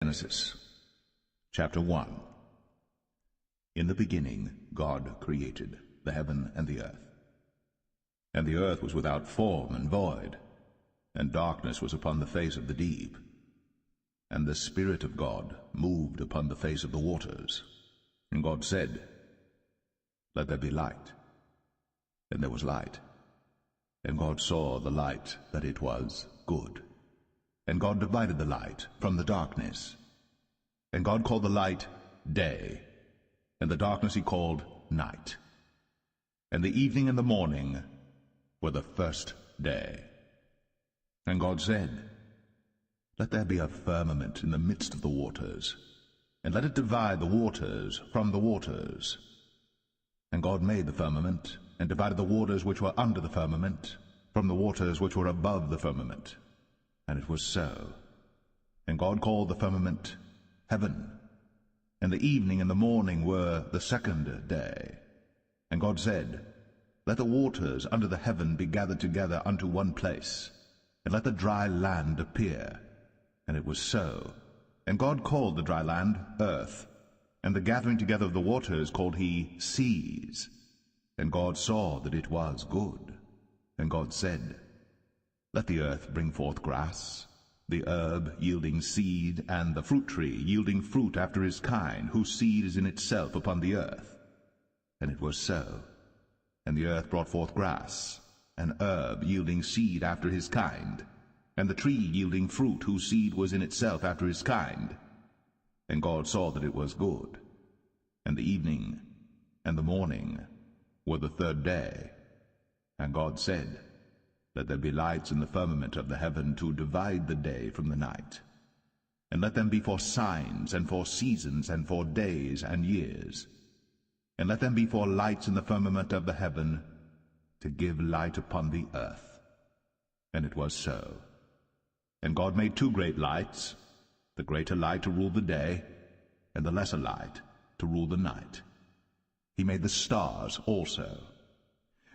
Genesis chapter 1. In the beginning God created the heaven and the earth. And the earth was without form and void, and darkness was upon the face of the deep. And the Spirit of God moved upon the face of the waters. And God said, Let there be light. And there was light. And God saw the light that it was good. And God divided the light from the darkness. And God called the light day, and the darkness he called night. And the evening and the morning were the first day. And God said, Let there be a firmament in the midst of the waters, and let it divide the waters from the waters. And God made the firmament, and divided the waters which were under the firmament from the waters which were above the firmament. And it was so. And God called the firmament heaven. And the evening and the morning were the second day. And God said, Let the waters under the heaven be gathered together unto one place, and let the dry land appear. And it was so. And God called the dry land earth, and the gathering together of the waters called he seas. And God saw that it was good. And God said, Let the earth bring forth grass, the herb yielding seed, and the fruit tree yielding fruit after his kind, whose seed is in itself upon the earth. And it was so. And the earth brought forth grass, an herb yielding seed after his kind, and the tree yielding fruit, whose seed was in itself after his kind. And God saw that it was good. And the evening and the morning were the third day. And God said, Let there be lights in the firmament of the heaven to divide the day from the night. And let them be for signs, and for seasons, and for days and years. And let them be for lights in the firmament of the heaven, to give light upon the earth. And it was so. And God made two great lights, the greater light to rule the day, and the lesser light to rule the night. He made the stars also.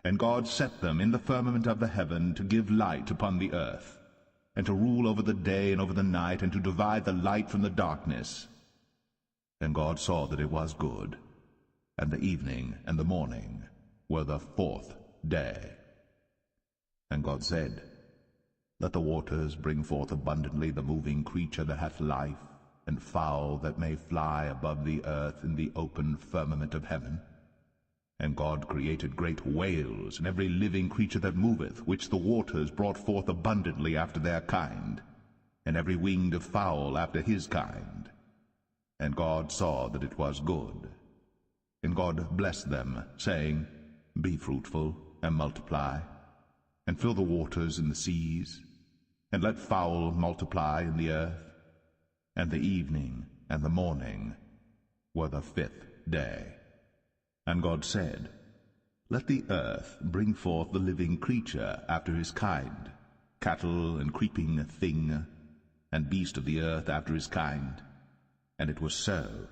And God set them in the firmament of the heaven to give light upon the earth, and to rule over the day and over the night, and to divide the light from the darkness. And God saw that it was good. And the evening and the morning were the fourth day. And God said, Let the waters bring forth abundantly the moving creature that hath life, and fowl that may fly above the earth in the open firmament of heaven. And God created great whales, and every living creature that moveth, which the waters brought forth abundantly after their kind, and every winged fowl after his kind. And God saw that it was good. And God blessed them, saying, Be fruitful, and multiply, and fill the waters in the seas, and let fowl multiply in the earth. And the evening and the morning were the fifth day. And God said, Let the earth bring forth the living creature after his kind, cattle and creeping thing, and beast of the earth after his kind. And it was so.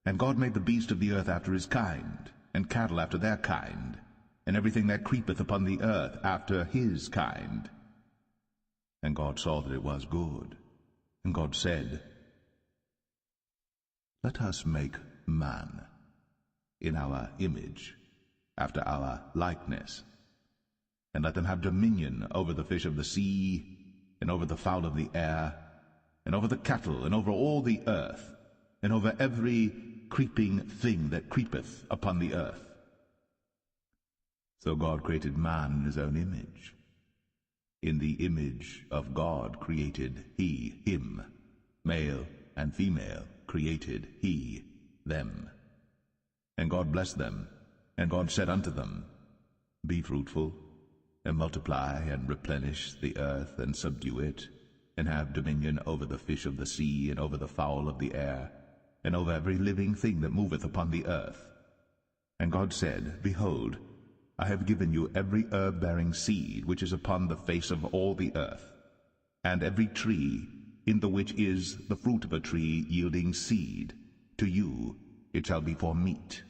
And God made the beast of the earth after his kind, and cattle after their kind, and everything that creepeth upon the earth after his kind. And God saw that it was good. And God said, Let us make man in our image, after our likeness, and let them have dominion over the fish of the sea, and over the fowl of the air, and over the cattle, and over all the earth, and over every creeping thing that creepeth upon the earth. So God created man in his own image. In the image of God created he him, male and female created he them. And God blessed them, and God said unto them, Be fruitful, and multiply, and replenish the earth, and subdue it, and have dominion over the fish of the sea, and over the fowl of the air, and over every living thing that moveth upon the earth. And God said, Behold, I have given you every herb-bearing seed which is upon the face of all the earth, and every tree in the which is the fruit of a tree yielding seed. To you it shall be for meat.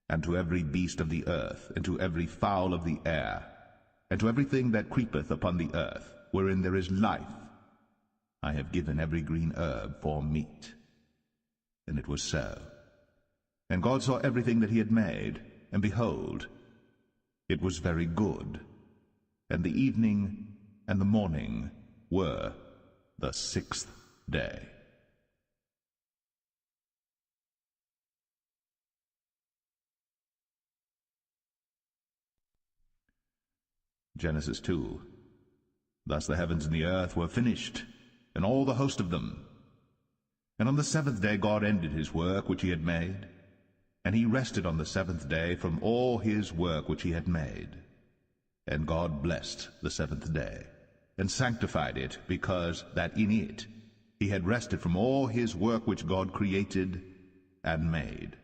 And to every beast of the earth, and to every fowl of the air, and to everything that creepeth upon the earth, wherein there is life, I have given every green herb for meat. And it was so. And God saw everything that he had made, and behold, it was very good. And the evening and the morning were the 6th day. Genesis 2. Thus the heavens and the earth were finished, and all the host of them. And on the 7th day God ended his work which he had made, and he rested on the 7th day from all his work which he had made. And God blessed the 7th day, and sanctified it, because that in it he had rested from all his work which God created and made.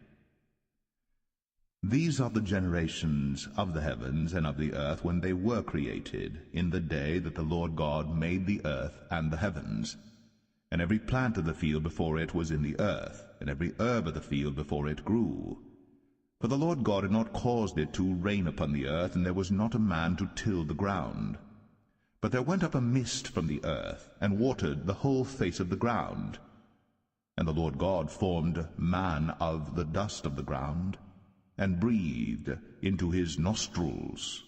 These are the generations of the heavens and of the earth when they were created, in the day that the Lord God made the earth and the heavens. And every plant of the field before it was in the earth, and every herb of the field before it grew. For the Lord God had not caused it to rain upon the earth, and there was not a man to till the ground. But there went up a mist from the earth, and watered the whole face of the ground. And the Lord God formed man of the dust of the ground, and breathed into his nostrils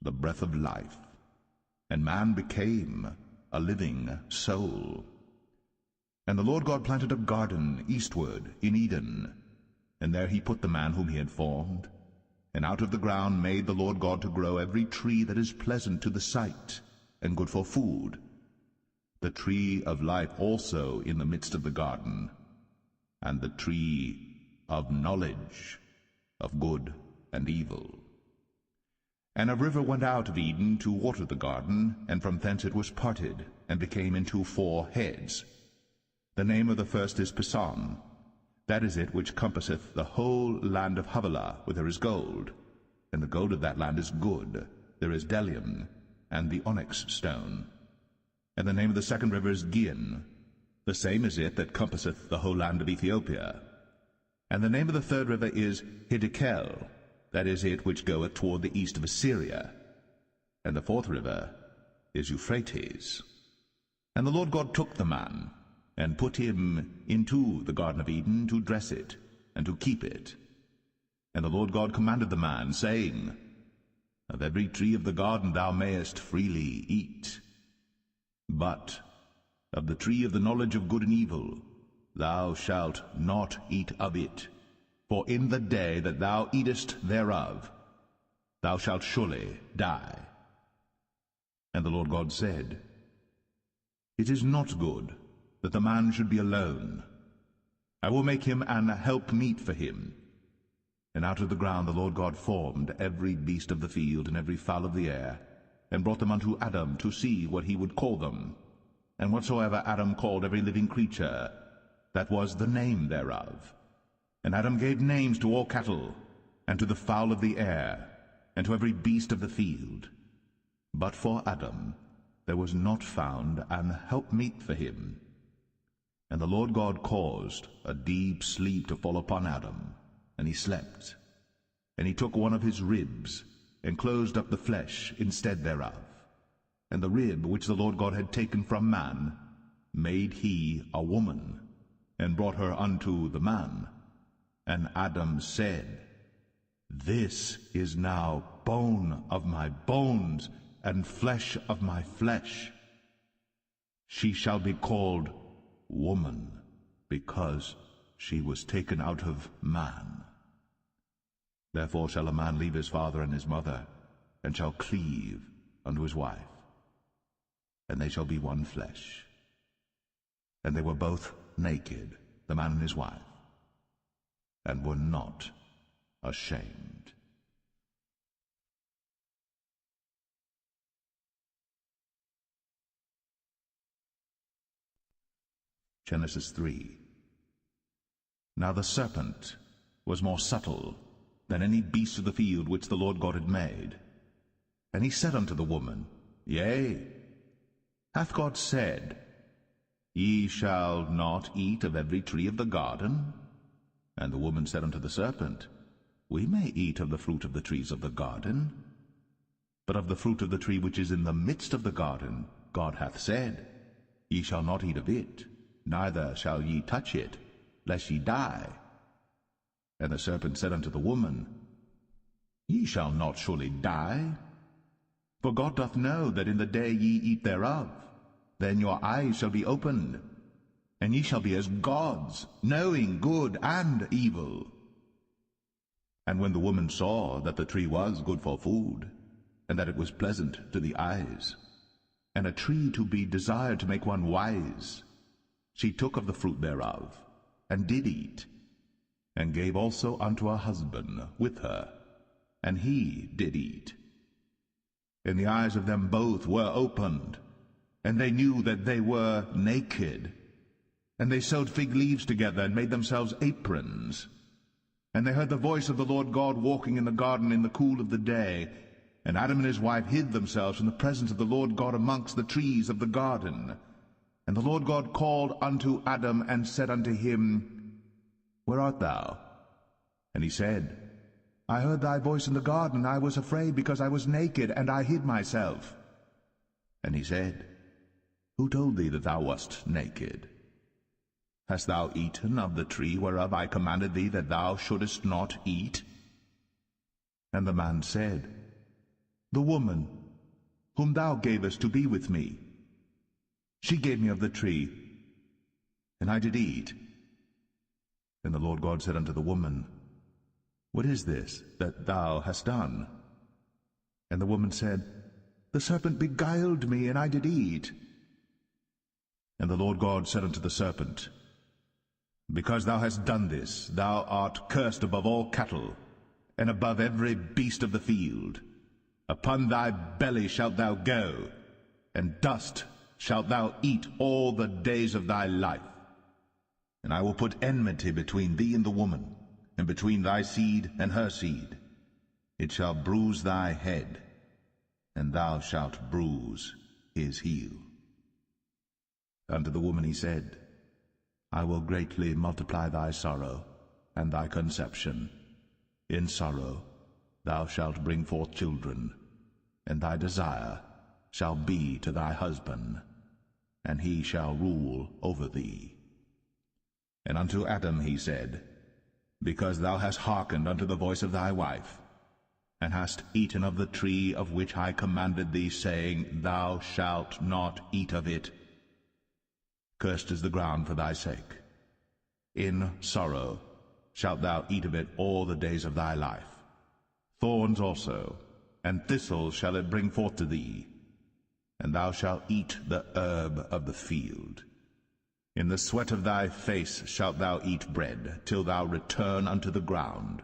the breath of life, and man became a living soul. And the Lord God planted a garden eastward in Eden, and there he put the man whom he had formed. And out of the ground made the Lord God to grow every tree that is pleasant to the sight, and good for food, the tree of life also in the midst of the garden, and the tree of knowledge of good and evil. And a river went out of Eden to water the garden, and from thence it was parted, and became into 4 heads. The name of the first is Pison. That is it which compasseth the whole land of Havilah, where there is gold. And the gold of that land is good. There is bdellium, and the onyx stone. And the name of the second river is Gihon. The same is it that compasseth the whole land of Ethiopia. And the name of the third river is Hiddekel. That is it which goeth toward the east of Assyria. And the 4th river is Euphrates. And the Lord God took the man, and put him into the Garden of Eden to dress it, and to keep it. And the Lord God commanded the man, saying, Of every tree of the garden thou mayest freely eat, but of the tree of the knowledge of good and evil thou shalt not eat of it, for in the day that thou eatest thereof thou shalt surely die. And the Lord God said, It is not good that the man should be alone. I will make him an helpmeet for him. And out of the ground the Lord God formed every beast of the field and every fowl of the air, and brought them unto Adam to see what he would call them. And whatsoever Adam called every living creature, that was the name thereof. And Adam gave names to all cattle, and to the fowl of the air, and to every beast of the field. But for Adam there was not found an helpmeet for him. And the Lord God caused a deep sleep to fall upon Adam, and he slept. And he took one of his ribs, and closed up the flesh instead thereof. And the rib which the Lord God had taken from man made he a woman, and brought her unto the man. And Adam said, This is now bone of my bones, and flesh of my flesh. She shall be called woman, because she was taken out of man. Therefore shall a man leave his father and his mother, and shall cleave unto his wife, and they shall be one flesh. And they were both naked, the man and his wife, and were not ashamed. Genesis 3. Now the serpent was more subtle than any beast of the field which the Lord God had made. And he said unto the woman, Yea, hath God said, Ye shall not eat of every tree of the garden? And the woman said unto the serpent, We may eat of the fruit of the trees of the garden, but of the fruit of the tree which is in the midst of the garden God hath said, Ye shall not eat of it, neither shall ye touch it, lest ye die. And the serpent said unto the woman, Ye shall not surely die. For God doth know that in the day ye eat thereof, then your eyes shall be opened, and ye shall be as gods, knowing good and evil. And when the woman saw that the tree was good for food, and that it was pleasant to the eyes, and a tree to be desired to make one wise, she took of the fruit thereof, and did eat, and gave also unto her husband with her, and he did eat. And the eyes of them both were opened, and they knew that they were naked. And they sewed fig leaves together, and made themselves aprons. And they heard the voice of the Lord God walking in the garden in the cool of the day. And Adam and his wife hid themselves from the presence of the Lord God amongst the trees of the garden. And the Lord God called unto Adam, and said unto him, Where art thou? And he said, I heard thy voice in the garden, and I was afraid, because I was naked, and I hid myself. And he said, Who told thee that thou wast naked? Hast thou eaten of the tree whereof I commanded thee that thou shouldest not eat? And the man said, The woman, whom thou gavest to be with me, she gave me of the tree, and I did eat. And the Lord God said unto the woman, What is this that thou hast done? And the woman said, The serpent beguiled me, and I did eat. And the Lord God said unto the serpent, Because thou hast done this, thou art cursed above all cattle, and above every beast of the field. Upon thy belly shalt thou go, and dust shalt thou eat all the days of thy life. And I will put enmity between thee and the woman, and between thy seed and her seed. It shall bruise thy head, and thou shalt bruise his heel. Unto the woman he said, I will greatly multiply thy sorrow, and thy conception. In sorrow thou shalt bring forth children, and thy desire shall be to thy husband, and he shall rule over thee. And unto Adam he said, Because thou hast hearkened unto the voice of thy wife, and hast eaten of the tree of which I commanded thee, saying, Thou shalt not eat of it, cursed is the ground for thy sake. In sorrow shalt thou eat of it all the days of thy life. Thorns also, and thistles shall it bring forth to thee, and thou shalt eat the herb of the field. In the sweat of thy face shalt thou eat bread, till thou return unto the ground.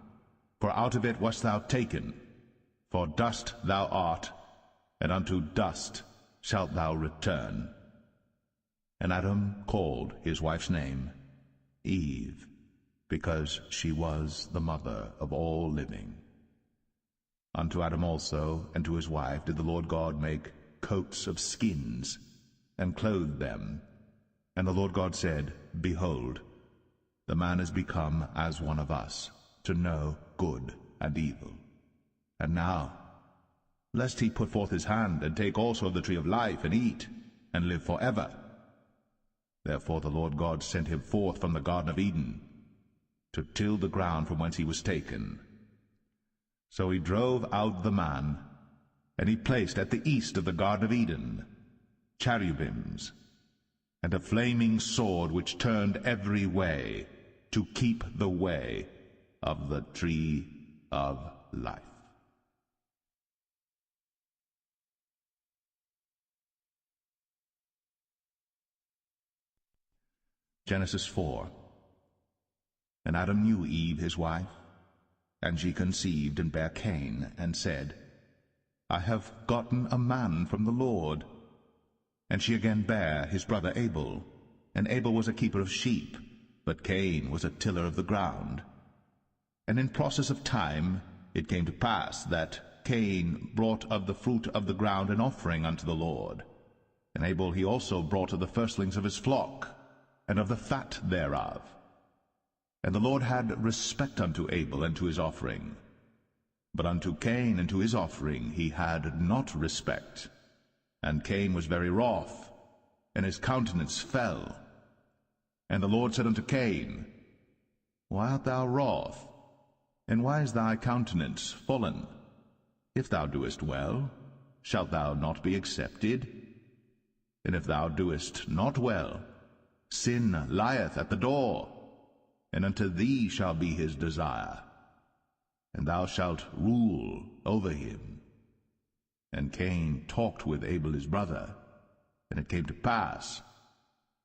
For out of it wast thou taken, for dust thou art, and unto dust shalt thou return. And Adam called his wife's name Eve, because she was the mother of all living. Unto Adam also and to his wife did the Lord God make coats of skins, and clothed them. And the Lord God said, Behold, the man is become as one of us, to know good and evil. And now, lest he put forth his hand, and take also of the tree of life, and eat, and live forever. Therefore the Lord God sent him forth from the Garden of Eden, to till the ground from whence he was taken. So he drove out the man, and he placed at the east of the Garden of Eden cherubims, and a flaming sword which turned every way, to keep the way of the tree of life. Genesis 4. And Adam knew Eve his wife, and she conceived and bare Cain, and said, I have gotten a man from the Lord. And she again bare his brother Abel. And Abel was a keeper of sheep, but Cain was a tiller of the ground. And in process of time it came to pass that Cain brought of the fruit of the ground an offering unto the Lord. And Abel he also brought of the firstlings of his flock, and of the fat thereof. And the Lord had respect unto Abel and to his offering. But unto Cain and to his offering he had not respect. And Cain was very wroth, and his countenance fell. And the Lord said unto Cain, Why art thou wroth? And why is thy countenance fallen? If thou doest well, shalt thou not be accepted? And if thou doest not well, sin lieth at the door, and unto thee shall be his desire, and thou shalt rule over him. And Cain talked with Abel his brother. And it came to pass,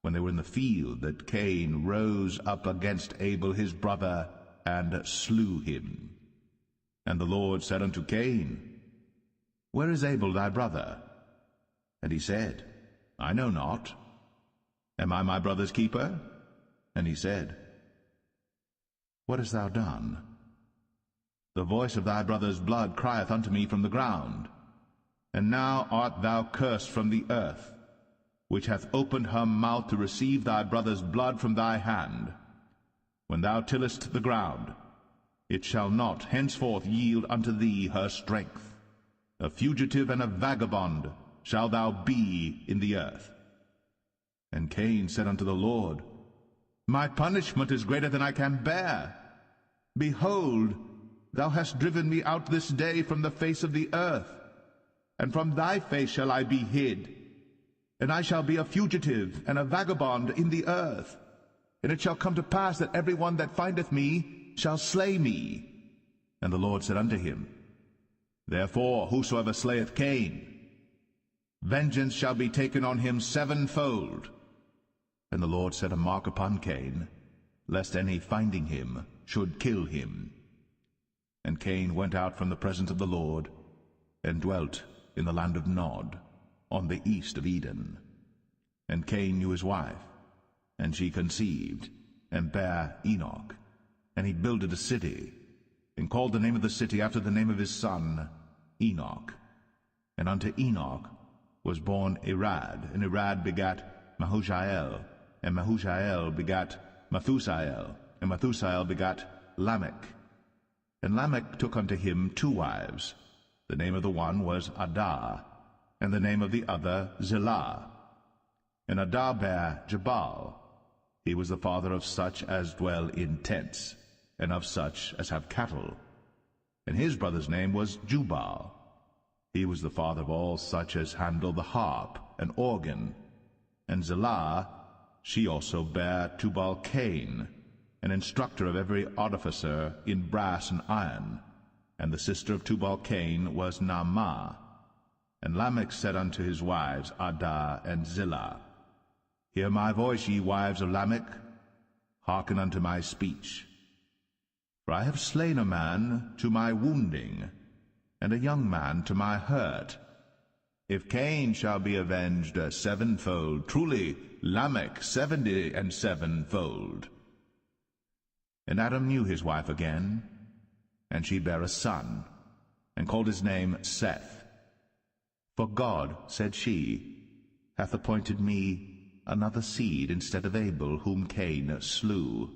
when they were in the field, that Cain rose up against Abel his brother, and slew him. And the Lord said unto Cain, Where is Abel thy brother? And he said, I know not. Am I my brother's keeper? And he said, What hast thou done? The voice of thy brother's blood crieth unto me from the ground. And now art thou cursed from the earth, which hath opened her mouth to receive thy brother's blood from thy hand. When thou tillest the ground, it shall not henceforth yield unto thee her strength. A fugitive and a vagabond shalt thou be in the earth. And Cain said unto the Lord, My punishment is greater than I can bear. Behold, thou hast driven me out this day from the face of the earth, and from thy face shall I be hid. And I shall be a fugitive and a vagabond in the earth. And it shall come to pass that every one that findeth me shall slay me. And the Lord said unto him, Therefore whosoever slayeth Cain, vengeance shall be taken on him sevenfold. And the Lord set a mark upon Cain, lest any finding him should kill him. And Cain went out from the presence of the Lord, and dwelt in the land of Nod, on the east of Eden. And Cain knew his wife, and she conceived, and bare Enoch. And he builded a city, and called the name of the city after the name of his son, Enoch. And unto Enoch was born Irad, and Irad begat Mahushael, and Mahushael begat Methusael, and Methusael begat Lamech. And Lamech took unto him 2 wives. The name of the one was Adah, and the name of the other Zillah. And Adah bare Jabal. He was the father of such as dwell in tents, and of such as have cattle. And his brother's name was Jubal. He was the father of all such as handle the harp and organ. And Zillah, she also bare Tubal-Cain, an instructor of every artificer in brass and iron. And the sister of Tubal-Cain was Naamah. And Lamech said unto his wives, Adah and Zillah, Hear my voice, ye wives of Lamech, hearken unto my speech. For I have slain a man to my wounding, and a young man to my hurt. If Cain shall be avenged sevenfold, truly Lamech 77-fold. And Adam knew his wife again, and she bare a son, and called his name Seth. For God, said she, hath appointed me another seed instead of Abel, whom Cain slew.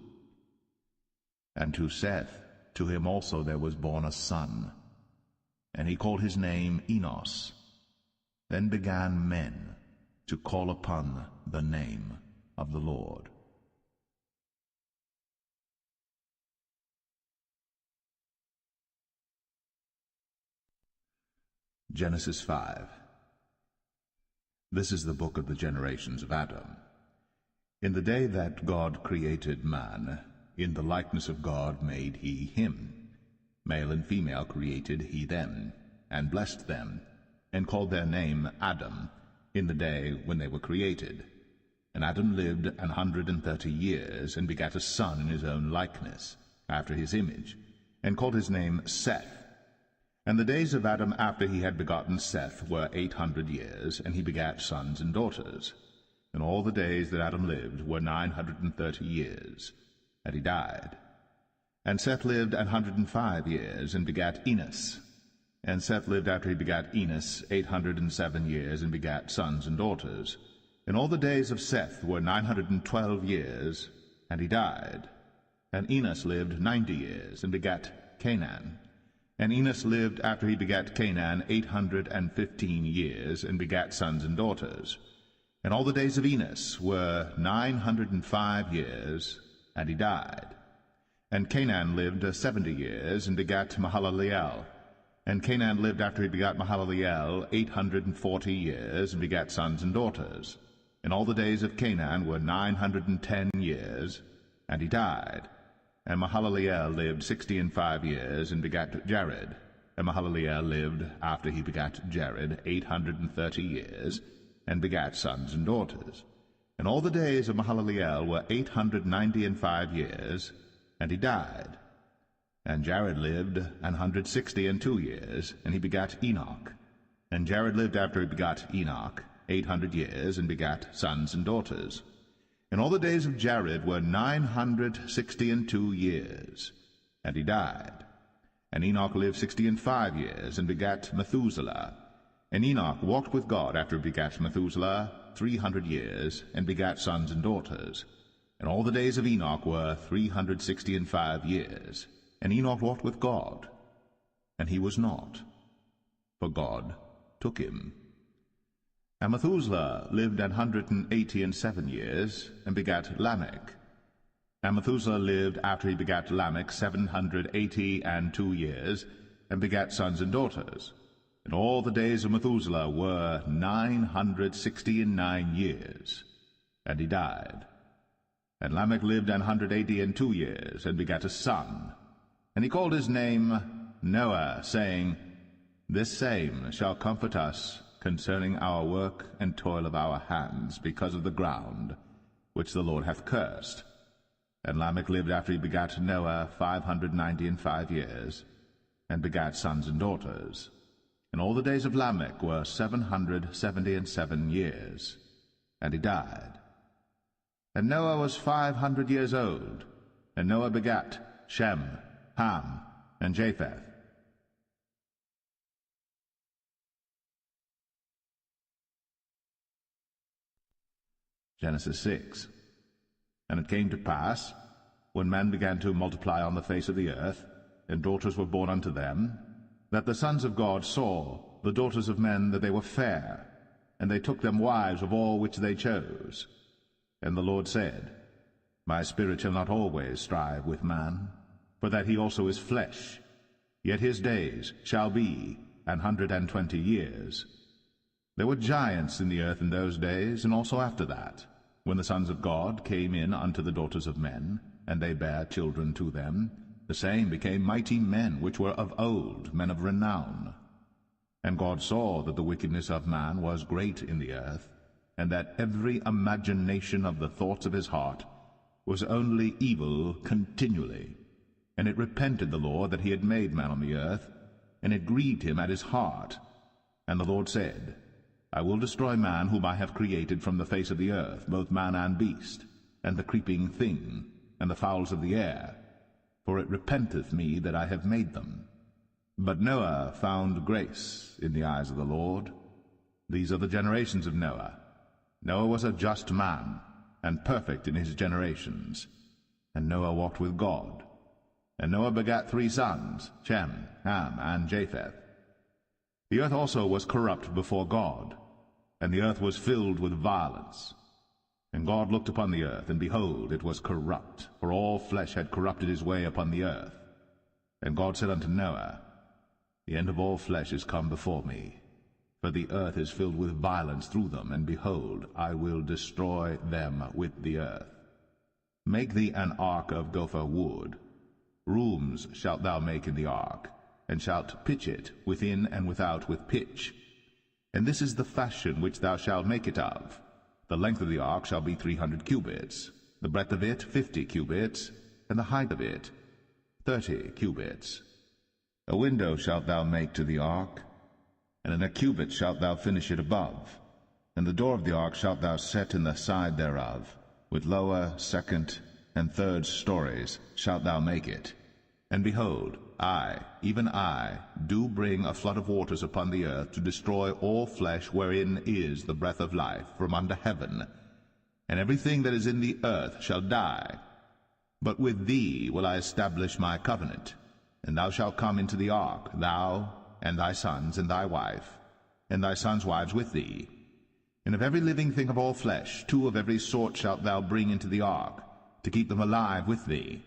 And to Seth, to him also there was born a son, and he called his name Enos. Then began men to call upon the name of the Lord. Genesis 5. This is the book of the generations of Adam. In the day that God created man, in the likeness of God made he him. Male and female created he them, and blessed them, and called their name Adam, in the day when they were created. And Adam lived 130 years, and begat a son in his own likeness, after his image, and called his name Seth. And the days of Adam after he had begotten Seth were 800 years, and he begat sons and daughters. And all the days that Adam lived were 930 years, and he died. And Seth lived 105 years, and begat Enos. And Seth lived after he begat Enos 807 years, and begat sons and daughters. And all the days of Seth were 912 years, and he died. And Enos lived 90 years, and begat Canaan. And Enos lived after he begat Canaan 815 years, and begat sons and daughters. And all the days of Enos were 905 years, and he died. And Canaan lived 70 years, and begat Mahalaleel. And Canaan lived after he begat Mahalaleel 840 years, and begat sons and daughters. And all the days of Canaan were 910 years, and he died. And Mahalaleel lived 65 years, and begat Jared. And Mahalaleel lived after he begat Jared 830 years, and begat sons and daughters. And all the days of Mahalaleel were 895 years, and he died. And Jared lived 162 years, and he begat Enoch. And Jared lived after he begat Enoch 800 years, and begat sons and daughters. And all the days of Jared were 962 years, and he died. And Enoch lived 65 years, and begat Methuselah. And Enoch walked with God after he begat Methuselah 300 years, and begat sons and daughters. And all the days of Enoch were 365 years. And Enoch walked with God, and he was not, for God took him. And Methuselah lived 187 years, and begat Lamech. And Methuselah lived after he begat Lamech 782 years, and begat sons and daughters. And all the days of Methuselah were 969 years, and he died. And Lamech lived 182 years, and begat a son. And he called his name Noah, saying, This same shall comfort us concerning our work and toil of our hands, because of the ground which the Lord hath cursed. And Lamech lived after he begat Noah 595 years, and begat sons and daughters. And all the days of Lamech were 777 years, and he died. And Noah was 500 years old, and Noah begat Shem, Ham, and Japheth. Genesis 6. And it came to pass, when men began to multiply on the face of the earth, and daughters were born unto them, that the sons of God saw the daughters of men that they were fair, and they took them wives of all which they chose. And the Lord said, My spirit shall not always strive with man, for that he also is flesh, yet his days shall be 120 years. There were giants in the earth in those days, and also after that, when the sons of God came in unto the daughters of men, and they bare children to them, the same became mighty men which were of old, men of renown. And God saw that the wickedness of man was great in the earth, and that every imagination of the thoughts of his heart was only evil continually. And it repented the Lord that he had made man on the earth, and it grieved him at his heart. And the Lord said, I will destroy man whom I have created from the face of the earth, both man and beast, and the creeping thing, and the fowls of the air, for it repenteth me that I have made them. But Noah found grace in the eyes of the Lord. These are the generations of Noah. Noah was a just man, and perfect in his generations. And Noah walked with God. And Noah begat 3 sons, Shem, Ham, and Japheth. The earth also was corrupt before God, and the earth was filled with violence. And God looked upon the earth, and behold, it was corrupt, for all flesh had corrupted his way upon the earth. And God said unto Noah, The end of all flesh is come before me, for the earth is filled with violence through them, and behold, I will destroy them with the earth. Make thee an ark of gopher wood. Rooms shalt thou make in the ark, and shalt pitch it within and without with pitch. And this is the fashion which thou shalt make it of. The length of the ark shall be 300 cubits, the breadth of it 50 cubits, and the height of it 30 cubits. A window shalt thou make to the ark, and in a cubit shalt thou finish it above. And the door of the ark shalt thou set in the side thereof, with lower, second, and third stories shalt thou make it. And behold, I, even I, do bring a flood of waters upon the earth, to destroy all flesh wherein is the breath of life from under heaven. And everything that is in the earth shall die. But with thee will I establish my covenant. And thou shalt come into the ark, thou, and thy sons, and thy wife, and thy sons' wives with thee. And of every living thing of all flesh, 2 of every sort shalt thou bring into the ark, to keep them alive with thee.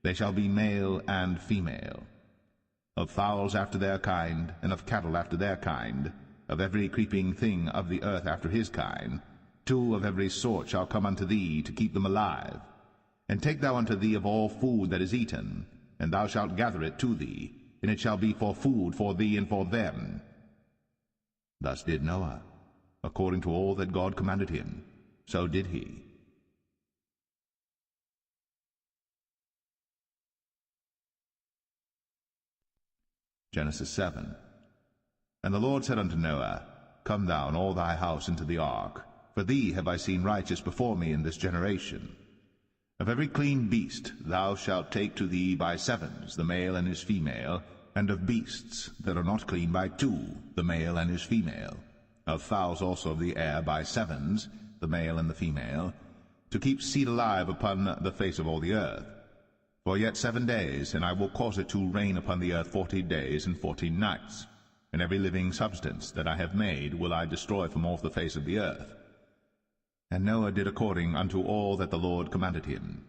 They shall be male and female. Of fowls after their kind, and of cattle after their kind, of every creeping thing of the earth after his kind, 2 of every sort shall come unto thee, to keep them alive. And take thou unto thee of all food that is eaten, and thou shalt gather it to thee, and it shall be for food for thee and for them. Thus did Noah, according to all that God commanded him, so did he. Genesis 7. And the Lord said unto Noah, Come thou and all thy house into the ark, for thee have I seen righteous before me in this generation. Of every clean beast thou shalt take to thee by 7s, the male and his female, and of beasts that are not clean by 2, the male and his female. Of fowls also of the air by 7s, the male and the female, to keep seed alive upon the face of all the earth. For yet 7 days, and I will cause it to rain upon the earth 40 days and 14 nights. And every living substance that I have made will I destroy from off the face of the earth. And Noah did according unto all that the Lord commanded him.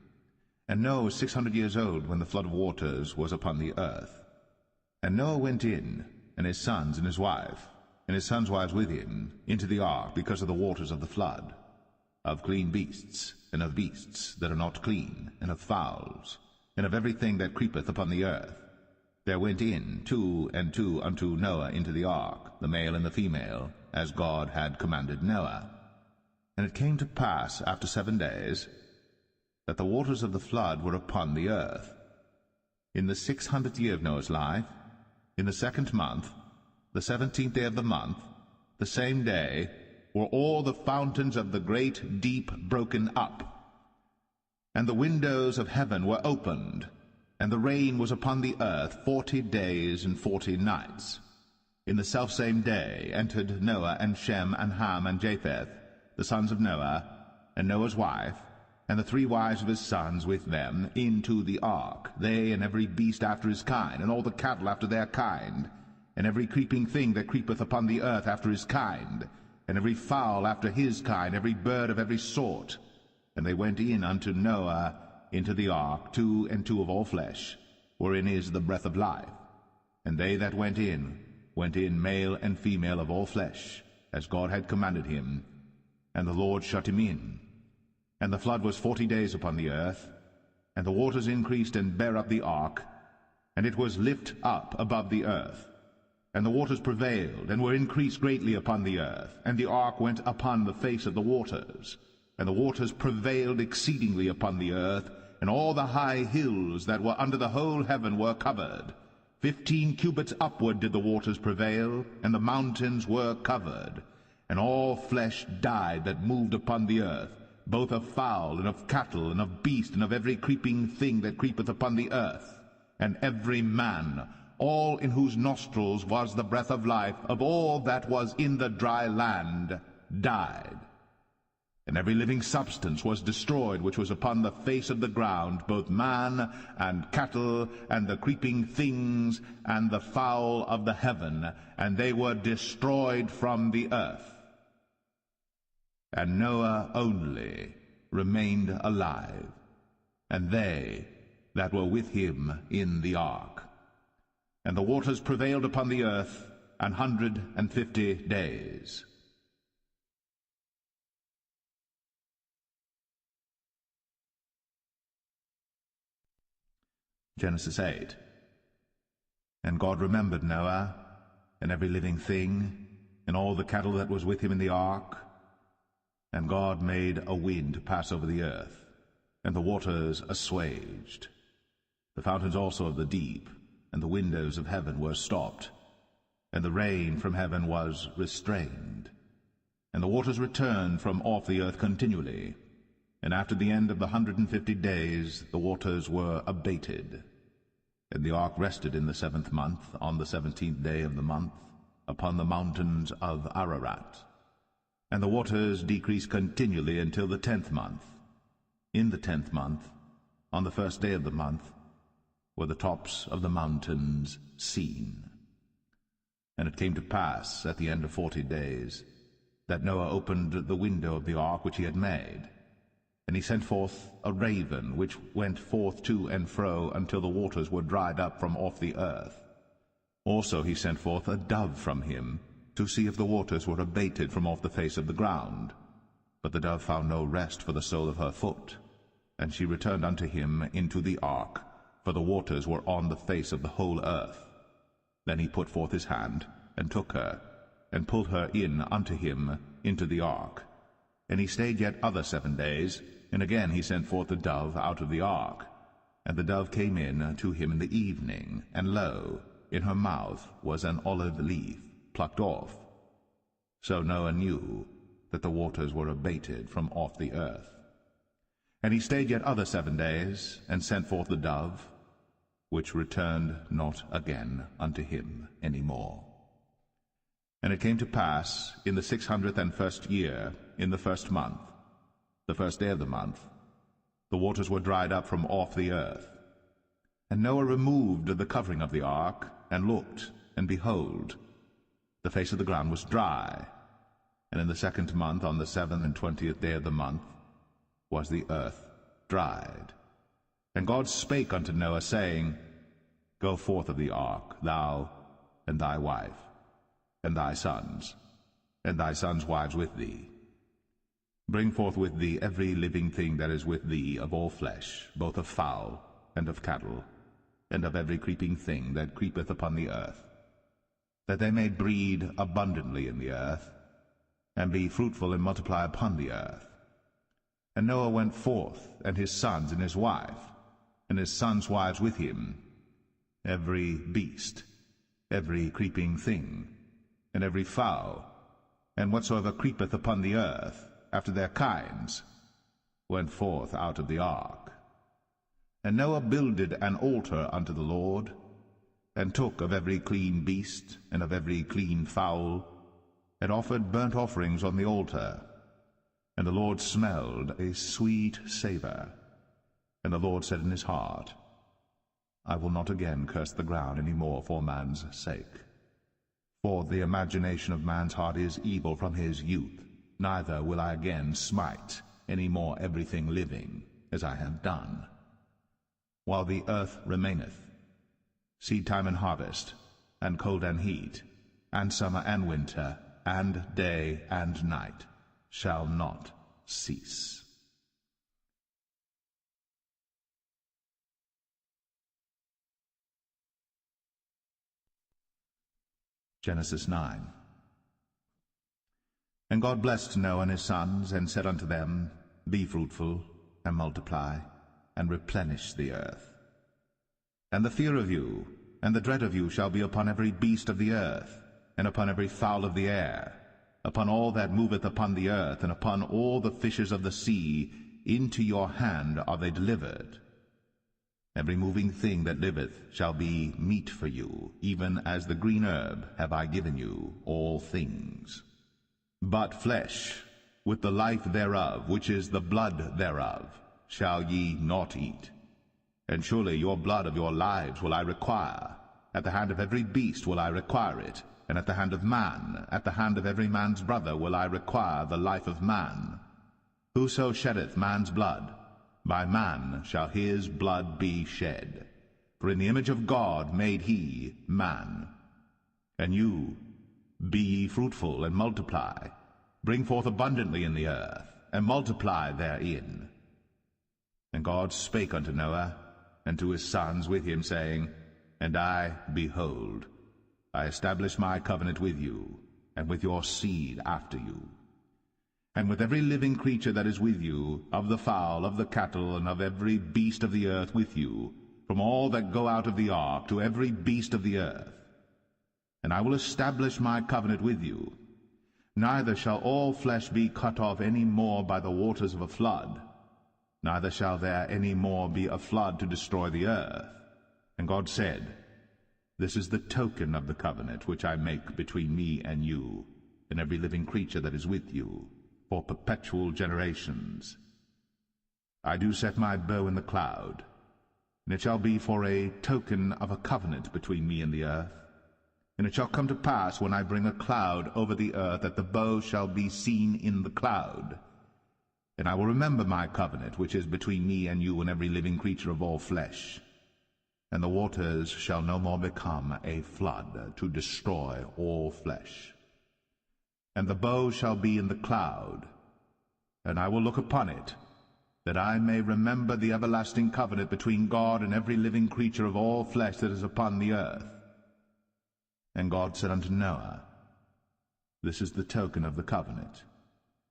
And Noah was 600 years old when the flood of waters was upon the earth. And Noah went in, and his sons and his wife, and his sons' wives with him, into the ark because of the waters of the flood, of clean beasts, and of beasts that are not clean, and of fowls, and of everything that creepeth upon the earth. There went in 2 and 2 unto Noah into the ark, the male and the female, as God had commanded Noah. And it came to pass after 7 days, that the waters of the flood were upon the earth. In the 600th year of Noah's life, in the 2nd month, the 17th day of the month, the same day, were all the fountains of the great deep broken up, and the windows of heaven were opened, and the rain was upon the earth 40 days and 40 nights. In the selfsame day entered Noah and Shem and Ham and Japheth, the sons of Noah, and Noah's wife, and the 3 wives of his sons with them, into the ark, they and every beast after his kind, and all the cattle after their kind, and every creeping thing that creepeth upon the earth after his kind, and every fowl after his kind, every bird of every sort. And they went in unto Noah into the ark, 2 and 2 of all flesh, wherein is the breath of life. And they that went in male and female of all flesh, as God had commanded him. And the Lord shut him in. And the flood was 40 days upon the earth, and the waters increased and bare up the ark, and it was lift up above the earth. And the waters prevailed, and were increased greatly upon the earth, and the ark went upon the face of the waters. And the waters prevailed exceedingly upon the earth, and all the high hills that were under the whole heaven were covered. 15 cubits upward did the waters prevail, and the mountains were covered. And all flesh died that moved upon the earth, both of fowl, and of cattle, and of beast, and of every creeping thing that creepeth upon the earth. And every man, all in whose nostrils was the breath of life, of all that was in the dry land, died. And every living substance was destroyed which was upon the face of the ground, both man and cattle, and the creeping things, and the fowl of the heaven, and they were destroyed from the earth. And Noah only remained alive, and they that were with him in the ark. And the waters prevailed upon the earth 150 days. Genesis 8. And God remembered Noah, and every living thing, and all the cattle that was with him in the ark. And God made a wind to pass over the earth, and the waters assuaged. The fountains also of the deep, and the windows of heaven were stopped, and the rain from heaven was restrained. And the waters returned from off the earth continually. And after the end of the 150 days the waters were abated. And the ark rested in the 7th month, on the 17th day of the month, upon the mountains of Ararat. And the waters decreased continually until the 10th month. In the 10th month, on the 1st day of the month, were the tops of the mountains seen. And it came to pass at the end of 40 days, that Noah opened the window of the ark which he had made. And he sent forth a raven, which went forth to and fro until the waters were dried up from off the earth. Also he sent forth a dove from him, to see if the waters were abated from off the face of the ground. But the dove found no rest for the sole of her foot. And she returned unto him into the ark, for the waters were on the face of the whole earth. Then he put forth his hand, and took her, and pulled her in unto him into the ark. And he stayed yet other 7 days, and again he sent forth the dove out of the ark. And the dove came in to him in the evening, and lo, in her mouth was an olive leaf plucked off. So Noah knew that the waters were abated from off the earth. And he stayed yet other 7 days, and sent forth the dove, which returned not again unto him any more. And it came to pass in the 601st year, in the 1st month, the 1st day of the month, the waters were dried up from off the earth. And Noah removed the covering of the ark, and looked, and behold, the face of the ground was dry. And in the 2nd month, on the 27th day of the month, was the earth dried. And God spake unto Noah, saying, Go forth of the ark, thou, and thy wife, and thy sons wives with thee. Bring forth with thee every living thing that is with thee of all flesh, both of fowl, and of cattle, and of every creeping thing that creepeth upon the earth, that they may breed abundantly in the earth, and be fruitful and multiply upon the earth. And Noah went forth, and his sons and his wife, and his sons' wives with him, every beast, every creeping thing, and every fowl, and whatsoever creepeth upon the earth, after their kinds, went forth out of the ark. And Noah builded an altar unto the Lord, and took of every clean beast, and of every clean fowl, and offered burnt offerings on the altar. And the Lord smelled a sweet savour. And the Lord said in his heart, I will not again curse the ground any more for man's sake. For the imagination of man's heart is evil from his youth, neither will I again smite any more everything living, as I have done. While the earth remaineth, seed time and harvest, and cold and heat, and summer and winter, and day and night, shall not cease. Genesis 9. And God blessed Noah and his sons, and said unto them, Be fruitful, and multiply, and replenish the earth. And the fear of you, and the dread of you, shall be upon every beast of the earth, and upon every fowl of the air, upon all that moveth upon the earth, and upon all the fishes of the sea. Into your hand are they delivered. Every moving thing that liveth shall be meat for you, even as the green herb have I given you all things. But flesh, with the life thereof, which is the blood thereof, shall ye not eat. And surely your blood of your lives will I require. At the hand of every beast will I require it, and at the hand of man, at the hand of every man's brother will I require the life of man. Whoso sheddeth man's blood, by man shall his blood be shed. For in the image of God made he man. And you, be ye fruitful, and multiply, bring forth abundantly in the earth, and multiply therein. And God spake unto Noah, and to his sons with him, saying, And I, behold, I establish my covenant with you, and with your seed after you, and with every living creature that is with you, of the fowl, of the cattle, and of every beast of the earth with you, from all that go out of the ark to every beast of the earth. And I will establish my covenant with you. Neither shall all flesh be cut off any more by the waters of a flood, neither shall there any more be a flood to destroy the earth. And God said, This is the token of the covenant which I make between me and you, and every living creature that is with you, for perpetual generations. I do set my bow in the cloud, and it shall be for a token of a covenant between me and the earth. And it shall come to pass, when I bring a cloud over the earth, that the bow shall be seen in the cloud. And I will remember my covenant, which is between me and you and every living creature of all flesh. And the waters shall no more become a flood to destroy all flesh. And the bow shall be in the cloud, and I will look upon it, that I may remember the everlasting covenant between God and every living creature of all flesh that is upon the earth. And God said unto Noah, This is the token of the covenant,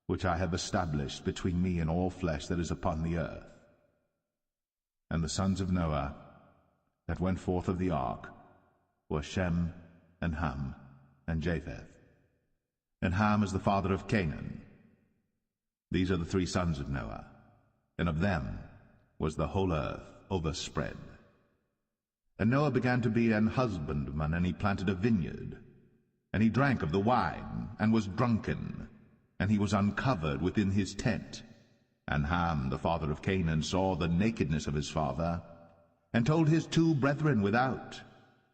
which I have established between me and all flesh that is upon the earth. And the sons of Noah that went forth of the ark were Shem, and Ham, and Japheth. And Ham is the father of Canaan. These are the 3 sons of Noah, and of them was the whole earth overspread. And Noah began to be an husbandman, and he planted a vineyard. And he drank of the wine, and was drunken, and he was uncovered within his tent. And Ham, the father of Canaan, saw the nakedness of his father, and told his 2 brethren without.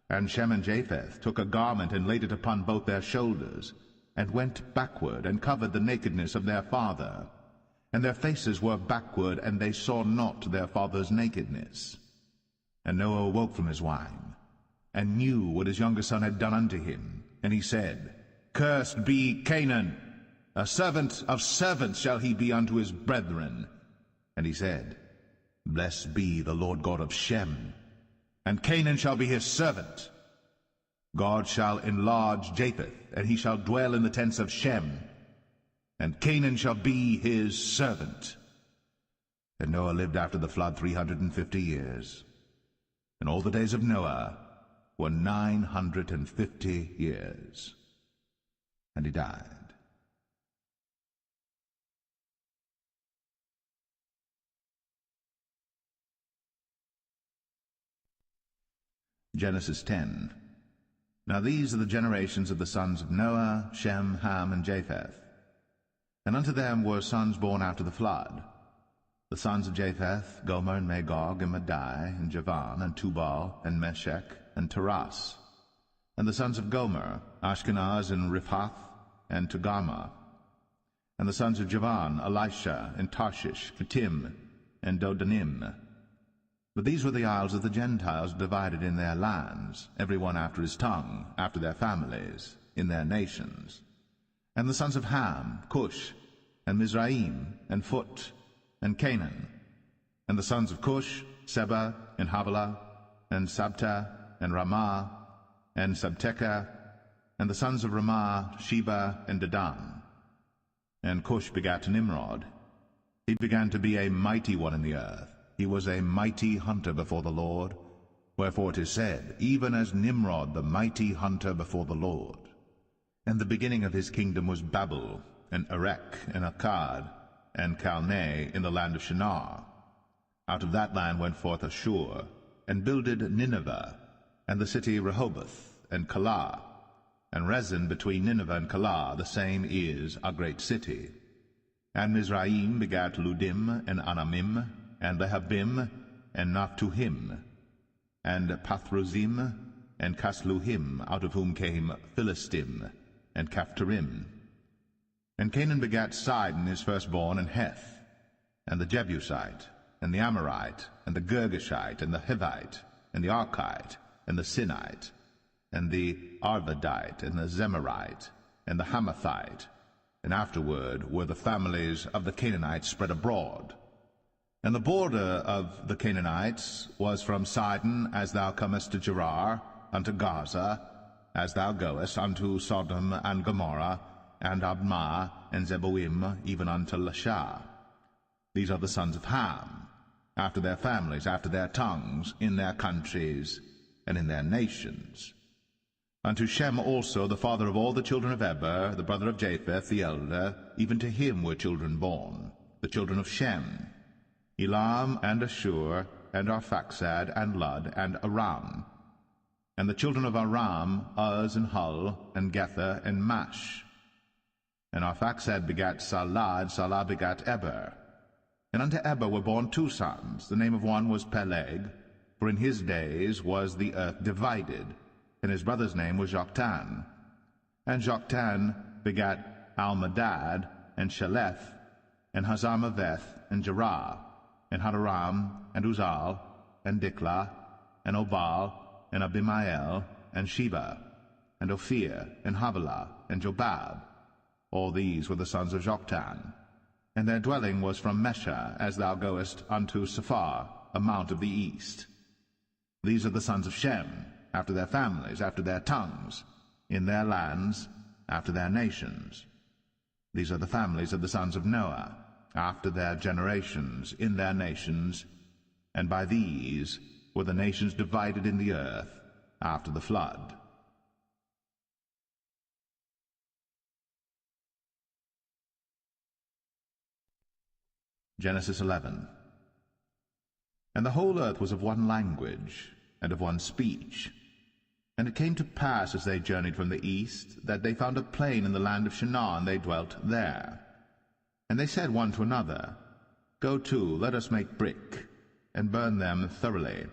And Shem and Japheth took a garment, and laid it upon both their shoulders, and went backward, and covered the nakedness of their father. And their faces were backward, and they saw not their father's nakedness. And Noah awoke from his wine, and knew what his younger son had done unto him. And he said, Cursed be Canaan, a servant of servants shall he be unto his brethren. And he said, Blessed be the Lord God of Shem, and Canaan shall be his servant. God shall enlarge Japheth, and he shall dwell in the tents of Shem, and Canaan shall be his servant. And Noah lived after the flood 350 years. And all the days of Noah were 950 years. And he died. Genesis 10. Now these are the generations of the sons of Noah, Shem, Ham, and Japheth. And unto them were sons born after the flood. The sons of Japheth, Gomer, and Magog, and Madai, and Javan, and Tubal, and Meshech, and Taras. And the sons of Gomer, Ashkenaz, and Riphath, and Togarmah. And the sons of Javan, Elisha, and Tarshish, Kittim, and Dodanim. But these were the isles of the Gentiles, divided in their lands, every one after his tongue, after their families, in their nations. And the sons of Ham, Cush, and Mizraim, and Phut, and Canaan. And the sons of Cush, Seba, and Havilah, and Sabta, and Ramah, and Sabteca. And the sons of Ramah, Sheba, and Dedan. And Cush begat Nimrod. He began to be a mighty one in the earth. He was a mighty hunter before the Lord. Wherefore it is said, Even as Nimrod, the mighty hunter before the Lord. And the beginning of his kingdom was Babel, and Erech, and Akkad, and Calneh in the land of Shinar. Out of that land went forth Ashur, and builded Nineveh, and the city Rehoboth, and Calah. And Rezin between Nineveh and Calah, the same is a great city. And Mizraim begat Ludim, and Anamim, and Lehabim, and Naphtuhim, and Pathrozim, and Casluhim, out of whom came Philistim, and Caphtorim. And Canaan begat Sidon his firstborn, and Heth, and the Jebusite, and the Amorite, and the Girgashite, and the Hivite, and the Archite, and the Sinite, and the Arvadite, and the Zemarite, and the Hamathite. And afterward were the families of the Canaanites spread abroad. And the border of the Canaanites was from Sidon, as thou comest to Gerar, unto Gaza, as thou goest unto Sodom and Gomorrah, and Admah, and Zeboim, even unto Lasha. These are the sons of Ham, after their families, after their tongues, in their countries, and in their nations. Unto Shem also, the father of all the children of Eber, the brother of Japheth, the elder, even to him were children born, the children of Shem, Elam, and Ashur, and Arphaxad, and Lud, and Aram. And the children of Aram, Uz, and Hul, and Gether, and Mash. And Arphaxad begat Salah, and Salah begat Eber. And unto Eber were born 2 sons. The name of one was Peleg, for in his days was the earth divided, and his brother's name was Joktan. And Joktan begat Almadad, and Sheleth, and Hazarmaveth, and Jerah, and Hadoram, and Uzal, and Diklah, and Obal, and Abimael, and Sheba, and Ophir, and Havilah, and Jobab. All these were the sons of Joktan. And their dwelling was from Mesha, as thou goest unto Sephar, a mount of the east. These are the sons of Shem, after their families, after their tongues, in their lands, after their nations. These are the families of the sons of Noah, after their generations, in their nations, and by these were the nations divided in the earth after the flood. Genesis 11. And the whole earth was of one language, and of one speech. And it came to pass, as they journeyed from the east, that they found a plain in the land of Shinar, and they dwelt there. And they said one to another, Go to, let us make brick, and burn them thoroughly.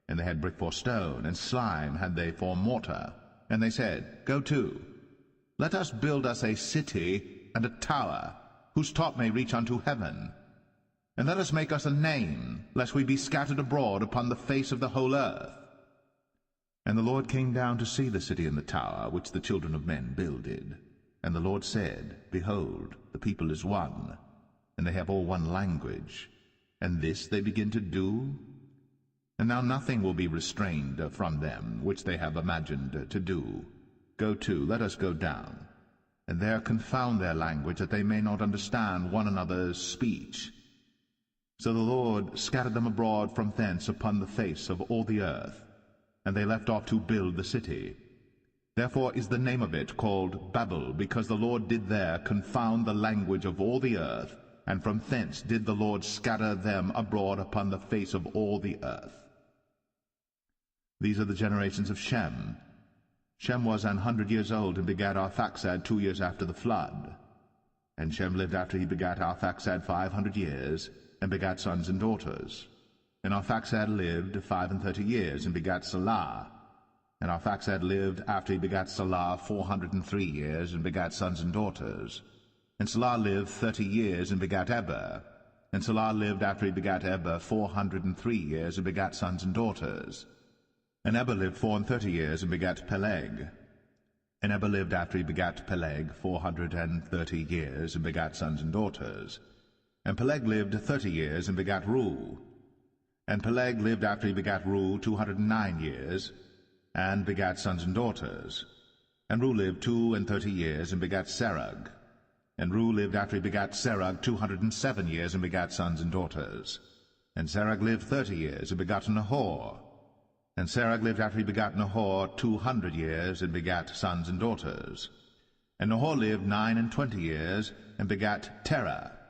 And they had brick for stone, and slime had they for mortar. And they said, Go to, let us build us a city and a tower, whose top may reach unto heaven. And let us make us a name, lest we be scattered abroad upon the face of the whole earth. And the Lord came down to see the city and the tower, which the children of men builded. And the Lord said, Behold, the people is one, and they have all one language, and this they begin to do. And now nothing will be restrained from them, which they have imagined to do. Go to, let us go down, and there confound their language, that they may not understand one another's speech. So the Lord scattered them abroad from thence upon the face of all the earth, and they left off to build the city. Therefore is the name of it called Babel, because the Lord did there confound the language of all the earth, and from thence did the Lord scatter them abroad upon the face of all the earth. These are the generations of Shem. Shem was 100 years old, and begat Arphaxad 2 years after the flood. And Shem lived after he begat Arphaxad 500 years, and begat sons and daughters. And Arphaxad lived 35 years, and begat Salah. And Arphaxad lived after he begat Salah 403 years, and begat sons and daughters. And Salah lived 30 years, and begat Eber. And Salah lived after he begat Eber 403 years, and begat sons and daughters. And Eber lived 34 years, and begat Peleg. And Eber lived after he begat Peleg 430 years, and begat sons and daughters. And Peleg lived 30 years, and begat Reu. And Peleg lived after he begat Reu 209 years, and begat sons and daughters. And Reu lived 32 years, and begat Serug. And Reu lived after he begat Serug 207 years, and begat sons and daughters. And Serug lived 30 years, and begat Nahor. And Serug lived after he begat Nahor 200 years, and begat sons and daughters. And Nahor lived 29 years, and begat Terah.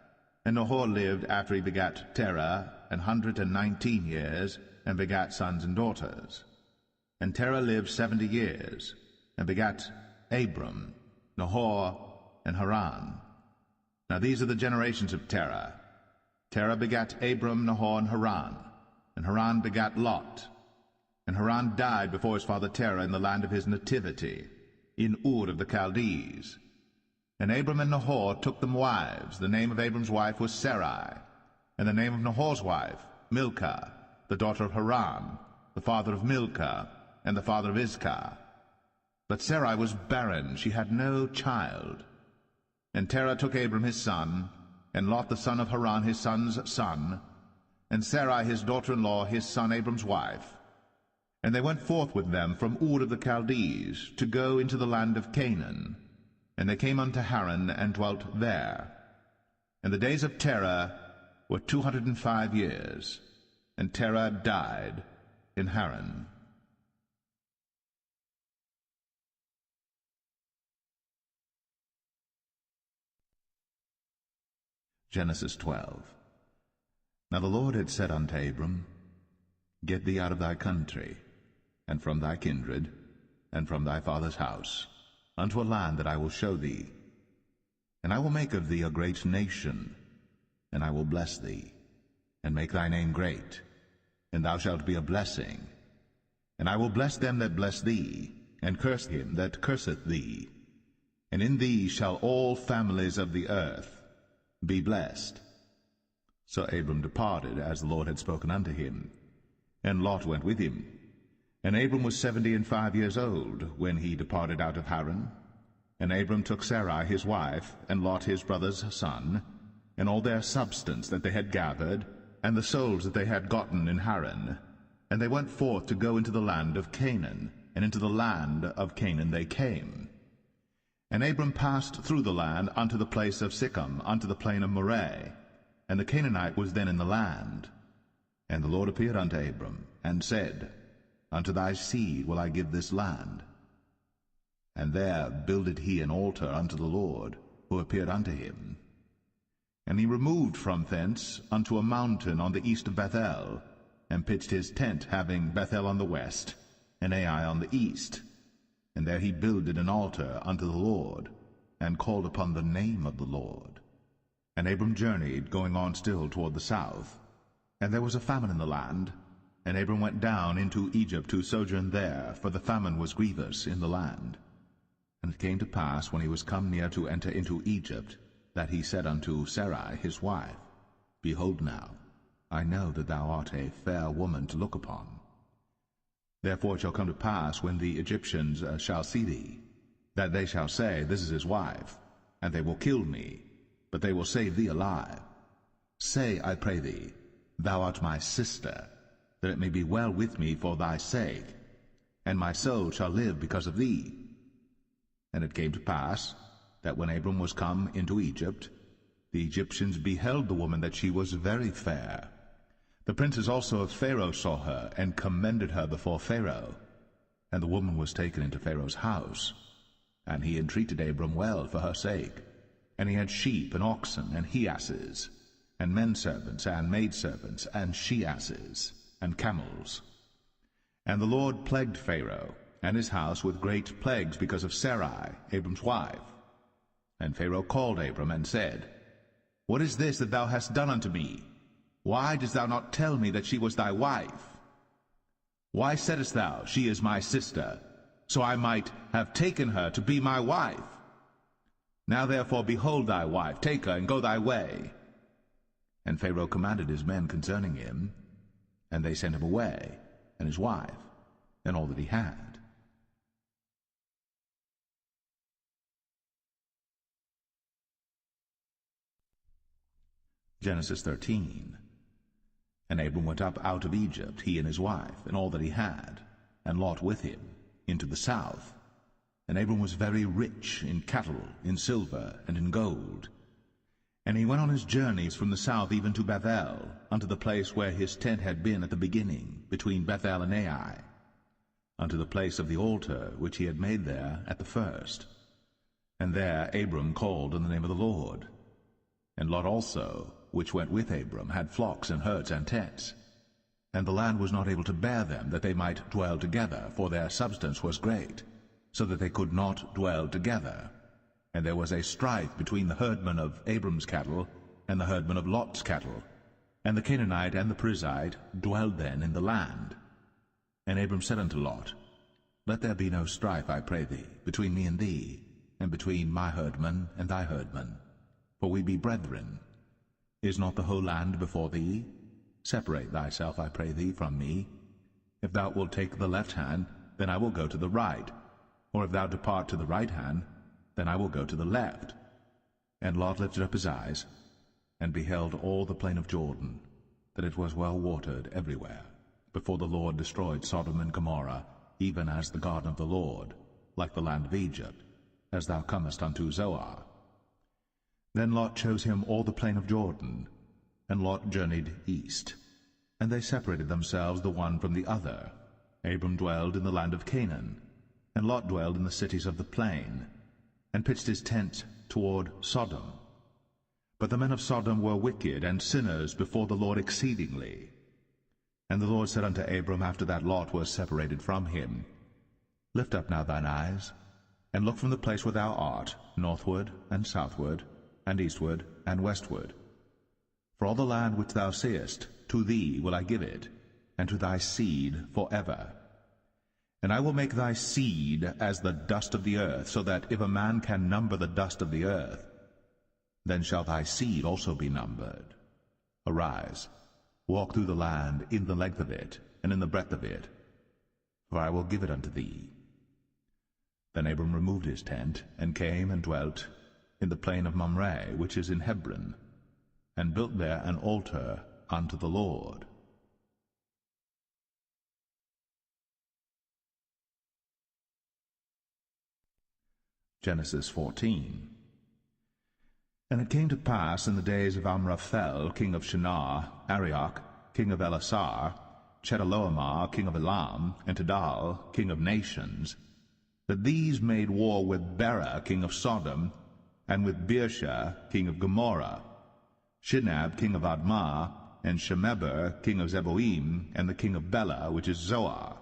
And Nahor lived after he begat Terah 119 years, and begat sons and daughters. And Terah lived 70 years, and begat Abram, Nahor, and Haran. Now these are the generations of Terah. Terah begat Abram, Nahor, and Haran begat Lot. And Haran died before his father Terah in the land of his nativity, in Ur of the Chaldees. And Abram and Nahor took them wives. The name of Abram's wife was Sarai, and the name of Nahor's wife, Milcah, the daughter of Haran, the father of Milcah, and the father of Iscah. But Sarai was barren, she had no child. And Terah took Abram his son, and Lot the son of Haran his son's son, and Sarai his daughter-in-law his son Abram's wife. And they went forth with them from Ur of the Chaldees, to go into the land of Canaan. And they came unto Haran, and dwelt there. And the days of Terah were 205 years, and Terah died in Haran. Genesis 12. Now the Lord had said unto Abram, Get thee out of thy country, and from thy kindred, and from thy father's house, unto a land that I will show thee. And I will make of thee a great nation, and I will bless thee, and make thy name great, and thou shalt be a blessing. And I will bless them that bless thee, and curse him that curseth thee. And in thee shall all families of the earth be blessed. So Abram departed, as the Lord had spoken unto him. And Lot went with him. And Abram was 75 old, when he departed out of Haran. And Abram took Sarai his wife, and Lot his brother's son, and all their substance that they had gathered, and the souls that they had gotten in Haran. And they went forth to go into the land of Canaan, and into the land of Canaan they came. And Abram passed through the land unto the place of Sichem, unto the plain of Moreh, and the Canaanite was then in the land. And the Lord appeared unto Abram, and said, Unto thy seed will I give this land. And there builded he an altar unto the Lord, who appeared unto him. And he removed from thence unto a mountain on the east of Bethel, and pitched his tent, having Bethel on the west, and Ai on the east. And there he builded an altar unto the Lord, and called upon the name of the Lord. And Abram journeyed, going on still toward the south. And there was a famine in the land, and Abram went down into Egypt to sojourn there, for the famine was grievous in the land. And it came to pass, when he was come near to enter into Egypt, that he said unto Sarai his wife, Behold now, I know that thou art a fair woman to look upon. Therefore it shall come to pass, when the Egyptians shall see thee, that they shall say, This is his wife, and they will kill me, but they will save thee alive. Say, I pray thee, Thou art my sister, that it may be well with me for thy sake, and my soul shall live because of thee. And it came to pass, that when Abram was come into Egypt, the Egyptians beheld the woman that she was very fair. The princes also of Pharaoh saw her, and commended her before Pharaoh. And the woman was taken into Pharaoh's house. And he entreated Abram well for her sake. And he had sheep and oxen and he-asses, and men-servants and maidservants, and she-asses, and camels. And the Lord plagued Pharaoh and his house with great plagues because of Sarai, Abram's wife. And Pharaoh called Abram, and said, What is this that thou hast done unto me? Why didst thou not tell me that she was thy wife? Why saidst thou, She is my sister, so I might have taken her to be my wife? Now therefore behold thy wife, take her, and go thy way. And Pharaoh commanded his men concerning him, and they sent him away, and his wife, and all that he had. Genesis 13. And Abram went up out of Egypt, he and his wife, and all that he had, and Lot with him, into the south. And Abram was very rich in cattle, in silver, and in gold. And he went on his journeys from the south even to Bethel, unto the place where his tent had been at the beginning, between Bethel and Ai, unto the place of the altar which he had made there at the first. And there Abram called on the name of the Lord. And Lot also, which went with Abram, had flocks and herds and tents. And the land was not able to bear them, that they might dwell together, for their substance was great, so that they could not dwell together. And there was a strife between the herdmen of Abram's cattle and the herdmen of Lot's cattle. And the Canaanite and the Perizzite dwelled then in the land. And Abram said unto Lot, Let there be no strife, I pray thee, between me and thee, and between my herdmen and thy herdmen, for we be brethren. Is not the whole land before thee? Separate thyself, I pray thee, from me. If thou wilt take the left hand, then I will go to the right, or if thou depart to the right hand, then I will go to the left. And Lot lifted up his eyes, and beheld all the plain of Jordan, that it was well watered everywhere, before the Lord destroyed Sodom and Gomorrah, even as the garden of the Lord, like the land of Egypt, as thou comest unto Zoar. Then Lot chose him all the plain of Jordan, and Lot journeyed east. And they separated themselves the one from the other. Abram dwelled in the land of Canaan, and Lot dwelled in the cities of the plain, and pitched his tent toward Sodom. But the men of Sodom were wicked and sinners before the Lord exceedingly. And the Lord said unto Abram, after that Lot was separated from him, Lift up now thine eyes, and look from the place where thou art, northward and southward, and eastward and westward. For all the land which thou seest, to thee will I give it, and to thy seed for ever. And I will make thy seed as the dust of the earth, so that if a man can number the dust of the earth, then shall thy seed also be numbered. Arise, walk through the land in the length of it, and in the breadth of it, for I will give it unto thee. Then Abram removed his tent, and came and dwelt in the plain of Mamre, which is in Hebron, and built there an altar unto the Lord. Genesis 14. And it came to pass in the days of Amraphel, king of Shinar, Arioch, king of Elasar, Chedorlaomer, king of Elam, and Tidal, king of nations, that these made war with Bera, king of Sodom, and with Birsha, king of Gomorrah, Shinab, king of Admah, and Shemeber, king of Zeboim, and the king of Bela, which is Zoar.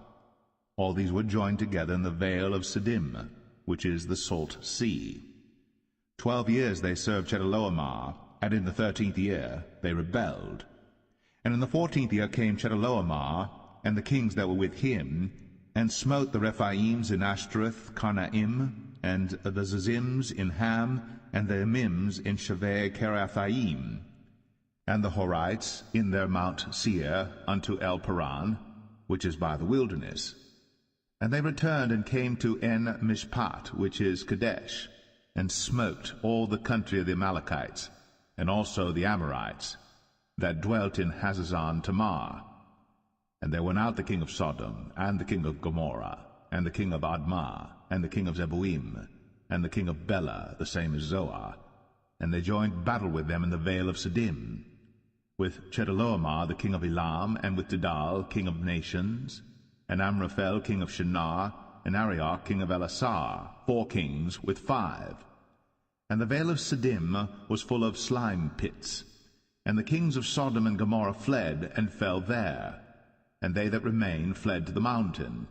All these were joined together in the vale of Siddim, which is the salt sea. 12 years they served Chedorlaomer, and in the 13th year they rebelled. And in the 14th year came Chedorlaomer, and the kings that were with him, and smote the Rephaims in Ashtaroth, Karnaim, and the Zazims in Ham, and the Emims in Shaveh Kerathaim, and the Horites in their Mount Seir unto El Paran, which is by the wilderness. And they returned and came to En Mishpat, which is Kadesh, and smote all the country of the Amalekites, and also the Amorites, that dwelt in Hazazon Tamar. And there went out the king of Sodom, and the king of Gomorrah, and the king of Admah, and the king of Zeboim, and the king of Bela, the same as Zoar, and they joined battle with them in the vale of Siddim, with Chedorlaomer the king of Elam, and with Tidal king of nations, and Amraphel king of Shinar, and Arioch king of Elasar, 4 kings with 5. And the vale of Siddim was full of slime pits. And the kings of Sodom and Gomorrah fled, and fell there. And they that remained fled to the mountain.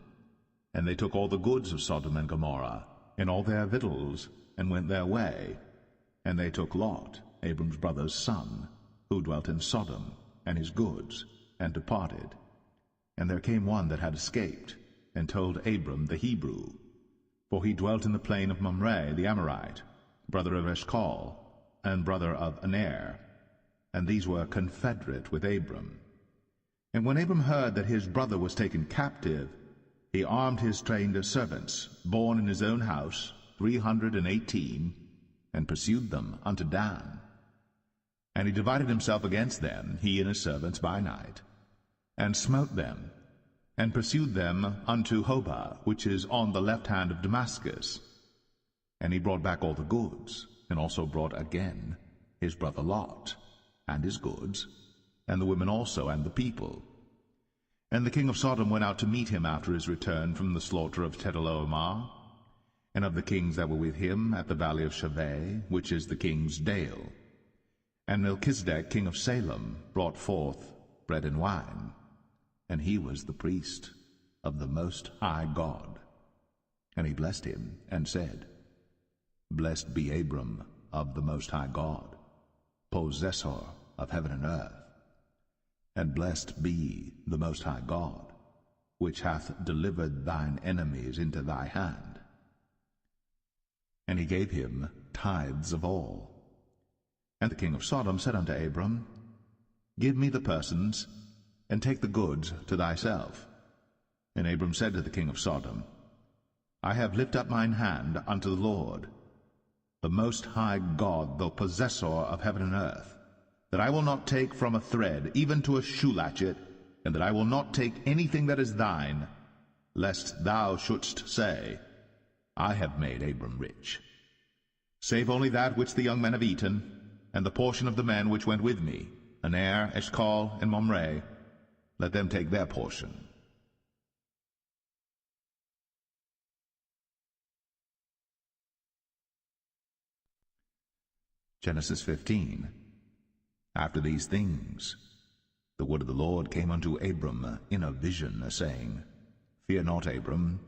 And they took all the goods of Sodom and Gomorrah, and all their victuals, and went their way. And they took Lot, Abram's brother's son, who dwelt in Sodom, and his goods, and departed. And there came one that had escaped, and told Abram the Hebrew, for he dwelt in the plain of Mamre the Amorite, brother of Eshcol, and brother of Aner, and these were confederate with Abram. And when Abram heard that his brother was taken captive, he armed his trained servants, born in his own house, 318, and pursued them unto Dan. And he divided himself against them, he and his servants, by night, and smote them, and pursued them unto Hobah, which is on the left hand of Damascus. And he brought back all the goods, and also brought again his brother Lot, and his goods, and the women also, and the people. And the king of Sodom went out to meet him after his return from the slaughter of Chedorlaomer, and of the kings that were with him at the valley of Shaveh, which is the king's dale. And Melchizedek king of Salem brought forth bread and wine, and he was the priest of the Most High God. And he blessed him, and said, Blessed be Abram of the Most High God, possessor of heaven and earth. And blessed be the Most High God, which hath delivered thine enemies into thy hand. And he gave him tithes of all. And the king of Sodom said unto Abram, Give me the persons, and take the goods to thyself. And Abram said to the king of Sodom, I have lifted up mine hand unto the Lord, the Most High God, the possessor of heaven and earth, that I will not take from a thread, even to a shoe latchet, and that I will not take anything that is thine, lest thou shouldst say, I have made Abram rich. Save only that which the young men have eaten, and the portion of the men which went with me, Aner, Eshcol, and Mamre, let them take their portion. Genesis 15. After these things, the word of the Lord came unto Abram in a vision, saying, Fear not, Abram,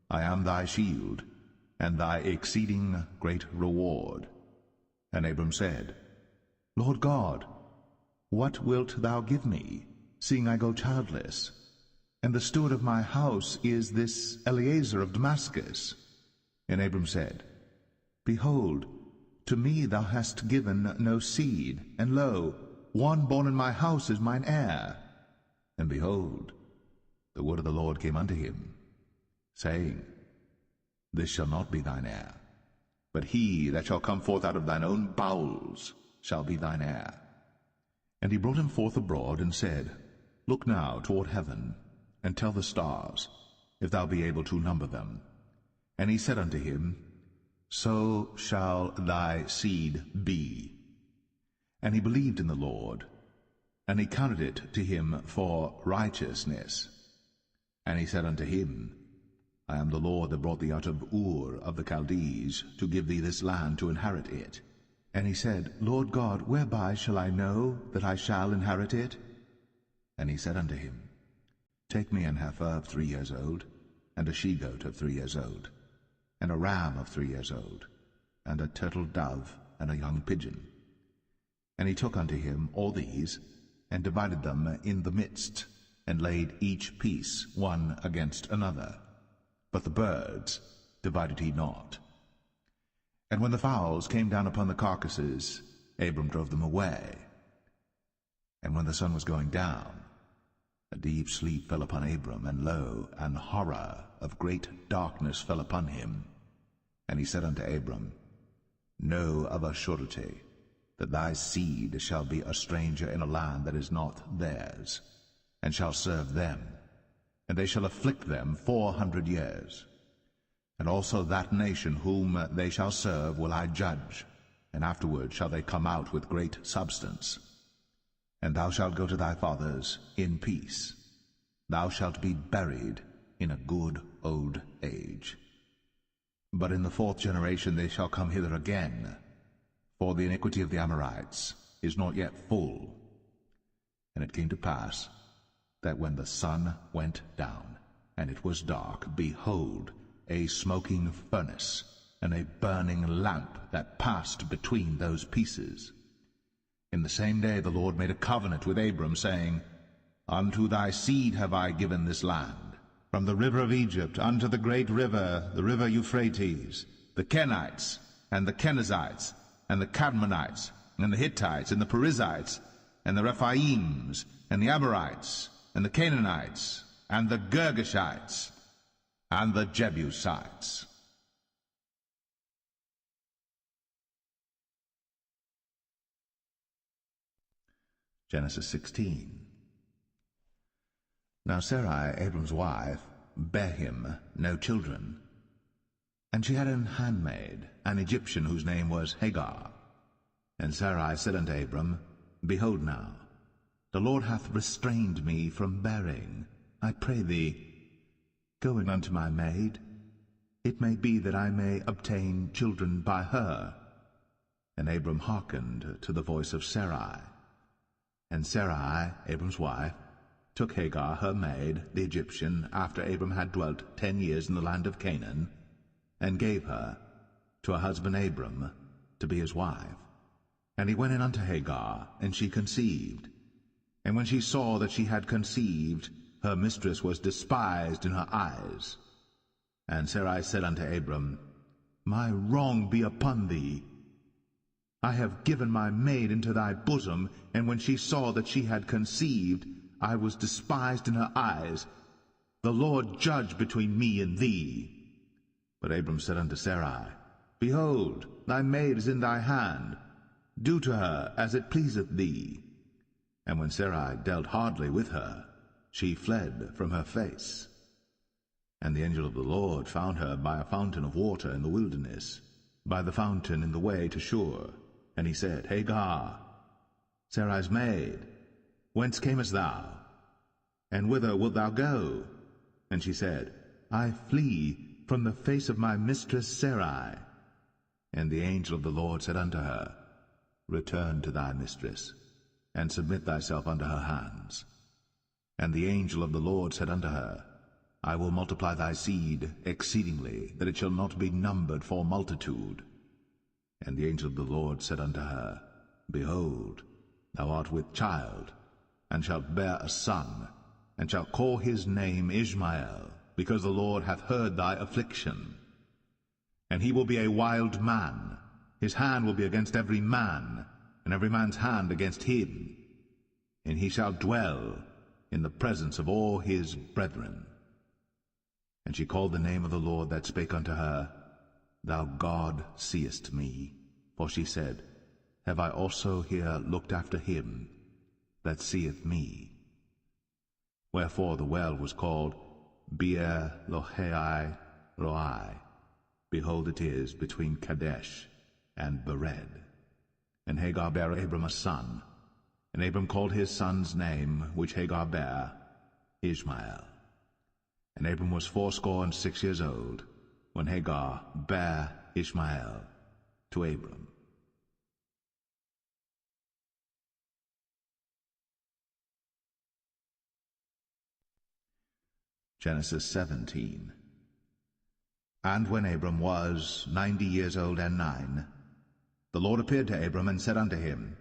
I am thy shield, and thy exceeding great reward. And Abram said, Lord God, what wilt thou give me, seeing I go childless? And the steward of my house is this Eliezer of Damascus. And Abram said, Behold, to me thou hast given no seed, and lo, one born in my house is mine heir. And behold, the word of the Lord came unto him, saying, This shall not be thine heir, but he that shall come forth out of thine own bowels shall be thine heir. And he brought him forth abroad, and said, Look now toward heaven, and tell the stars, if thou be able to number them. And he said unto him, So shall thy seed be. And he believed in the Lord, and he counted it to him for righteousness. And he said unto him, I am the Lord that brought thee out of Ur of the Chaldees, to give thee this land to inherit it. And he said, Lord God, whereby shall I know that I shall inherit it? And he said unto him, Take me an heifer of 3 years old, and a she-goat of 3 years old, and a ram of 3 years old, and a turtle dove, and a young pigeon. And he took unto him all these, and divided them in the midst, and laid each piece one against another. But the birds divided he not. And when the fowls came down upon the carcasses, Abram drove them away. And when the sun was going down, a deep sleep fell upon Abram, and lo, an horror of great darkness fell upon him. And he said unto Abram, Know of a surety that thy seed shall be a stranger in a land that is not theirs, and shall serve them, and they shall afflict them 400 years. And also that nation whom they shall serve will I judge, and afterward shall they come out with great substance. And thou shalt go to thy fathers in peace. Thou shalt be buried in a good old age. But in the 4th generation they shall come hither again, for the iniquity of the Amorites is not yet full. And it came to pass that when the sun went down, and it was dark, behold, a smoking furnace, and a burning lamp that passed between those pieces. In the same day the Lord made a covenant with Abram, saying, Unto thy seed have I given this land, from the river of Egypt unto the great river, the river Euphrates, the Kenites, and the Kenizzites, and the Cadmonites, and the Hittites, and the Perizzites, and the Rephaims, and the Amorites, and the Canaanites, and the Girgashites, and the Jebusites. Genesis 16. Now Sarai, Abram's wife, bare him no children, and she had an handmaid, an Egyptian, whose name was Hagar. And Sarai said unto Abram, Behold now, the Lord hath restrained me from bearing. I pray thee, go in unto my maid. It may be that I may obtain children by her. And Abram hearkened to the voice of Sarai. And Sarai, Abram's wife, took Hagar her maid, the Egyptian, after Abram had dwelt 10 years in the land of Canaan, and gave her to her husband Abram to be his wife. And he went in unto Hagar, and she conceived. And when she saw that she had conceived, her mistress was despised in her eyes. And Sarai said unto Abram, My wrong be upon thee. I have given my maid into thy bosom, and when she saw that she had conceived, I was despised in her eyes. The Lord judge between me and thee. But Abram said unto Sarai, Behold, thy maid is in thy hand. Do to her as it pleaseth thee. And when Sarai dealt hardly with her, she fled from her face. And the angel of the Lord found her by a fountain of water in the wilderness, by the fountain in the way to Shur. And he said, Hagar, Sarai's maid, whence camest thou? And whither wilt thou go? And she said, I flee from the face of my mistress Sarai. And the angel of the Lord said unto her, Return to thy mistress, and submit thyself unto her hands. And the angel of the Lord said unto her, I will multiply thy seed exceedingly, that it shall not be numbered for multitude. And the angel of the Lord said unto her, Behold, thou art with child, and shalt bear a son, and shalt call his name Ishmael, because the Lord hath heard thy affliction. And he will be a wild man, his hand will be against every man, and every man's hand against him. And he shall dwell in the presence of all his brethren. And she called the name of the Lord that spake unto her, Thou God seest me. For she said, Have I also here looked after him that seeth me? Wherefore the well was called Beer Lohai Roi. Behold, it is between Kadesh and Bered. And Hagar bare Abram a son, and Abram called his son's name, which Hagar bare, Ishmael. And Abram was 86 years old, when Hagar bare Ishmael to Abram. Genesis 17. And when Abram was 90 years old and 9, the Lord appeared to Abram and said unto him,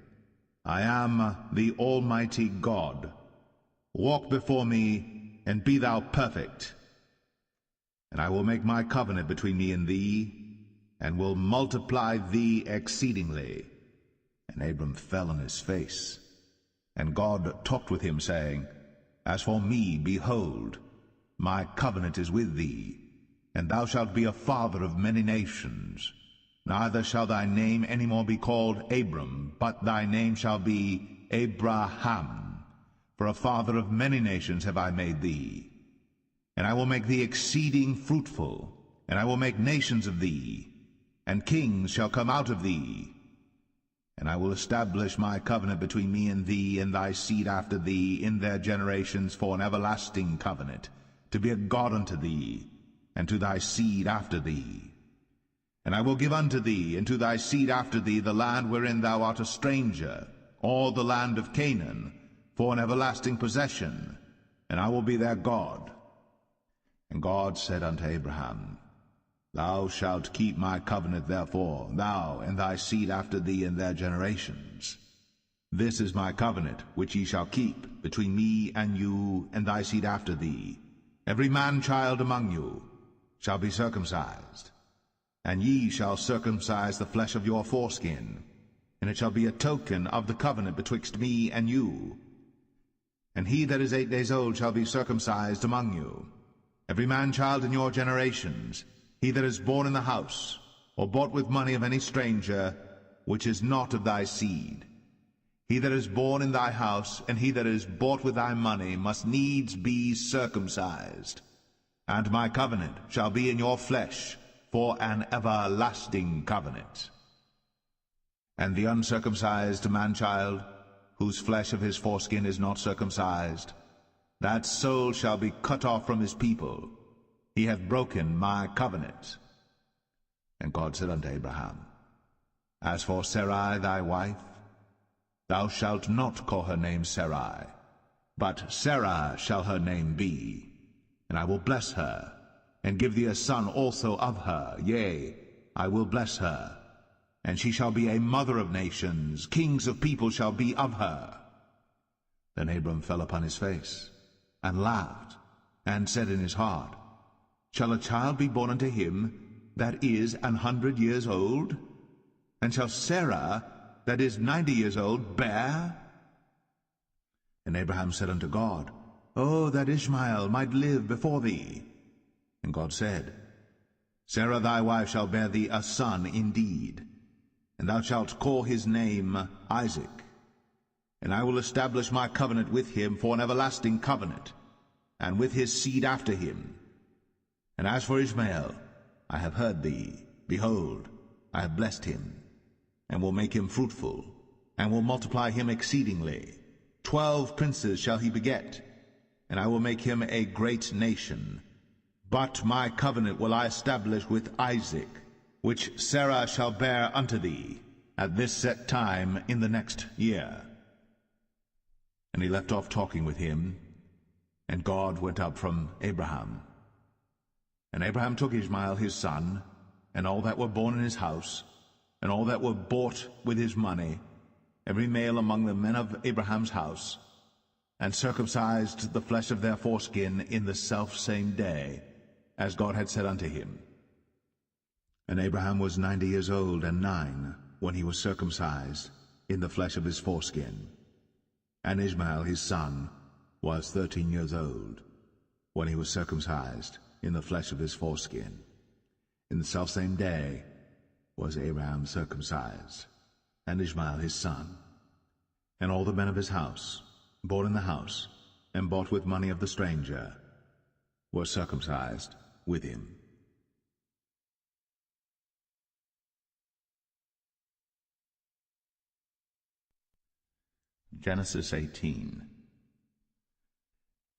I am the Almighty God. Walk before me, and be thou perfect. And I will make my covenant between me and thee, and will multiply thee exceedingly. And Abram fell on his face. And God talked with him, saying, As for me, behold, my covenant is with thee, and thou shalt be a father of many nations. Neither shall thy name any more be called Abram, but thy name shall be Abraham. For a father of many nations have I made thee. And I will make thee exceeding fruitful, and I will make nations of thee, and kings shall come out of thee. And I will establish my covenant between me and thee and thy seed after thee in their generations for an everlasting covenant, to be a God unto thee, and to thy seed after thee. And I will give unto thee and to thy seed after thee the land wherein thou art a stranger, all the land of Canaan, for an everlasting possession, and I will be their God. And God said unto Abraham, Thou shalt keep my covenant therefore, thou and thy seed after thee in their generations. This is my covenant which ye shall keep between me and you and thy seed after thee. Every man-child among you shall be circumcised, and ye shall circumcise the flesh of your foreskin, and it shall be a token of the covenant betwixt me and you. And he that is 8 days old shall be circumcised among you, every man-child in your generations, he that is born in the house, or bought with money of any stranger, which is not of thy seed. He that is born in thy house, and he that is bought with thy money, must needs be circumcised. And my covenant shall be in your flesh, for an everlasting covenant. And the uncircumcised man-child, whose flesh of his foreskin is not circumcised, that soul shall be cut off from his people. He hath broken my covenant. And God said unto Abraham, As for Sarai thy wife, thou shalt not call her name Sarai, but Sarah shall her name be. And I will bless her, and give thee a son also of her. Yea, I will bless her, and she shall be a mother of nations. Kings of people shall be of her. Then Abram fell upon his face, and laughed, and said in his heart, Shall a child be born unto him that is 100 years old? And shall Sarah that is 90 years old bear? And Abraham said unto God, Oh, that Ishmael might live before thee. And God said, Sarah thy wife shall bear thee a son indeed, and thou shalt call his name Isaac. And I will establish my covenant with him for an everlasting covenant, and with his seed after him. And as for Ishmael, I have heard thee. Behold, I have blessed him, and will make him fruitful, and will multiply him exceedingly. 12 princes shall he beget, and I will make him a great nation. But my covenant will I establish with Isaac, which Sarah shall bear unto thee at this set time in the next year. And he left off talking with him, and God went up from Abraham. And Abraham took Ishmael his son, and all that were born in his house, and all that were bought with his money, every male among the men of Abraham's house, and circumcised the flesh of their foreskin in the selfsame day, as God had said unto him. And Abraham was 90 years old and 9 when he was circumcised in the flesh of his foreskin. And Ishmael his son was 13 years old when he was circumcised in the flesh of his foreskin. In the selfsame day was Abraham circumcised, and Ishmael his son. And all the men of his house, born in the house, and bought with money of the stranger, were circumcised with him. Genesis 18.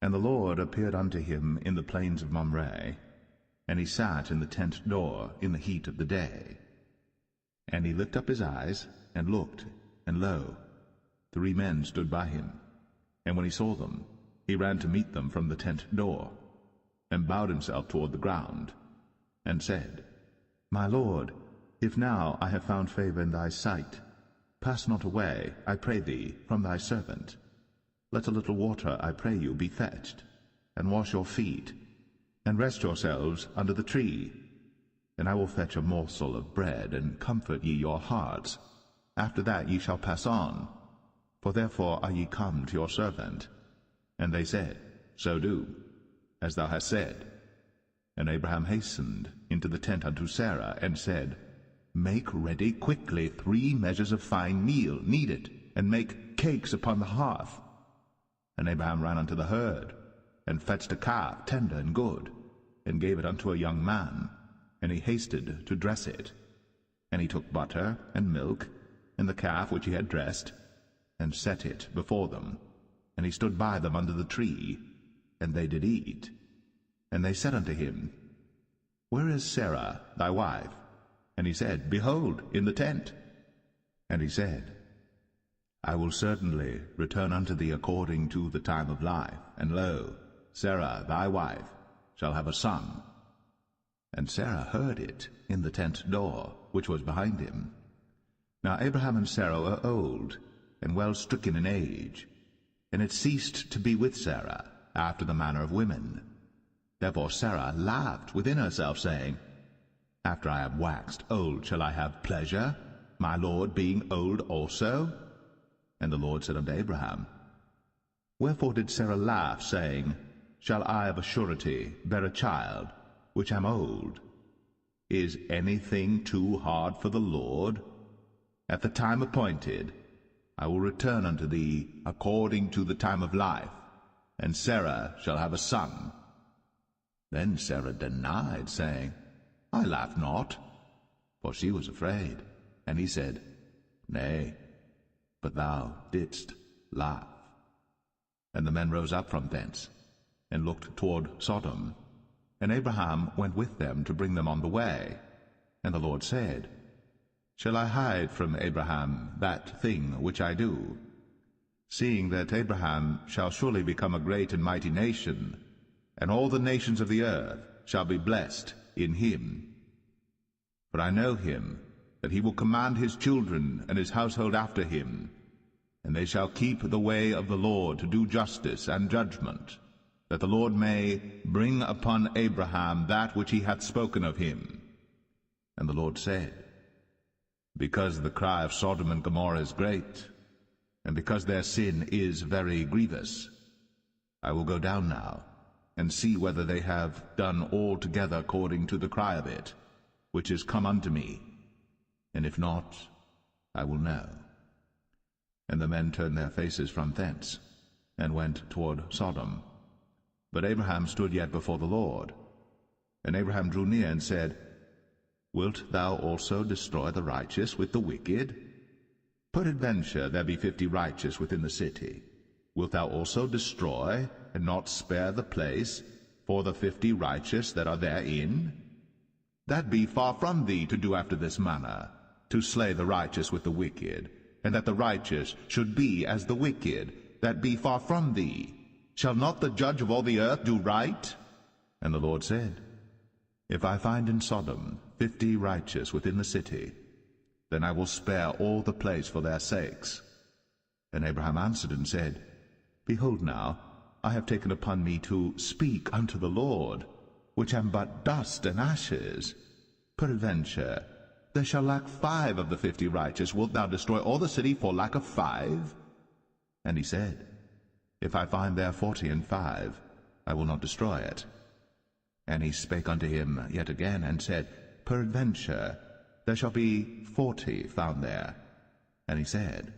And the Lord appeared unto him in the plains of Mamre, and he sat in the tent door in the heat of the day. And he lifted up his eyes, and looked, and lo, 3 men stood by him. And when he saw them, he ran to meet them from the tent door, and bowed himself toward the ground, and said, My Lord, if now I have found favor in thy sight, pass not away, I pray thee, from thy servant. Let a little water, I pray you, be fetched, and wash your feet, and rest yourselves under the tree. And I will fetch a morsel of bread, and comfort ye your hearts. After that ye shall pass on, for therefore are ye come to your servant. And they said, So do, as thou hast said. And Abraham hastened into the tent unto Sarah, and said, Make ready quickly 3 measures of fine meal, knead it, and make cakes upon the hearth. And Abraham ran unto the herd, and fetched a calf, tender and good, and gave it unto a young man, and he hasted to dress it. And he took butter and milk, and the calf which he had dressed, and set it before them. And he stood by them under the tree, and they did eat. And they said unto him, Where is Sarah thy wife? And he said, Behold, in the tent. And he said, I will certainly return unto thee according to the time of life, and lo, Sarah thy wife shall have a son. And Sarah heard it in the tent door, which was behind him. Now Abraham and Sarah were old, and well stricken in age, and it ceased to be with Sarah after the manner of women. Therefore Sarah laughed within herself, saying, After I have waxed old shall I have pleasure, my Lord being old also? And the Lord said unto Abraham, Wherefore did Sarah laugh, saying, Shall I of a surety bear a child, which am old? Is anything too hard for the Lord? At the time appointed I will return unto thee according to the time of life, and Sarah shall have a son. Then Sarah denied, saying, I laugh not, for she was afraid. And he said, Nay, but thou didst laugh. And the men rose up from thence, and looked toward Sodom. And Abraham went with them to bring them on the way. And the Lord said, Shall I hide from Abraham that thing which I do? Seeing that Abraham shall surely become a great and mighty nation, and all the nations of the earth shall be blessed in him. For I know him, that he will command his children and his household after him, and they shall keep the way of the Lord to do justice and judgment, that the Lord may bring upon Abraham that which he hath spoken of him. And the Lord said, Because the cry of Sodom and Gomorrah is great, and because their sin is very grievous, I will go down now, and see whether they have done altogether according to the cry of it, which is come unto me, and if not, I will know. And the men turned their faces from thence, and went toward Sodom. But Abraham stood yet before the Lord. And Abraham drew near, and said, Wilt thou also destroy the righteous with the wicked? Peradventure there be 50 righteous within the city. Wilt thou also destroy, and not spare the place, for the 50 righteous that are therein? That be far from thee to do after this manner, to slay the righteous with the wicked, and that the righteous should be as the wicked, that be far from thee. Shall not the judge of all the earth do right? And the Lord said, If I find in Sodom 50 righteous within the city, then I will spare all the place for their sakes. And Abraham answered and said, Behold now, I have taken upon me to speak unto the Lord, which am but dust and ashes. Peradventure, there shall lack 5 of the 50 righteous. Wilt thou destroy all the city for lack of 5? And he said, If I find there 40 and 5, I will not destroy it. And he spake unto him yet again, and said, Peradventure, there shall be 40 found there. And he said,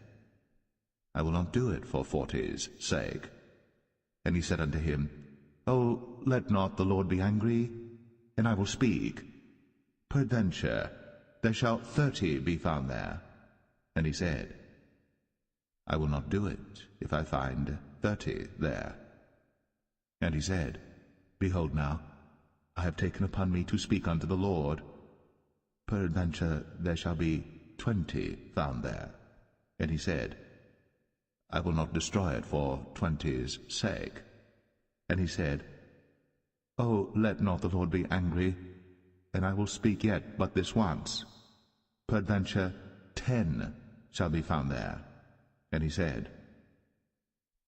I will not do it for 40's sake. And he said unto him, O, let not the Lord be angry, and I will speak. Peradventure, there shall 30 be found there. And he said, I will not do it, if I find 30 there. And he said, Behold now, I have taken upon me to speak unto the Lord. Peradventure, there shall be 20 found there. And he said, I will not destroy it for 20's sake. And he said, O, let not the Lord be angry, and I will speak yet but this once. Peradventure 10 shall be found there. And he said,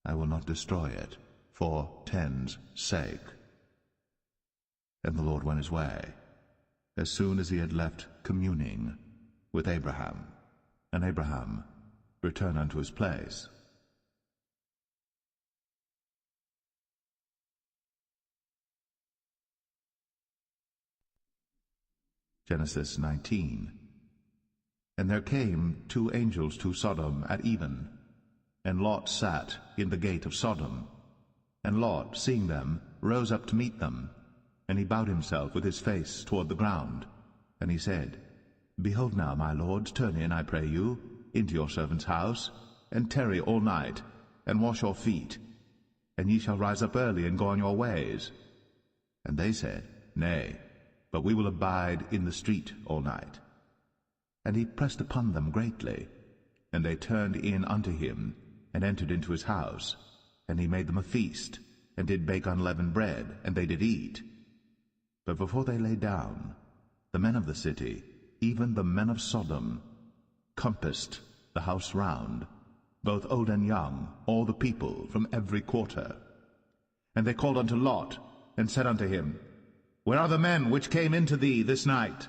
I will not destroy it for 10's sake. And the Lord went his way, as soon as he had left communing with Abraham. And Abraham returned unto his place. Genesis 19. And there came 2 angels to Sodom at even, and Lot sat in the gate of Sodom. And Lot, seeing them, rose up to meet them, and he bowed himself with his face toward the ground. And he said, Behold now, my lords, turn in, I pray you, into your servant's house, and tarry all night, and wash your feet, and ye shall rise up early and go on your ways. And they said, Nay, but we will abide in the street all night. And he pressed upon them greatly, and they turned in unto him, and entered into his house. And he made them a feast, and did bake unleavened bread, and they did eat. But before they lay down, the men of the city, even the men of Sodom, compassed the house round, both old and young, all the people from every quarter. And they called unto Lot, and said unto him, Where are the men which came into thee this night?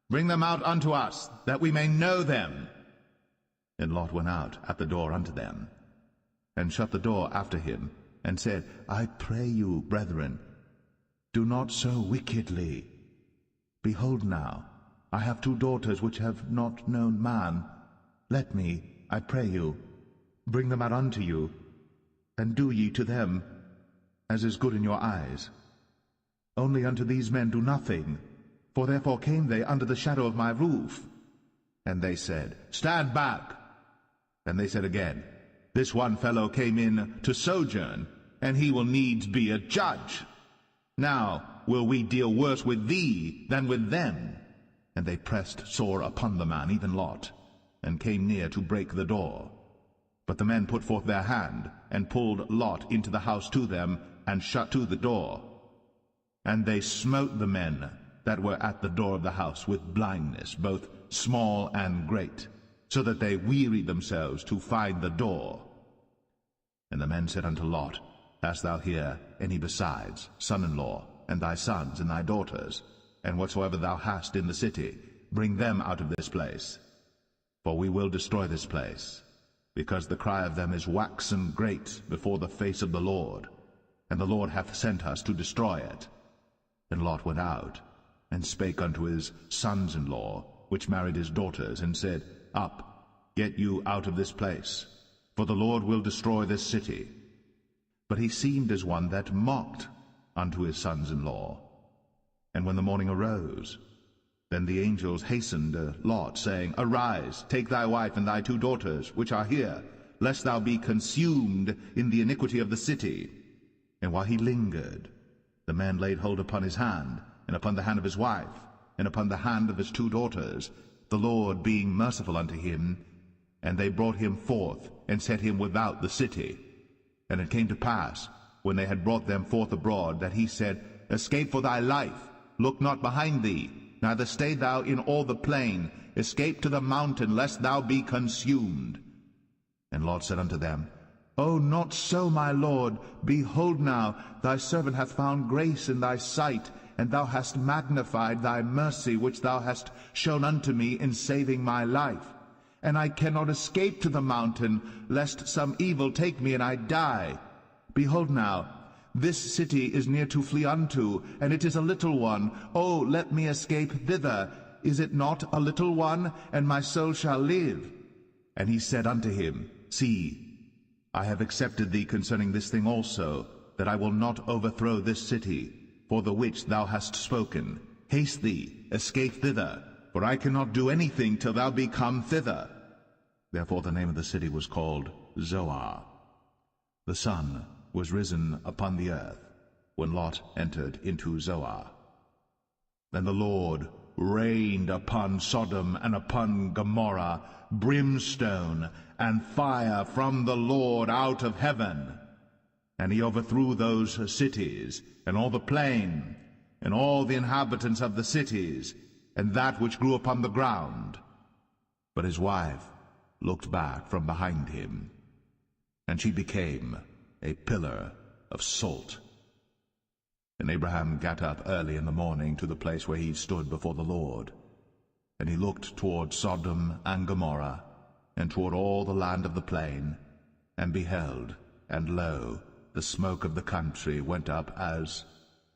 Bring them out unto us, that we may know them. And Lot went out at the door unto them, and shut the door after him, and said, I pray you, brethren, do not so wickedly. Behold now, I have 2 daughters which have not known man. Let me, I pray you, bring them out unto you, and do ye to them as is good in your eyes. Only unto these men do nothing, for therefore came they under the shadow of my roof. And they said, Stand back. And they said again, This one fellow came in to sojourn, and he will needs be a judge. Now will we deal worse with thee than with them. And they pressed sore upon the man, even Lot, and came near to break the door. But the men put forth their hand, and pulled Lot into the house to them, and shut to the door. And they smote the men that were at the door of the house with blindness, both small and great, so that they wearied themselves to find the door. And the men said unto Lot, Hast thou here any besides, son-in-law, and thy sons and thy daughters, and whatsoever thou hast in the city, bring them out of this place. For we will destroy this place, because the cry of them is waxen great before the face of the Lord, and the Lord hath sent us to destroy it. And Lot went out, and spake unto his sons-in-law, which married his daughters, and said, Up, get you out of this place, for the Lord will destroy this city. But he seemed as one that mocked unto his sons-in-law. And when the morning arose, then the angels hastened Lot, saying, Arise, take thy wife and thy 2 daughters, which are here, lest thou be consumed in the iniquity of the city. And while he lingered, the man laid hold upon his hand, and upon the hand of his wife, and upon the hand of his 2 daughters, the Lord being merciful unto him. And they brought him forth, and set him without the city. And it came to pass, when they had brought them forth abroad, that he said, Escape for thy life, look not behind thee, neither stay thou in all the plain, escape to the mountain, lest thou be consumed. And Lot said unto them, "O, not so, my lord. Behold now, thy servant hath found grace in thy sight, and thou hast magnified thy mercy which thou hast shown unto me in saving my life. And I cannot escape to the mountain, lest some evil take me and I die. Behold now, this city is near to flee unto, and it is a little one. O, let me escape thither. Is it not a little one? And my soul shall live." And he said unto him, "See, I have accepted thee concerning this thing also, that I will not overthrow this city, for the which thou hast spoken. Haste thee, escape thither, for I cannot do anything till thou be come thither." Therefore the name of the city was called Zoar. The sun was risen upon the earth when Lot entered into Zoar. Then the Lord rained upon Sodom and upon Gomorrah brimstone and fire from the Lord out of heaven. And he overthrew those cities, and all the plain, and all the inhabitants of the cities, and that which grew upon the ground. But his wife looked back from behind him, and she became a pillar of salt. And Abraham got up early in the morning to the place where he stood before the Lord. And he looked toward Sodom and Gomorrah, and toward all the land of the plain, and beheld, and lo, the smoke of the country went up as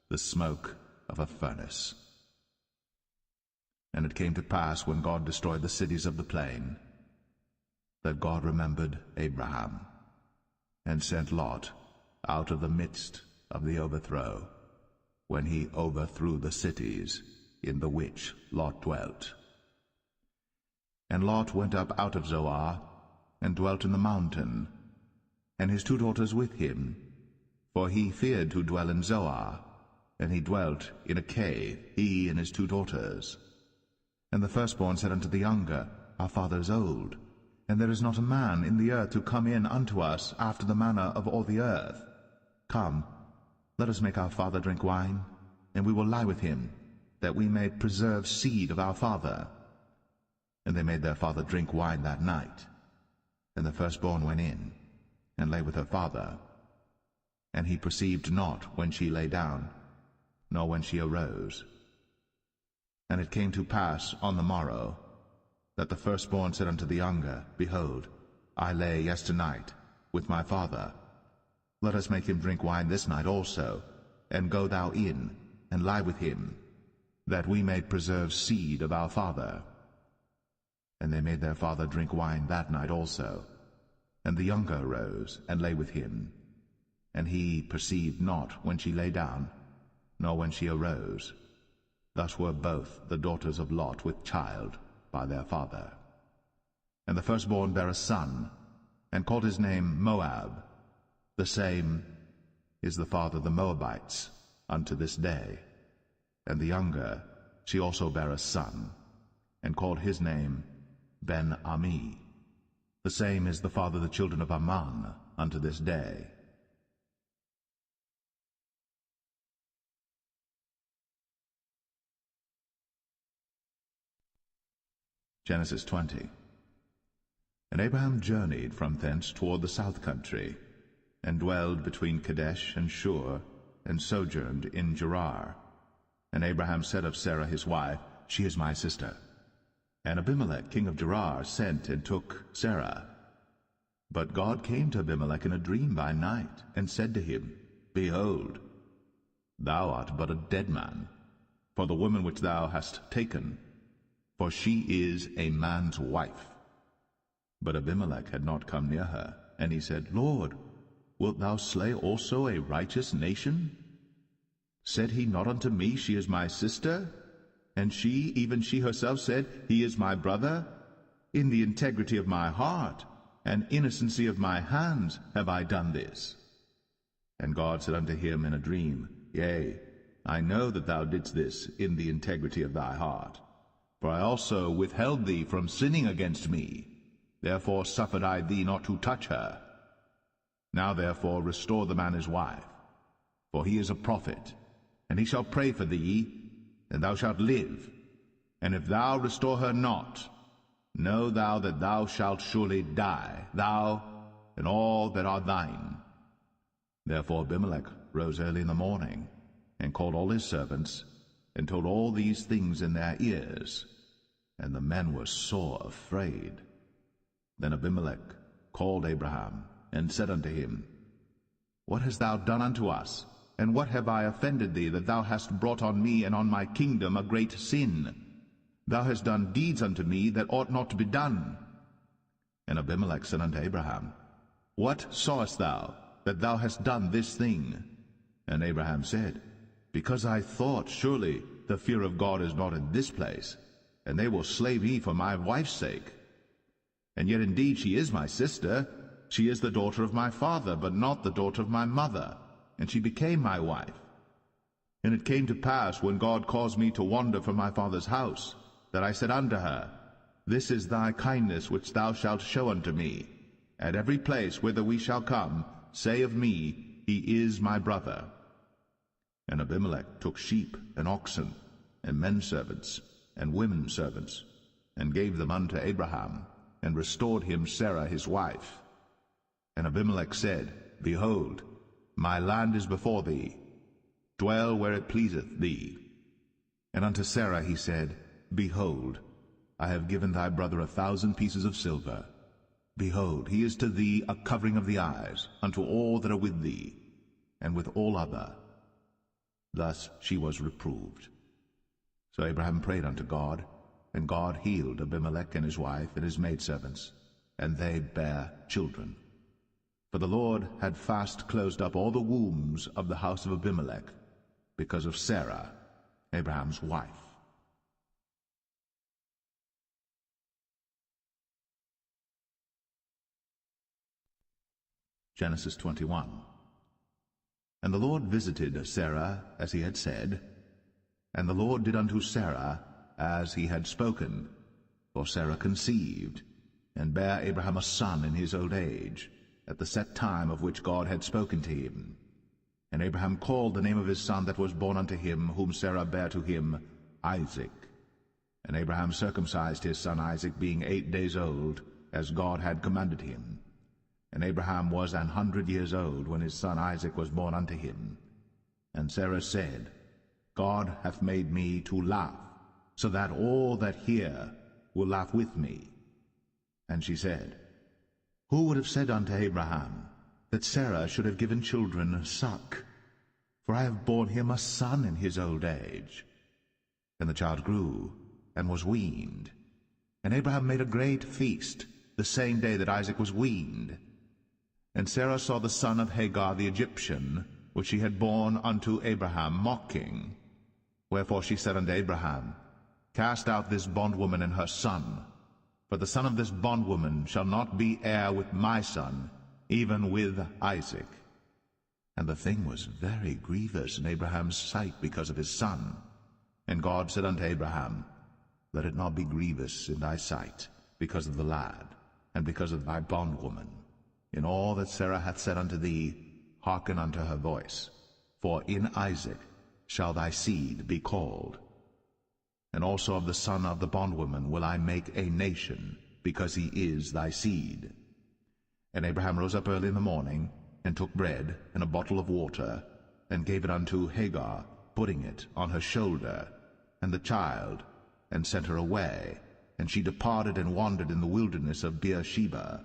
the smoke of a furnace. And it came to pass, when God destroyed the cities of the plain, that God remembered Abraham, and sent Lot out of the midst of the overthrow, when he overthrew the cities in the which Lot dwelt. And Lot went up out of Zoar, and dwelt in the mountain, and his 2 daughters with him, for he feared to dwell in Zoar, and he dwelt in a cave, he and his 2 daughters. And the firstborn said unto the younger, Our father is old, and there is not a man in the earth to come in unto us after the manner of all the earth. Come, let us make our father drink wine, and we will lie with him, that we may preserve seed of our father. And they made their father drink wine that night. And the firstborn went in, and lay with her father. And he perceived not when she lay down, nor when she arose. And it came to pass on the morrow, that the firstborn said unto the younger, Behold, I lay yesternight with my father. Let us make him drink wine this night also, and go thou in, and lie with him, that we may preserve seed of our father. And they made their father drink wine that night also. And the younger arose, and lay with him. And he perceived not when she lay down, nor when she arose. Thus were both the daughters of Lot with child by their father. And the firstborn bare a son, and called his name Moab. The same is the father of the Moabites unto this day. And the younger, she also bare a son, and called his name Ben-Ami. The same is the father of the children of Ammon unto this day. Genesis 20. And Abraham journeyed from thence toward the south country, and dwelled between Kadesh and Shur, and sojourned in Gerar. And Abraham said of Sarah his wife, She is my sister. And Abimelech king of Gerar sent and took Sarah. But God came to Abimelech in a dream by night, and said to him, Behold, thou art but a dead man, for the woman which thou hast taken, for she is a man's wife. But Abimelech had not come near her, and he said, Lord, wilt thou slay also a righteous nation? Said he not unto me, She is my sister? And she, even she herself, said, He is my brother? In the integrity of my heart and innocency of my hands have I done this. And God said unto him in a dream, Yea, I know that thou didst this in the integrity of thy heart. For I also withheld thee from sinning against me. Therefore suffered I thee not to touch her. Now therefore restore the man his wife, for he is a prophet, and he shall pray for thee, and thou shalt live. And if thou restore her not, know thou that thou shalt surely die, thou and all that are thine. Therefore Abimelech rose early in the morning, and called all his servants, and told all these things in their ears. And the men were sore afraid. Then Abimelech called Abraham, and said unto him, What hast thou done unto us? And what have I offended thee, that thou hast brought on me and on my kingdom a great sin? Thou hast done deeds unto me that ought not to be done. And Abimelech said unto Abraham, What sawest thou, that thou hast done this thing? And Abraham said, Because I thought, surely the fear of God is not in this place, and they will slay me for my wife's sake. And yet indeed she is my sister. She is the daughter of my father, but not the daughter of my mother. And she became my wife. And it came to pass, when God caused me to wander from my father's house, that I said unto her, This is thy kindness which thou shalt show unto me. At every place whither we shall come, say of me, He is my brother. And Abimelech took sheep and oxen, and men servants, and women servants, and gave them unto Abraham, and restored him Sarah his wife. And Abimelech said, Behold, my land is before thee. Dwell where it pleaseth thee. And unto Sarah he said, Behold, I have given thy brother 1,000 pieces of silver. Behold, he is to thee a covering of the eyes, unto all that are with thee, and with all other. Thus she was reproved. So Abraham prayed unto God, and God healed Abimelech and his wife and his maidservants, and they bare children. For the Lord had fast closed up all the wombs of the house of Abimelech, because of Sarah, Abraham's wife. Genesis 21. And the Lord visited Sarah as he had said, and the Lord did unto Sarah as he had spoken. For Sarah conceived, and bare Abraham a son in his old age, at the set time of which God had spoken to him. And Abraham called the name of his son that was born unto him, whom Sarah bare to him, Isaac. And Abraham circumcised his son Isaac, being 8 days old, as God had commanded him. And Abraham was 100 years old when his son Isaac was born unto him. And Sarah said, God hath made me to laugh, so that all that hear will laugh with me. And she said, Who would have said unto Abraham, that Sarah should have given children suck? For I have borne him a son in his old age. And the child grew, and was weaned. And Abraham made a great feast, the same day that Isaac was weaned. And Sarah saw the son of Hagar the Egyptian, which she had borne unto Abraham, mocking. Wherefore she said unto Abraham, Cast out this bondwoman and her son, for the son of this bondwoman shall not be heir with my son, even with Isaac. And the thing was very grievous in Abraham's sight because of his son. And God said unto Abraham, Let it not be grievous in thy sight, because of the lad, and because of thy bondwoman. In all that Sarah hath said unto thee, hearken unto her voice. For in Isaac shall thy seed be called. And also of the son of the bondwoman will I make a nation, because he is thy seed. And Abraham rose up early in the morning, and took bread and a bottle of water, and gave it unto Hagar, putting it on her shoulder, and the child, and sent her away. And she departed and wandered in the wilderness of Beersheba.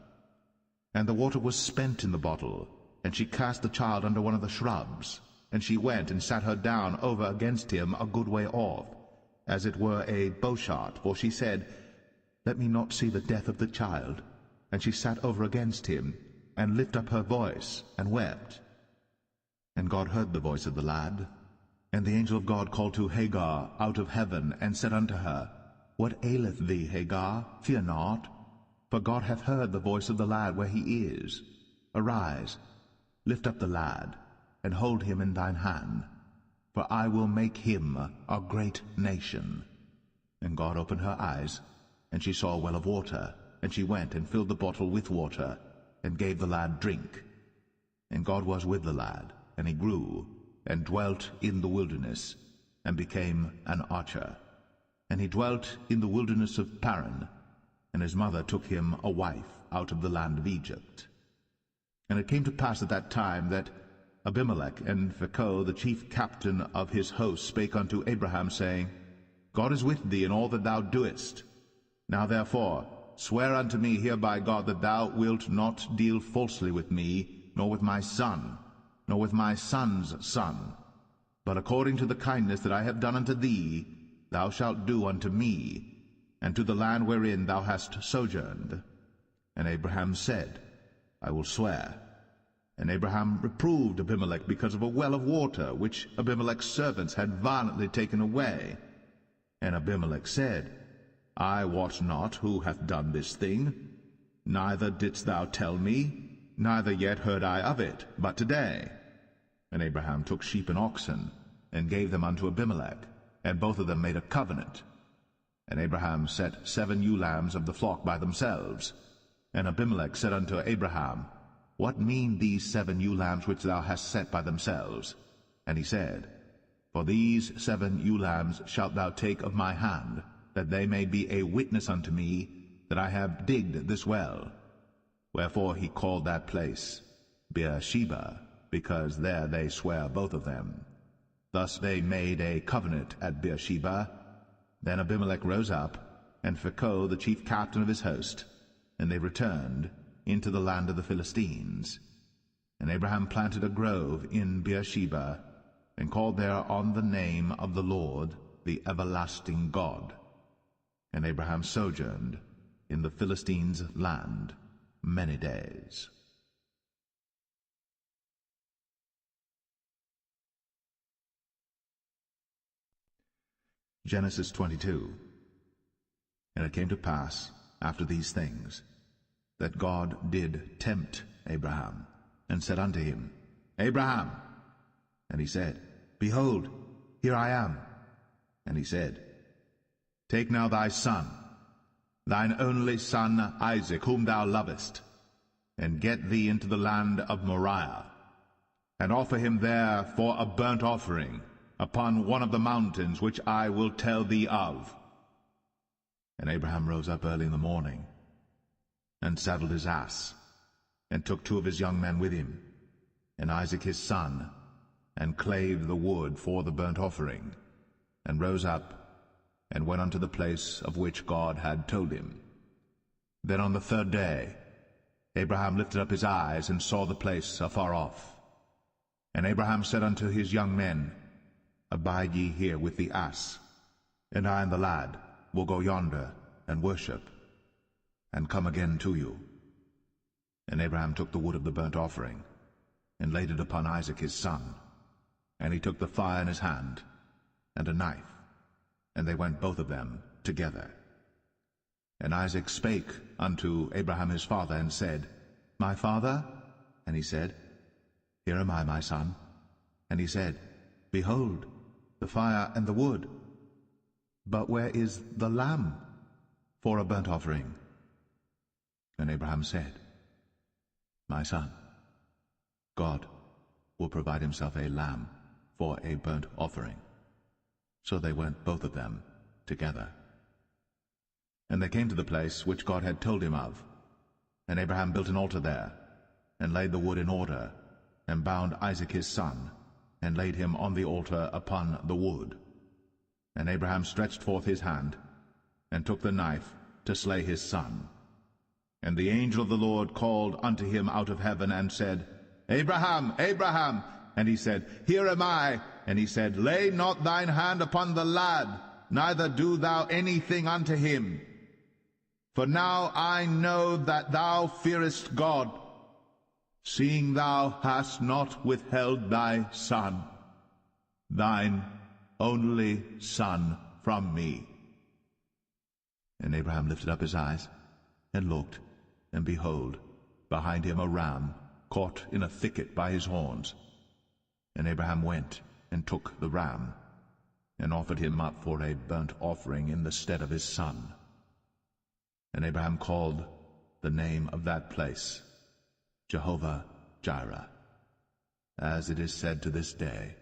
And the water was spent in the bottle, and she cast the child under one of the shrubs. And she went and sat her down over against him a good way off, as it were a bowshot, for she said, Let me not see the death of the child. And she sat over against him, and lifted up her voice, and wept. And God heard the voice of the lad. And the angel of God called to Hagar out of heaven, and said unto her, What aileth thee, Hagar? Fear not, for God hath heard the voice of the lad where he is. Arise, lift up the lad, and hold him in thine hand, for I will make him a great nation. And God opened her eyes, and she saw a well of water, and she went and filled the bottle with water, and gave the lad drink. And God was with the lad, and he grew, and dwelt in the wilderness, and became an archer. And he dwelt in the wilderness of Paran, and his mother took him a wife out of the land of Egypt. And it came to pass at that time that Abimelech and Phicol, the chief captain of his host, spake unto Abraham, saying, God is with thee in all that thou doest. Now therefore swear unto me here by God that thou wilt not deal falsely with me, nor with my son, nor with my son's son, but according to the kindness that I have done unto thee, thou shalt do unto me, and to the land wherein thou hast sojourned. And Abraham said, I will swear. And Abraham reproved Abimelech because of a well of water, which Abimelech's servants had violently taken away. And Abimelech said, I wot not who hath done this thing, neither didst thou tell me, neither yet heard I of it, but today. And Abraham took sheep and oxen, and gave them unto Abimelech, and both of them made a covenant. And Abraham set 7 ewe lambs of the flock by themselves. And Abimelech said unto Abraham, What mean these 7 ewe lambs which thou hast set by themselves? And he said, For these 7 ewe lambs shalt thou take of my hand, that they may be a witness unto me that I have digged this well. Wherefore he called that place Beersheba, because there they sware both of them. Thus they made a covenant at Beersheba. Then Abimelech rose up, and Phicol the chief captain of his host, and they returned into the land of the Philistines. And Abraham planted a grove in Beersheba, and called there on the name of the Lord, the everlasting God. And Abraham sojourned in the Philistines' land many days. Genesis 22. And it came to pass, after these things, that God did tempt Abraham, and said unto him, Abraham. And he said, Behold, here I am. And he said, Take now thy son, thine only son Isaac, whom thou lovest, and get thee into the land of Moriah, and offer him there for a burnt offering upon one of the mountains which I will tell thee of. And Abraham rose up early in the morning, and saddled his ass, and took 2 of his young men with him, and Isaac his son, and clave the wood for the burnt offering, and rose up, and went unto the place of which God had told him. Then on the 3rd day Abraham lifted up his eyes, and saw the place afar off. And Abraham said unto his young men, Abide ye here with the ass, and I and the lad will go yonder, and worship, and come again to you. And Abraham took the wood of the burnt offering, and laid it upon Isaac his son. And he took the fire in his hand, and a knife, and they went both of them together. And Isaac spake unto Abraham his father, and said, My father? And he said, Here am I, my son. And he said, Behold, the fire and the wood, but where is the lamb for a burnt offering? And Abraham said, My son, God will provide himself a lamb for a burnt offering. So they went both of them together. And they came to the place which God had told him of. And Abraham built an altar there, and laid the wood in order, and bound Isaac his son, and laid him on the altar upon the wood. And Abraham stretched forth his hand, and took the knife to slay his son. And the angel of the Lord called unto him out of heaven, and said, Abraham, Abraham! And he said, Here am I. And he said, Lay not thine hand upon the lad, neither do thou anything unto him. For now I know that thou fearest God, seeing thou hast not withheld thy son, thine only son, from me. And Abraham lifted up his eyes, and looked, and behold, behind him a ram caught in a thicket by his horns. And Abraham went, and took the ram, and offered him up for a burnt offering in the stead of his son. And Abraham called the name of that place Jehovah-Jireh, as it is said to this day,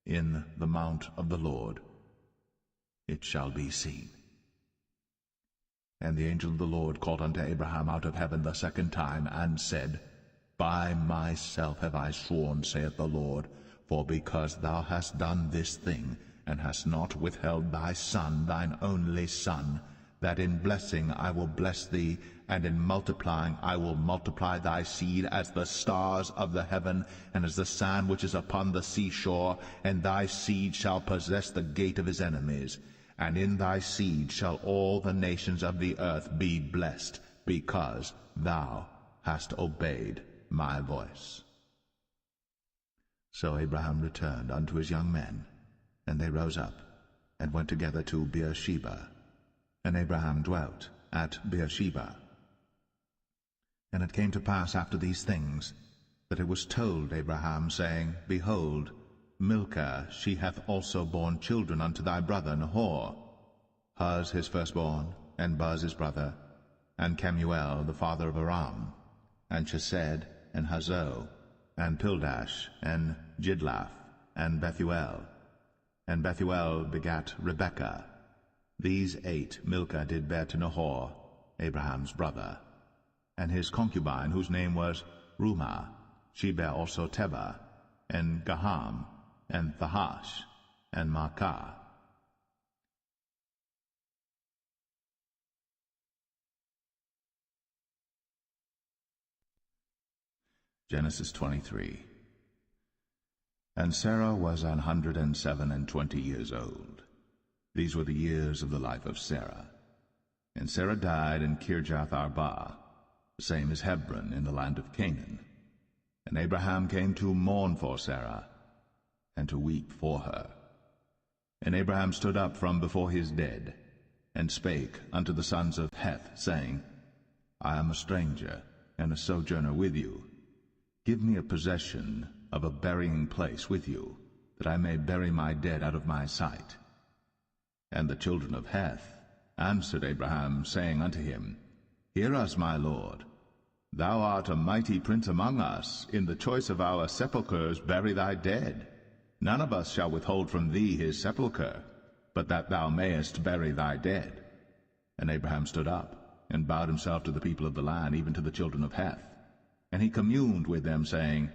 In the mount of the Lord it shall be seen. And the angel of the Lord called unto Abraham out of heaven the 2nd time, and said, By myself have I sworn, saith the Lord, for because thou hast done this thing, and hast not withheld thy son, thine only son, that in blessing I will bless thee, and in multiplying I will multiply thy seed as the stars of the heaven, and as the sand which is upon the seashore, and thy seed shall possess the gate of his enemies. And in thy seed shall all the nations of the earth be blessed, because thou hast obeyed my voice. So Abraham returned unto his young men, and they rose up, and went together to Beersheba. And Abraham dwelt at Beersheba. And it came to pass after these things, that it was told Abraham, saying, Behold, Milcah, she hath also borne children unto thy brother Nahor, Huz his firstborn, and Buz his brother, and Kemuel the father of Aram, and Chesed, and Hazo, and Pildash, and Jidlaph, and Bethuel. And Bethuel begat Rebekah. These 8 Milcah did bear to Nahor, Abraham's brother. And his concubine, whose name was Rumah, she bare also Tebah, and Gaham, and Thahash, and Maacah. Genesis 23. And Sarah was 127 years old. These were the years of the life of Sarah. And Sarah died in Kirjath Arba, the same as Hebron in the land of Canaan. And Abraham came to mourn for Sarah, and to weep for her. And Abraham stood up from before his dead, and spake unto the sons of Heth, saying, I am a stranger, and a sojourner with you. Give me a possession of a burying place with you, that I may bury my dead out of my sight. And the children of Heth answered Abraham, saying unto him, Hear us, my lord. Thou art a mighty prince among us. In the choice of our sepulchres bury thy dead. None of us shall withhold from thee his sepulchre, but that thou mayest bury thy dead. And Abraham stood up, and bowed himself to the people of the land, even to the children of Heth. And he communed with them, saying,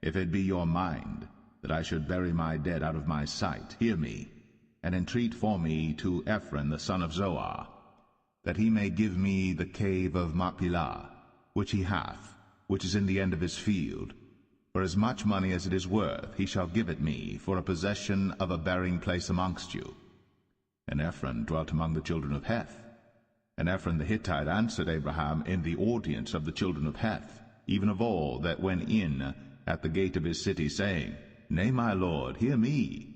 If it be your mind that I should bury my dead out of my sight, hear me, and entreat for me to Ephron the son of Zoar, that he may give me the cave of Machpelah, which he hath, which is in the end of his field. For as much money as it is worth, he shall give it me, for a possession of a burying place amongst you. And Ephron dwelt among the children of Heth. And Ephron the Hittite answered Abraham in the audience of the children of Heth, even of all that went in at the gate of his city, saying, Nay, my lord, hear me.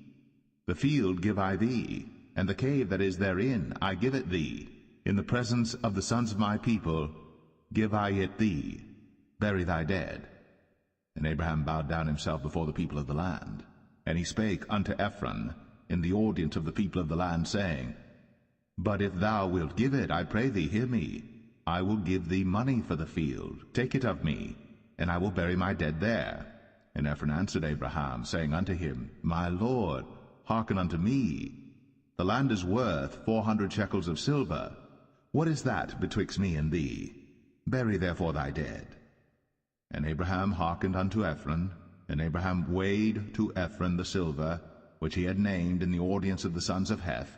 The field give I thee, and the cave that is therein I give it thee. In the presence of the sons of my people give I it thee. Bury thy dead. And Abraham bowed down himself before the people of the land. And he spake unto Ephron in the audience of the people of the land, saying, But if thou wilt give it, I pray thee, hear me. I will give thee money for the field. Take it of me, and I will bury my dead there. And Ephron answered Abraham, saying unto him, My lord, hearken unto me. The land is worth 400 shekels of silver. What is that betwixt me and thee? Bury therefore thy dead. And Abraham hearkened unto Ephron, and Abraham weighed to Ephron the silver, which he had named in the audience of the sons of Heth,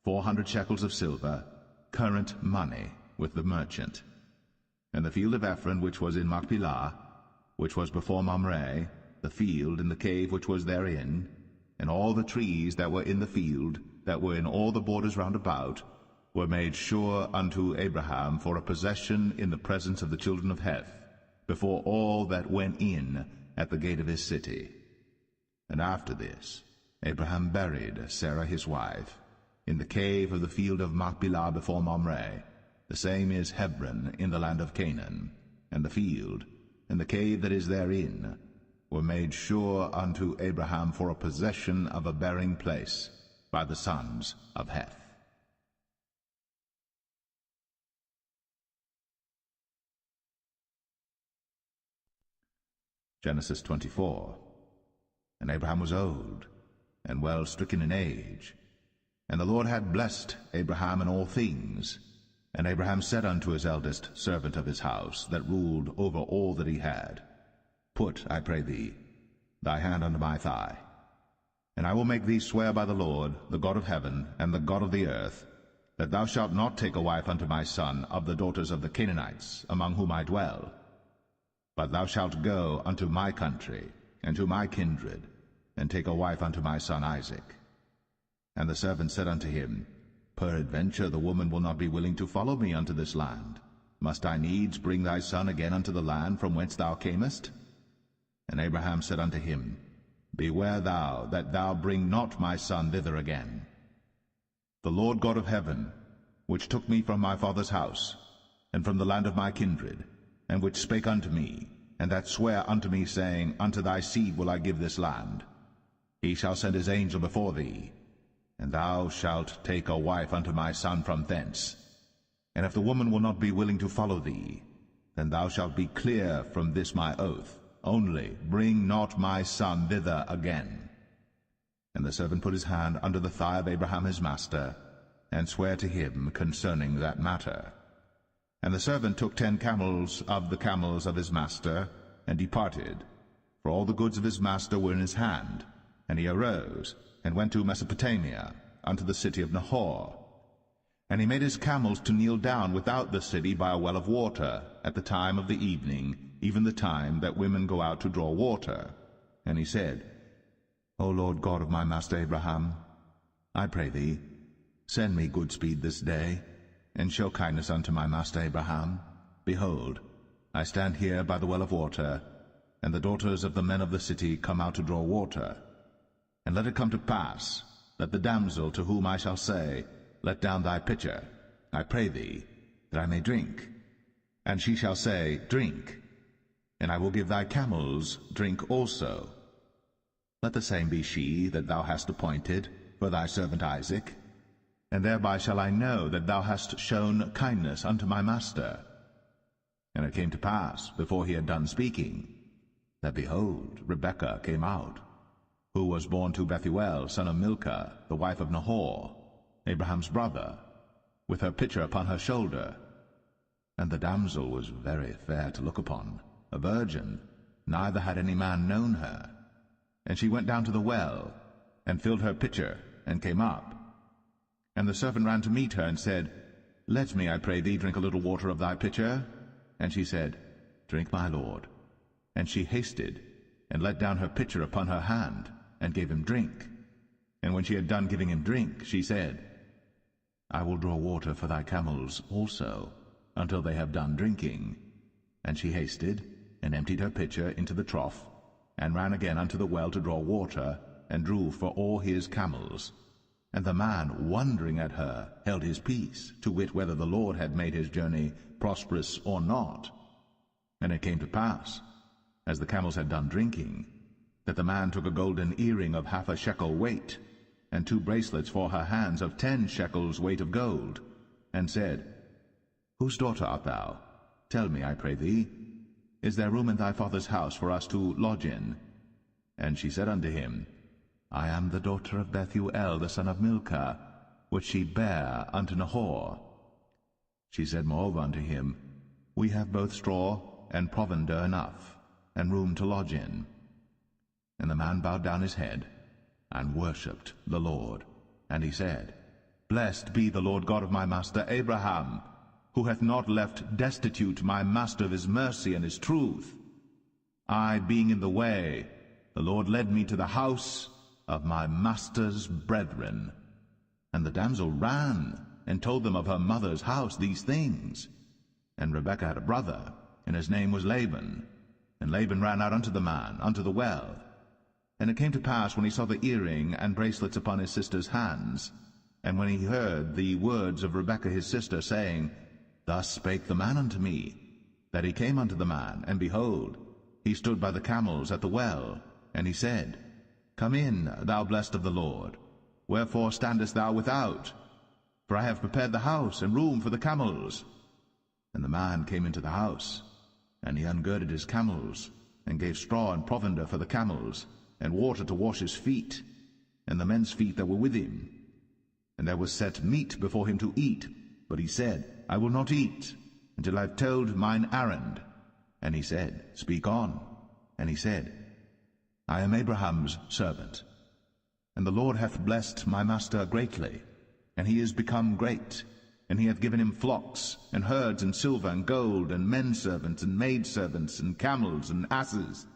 400 shekels of silver, current money, with the merchant. And the field of Ephron, which was in Machpelah, which was before Mamre, the field and the cave which was therein, and all the trees that were in the field, that were in all the borders round about, were made sure unto Abraham for a possession in the presence of the children of Heth, before all that went in at the gate of his city. And after this Abraham buried Sarah his wife in the cave of the field of Machpelah before Mamre. The same is Hebron in the land of Canaan. And the field and the cave that is therein were made sure unto Abraham for a possession of a burying place by the sons of Heth. Genesis 24. And Abraham was old, and well stricken in age. And the Lord had blessed Abraham in all things. And Abraham said unto his eldest servant of his house, that ruled over all that he had, Put, I pray thee, thy hand under my thigh, and I will make thee swear by the Lord, the God of heaven, and the God of the earth, that thou shalt not take a wife unto my son of the daughters of the Canaanites, among whom I dwell, but thou shalt go unto my country, and to my kindred, and take a wife unto my son Isaac. And the servant said unto him, Peradventure the woman will not be willing to follow me unto this land. Must I needs bring thy son again unto the land from whence thou camest? And Abraham said unto him, Beware thou that thou bring not my son thither again. The Lord God of heaven, which took me from my father's house, and from the land of my kindred, and which spake unto me, and that sware unto me, saying, Unto thy seed will I give this land, he shall send his angel before thee, and thou shalt take a wife unto my son from thence. And if the woman will not be willing to follow thee, then thou shalt be clear from this my oath, only bring not my son thither again. And the servant put his hand under the thigh of Abraham his master, and sware to him concerning that matter. And the servant took 10 camels of the camels of his master, and departed, for all the goods of his master were in his hand. And he arose, and went to Mesopotamia, unto the city of Nahor. And he made his camels to kneel down without the city by a well of water, at the time of the evening, even the time that women go out to draw water. And he said, O Lord God of my master Abraham, I pray thee, send me good speed this day, and show kindness unto my master Abraham. Behold, I stand here by the well of water, and the daughters of the men of the city come out to draw water. And let it come to pass, that the damsel to whom I shall say, Let down thy pitcher, I pray thee, that I may drink. And she shall say, Drink, and I will give thy camels drink also. Let the same be she that thou hast appointed for thy servant Isaac, and thereby shall I know that thou hast shown kindness unto my master. And it came to pass, before he had done speaking, that, behold, Rebekah came out, who was born to Bethuel, son of Milcah, the wife of Nahor, Abraham's brother, with her pitcher upon her shoulder. And the damsel was very fair to look upon, a virgin, neither had any man known her. And she went down to the well, and filled her pitcher, and came up. And the servant ran to meet her, and said, Let me, I pray thee, drink a little water of thy pitcher. And she said, Drink, my lord. And she hasted, and let down her pitcher upon her hand, and gave him drink. And when she had done giving him drink, she said, I will draw water for thy camels also, until they have done drinking. And she hasted, and emptied her pitcher into the trough, and ran again unto the well to draw water, and drew for all his camels. And the man, wondering at her, held his peace, to wit whether the Lord had made his journey prosperous or not. And it came to pass, as the camels had done drinking, that the man took a golden earring of 1/2 shekel weight, and 2 bracelets for her hands of 10 shekels weight of gold, and said, Whose daughter art thou? Tell me, I pray thee, is there room in thy father's house for us to lodge in? And she said unto him, I am the daughter of Bethuel, the son of Milcah, which she bare unto Nahor. She said moreover unto him, We have both straw and provender enough, and room to lodge in. And the man bowed down his head, and worshipped the Lord. And he said, Blessed be the Lord God of my master Abraham, who hath not left destitute my master of his mercy and his truth. I being in the way, the Lord led me to the house of my master's brethren. And the damsel ran, and told them of her mother's house these things. And Rebekah had a brother, and his name was Laban. And Laban ran out unto the man, unto the well. And it came to pass, when he saw the earring and bracelets upon his sister's hands, and when he heard the words of Rebekah his sister, saying, Thus spake the man unto me, that he came unto the man, and behold, he stood by the camels at the well. And he said, Come in, thou blessed of the Lord. Wherefore standest thou without? For I have prepared the house and room for the camels. And the man came into the house, and he ungirded his camels, and gave straw and provender for the camels, and water to wash his feet, and the men's feet that were with him. And there was set meat before him to eat, But he said, I will not eat until I have told mine errand. And he said, Speak on. And he said, I am Abraham's servant, and the Lord hath blessed my master greatly, and he is become great, and he hath given him flocks, and herds, and silver, and gold, and menservants, and maidservants, and camels, and asses.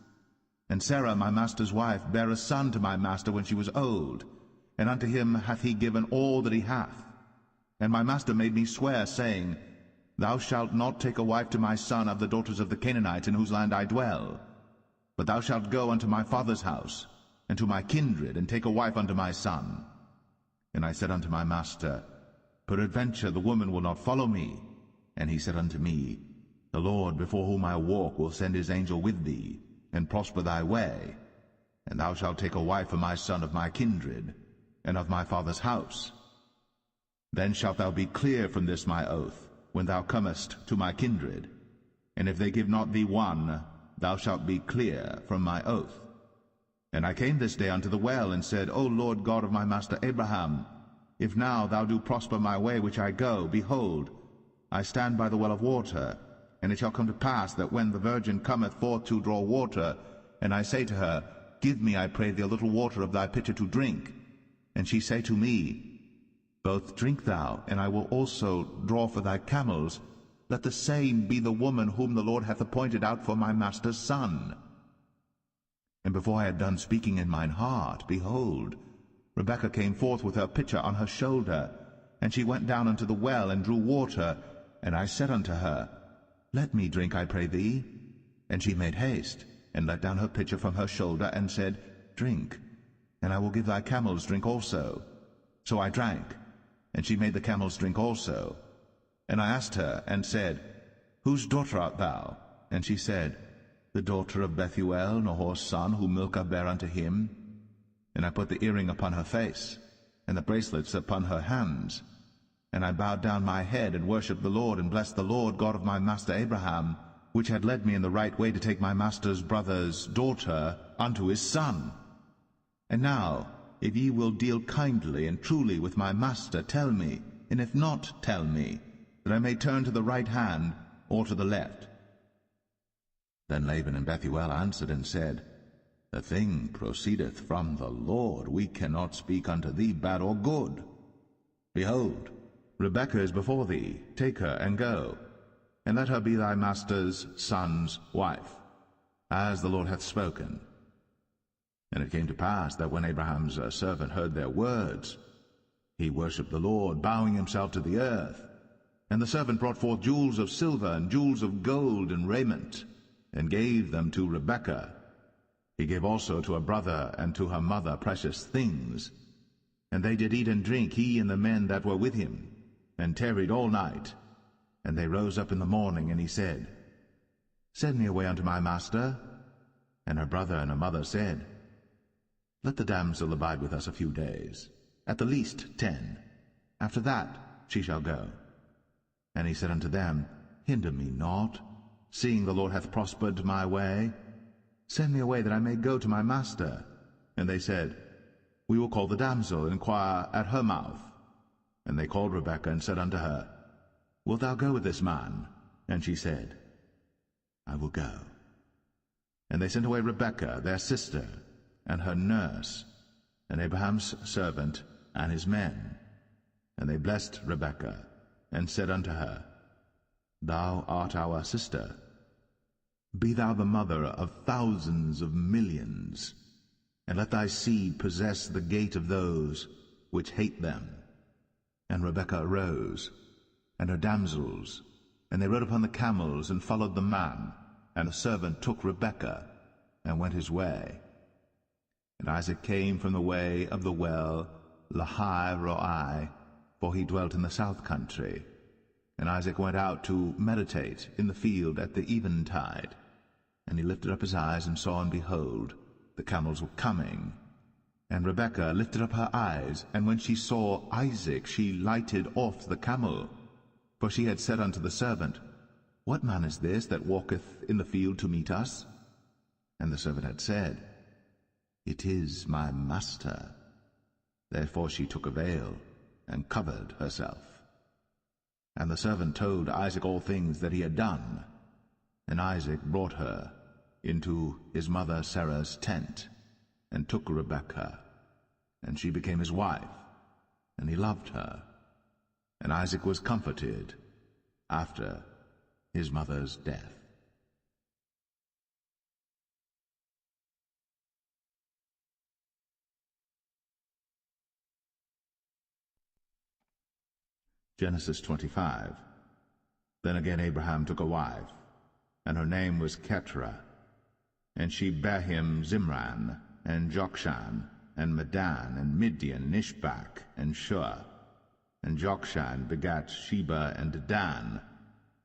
And Sarah my master's wife bare a son to my master when she was old, and unto him hath he given all that he hath. And my master made me swear, saying, Thou shalt not take a wife to my son of the daughters of the Canaanites in whose land I dwell, but thou shalt go unto my father's house, and to my kindred, and take a wife unto my son. And I said unto my master, Peradventure the woman will not follow me. And he said unto me, The Lord before whom I walk will send his angel with thee, and prosper thy way. And thou shalt take a wife for my son of my kindred, and of my father's house. Then shalt thou be clear from this my oath, when thou comest to my kindred. And if they give not thee one, thou shalt be clear from my oath. And I came this day unto the well, and said, O Lord God of my master Abraham, if now thou do prosper my way which I go, behold, I stand by the well of water. And it shall come to pass that when the virgin cometh forth to draw water, and I say to her, Give me, I pray thee, a little water of thy pitcher to drink, and she say to me, Both drink thou, and I will also draw for thy camels, let the same be the woman whom the Lord hath appointed out for my master's son. And before I had done speaking in mine heart, behold, Rebekah came forth with her pitcher on her shoulder, and she went down unto the well, and drew water. And I said unto her, Let me drink, I pray thee. And she made haste, and let down her pitcher from her shoulder, and said, Drink, and I will give thy camels drink also. So I drank, and she made the camels drink also. And I asked her, and said, Whose daughter art thou? And she said, The daughter of Bethuel, Nahor's son, whom Milcah bare unto him. And I put the earring upon her face, and the bracelets upon her hands. And I bowed down my head, and worshipped the Lord, and blessed the Lord God of my master Abraham, which had led me in the right way to take my master's brother's daughter unto his son. And now, if ye will deal kindly and truly with my master, tell me, and if not, tell me, that I may turn to the right hand or to the left. Then Laban and Bethuel answered and said, The thing proceedeth from the Lord. We cannot speak unto thee bad or good. Behold, Rebekah is before thee. Take her and go, and let her be thy master's son's wife, as the Lord hath spoken. And it came to pass that when Abraham's servant heard their words, he worshipped the Lord, bowing himself to the earth. And the servant brought forth jewels of silver and jewels of gold and raiment, and gave them to Rebekah. He gave also to her brother and to her mother precious things. And they did eat and drink, he and the men that were with him, and tarried all night. And they rose up in the morning, and he said, Send me away unto my master. And her brother and her mother said, Let the damsel abide with us a few days, at the least 10. After that she shall go. And he said unto them, Hinder me not, seeing the Lord hath prospered my way. Send me away, that I may go to my master. And they said, We will call the damsel, and inquire at her mouth. And they called Rebekah, and said unto her, Wilt thou go with this man? And she said, I will go. And they sent away Rebekah, their sister, and her nurse, and Abraham's servant, and his men. And they blessed Rebekah, and said unto her, Thou art our sister. Be thou the mother of thousands of millions, and let thy seed possess the gate of those which hate them. And Rebekah arose, and her damsels, and they rode upon the camels, and followed the man. And the servant took Rebekah, and went his way. And Isaac came from the way of the well Lahai-roi, for he dwelt in the south country. And Isaac went out to meditate in the field at the eventide. And he lifted up his eyes, and saw, and behold, the camels were coming. And Rebekah lifted up her eyes, and when she saw Isaac, she lighted off the camel. For she had said unto the servant, What man is this that walketh in the field to meet us? And the servant had said, It is my master. Therefore she took a veil, and covered herself. And the servant told Isaac all things that he had done. And Isaac brought her into his mother Sarah's tent, and took Rebekah, and she became his wife, and he loved her. And Isaac was comforted after his mother's death. Genesis 25. Then again Abraham took a wife, and her name was Keturah. And she bare him Zimran, and Jokshan, and Medan, and Midian, and Ishbak, and Shua. And Jokshan begat Sheba and Dedan.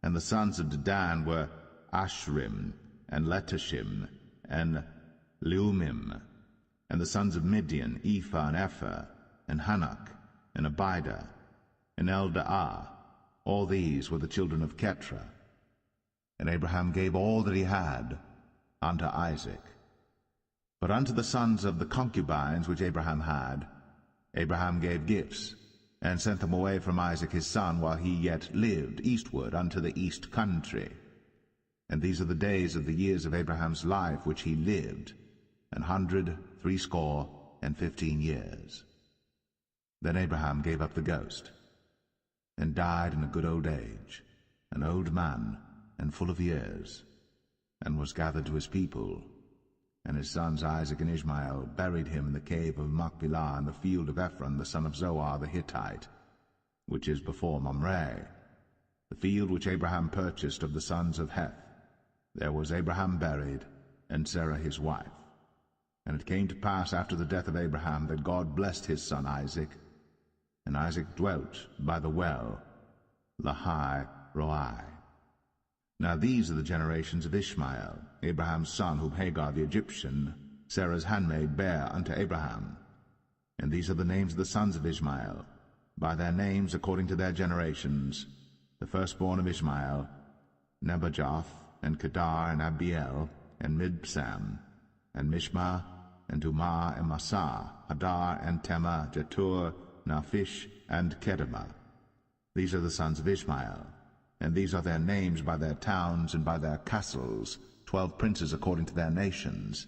And the sons of Dedan were Ashrim, and Letashim, and Leumim. And the sons of Midian, Ephah, and Epher, and Hanok, and Abidah, and Eldaah. All these were the children of Keturah. And Abraham gave all that he had unto Isaac. But unto the sons of the concubines which Abraham had, Abraham gave gifts, and sent them away from Isaac his son while he yet lived eastward unto the east country. And these are the days of the years of Abraham's life which he lived, 160 years. Then Abraham gave up the ghost, and died in a good old age, an old man, and full of years, and was gathered to his people. And his sons Isaac and Ishmael buried him in the cave of Machpelah in the field of Ephron the son of Zohar the Hittite, which is before Mamre, the field which Abraham purchased of the sons of Heth. There was Abraham buried, and Sarah his wife. And it came to pass after the death of Abraham that God blessed his son Isaac, and Isaac dwelt by the well, Lahai Roi. Now these are the generations of Ishmael, Abraham's son, whom Hagar the Egyptian, Sarah's handmaid, bare unto Abraham. And these are the names of the sons of Ishmael, by their names according to their generations: the firstborn of Ishmael, Nebajoth, and Kedar, and Abiel, and Mibsam, and Mishma, and Dumah, and Massa, Hadar, and Tema, Jetur, Naphish, and Kedemah. These are the sons of Ishmael, and these are their names by their towns and by their castles, 12 princes according to their nations.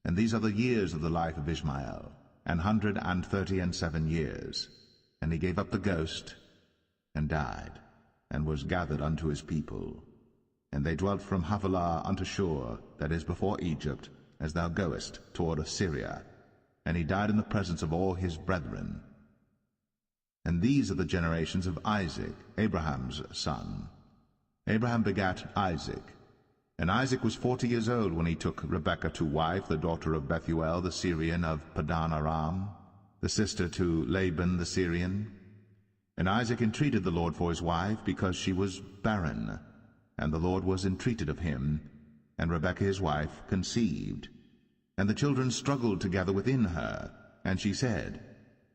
And these are the years of the life of Ishmael, 137 years. And he gave up the ghost, and died, and was gathered unto his people. And they dwelt from Havilah unto Shur, that is before Egypt, as thou goest toward Assyria. And he died in the presence of all his brethren. And these are the generations of Isaac, Abraham's son. Abraham begat Isaac. And Isaac was 40 years old when he took Rebekah to wife, the daughter of Bethuel the Syrian of Padan Aram, the sister to Laban the Syrian. And Isaac entreated the Lord for his wife, because she was barren. And the Lord was entreated of him, and Rebekah his wife conceived. And the children struggled together within her, and she said,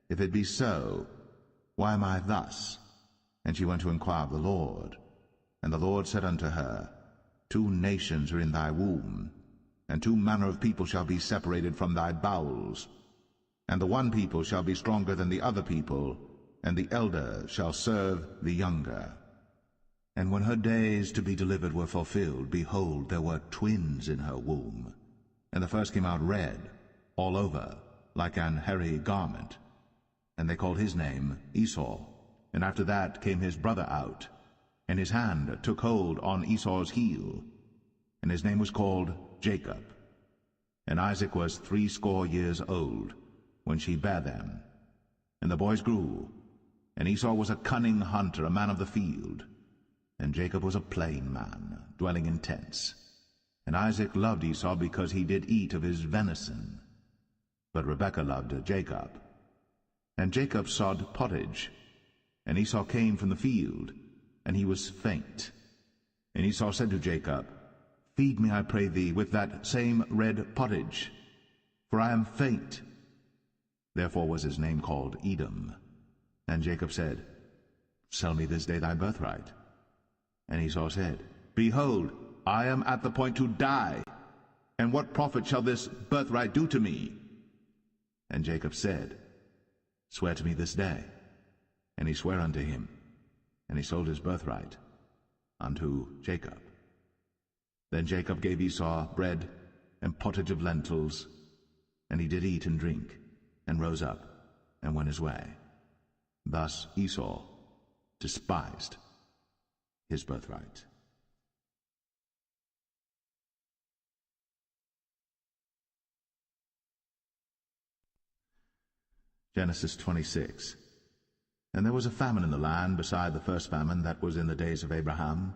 If it be so, why am I thus? And she went to inquire of the Lord. And the Lord said unto her, 2 nations are in thy womb, and 2 manner of people shall be separated from thy bowels. And the one people shall be stronger than the other people, and the elder shall serve the younger. And when her days to be delivered were fulfilled, behold, there were twins in her womb. And the first came out red, all over, like an hairy garment. And they called his name Esau. And after that came his brother out, and his hand took hold on Esau's heel, and his name was called Jacob. And Isaac was 80 years old when she bare them. And the boys grew, and Esau was a cunning hunter, a man of the field, and Jacob was a plain man, dwelling in tents. And Isaac loved Esau because he did eat of his venison, but Rebekah loved Jacob. And Jacob sod pottage, and Esau came from the field, and he was faint. And Esau said to Jacob, Feed me, I pray thee, with that same red pottage, for I am faint. Therefore was his name called Edom. And Jacob said, Sell me this day thy birthright. And Esau said, Behold, I am at the point to die, and what profit shall this birthright do to me? And Jacob said, Swear to me this day. And he sware unto him. and he sold his birthright unto Jacob. Then Jacob gave Esau bread and pottage of lentils, and he did eat and drink, and rose up, and went his way. Thus Esau despised his birthright. Genesis 26. And there was a famine in the land beside the first famine that was in the days of Abraham.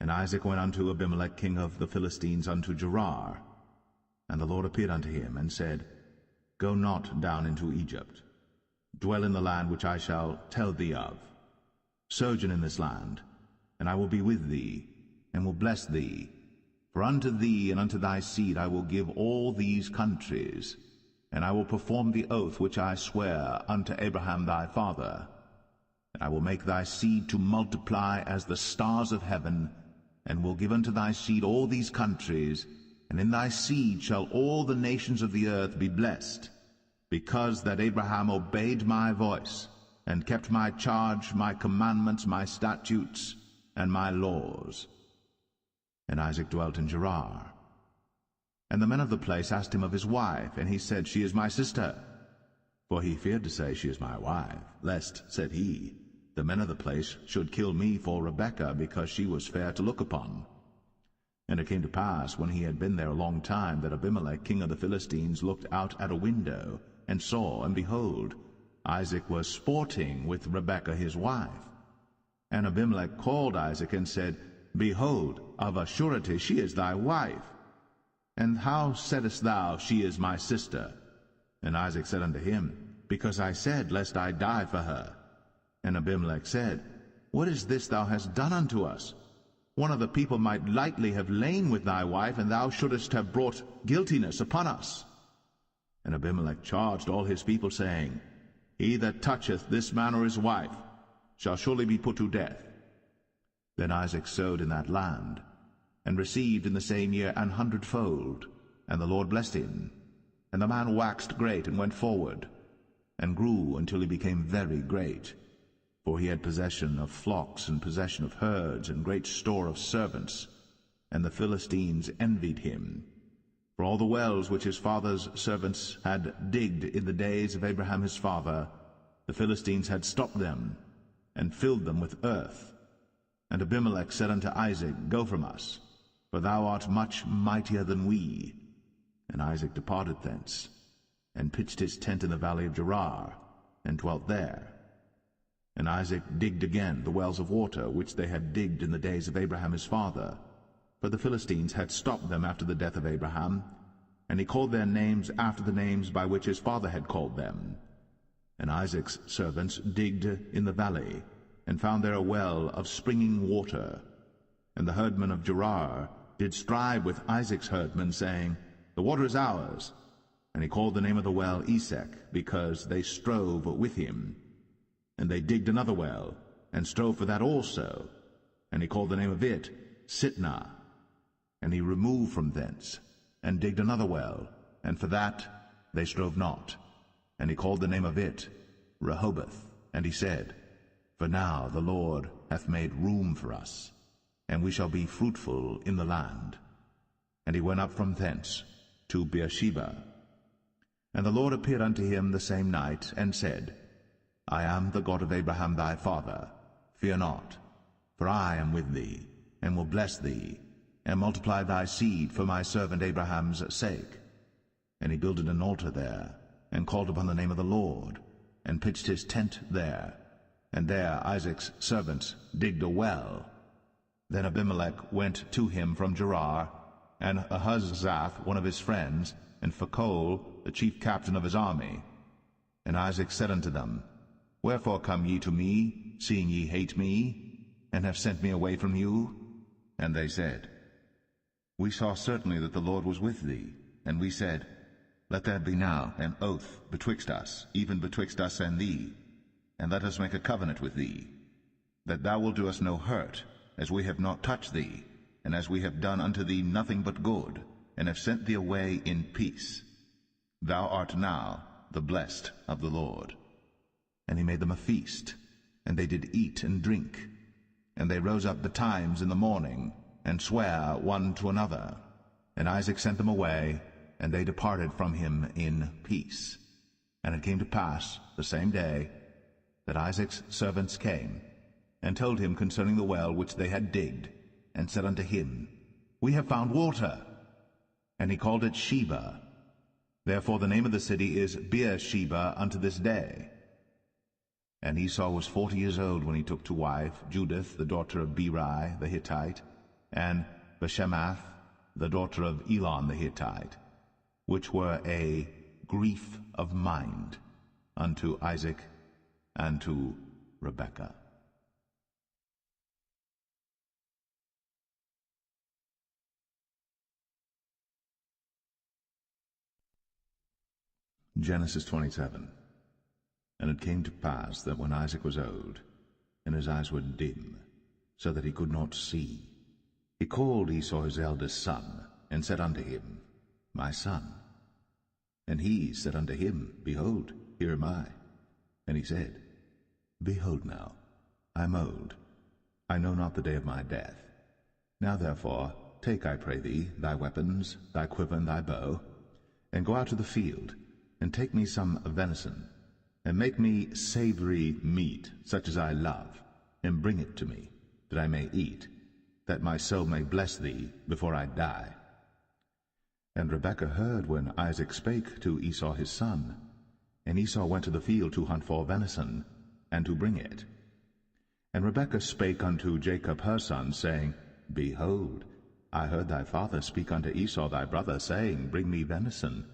And Isaac went unto Abimelech king of the Philistines unto Gerar. And the Lord appeared unto him, and said, Go not down into Egypt. Dwell in the land which I shall tell thee of. Sojourn in this land, and I will be with thee, and will bless thee. For unto thee and unto thy seed I will give all these countries, and I will perform the oath which I swear unto Abraham thy father. And I will make thy seed to multiply as the stars of heaven, and will give unto thy seed all these countries, and in thy seed shall all the nations of the earth be blessed, because that Abraham obeyed my voice, and kept my charge, my commandments, my statutes, and my laws. And Isaac dwelt in Gerar. And the men of the place asked him of his wife, and he said, She is my sister. For he feared to say, She is my wife, lest, said he, the men of the place should kill me for Rebekah, because she was fair to look upon. And it came to pass, when he had been there a long time, that Abimelech king of the Philistines looked out at a window, and saw, and behold, Isaac was sporting with Rebekah his wife. And Abimelech called Isaac, and said, Behold, of a surety she is thy wife. And how saidst thou, She is my sister? And Isaac said unto him, Because I said, Lest I die for her. And Abimelech said, What is this thou hast done unto us? One of the people might lightly have lain with thy wife, and thou shouldest have brought guiltiness upon us. And Abimelech charged all his people, saying, He that toucheth this man or his wife shall surely be put to death. Then Isaac sowed in that land, and received in the same year 100-fold, and the Lord blessed him. And the man waxed great, and went forward, and grew until he became very great. For he had possession of flocks, and possession of herds, and great store of servants. And the Philistines envied him. For all the wells which his father's servants had digged in the days of Abraham his father, the Philistines had stopped them, and filled them with earth. And Abimelech said unto Isaac, Go from us, for thou art much mightier than we. And Isaac departed thence, and pitched his tent in the valley of Gerar, and dwelt there. And Isaac digged again the wells of water, which they had digged in the days of Abraham his father, for the Philistines had stopped them after the death of Abraham, and he called their names after the names by which his father had called them. And Isaac's servants digged in the valley, and found there a well of springing water. And the herdmen of Gerar did strive with Isaac's herdmen, saying, The water is ours. And he called the name of the well Esek, because they strove with him. And they digged another well, and strove for that also. And he called the name of it Sitnah. And he removed from thence, and digged another well, and for that they strove not. And he called the name of it Rehoboth. And he said, For now the Lord hath made room for us, and we shall be fruitful in the land. And he went up from thence to Beersheba. And the Lord appeared unto him the same night, and said, I am the God of Abraham thy father. Fear not, for I am with thee, and will bless thee, and multiply thy seed for my servant Abraham's sake. And he builded an altar there, and called upon the name of the Lord, and pitched his tent there. And there Isaac's servants digged a well. Then Abimelech went to him from Gerar, and Ahuzzath one of his friends, and Phicol the chief captain of his army. And Isaac said unto them, Wherefore come ye to me, seeing ye hate me, and have sent me away from you? And they said, We saw certainly that the Lord was with thee. And we said, Let there be now an oath betwixt us, even betwixt us and thee, and let us make a covenant with thee, that thou wilt do us no hurt, as we have not touched thee, and as we have done unto thee nothing but good, and have sent thee away in peace. Thou art now the blessed of the Lord. And he made them a feast, and they did eat and drink. And they rose up betimes in the morning, and sware one to another. And Isaac sent them away, and they departed from him in peace. And it came to pass the same day that Isaac's servants came, and told him concerning the well which they had digged, and said unto him, We have found water. And he called it Sheba. Therefore the name of the city is Beersheba unto this day. And Esau was 40 years old when he took to wife Judith, the daughter of Beri the Hittite, and Bashemath, the daughter of Elon the Hittite, which were a grief of mind unto Isaac and to Rebekah. Genesis 27. And it came to pass that when Isaac was old, and his eyes were dim, so that he could not see, he called Esau his eldest son, and said unto him, My son. And he said unto him, Behold, here am I. And he said, Behold now, I am old, I know not the day of my death. Now therefore take, I pray thee, thy weapons, thy quiver, and thy bow, and go out to the field, and take me some venison, and make me savory meat, such as I love, and bring it to me, that I may eat, that my soul may bless thee before I die. And Rebekah heard when Isaac spake to Esau his son. And Esau went to the field to hunt for venison, and to bring it. And Rebekah spake unto Jacob her son, saying, Behold, I heard thy father speak unto Esau thy brother, saying, Bring me venison,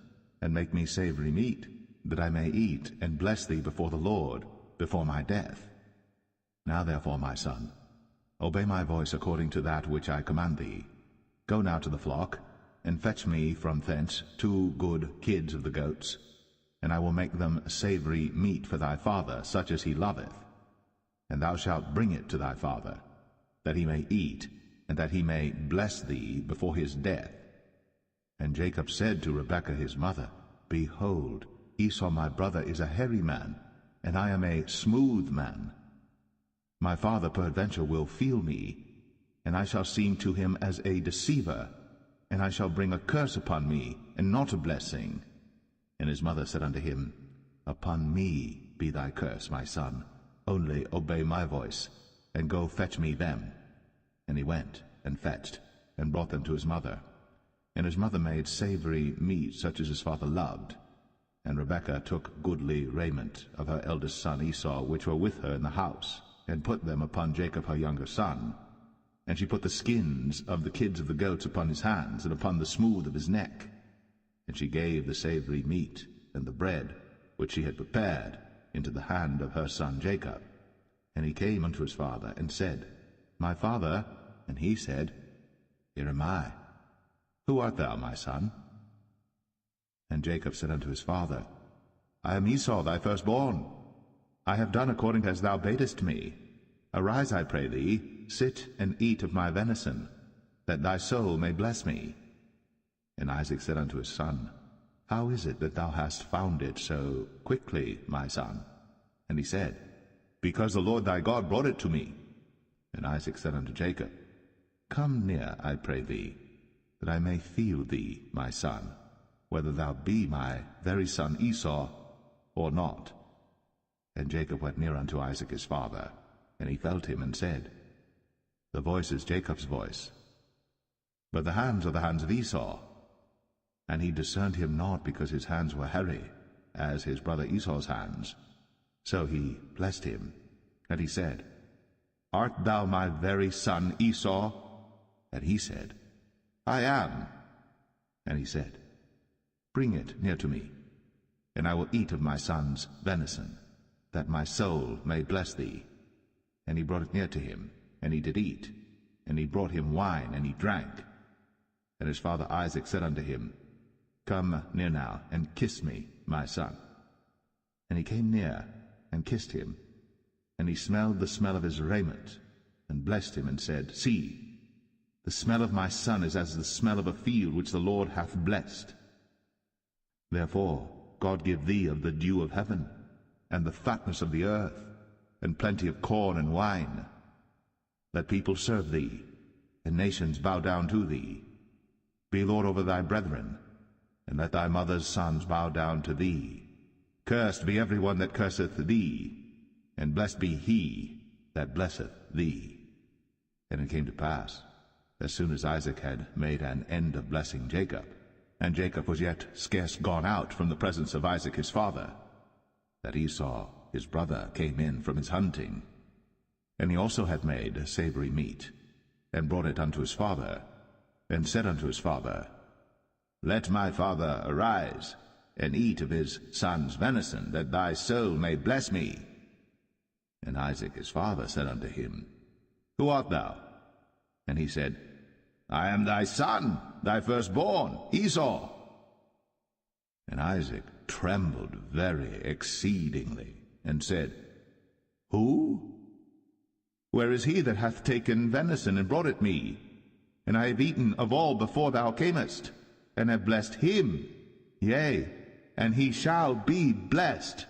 and make me savory meat, that I may eat, and bless thee before the Lord, before my death. Now therefore, my son, obey my voice according to that which I command thee. Go now to the flock, and fetch me from thence 2 good kids of the goats, and I will make them savory meat for thy father, such as he loveth. And thou shalt bring it to thy father, that he may eat, and that he may bless thee before his death. And Jacob said to Rebekah his mother, Behold, Esau my brother is a hairy man, and I am a smooth man. My father peradventure will feel me, and I shall seem to him as a deceiver, and I shall bring a curse upon me, and not a blessing. And his mother said unto him, Upon me be thy curse, my son, only obey my voice, and go fetch me them. And he went, and fetched, and brought them to his mother. And his mother made savory meat, such as his father loved. And Rebekah took goodly raiment of her eldest son Esau, which were with her in the house, and put them upon Jacob her younger son. And she put the skins of the kids of the goats upon his hands, and upon the smooth of his neck. And she gave the savory meat and the bread, which she had prepared, into the hand of her son Jacob. And he came unto his father, and said, My father. And he said, Here am I. Who art thou, my son? And Jacob said unto his father, I am Esau thy firstborn. I have done according as thou badest me. Arise, I pray thee, sit and eat of my venison, that thy soul may bless me. And Isaac said unto his son, How is it that thou hast found it so quickly, my son? And he said, Because the Lord thy God brought it to me. And Isaac said unto Jacob, Come near, I pray thee, that I may feel thee, my son, whether thou be my very son Esau or not. And Jacob went near unto Isaac his father, and he felt him, and said, The voice is Jacob's voice, but the hands are the hands of Esau. And he discerned him not, because his hands were hairy, as his brother Esau's hands. So he blessed him, and he said, Art thou my very son Esau? And he said, I am. And he said, Bring it near to me, and I will eat of my son's venison, that my soul may bless thee. And he brought it near to him, and he did eat. And he brought him wine, and he drank. And his father Isaac said unto him, Come near now, and kiss me, my son. And he came near, and kissed him. And he smelled the smell of his raiment, and blessed him, and said, See, the smell of my son is as the smell of a field which the Lord hath blessed. Therefore God give thee of the dew of heaven, and the fatness of the earth, and plenty of corn and wine. Let people serve thee, and nations bow down to thee. Be Lord over thy brethren, and let thy mother's sons bow down to thee. Cursed be every one that curseth thee, and blessed be he that blesseth thee. And it came to pass, as soon as Isaac had made an end of blessing Jacob, and Jacob was yet scarce gone out from the presence of Isaac his father, that Esau his brother came in from his hunting. And he also had made savory meat, and brought it unto his father, and said unto his father, Let my father arise, and eat of his son's venison, that thy soul may bless me. And Isaac his father said unto him, Who art thou? And he said, I am thy son, thy firstborn, Esau. And Isaac trembled very exceedingly, and said, Who? Where is he that hath taken venison and brought it me? And I have eaten of all before thou camest, and have blessed him, yea, and he shall be blessed.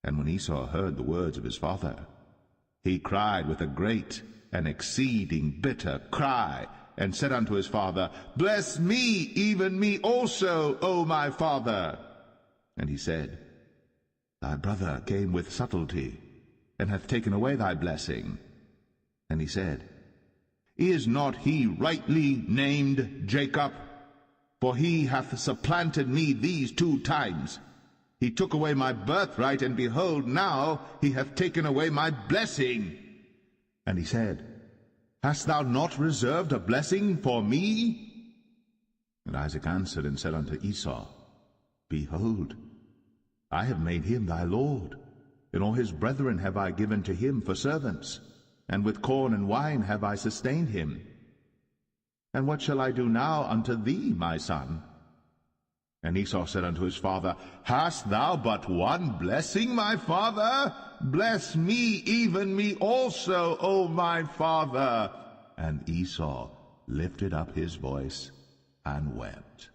And when Esau heard the words of his father, he cried with a great and exceeding bitter cry, and said unto his father, Bless me, even me also, O my father. And he said, Thy brother came with subtlety, and hath taken away thy blessing. And he said, Is not he rightly named Jacob? For he hath supplanted me these 2 times. He took away my birthright, and behold, now he hath taken away my blessing. And he said, Hast thou not reserved a blessing for me? And Isaac answered and said unto Esau, Behold, I have made him thy lord, and all his brethren have I given to him for servants, and with corn and wine have I sustained him. And what shall I do now unto thee, my son? And Esau said unto his father, Hast thou but one blessing, my father? Bless me, even me also, O my father. And Esau lifted up his voice and wept.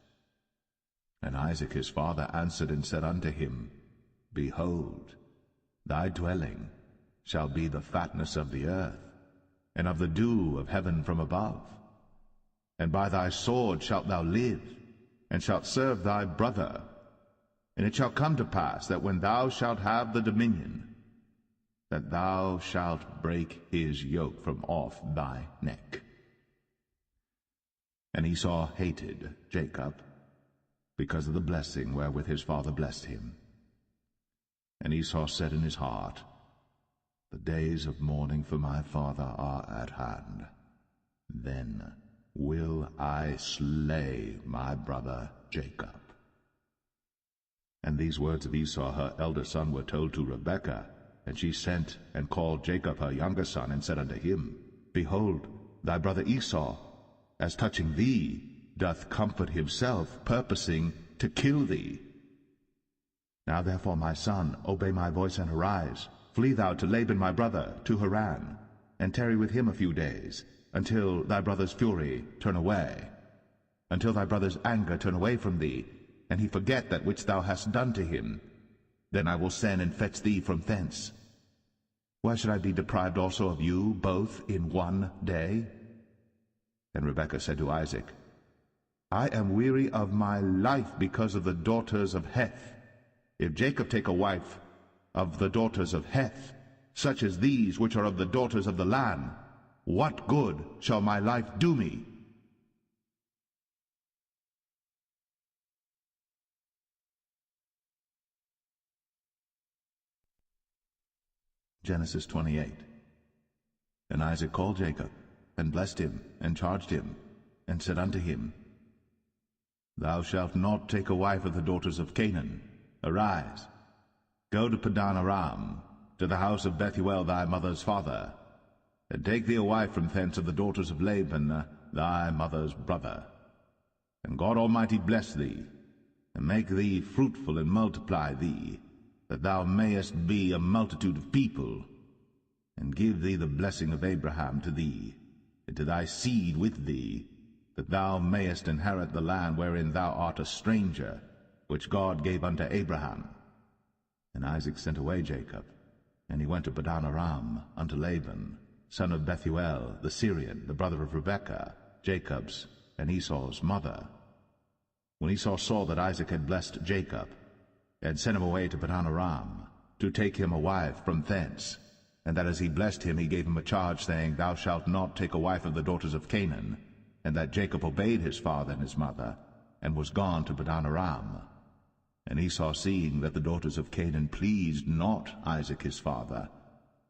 And Isaac his father answered and said unto him, Behold, thy dwelling shall be the fatness of the earth, and of the dew of heaven from above. And by thy sword shalt thou live, and shalt serve thy brother. And it shall come to pass that when thou shalt have the dominion, that thou shalt break his yoke from off thy neck. And Esau hated Jacob, because of the blessing wherewith his father blessed him. And Esau said in his heart, The days of mourning for my father are at hand. Then will I slay my brother Jacob. And these words of Esau her elder son were told to Rebekah, and she sent and called Jacob her younger son, and said unto him, Behold, thy brother Esau, as touching thee, doth comfort himself, purposing to kill thee. Now therefore, my son, obey my voice, and arise. Flee thou to Laban my brother, to Haran, and tarry with him a few days, until thy brother's fury turn away, until thy brother's anger turn away from thee, and he forget that which thou hast done to him. Then I will send and fetch thee from thence. Why should I be deprived also of you both in one day? And Rebekah said to Isaac, I am weary of my life because of the daughters of Heth. If Jacob take a wife of the daughters of Heth, such as these which are of the daughters of the land, what good shall my life do me? Genesis 28. And Isaac called Jacob, and blessed him, and charged him, and said unto him, Thou shalt not take a wife of the daughters of Canaan. Arise, go to Padan Aram, to the house of Bethuel thy mother's father, and take thee a wife from thence of the daughters of Laban thy mother's brother. And God Almighty bless thee, and make thee fruitful, and multiply thee, that thou mayest be a multitude of people, and give thee the blessing of Abraham to thee, and to thy seed with thee, that thou mayest inherit the land wherein thou art a stranger, which God gave unto Abraham. And Isaac sent away Jacob, And he went to Padan Aram unto Laban, son of Bethuel the Syrian, the brother of Rebekah, Jacob's and Esau's mother. When Esau saw that Isaac had blessed Jacob, and sent him away to Padan Aram, to take him a wife from thence, and that as he blessed him he gave him a charge, saying, Thou shalt not take a wife of the daughters of Canaan, and that Jacob obeyed his father and his mother, and was gone to Padan Aram. And Esau, seeing that the daughters of Canaan pleased not Isaac his father,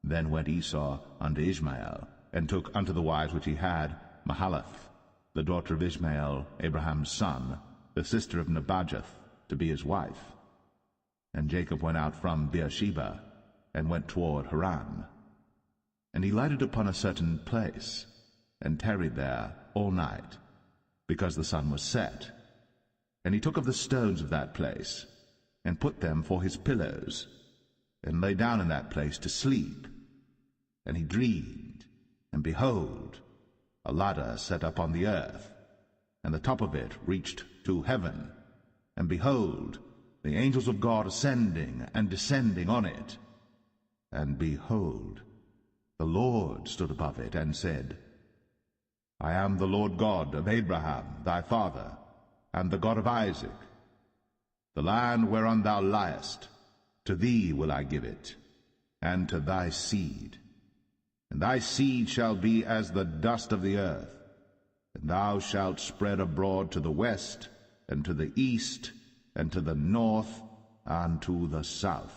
then went Esau unto Ishmael, and took unto the wives which he had Mahalath, the daughter of Ishmael, Abraham's son, the sister of Nebajoth, to be his wife. And Jacob went out from Beersheba, and went toward Haran. And he lighted upon a certain place, and tarried there all night, because the sun was set. And he took of the stones of that place, and put them for his pillows, and lay down in that place to sleep. And he dreamed, and behold, a ladder set up on the earth, and the top of it reached to heaven, and behold, the angels of God ascending and descending on it. And behold, the Lord stood above it, and said, I am the Lord God of Abraham thy father, and the God of Isaac. The land whereon thou liest, to thee will I give it, and to thy seed. And thy seed shall be as the dust of the earth, and thou shalt spread abroad to the west, and to the east, and to the north, and to the south.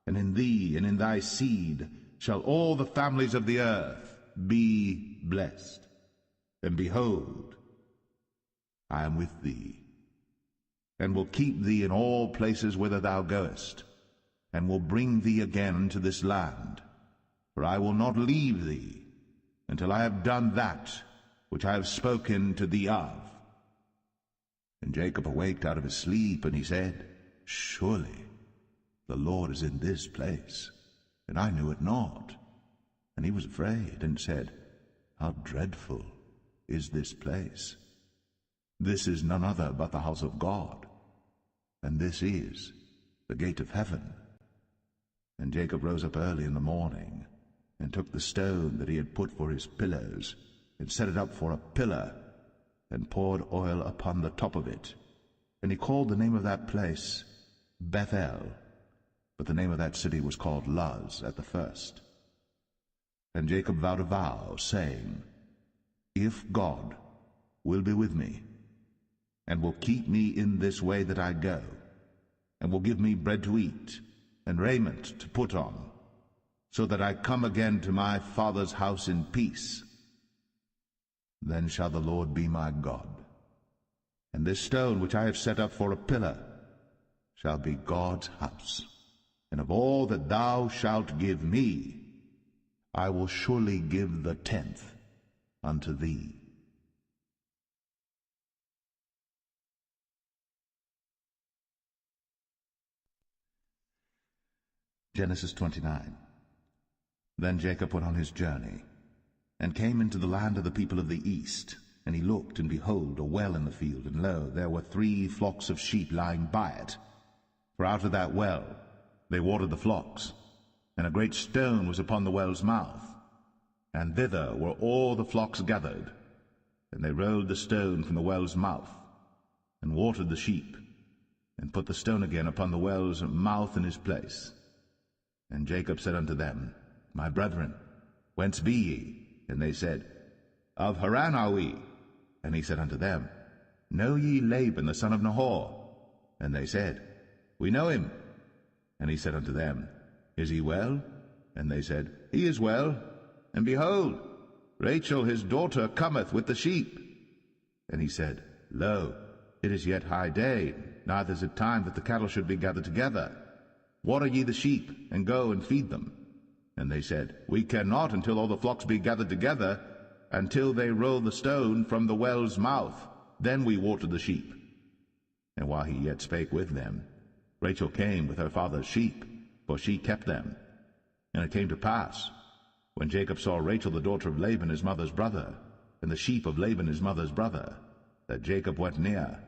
And in thee and in thy seed shall all the families of the earth be blessed. And behold, I am with thee, and will keep thee in all places whither thou goest, and will bring thee again into this land. For I will not leave thee until I have done that which I have spoken to thee of. And Jacob awaked out of his sleep, and he said, Surely the Lord is in this place, and I knew it not. And he was afraid, and said, How dreadful is this place! This is none other but the house of God, and this is the gate of heaven. And Jacob rose up early in the morning, and took the stone that he had put for his pillows, and set it up for a pillar, and poured oil upon the top of it. And he called the name of that place Bethel, but the name of that city was called Luz at the first. And Jacob vowed a vow, saying, If God will be with me, and will keep me in this way that I go, and will give me bread to eat, and raiment to put on, so that I come again to my father's house in peace, then shall the Lord be my God, and this stone which I have set up for a pillar shall be God's house. And of all that thou shalt give me, I will surely give the 10th unto thee. Genesis 29. Then Jacob went on his journey, and came into the land of the people of the east. And he looked, and behold, a well in the field, and lo, there were 3 flocks of sheep lying by it. For out of that well they watered the flocks, and a great stone was upon the well's mouth, and thither were all the flocks gathered. And they rolled the stone from the well's mouth, and watered the sheep, and put the stone again upon the well's mouth in his place. And Jacob said unto them, My brethren, whence be ye? And they said, Of Haran are we. And he said unto them, Know ye Laban the son of Nahor? And they said, We know him. And he said unto them, Is he well? And they said, He is well. And behold, Rachel his daughter cometh with the sheep. And he said, Lo, it is yet high day, neither is it time that the cattle should be gathered together. Water ye the sheep, and go and feed them. And they said, We cannot until all the flocks be gathered together, until they roll the stone from the well's mouth. Then we water the sheep. And while he yet spake with them, Rachel came with her father's sheep, for she kept them. And it came to pass, when Jacob saw Rachel the daughter of Laban his mother's brother, and the sheep of Laban his mother's brother, that Jacob went near,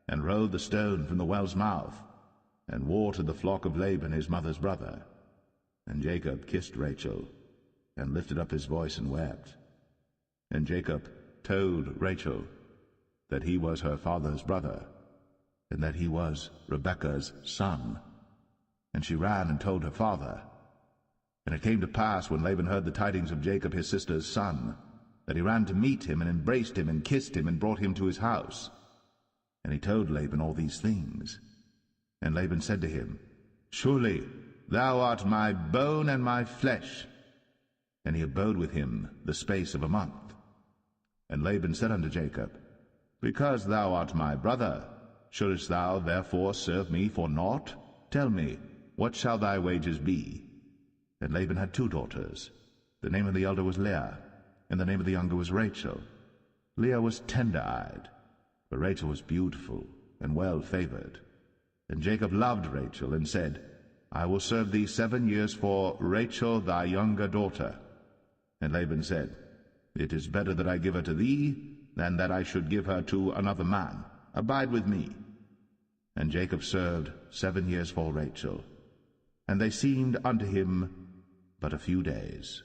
and rolled the stone from the well's mouth, and watered the flock of Laban his mother's brother. And Jacob kissed Rachel, and lifted up his voice and wept. And Jacob told Rachel that he was her father's brother, and that he was Rebekah's son. And she ran and told her father. And it came to pass, when Laban heard the tidings of Jacob his sister's son, that he ran to meet him, and embraced him, and kissed him, and brought him to his house. And he told Laban all these things. And Laban said to him, Surely thou art my bone and my flesh. And he abode with him the space of a month. And Laban said unto Jacob, Because thou art my brother, shouldest thou therefore serve me for naught? Tell me, what shall thy wages be? And Laban had 2 daughters. The name of the elder was Leah, and the name of the younger was Rachel. Leah was tender-eyed, but Rachel was beautiful and well-favored. And Jacob loved Rachel, and said, I will serve thee 7 years for Rachel thy younger daughter. And Laban said, It is better that I give her to thee, than that I should give her to another man. Abide with me. And Jacob served 7 years for Rachel. And they seemed unto him but a few days,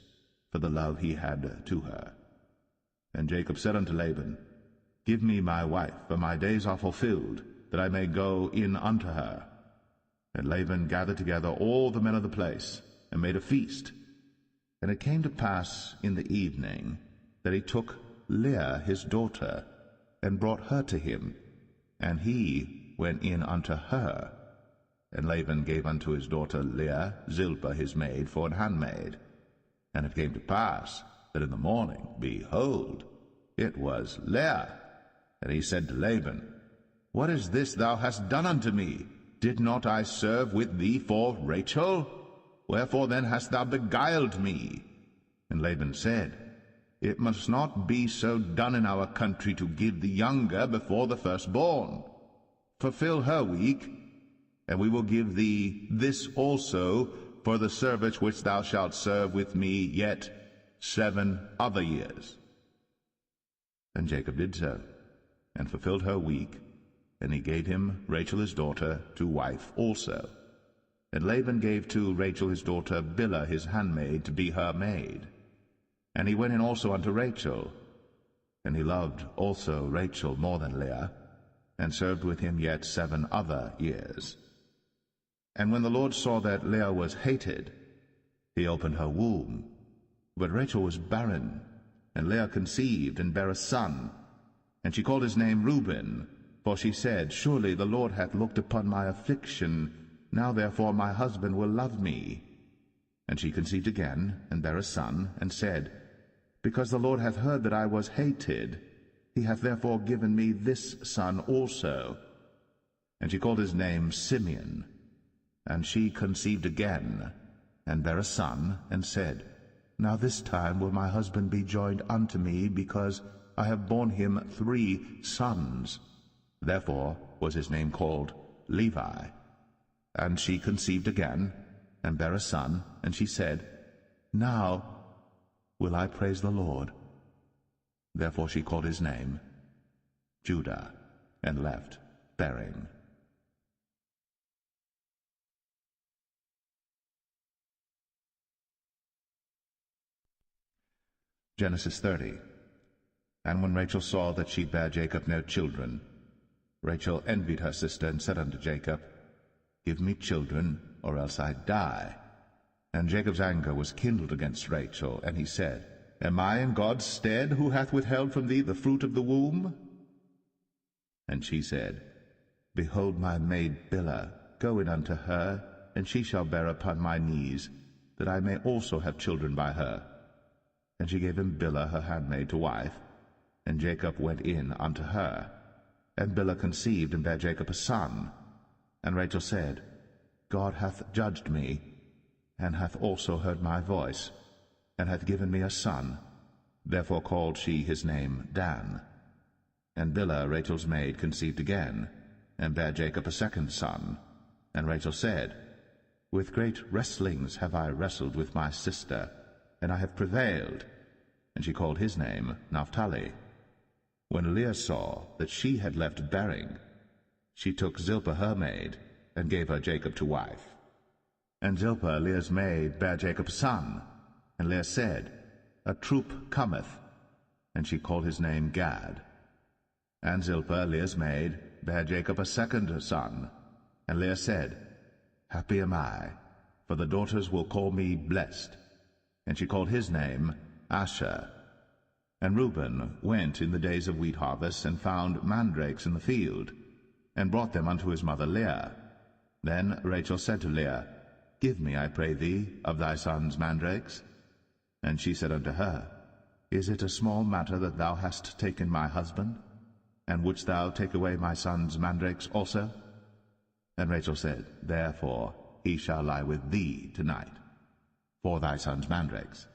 for the love he had to her. And Jacob said unto Laban, Give me my wife, for my days are fulfilled, that I may go in unto her. And Laban gathered together all the men of the place, and made a feast. And it came to pass in the evening, that he took Leah his daughter, and brought her to him, and he went in unto her. And Laban gave unto his daughter Leah Zilpah his maid for an handmaid. And it came to pass that in the morning, behold, it was Leah. And he said to Laban, What is this thou hast done unto me? Did not I serve with thee for Rachel? Wherefore then hast thou beguiled me? And Laban said, It must not be so done in our country to give the younger before the firstborn. Fulfill her week, and we will give thee this also for the service which thou shalt serve with me yet 7 other years. And Jacob did so, and fulfilled her week, and he gave him Rachel his daughter to wife also. And Laban gave to Rachel his daughter Bilhah his handmaid to be her maid. And he went in also unto Rachel, and he loved also Rachel more than Leah, and served with him yet 7 other years. And when the Lord saw that Leah was hated, he opened her womb. But Rachel was barren, and Leah conceived, and bare a son. And she called his name Reuben, for she said, Surely the Lord hath looked upon my affliction, now therefore my husband will love me. And she conceived again, and bare a son, and said, Because the Lord hath heard that I was hated, he hath therefore given me this son also. And she called his name Simeon. And she conceived again, and bare a son, and said, Now this time will my husband be joined unto me, because I have borne him 3 sons. Therefore was his name called Levi. And she conceived again, and bare a son, and she said, Now will I praise the Lord. Therefore she called his name Judah, and left bearing. Genesis 30. And when Rachel saw that she bare Jacob no children, Rachel envied her sister, and said unto Jacob, Give me children, or else I die. And Jacob's anger was kindled against Rachel, and he said, Am I in God's stead, who hath withheld from thee the fruit of the womb? And she said, Behold my maid Bilhah, go in unto her, and she shall bear upon my knees, that I may also have children by her. And she gave him Bilhah her handmaid to wife, and Jacob went in unto her. And Bilhah conceived, and bare Jacob a son. And Rachel said, God hath judged me, and hath also heard my voice, and hath given me a son. Therefore called she his name Dan. And Bilhah Rachel's maid conceived again, and bare Jacob a second son. And Rachel said, With great wrestlings have I wrestled with my sister, and I have prevailed. And she called his name Naphtali. When Leah saw that she had left bearing, she took Zilpah her maid, and gave her Jacob to wife. And Zilpah, Leah's maid, bare Jacob a son. And Leah said, A troop cometh. And she called his name Gad. And Zilpah, Leah's maid, bare Jacob a second son. And Leah said, Happy am I, for the daughters will call me blessed. And she called his name Asher. And Reuben went in the days of wheat harvest, and found mandrakes in the field, and brought them unto his mother Leah. Then Rachel said to Leah, Give me, I pray thee, of thy son's mandrakes. And she said unto her, Is it a small matter that thou hast taken my husband? And wouldst thou take away my son's mandrakes also? And Rachel said, Therefore he shall lie with thee tonight, for thy son's mandrakes.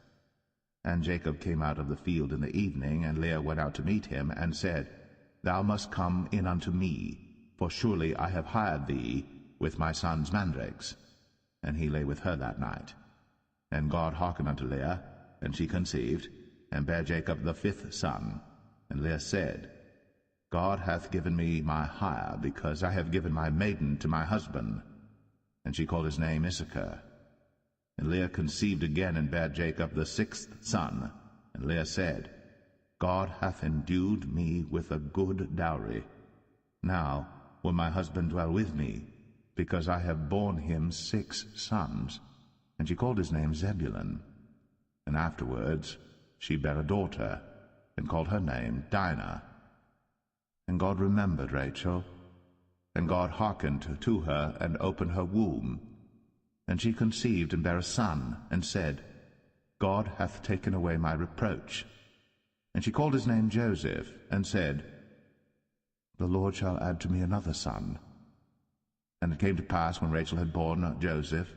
And Jacob came out of the field in the evening, and Leah went out to meet him, and said, Thou must come in unto me, for surely I have hired thee with my son's mandrakes. And he lay with her that night. And God hearkened unto Leah, and she conceived, and bare Jacob the fifth son. And Leah said, God hath given me my hire, because I have given my maiden to my husband. And she called his name Issachar. And Leah conceived again, and bare Jacob the sixth son. And Leah said, God hath endued me with a good dowry. Now will my husband dwell with me, because I have borne him 6 sons. And she called his name Zebulun. And afterwards she bare a daughter, and called her name Dinah. And God remembered Rachel, and God hearkened to her, and opened her womb. And she conceived, and bare a son, and said, God hath taken away my reproach. And she called his name Joseph, and said, The Lord shall add to me another son. And it came to pass, when Rachel had borne Joseph,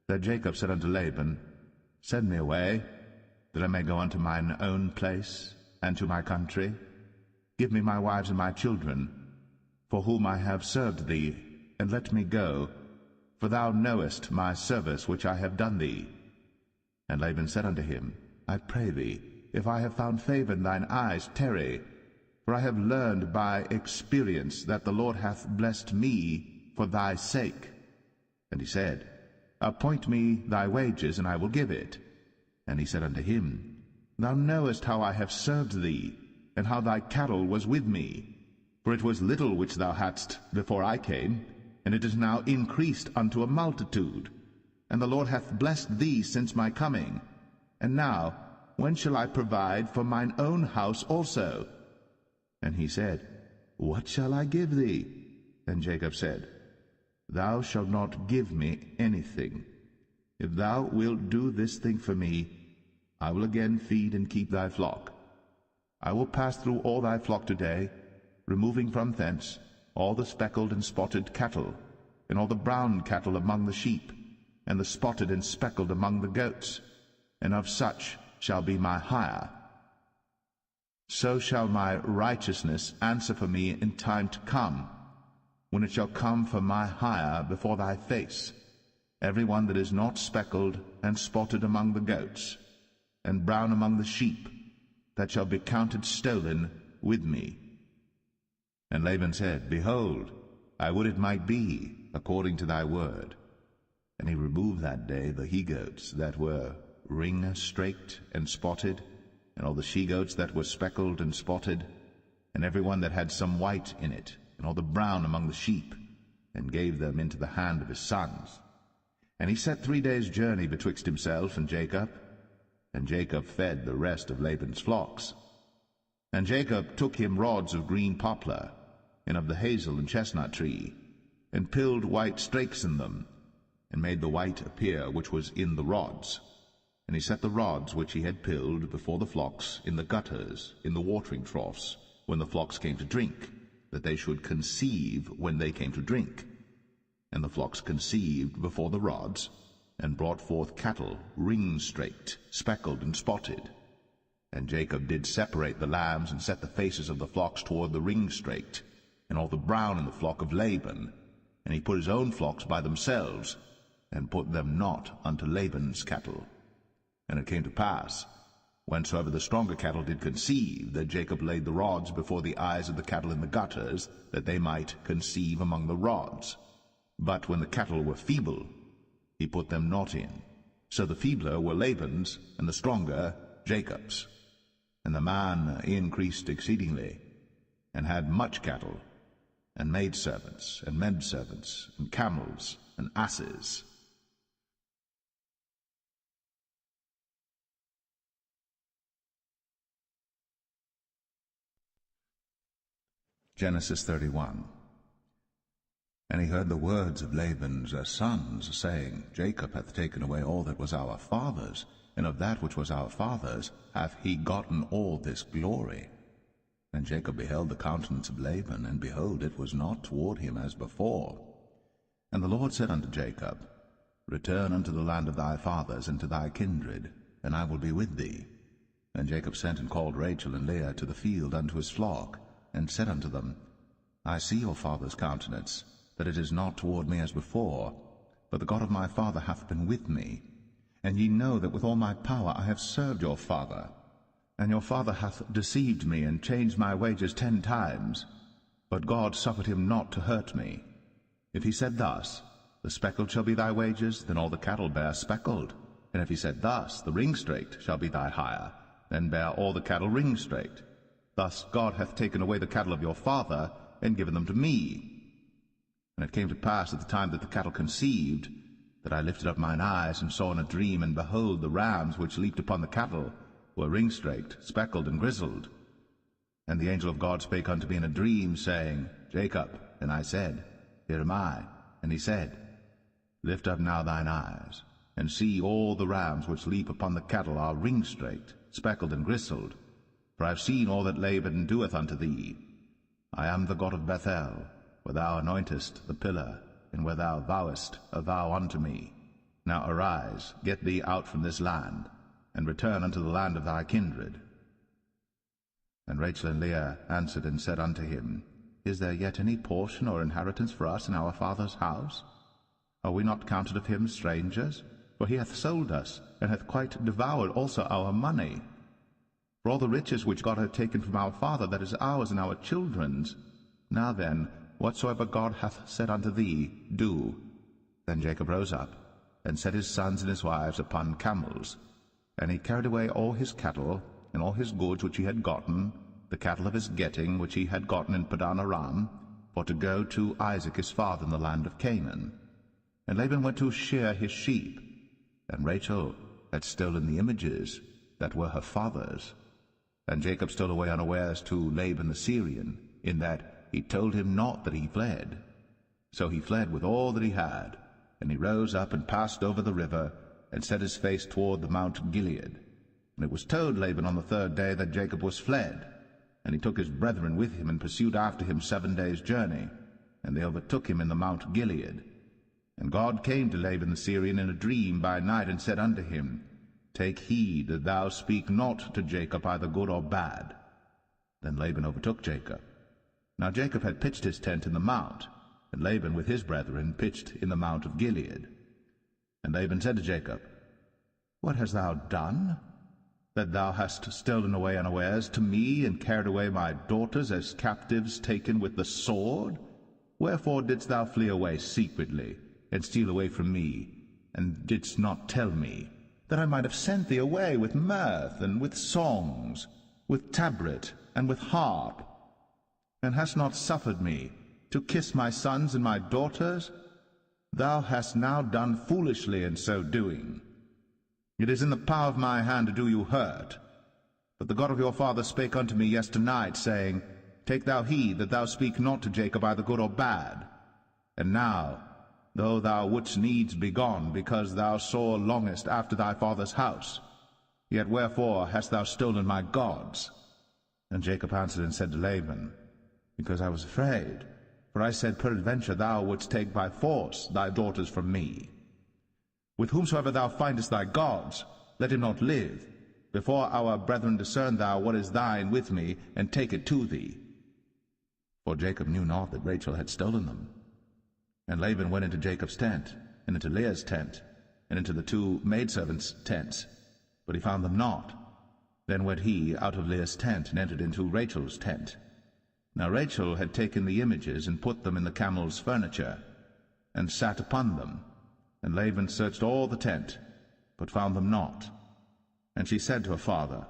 that Jacob said unto Laban, Send me away, that I may go unto mine own place, and to my country. Give me my wives and my children, for whom I have served thee, and let me go, for thou knowest my service which I have done thee. And Laban said unto him, I pray thee, if I have found favor in thine eyes, tarry, for I have learned by experience that the Lord hath blessed me for thy sake. And he said, Appoint me thy wages, and I will give it. And he said unto him, Thou knowest how I have served thee, and how thy cattle was with me. For it was little which thou hadst before I came, and it is now increased unto a multitude. And the Lord hath blessed thee since my coming. And now, when shall I provide for mine own house also? And he said, What shall I give thee? And Jacob said, Thou shalt not give me anything. If thou wilt do this thing for me, I will again feed and keep thy flock. I will pass through all thy flock today, removing from thence all the speckled and spotted cattle, and all the brown cattle among the sheep, and the spotted and speckled among the goats, and of such shall be my hire. So shall my righteousness answer for me in time to come, when it shall come for my hire before thy face, every one that is not speckled and spotted among the goats, and brown among the sheep, that shall be counted stolen with me. And Laban said, Behold, I would it might be according to thy word. And he removed that day the he-goats that were ring-straked and spotted, and all the she-goats that were speckled and spotted, and every one that had some white in it, and all the brown among the sheep, and gave them into the hand of his sons. And he set 3 days' journey betwixt himself and Jacob, and Jacob fed the rest of Laban's flocks. And Jacob took him rods of green poplar, and of the hazel and chestnut tree, and pilled white strakes in them, and made the white appear which was in the rods. And he set the rods which he had pilled before the flocks in the gutters, in the watering troughs, when the flocks came to drink, that they should conceive when they came to drink. And the flocks conceived before the rods, and brought forth cattle ring-straked, speckled, and spotted. And Jacob did separate the lambs, and set the faces of the flocks toward the ring-straked, and all the brown in the flock of Laban. And he put his own flocks by themselves, and put them not unto Laban's cattle. And it came to pass, whensoever the stronger cattle did conceive, that Jacob laid the rods before the eyes of the cattle in the gutters, that they might conceive among the rods. But when the cattle were feeble, he put them not in. So the feebler were Laban's, and the stronger Jacob's. And the man increased exceedingly, and had much cattle, and maidservants, and menservants, and camels, and asses. Genesis 31. And he heard the words of Laban's sons, saying, Jacob hath taken away all that was our father's, and of that which was our father's hath he gotten all this glory. And Jacob beheld the countenance of Laban, and behold, it was not toward him as before. And the Lord said unto Jacob, Return unto the land of thy fathers, and to thy kindred, and I will be with thee. And Jacob sent and called Rachel and Leah to the field unto his flock, and said unto them, I see your father's countenance, that it is not toward me as before, but the God of my father hath been with me. And ye know that with all my power I have served your father. And your father hath deceived me, and changed my wages 10 times. But God suffered him not to hurt me. If he said thus, The speckled shall be thy wages, then all the cattle bear speckled. And if he said thus, The ringstraked shall be thy hire, then bear all the cattle ringstraked. Thus God hath taken away the cattle of your father, and given them to me. And it came to pass at the time that the cattle conceived, that I lifted up mine eyes, and saw in a dream, and behold, the rams which leaped upon the cattle were ringstraked, speckled, and grizzled. And the angel of God spake unto me in a dream, saying, Jacob. And I said, Here am I. And he said, Lift up now thine eyes, and see all the rams which leap upon the cattle are ringstraked, speckled, and grizzled. For I have seen all that Laban doeth unto thee. I am the God of Bethel, where thou anointest the pillar, and where thou vowest a vow unto me. Now arise, get thee out from this land, and return unto the land of thy kindred. And Rachel and Leah answered and said unto him, Is there yet any portion or inheritance for us in our father's house? Are we not counted of him strangers? For he hath sold us, and hath quite devoured also our money. For all the riches which God hath taken from our father, that is ours and our children's. Now then, whatsoever God hath said unto thee, do. Then Jacob rose up, and set his sons and his wives upon camels. And he carried away all his cattle, and all his goods which he had gotten, the cattle of his getting which he had gotten in Padan Aram, for to go to Isaac his father in the land of Canaan. And Laban went to shear his sheep, and Rachel had stolen the images that were her father's. And Jacob stole away unawares to Laban the Syrian, in that he told him not that he fled. So he fled with all that he had, and he rose up and passed over the river, and set his face toward the Mount Gilead. And it was told Laban on the 3rd day that Jacob was fled. And he took his brethren with him, and pursued after him 7 days' journey. And they overtook him in the Mount Gilead. And God came to Laban the Syrian in a dream by night, and said unto him, Take heed that thou speak not to Jacob either good or bad. Then Laban overtook Jacob. Now Jacob had pitched his tent in the mount, and Laban with his brethren pitched in the Mount of Gilead. And Laban said to Jacob, What hast thou done, that thou hast stolen away unawares to me, and carried away my daughters as captives taken with the sword? Wherefore didst thou flee away secretly, and steal away from me, and didst not tell me, that I might have sent thee away with mirth, and with songs, with tabret, and with harp, and hast not suffered me to kiss my sons and my daughters? Thou hast now done foolishly in so doing. It is in the power of my hand to do you hurt. But the God of your father spake unto me yesternight, saying, Take thou heed that thou speak not to Jacob either good or bad. And now, though thou wouldst needs be gone, because thou sore longest after thy father's house, yet wherefore hast thou stolen my gods? And Jacob answered and said to Laban, Because I was afraid, for I said, Peradventure thou wouldst take by force thy daughters from me. With whomsoever thou findest thy gods, let him not live. Before our brethren discern thou what is thine with me, and take it to thee. For Jacob knew not that Rachel had stolen them. And Laban went into Jacob's tent, and into Leah's tent, and into the 2 maidservants' tents, but he found them not. Then went he out of Leah's tent, and entered into Rachel's tent. Now Rachel had taken the images, and put them in the camel's furniture, and sat upon them. And Laban searched all the tent, but found them not. And she said to her father,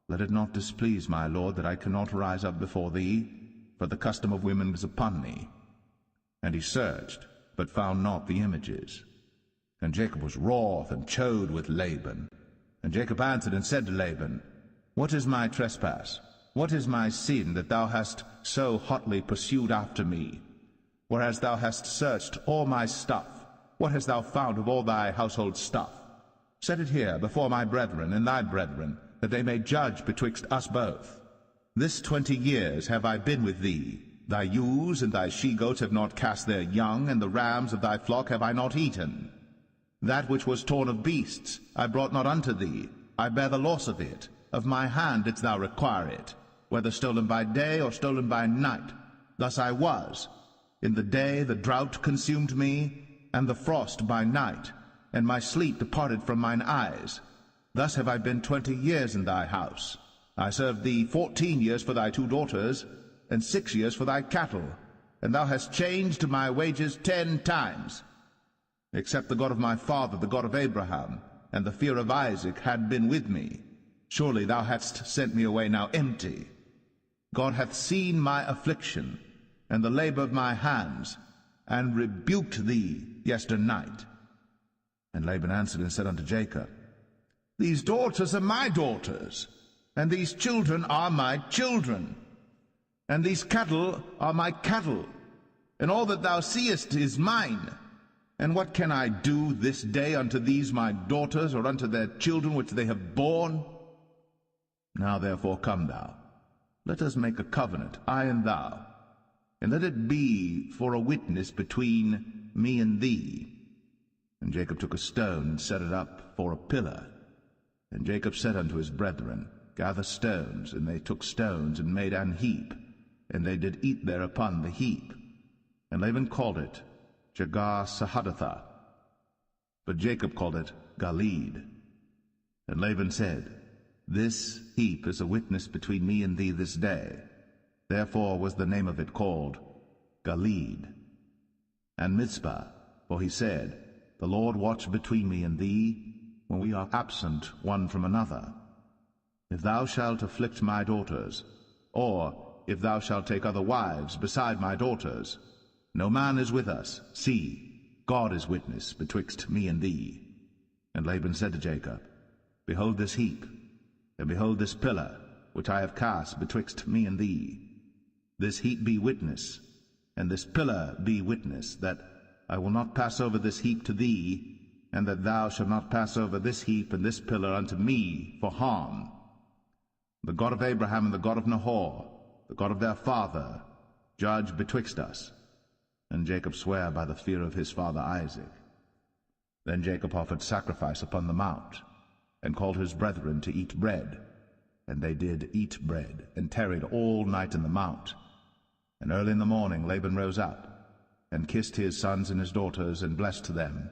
Let it not displease my lord that I cannot rise up before thee, for the custom of women is upon me. And he searched, but found not the images. And Jacob was wroth and chode with Laban. And Jacob answered and said to Laban, What is my trespass? What is my sin, that thou hast so hotly pursued after me? Whereas thou hast searched all my stuff, what hast thou found of all thy household stuff? Set it here before my brethren and thy brethren, that they may judge betwixt us both. This 20 years have I been with thee. Thy ewes and thy she-goats have not cast their young, and the rams of thy flock have I not eaten. That which was torn of beasts I brought not unto thee. I bear the loss of it. Of my hand didst thou require it, whether stolen by day or stolen by night. Thus I was. In the day the drought consumed me, and the frost by night, and my sleep departed from mine eyes. Thus have I been 20 years in thy house. I served thee 14 years for thy 2 daughters, and 6 years for thy cattle, and thou hast changed my wages 10 times. Except the God of my father, the God of Abraham, and the fear of Isaac had been with me, surely thou hadst sent me away now empty. God hath seen my affliction, and the labor of my hands, and rebuked thee yesternight. And Laban answered and said unto Jacob, These daughters are my daughters, and these children are my children, and these cattle are my cattle, and all that thou seest is mine. And what can I do this day unto these my daughters, or unto their children which they have borne? Now therefore come thou, let us make a covenant, I and thou, and let it be for a witness between me and thee. And Jacob took a stone, and set it up for a pillar. And Jacob said unto his brethren, Gather stones. And they took stones, and made an heap, and they did eat thereupon the heap. And Laban called it Jegar-sahadathah, but Jacob called it Galeed. And Laban said, This heap is a witness between me and thee this day. Therefore was the name of it called Galeed. And Mizpah, for he said, The Lord watch between me and thee, when we are absent one from another. If thou shalt afflict my daughters, or if thou shalt take other wives beside my daughters, no man is with us. See, God is witness betwixt me and thee. And Laban said to Jacob, Behold this heap, and behold this pillar, which I have cast betwixt me and thee. This heap be witness, and this pillar be witness, that I will not pass over this heap to thee, and that thou shalt not pass over this heap and this pillar unto me for harm. The God of Abraham and the God of Nahor, the God of their father, judge betwixt us. And Jacob sware by the fear of his father Isaac. Then Jacob offered sacrifice upon the mount, and called his brethren to eat bread. And they did eat bread, and tarried all night in the mount. And early in the morning Laban rose up, and kissed his sons and his daughters, and blessed them.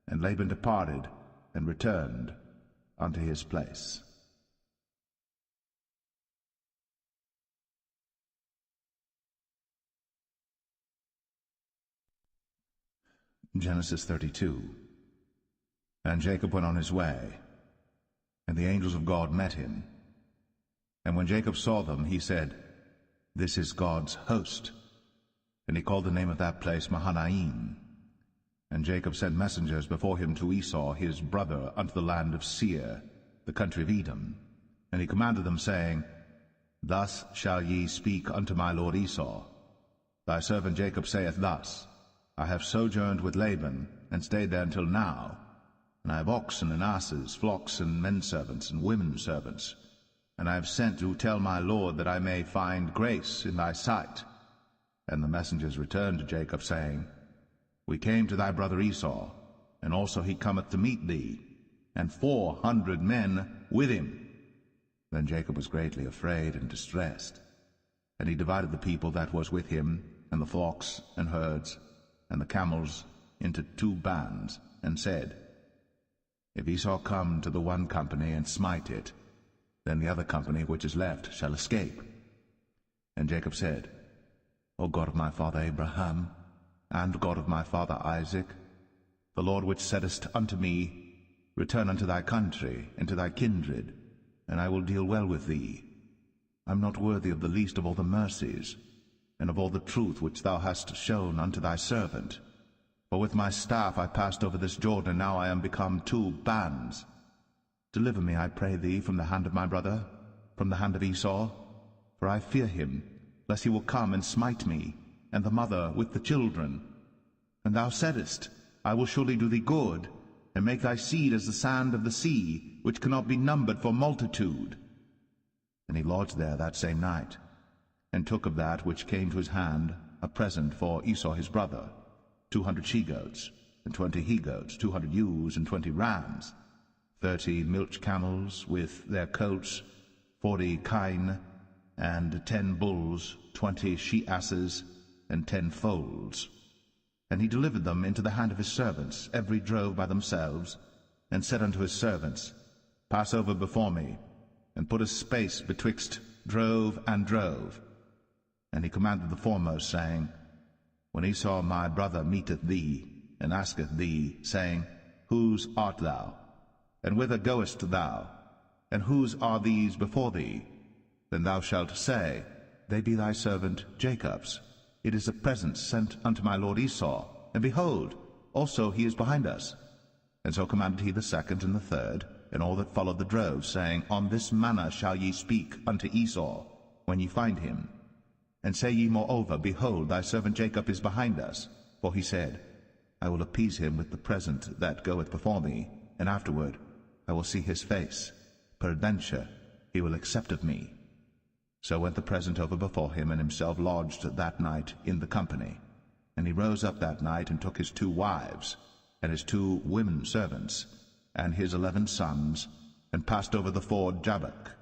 And Laban departed, and returned unto his place. Genesis 32. And Jacob went on his way, and the angels of God met him. And when Jacob saw them, he said, This is God's host. And he called the name of that place Mahanaim. And Jacob sent messengers before him to Esau his brother unto the land of Seir, the country of Edom. And he commanded them, saying, Thus shall ye speak unto my lord Esau. Thy servant Jacob saith thus, I have sojourned with Laban, and stayed there until now. And I have oxen and asses, flocks and men servants and women servants. And I have sent to tell my lord that I may find grace in thy sight. And the messengers returned to Jacob, saying, We came to thy brother Esau, and also he cometh to meet thee, and 400 men with him. Then Jacob was greatly afraid and distressed. And he divided the people that was with him, and the flocks and herds, and the camels, into 2 bands, and said, If Esau come to the one company and smite it, then the other company which is left shall escape. And Jacob said, O God of my father Abraham, and God of my father Isaac, The Lord which saidest unto me, Return unto thy country, and to thy kindred, and I will deal well with thee. I am not worthy of the least of all the mercies, and of all the truth which thou hast shown unto thy servant. For with my staff I passed over this Jordan, and now I am become 2 bands. Deliver me, I pray thee, from the hand of my brother, from the hand of Esau, for I fear him, lest he will come and smite me, and the mother with the children. And thou saidest, I will surely do thee good, and make thy seed as the sand of the sea, which cannot be numbered for multitude. And he lodged there that same night, and took of that which came to his hand a present for Esau his brother, 200 she-goats, and 20 he-goats, 200 ewes, and 20 rams, 30 milch camels with their coats, 40 kine, and 10 bulls, 20 she-asses, and 10 foals. And he delivered them into the hand of his servants, every drove by themselves, and said unto his servants, Pass over before me, and put a space betwixt drove and drove. And he commanded the foremost, saying, When Esau my brother meeteth thee, and asketh thee, saying, Whose art thou? And whither goest thou? And whose are these before thee? Then thou shalt say, They be thy servant Jacob's. It is a present sent unto my lord Esau, and behold, also he is behind us. And so commanded he the second and the third, and all that followed the drove, saying, On this manner shall ye speak unto Esau, when ye find him. And say ye moreover, Behold, thy servant Jacob is behind us. For he said, I will appease him with the present that goeth before me, and afterward I will see his face. Peradventure he will accept of me. So went the present over before him, and himself lodged that night in the company. And he rose up that night, and took his 2 wives, and his 2 women servants, and his 11 sons, and passed over the ford Jabbok.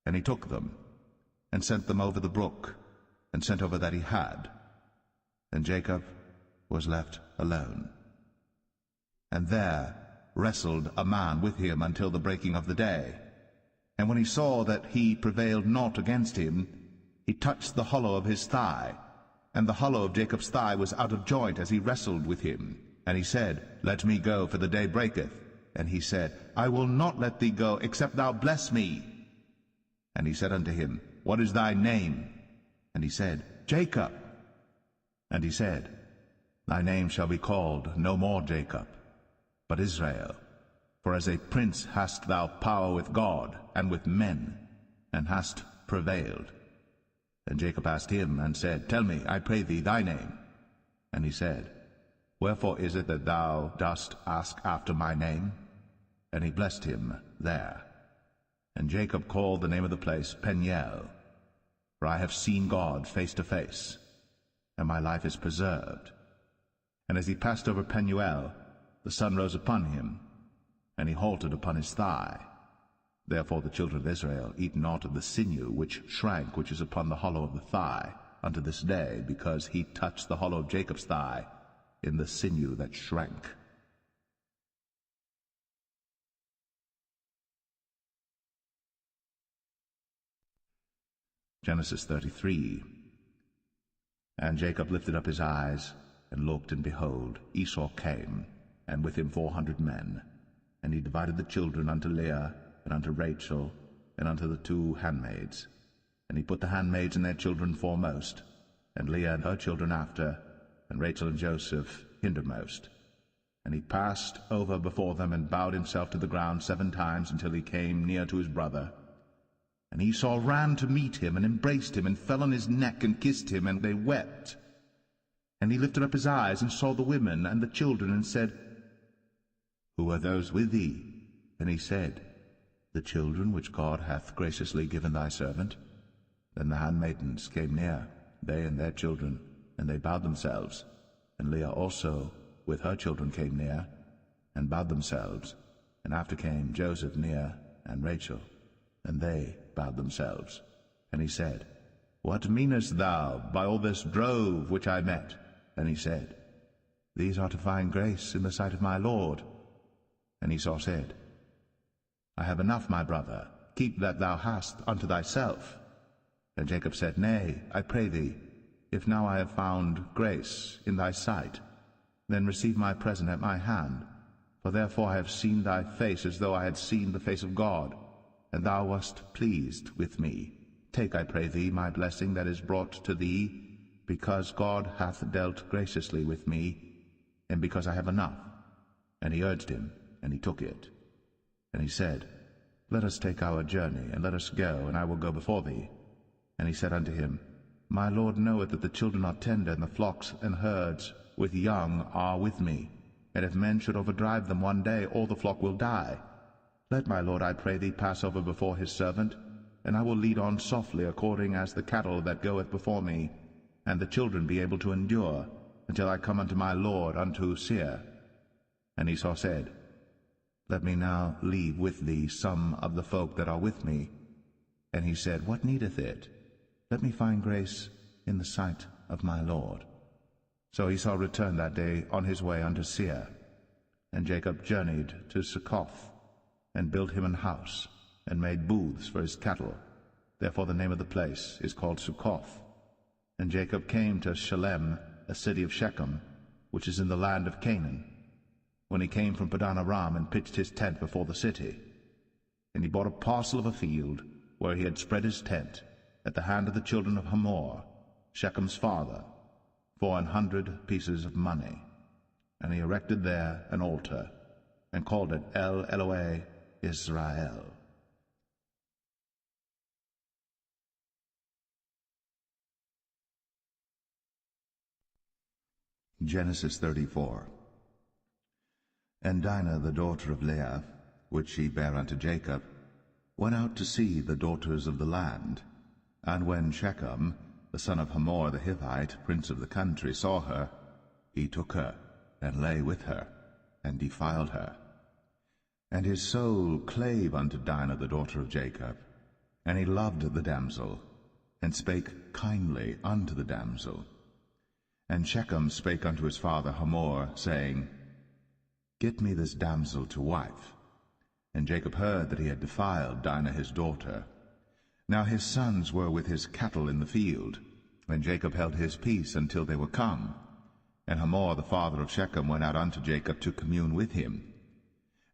And he took them, and sent them over the brook, and sent over that he had. And Jacob was left alone. And there wrestled a man with him until the breaking of the day. And when he saw that he prevailed not against him, he touched the hollow of his thigh, and the hollow of Jacob's thigh was out of joint as he wrestled with him. And he said, Let me go, for the day breaketh. And he said, I will not let thee go, except thou bless me. And he said unto him, What is thy name? And he said, Jacob. And he said, Thy name shall be called no more Jacob, but Israel. For as a prince hast thou power with God and with men, and hast prevailed. And Jacob asked him, and said, Tell me, I pray thee, thy name. And he said, Wherefore is it that thou dost ask after my name? And he blessed him there. And Jacob called the name of the place Peniel, for I have seen God face to face, and my life is preserved. And as he passed over Penuel, the sun rose upon him, and he halted upon his thigh. Therefore the children of Israel eat not of the sinew which shrank, which is upon the hollow of the thigh, unto this day, because he touched the hollow of Jacob's thigh in the sinew that shrank. Genesis 33. And Jacob lifted up his eyes, and looked, and behold, Esau came, and with him 400 men. And he divided the children unto Leah, and unto Rachel, and unto the 2 handmaids. And he put the handmaids and their children foremost, and Leah and her children after, and Rachel and Joseph hindermost. And he passed over before them, and bowed himself to the ground 7 times, until he came near to his brother. And Esau ran to meet him, and embraced him, and fell on his neck, and kissed him, and they wept. And he lifted up his eyes, and saw the women and the children, and said, Who are those with thee? And he said, The children which God hath graciously given thy servant. Then the handmaidens came near, they and their children, and they bowed themselves. And Leah also with her children came near, and bowed themselves. And after came Joseph near, and Rachel, and they bowed themselves. And he said, What meanest thou by all this drove which I met? And he said, These are to find grace in the sight of my Lord. And Esau said, I have enough, my brother, keep that thou hast unto thyself. And Jacob said, Nay, I pray thee, if now I have found grace in thy sight. then receive my present at my hand. For therefore I have seen thy face as though I had seen the face of God, and thou wast pleased with me. Take, I pray thee, my blessing that is brought to thee, because God hath dealt graciously with me, and because I have enough. And he urged him, and he took it. And he said, Let us take our journey, and let us go, and I will go before thee. And he said unto him, My Lord knoweth that the children are tender, and the flocks and herds with young are with me. And if men should overdrive them one day, all the flock will die. Let my lord, I pray thee, pass over before his servant, and I will lead on softly, according as the cattle that goeth before me, and the children be able to endure, until I come unto my lord, unto Seir. And Esau said, Let me now leave with thee some of the folk that are with me. And he said, What needeth it? Let me find grace in the sight of my lord. So Esau returned that day on his way unto Seir. And Jacob journeyed to Succoth, and built him an house, and made booths for his cattle. Therefore the name of the place is called Succoth. And Jacob came to Shalem, a city of Shechem, which is in the land of Canaan, when he came from Padan Aram, and pitched his tent before the city. And he bought a parcel of a field, where he had spread his tent, at the hand of the children of Hamor, Shechem's father, for 100 pieces of money. And he erected there an altar, and called it El Elohe Israel. Genesis 34. And Dinah the daughter of Leah, which she bare unto Jacob, went out to see the daughters of the land. And when Shechem, the son of Hamor the Hivite, prince of the country, saw her, he took her, and lay with her, and defiled her. And his soul clave unto Dinah the daughter of Jacob, and he loved the damsel, and spake kindly unto the damsel. And Shechem spake unto his father Hamor, saying, Get me this damsel to wife. And Jacob heard that he had defiled Dinah his daughter. Now his sons were with his cattle in the field, and Jacob held his peace until they were come. And Hamor the father of Shechem went out unto Jacob to commune with him.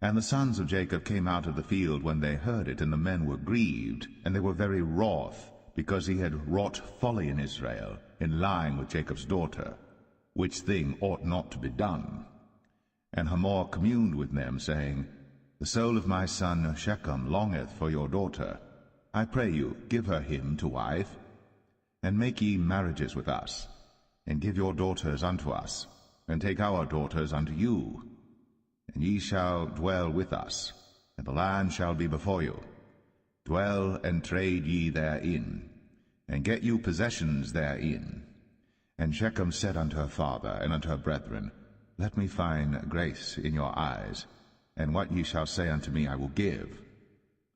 And the sons of Jacob came out of the field when they heard it, and the men were grieved, and they were very wroth, because he had wrought folly in Israel, in lying with Jacob's daughter, which thing ought not to be done. And Hamor communed with them, saying, The soul of my son Shechem longeth for your daughter. I pray you, give her him to wife, and make ye marriages with us, and give your daughters unto us, and take our daughters unto you. And ye shall dwell with us, and the land shall be before you. Dwell and trade ye therein, and get you possessions therein. And Shechem said unto her father and unto her brethren, Let me find grace in your eyes, and what ye shall say unto me I will give.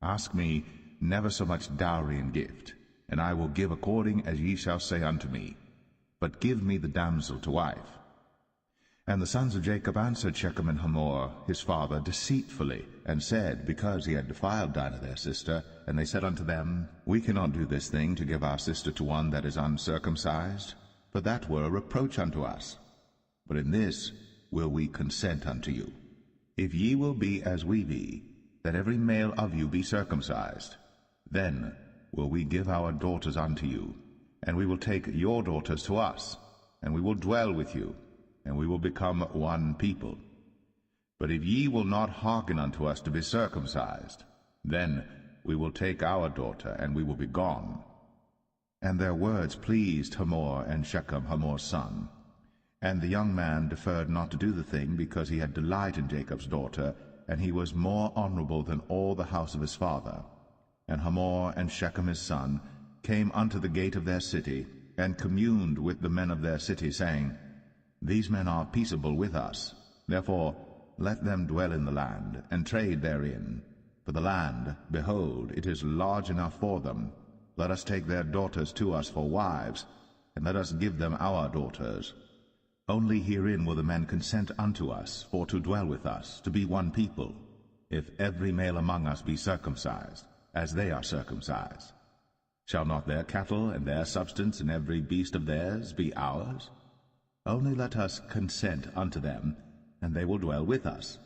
Ask me never so much dowry and gift, and I will give according as ye shall say unto me. But give me the damsel to wife. And the sons of Jacob answered Shechem and Hamor his father deceitfully, and said, because he had defiled Dinah their sister, and they said unto them, We cannot do this thing, to give our sister to one that is uncircumcised, for that were a reproach unto us. But in this will we consent unto you. If ye will be as we be, that every male of you be circumcised, then will we give our daughters unto you, and we will take your daughters to us, and we will dwell with you, and we will become one people. But if ye will not hearken unto us to be circumcised, then we will take our daughter, and we will be gone. And their words pleased Hamor and Shechem Hamor's son. And the young man deferred not to do the thing, because he had delight in Jacob's daughter, and he was more honorable than all the house of his father. And Hamor and Shechem his son came unto the gate of their city, and communed with the men of their city, saying, These men are peaceable with us, therefore let them dwell in the land, and trade therein. For the land, behold, it is large enough for them. Let us take their daughters to us for wives, and let us give them our daughters. Only herein will the men consent unto us, for to dwell with us, to be one people, if every male among us be circumcised, as they are circumcised. Shall not their cattle and their substance and every beast of theirs be ours? Only let us consent unto them, and they will dwell with us.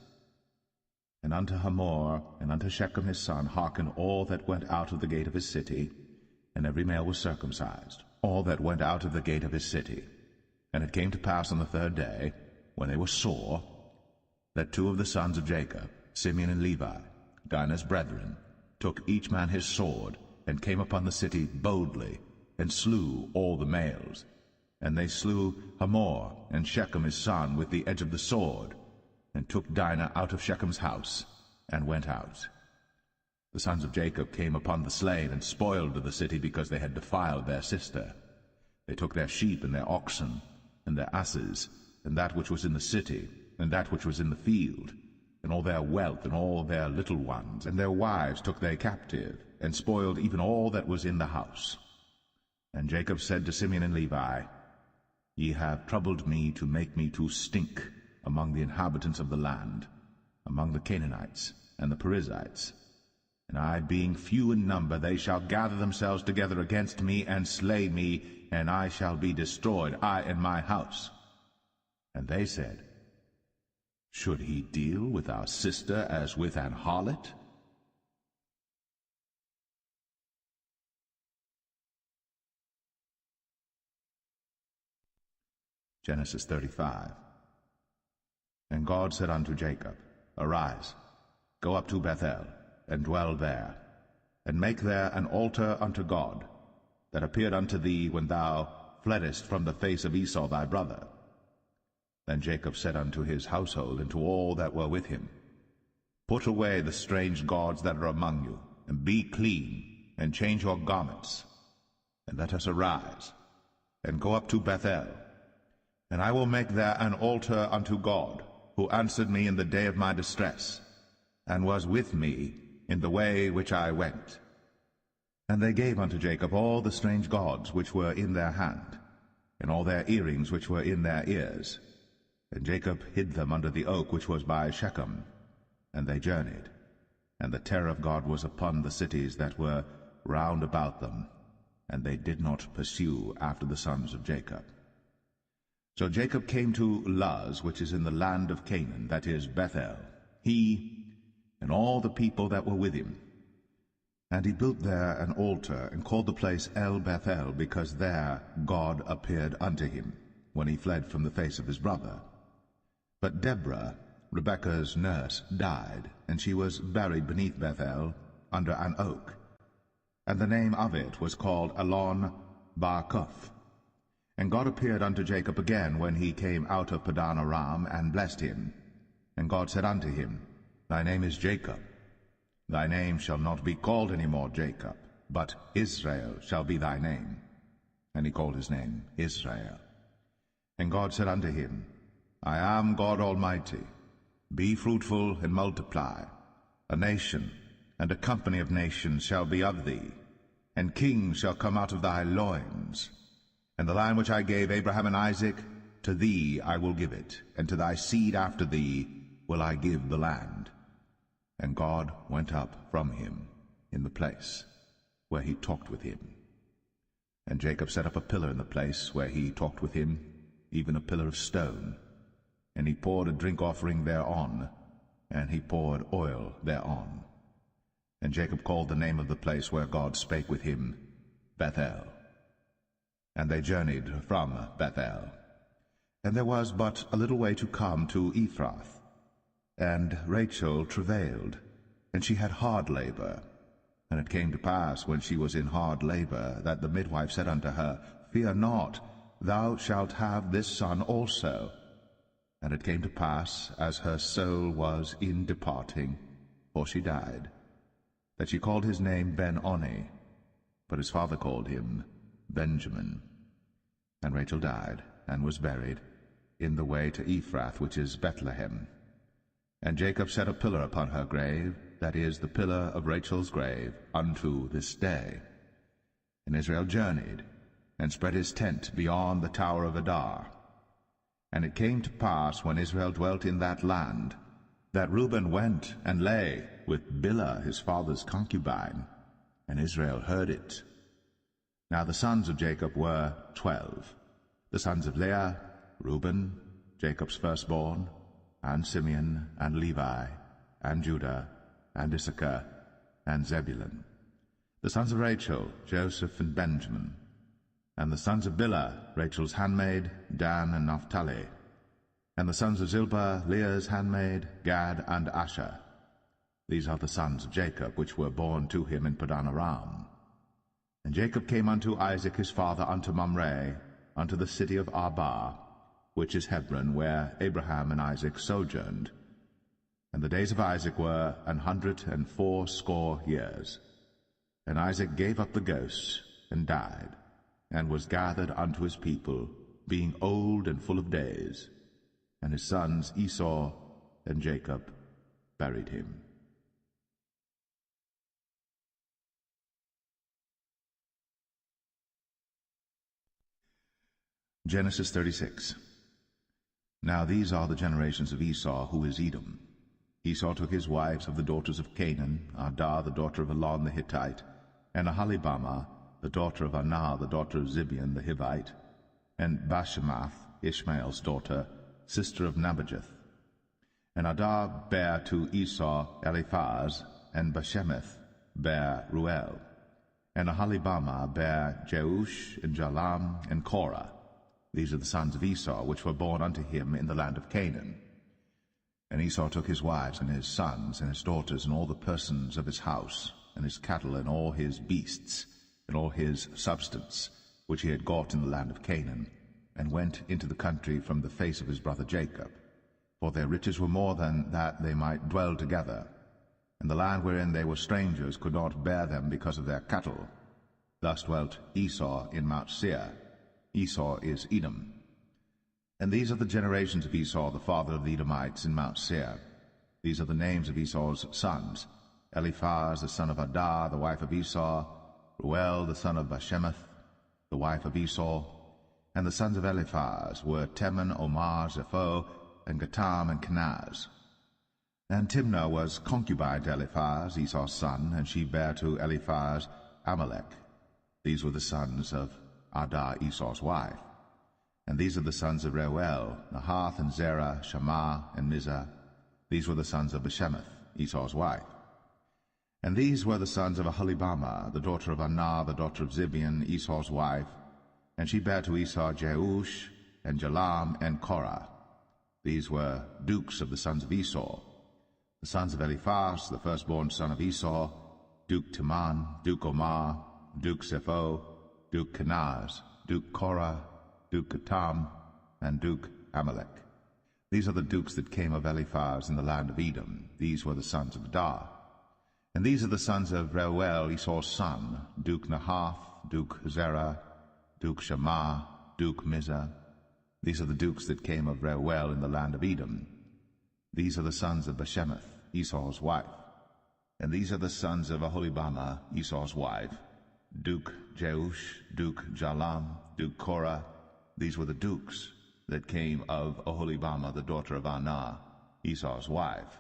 And unto Hamor and unto Shechem his son hearken all that went out of the gate of his city, and every male was circumcised, all that went out of the gate of his city. And it came to pass on the third day, when they were sore, that two of the sons of Jacob, Simeon and Levi, Dinah's brethren, took each man his sword, and came upon the city boldly, and slew all the males. And they slew Hamor and Shechem his son with the edge of the sword, and took Dinah out of Shechem's house, and went out. The sons of Jacob came upon the slain, and spoiled the city, because they had defiled their sister. They took their sheep and their oxen, and their asses, and that which was in the city, and that which was in the field, and all their wealth, and all their little ones, and their wives took they captive, and spoiled even all that was in the house. And Jacob said to Simeon and Levi, Ye have troubled me to make me to stink among the inhabitants of the land, among the Canaanites and the Perizzites. And I, being few in number, they shall gather themselves together against me, and slay me, and I shall be destroyed, I and my house. And they said, Should he deal with our sister as with an harlot? Genesis 35. And God said unto Jacob, Arise, go up to Bethel, and dwell there, and make there an altar unto God, that appeared unto thee when thou fleddest from the face of Esau thy brother. Then Jacob said unto his household, and to all that were with him, Put away the strange gods that are among you, and be clean, and change your garments, and let us arise, and go up to Bethel, and I will make there an altar unto God, who answered me in the day of my distress, and was with me in the way which I went. And they gave unto Jacob all the strange gods which were in their hand, and all their earrings which were in their ears. And Jacob hid them under the oak which was by Shechem. And they journeyed, and the terror of God was upon the cities that were round about them, and they did not pursue after the sons of Jacob. So Jacob came to Luz, which is in the land of Canaan, that is Bethel, he and all the people that were with him. And he built there an altar, and called the place El Bethel, because there God appeared unto him, when he fled from the face of his brother. But Deborah, Rebekah's nurse, died, and she was buried beneath Bethel, under an oak. And the name of it was called Elon Bar-Koth. And God appeared unto Jacob again when he came out of Padan Aram, and blessed him. And God said unto him, Thy name is Jacob. Thy name shall not be called any more Jacob, but Israel shall be thy name. And he called his name Israel. And God said unto him, I am God Almighty. Be fruitful and multiply. A nation and a company of nations shall be of thee, and kings shall come out of thy loins. And the land which I gave Abraham and Isaac, to thee I will give it, and to thy seed after thee will I give the land. And God went up from him in the place where he talked with him. And Jacob set up a pillar in the place where he talked with him, even a pillar of stone. And he poured a drink offering thereon, and he poured oil thereon. And Jacob called the name of the place where God spake with him, Bethel. And they journeyed from Bethel. And there was but a little way to come to Ephrath. And Rachel travailed, and she had hard labor. And it came to pass, when she was in hard labor, that the midwife said unto her, Fear not, thou shalt have this son also. And it came to pass, as her soul was in departing, for she died, that she called his name Ben-Oni, but his father called him Benjamin. And Rachel died, and was buried in the way to Ephrath, which is Bethlehem. And Jacob set a pillar upon her grave, that is, the pillar of Rachel's grave, unto this day. And Israel journeyed, and spread his tent beyond the tower of Adar. And it came to pass, when Israel dwelt in that land, that Reuben went and lay with Bilhah his father's concubine, and Israel heard it. Now the sons of Jacob were 12, the sons of Leah, Reuben, Jacob's firstborn, and Simeon, and Levi, and Judah, and Issachar, and Zebulun. The sons of Rachel, Joseph and Benjamin. And the sons of Bilhah, Rachel's handmaid, Dan and Naphtali. And the sons of Zilpah, Leah's handmaid, Gad and Asher. These are the sons of Jacob, which were born to him in Padan Aram. And Jacob came unto Isaac his father unto Mamre, unto the city of Arba, which is Hebron, where Abraham and Isaac sojourned. And the days of Isaac were 180 years. And Isaac gave up the ghost, and died, and was gathered unto his people, being old and full of days. And his sons Esau and Jacob buried him. Genesis 36. Now these are the generations of Esau, who is Edom. Esau took his wives of the daughters of Canaan, Adah the daughter of Elon the Hittite, and Aholibamah the daughter of Anah the daughter of Zibeon the Hivite, and Bashemath, Ishmael's daughter, sister of Nebajoth. And Adah bare to Esau Eliphaz, and Bashemath bare Ruel. And Aholibamah bare Jeush, and Jalam, and Korah. These are the sons of Esau, which were born unto him in the land of Canaan. And Esau took his wives, and his sons, and his daughters, and all the persons of his house, and his cattle, and all his beasts, and all his substance, which he had got in the land of Canaan, and went into the country from the face of his brother Jacob. For their riches were more than that they might dwell together, and the land wherein they were strangers could not bear them because of their cattle. Thus dwelt Esau in Mount Seir. Esau is Edom. And these are the generations of Esau, the father of the Edomites, in Mount Seir. These are the names of Esau's sons: Eliphaz the son of Adah, the wife of Esau; Ruel the son of Bashemath, the wife of Esau. And the sons of Eliphaz were Teman, Omar, Zepho, and Gatam, and Kenaz. And Timnah was concubine to Eliphaz, Esau's son, and she bare to Eliphaz Amalek. These were the sons of Adah, Esau's wife. And these are the sons of Reuel, Nahath, and Zerah, Shammah, and Mizah. These were the sons of Bashemath, Esau's wife. And these were the sons of Aholibamah, the daughter of Anah, the daughter of Zibeon, Esau's wife. And she bare to Esau Jeush, and Jalam, and Korah. These were dukes of the sons of Esau. The sons of Eliphaz, the firstborn son of Esau: Duke Teman, Duke Omar, Duke Zepho, Duke Kenaz, Duke Korah, Duke Gatam, and Duke Amalek. These are the dukes that came of Eliphaz in the land of Edom. These were the sons of Adah. And these are the sons of Reuel, Esau's son: Duke Nahath, Duke Zerah, Duke Shammah, Duke Mizah. These are the dukes that came of Reuel in the land of Edom. These are the sons of Bashemath, Esau's wife. And these are the sons of Aholibamah, Esau's wife: Duke Jeush, Duke Jalam, Duke Korah. These were the dukes that came of Aholibamah, the daughter of Anah, Esau's wife.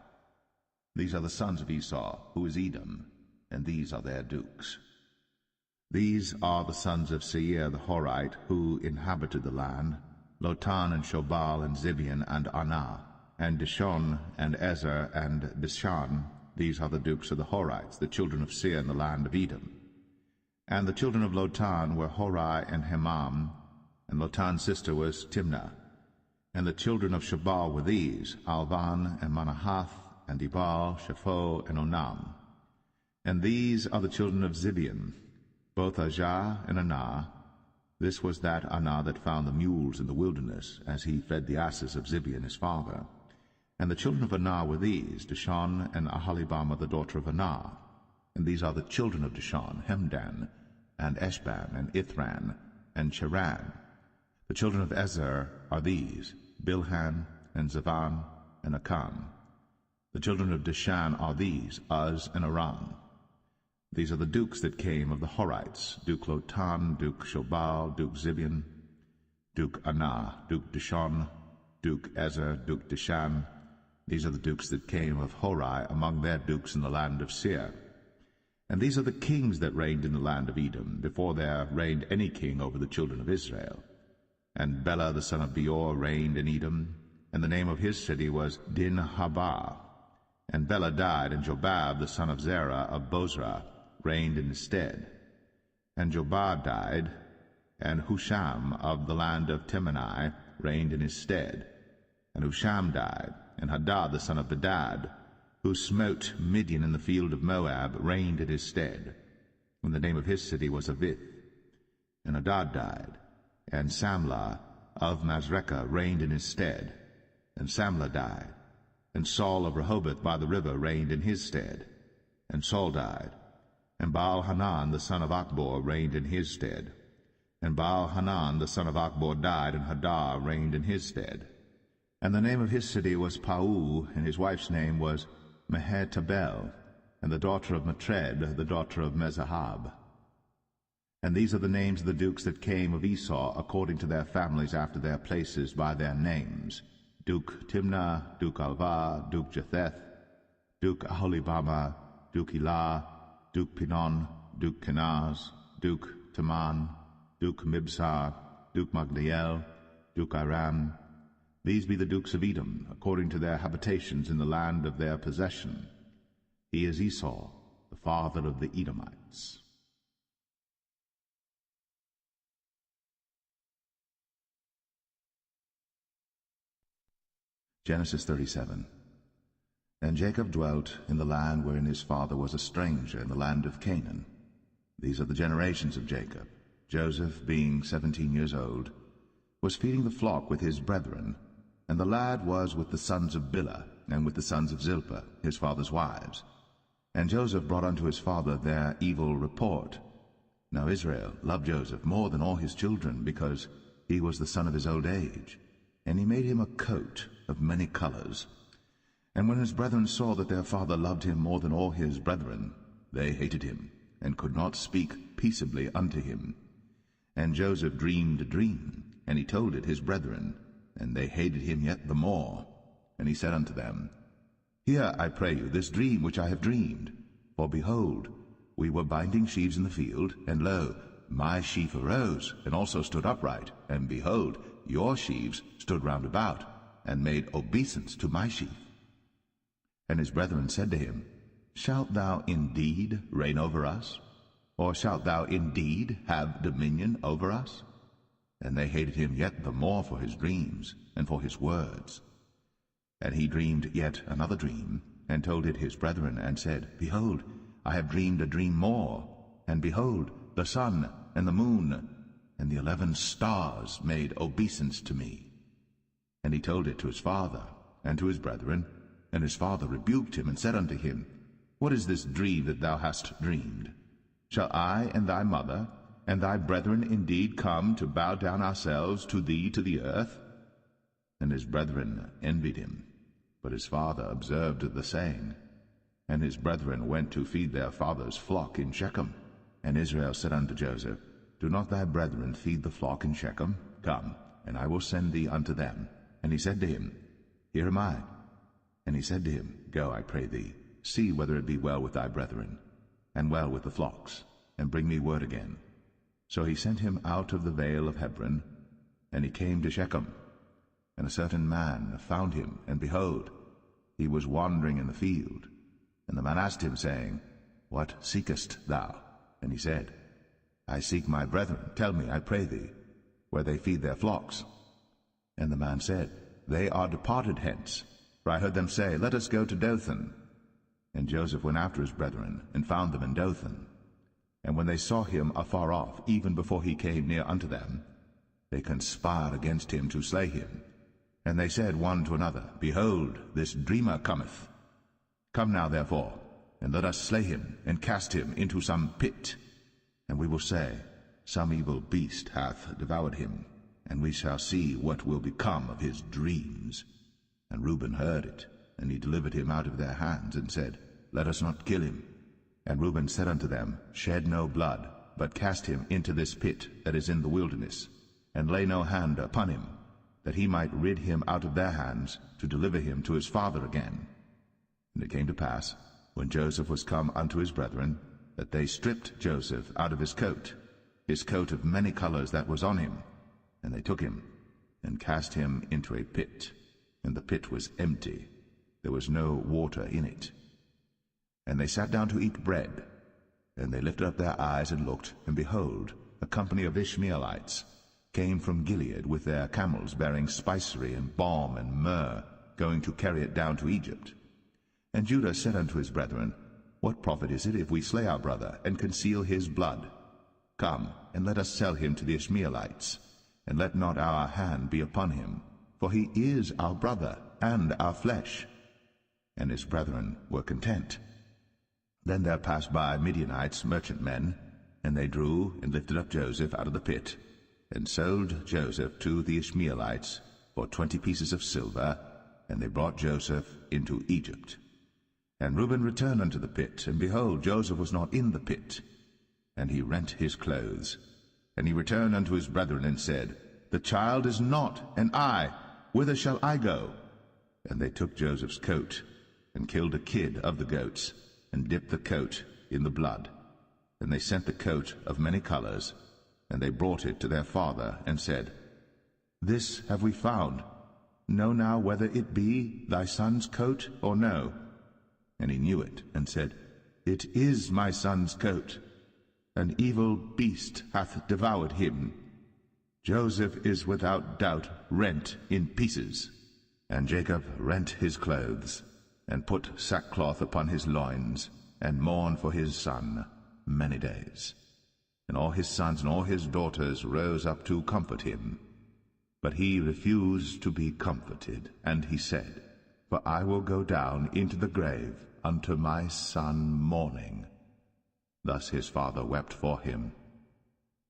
These are the sons of Esau, who is Edom, and these are their dukes. These are the sons of Seir the Horite, who inhabited the land: Lotan, and Shobal, and Zibeon, and Anah, and Dishon, and Ezer, and Dishan. These are the dukes of the Horites, the children of Seir in the land of Edom. And the children of Lotan were Hori and Hemam, and Lotan's sister was Timnah. And the children of Shobal were these: Alvan, and Manahath, and Ebal, Shepho, and Onam. And these are the children of Zibeon, both Ajah and Anah. This was that Anah that found the mules in the wilderness, as he fed the asses of Zibeon his father. And the children of Anah were these: Dishon, and Aholibamah the daughter of Anah. And these are the children of Dishon: Hemdan, and Eshban, and Ithran, and Cheran. The children of Ezer are these: Bilhan, and Zavan, and Akan. The children of Dishan are these: Uz and Aram. These are the dukes that came of the Horites: Duke Lotan, Duke Shobal, Duke Zibeon, Duke Anah, Duke Dishon, Duke Ezer, Duke Dishan. These are the dukes that came of Hori among their dukes in the land of Seir. And these are the kings that reigned in the land of Edom, before there reigned any king over the children of Israel. And Bela the son of Beor reigned in Edom, and the name of his city was Dinhabah. And Bela died, and Jobab the son of Zerah of Bozrah reigned in his stead. And Jobab died, and Husham of the land of Temani reigned in his stead. And Husham died, and Hadad the son of Bedad, who smote Midian in the field of Moab, reigned in his stead. And the name of his city was Avith. And Hadad died, and Samlah of Masrekah reigned in his stead. And Samlah died, and Saul of Rehoboth by the river reigned in his stead. And Saul died, and Baal-Hanan the son of Achbor reigned in his stead. And Baal-Hanan the son of Achbor died, and Hadad reigned in his stead. And the name of his city was Pau, and his wife's name was Mehetabel, and the daughter of Matred, the daughter of Mezahab. And these are the names of the dukes that came of Esau, according to their families after their places by their names: Duke Timnah, Duke Alva, Duke Jetheth, Duke Aholibama, Duke Elah, Duke Pinon, Duke Kenaz, Duke Taman, Duke Mibsar, Duke Magdiel, Duke Aram. These be the dukes of Edom, according to their habitations in the land of their possession. He is Esau, the father of the Edomites. Genesis 37. And Jacob dwelt in the land wherein his father was a stranger, in the land of Canaan. These are the generations of Jacob. Joseph, being 17 years old, was feeding the flock with his brethren, and the lad was with the sons of Bilhah, and with the sons of Zilpah, his father's wives. And Joseph brought unto his father their evil report. Now Israel loved Joseph more than all his children, because he was the son of his old age. And he made him a coat of many colors. And when his brethren saw that their father loved him more than all his brethren, they hated him, and could not speak peaceably unto him. And Joseph dreamed a dream, and he told it his brethren, and they hated him yet the more. And he said unto them, Hear, I pray you, this dream which I have dreamed. For behold, we were binding sheaves in the field, and lo, my sheaf arose, and also stood upright, and behold, your sheaves stood round about, and made obeisance to my sheaf. And his brethren said to him, Shalt thou indeed reign over us? Or shalt thou indeed have dominion over us? And they hated him yet the more for his dreams, and for his words. And he dreamed yet another dream, and told it his brethren, and said, Behold, I have dreamed a dream more, and behold, the sun and the moon and the 11 stars made obeisance to me. And he told it to his father, and to his brethren, and his father rebuked him, and said unto him, What is this dream that thou hast dreamed? Shall I and thy mother and thy brethren indeed come to bow down ourselves to thee to the earth? And his brethren envied him, but his father observed the saying. And his brethren went to feed their father's flock in Shechem. And Israel said unto Joseph, Do not thy brethren feed the flock in Shechem? Come, and I will send thee unto them. And he said to him, Here am I. And he said to him, Go, I pray thee, see whether it be well with thy brethren, and well with the flocks, and bring me word again. So he sent him out of the vale of Hebron, and he came to Shechem. And a certain man found him, and behold, he was wandering in the field. And the man asked him, saying, What seekest thou? And he said, I seek my brethren. Tell me, I pray thee, where they feed their flocks. And the man said, They are departed hence, for I heard them say, Let us go to Dothan. And Joseph went after his brethren, and found them in Dothan. And when they saw him afar off, even before he came near unto them, they conspired against him to slay him. And they said one to another, Behold, this dreamer cometh. Come now, therefore, and let us slay him, and cast him into some pit. And we will say, Some evil beast hath devoured him, and we shall see what will become of his dreams. And Reuben heard it, and he delivered him out of their hands, and said, Let us not kill him. And Reuben said unto them, Shed no blood, but cast him into this pit that is in the wilderness, and lay no hand upon him, that he might rid him out of their hands, to deliver him to his father again. And it came to pass, when Joseph was come unto his brethren, that they stripped Joseph out of his coat of many colors that was on him, And they took him, and cast him into a pit, and the pit was empty, there was no water in it. And they sat down to eat bread, and they lifted up their eyes and looked, and behold, a company of Ishmaelites came from Gilead with their camels bearing spicery and balm and myrrh, going to carry it down to Egypt. And Judah said unto his brethren, What profit is it if we slay our brother, and conceal his blood? Come, and let us sell him to the Ishmaelites, and let not our hand be upon him, for he is our brother, and our flesh. And his brethren were content. Then there passed by Midianites, merchantmen, and they drew and lifted up Joseph out of the pit, and sold Joseph to the Ishmaelites for 20 pieces of silver, and they brought Joseph into Egypt. And Reuben returned unto the pit, and behold, Joseph was not in the pit. And he rent his clothes. And he returned unto his brethren, and said, The child is not, and I, whither shall I go? And they took Joseph's coat, and killed a kid of the goats, and dipped the coat in the blood. And they sent the coat of many colors, and they brought it to their father, and said, This have we found. Know now whether it be thy son's coat or no. And he knew it, and said, It is my son's coat. An evil beast hath devoured him. Joseph is without doubt rent in pieces. And Jacob rent his clothes, and put sackcloth upon his loins, and mourned for his son many days. And all his sons and all his daughters rose up to comfort him. But he refused to be comforted, and he said, For I will go down into the grave unto my son mourning. Thus his father wept for him.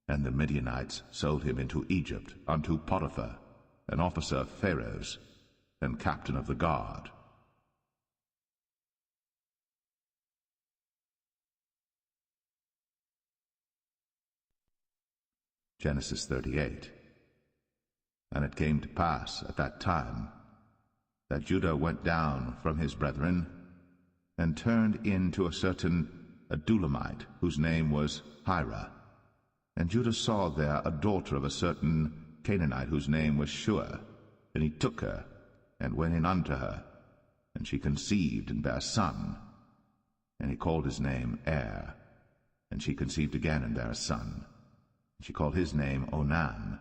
And the Midianites sold him into Egypt unto Potiphar, an officer of Pharaoh's, and captain of the guard. Genesis 38. And it came to pass at that time that Judah went down from his brethren, and turned in to a certain Adullamite, whose name was Hira. And Judah saw there a daughter of a certain Canaanite, whose name was Shua. And he took her, and went in unto her, and she conceived and bare a son. And he called his name Er. And she conceived again and bare a son. And she called his name Onan.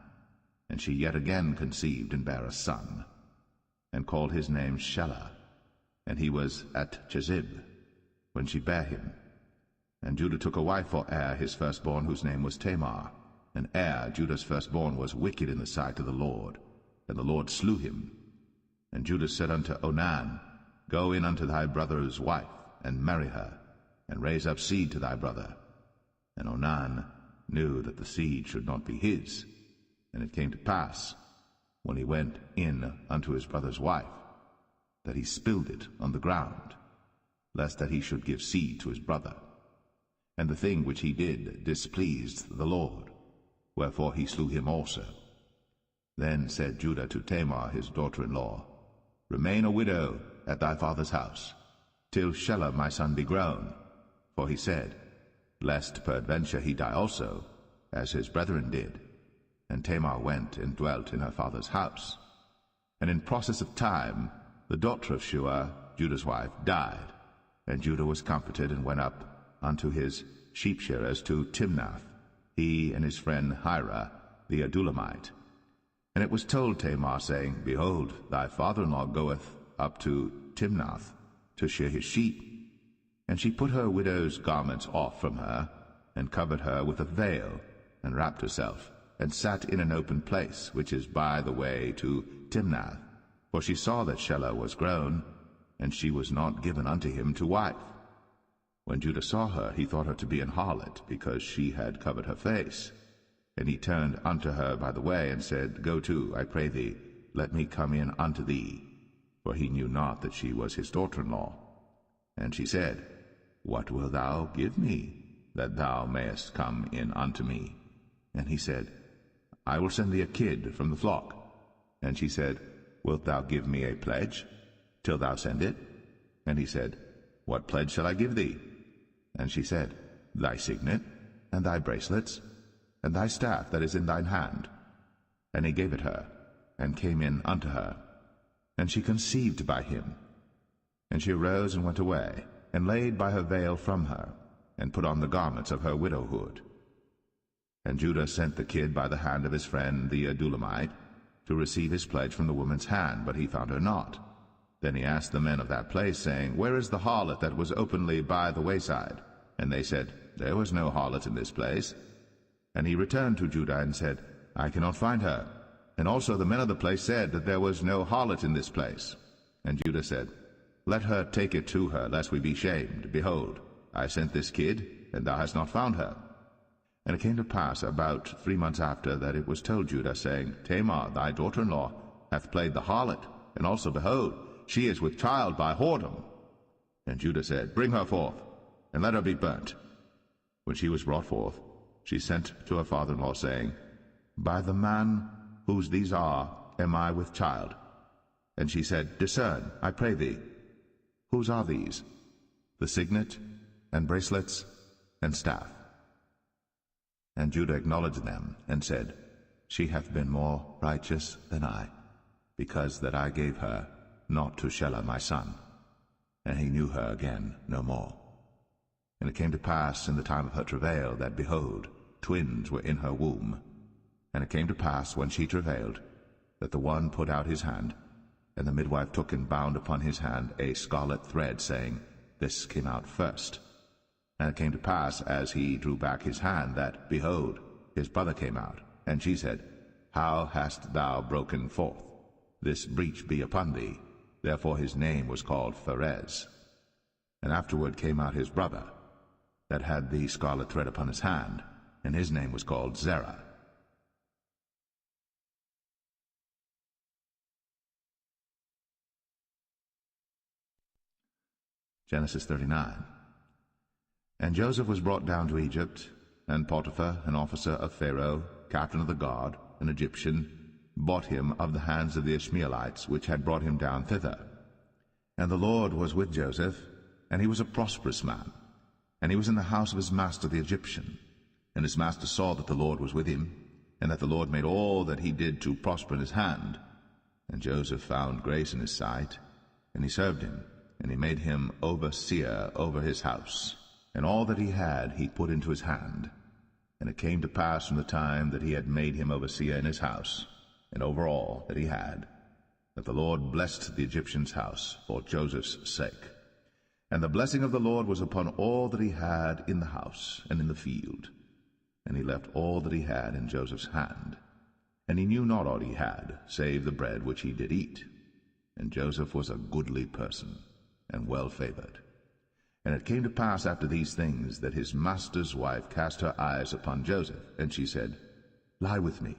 And she yet again conceived and bare a son, and called his name Shelah. And he was at Chezib, when she bare him. And Judah took a wife for Er his firstborn, whose name was Tamar. And Er, Judah's firstborn, was wicked in the sight of the Lord, and the Lord slew him. And Judah said unto Onan, Go in unto thy brother's wife, and marry her, and raise up seed to thy brother. And Onan knew that the seed should not be his. And it came to pass, when he went in unto his brother's wife, that he spilled it on the ground, lest that he should give seed to his brother. And the thing which he did displeased the Lord, wherefore he slew him also. Then said Judah to Tamar his daughter-in-law, Remain a widow at thy father's house, till Shelah my son be grown. For he said, Lest peradventure he die also, as his brethren did. And Tamar went and dwelt in her father's house. And in process of time the daughter of Shua, Judah's wife, died. And Judah was comforted, and went up unto his sheep-shearers to Timnath, he and his friend Hira the Adullamite. And it was told Tamar, saying, Behold, thy father-in-law goeth up to Timnath to shear his sheep. And she put her widow's garments off from her, and covered her with a veil, and wrapped herself, and sat in an open place, which is by the way to Timnath. For she saw that Shelah was grown, and she was not given unto him to wife. When Judah saw her, he thought her to be an harlot, because she had covered her face. And he turned unto her by the way, and said, Go to, I pray thee, let me come in unto thee. For he knew not that she was his daughter-in-law. And she said, What wilt thou give me, that thou mayest come in unto me? And he said, I will send thee a kid from the flock. And she said, Wilt thou give me a pledge, till thou send it? And he said, What pledge shall I give thee? And she said, Thy signet, and thy bracelets, and thy staff that is in thine hand. And he gave it her, and came in unto her. And she conceived by him. And she arose and went away, and laid by her veil from her, and put on the garments of her widowhood. And Judah sent the kid by the hand of his friend the Adullamite, to receive his pledge from the woman's hand, but he found her not. Then he asked the men of that place, saying, Where is the harlot that was openly by the wayside? And they said, There was no harlot in this place. And he returned to Judah, and said, I cannot find her. And also the men of the place said that there was no harlot in this place. And Judah said, Let her take it to her, lest we be shamed. Behold, I sent this kid, and thou hast not found her. And it came to pass about 3 months after that it was told Judah, saying, Tamar, thy daughter-in-law, hath played the harlot, and also, behold, she is with child by whoredom. And Judah said, Bring her forth, and let her be burnt. When she was brought forth, she sent to her father-in-law, saying, By the man whose these are am I with child. And she said, Discern, I pray thee, whose are these? The signet, and bracelets, and staff. And Judah acknowledged them, and said, She hath been more righteous than I, because that I gave her not to Shelah my son. And he knew her again no more. And it came to pass in the time of her travail, that, behold, twins were in her womb. And it came to pass, when she travailed, that the one put out his hand, and the midwife took and bound upon his hand a scarlet thread, saying, This came out first. And it came to pass, as he drew back his hand, that, behold, his brother came out. And she said, How hast thou broken forth? This breach be upon thee. Therefore his name was called Pharez. And afterward came out his brother, that had the scarlet thread upon his hand, and his name was called Zerah. Genesis 39. And Joseph was brought down to Egypt, and Potiphar, an officer of Pharaoh, captain of the guard, an Egyptian, bought him of the hands of the Ishmaelites, which had brought him down thither. And the Lord was with Joseph, and he was a prosperous man, and he was in the house of his master the Egyptian. And his master saw that the Lord was with him, and that the Lord made all that he did to prosper in his hand. And Joseph found grace in his sight, and he served him, and he made him overseer over his house. And all that he had he put into his hand. And it came to pass from the time that he had made him overseer in his house, and over all that he had, that the Lord blessed the Egyptian's house for Joseph's sake. And the blessing of the Lord was upon all that he had in the house and in the field. And he left all that he had in Joseph's hand. And he knew not aught he had, save the bread which he did eat. And Joseph was a goodly person, and well favored. And it came to pass after these things, that his master's wife cast her eyes upon Joseph, and she said, Lie with me.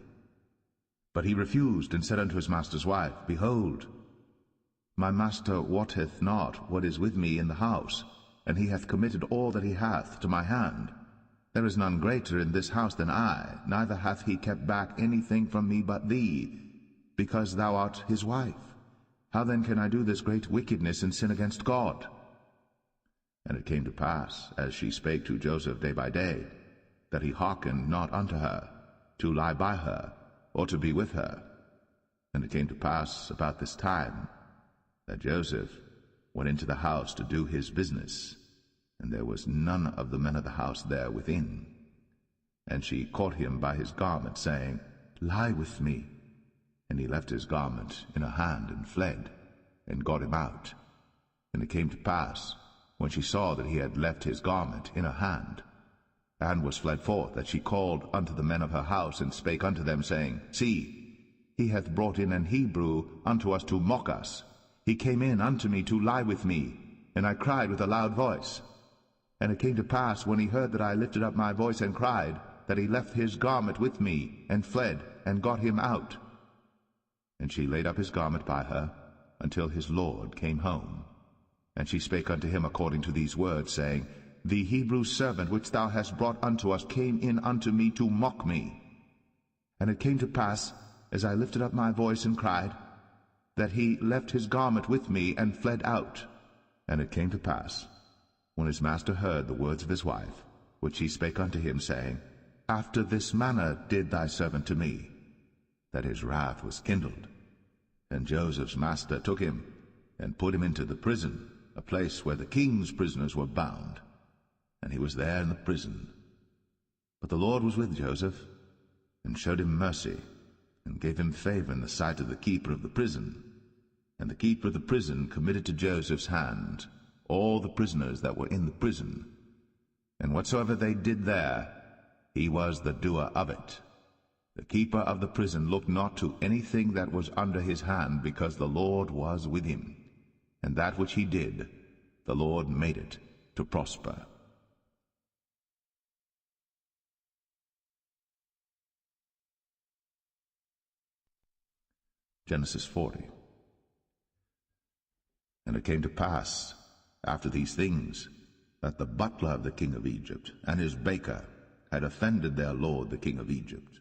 But he refused, and said unto his master's wife, Behold, my master wotteth not what is with me in the house, and he hath committed all that he hath to my hand. There is none greater in this house than I, neither hath he kept back anything from me but thee, because thou art his wife. How then can I do this great wickedness and sin against God? And it came to pass, as she spake to Joseph day by day, that he hearkened not unto her, to lie by her, or to be with her. And it came to pass about this time, that Joseph went into the house to do his business, and there was none of the men of the house there within. And she caught him by his garment, saying, Lie with me. And he left his garment in her hand, and fled, and got him out. And it came to pass, when she saw that he had left his garment in her hand, and was fled forth, that she called unto the men of her house, and spake unto them, saying, See, he hath brought in an Hebrew unto us to mock us. He came in unto me to lie with me, and I cried with a loud voice. And it came to pass, when he heard that I lifted up my voice and cried, that he left his garment with me, and fled, and got him out. And she laid up his garment by her, until his Lord came home. And she spake unto him according to these words, saying, The Hebrew servant which thou hast brought unto us came in unto me to mock me. And it came to pass, as I lifted up my voice and cried, that he left his garment with me, and fled out. And it came to pass, when his master heard the words of his wife, which she spake unto him, saying, After this manner did thy servant to me, that his wrath was kindled. And Joseph's master took him, and put him into the prison, a place where the king's prisoners were bound. And he was there in the prison. But the Lord was with Joseph, and showed him mercy, and gave him favor in the sight of the keeper of the prison. And the keeper of the prison committed to Joseph's hand all the prisoners that were in the prison. And whatsoever they did there, he was the doer of it. The keeper of the prison looked not to anything that was under his hand, because the Lord was with him. And that which he did, the Lord made it to prosper. Genesis 40. And it came to pass, after these things, that the butler of the king of Egypt and his baker had offended their lord the king of Egypt.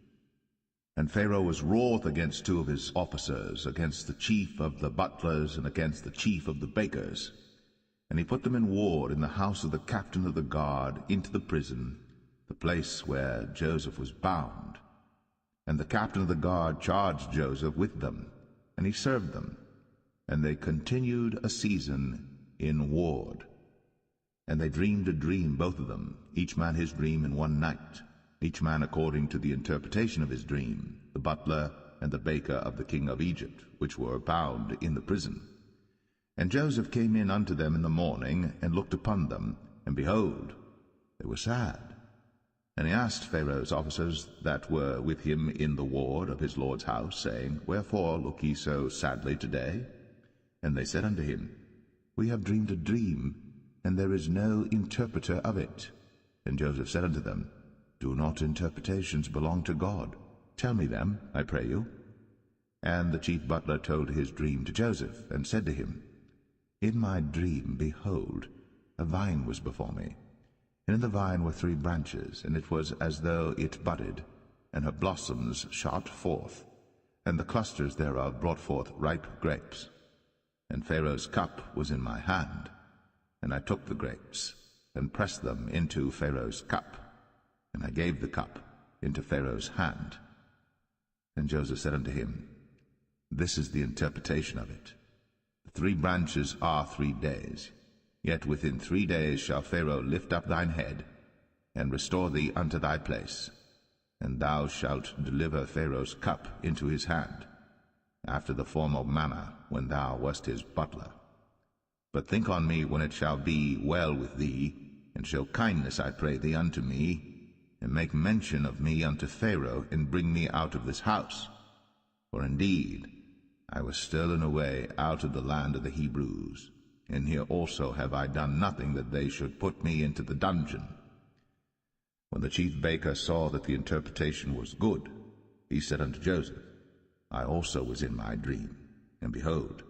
And Pharaoh was wroth against two of his officers, against the chief of the butlers and against the chief of the bakers. And he put them in ward in the house of the captain of the guard into the prison, the place where Joseph was bound. And the captain of the guard charged Joseph with them, and he served them. And they continued a season in ward. And they dreamed a dream, both of them, each man his dream in one night, each man according to the interpretation of his dream, the butler and the baker of the king of Egypt, which were bound in the prison. And Joseph came in unto them in the morning, and looked upon them, and behold, they were sad. And he asked Pharaoh's officers that were with him in the ward of his lord's house, saying, Wherefore look ye so sadly today? And they said unto him, We have dreamed a dream, and there is no interpreter of it. And Joseph said unto them, Do not interpretations belong to God? Tell me them, I pray you. And the chief butler told his dream to Joseph, and said to him, In my dream, behold, a vine was before me, and in the vine were 3 branches, and it was as though it budded, and her blossoms shot forth, and the clusters thereof brought forth ripe grapes. And Pharaoh's cup was in my hand, and I took the grapes, and pressed them into Pharaoh's cup, and I gave the cup into Pharaoh's hand. And Joseph said unto him, This is the interpretation of it. The 3 branches are 3 days. Yet within 3 days shall Pharaoh lift up thine head, and restore thee unto thy place, and thou shalt deliver Pharaoh's cup into his hand, after the former manner when thou wast his butler. But think on me when it shall be well with thee, and show kindness, I pray thee, unto me, and make mention of me unto Pharaoh, and bring me out of this house. For indeed I was stolen away out of the land of the Hebrews, and here also have I done nothing that they should put me into the dungeon. When the chief baker saw that the interpretation was good, he said unto Joseph, I also was in my dream, and behold,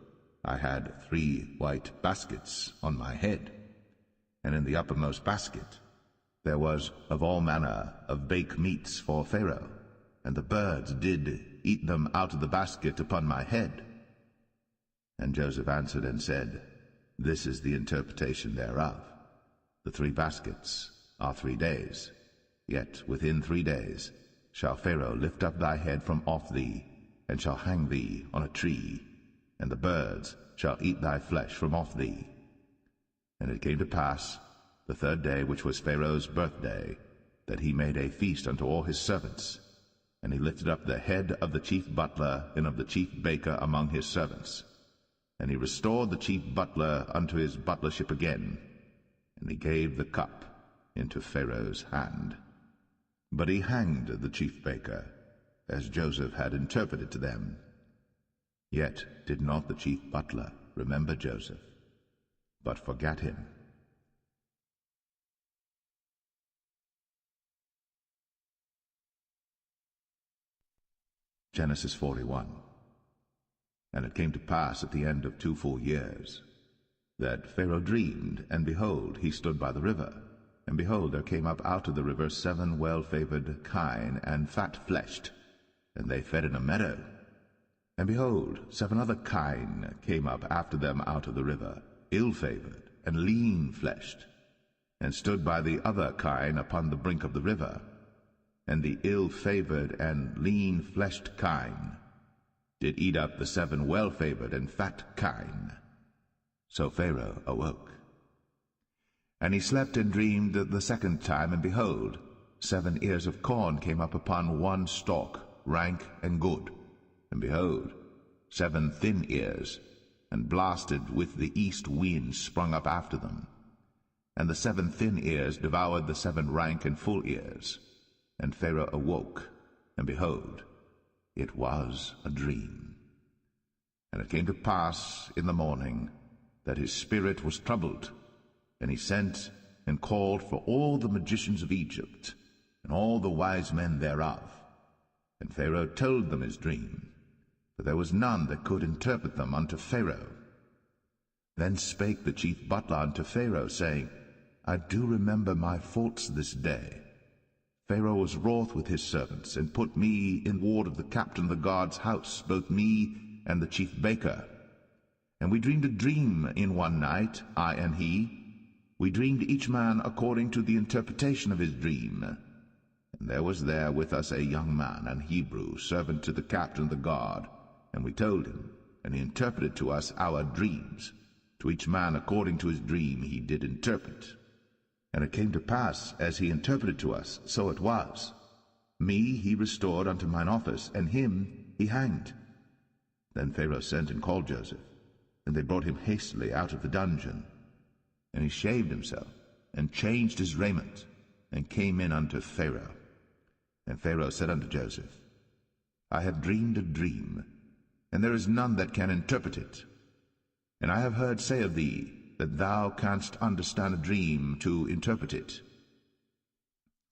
I had 3 white baskets on my head, and in the uppermost basket there was of all manner of baked meats for Pharaoh, and the birds did eat them out of the basket upon my head. And Joseph answered and said, This is the interpretation thereof. The 3 baskets are 3 days, yet within 3 days shall Pharaoh lift up thy head from off thee, and shall hang thee on a tree, and the birds shall eat thy flesh from off thee. And it came to pass, the 3rd day, which was Pharaoh's birthday, that he made a feast unto all his servants. And he lifted up the head of the chief butler and of the chief baker among his servants. And he restored the chief butler unto his butlership again, and he gave the cup into Pharaoh's hand. But he hanged the chief baker, as Joseph had interpreted to them. Yet did not the chief butler remember Joseph, but forgat him. Genesis 41. And it came to pass at the end of 2 full years, that Pharaoh dreamed, and behold, he stood by the river. And behold, there came up out of the river 7 well-favored kine, and fat-fleshed, and they fed in a meadow. And behold, 7 other kine came up after them out of the river, ill-favored, and lean-fleshed, and stood by the other kine upon the brink of the river. and the ill-favored and lean-fleshed kine did eat up the 7 well-favored and fat kine. So Pharaoh awoke. And he slept and dreamed the second time, and behold, 7 ears of corn came up upon one stalk, rank and good. And behold, 7 thin ears, and blasted with the east wind, sprung up after them. And the 7 thin ears devoured the 7 rank and full ears. And Pharaoh awoke, and behold, it was a dream. And it came to pass in the morning that his spirit was troubled, and he sent and called for all the magicians of Egypt, and all the wise men thereof. And Pharaoh told them his dream, but there was none that could interpret them unto Pharaoh. Then spake the chief butler unto Pharaoh, saying, I do remember my faults this day. Pharaoh was wroth with his servants, and put me in ward of the captain of the guard's house, both me and the chief baker. And we dreamed a dream in one night, I and he. We dreamed each man according to the interpretation of his dream. And there was there with us a young man, an Hebrew, servant to the captain of the guard. And we told him, and he interpreted to us our dreams. To each man according to his dream he did interpret. And it came to pass, as he interpreted to us, so it was. Me he restored unto mine office, and him he hanged. Then Pharaoh sent and called Joseph, and they brought him hastily out of the dungeon. And he shaved himself, and changed his raiment, and came in unto Pharaoh. And Pharaoh said unto Joseph, I have dreamed a dream, and there is none that can interpret it. And I have heard say of thee, that thou canst understand a dream to interpret it.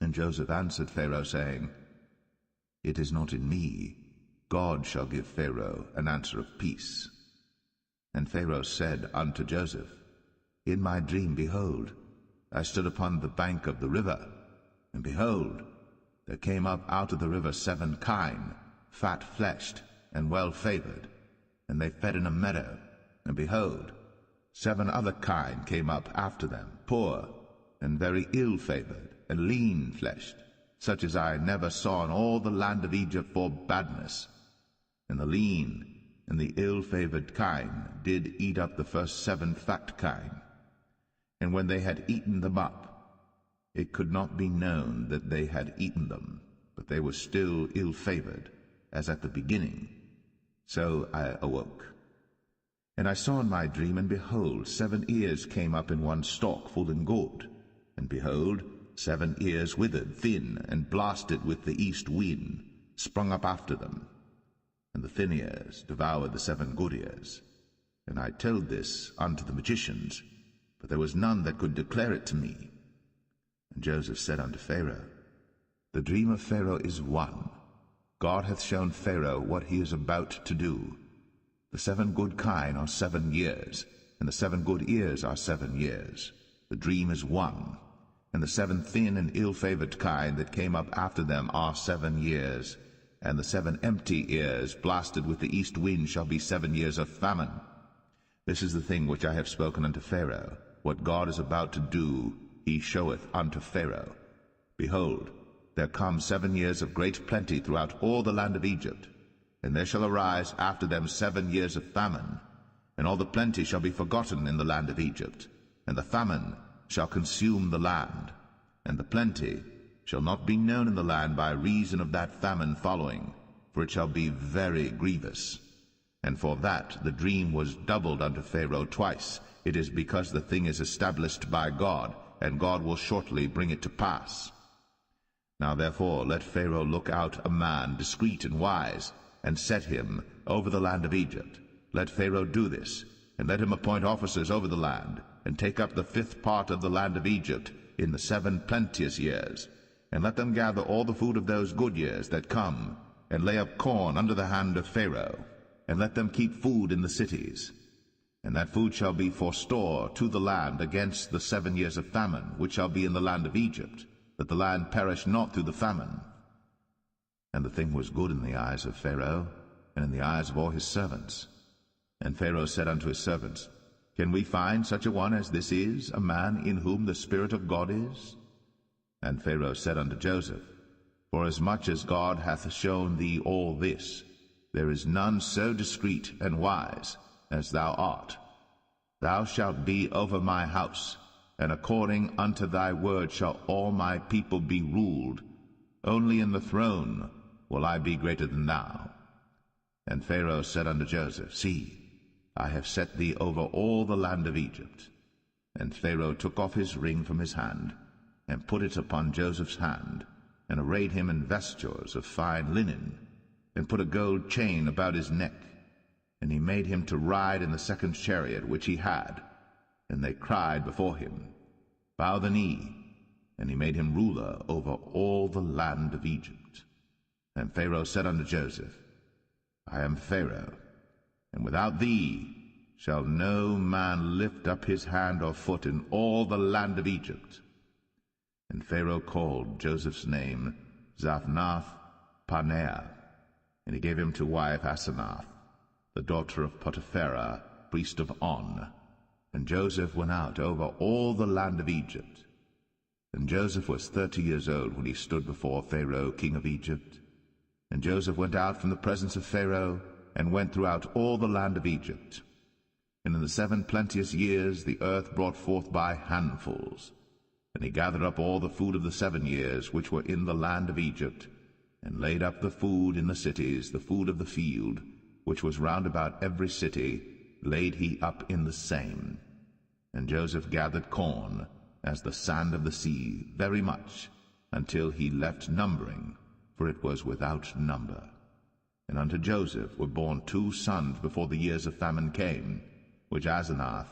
And Joseph answered Pharaoh, saying, It is not in me. God shall give Pharaoh an answer of peace. And Pharaoh said unto Joseph, In my dream, behold, I stood upon the bank of the river, and behold, there came up out of the river 7 kine, fat-fleshed and well-favored, and they fed in a meadow, and behold, 7 other kine came up after them, poor, and very ill-favored, and lean-fleshed, such as I never saw in all the land of Egypt for badness. And the lean and the ill-favored kine did eat up the first 7 fat kine. And when they had eaten them up, it could not be known that they had eaten them, but they were still ill-favored, as at the beginning. So I awoke. And I saw in my dream, and behold, 7 ears came up in one stalk, full and good. And behold, 7 ears withered, thin, and blasted with the east wind, sprung up after them. And the thin ears devoured the 7 good ears. And I told this unto the magicians, but there was none that could declare it to me. And Joseph said unto Pharaoh, The dream of Pharaoh is one. God hath shown Pharaoh what he is about to do. The 7 good kine are 7 years, and the 7 good ears are 7 years. The dream is one. And the 7 thin and ill-favored kine that came up after them are 7 years. And the 7 empty ears, blasted with the east wind, shall be 7 years of famine. This is the thing which I have spoken unto Pharaoh. What God is about to do, he showeth unto Pharaoh. Behold, there come 7 years of great plenty throughout all the land of Egypt. And there shall arise after them 7 years of famine, and all the plenty shall be forgotten in the land of Egypt, and the famine shall consume the land, and the plenty shall not be known in the land by reason of that famine following, for it shall be very grievous. And for that the dream was doubled unto Pharaoh twice. It is because the thing is established by God, and God will shortly bring it to pass. Now therefore let Pharaoh look out a man discreet and wise, and set him over the land of Egypt. Let Pharaoh do this, and let him appoint officers over the land, and take up the 5th part of the land of Egypt in the 7 plenteous years, and let them gather all the food of those good years that come, and lay up corn under the hand of Pharaoh, and let them keep food in the cities. And that food shall be for store to the land against the 7 years of famine, which shall be in the land of Egypt, that the land perish not through the famine. And the thing was good in the eyes of Pharaoh, and in the eyes of all his servants. And Pharaoh said unto his servants, Can we find such a one as this is, a man in whom the Spirit of God is? And Pharaoh said unto Joseph, Forasmuch as God hath shown thee all this, there is none so discreet and wise as thou art. Thou shalt be over my house, and according unto thy word shall all my people be ruled. Only in the throne will I be greater than thou. And Pharaoh said unto Joseph, See, I have set thee over all the land of Egypt. And Pharaoh took off his ring from his hand, and put it upon Joseph's hand, and arrayed him in vestures of fine linen, and put a gold chain about his neck. And he made him to ride in the second chariot which he had. And they cried before him, Bow the knee. And he made him ruler over all the land of Egypt. And Pharaoh said unto Joseph, I am Pharaoh, and without thee shall no man lift up his hand or foot in all the land of Egypt. And Pharaoh called Joseph's name Zaphnath-Paneah, and he gave him to wife Asenath, the daughter of Potipherah, priest of On. And Joseph went out over all the land of Egypt. And Joseph was 30 years old when he stood before Pharaoh king of Egypt. And Joseph went out from the presence of Pharaoh, and went throughout all the land of Egypt. And in the 7 plenteous years the earth brought forth by handfuls. And he gathered up all the food of the 7 years which were in the land of Egypt, and laid up the food in the cities, the food of the field, which was round about every city, laid he up in the same. And Joseph gathered corn, as the sand of the sea, very much, until he left numbering, for it was without number. And unto Joseph were born 2 sons before the years of famine came, which Asenath,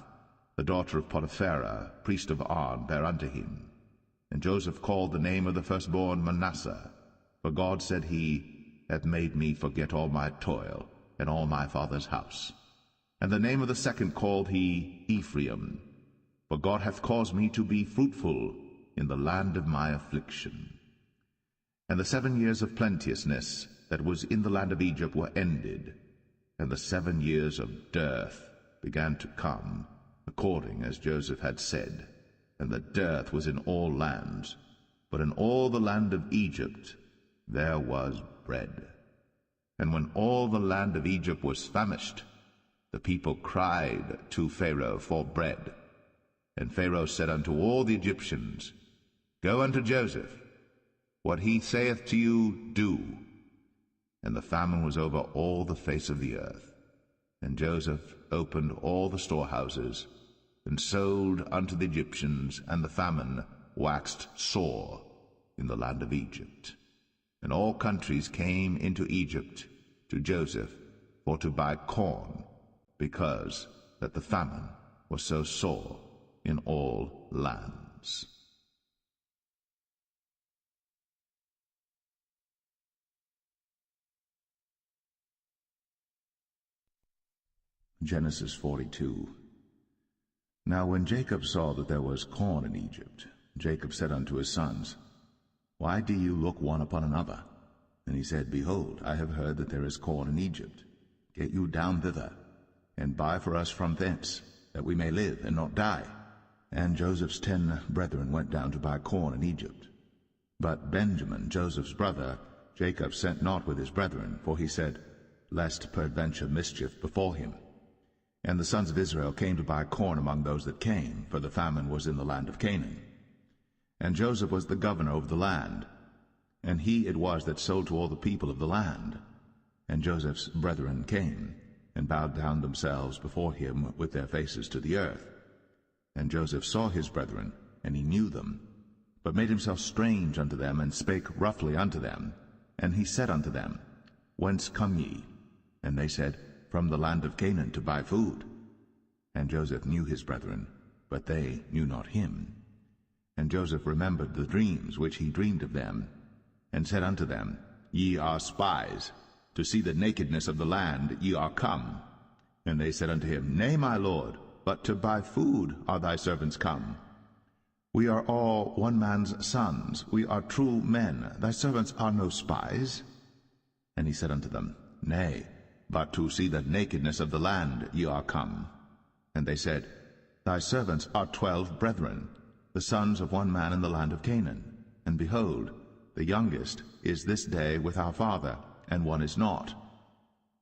the daughter of Potipherah, priest of On, bare unto him. And Joseph called the name of the firstborn Manasseh, for God, said he, hath made me forget all my toil, and all my father's house. And the name of the second called he Ephraim, for God hath caused me to be fruitful in the land of my affliction. And the 7 years of plenteousness that was in the land of Egypt were ended, and the 7 years of dearth began to come, according as Joseph had said. And the dearth was in all lands, but in all the land of Egypt there was bread. And when all the land of Egypt was famished, the people cried to Pharaoh for bread. And Pharaoh said unto all the Egyptians, Go unto Joseph, what he saith to you, do. And the famine was over all the face of the earth. And Joseph opened all the storehouses, and sold unto the Egyptians, and the famine waxed sore in the land of Egypt. And all countries came into Egypt to Joseph for to buy corn, because that the famine was so sore in all lands. Genesis 42. Now when Jacob saw that there was corn in Egypt, Jacob said unto his sons, Why do you look one upon another? And he said, Behold, I have heard that there is corn in Egypt. Get you down thither, and buy for us from thence, that we may live and not die. And Joseph's 10 brethren went down to buy corn in Egypt. But Benjamin, Joseph's brother, Jacob sent not with his brethren, for he said, Lest peradventure mischief befall him. And the sons of Israel came to buy corn among those that came, for the famine was in the land of Canaan. And Joseph was the governor over the land, and he it was that sold to all the people of the land. And Joseph's brethren came, and bowed down themselves before him with their faces to the earth. And Joseph saw his brethren, and he knew them, but made himself strange unto them, and spake roughly unto them. And he said unto them, Whence come ye? And they said, From the land of Canaan, to buy food. And Joseph knew his brethren, but they knew not him. And Joseph remembered the dreams which he dreamed of them, and said unto them, Ye are spies, to see the nakedness of the land ye are come. And they said unto him, Nay, my lord, but to buy food are thy servants come. We are all one man's sons, we are true men, thy servants are no spies. And he said unto them, Nay, but to see the nakedness of the land ye are come. And they said, Thy servants are 12 brethren, the sons of one man in the land of Canaan. And behold, the youngest is this day with our father, and one is not.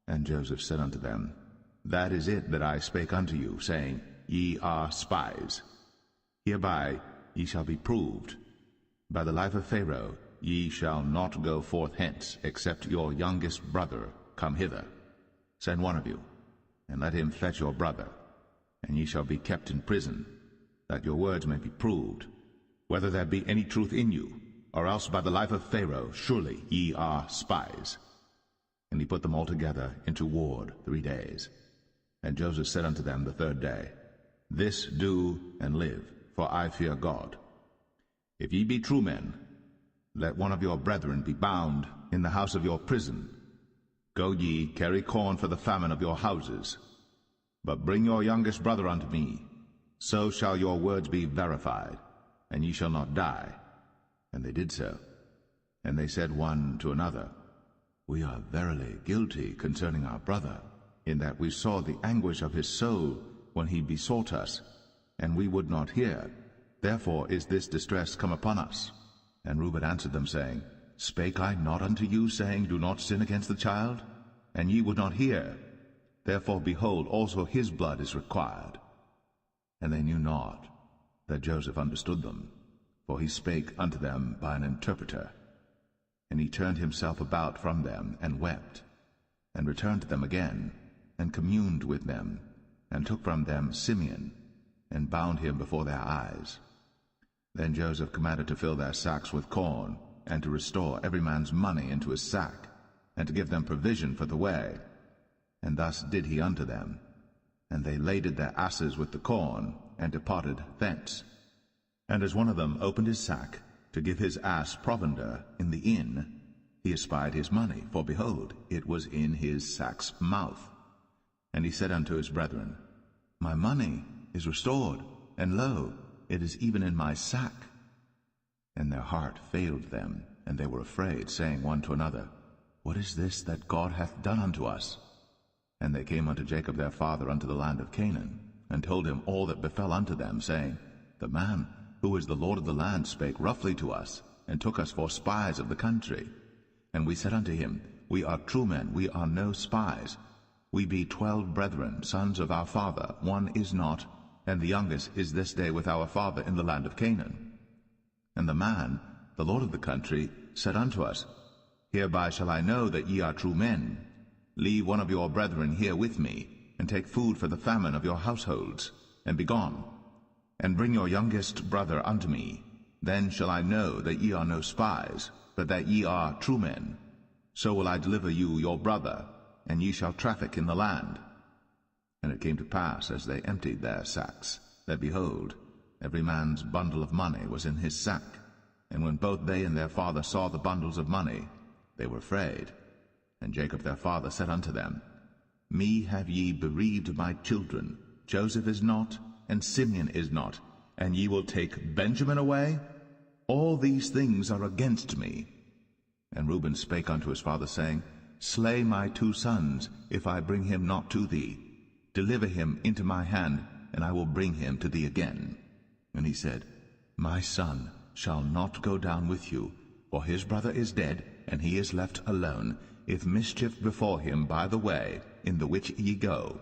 And Joseph said unto them, That is it that I spake unto you, saying, Ye are spies. Hereby ye shall be proved. By the life of Pharaoh ye shall not go forth hence, except your youngest brother come hither. Send one of you, and let him fetch your brother, and ye shall be kept in prison, that your words may be proved, whether there be any truth in you, or else by the life of Pharaoh surely ye are spies. And he put them all together into ward 3 days. And Joseph said unto them the 3rd day, This do and live, for I fear God. If ye be true men, let one of your brethren be bound in the house of your prison. Go ye, carry corn for the famine of your houses. But bring your youngest brother unto me, so shall your words be verified, and ye shall not die. And they did so. And they said one to another, We are verily guilty concerning our brother, in that we saw the anguish of his soul when he besought us, and we would not hear. Therefore is this distress come upon us. And Reuben answered them, saying, Spake I not unto you, saying, Do not sin against the child? And ye would not hear. Therefore, behold, also his blood is required. And they knew not that Joseph understood them, for he spake unto them by an interpreter. And he turned himself about from them, and wept, and returned to them again, and communed with them, and took from them Simeon, and bound him before their eyes. Then Joseph commanded to fill their sacks with corn, and to restore every man's money into his sack, and to give them provision for the way. And thus did he unto them. And they laded their asses with the corn, and departed thence. And as one of them opened his sack, to give his ass provender in the inn, he espied his money, for behold, it was in his sack's mouth. And he said unto his brethren, My money is restored, and lo, it is even in my sack. And their heart failed them, and they were afraid, saying one to another, What is this that God hath done unto us? And they came unto Jacob their father unto the land of Canaan, and told him all that befell unto them, saying, The man who is the Lord of the land spake roughly to us, and took us for spies of the country. And we said unto him, We are true men, we are no spies. We be 12 brethren, sons of our father, one is not, and the youngest is this day with our father in the land of Canaan. And the man, the Lord of the country, said unto us, Hereby shall I know that ye are true men. Leave one of your brethren here with me, and take food for the famine of your households, and be gone. And bring your youngest brother unto me. Then shall I know that ye are no spies, but that ye are true men. So will I deliver you your brother, and ye shall traffic in the land. And it came to pass, as they emptied their sacks, that, behold, every man's bundle of money was in his sack. And when both they and their father saw the bundles of money, they were afraid. And Jacob their father said unto them, Me have ye bereaved my children. Joseph is not, and Simeon is not, and ye will take Benjamin away? All these things are against me. And Reuben spake unto his father, saying, Slay my 2 sons, if I bring him not to thee. Deliver him into my hand, and I will bring him to thee again. And he said, My son shall not go down with you, for his brother is dead, and he is left alone. If mischief befall him by the way in the which ye go,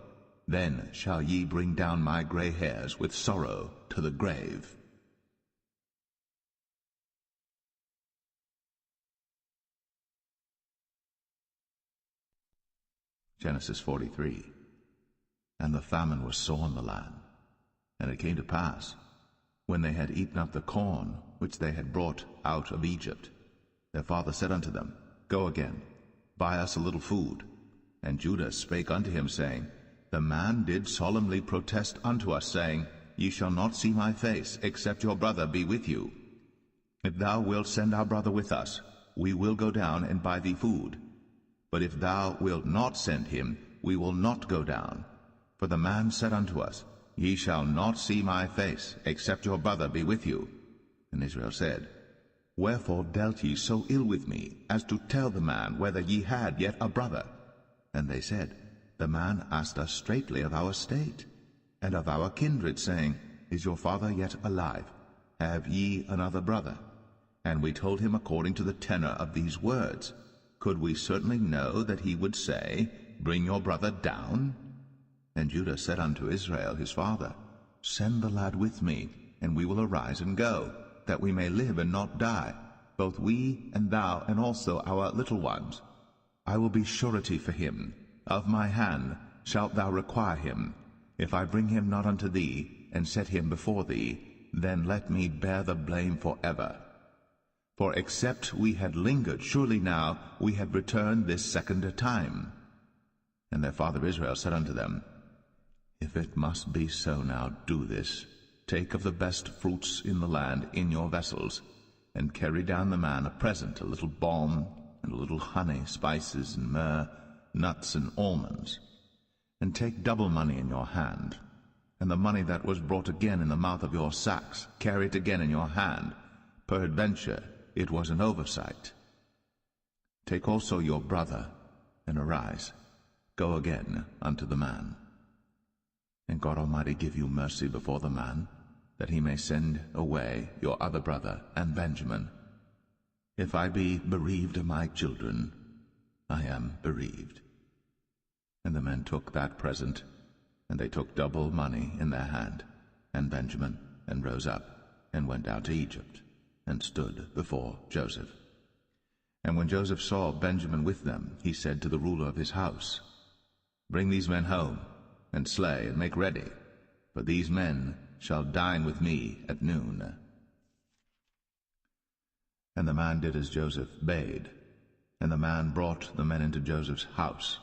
then shall ye bring down my gray hairs with sorrow to the grave. Genesis 43. And the famine was sore in the land. And it came to pass, when they had eaten up the corn which they had brought out of Egypt, their father said unto them, Go again, buy us a little food. And Judah spake unto him, saying, The man did solemnly protest unto us, saying, Ye shall not see my face, except your brother be with you. If thou wilt send our brother with us, we will go down and buy thee food. But if thou wilt not send him, we will not go down. For the man said unto us, Ye shall not see my face, except your brother be with you. And Israel said, Wherefore dealt ye so ill with me, as to tell the man whether ye had yet a brother? And they said, The man asked us straitly of our state, and of our kindred, saying, Is your father yet alive? Have ye another brother? And we told him according to the tenor of these words. Could we certainly know that he would say, Bring your brother down? And Judah said unto Israel his father, Send the lad with me, and we will arise and go, that we may live and not die, both we and thou, and also our little ones. I will be surety for him. Of my hand shalt thou require him. If I bring him not unto thee, and set him before thee, then let me bear the blame forever. For except we had lingered, surely now we had returned this second time. And their father Israel said unto them, If it must be so now, do this. Take of the best fruits in the land in your vessels, and carry down the man a present, a little balm, and a little honey, spices, and myrrh, nuts, and almonds. And take double money in your hand, and the money that was brought again in the mouth of your sacks, carry it again in your hand. Peradventure it was an oversight. Take also your brother, and arise, go again unto the man. And God Almighty give you mercy before the man, that he may send away your other brother and Benjamin. If I be bereaved of my children, I am bereaved. And the men took that present, and they took double money in their hand, and Benjamin, and rose up, and went down to Egypt, and stood before Joseph. And when Joseph saw Benjamin with them, he said to the ruler of his house, Bring these men home, and slay, and make ready, for these men shall dine with me at noon. And the man did as Joseph bade, and the man brought the men into Joseph's house.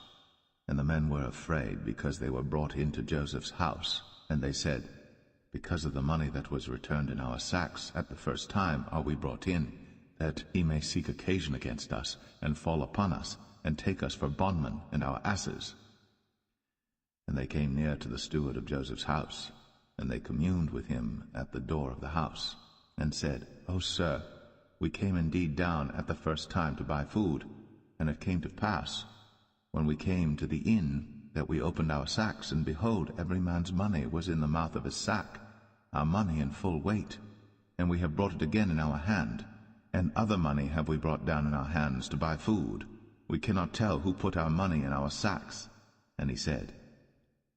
And the men were afraid, because they were brought into Joseph's house. And they said, Because of the money that was returned in our sacks at the first time are we brought in, that he may seek occasion against us, and fall upon us, and take us for bondmen and our asses. And they came near to the steward of Joseph's house, and they communed with him at the door of the house, and said, O sir, we came indeed down at the first time to buy food, and it came to pass, when we came to the inn, that we opened our sacks, and behold, every man's money was in the mouth of his sack, our money in full weight, and we have brought it again in our hand, and other money have we brought down in our hands to buy food. We cannot tell who put our money in our sacks. And he said,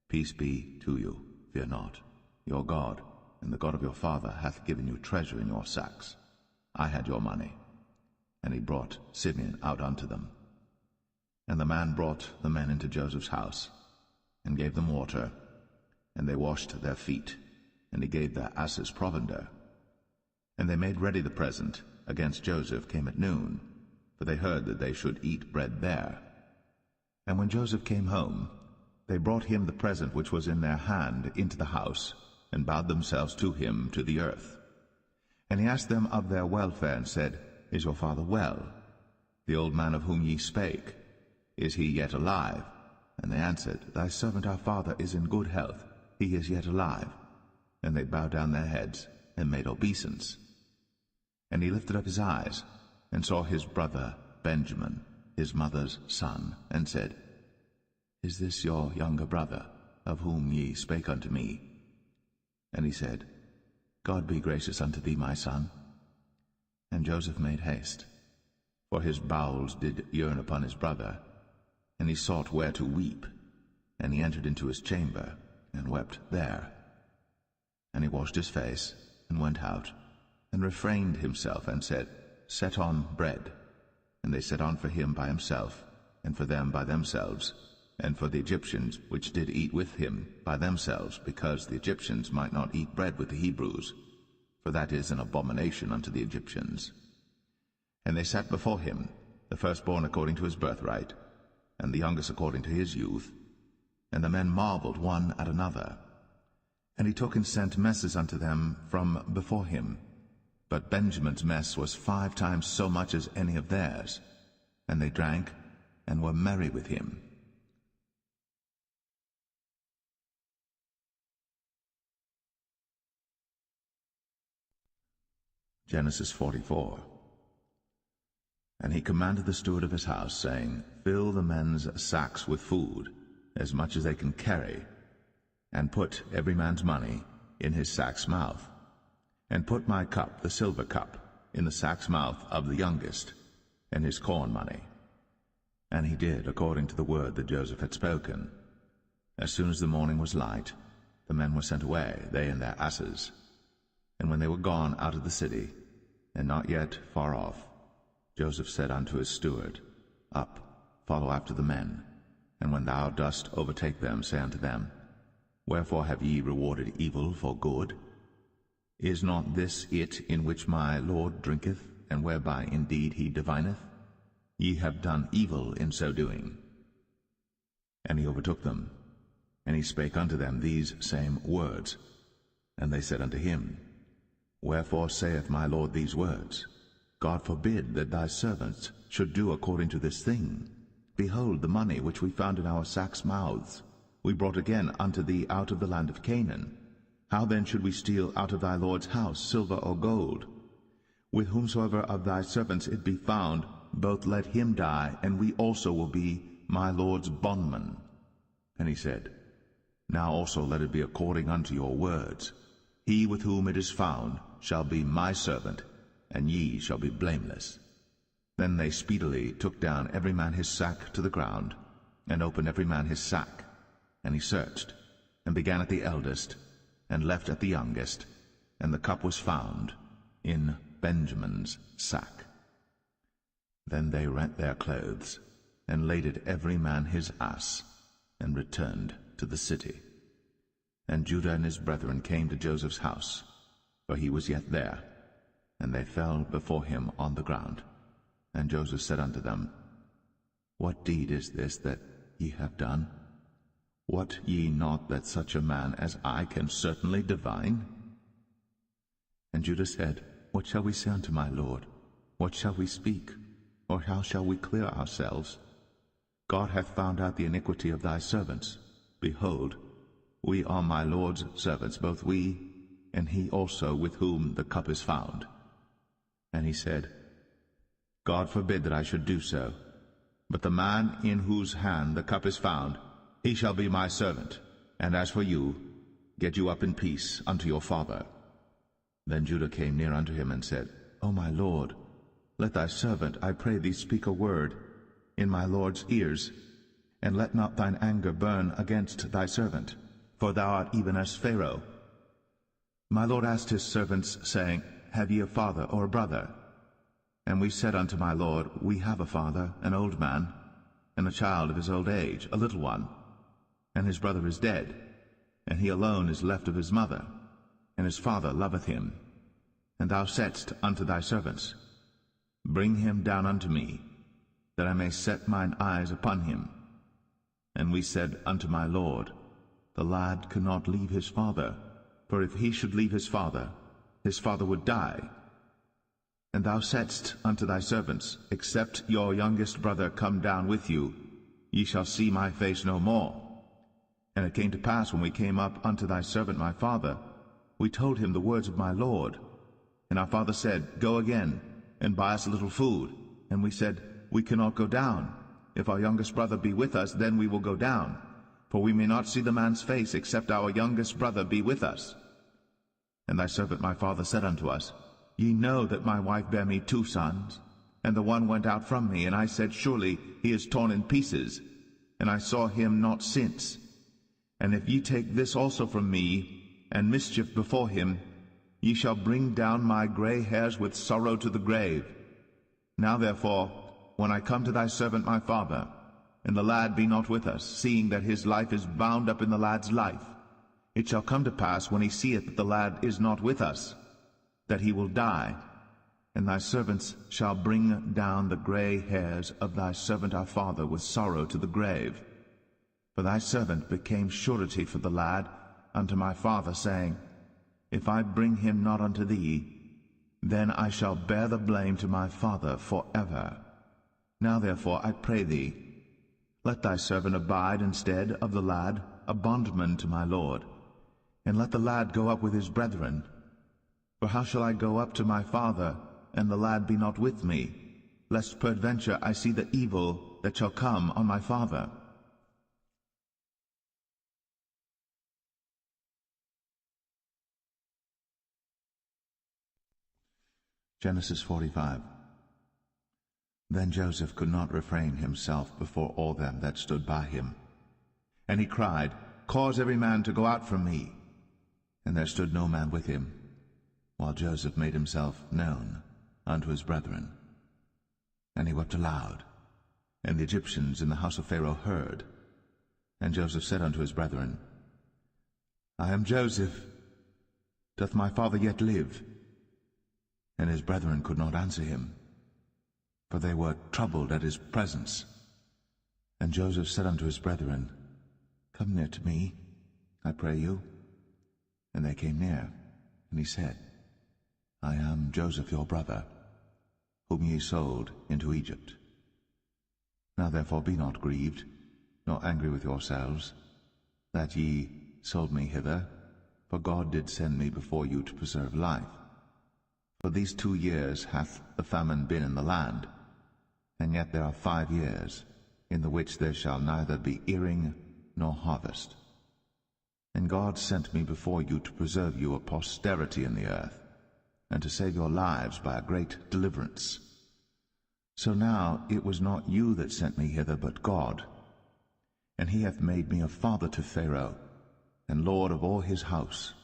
Peace be to you, fear not. Your God, and the God of your father, hath given you treasure in your sacks. I had your money. And he brought Simeon out unto them. And the man brought the men into Joseph's house, and gave them water, and they washed their feet, and he gave their asses provender. And they made ready the present against Joseph came at noon, for they heard that they should eat bread there. And when Joseph came home, they brought him the present which was in their hand into the house, and bowed themselves to him to the earth. And he asked them of their welfare, and said, Is your father well? The old man of whom ye spake, is he yet alive? And they answered, Thy servant our father is in good health, he is yet alive. And they bowed down their heads, and made obeisance. And he lifted up his eyes, and saw his brother Benjamin, his mother's son, and said, Is this your younger brother, of whom ye spake unto me? And he said, God be gracious unto thee, my son. And Joseph made haste, for his bowels did yearn upon his brother, and he sought where to weep. And he entered into his chamber, and wept there. And he washed his face, and went out, and refrained himself, and said, Set on bread. And they set on for him by himself, and for them by themselves, and for the Egyptians which did eat with him by themselves, because the Egyptians might not eat bread with the Hebrews, for that is an abomination unto the Egyptians. And they sat before him, the firstborn according to his birthright, and the youngest according to his youth. And the men marveled one at another. And he took and sent messes unto them from before him. But Benjamin's mess was 5 times so much as any of theirs. And they drank, and were merry with him. Genesis 44. And he commanded the steward of his house, saying, Fill the men's sacks with food, as much as they can carry, and put every man's money in his sack's mouth. And put my cup, the silver cup, in the sack's mouth of the youngest, and his corn money. And he did according to the word that Joseph had spoken. As soon as the morning was light, the men were sent away, they and their asses. And when they were gone out of the city, and not yet far off, Joseph said unto his steward, Up, follow after the men, and when thou dost overtake them, say unto them, Wherefore have ye rewarded evil for good? Is not this it in which my Lord drinketh, and whereby indeed he divineth? Ye have done evil in so doing. And he overtook them, and he spake unto them these same words. And they said unto him, Wherefore saith my Lord these words? God forbid that thy servants should do according to this thing. Behold, the money which we found in our sacks' mouths we brought again unto thee out of the land of Canaan. How then should we steal out of thy Lord's house silver or gold? With whomsoever of thy servants it be found, both let him die, and we also will be my Lord's bondmen. And he said, Now also let it be according unto your words. He with whom it is found shall be my servant, and ye shall be blameless. Then they speedily took down every man his sack to the ground, and opened every man his sack. And he searched, and began at the eldest, and left at the youngest, and the cup was found in Benjamin's sack. Then they rent their clothes, and laded every man his ass, and returned to the city. And Judah and his brethren came to Joseph's house, for he was yet there, and they fell before him on the ground. And Joseph said unto them, What deed is this that ye have done? Wot ye not that such a man as I can certainly divine? And Judah said, What shall we say unto my Lord? What shall we speak? Or how shall we clear ourselves? God hath found out the iniquity of thy servants. Behold, we are my Lord's servants, both we, and he also with whom the cup is found. And he said, God forbid that I should do so. But the man in whose hand the cup is found, he shall be my servant. And as for you, get you up in peace unto your father. Then Judah came near unto him, and said, O my Lord, let thy servant, I pray thee, speak a word in my Lord's ears, and let not thine anger burn against thy servant, for thou art even as Pharaoh. My Lord asked his servants, saying, Have ye a father or a brother? And we said unto my Lord, We have a father, an old man, and a child of his old age, a little one. And his brother is dead, and he alone is left of his mother, and his father loveth him. And thou saidst unto thy servants, Bring him down unto me, that I may set mine eyes upon him. And we said unto my Lord, The lad cannot leave his father, for if he should leave his father would die. And thou saidst unto thy servants, Except your youngest brother come down with you, ye shall see my face no more. And it came to pass, when we came up unto thy servant my father, we told him the words of my Lord. And our father said, Go again, and buy us a little food. And we said, We cannot go down. If our youngest brother be with us, then we will go down. For we may not see the man's face, except our youngest brother be with us. And thy servant my father said unto us, Ye know that my wife bare me 2 sons, and the one went out from me, and I said, Surely he is torn in pieces, and I saw him not since. And if ye take this also from me, and mischief before him, ye shall bring down my gray hairs with sorrow to the grave. Now therefore, when I come to thy servant my father, and the lad be not with us, seeing that his life is bound up in the lad's life, it shall come to pass, when he seeth that the lad is not with us, that he will die. And thy servants shall bring down the gray hairs of thy servant our father with sorrow to the grave. For thy servant became surety for the lad unto my father, saying, If I bring him not unto thee, then I shall bear the blame to my father for ever. Now therefore I pray thee, let thy servant abide instead of the lad, a bondman to my Lord, and let the lad go up with his brethren. For how shall I go up to my father, and the lad be not with me, lest peradventure I see the evil that shall come on my father? Genesis 45. Then Joseph could not refrain himself before all them that stood by him. And he cried, Cause every man to go out from me. And there stood no man with him, while Joseph made himself known unto his brethren. And he wept aloud, and the Egyptians in the house of Pharaoh heard. And Joseph said unto his brethren, I am Joseph. Doth my father yet live? And his brethren could not answer him, for they were troubled at his presence. And Joseph said unto his brethren, Come near to me, I pray you. And they came near, and he said, I am Joseph your brother, whom ye sold into Egypt. Now therefore be not grieved, nor angry with yourselves, that ye sold me hither, for God did send me before you to preserve life. For these 2 years hath the famine been in the land, and yet there are 5 years, in the which there shall neither be earing nor harvest. And God sent me before you to preserve you a posterity in the earth, and to save your lives by a great deliverance. So now it was not you that sent me hither, but God. And he hath made me a father to Pharaoh, and lord of all his house,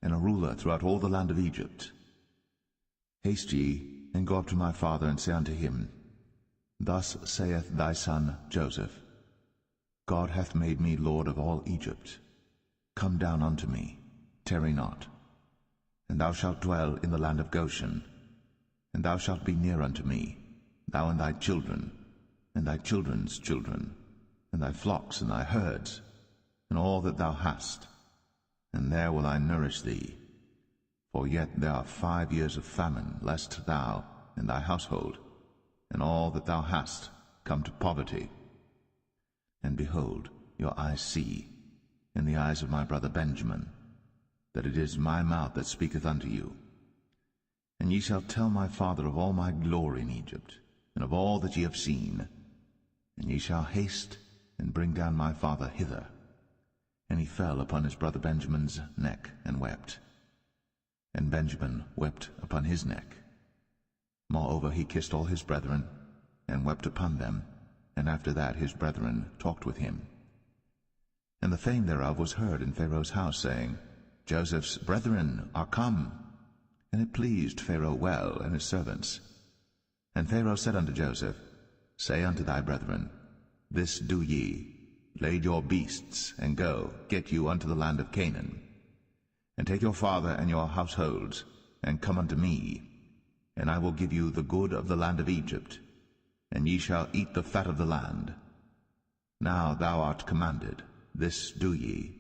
and a ruler throughout all the land of Egypt. Haste ye, and go up to my father, and say unto him, Thus saith thy son Joseph, God hath made me lord of all Egypt. Come down unto me, tarry not. And thou shalt dwell in the land of Goshen, and thou shalt be near unto me, thou and thy children, and thy children's children, and thy flocks and thy herds, and all that thou hast, and there will I nourish thee. For yet there are 5 years of famine, lest thou and thy household, and all that thou hast, come to poverty. And behold, your eyes see, in the eyes of my brother Benjamin, that it is my mouth that speaketh unto you. And ye shall tell my father of all my glory in Egypt, and of all that ye have seen. And ye shall haste and bring down my father hither. And he fell upon his brother Benjamin's neck, and wept. And Benjamin wept upon his neck. Moreover he kissed all his brethren, and wept upon them, and after that his brethren talked with him. And the fame thereof was heard in Pharaoh's house, saying, Joseph's brethren are come. And it pleased Pharaoh well, and his servants. And Pharaoh said unto Joseph, Say unto thy brethren, This do ye, lade your beasts, and go, get you unto the land of Canaan. And take your father and your households, and come unto me, and I will give you the good of the land of Egypt, and ye shall eat the fat of the land. Now thou art commanded, this do ye.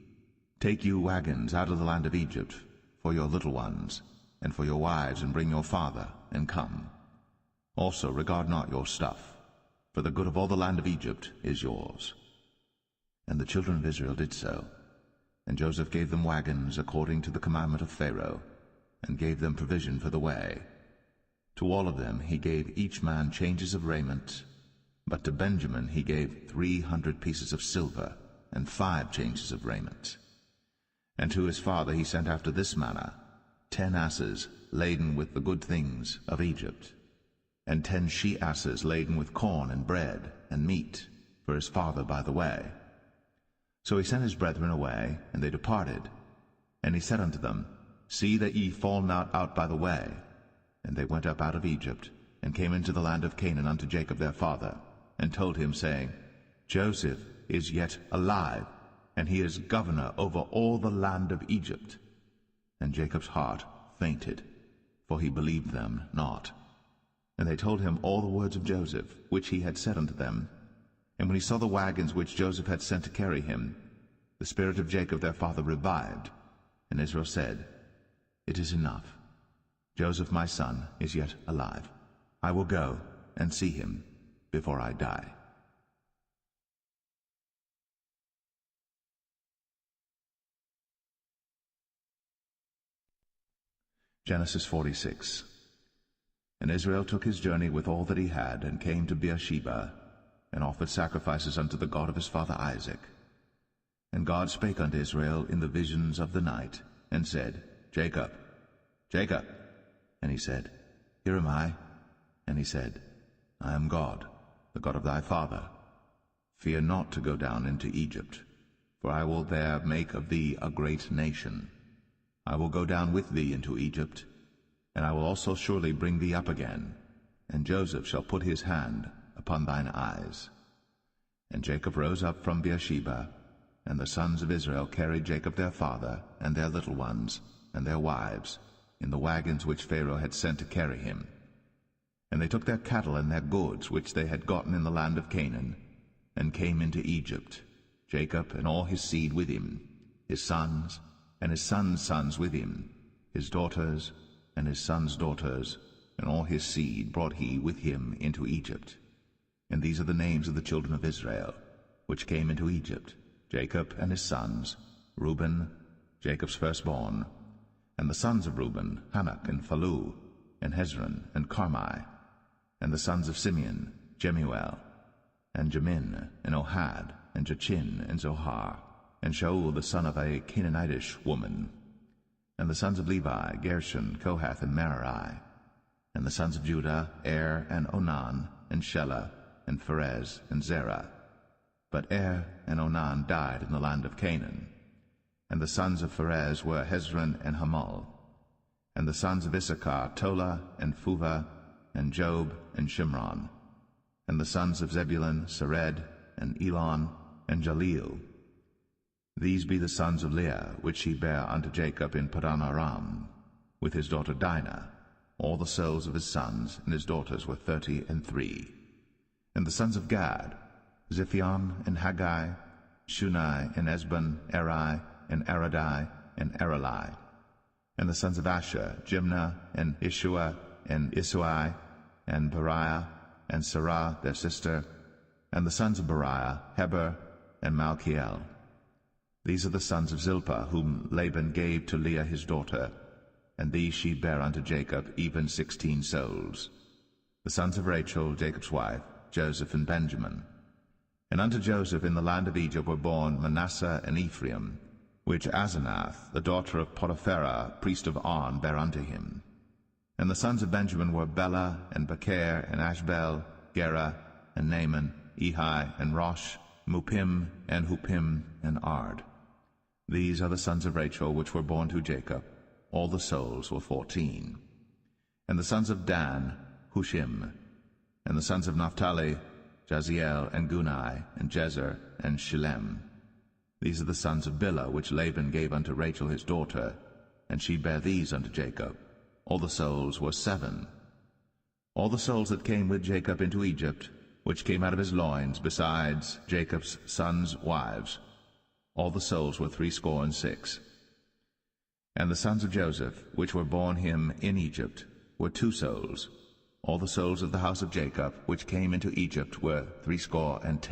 Take you wagons out of the land of Egypt, for your little ones, and for your wives, and bring your father, and come. Also regard not your stuff, for the good of all the land of Egypt is yours. And the children of Israel did so. And Joseph gave them wagons according to the commandment of Pharaoh, and gave them provision for the way. To all of them he gave each man changes of raiment, but to Benjamin he gave 300 pieces of silver, and 5 changes of raiment. And to his father he sent after this manner, 10 asses laden with the good things of Egypt, and 10 she-asses laden with corn and bread and meat for his father by the way. So he sent his brethren away, and they departed. And he said unto them, See that ye fall not out by the way. And they went up out of Egypt, and came into the land of Canaan unto Jacob their father, and told him, saying, Joseph is yet alive, and he is governor over all the land of Egypt. And Jacob's heart fainted, for he believed them not. And they told him all the words of Joseph, which he had said unto them. And when he saw the wagons which Joseph had sent to carry him, the spirit of Jacob their father revived. And Israel said, It is enough. Joseph my son is yet alive. I will go and see him before I die. Genesis 46. And Israel took his journey with all that he had, and came to Beersheba, and offered sacrifices unto the God of his father Isaac. And God spake unto Israel in the visions of the night, and said, Jacob, Jacob. And he said, Here am I. And he said, I am God, the God of thy father. Fear not to go down into Egypt, for I will there make of thee a great nation. I will go down with thee into Egypt, and I will also surely bring thee up again, and Joseph shall put his hand upon thine eyes. And Jacob rose up from Beersheba, and the sons of Israel carried Jacob their father, and their little ones, and their wives, in the wagons which Pharaoh had sent to carry him. And they took their cattle and their goods which they had gotten in the land of Canaan, and came into Egypt, Jacob and all his seed with him, his sons, and his sons' sons with him, his daughters, and his sons' daughters, and all his seed brought he with him into Egypt. And these are the names of the children of Israel, which came into Egypt, Jacob and his sons, Reuben, Jacob's firstborn, and the sons of Reuben, Hanok and Phalu, and Hezron and Carmi, and the sons of Simeon, Jemuel, and Jamin, and Ohad, and Jachin, and Zohar, and Shaul the son of a Canaanitish woman, and the sons of Levi, Gershon, Kohath, and Merari, and the sons of Judah, Er, and Onan, and Shelah, and Pharez, and Zerah. But Er and Onan died in the land of Canaan. And the sons of Pharez were Hezron and Hamul. And the sons of Issachar, Tola, and Phuvah, and Job, and Shimron. And the sons of Zebulun, Sered, and Elon, and Jaleel. These be the sons of Leah, which he bare unto Jacob in Padan Aram, with his daughter Dinah. All the souls of his sons and his daughters were 33. And the sons of Gad, Ziphion, and Haggai, Shunai, and Esbon, Eri, and Aradai, and Aralai. And the sons of Asher, Jimnah, and Ishua, and Isui, and Beriah, and Sarah their sister. And the sons of Beriah, Heber, and Malchiel. These are the sons of Zilpah, whom Laban gave to Leah his daughter, and these she bare unto Jacob, even 16 souls. The sons of Rachel, Jacob's wife, Joseph and Benjamin. And unto Joseph in the land of Egypt were born Manasseh and Ephraim, which Asenath, the daughter of Potipharah, priest of On, bare unto him. And the sons of Benjamin were Bela, and Becher, and Ashbel, Gera, and Naaman, Ehi, and Rosh, Muppim, and Huppim, and Ard. These are the sons of Rachel, which were born to Jacob. All the souls were 14. And the sons of Dan, Hushim. And the sons of Naphtali, Jaziel, and Gunai, and Jezer, and Shillem. These are the sons of Bilhah, which Laban gave unto Rachel his daughter, and she bare these unto Jacob. All the souls were 7. All the souls that came with Jacob into Egypt, which came out of his loins, besides Jacob's sons' wives, all the souls were 66. And the sons of Joseph, which were born him in Egypt, were 2 souls. All the souls of the house of Jacob, which came into Egypt, were 70.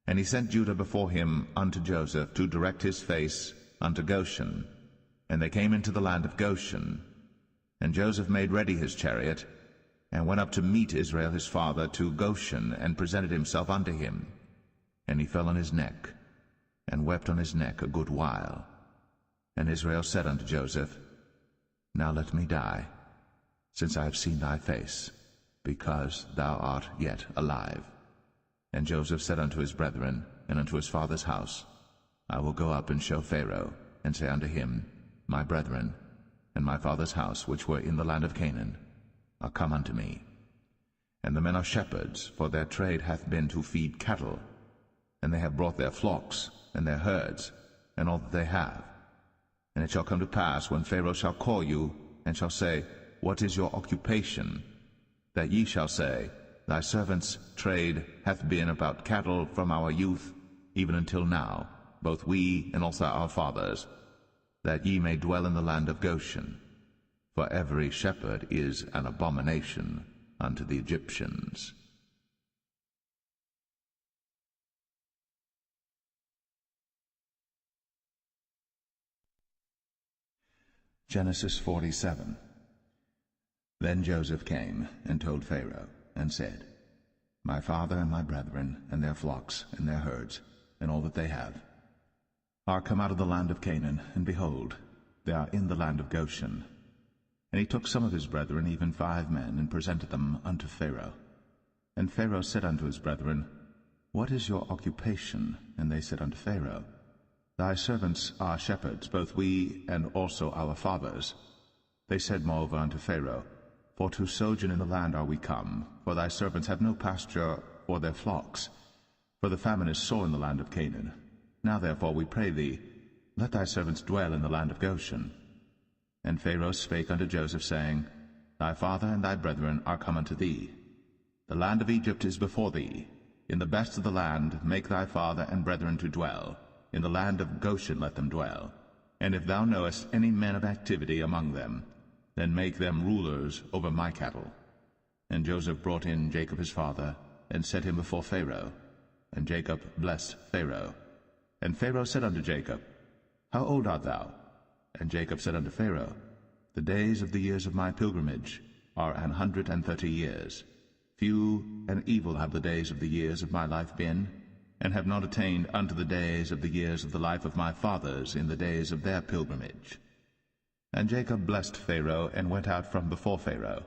And he sent Judah before him unto Joseph, to direct his face unto Goshen. And they came into the land of Goshen. And Joseph made ready his chariot, and went up to meet Israel his father to Goshen, and presented himself unto him. And he fell on his neck, and wept on his neck a good while. And Israel said unto Joseph, Now let me die, since I have seen thy face, because thou art yet alive. And Joseph said unto his brethren, and unto his father's house, I will go up and show Pharaoh, and say unto him, My brethren, and my father's house, which were in the land of Canaan, are come unto me. And the men are shepherds, for their trade hath been to feed cattle, and they have brought their flocks, and their herds, and all that they have. And it shall come to pass, when Pharaoh shall call you, and shall say, What is your occupation? That ye shall say, Thy servant's trade hath been about cattle from our youth, even until now, both we and also our fathers, that ye may dwell in the land of Goshen. For every shepherd is an abomination unto the Egyptians. Genesis 47. Then Joseph came and told Pharaoh, and said, My father and my brethren, and their flocks, and their herds, and all that they have, are come out of the land of Canaan, and behold, they are in the land of Goshen. And he took some of his brethren, even 5 men, and presented them unto Pharaoh. And Pharaoh said unto his brethren, What is your occupation? And they said unto Pharaoh, Thy servants are shepherds, both we and also our fathers. They said moreover unto Pharaoh, For to sojourn in the land are we come, for thy servants have no pasture for their flocks. For the famine is sore in the land of Canaan. Now therefore, we pray thee, let thy servants dwell in the land of Goshen. And Pharaoh spake unto Joseph, saying, Thy father and thy brethren are come unto thee. The land of Egypt is before thee. In the best of the land make thy father and brethren to dwell. In the land of Goshen let them dwell. And if thou knowest any men of activity among them, then make them rulers over my cattle. And Joseph brought in Jacob his father, and set him before Pharaoh. And Jacob blessed Pharaoh. And Pharaoh said unto Jacob, How old art thou? And Jacob said unto Pharaoh, The days of the years of my pilgrimage are 130 years. Few and evil have the days of the years of my life been, and have not attained unto the days of the years of the life of my fathers in the days of their pilgrimage. And Jacob blessed Pharaoh, and went out from before Pharaoh.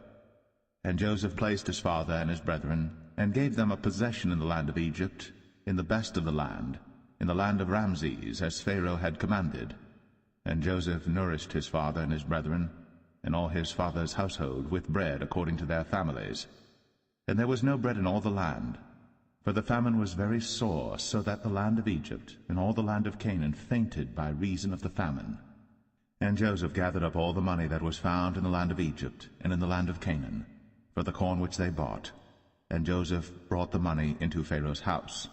And Joseph placed his father and his brethren, and gave them a possession in the land of Egypt, in the best of the land, in the land of Ramses, as Pharaoh had commanded. And Joseph nourished his father and his brethren, and all his father's household, with bread according to their families. And there was no bread in all the land, for the famine was very sore, so that the land of Egypt and all the land of Canaan fainted by reason of the famine. And Joseph gathered up all the money that was found in the land of Egypt and in the land of Canaan, for the corn which they bought. And Joseph brought the money into Pharaoh's house.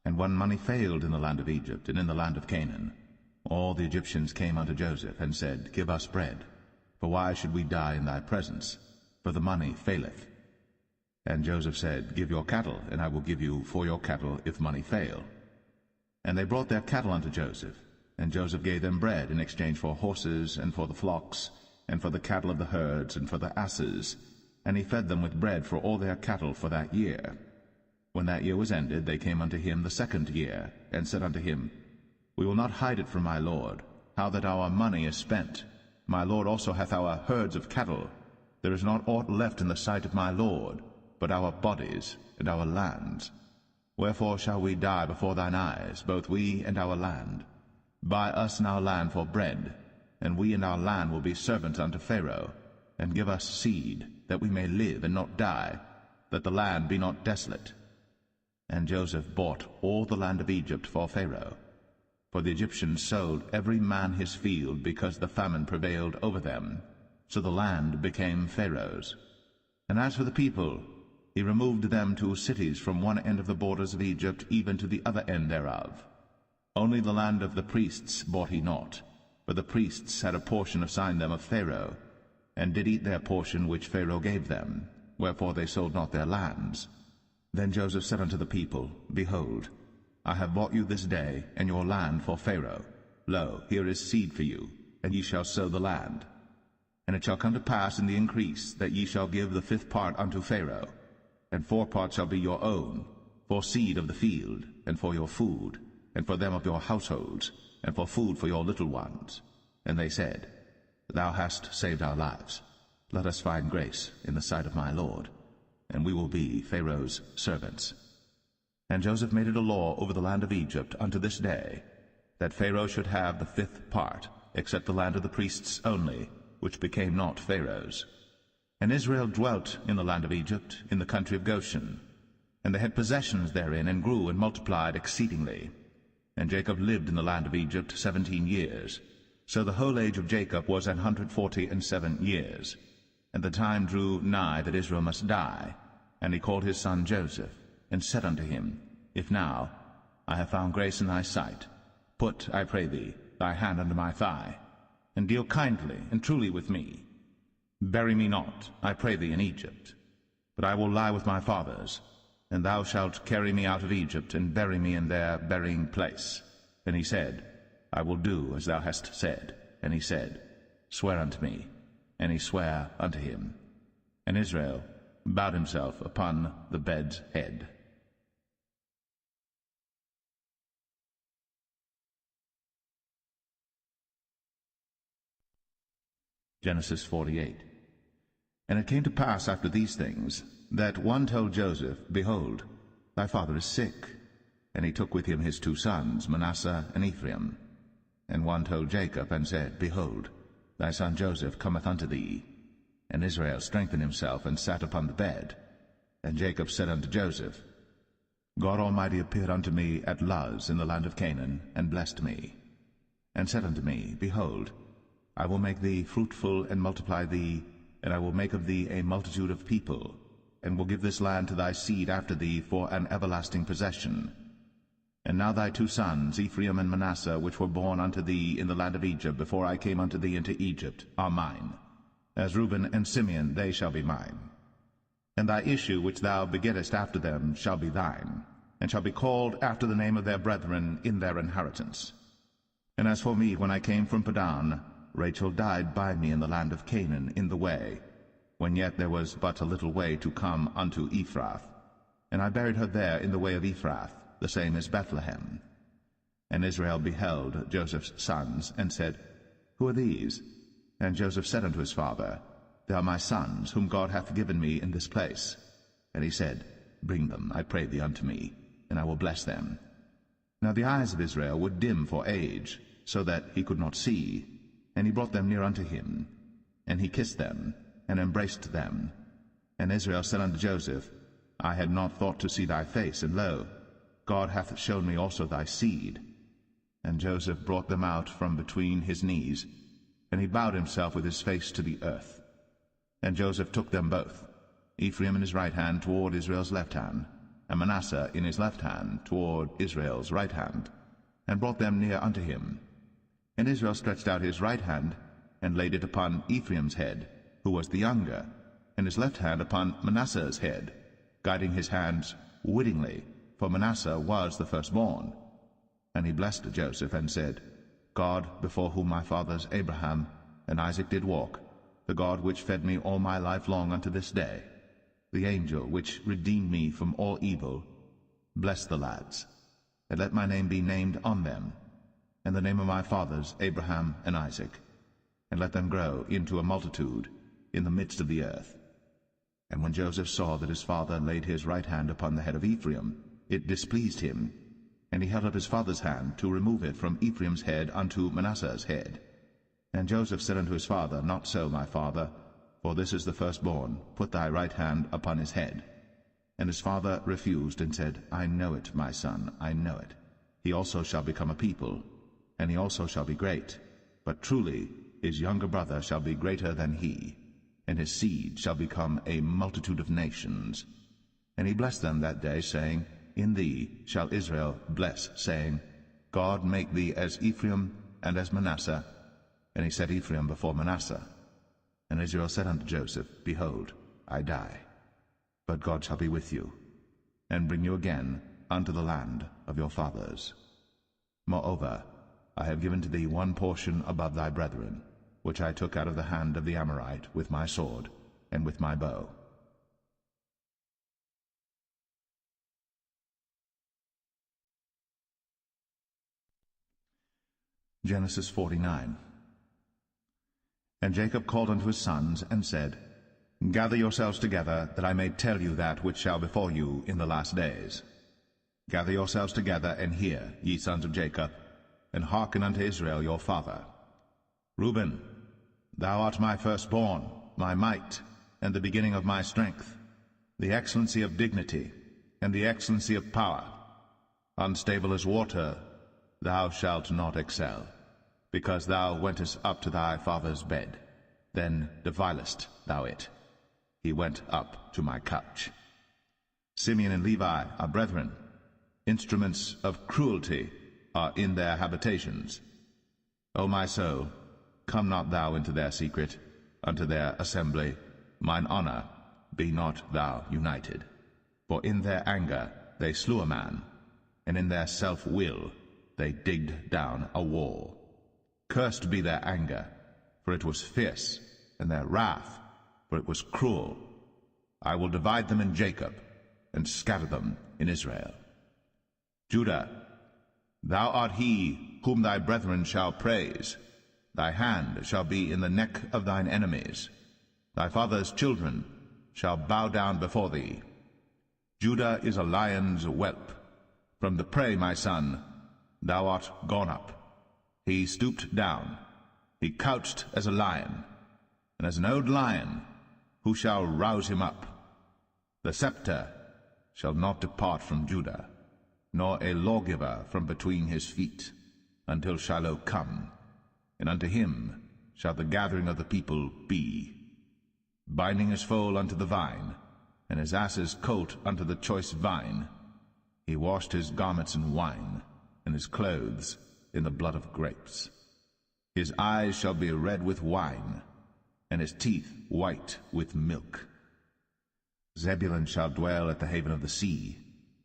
And when money failed in the land of Egypt and in the land of Canaan, all the Egyptians came unto Joseph, and said, Give us bread, for why should we die in thy presence? For the money faileth. And Joseph said, Give your cattle, and I will give you for your cattle, if money fail. And they brought their cattle unto Joseph, and Joseph gave them bread in exchange for horses, and for the flocks, and for the cattle of the herds, and for the asses, and he fed them with bread for all their cattle for that year. When that year was ended, they came unto him the 2nd year, and said unto him, We will not hide it from my lord, how that our money is spent. My lord also hath our herds of cattle. There is not aught left in the sight of my lord, but our bodies and our lands. Wherefore shall we die before thine eyes, both we and our land? Buy us and our land for bread, and we and our land will be servants unto Pharaoh, and give us seed, that we may live and not die, that the land be not desolate. And Joseph bought all the land of Egypt for Pharaoh. For the Egyptians sold every man his field, because the famine prevailed over them. So the land became Pharaoh's. And as for the people, he removed them to cities from one end of the borders of Egypt even to the other end thereof. Only the land of the priests bought he not, for the priests had a portion assigned them of Pharaoh, and did eat their portion which Pharaoh gave them, wherefore they sold not their lands. Then Joseph said unto the people, Behold, I have bought you this day and your land for Pharaoh. Lo, here is seed for you, and ye shall sow the land. And it shall come to pass in the increase that ye shall give the 5th part unto Pharaoh, and 4 parts shall be your own, for seed of the field, and for your food, and for them of your households, and for food for your little ones. And they said, Thou hast saved our lives. Let us find grace in the sight of my lord, and we will be Pharaoh's servants. And Joseph made it a law over the land of Egypt unto this day, that Pharaoh should have the 5th part, except the land of the priests only, which became not Pharaoh's. And Israel dwelt in the land of Egypt, in the country of Goshen. And they had possessions therein, and grew and multiplied exceedingly. And Jacob lived in the land of Egypt 17 years. So the whole age of Jacob was 147 years. And the time drew nigh that Israel must die. And he called his son Joseph, and said unto him, If now I have found grace in thy sight, put, I pray thee, thy hand under my thigh, and deal kindly and truly with me. Bury me not, I pray thee, in Egypt, but I will lie with my fathers, and thou shalt carry me out of Egypt, and bury me in their burying place. And he said, I will do as thou hast said. And he said, Swear unto me. And he sware unto him. And Israel bowed himself upon the bed's head. Genesis 48. And it came to pass after these things, that one told Joseph, Behold, thy father is sick. And he took with him his 2 sons, Manasseh and Ephraim. And one told Jacob, and said, Behold, thy son Joseph cometh unto thee. And Israel strengthened himself, and sat upon the bed. And Jacob said unto Joseph, God Almighty appeared unto me at Luz in the land of Canaan, and blessed me, and said unto me, Behold, I will make thee fruitful, and multiply thee, and I will make of thee a multitude of people, and will give this land to thy seed after thee for an everlasting possession. And now thy 2 sons, Ephraim and Manasseh, which were born unto thee in the land of Egypt, before I came unto thee into Egypt, are mine. As Reuben and Simeon they shall be mine. And thy issue which thou begettest after them shall be thine, and shall be called after the name of their brethren in their inheritance. And as for me, when I came from Padan, Rachel died by me in the land of Canaan in the way, when yet there was but a little way to come unto Ephrath. And I buried her there in the way of Ephrath, the same as Bethlehem. And Israel beheld Joseph's sons, and said, Who are these? And Joseph said unto his father, They are my sons, whom God hath given me in this place. And he said, Bring them, I pray thee, unto me, and I will bless them. Now the eyes of Israel were dim for age, so that he could not see. And he brought them near unto him, and he kissed them, and embraced them. And Israel said unto Joseph, I had not thought to see thy face, and lo, God hath shown me also thy seed. And Joseph brought them out from between his knees, and he bowed himself with his face to the earth. And Joseph took them both, Ephraim in his right hand toward Israel's left hand, and Manasseh in his left hand toward Israel's right hand, and brought them near unto him. And Israel stretched out his right hand, and laid it upon Ephraim's head, who was the younger, and his left hand upon Manasseh's head, guiding his hands wittingly, for Manasseh was the firstborn. And he blessed Joseph, and said, God, before whom my fathers Abraham and Isaac did walk, the God which fed me all my life long unto this day, the angel which redeemed me from all evil, bless the lads, and let my name be named on them, and the name of my fathers Abraham and Isaac, and let them grow into a multitude in the midst of the earth. And when Joseph saw that his father laid his right hand upon the head of Ephraim, it displeased him, and he held up his father's hand to remove it from Ephraim's head unto Manasseh's head. And Joseph said unto his father, Not so, my father, for this is the firstborn. Put thy right hand upon his head. And his father refused, and said, I know it, my son, I know it. He also shall become a people, and he also shall be great. But truly his younger brother shall be greater than he, and his seed shall become a multitude of nations. And he blessed them that day, saying, In thee shall Israel bless, saying, God make thee as Ephraim and as Manasseh. And he set Ephraim before Manasseh. And Israel said unto Joseph, Behold, I die, but God shall be with you, and bring you again unto the land of your fathers. Moreover, I have given to thee one portion above thy brethren, which I took out of the hand of the Amorite with my sword and with my bow. Genesis 49. And Jacob called unto his sons, and said, Gather yourselves together, that I may tell you that which shall befall you in the last days. Gather yourselves together, and hear, ye sons of Jacob, and hearken unto Israel your father. Reuben, thou art my firstborn, my might, and the beginning of my strength, the excellency of dignity, and the excellency of power. Unstable as water, thou shalt not excel, because thou wentest up to thy father's bed, then devilest thou it. He went up to my couch. Simeon and Levi are brethren. Instruments of cruelty are in their habitations. O my soul, come not thou into their secret, unto their assembly. Mine honor, be not thou united. For in their anger they slew a man, and in their self-will they digged down a wall. Cursed be their anger, for it was fierce, and their wrath, for it was cruel. I will divide them in Jacob, and scatter them in Israel. Judah, thou art he whom thy brethren shall praise. Thy hand shall be in the neck of thine enemies. Thy father's children shall bow down before thee. Judah is a lion's whelp. From the prey, my son, thou art gone up. He stooped down. He couched as a lion, and as an old lion, who shall rouse him up? The scepter shall not depart from Judah, nor a lawgiver from between his feet, until Shiloh come, and unto him shall the gathering of the people be. Binding his foal unto the vine, and his ass's colt unto the choice vine, he washed his garments in wine, and his clothes in the blood of grapes. His eyes shall be red with wine, and his teeth white with milk. Zebulun shall dwell at the haven of the sea,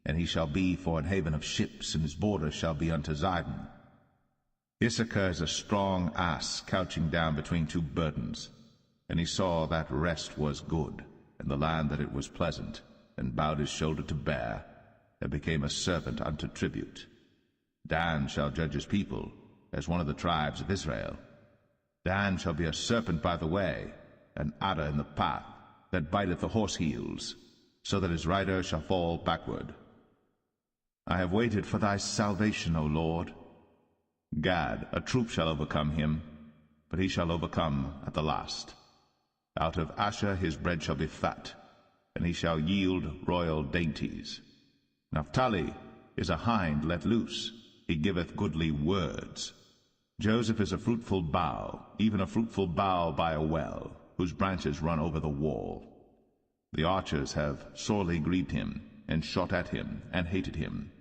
and he shall be for an haven of ships, and his border shall be unto Zidon. Issachar is a strong ass couching down between two burdens, and he saw that rest was good, and the land that it was pleasant, and bowed his shoulder to bear, and became a servant unto tribute. Dan shall judge his people, as one of the tribes of Israel. Dan shall be a serpent by the way, an adder in the path, that biteth the horse heels, so that his rider shall fall backward. I have waited for thy salvation, O Lord. Gad, a troop shall overcome him, but he shall overcome at the last. Out of Asher his bread shall be fat, and he shall yield royal dainties. Naphtali is a hind let loose, he giveth goodly words. Joseph is a fruitful bough, even a fruitful bough by a well, whose branches run over the wall. The archers have sorely grieved him, and shot at him, and hated him.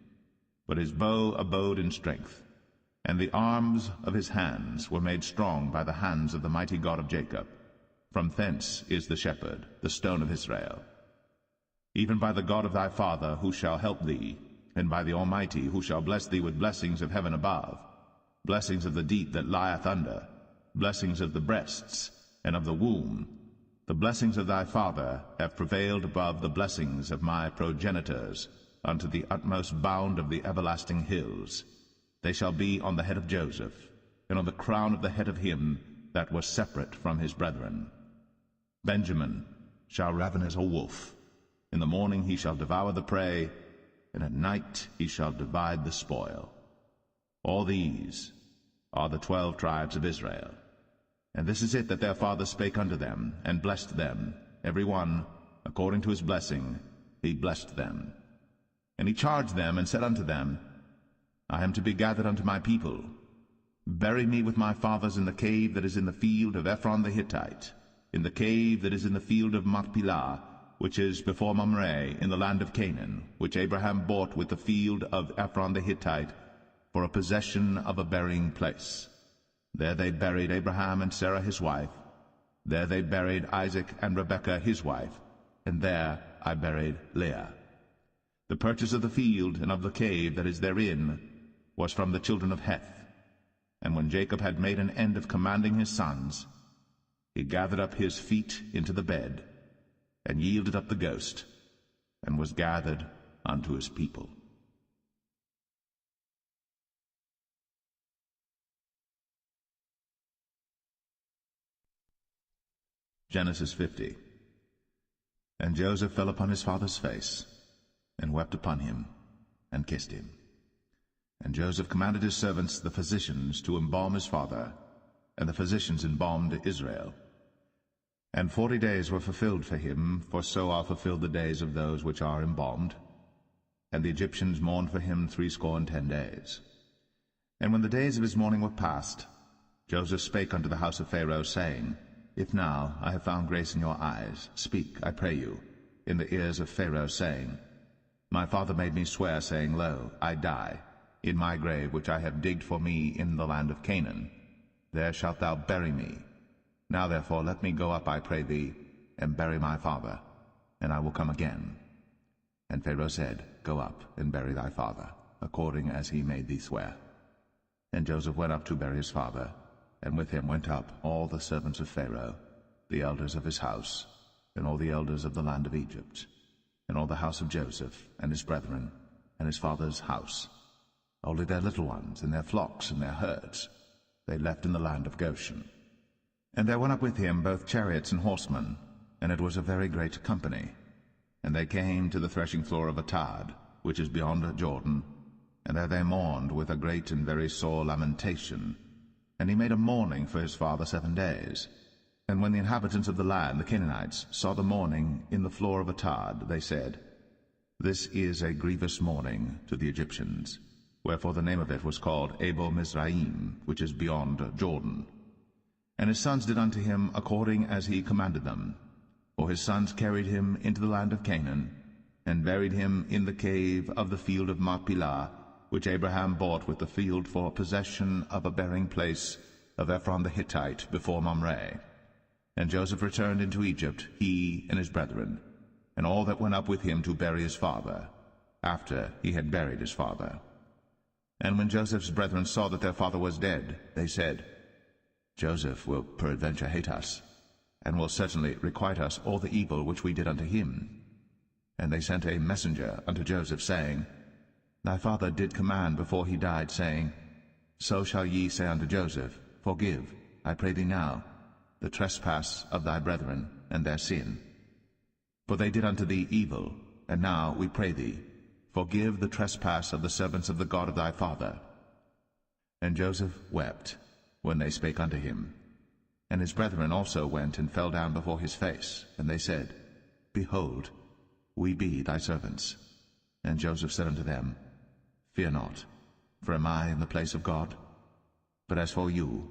But his bow abode in strength, and the arms of his hands were made strong by the hands of the mighty God of Jacob. From thence is the shepherd, the stone of Israel. Even by the God of thy father, who shall help thee, and by the Almighty, who shall bless thee with blessings of heaven above, blessings of the deep that lieth under, blessings of the breasts, and of the womb. The blessings of thy father have prevailed above the blessings of my progenitors, unto the utmost bound of the everlasting hills. They shall be on the head of Joseph, and on the crown of the head of him that was separate from his brethren. Benjamin shall raven as a wolf. In the morning he shall devour the prey, and at night he shall divide the spoil. All these are the 12 tribes of Israel. And this is it that their father spake unto them, and blessed them, every one according to his blessing he blessed them. And he charged them, and said unto them, I am to be gathered unto my people. Bury me with my fathers in the cave that is in the field of Ephron the Hittite, in the cave that is in the field of Machpelah, which is before Mamre, in the land of Canaan, which Abraham bought with the field of Ephron the Hittite, for a possession of a burying place. There they buried Abraham and Sarah his wife. There they buried Isaac and Rebekah his wife, and there I buried Leah. The purchase of the field and of the cave that is therein was from the children of Heth. And when Jacob had made an end of commanding his sons, he gathered up his feet into the bed, and yielded up the ghost, and was gathered unto his people. Genesis 50. And Joseph fell upon his father's face, and wept upon him, and kissed him. And Joseph commanded his servants, the physicians, to embalm his father, and the physicians embalmed Israel. And 40 days were fulfilled for him, for so are fulfilled the days of those which are embalmed. And the Egyptians mourned for him 60 days. And when the days of his mourning were past, Joseph spake unto the house of Pharaoh, saying, If now I have found grace in your eyes, speak, I pray you, in the ears of Pharaoh, saying, My father made me swear, saying, Lo, I die, in my grave which I have digged for me in the land of Canaan. There shalt thou bury me. Now therefore let me go up, I pray thee, and bury my father, and I will come again. And Pharaoh said, Go up, and bury thy father, according as he made thee swear. And Joseph went up to bury his father, and with him went up all the servants of Pharaoh, the elders of his house, and all the elders of the land of Egypt, and all the house of Joseph, and his brethren, and his father's house, only their little ones, and their flocks, and their herds. they left in the land of Goshen. And there went up with him both chariots and horsemen, and it was a very great company. And they came to the threshing floor of Atad, which is beyond Jordan, and there they mourned with a great and very sore lamentation. And he made a mourning for his father 7 days. And when the inhabitants of the land, the Canaanites, saw the mourning in the floor of Atad, they said, This is a grievous mourning to the Egyptians. Wherefore the name of it was called Abel Mizraim, which is beyond Jordan. And his sons did unto him according as he commanded them. For his sons carried him into the land of Canaan, and buried him in the cave of the field of Machpelah, which Abraham bought with the field for possession of a burying place of Ephron the Hittite before Mamre. And Joseph returned into Egypt, he and his brethren, and all that went up with him to bury his father, after he had buried his father. And when Joseph's brethren saw that their father was dead, they said, Joseph will peradventure hate us, and will certainly requite us all the evil which we did unto him. And they sent a messenger unto Joseph, saying, Thy father did command before he died, saying, So shall ye say unto Joseph, Forgive, I pray thee now, the trespass of thy brethren, and their sin. For they did unto thee evil, and now we pray thee, forgive the trespass of the servants of the God of thy father. And Joseph wept when they spake unto him. And his brethren also went and fell down before his face, and they said, Behold, we be thy servants. And Joseph said unto them, Fear not, for am I in the place of God? But as for you,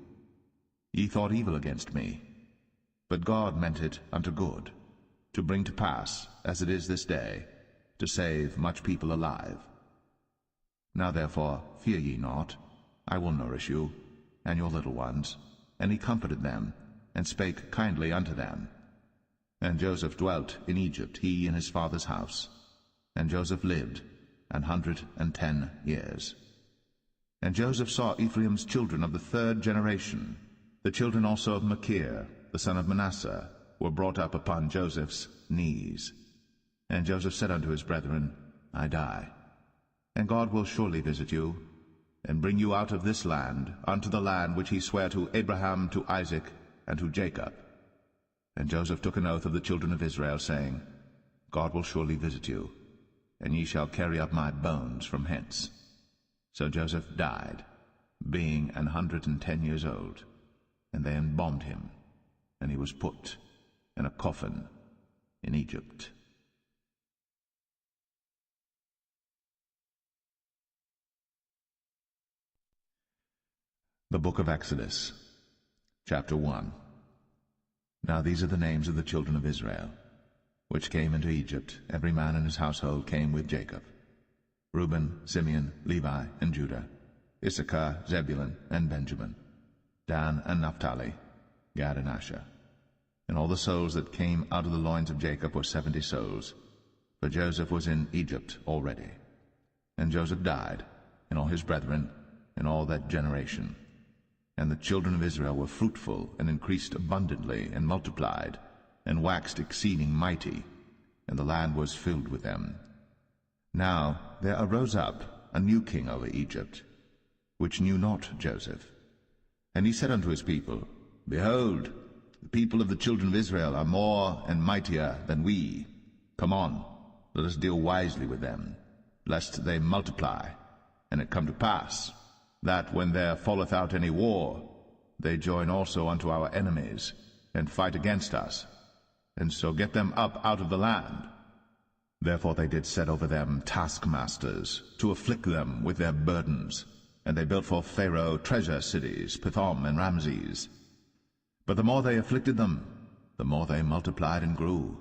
ye thought evil against me, but God meant it unto good, to bring to pass, as it is this day, to save much people alive. Now therefore fear ye not, I will nourish you, and your little ones. And he comforted them, and spake kindly unto them. And Joseph dwelt in Egypt, he and his father's house. And Joseph lived 110 years. And Joseph saw Ephraim's children of the 3rd generation. The children also of Machir, the son of Manasseh, were brought up upon Joseph's knees. And Joseph said unto his brethren, I die, and God will surely visit you, and bring you out of this land unto the land which he sware to Abraham, to Isaac, and to Jacob. And Joseph took an oath of the children of Israel, saying, God will surely visit you, and ye shall carry up my bones from hence. So Joseph died, being 110 years old, and they embalmed him, and he was put in a coffin in Egypt. The Book of Exodus, chapter 1. Now these are the names of the children of Israel, which came into Egypt. Every man in his household came with Jacob: Reuben, Simeon, Levi, and Judah, Issachar, Zebulun, and Benjamin, Dan and Naphtali, Gad and Asher. And all the souls that came out of the loins of Jacob were 70 souls, for Joseph was in Egypt already. And Joseph died, and all his brethren, and all that generation. And the children of Israel were fruitful, and increased abundantly, and multiplied, and waxed exceeding mighty, and the land was filled with them. Now there arose up a new king over Egypt, which knew not Joseph. And he said unto his people, Behold, the people of the children of Israel are more and mightier than we. Come on, let us deal wisely with them, lest they multiply. And it come to pass, that when there falleth out any war, they join also unto our enemies, and fight against us, and so get them up out of the land. Therefore they did set over them taskmasters, to afflict them with their burdens. And they built for Pharaoh treasure cities, Pithom and Ramses. But the more they afflicted them, the more they multiplied and grew,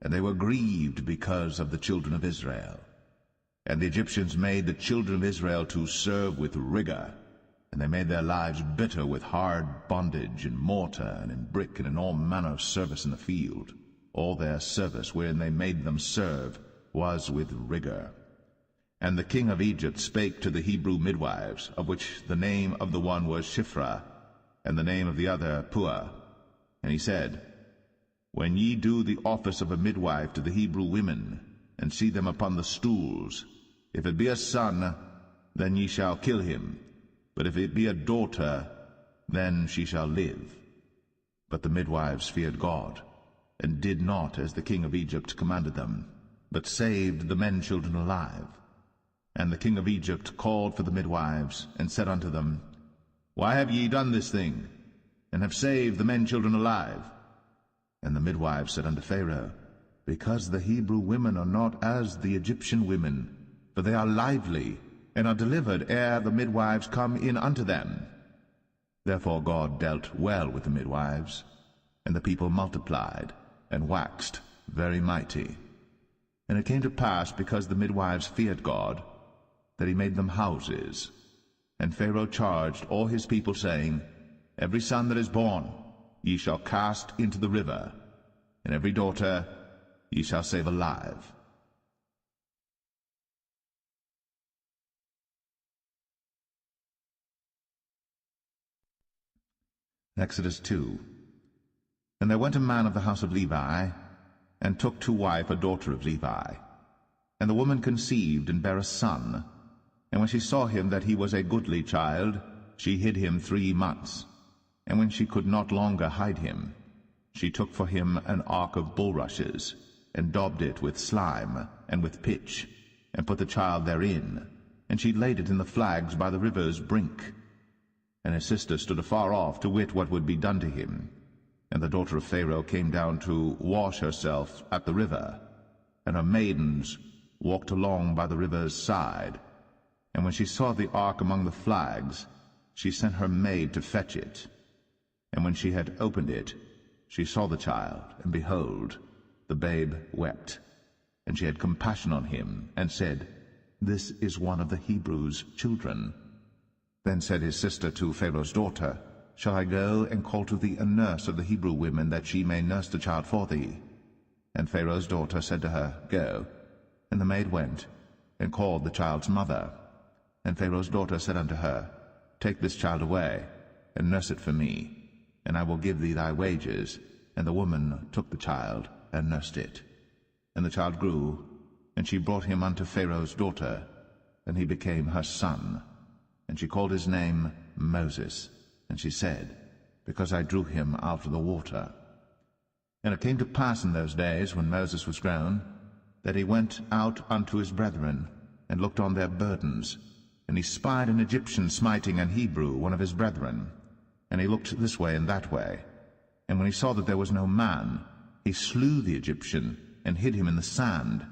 and they were grieved because of the children of Israel. And the Egyptians made the children of Israel to serve with rigor, and they made their lives bitter with hard bondage, in mortar, and in brick, and in all manner of service in the field. All their service wherein they made them serve was with rigor. And the king of Egypt spake to the Hebrew midwives, of which the name of the one was Shiphrah, and the name of the other Puah. And he said, When ye do the office of a midwife to the Hebrew women, and see them upon the stools, if it be a son, then ye shall kill him. But if it be a daughter, then she shall live. But the midwives feared God, and did not as the king of Egypt commanded them, but saved the men children alive. And the king of Egypt called for the midwives, and said unto them, Why have ye done this thing, and have saved the men children alive? And the midwives said unto Pharaoh, Because the Hebrew women are not as the Egyptian women, for they are lively, and are delivered ere the midwives come in unto them. Therefore God dealt well with the midwives, and the people multiplied, and waxed very mighty. And it came to pass, because the midwives feared God, that he made them houses. And Pharaoh charged all his people, saying, Every son that is born ye shall cast into the river, and every daughter ye shall save alive. Exodus 2. And there went a man of the house of Levi, and took to wife a daughter of Levi. And the woman conceived, and bare a son. And when she saw him that he was a goodly child, she hid him 3 months. And when she could not longer hide him, she took for him an ark of bulrushes, and daubed it with slime, and with pitch, and put the child therein. And she laid it in the flags by the river's brink. And his sister stood afar off, to wit what would be done to him. And the daughter of Pharaoh came down to wash herself at the river, and her maidens walked along by the river's side. And when she saw the ark among the flags, she sent her maid to fetch it. And when she had opened it, she saw the child, and behold, the babe wept. And she had compassion on him, and said, This is one of the Hebrews' children. Then said his sister to Pharaoh's daughter, Shall I go and call to thee a nurse of the Hebrew women, that she may nurse the child for thee? And Pharaoh's daughter said to her, Go. And the maid went, and called the child's mother. And Pharaoh's daughter said unto her, Take this child away, and nurse it for me, and I will give thee thy wages. And the woman took the child, and nursed it. And the child grew, and she brought him unto Pharaoh's daughter, and he became her son. And she called his name Moses. And she said, Because I drew him out of the water. And it came to pass in those days, when Moses was grown, that he went out unto his brethren, and looked on their burdens. And he spied an Egyptian smiting an Hebrew, one of his brethren. And he looked this way and that way. And when he saw that there was no man, he slew the Egyptian, and hid him in the sand.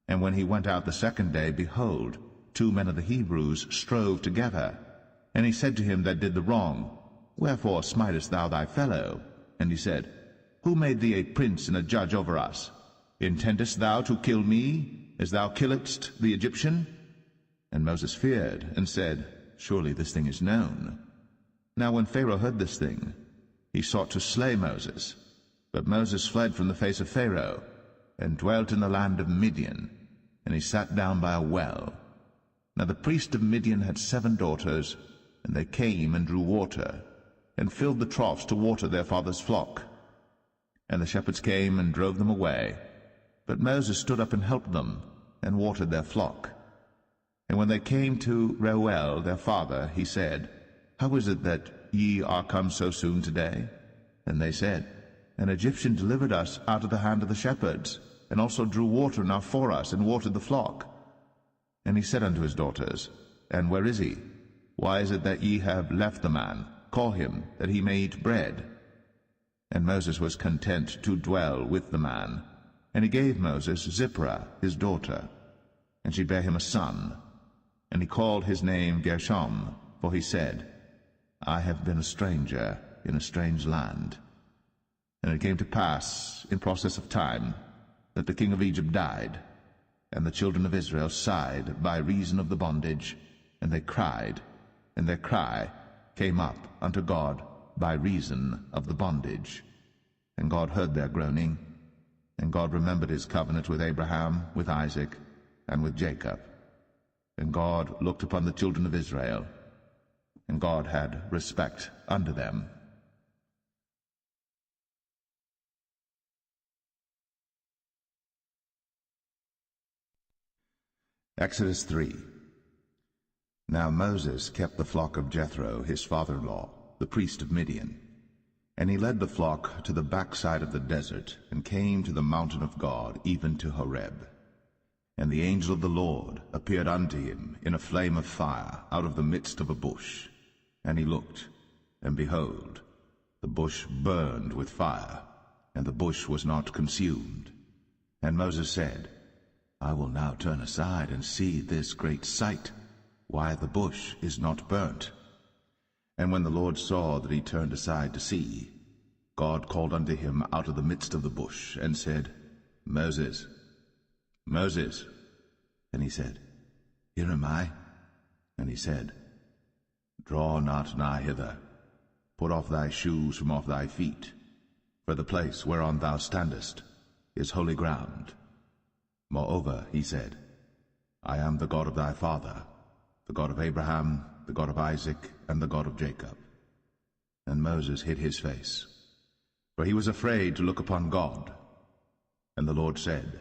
And when he went out the second day, behold, 2 men of the Hebrews strove together. And he said to him that did the wrong, Wherefore smitest thou thy fellow? And he said, Who made thee a prince and a judge over us? Intendest thou to kill me, as thou killedst the Egyptian? And Moses feared, and said, Surely this thing is known. Now when Pharaoh heard this thing, he sought to slay Moses. But Moses fled from the face of Pharaoh, and dwelt in the land of Midian, and he sat down by a well. Now the priest of Midian had 7 daughters, and they came and drew water, and filled the troughs to water their father's flock. And the shepherds came and drove them away. But Moses stood up and helped them, and watered their flock. And when they came to Reuel their father, he said, How is it that ye are come so soon today? And they said, An Egyptian delivered us out of the hand of the shepherds, and also drew water enough for us, and watered the flock. And he said unto his daughters, And where is he? Why is it that ye have left the man? Call him, that he may eat bread. And Moses was content to dwell with the man. And he gave Moses Zipporah his daughter, and she bare him a son. And he called his name Gershom, for he said, I have been a stranger in a strange land. And it came to pass, in process of time, that the king of Egypt died, and the children of Israel sighed by reason of the bondage, and they cried, and their cry came up unto God by reason of the bondage. And God heard their groaning, and God remembered his covenant with Abraham, with Isaac, and with Jacob. And God looked upon the children of Israel, and God had respect unto them. Exodus 3. Now Moses kept the flock of Jethro his father-in-law, the priest of Midian. And he led the flock to the backside of the desert, and came to the mountain of God, even to Horeb. And the angel of the Lord appeared unto him in a flame of fire out of the midst of a bush. And he looked, and behold, the bush burned with fire, and the bush was not consumed. And Moses said, I will now turn aside and see this great sight, why the bush is not burnt. And when the Lord saw that he turned aside to see, God called unto him out of the midst of the bush, and said, Moses, Moses. And he said, Here am I. And he said, Draw not nigh hither. Put off thy shoes from off thy feet, for the place whereon thou standest is holy ground. Moreover, he said, I am the God of thy father, the God of Abraham, the God of Isaac, and the God of Jacob. And Moses hid his face, for he was afraid to look upon God. And the Lord said,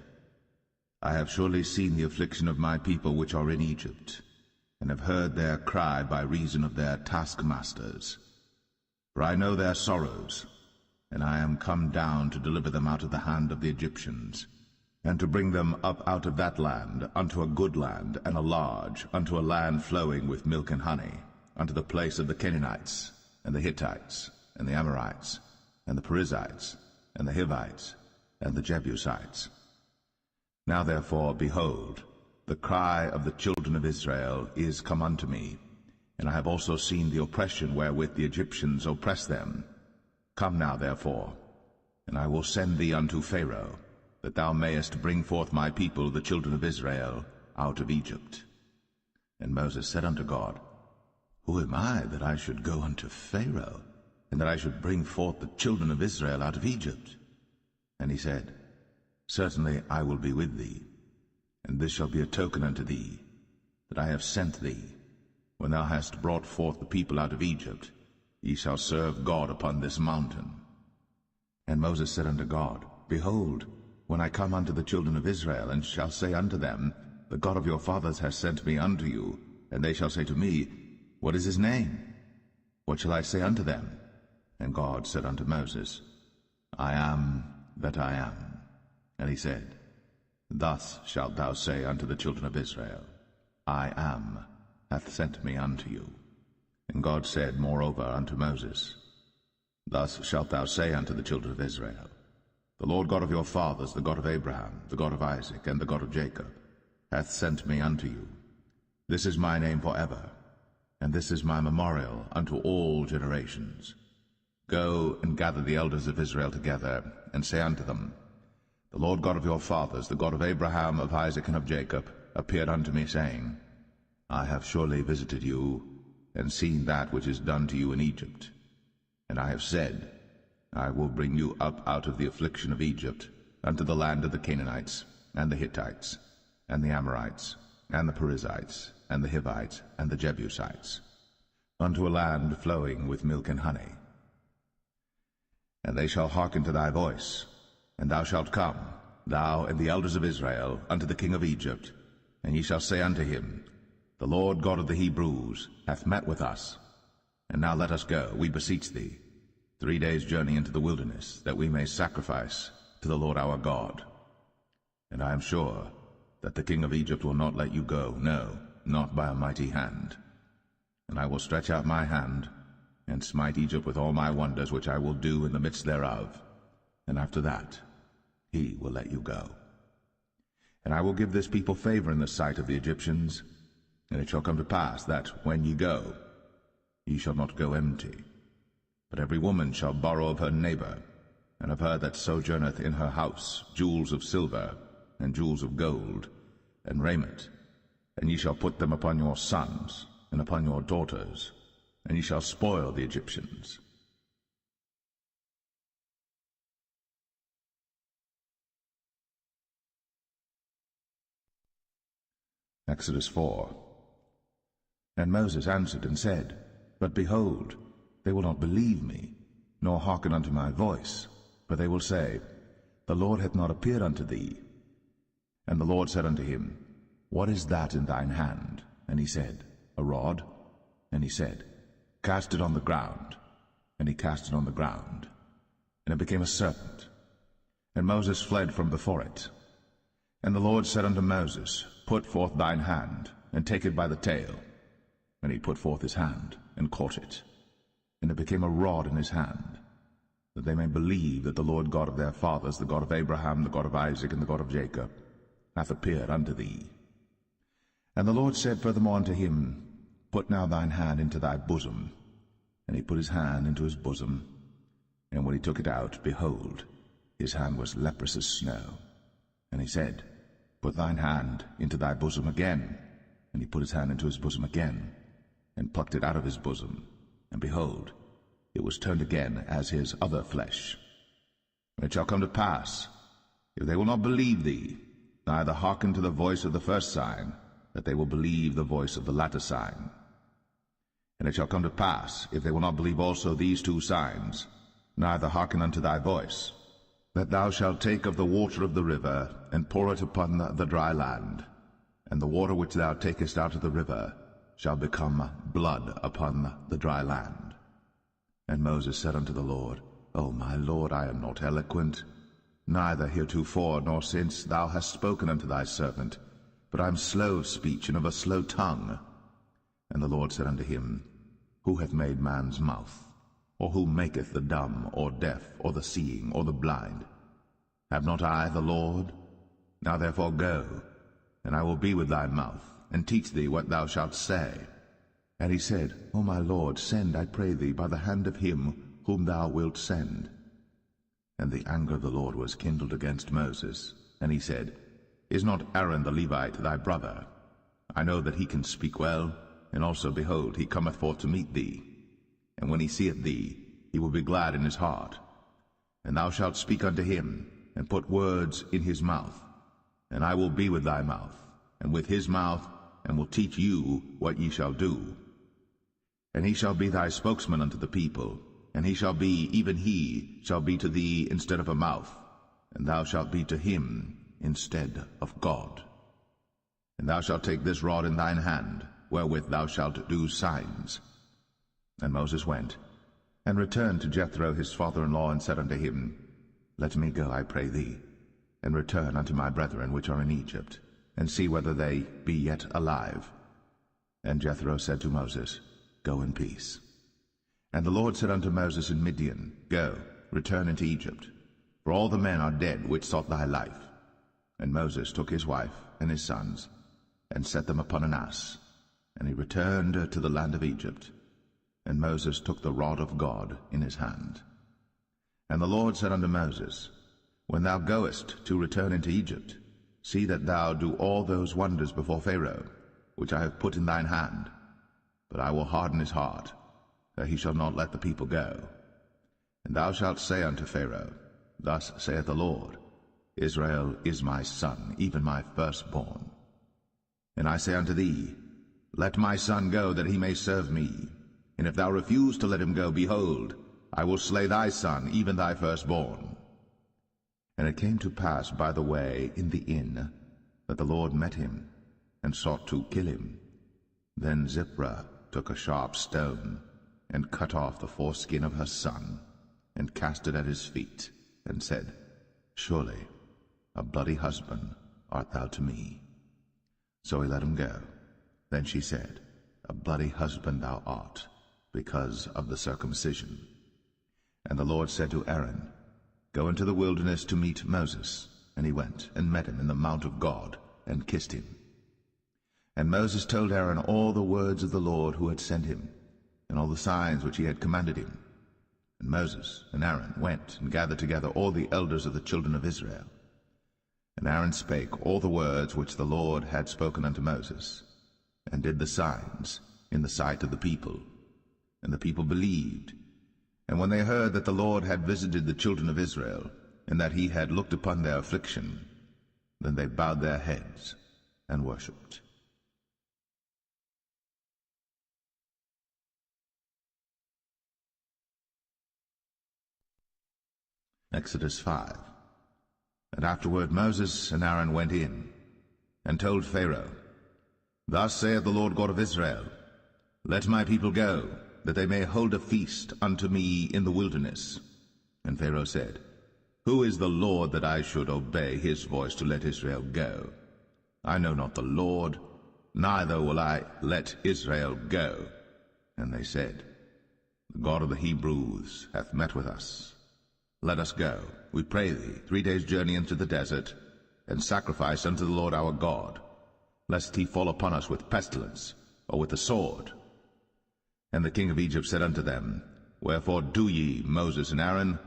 I have surely seen the affliction of my people which are in Egypt, and have heard their cry by reason of their taskmasters. For I know their sorrows, and I am come down to deliver them out of the hand of the Egyptians, and to bring them up out of that land unto a good land, and a large, unto a land flowing with milk and honey, unto the place of the Canaanites, and the Hittites, and the Amorites, and the Perizzites, and the Hivites, and the Jebusites. Now therefore, behold, the cry of the children of Israel is come unto me, and I have also seen the oppression wherewith the Egyptians oppress them. Come now therefore, and I will send thee unto Pharaoh, that thou mayest bring forth my people, the children of Israel, out of Egypt. And Moses said unto God, Who am I, that I should go unto Pharaoh, and that I should bring forth the children of Israel out of Egypt? And he said, Certainly I will be with thee, and this shall be a token unto thee, that I have sent thee. When thou hast brought forth the people out of Egypt, ye shall serve God upon this mountain. And Moses said unto God, Behold, when I come unto the children of Israel, and shall say unto them, The God of your fathers has sent me unto you, and they shall say to me, What is his name? What shall I say unto them? And God said unto Moses, I am that I am. And he said, Thus shalt thou say unto the children of Israel, I am hath sent me unto you. And God said moreover unto Moses, Thus shalt thou say unto the children of Israel, The Lord God of your fathers, the God of Abraham, the God of Isaac, and the God of Jacob, hath sent me unto you. This is my name forever, and this is my memorial unto all generations. Go and gather the elders of Israel together, and say unto them, The Lord God of your fathers, the God of Abraham, of Isaac, and of Jacob, appeared unto me, saying, I have surely visited you, and seen that which is done to you in Egypt. And I have said, I will bring you up out of the affliction of Egypt, unto the land of the Canaanites, and the Hittites, and the Amorites, and the Perizzites, and the Hivites, and the Jebusites, unto a land flowing with milk and honey. And they shall hearken to thy voice, and thou shalt come, thou and the elders of Israel, unto the king of Egypt, and ye shall say unto him, The Lord God of the Hebrews hath met with us. And now let us go, we beseech thee, 3 days' journey into the wilderness, that we may sacrifice to the Lord our God. And I am sure that the king of Egypt will not let you go, no, not by a mighty hand. And I will stretch out my hand, and smite Egypt with all my wonders which I will do in the midst thereof, and after that he will let you go. And I will give this people favor in the sight of the Egyptians, and it shall come to pass that, when ye go, ye shall not go empty. But every woman shall borrow of her neighbor, and of her that sojourneth in her house, jewels of silver, and jewels of gold, and raiment, and ye shall put them upon your sons, and upon your daughters, and ye shall spoil the Egyptians. Exodus 4. And Moses answered and said, But behold, they will not believe me, nor hearken unto my voice, for they will say, The Lord hath not appeared unto thee. And the Lord said unto him, What is that in thine hand? And he said, A rod. And he said, Cast it on the ground. and he cast it on the ground, and it became a serpent. And Moses fled from before it. And the Lord said unto Moses, Put forth thine hand, and take it by the tail. And he put forth his hand, and caught it. And it became a rod in his hand, that they may believe that the Lord God of their fathers, the God of Abraham, the God of Isaac, and the God of Jacob, hath appeared unto thee. And the Lord said furthermore unto him, Put now thine hand into thy bosom. And he put his hand into his bosom, and when he took it out, behold, his hand was leprous as snow. And he said, Put thine hand into thy bosom again. And he put his hand into his bosom again, and plucked it out of his bosom, and behold, it was turned again as his other flesh. And it shall come to pass, if they will not believe thee, neither hearken to the voice of the first sign, that they will believe the voice of the latter sign. And it shall come to pass, if they will not believe also these two signs, neither hearken unto thy voice, that thou shalt take of the water of the river, and pour it upon the dry land, and the water which thou takest out of the river shall become blood upon the dry land. And Moses said unto the Lord, O my Lord, I am not eloquent, neither heretofore nor since thou hast spoken unto thy servant, but I am slow of speech and of a slow tongue. And the Lord said unto him, Who hath made man's mouth? Or who maketh the dumb, or deaf, or the seeing, or the blind? Have not I the Lord? Now therefore go, and I will be with thy mouth, and teach thee what thou shalt say. And he said, O my Lord, send, I pray thee, by the hand of him whom thou wilt send. And the anger of the Lord was kindled against Moses, and he said, Is not Aaron the Levite thy brother? I know that he can speak well, and also, behold, he cometh forth to meet thee. And when he seeth thee, he will be glad in his heart. And thou shalt speak unto him, and put words in his mouth. And I will be with thy mouth, and with his mouth, and will teach you what ye shall do. And he shall be thy spokesman unto the people, and he shall be, even he shall be to thee instead of a mouth, and thou shalt be to him instead of God. And thou shalt take this rod in thine hand, wherewith thou shalt do signs. And Moses went, and returned to Jethro his father-in-law, and said unto him, Let me go, I pray thee, and return unto my brethren which are in Egypt, and see whether they be yet alive. And Jethro said to Moses, Go in peace. And the Lord said unto Moses in Midian, Go, return into Egypt, for all the men are dead which sought thy life. And Moses took his wife and his sons, and set them upon an ass, and he returned to the land of Egypt. And Moses took the rod of God in his hand. And the Lord said unto Moses, When thou goest to return into Egypt, see that thou do all those wonders before Pharaoh, which I have put in thine hand. But I will harden his heart, that he shall not let the people go. And thou shalt say unto Pharaoh, Thus saith the Lord, Israel is my son, even my firstborn. And I say unto thee, Let my son go, that he may serve me. And if thou refuse to let him go, behold, I will slay thy son, even thy firstborn. And it came to pass by the way in the inn, that the Lord met him, and sought to kill him. Then Zipporah took a sharp stone, and cut off the foreskin of her son, and cast it at his feet, and said, Surely a bloody husband art thou to me. So he let him go. Then she said, A bloody husband thou art, because of the circumcision. And the Lord said to Aaron, Go into the wilderness to meet Moses. And he went, and met him in the mount of God, and kissed him. And Moses told Aaron all the words of the Lord who had sent him, and all the signs which he had commanded him. And Moses and Aaron went and gathered together all the elders of the children of Israel. And Aaron spake all the words which the Lord had spoken unto Moses, and did the signs in the sight of the people. And the people believed. And when they heard that the Lord had visited the children of Israel, and that he had looked upon their affliction, then they bowed their heads and worshipped. Exodus 5. And afterward Moses and Aaron went in, and told Pharaoh, Thus saith the Lord God of Israel, Let my people go, that they may hold a feast unto me in the wilderness. And Pharaoh said, Who is the Lord that I should obey his voice to let Israel go? I know not the Lord, neither will I let Israel go. And they said, The God of the Hebrews hath met with us. Let us go, we pray thee, 3 days' journey into the desert, and sacrifice unto the Lord our God, lest he fall upon us with pestilence, or with the sword. And the king of Egypt said unto them, Wherefore do ye, Moses and Aaron,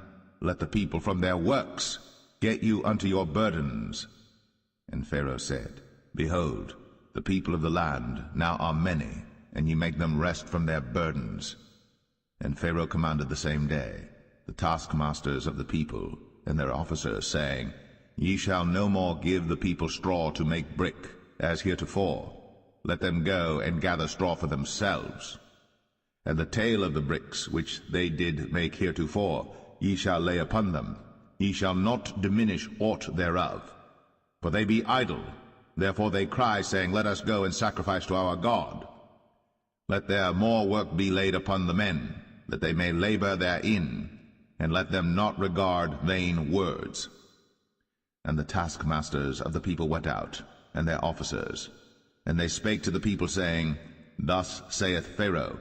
let the people from their works get you unto your burdens. And Pharaoh said, Behold, the people of the land now are many, and ye make them rest from their burdens. And Pharaoh commanded the same day the taskmasters of the people and their officers, saying, Ye shall no more give the people straw to make brick, as heretofore. Let them go and gather straw for themselves. And the tale of the bricks which they did make heretofore ye shall lay upon them. Ye shall not diminish aught thereof. For they be idle, therefore they cry, saying, Let us go and sacrifice to our God. Let their more work be laid upon the men, that they may labor therein, and let them not regard vain words. And the taskmasters of the people went out, and their officers, and they spake to the people, saying, Thus saith Pharaoh,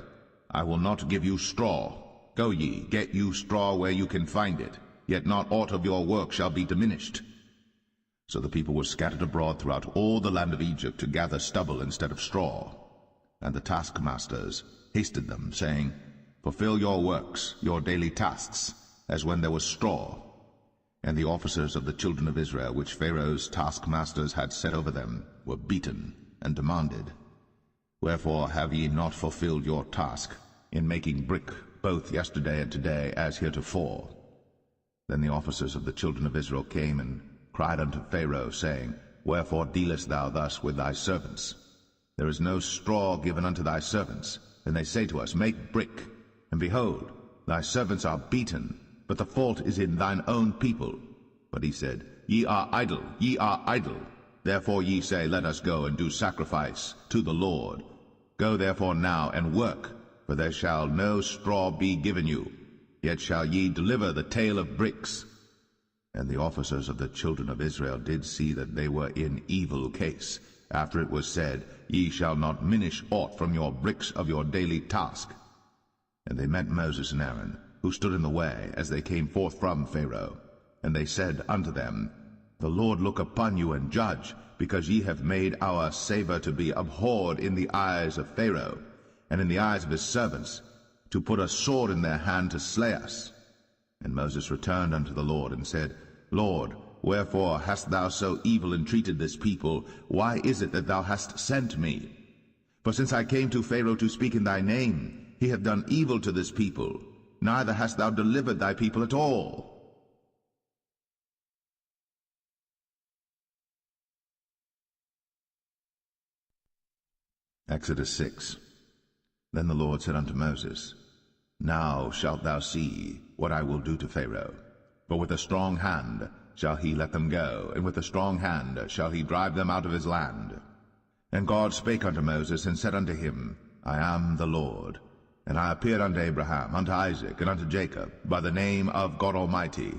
I will not give you straw. Go ye, get you straw where you can find it, yet not aught of your work shall be diminished. So the people were scattered abroad throughout all the land of Egypt to gather stubble instead of straw. And the taskmasters hasted them, saying, Fulfill your works, your daily tasks, as when there was straw. And the officers of the children of Israel, which Pharaoh's taskmasters had set over them, were beaten and demanded, Wherefore have ye not fulfilled your task in making brick both yesterday and today as heretofore? Then the officers of the children of Israel came and cried unto Pharaoh, saying, Wherefore dealest thou thus with thy servants? There is no straw given unto thy servants. And they say to us, Make brick. And behold, thy servants are beaten, but the fault is in thine own people. But he said, Ye are idle, ye are idle. Therefore ye say, Let us go and do sacrifice to the Lord. Go therefore now and work, for there shall no straw be given you, yet shall ye deliver the tale of bricks. And the officers of the children of Israel did see that they were in evil case, after it was said, Ye shall not minish aught from your bricks of your daily task. And they met Moses and Aaron, who stood in the way, as they came forth from Pharaoh. And they said unto them, The Lord look upon you and judge, because ye have made our savour to be abhorred in the eyes of Pharaoh, and in the eyes of his servants, to put a sword in their hand to slay us. And Moses returned unto the Lord, and said, Lord, wherefore hast thou so evil entreated this people? Why is it that thou hast sent me? For since I came to Pharaoh to speak in thy name, he hath done evil to this people, neither hast thou delivered thy people at all. Exodus 6. Then the Lord said unto Moses, Now shalt thou see what I will do to Pharaoh. For with a strong hand shall he let them go, and with a strong hand shall he drive them out of his land. And God spake unto Moses, and said unto him, I am the Lord. And I appeared unto Abraham, unto Isaac, and unto Jacob, by the name of God Almighty,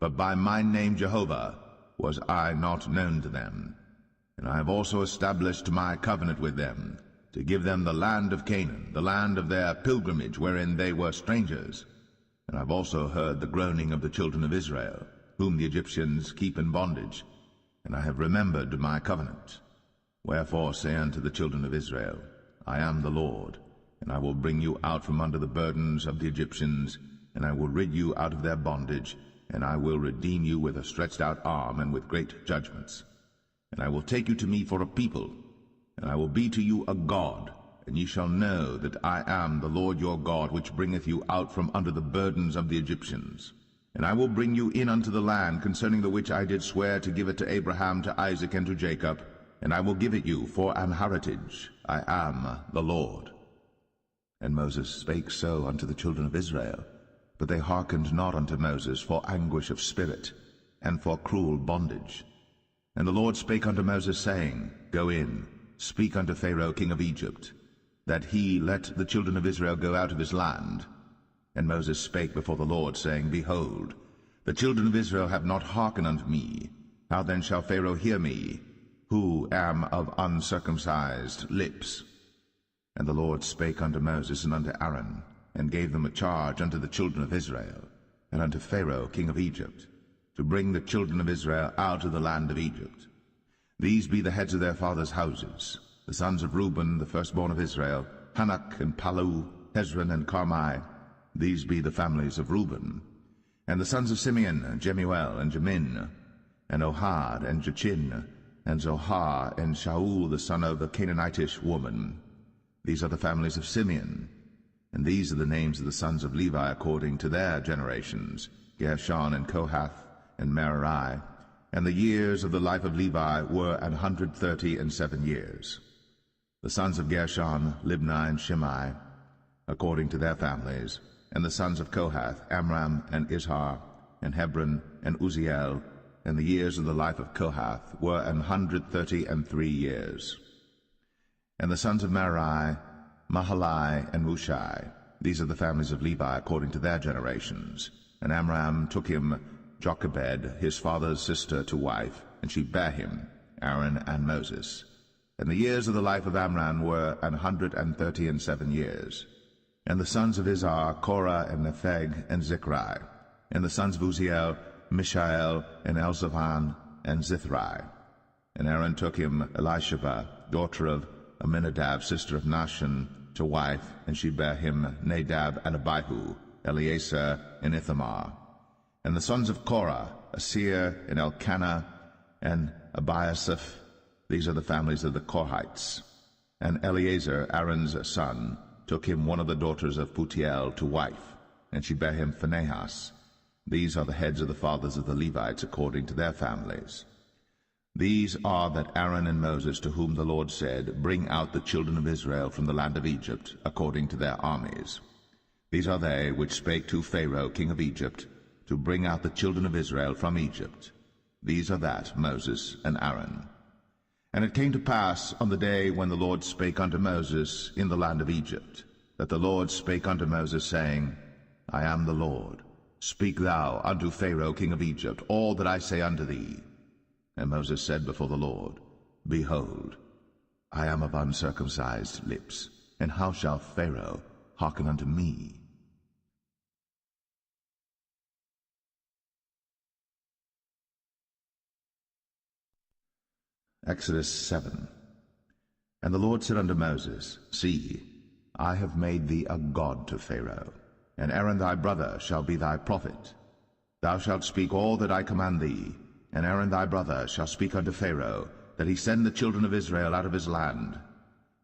but by my name Jehovah was I not known to them. And I have also established my covenant with them, to give them the land of Canaan, the land of their pilgrimage, wherein they were strangers. And I have also heard the groaning of the children of Israel, whom the Egyptians keep in bondage, and I have remembered my covenant. Wherefore say unto the children of Israel, I am the Lord, and I will bring you out from under the burdens of the Egyptians, and I will rid you out of their bondage, and I will redeem you with a stretched out arm and with great judgments. And I will take you to me for a people, and I will be to you a God, and ye shall know that I am the Lord your God, which bringeth you out from under the burdens of the Egyptians. And I will bring you in unto the land, concerning the which I did swear to give it to Abraham, to Isaac, and to Jacob, and I will give it you for an heritage. I am the Lord. And Moses spake so unto the children of Israel, but they hearkened not unto Moses for anguish of spirit, and for cruel bondage. And the Lord spake unto Moses, saying, Go in, speak unto Pharaoh king of Egypt, that he let the children of Israel go out of his land. And Moses spake before the Lord, saying, Behold, the children of Israel have not hearkened unto me. How then shall Pharaoh hear me, who am of uncircumcised lips? And the Lord spake unto Moses and unto Aaron, and gave them a charge unto the children of Israel, and unto Pharaoh king of Egypt, to bring the children of Israel out of the land of Egypt. These be the heads of their fathers' houses, the sons of Reuben, the firstborn of Israel, Hanok and Palu, Hezron and Carmi. These be the families of Reuben. And the sons of Simeon, Jemuel and Jamin, and Ohad and Jachin, and Zohar and Shaul the son of a Canaanitish woman. These are the families of Simeon. And these are the names of the sons of Levi according to their generations, Gershon and Kohath and Merari. And the years of the life of Levi were 137 years. The sons of Gershon, Libni and Shimei, according to their families. And the sons of Kohath, Amram and Izhar, and Hebron and Uzziel. And the years of the life of Kohath were 133 years. And the sons of Merari, Mahalai and Mushai. These are the families of Levi according to their generations. And Amram took him Jochebed, his father's sister, to wife, and she bare him, Aaron and Moses. And the years of the life of Amram were 137 years. And the sons of Izhar, Korah and Nepheg and Zichri. And the sons of Uzziel, Mishael and Elzaphan and Zithri. And Aaron took him Elisheba, daughter of Aminadab, sister of Nahshon, to wife, and she bare him Nadab and Abihu, Eleazar and Ithamar. And the sons of Korah, Asir and Elkanah and Abiasaph. These are the families of the Korhites. And Eleazar, Aaron's son, took him one of the daughters of Putiel to wife, and she bare him Phinehas. These are the heads of the fathers of the Levites according to their families. These are that Aaron and Moses, to whom the Lord said, Bring out the children of Israel from the land of Egypt, according to their armies. These are they which spake to Pharaoh king of Egypt, to bring out the children of Israel from Egypt. These are that Moses and Aaron. And it came to pass on the day when the Lord spake unto Moses in the land of Egypt, that the Lord spake unto Moses, saying, I am the Lord. Speak thou unto Pharaoh king of Egypt all that I say unto thee. And Moses said before the Lord, Behold, I am of uncircumcised lips, and how shall Pharaoh hearken unto me? Exodus 7. And the Lord said unto Moses, See, I have made thee a god to Pharaoh, and Aaron thy brother shall be thy prophet. Thou shalt speak all that I command thee, and Aaron thy brother shall speak unto Pharaoh, that he send the children of Israel out of his land.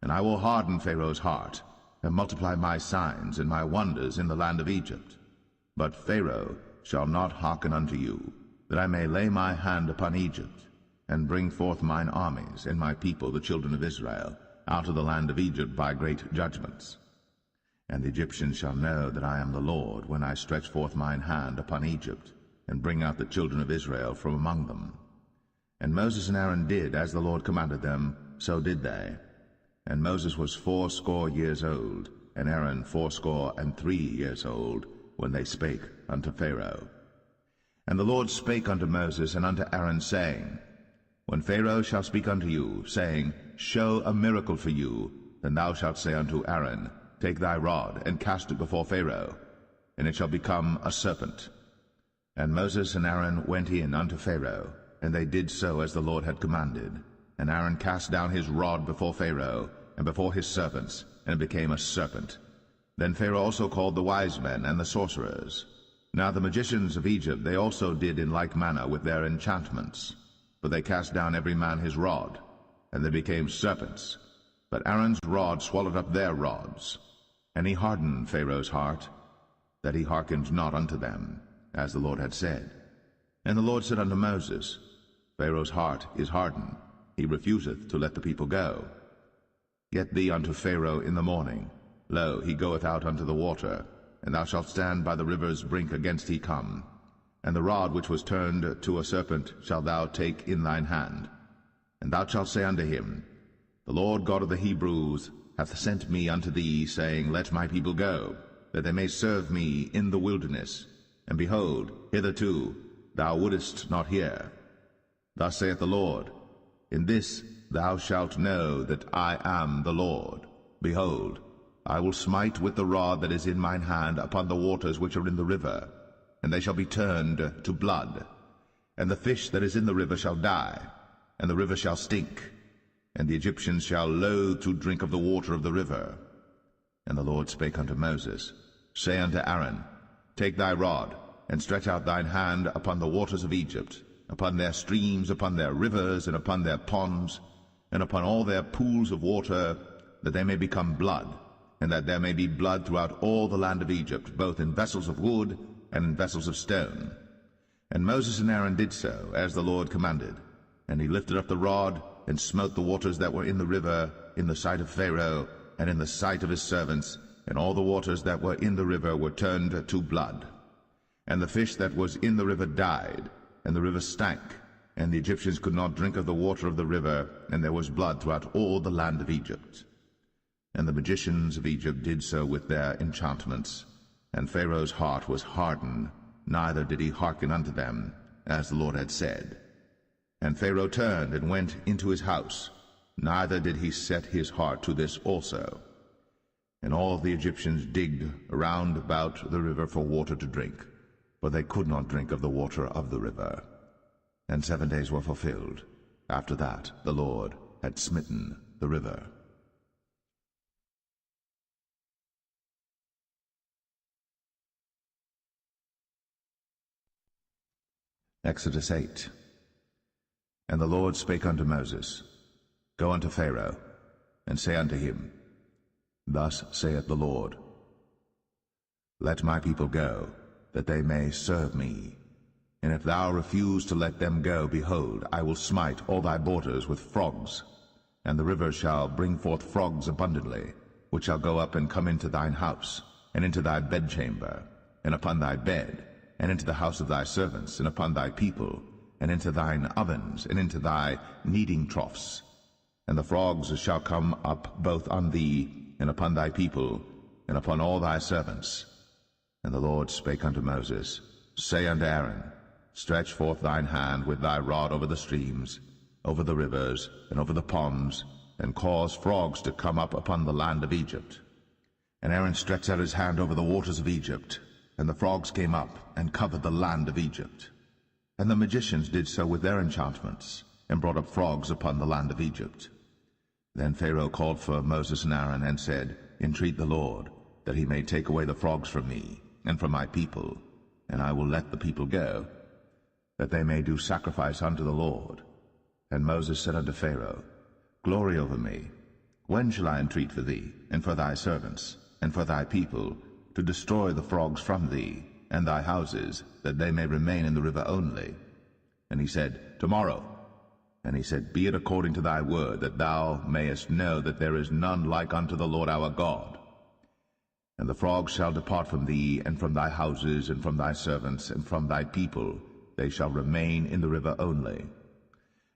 And I will harden Pharaoh's heart, and multiply my signs and my wonders in the land of Egypt. But Pharaoh shall not hearken unto you, that I may lay my hand upon Egypt, and bring forth mine armies and my people the children of Israel out of the land of Egypt by great judgments. And the Egyptians shall know that I am the Lord, when I stretch forth mine hand upon Egypt, and bring out the children of Israel from among them. And Moses and Aaron did as the Lord commanded them, so did they. And Moses was 80 years old, and Aaron 83 years old, when they spake unto Pharaoh. And the Lord spake unto Moses and unto Aaron, saying, When Pharaoh shall speak unto you, saying, Show a miracle for you, then thou shalt say unto Aaron, Take thy rod, and cast it before Pharaoh, and it shall become a serpent. And Moses and Aaron went in unto Pharaoh, and they did so as the Lord had commanded. And Aaron cast down his rod before Pharaoh, and before his servants, and it became a serpent. Then Pharaoh also called the wise men and the sorcerers. Now the magicians of Egypt they also did in like manner with their enchantments. For they cast down every man his rod, and they became serpents. But Aaron's rod swallowed up their rods. And he hardened Pharaoh's heart, that he hearkened not unto them, as the Lord had said. And the Lord said unto Moses, Pharaoh's heart is hardened, he refuseth to let the people go. Get thee unto Pharaoh in the morning. Lo, he goeth out unto the water, and thou shalt stand by the river's brink against he come. And the rod which was turned to a serpent shalt thou take in thine hand. And thou shalt say unto him, The Lord God of the Hebrews hath sent me unto thee, saying, Let my people go, that they may serve me in the wilderness. And behold, hitherto thou wouldest not hear. Thus saith the Lord, In this thou shalt know that I am the Lord. Behold, I will smite with the rod that is in mine hand upon the waters which are in the river, and they shall be turned to blood. And the fish that is in the river shall die, and the river shall stink, and the Egyptians shall loathe to drink of the water of the river. And the Lord spake unto Moses, Say unto Aaron, Take thy rod, and stretch out thine hand upon the waters of Egypt, upon their streams, upon their rivers, and upon their ponds, and upon all their pools of water, that they may become blood, and that there may be blood throughout all the land of Egypt, both in vessels of wood and in vessels of stone. And Moses and Aaron did so, as the Lord commanded. And he lifted up the rod, and smote the waters that were in the river, in the sight of Pharaoh, and in the sight of his servants, and all the waters that were in the river were turned to blood. And the fish that was in the river died, and the river stank, and the Egyptians could not drink of the water of the river, and there was blood throughout all the land of Egypt. And the magicians of Egypt did so with their enchantments, and Pharaoh's heart was hardened, neither did he hearken unto them, as the Lord had said. And Pharaoh turned and went into his house, neither did he set his heart to this also. And all the Egyptians digged around about the river for water to drink, but they could not drink of the water of the river. And 7 days were fulfilled. After that the Lord had smitten the river. Exodus 8. And the Lord spake unto Moses, Go unto Pharaoh, and say unto him, Thus saith the Lord, Let my people go, that they may serve me. And if thou refuse to let them go, behold, I will smite all thy borders with frogs, and the river shall bring forth frogs abundantly, which shall go up and come into thine house, and into thy bedchamber, and upon thy bed, and into the house of thy servants, and upon thy people, and into thine ovens, and into thy kneading troughs. And the frogs shall come up both on thee, and upon thy people, and upon all thy servants. And the Lord spake unto Moses, Say unto Aaron, Stretch forth thine hand with thy rod over the streams, over the rivers, and over the ponds, and cause frogs to come up upon the land of Egypt. And Aaron stretched out his hand over the waters of Egypt, and the frogs came up, and covered the land of Egypt. And the magicians did so with their enchantments, and brought up frogs upon the land of Egypt. Then Pharaoh called for Moses and Aaron, and said, Entreat the Lord, that he may take away the frogs from me, and from my people, and I will let the people go, that they may do sacrifice unto the Lord. And Moses said unto Pharaoh, Glory over me, when shall I entreat for thee, and for thy servants, and for thy people, to destroy the frogs from thee, and thy houses, that they may remain in the river only? And he said, Tomorrow. And he said, Be it according to thy word, that thou mayest know that there is none like unto the Lord our God. And the frogs shall depart from thee, and from thy houses, and from thy servants, and from thy people, they shall remain in the river only.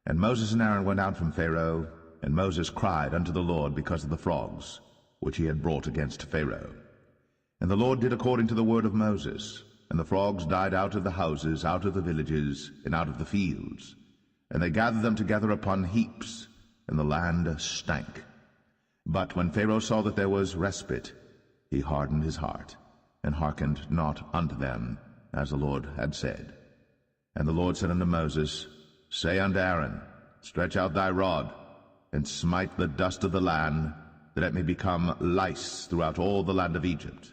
And Moses and Aaron went out from Pharaoh, and Moses cried unto the Lord because of the frogs, which he had brought against Pharaoh. And the Lord did according to the word of Moses, and the frogs died out of the houses, out of the villages, and out of the fields. And they gathered them together upon heaps, and the land stank. But when Pharaoh saw that there was respite, he hardened his heart, and hearkened not unto them, as the Lord had said. And the Lord said unto Moses, Say unto Aaron, Stretch out thy rod, and smite the dust of the land, that it may become lice throughout all the land of Egypt.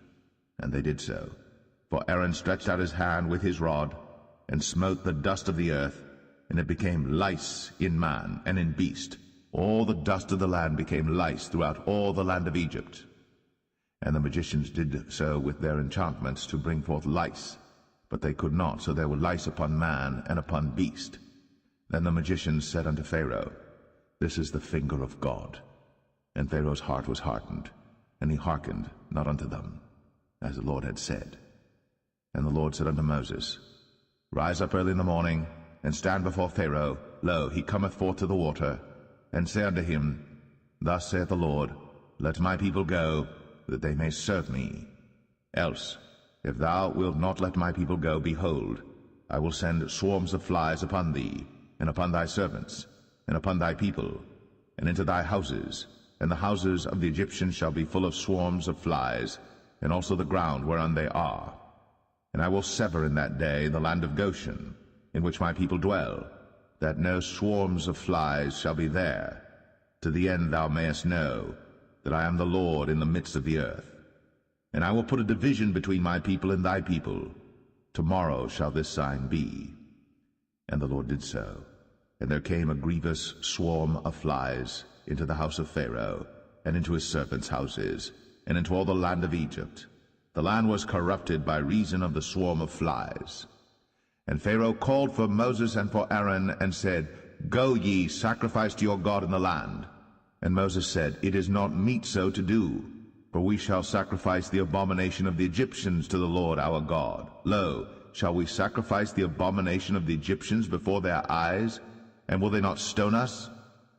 And they did so. For Aaron stretched out his hand with his rod, and smote the dust of the earth, and it became lice in man and in beast. All the dust of the land became lice throughout all the land of Egypt. And the magicians did so with their enchantments to bring forth lice, but they could not, so there were lice upon man and upon beast. Then the magicians said unto Pharaoh, This is the finger of God. And Pharaoh's heart was hardened, and he hearkened not unto them, as the Lord had said. And the Lord said unto Moses, Rise up early in the morning, and stand before Pharaoh. Lo, he cometh forth to the water. And say unto him, Thus saith the Lord, let my people go, that they may serve me. Else, if thou wilt not let my people go, behold, I will send swarms of flies upon thee, and upon thy servants, and upon thy people, and into thy houses, and the houses of the Egyptians shall be full of swarms of flies, and also the ground whereon they are. And I will sever in that day the land of Goshen, in which my people dwell, that no swarms of flies shall be there, to the end thou mayest know that I am the Lord in the midst of the earth. And I will put a division between my people and thy people. Tomorrow shall this sign be. And the Lord did so. And there came a grievous swarm of flies into the house of Pharaoh, and into his servants' houses, and into all the land of Egypt. The land was corrupted by reason of the swarm of flies. And Pharaoh called for Moses and for Aaron, and said, Go ye, sacrifice to your God in the land. And Moses said, It is not meet so to do, for we shall sacrifice the abomination of the Egyptians to the Lord our God. Lo, shall we sacrifice the abomination of the Egyptians before their eyes? And will they not stone us?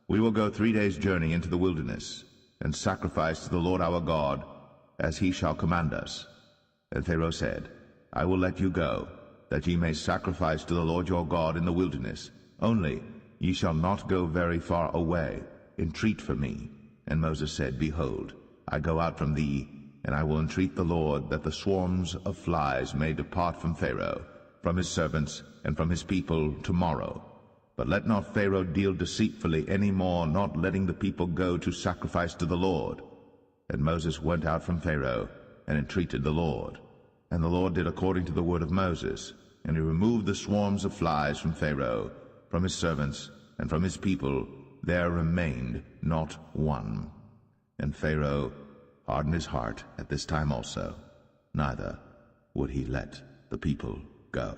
We will go 3 days' journey into the wilderness, and sacrifice to the Lord our God, as he shall command us. And Pharaoh said, I will let you go, that ye may sacrifice to the Lord your God in the wilderness. Only ye shall not go very far away. Entreat for me. And Moses said, Behold, I go out from thee, and I will entreat the Lord that the swarms of flies may depart from Pharaoh, from his servants, and from his people tomorrow. But let not Pharaoh deal deceitfully any more, not letting the people go to sacrifice to the Lord. And Moses went out from Pharaoh, and entreated the Lord. And the Lord did according to the word of Moses, and he removed the swarms of flies from Pharaoh, from his servants, and from his people. There remained not one. And Pharaoh hardened his heart at this time also, neither would he let the people go.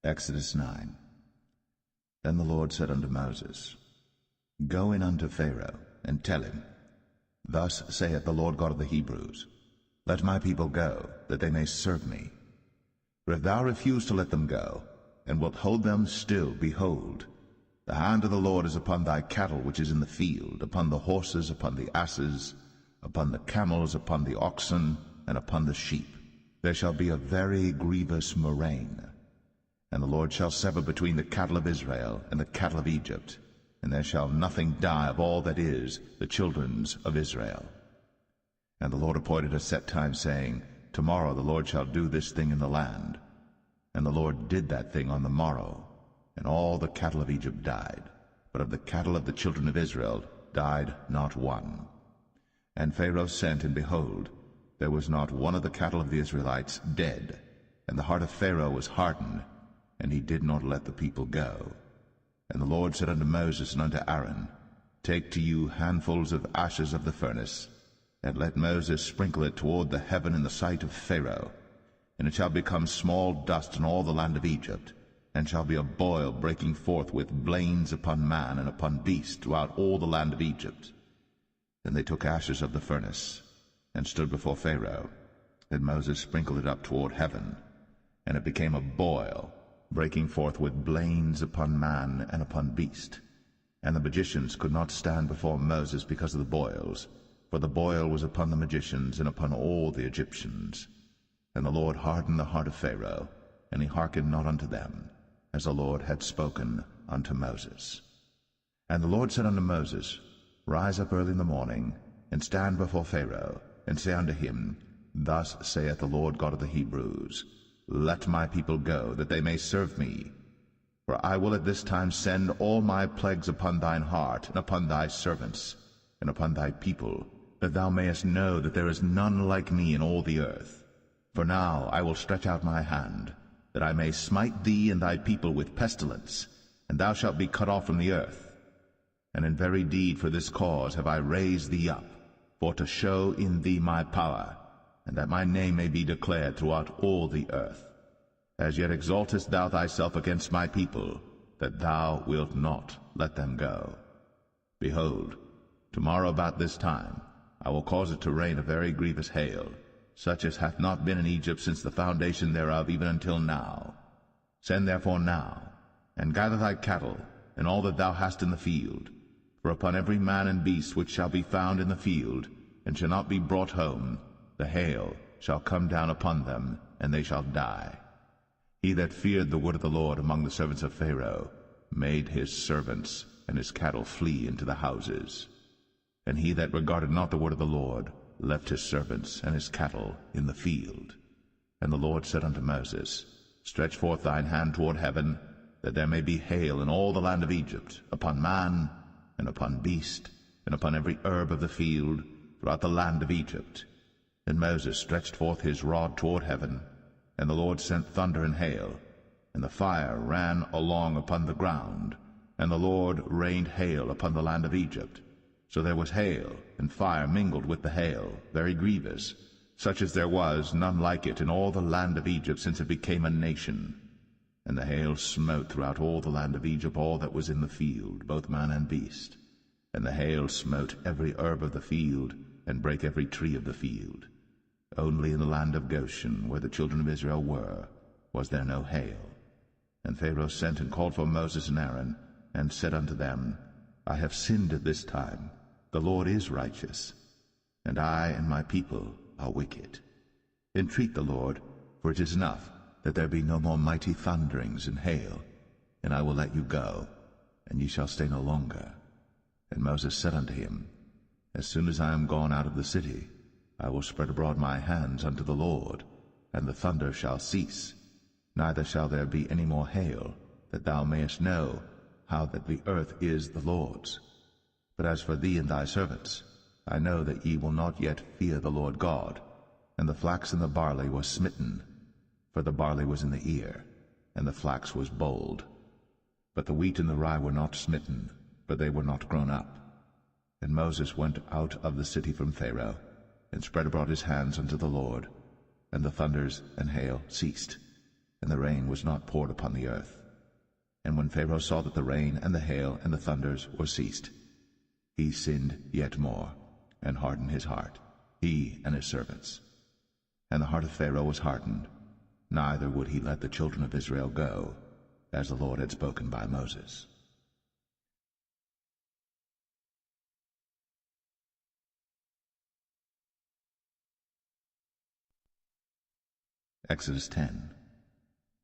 Exodus 9. Then the Lord said unto Moses, Go in unto Pharaoh, and tell him, Thus saith the Lord God of the Hebrews, Let my people go, that they may serve me. For if thou refuse to let them go, and wilt hold them still, behold, the hand of the Lord is upon thy cattle which is in the field, upon the horses, upon the asses, upon the camels, upon the oxen, and upon the sheep. There shall be a very grievous murrain. And the Lord shall sever between the cattle of Israel and the cattle of Egypt, and there shall nothing die of all that is the children's of Israel. And the Lord appointed a set time, saying, Tomorrow the Lord shall do this thing in the land. And the Lord did that thing on the morrow, and all the cattle of Egypt died, but of the cattle of the children of Israel died not one. And Pharaoh sent, and behold, there was not one of the cattle of the Israelites dead, and the heart of Pharaoh was hardened, and he did not let the people go. And the Lord said unto Moses and unto Aaron, Take to you handfuls of ashes of the furnace, and let Moses sprinkle it toward the heaven in the sight of Pharaoh, and it shall become small dust in all the land of Egypt, and shall be a boil breaking forth with blains upon man and upon beast throughout all the land of Egypt. Then they took ashes of the furnace, and stood before Pharaoh. And Moses sprinkled it up toward heaven, and it became a boil, breaking forth with blains upon man and upon beast. And the magicians could not stand before Moses because of the boils, for the boil was upon the magicians and upon all the Egyptians. And the Lord hardened the heart of Pharaoh, and he hearkened not unto them, as the Lord had spoken unto Moses. And the Lord said unto Moses, Rise up early in the morning, and stand before Pharaoh, and say unto him, Thus saith the Lord God of the Hebrews, Let my people go, that they may serve me. For I will at this time send all my plagues upon thine heart, and upon thy servants, and upon thy people, that thou mayest know that there is none like me in all the earth. For now I will stretch out my hand, that I may smite thee and thy people with pestilence, and thou shalt be cut off from the earth. And in very deed for this cause have I raised thee up, for to show in thee my power, and that my name may be declared throughout all the earth. As yet exaltest thou thyself against my people, that thou wilt not let them go. Behold, tomorrow about this time I will cause it to rain a very grievous hail, such as hath not been in Egypt since the foundation thereof even until now. Send therefore now, and gather thy cattle, and all that thou hast in the field. For upon every man and beast which shall be found in the field, and shall not be brought home, the hail shall come down upon them, and they shall die. He that feared the word of the Lord among the servants of Pharaoh made his servants and his cattle flee into the houses. And he that regarded not the word of the Lord left his servants and his cattle in the field. And the Lord said unto Moses, Stretch forth thine hand toward heaven, that there may be hail in all the land of Egypt, upon man, and upon beast, and upon every herb of the field, throughout the land of Egypt. And Moses stretched forth his rod toward heaven, and the Lord sent thunder and hail, and the fire ran along upon the ground, and the Lord rained hail upon the land of Egypt. So there was hail and fire mingled with the hail, very grievous, such as there was none like it in all the land of Egypt since it became a nation. And the hail smote throughout all the land of Egypt all that was in the field, both man and beast. And the hail smote every herb of the field, and brake every tree of the field. Only in the land of Goshen, where the children of Israel were, was there no hail. And Pharaoh sent and called for Moses and Aaron, and said unto them, I have sinned at this time. The Lord is righteous, and I and my people are wicked. Entreat the Lord, for it is enough that there be no more mighty thunderings and hail, and I will let you go, and ye shall stay no longer. And Moses said unto him, As soon as I am gone out of the city, I will spread abroad my hands unto the Lord, and the thunder shall cease, neither shall there be any more hail, that thou mayest know how that the earth is the Lord's. But as for thee and thy servants, I know that ye will not yet fear the Lord God. And the flax and the barley was smitten, for the barley was in the ear, and the flax was bold. But the wheat and the rye were not smitten, for they were not grown up. And Moses went out of the city from Pharaoh, and spread abroad his hands unto the Lord, and the thunders and hail ceased, and the rain was not poured upon the earth. And when Pharaoh saw that the rain and the hail and the thunders were ceased, he sinned yet more, and hardened his heart, he and his servants. And the heart of Pharaoh was hardened, neither would he let the children of Israel go, as the Lord had spoken by Moses. Exodus 10.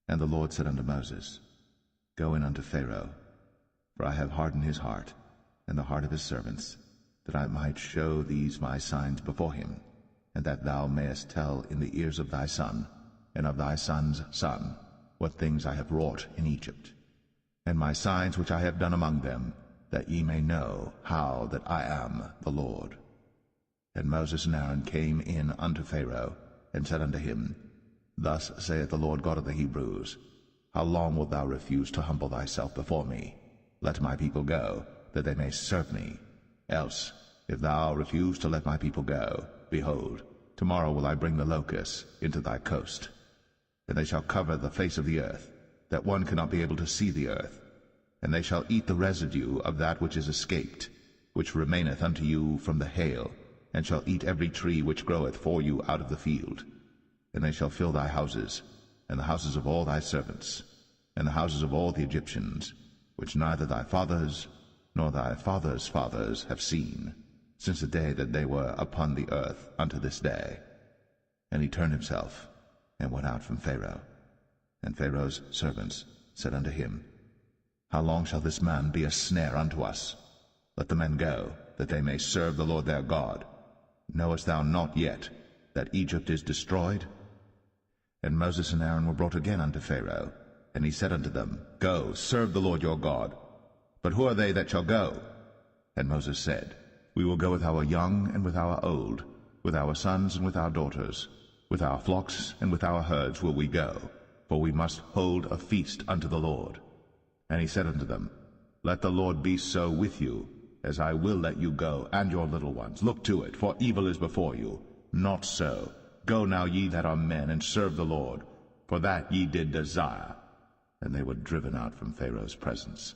And the Lord said unto Moses, Go in unto Pharaoh, for I have hardened his heart, and the heart of his servants, that I might show these my signs before him, and that thou mayest tell in the ears of thy son, and of thy son's son, what things I have wrought in Egypt, and my signs which I have done among them, that ye may know how that I am the Lord. And Moses and Aaron came in unto Pharaoh, and said unto him, Thus saith the Lord God of the Hebrews, How long wilt thou refuse to humble thyself before me? Let my people go, that they may serve me. Else, if thou refuse to let my people go, behold, tomorrow will I bring the locusts into thy coast. And they shall cover the face of the earth, that one cannot be able to see the earth. And they shall eat the residue of that which is escaped, which remaineth unto you from the hail, and shall eat every tree which groweth for you out of the field. And they shall fill thy houses, and the houses of all thy servants, and the houses of all the Egyptians, which neither thy fathers nor thy fathers' fathers have seen, since the day that they were upon the earth unto this day. And he turned himself, and went out from Pharaoh. And Pharaoh's servants said unto him, How long shall this man be a snare unto us? Let the men go, that they may serve the Lord their God. Knowest thou not yet that Egypt is destroyed? And Moses and Aaron were brought again unto Pharaoh, and he said unto them, Go, serve the Lord your God. But who are they that shall go? And Moses said, We will go with our young and with our old, with our sons and with our daughters, with our flocks and with our herds will we go, for we must hold a feast unto the Lord. And he said unto them, Let the Lord be so with you, as I will let you go, and your little ones. Look to it, for evil is before you. Not so. Go now, ye that are men, and serve the Lord, for that ye did desire. And they were driven out from Pharaoh's presence.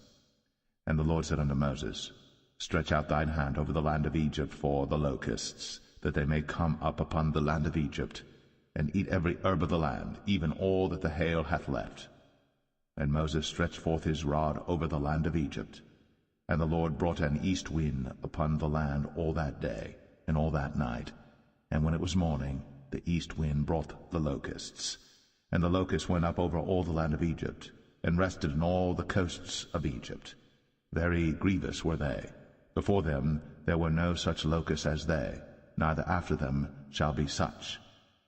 And the Lord said unto Moses, Stretch out thine hand over the land of Egypt for the locusts, that they may come up upon the land of Egypt, and eat every herb of the land, even all that the hail hath left. And Moses stretched forth his rod over the land of Egypt. And the Lord brought an east wind upon the land all that day, and all that night. And when it was morning, the east wind brought the locusts. And the locusts went up over all the land of Egypt, and rested in all the coasts of Egypt. Very grievous were they. Before them there were no such locusts as they, neither after them shall be such.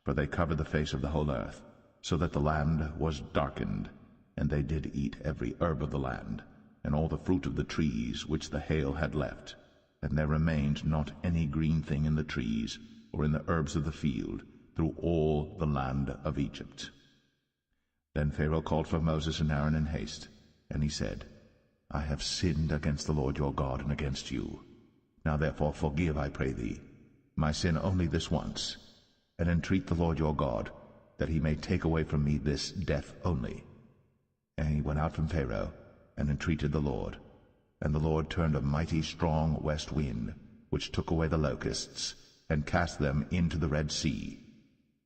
For they covered the face of the whole earth, so that the land was darkened. And they did eat every herb of the land, and all the fruit of the trees which the hail had left. And there remained not any green thing in the trees, or in the herbs of the field, through all the land of Egypt. Then Pharaoh called for Moses and Aaron in haste, and he said, I have sinned against the Lord your God and against you. Now therefore forgive, I pray thee, my sin only this once, and entreat the Lord your God, that he may take away from me this death only. And he went out from Pharaoh, and entreated the Lord. And the Lord turned a mighty strong west wind, which took away the locusts, and cast them into the Red Sea.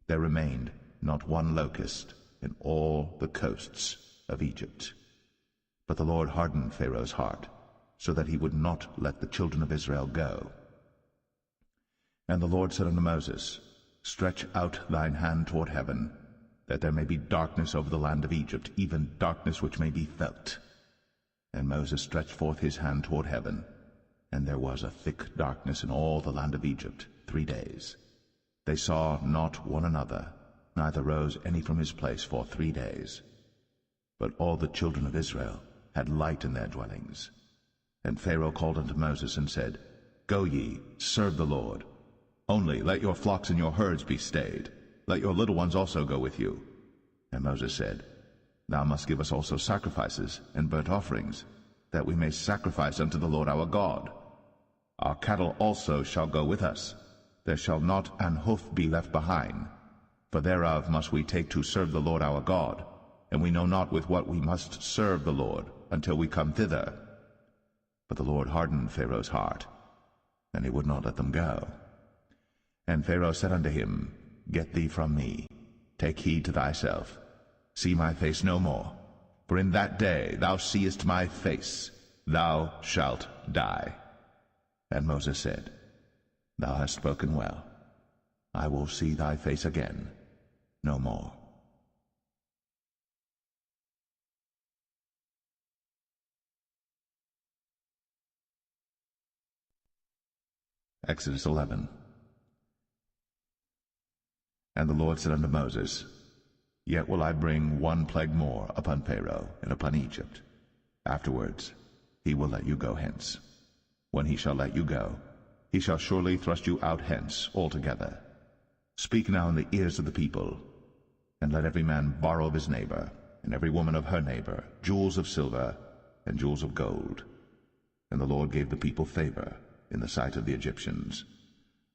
There remained not one locust in all the coasts of Egypt. But the Lord hardened Pharaoh's heart, so that he would not let the children of Israel go. And the Lord said unto Moses, Stretch out thine hand toward heaven, that there may be darkness over the land of Egypt, even darkness which may be felt. And Moses stretched forth his hand toward heaven, and there was a thick darkness in all the land of Egypt 3 days. They saw not one another, neither rose any from his place for 3 days. But all the children of Israel had light in their dwellings. And Pharaoh called unto Moses and said, Go ye, serve the Lord. Only let your flocks and your herds be stayed. Let your little ones also go with you. And Moses said, Thou must give us also sacrifices and burnt offerings, that we may sacrifice unto the Lord our God. Our cattle also shall go with us. There shall not an hoof be left behind, for thereof must we take to serve the Lord our God, and we know not with what we must serve the Lord until we come thither. But the Lord hardened Pharaoh's heart, and he would not let them go. And Pharaoh said unto him, Get thee from me, take heed to thyself, see my face no more, for in that day thou seest my face, thou shalt die. And Moses said, Thou hast spoken well. I will see thy face again no more. Exodus 11. And the Lord said unto Moses, Yet will I bring one plague more upon Pharaoh and upon Egypt. Afterwards he will let you go hence. When he shall let you go, he shall surely thrust you out hence altogether. Speak now in the ears of the people, and let every man borrow of his neighbor, and every woman of her neighbor, jewels of silver and jewels of gold. And the Lord gave the people favor in the sight of the Egyptians.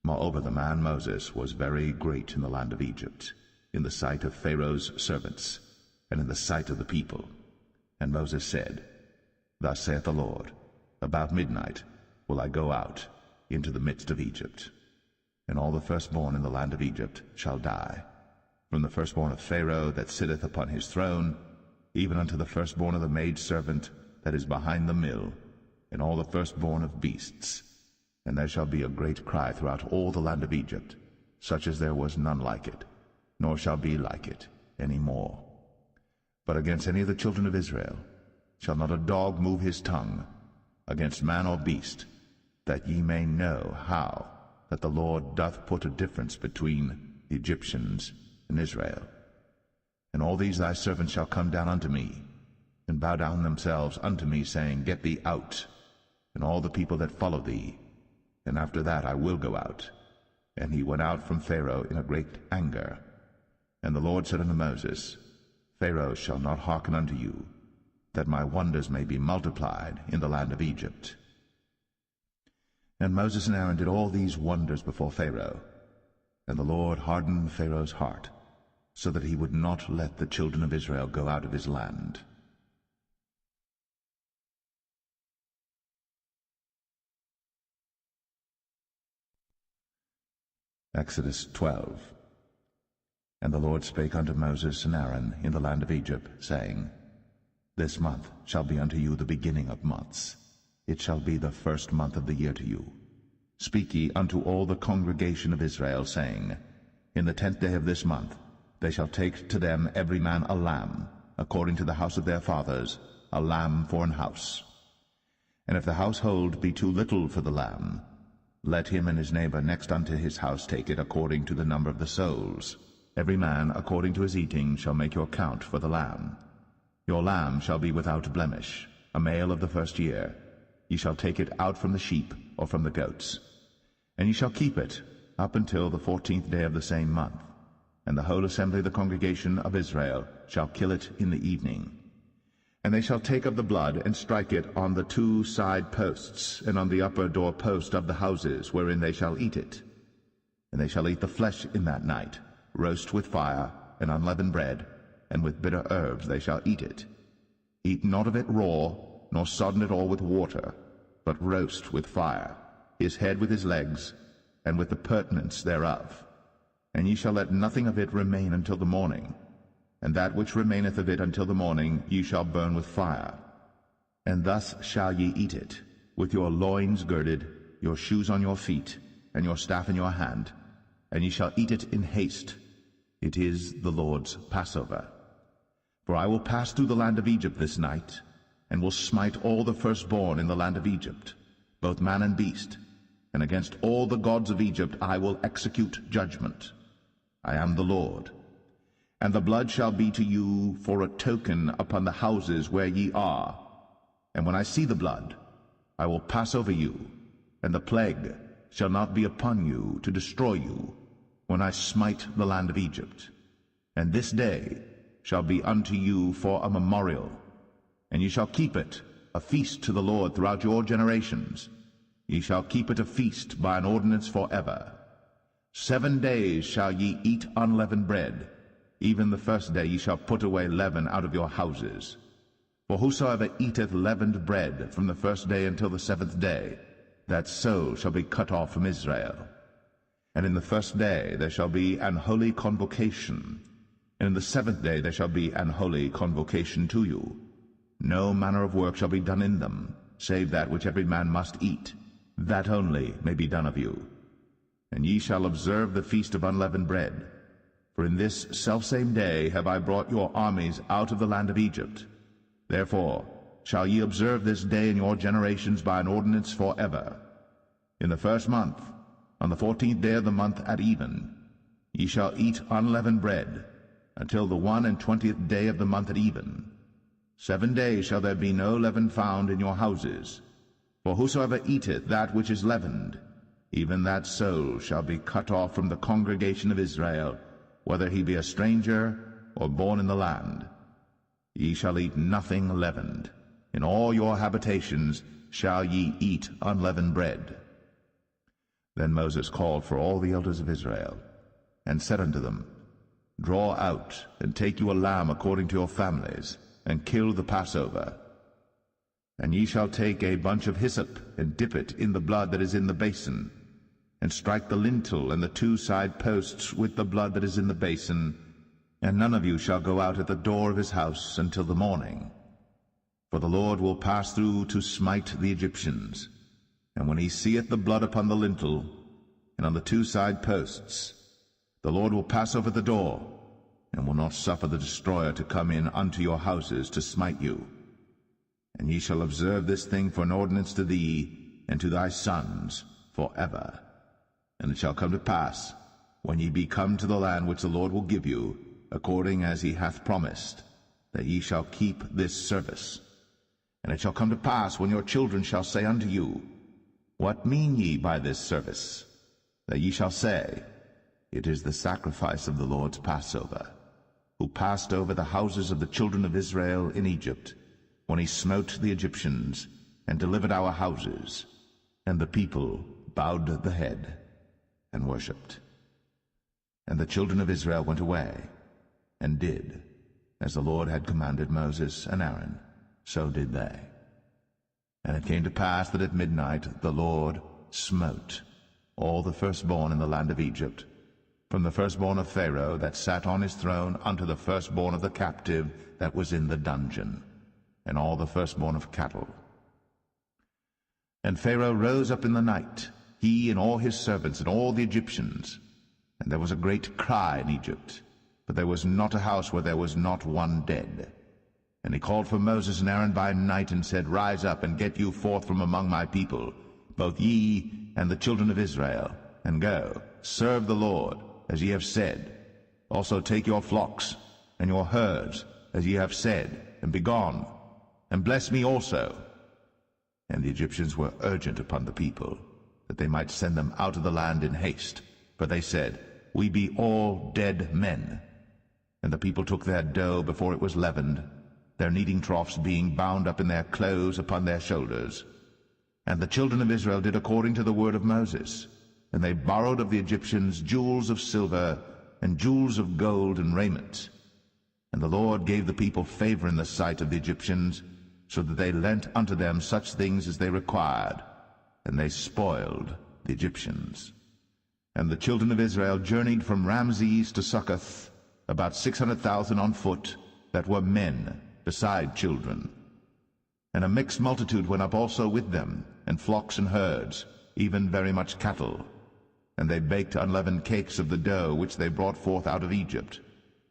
Moreover, the man Moses was very great in the land of Egypt, in the sight of Pharaoh's servants, and in the sight of the people. And Moses said, Thus saith the Lord, About midnight will I go out into the midst of Egypt, and all the firstborn in the land of Egypt shall die, from the firstborn of Pharaoh that sitteth upon his throne, even unto the firstborn of the maidservant that is behind the mill, and all the firstborn of beasts. And there shall be a great cry throughout all the land of Egypt, such as there was none like it, nor shall be like it any more. But against any of the children of Israel shall not a dog move his tongue, against man or beast, that ye may know how that the Lord doth put a difference between the Egyptians and Israel. And all these thy servants shall come down unto me, and bow down themselves unto me, saying, Get thee out, and all the people that follow thee. And after that I will go out. And he went out from Pharaoh in a great anger. And the Lord said unto Moses, Pharaoh shall not hearken unto you, that my wonders may be multiplied in the land of Egypt. And Moses and Aaron did all these wonders before Pharaoh. And the Lord hardened Pharaoh's heart, so that he would not let the children of Israel go out of his land. Exodus 12. And the Lord spake unto Moses and Aaron in the land of Egypt, saying, This month shall be unto you the beginning of months. It shall be the first month of the year to you. Speak ye unto all the congregation of Israel, saying, In the 10th day of this month they shall take to them every man a lamb, according to the house of their fathers, a lamb for an house. And if the household be too little for the lamb, let him and his neighbor next unto his house take it according to the number of the souls. Every man according to his eating shall make your count for the lamb. Your lamb shall be without blemish, a male of the first year. Ye shall take it out from the sheep or from the goats. And ye shall keep it up until the 14th day of the same month. And the whole assembly of the congregation of Israel shall kill it in the evening. And they shall take of the blood, and strike it on the 2 side posts, and on the upper door post of the houses wherein they shall eat it. And they shall eat the flesh in that night, roast with fire, and unleavened bread, and with bitter herbs they shall eat it. Eat not of it raw, nor sodden it all with water, but roast with fire, his head with his legs, and with the purtenance thereof. And ye shall let nothing of it remain until the morning. And that which remaineth of it until the morning ye shall burn with fire. And thus shall ye eat it, with your loins girded, your shoes on your feet, and your staff in your hand, and ye shall eat it in haste. It is the Lord's Passover. For I will pass through the land of Egypt this night, and will smite all the firstborn in the land of Egypt, both man and beast, and against all the gods of Egypt I will execute judgment. I am the Lord. And the blood shall be to you for a token upon the houses where ye are. And when I see the blood, I will pass over you, and the plague shall not be upon you to destroy you, when I smite the land of Egypt. And this day shall be unto you for a memorial, and ye shall keep it a feast to the Lord throughout your generations. Ye shall keep it a feast by an ordinance forever. 7 days shall ye eat unleavened bread. Even the first day ye shall put away leaven out of your houses. For whosoever eateth leavened bread from the first day until the 7th day, that soul shall be cut off from Israel. And in the first day there shall be an holy convocation, and in the 7th day there shall be an holy convocation to you. No manner of work shall be done in them, save that which every man must eat. That only may be done of you. And ye shall observe the feast of unleavened bread. For in this selfsame day have I brought your armies out of the land of Egypt. Therefore shall ye observe this day in your generations by an ordinance forever. In the 1st month, on the 14th day of the month at even, ye shall eat unleavened bread, until the 21st day of the month at even. 7 days shall there be no leaven found in your houses. For whosoever eateth that which is leavened, even that soul shall be cut off from the congregation of Israel, whether he be a stranger or born in the land. Ye shall eat nothing leavened. In all your habitations shall ye eat unleavened bread. Then Moses called for all the elders of Israel, and said unto them, Draw out, and take you a lamb according to your families, and kill the Passover. And ye shall take a bunch of hyssop, and dip it in the blood that is in the basin, and strike the lintel and the 2 side posts with the blood that is in the basin, and none of you shall go out at the door of his house until the morning. For the Lord will pass through to smite the Egyptians. And when he seeth the blood upon the lintel and on the 2 side posts, the Lord will pass over the door, and will not suffer the destroyer to come in unto your houses to smite you. And ye shall observe this thing for an ordinance to thee and to thy sons forever. And it shall come to pass, when ye be come to the land which the Lord will give you, according as he hath promised, that ye shall keep this service. And it shall come to pass, when your children shall say unto you, What mean ye by this service? That ye shall say, It is the sacrifice of the Lord's Passover, who passed over the houses of the children of Israel in Egypt, when he smote the Egyptians, and delivered our houses. And the people bowed the head, and worshipped. And the children of Israel went away, and did, as the Lord had commanded Moses and Aaron, so did they. And it came to pass that at midnight the Lord smote all the firstborn in the land of Egypt, from the firstborn of Pharaoh that sat on his throne unto the firstborn of the captive that was in the dungeon. and all the firstborn of cattle. And Pharaoh rose up in the night, he and all his servants and all the Egyptians. And there was a great cry in Egypt, but there was not a house where there was not one dead. And he called for Moses and Aaron by night, and said, Rise up, and get you forth from among my people, both ye and the children of Israel, and go, serve the Lord, as ye have said. Also take your flocks and your herds, as ye have said, and be gone, and bless me also. And the Egyptians were urgent upon the people, that they might send them out of the land in haste. For they said, We be all dead men. And the people took their dough before it was leavened, their kneading troughs being bound up in their clothes upon their shoulders. And the children of Israel did according to the word of Moses. And they borrowed of the Egyptians jewels of silver, and jewels of gold, and raiment. And the Lord gave the people favor in the sight of the Egyptians, so that they lent unto them such things as they required, and they spoiled the Egyptians. And the children of Israel journeyed from Ramses to Succoth, about 600,000 on foot, that were men, beside children. And a mixed multitude went up also with them, and flocks and herds, even very much cattle. And they baked unleavened cakes of the dough which they brought forth out of Egypt,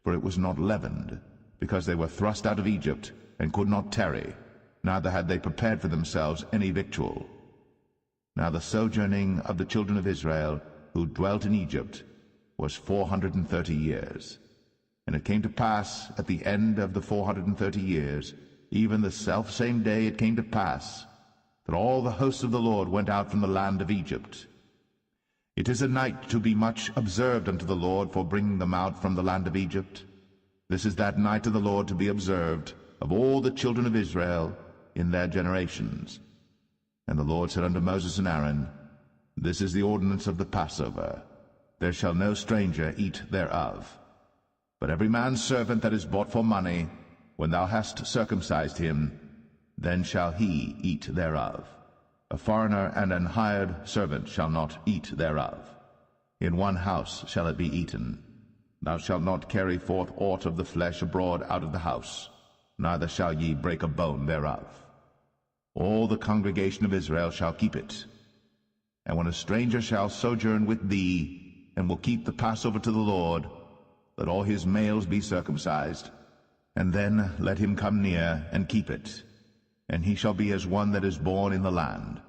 for it was not leavened, because they were thrust out of Egypt, and could not tarry, neither had they prepared for themselves any victual. Now the sojourning of the children of Israel, who dwelt in Egypt, was 430 years. And it came to pass at the end of the 430 years, even the selfsame day it came to pass, that all the hosts of the Lord went out from the land of Egypt. It is a night to be much observed unto the Lord for bringing them out from the land of Egypt. This is that night of the Lord to be observed of all the children of Israel in their generations. And the Lord said unto Moses and Aaron, This is the ordinance of the Passover. There shall no stranger eat thereof. But every man's servant that is bought for money, when thou hast circumcised him, then shall he eat thereof. A foreigner and an hired servant shall not eat thereof. In one house shall it be eaten. Thou shalt not carry forth aught of the flesh abroad out of the house, neither shall ye break a bone thereof. All the congregation of Israel shall keep it. And when a stranger shall sojourn with thee, and will keep the Passover to the Lord, let all his males be circumcised, and then let him come near and keep it. And he shall be as one that is born in the land.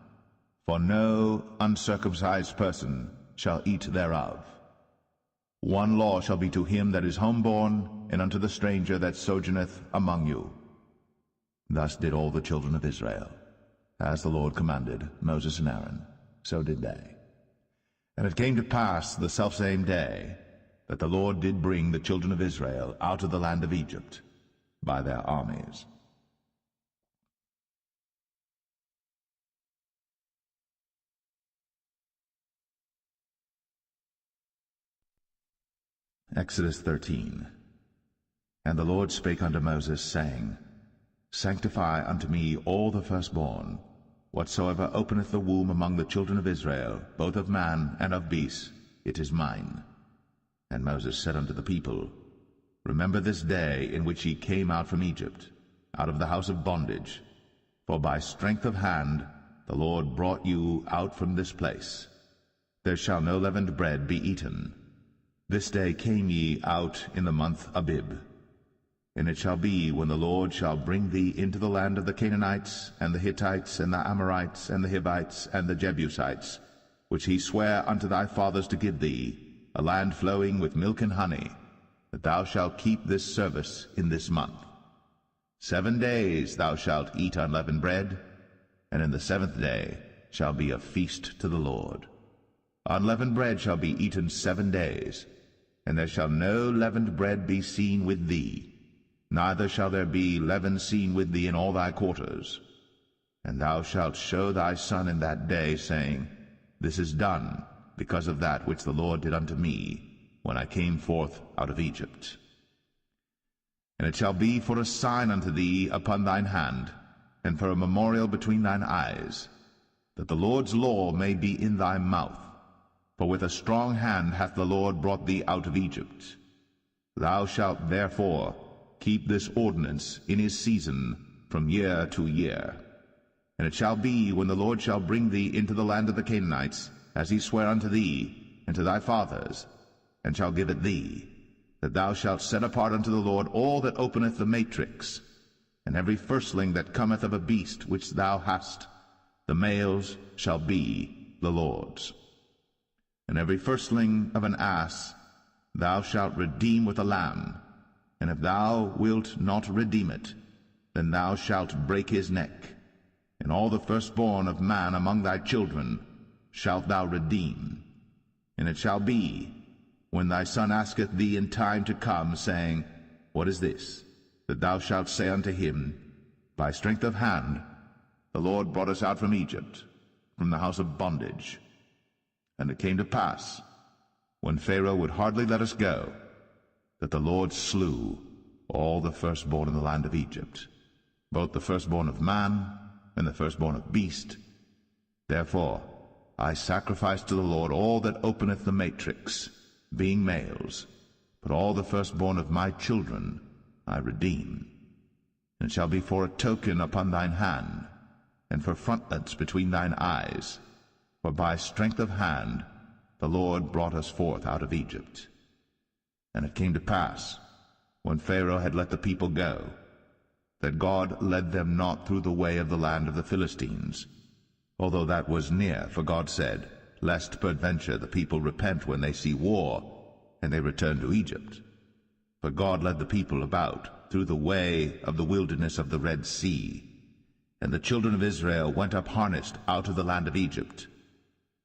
For no uncircumcised person shall eat thereof. One law shall be to him that is homeborn, and unto the stranger that sojourneth among you. Thus did all the children of Israel. As the Lord commanded Moses and Aaron, so did they. And it came to pass the selfsame day, that the Lord did bring the children of Israel out of the land of Egypt by their armies. Exodus 13. And the Lord spake unto Moses, saying, Sanctify unto me all the firstborn, whatsoever openeth the womb among the children of Israel, both of man and of beast, it is mine. And Moses said unto the people, Remember this day in which ye came out from Egypt, out of the house of bondage. For by strength of hand the Lord brought you out from this place. There shall no leavened bread be eaten. This day came ye out in the month Abib. And it shall be, when the Lord shall bring thee into the land of the Canaanites, and the Hittites, and the Amorites, and the Hivites, and the Jebusites, which he sware unto thy fathers to give thee, a land flowing with milk and honey, that thou shalt keep this service in this month. 7 days thou shalt eat unleavened bread, and in the 7th day shall be a feast to the Lord. Unleavened bread shall be eaten 7 days, and there shall no leavened bread be seen with thee, neither shall there be leaven seen with thee in all thy quarters. And thou shalt show thy son in that day, saying, This is done because of that which the Lord did unto me, when I came forth out of Egypt. And it shall be for a sign unto thee upon thine hand, and for a memorial between thine eyes, that the Lord's law may be in thy mouth. For with a strong hand hath the Lord brought thee out of Egypt. Thou shalt therefore keep this ordinance in his season, from year to year. And it shall be, when the Lord shall bring thee into the land of the Canaanites, as he sware unto thee and to thy fathers, and shall give it thee, that thou shalt set apart unto the Lord all that openeth the matrix, and every firstling that cometh of a beast which thou hast, the males shall be the Lord's. And every firstling of an ass thou shalt redeem with a lamb, and if thou wilt not redeem it, then thou shalt break his neck. And all the firstborn of man among thy children shalt thou redeem. And it shall be, when thy son asketh thee in time to come, saying, What is this? That thou shalt say unto him, By strength of hand the Lord brought us out from Egypt, from the house of bondage. And it came to pass, when Pharaoh would hardly let us go, that the Lord slew all the firstborn in the land of Egypt, both the firstborn of man and the firstborn of beast. Therefore I sacrifice to the Lord all that openeth the matrix, being males, but all the firstborn of my children I redeem. And it shall be for a token upon thine hand, and for frontlets between thine eyes, for by strength of hand the Lord brought us forth out of Egypt. And it came to pass, when Pharaoh had let the people go, that God led them not through the way of the land of the Philistines, although that was near, for God said, Lest peradventure the people repent when they see war, and they return to Egypt. For God led the people about through the way of the wilderness of the Red Sea. And the children of Israel went up harnessed out of the land of Egypt.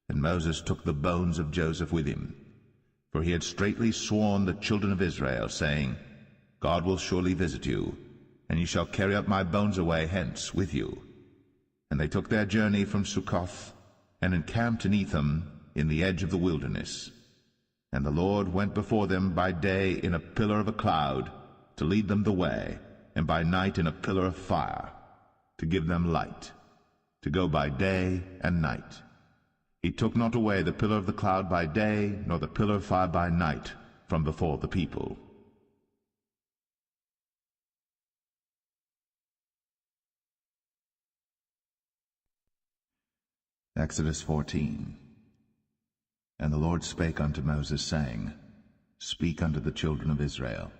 And Moses took the bones of Joseph with him, for he had straitly sworn the children of Israel, saying, God will surely visit you, and ye shall carry up my bones away hence with you. And they took their journey from Succoth, and encamped in Etham in the edge of the wilderness. And the Lord went before them by day in a pillar of a cloud, to lead them the way, and by night in a pillar of fire, to give them light, to go by day and night. He took not away the pillar of the cloud by day, nor the pillar of fire by night, from before the people. Exodus 14. And the Lord spake unto Moses, saying, Speak unto the children of Israel,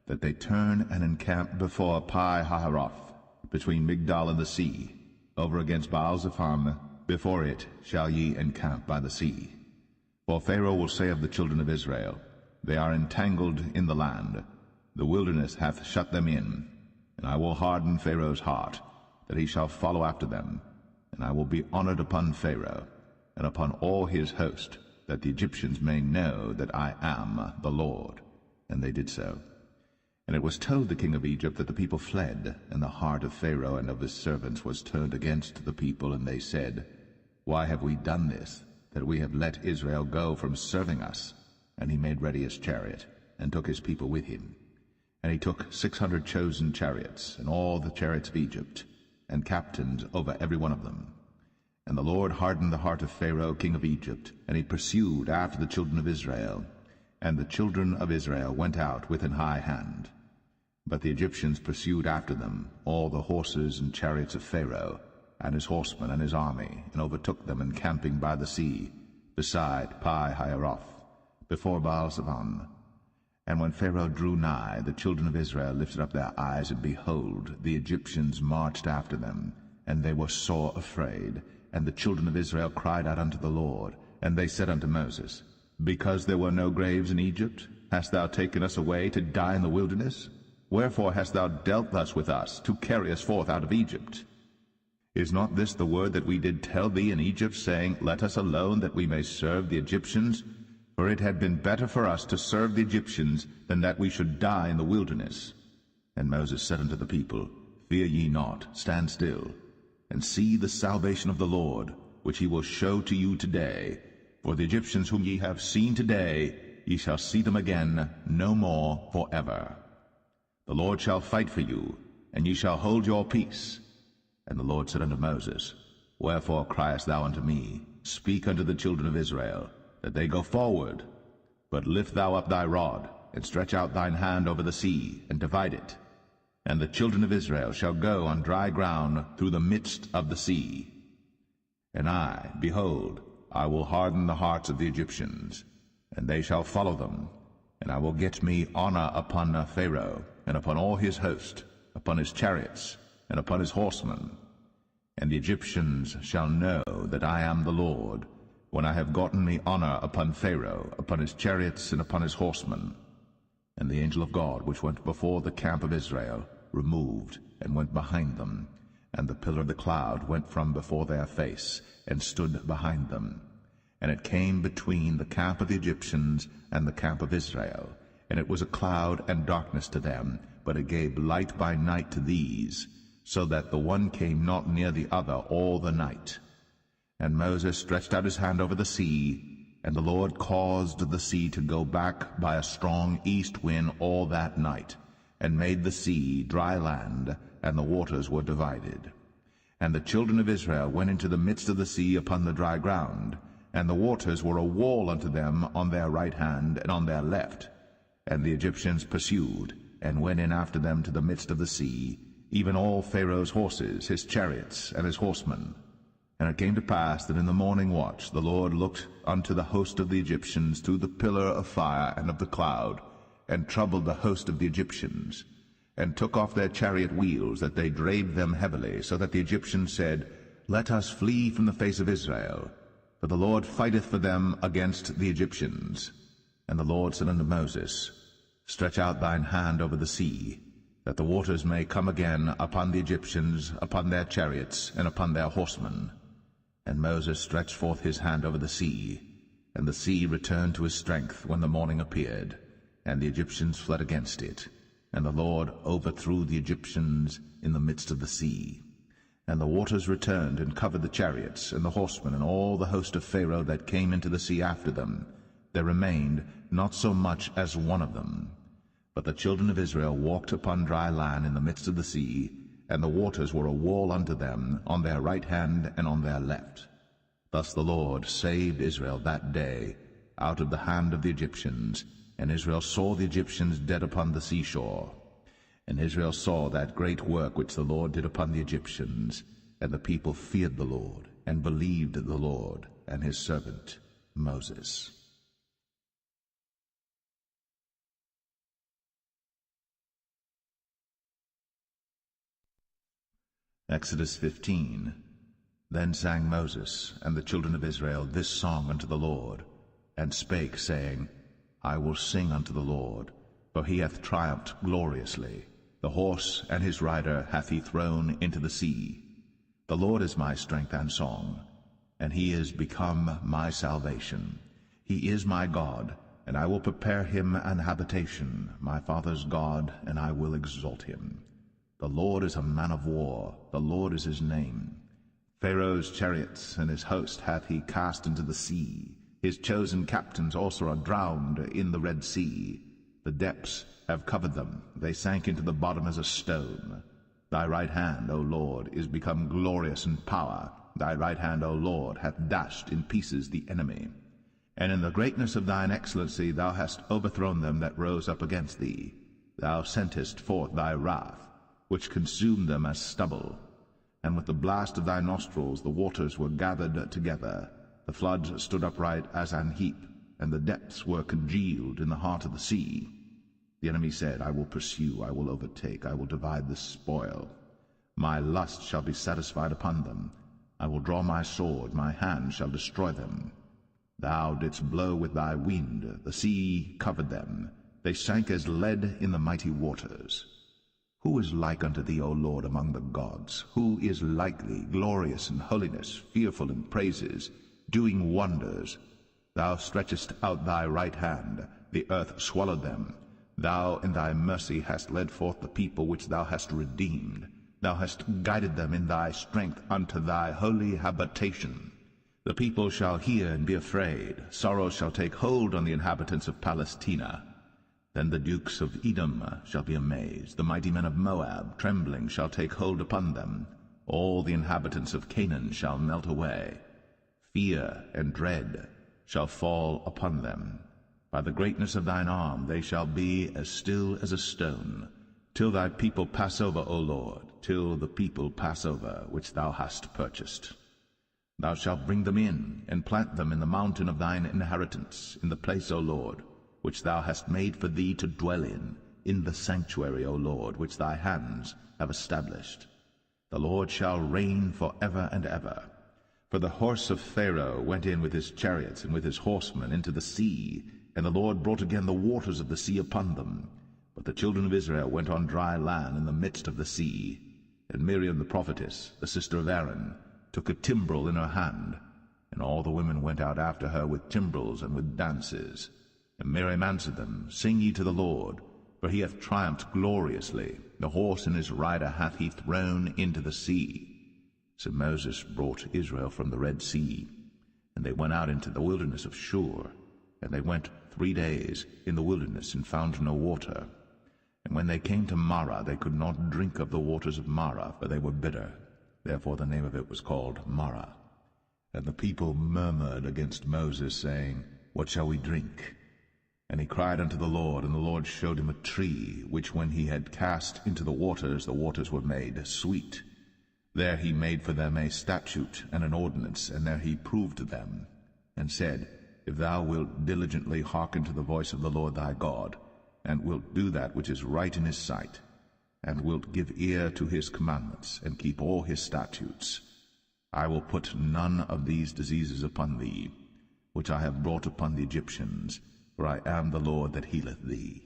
that they turn and encamp before Pi-hahiroth, between Migdol and the sea, over against Baal-zephon. Before it shall ye encamp by the sea. For Pharaoh will say of the children of Israel, They are entangled in the land, the wilderness hath shut them in. And I will harden Pharaoh's heart, that he shall follow after them. And I will be honored upon Pharaoh, and upon all his host, that the Egyptians may know that I am the Lord. And they did so. And it was told the king of Egypt that the people fled, and the heart of Pharaoh and of his servants was turned against the people, and they said, Why have we done this, that we have let Israel go from serving us? And he made ready his chariot, and took his people with him. And he took 600 chosen chariots, and all the chariots of Egypt, and captains over every one of them. And the Lord hardened the heart of Pharaoh king of Egypt, and he pursued after the children of Israel. And the children of Israel went out with an high hand. But the Egyptians pursued after them all the horses and chariots of Pharaoh, and his horsemen and his army, and overtook them encamping by the sea, beside Pi-hahiroth, before Baal-zephon. And when Pharaoh drew nigh, the children of Israel lifted up their eyes, and behold, the Egyptians marched after them, and they were sore afraid. And the children of Israel cried out unto the Lord, and they said unto Moses, Because there were no graves in Egypt, hast thou taken us away to die in the wilderness? Wherefore hast thou dealt thus with us, to carry us forth out of Egypt? Is not this the word that we did tell thee in Egypt, saying, Let us alone, that we may serve the Egyptians? For it had been better for us to serve the Egyptians, than that we should die in the wilderness. And Moses said unto the people, Fear ye not, stand still, and see the salvation of the Lord, which he will show to you today. For the Egyptians whom ye have seen today, ye shall see them again no more forever. The Lord shall fight for you, and ye shall hold your peace. And the Lord said unto Moses, Wherefore criest thou unto me? Speak unto the children of Israel, that they go forward. But lift thou up thy rod, and stretch out thine hand over the sea, and divide it. And the children of Israel shall go on dry ground through the midst of the sea. And I, behold, I will harden the hearts of the Egyptians, and they shall follow them. And I will get me honor upon Pharaoh, and upon all his host, upon his chariots, and upon his horsemen. And the Egyptians shall know that I am the Lord, when I have gotten me honor upon Pharaoh, upon his chariots, and upon his horsemen. And the angel of God, which went before the camp of Israel, removed, and went behind them. And the pillar of the cloud went from before their face, and stood behind them. And it came between the camp of the Egyptians and the camp of Israel. And it was a cloud and darkness to them, but it gave light by night to these, so that the one came not near the other all the night. And Moses stretched out his hand over the sea, and the Lord caused the sea to go back by a strong east wind all that night, and made the sea dry land, and the waters were divided. And the children of Israel went into the midst of the sea upon the dry ground, and the waters were a wall unto them on their right hand and on their left. And the Egyptians pursued, and went in after them to the midst of the sea, even all Pharaoh's horses, his chariots, and his horsemen. And it came to pass that in the morning watch the Lord looked unto the host of the Egyptians through the pillar of fire and of the cloud, and troubled the host of the Egyptians, and took off their chariot wheels, that they drave them heavily, so that the Egyptians said, Let us flee from the face of Israel, for the Lord fighteth for them against the Egyptians. And the Lord said unto Moses, Stretch out thine hand over the sea, that the waters may come again upon the Egyptians, upon their chariots, and upon their horsemen. And Moses stretched forth his hand over the sea, and the sea returned to his strength when the morning appeared, and the Egyptians fled against it. And the Lord overthrew the Egyptians in the midst of the sea. And the waters returned and covered the chariots, and the horsemen, and all the host of Pharaoh that came into the sea after them. There remained not so much as one of them. But the children of Israel walked upon dry land in the midst of the sea, and the waters were a wall unto them on their right hand and on their left. Thus the Lord saved Israel that day out of the hand of the Egyptians, and Israel saw the Egyptians dead upon the seashore. And Israel saw that great work which the Lord did upon the Egyptians, and the people feared the Lord, and believed the Lord and his servant Moses. Exodus 15. Then sang Moses and the children of Israel this song unto the Lord, and spake, saying, I will sing unto the Lord, for he hath triumphed gloriously. The horse and his rider hath he thrown into the sea. The Lord is my strength and song, and he is become my salvation. He is my God, and I will prepare him an habitation, my father's God, and I will exalt him. The Lord is a man of war, the Lord is his name. Pharaoh's chariots and his host hath he cast into the sea. His chosen captains also are drowned in the Red Sea. The depths have covered them, they sank into the bottom as a stone. Thy right hand, O Lord, is become glorious in power. Thy right hand, O Lord, hath dashed in pieces the enemy. And in the greatness of thine excellency thou hast overthrown them that rose up against thee. Thou sentest forth thy wrath, which consumed them as stubble. And with the blast of thy nostrils the waters were gathered together. The floods stood upright as an heap, and the depths were congealed in the heart of the sea. The enemy said, I will pursue, I will overtake, I will divide the spoil. My lust shall be satisfied upon them. I will draw my sword, my hand shall destroy them. Thou didst blow with thy wind, the sea covered them. They sank as lead in the mighty waters. Who is like unto thee, O Lord, among the gods? Who is like thee, glorious in holiness, fearful in praises, doing wonders? Thou stretchest out thy right hand, the earth swallowed them. Thou in thy mercy hast led forth the people which thou hast redeemed. Thou hast guided them in thy strength unto thy holy habitation. The people shall hear and be afraid. Sorrow shall take hold on the inhabitants of Palestina. Then the dukes of Edom shall be amazed. The mighty men of Moab, trembling, shall take hold upon them. All the inhabitants of Canaan shall melt away. Fear and dread shall fall upon them. By the greatness of thine arm they shall be as still as a stone. till thy people pass over, O Lord, till the people pass over, which thou hast purchased. Thou shalt bring them in, and plant them in the mountain of thine inheritance, in the place, O Lord, which thou hast made for thee to dwell in the sanctuary, O Lord, which thy hands have established. The Lord shall reign for ever and ever. For the horse of Pharaoh went in with his chariots and with his horsemen into the sea, and the Lord brought again the waters of the sea upon them. But the children of Israel went on dry land in the midst of the sea. And Miriam the prophetess, the sister of Aaron, took a timbrel in her hand, and all the women went out after her with timbrels and with dances. And Miriam answered them, Sing ye to the Lord, for he hath triumphed gloriously. The horse and his rider hath he thrown into the sea. So Moses brought Israel from the Red Sea, and they went out into the wilderness of Shur. And they went 3 days in the wilderness, and found no water. And when they came to Marah, they could not drink of the waters of Marah, for they were bitter. Therefore the name of it was called Marah. And the people murmured against Moses, saying, What shall we drink? And he cried unto the Lord, and the Lord showed him a tree, which when he had cast into the waters were made sweet. There he made for them a statute and an ordinance, and there he proved them, and said, If thou wilt diligently hearken to the voice of the Lord thy God, and wilt do that which is right in his sight, and wilt give ear to his commandments, and keep all his statutes, I will put none of these diseases upon thee, which I have brought upon the Egyptians, for I am the Lord that healeth thee.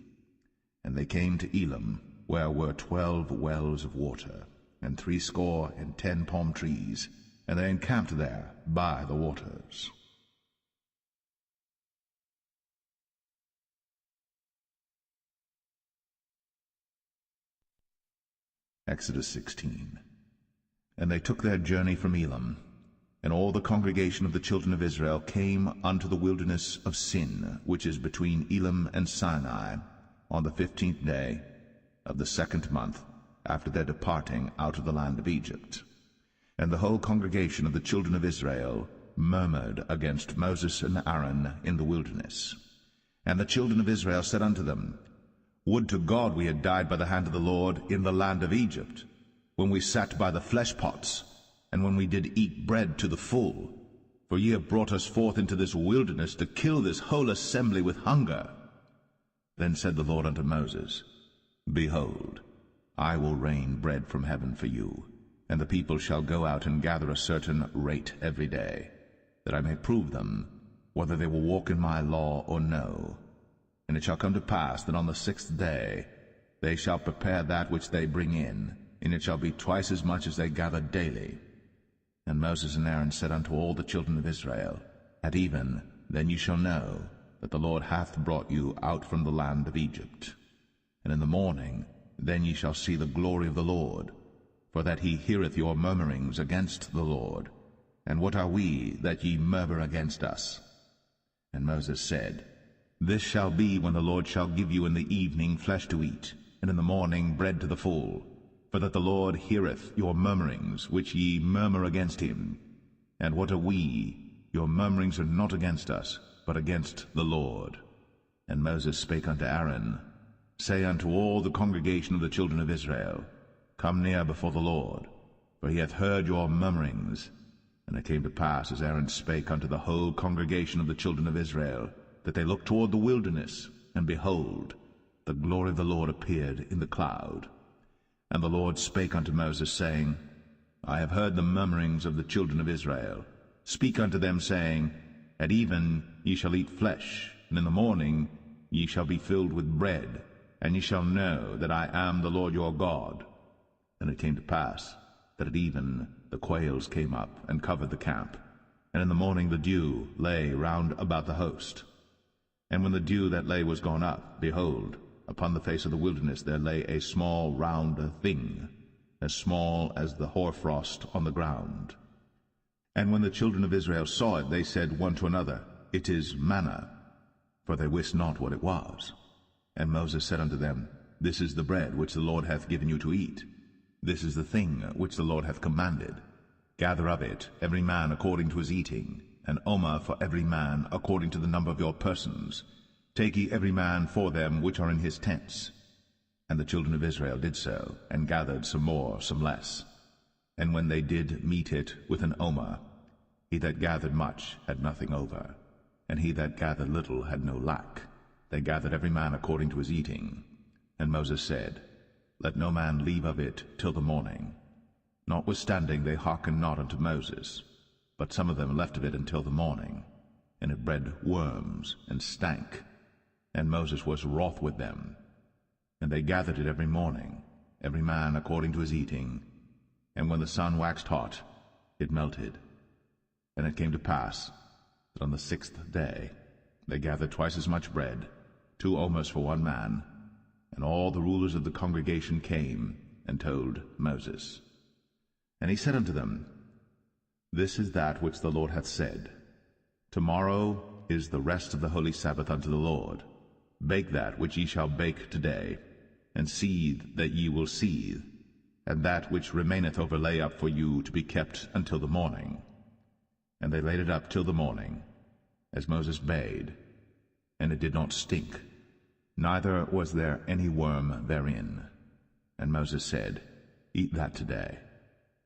And they came to Elim, where were 12 wells of water, and 70 palm trees, and they encamped there by the waters. Exodus 16. And they took their journey from Elim, and all the congregation of the children of Israel came unto the wilderness of Sin, which is between Elim and Sinai, on the 15th day of the 2nd month, after their departing out of the land of Egypt. And the whole congregation of the children of Israel murmured against Moses and Aaron in the wilderness. And the children of Israel said unto them, Would to God we had died by the hand of the Lord in the land of Egypt, when we sat by the flesh pots, and when we did eat bread to the full. For ye have brought us forth into this wilderness to kill this whole assembly with hunger. Then said the Lord unto Moses, Behold, I will rain bread from heaven for you, and the people shall go out and gather a certain rate every day, that I may prove them, whether they will walk in my law or no. And it shall come to pass that on the 6th day they shall prepare that which they bring in, and it shall be twice as much as they gather daily. And Moses and Aaron said unto all the children of Israel, At even then ye shall know that the Lord hath brought you out from the land of Egypt. And in the morning then ye shall see the glory of the Lord, for that he heareth your murmurings against the Lord. And what are we that ye murmur against us? And Moses said, This shall be when the Lord shall give you in the evening flesh to eat, and in the morning bread to the full, for that the Lord heareth your murmurings, which ye murmur against him. And what are we? Your murmurings are not against us, but against the Lord. And Moses spake unto Aaron, Say unto all the congregation of the children of Israel, Come near before the Lord, for he hath heard your murmurings. And it came to pass, as Aaron spake unto the whole congregation of the children of Israel, that they looked toward the wilderness, and behold, the glory of the Lord appeared in the cloud. And the Lord spake unto Moses, saying, I have heard the murmurings of the children of Israel. Speak unto them, saying, At even ye shall eat flesh, and in the morning ye shall be filled with bread, and ye shall know that I am the Lord your God. And it came to pass that at even the quails came up and covered the camp, and in the morning the dew lay round about the host. And when the dew that lay was gone up, behold, upon the face of the wilderness there lay a small round thing, as small as the hoarfrost on the ground. And when the children of Israel saw it, they said one to another, It is manna, for they wist not what it was. And Moses said unto them, This is the bread which the Lord hath given you to eat. This is the thing which the Lord hath commanded. Gather of it every man according to his eating, an omer for every man according to the number of your persons. Take ye every man for them which are in his tents. And the children of Israel did so, and gathered some more, some less. And when they did meet it with an omer, he that gathered much had nothing over, and he that gathered little had no lack. They gathered every man according to his eating. And Moses said, Let no man leave of it till the morning. Notwithstanding they hearkened not unto Moses, but some of them left of it until the morning, and it bred worms, and stank. And Moses was wroth with them. And they gathered it every morning, every man according to his eating. And when the sun waxed hot, it melted. And it came to pass that on the 6th day they gathered twice as much bread, 2 omers for one man. And all the rulers of the congregation came and told Moses. And he said unto them, This is that which the Lord hath said. Tomorrow is the rest of the holy Sabbath unto the Lord. Bake that which ye shall bake today, and seethe that ye will seethe, and that which remaineth over lay up for you to be kept until the morning. And they laid it up till the morning, as Moses bade, and it did not stink, neither was there any worm therein. And Moses said, Eat that today,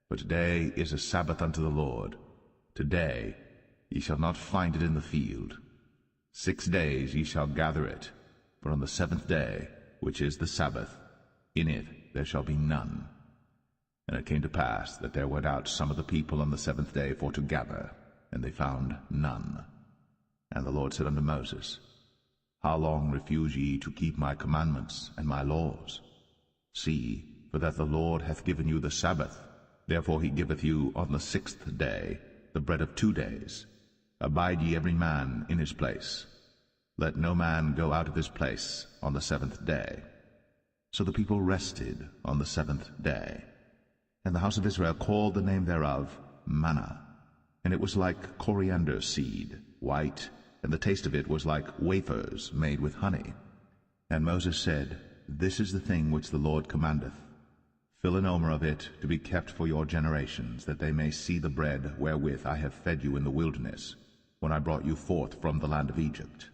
for today is a Sabbath unto the Lord. Today ye shall not find it in the field. 6 days ye shall gather it, but on the 7th day, which is the Sabbath, in it there shall be none. And it came to pass that there went out some of the people on the 7th day for to gather, and they found none. And the Lord said unto Moses, How long refuse ye to keep my commandments and my laws? See, for that the Lord hath given you the Sabbath. Therefore he giveth you on the 6th day the bread of 2 days. Abide ye every man in his place. Let no man go out of his place on the 7th day. So the people rested on the 7th day. And the house of Israel called the name thereof manna. And it was like coriander seed, white, and the taste of it was like wafers made with honey. And Moses said, This is the thing which the Lord commandeth. Fill an omer of it to be kept for your generations, that they may see the bread wherewith I have fed you in the wilderness, when I brought you forth from the land of Egypt.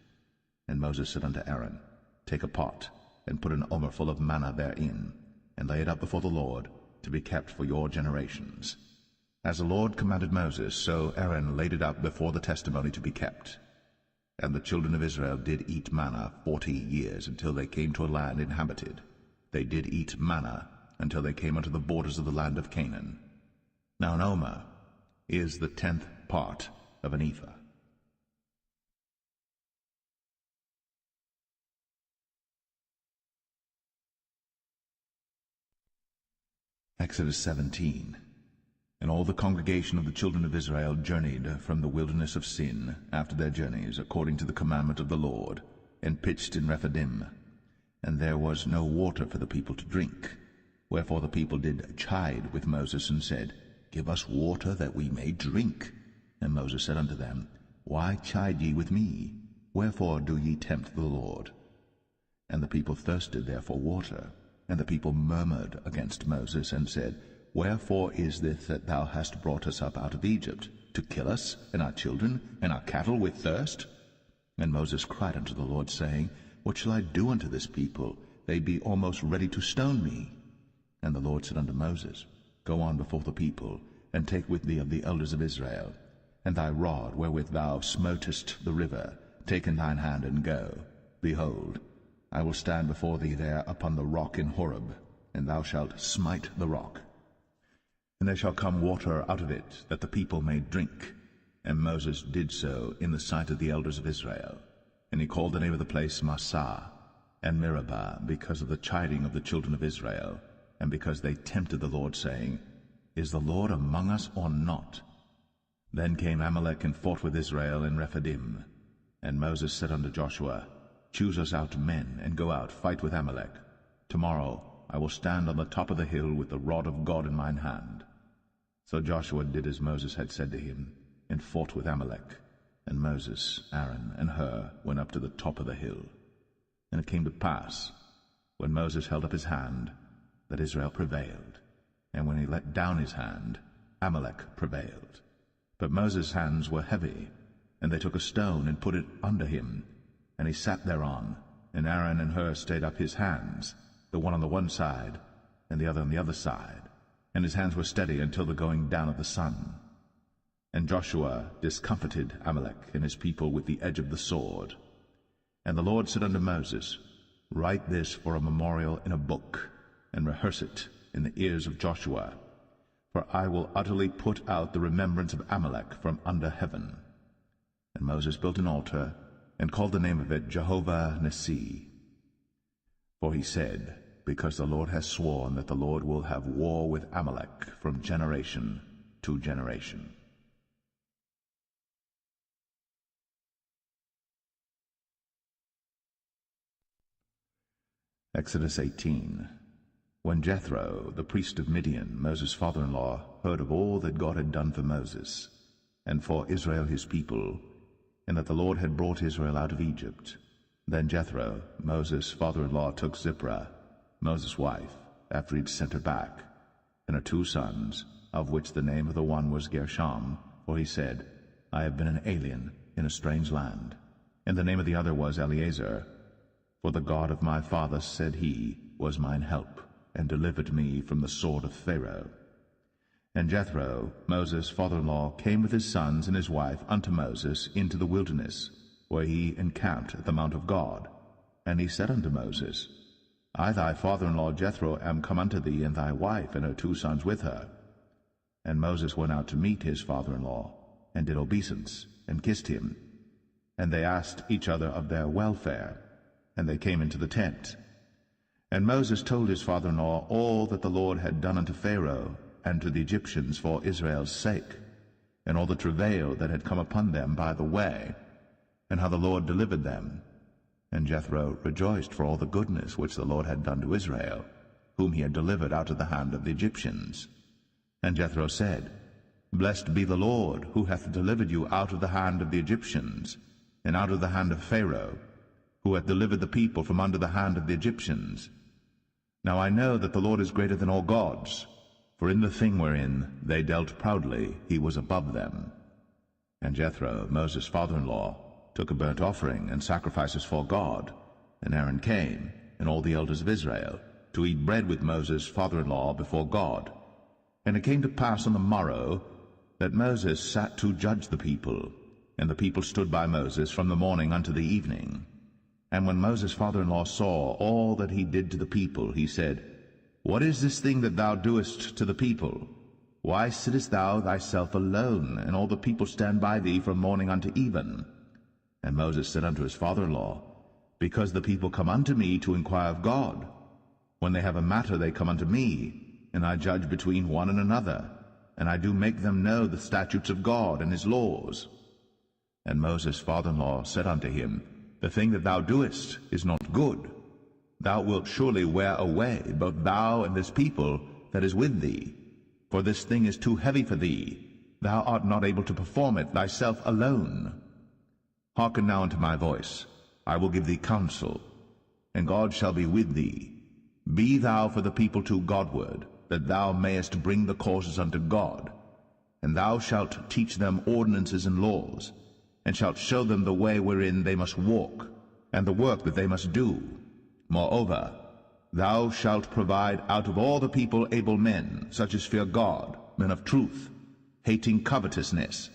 And Moses said unto Aaron, Take a pot, and put an omer full of manna therein, and lay it up before the Lord, to be kept for your generations. As the Lord commanded Moses, so Aaron laid it up before the testimony to be kept. And the children of Israel did eat manna 40 years, until they came to a land inhabited. They did eat manna until they came unto the borders of the land of Canaan. Now an omer is the 10th part of an ephah. Exodus 17. And all the congregation of the children of Israel journeyed from the wilderness of Sin after their journeys, according to the commandment of the Lord, and pitched in Rephidim. And there was no water for the people to drink. Wherefore the people did chide with Moses, and said, Give us water that we may drink. And Moses said unto them, Why chide ye with me? Wherefore do ye tempt the Lord? And the people thirsted there for water. And the people murmured against Moses, and said, Wherefore is this that thou hast brought us up out of Egypt, to kill us, and our children, and our cattle with thirst? And Moses cried unto the Lord, saying, What shall I do unto this people? They be almost ready to stone me. And the Lord said unto Moses, Go on before the people, and take with thee of the elders of Israel, and thy rod wherewith thou smotest the river, take in thine hand, and go. Behold, I will stand before thee there upon the rock in Horeb, and thou shalt smite the rock. And there shall come water out of it, that the people may drink. And Moses did so in the sight of the elders of Israel. And he called the name of the place Massah and Meribah, because of the chiding of the children of Israel, and because they tempted the Lord, saying, Is the Lord among us or not? Then came Amalek and fought with Israel in Rephidim. And Moses said unto Joshua, Choose us out men, and go out, fight with Amalek. Tomorrow I will stand on the top of the hill with the rod of God in mine hand. So Joshua did as Moses had said to him, and fought with Amalek. And Moses, Aaron, and Hur went up to the top of the hill. And it came to pass, when Moses held up his hand, that Israel prevailed. And when he let down his hand, Amalek prevailed. But Moses' hands were heavy, and they took a stone and put it under him, and he sat thereon, and Aaron and Hur stayed up his hands, the one on the one side, and the other on the other side, and his hands were steady until the going down of the sun. And Joshua discomfited Amalek and his people with the edge of the sword. And the Lord said unto Moses, Write this for a memorial in a book, and rehearse it in the ears of Joshua, for I will utterly put out the remembrance of Amalek from under heaven. And Moses built an altar, and called the name of it Jehovah Nissi. For he said, Because the Lord has sworn that the Lord will have war with Amalek from generation to generation. Exodus 18. When Jethro, the priest of Midian, Moses' father-in-law, heard of all that God had done for Moses, and for Israel his people, and that the Lord had brought Israel out of Egypt, then Jethro, Moses' father-in-law, took Zipporah, Moses' wife, after he had sent her back, and her 2 sons, of which the name of the one was Gershom, for he said, I have been an alien in a strange land. And the name of the other was Eleazar, for the God of my father, said he, was mine help, and delivered me from the sword of Pharaoh. And Jethro, Moses' father-in-law, came with his sons and his wife unto Moses into the wilderness, where he encamped at the mount of God. And he said unto Moses, I thy father-in-law Jethro am come unto thee, and thy wife and her 2 sons with her. And Moses went out to meet his father-in-law, and did obeisance, and kissed him. And they asked each other of their welfare, and they came into the tent. And Moses told his father-in-law all that the Lord had done unto Pharaoh and to the Egyptians for Israel's sake, and all the travail that had come upon them by the way, and how the Lord delivered them. And Jethro rejoiced for all the goodness which the Lord had done to Israel, whom he had delivered out of the hand of the Egyptians. And Jethro said, Blessed be the Lord, who hath delivered you out of the hand of the Egyptians, and out of the hand of Pharaoh, who hath delivered the people from under the hand of the Egyptians. Now I know that the Lord is greater than all gods, for in the thing wherein they dealt proudly he was above them. And Jethro, Moses' father-in-law, took a burnt offering and sacrifices for God. And Aaron came, and all the elders of Israel, to eat bread with Moses' father-in-law before God. And it came to pass on the morrow that Moses sat to judge the people, and the people stood by Moses from the morning unto the evening. And when Moses' father-in-law saw all that he did to the people, he said, What is this thing that thou doest to the people? Why sittest thou thyself alone, and all the people stand by thee from morning unto even? And Moses said unto his father-in-law, Because the people come unto me to inquire of God. When they have a matter they come unto me, and I judge between one and another, and I do make them know the statutes of God and his laws. And Moses' father-in-law said unto him, The thing that thou doest is not good. Thou wilt surely wear away both thou and this people that is with thee. For this thing is too heavy for thee. Thou art not able to perform it thyself alone. Hearken now unto my voice. I will give thee counsel, and God shall be with thee. Be thou for the people to Godward, that thou mayest bring the causes unto God. And thou shalt teach them ordinances and laws, and shalt show them the way wherein they must walk, and the work that they must do. Moreover, thou shalt provide out of all the people able men, such as fear God, men of truth, hating covetousness,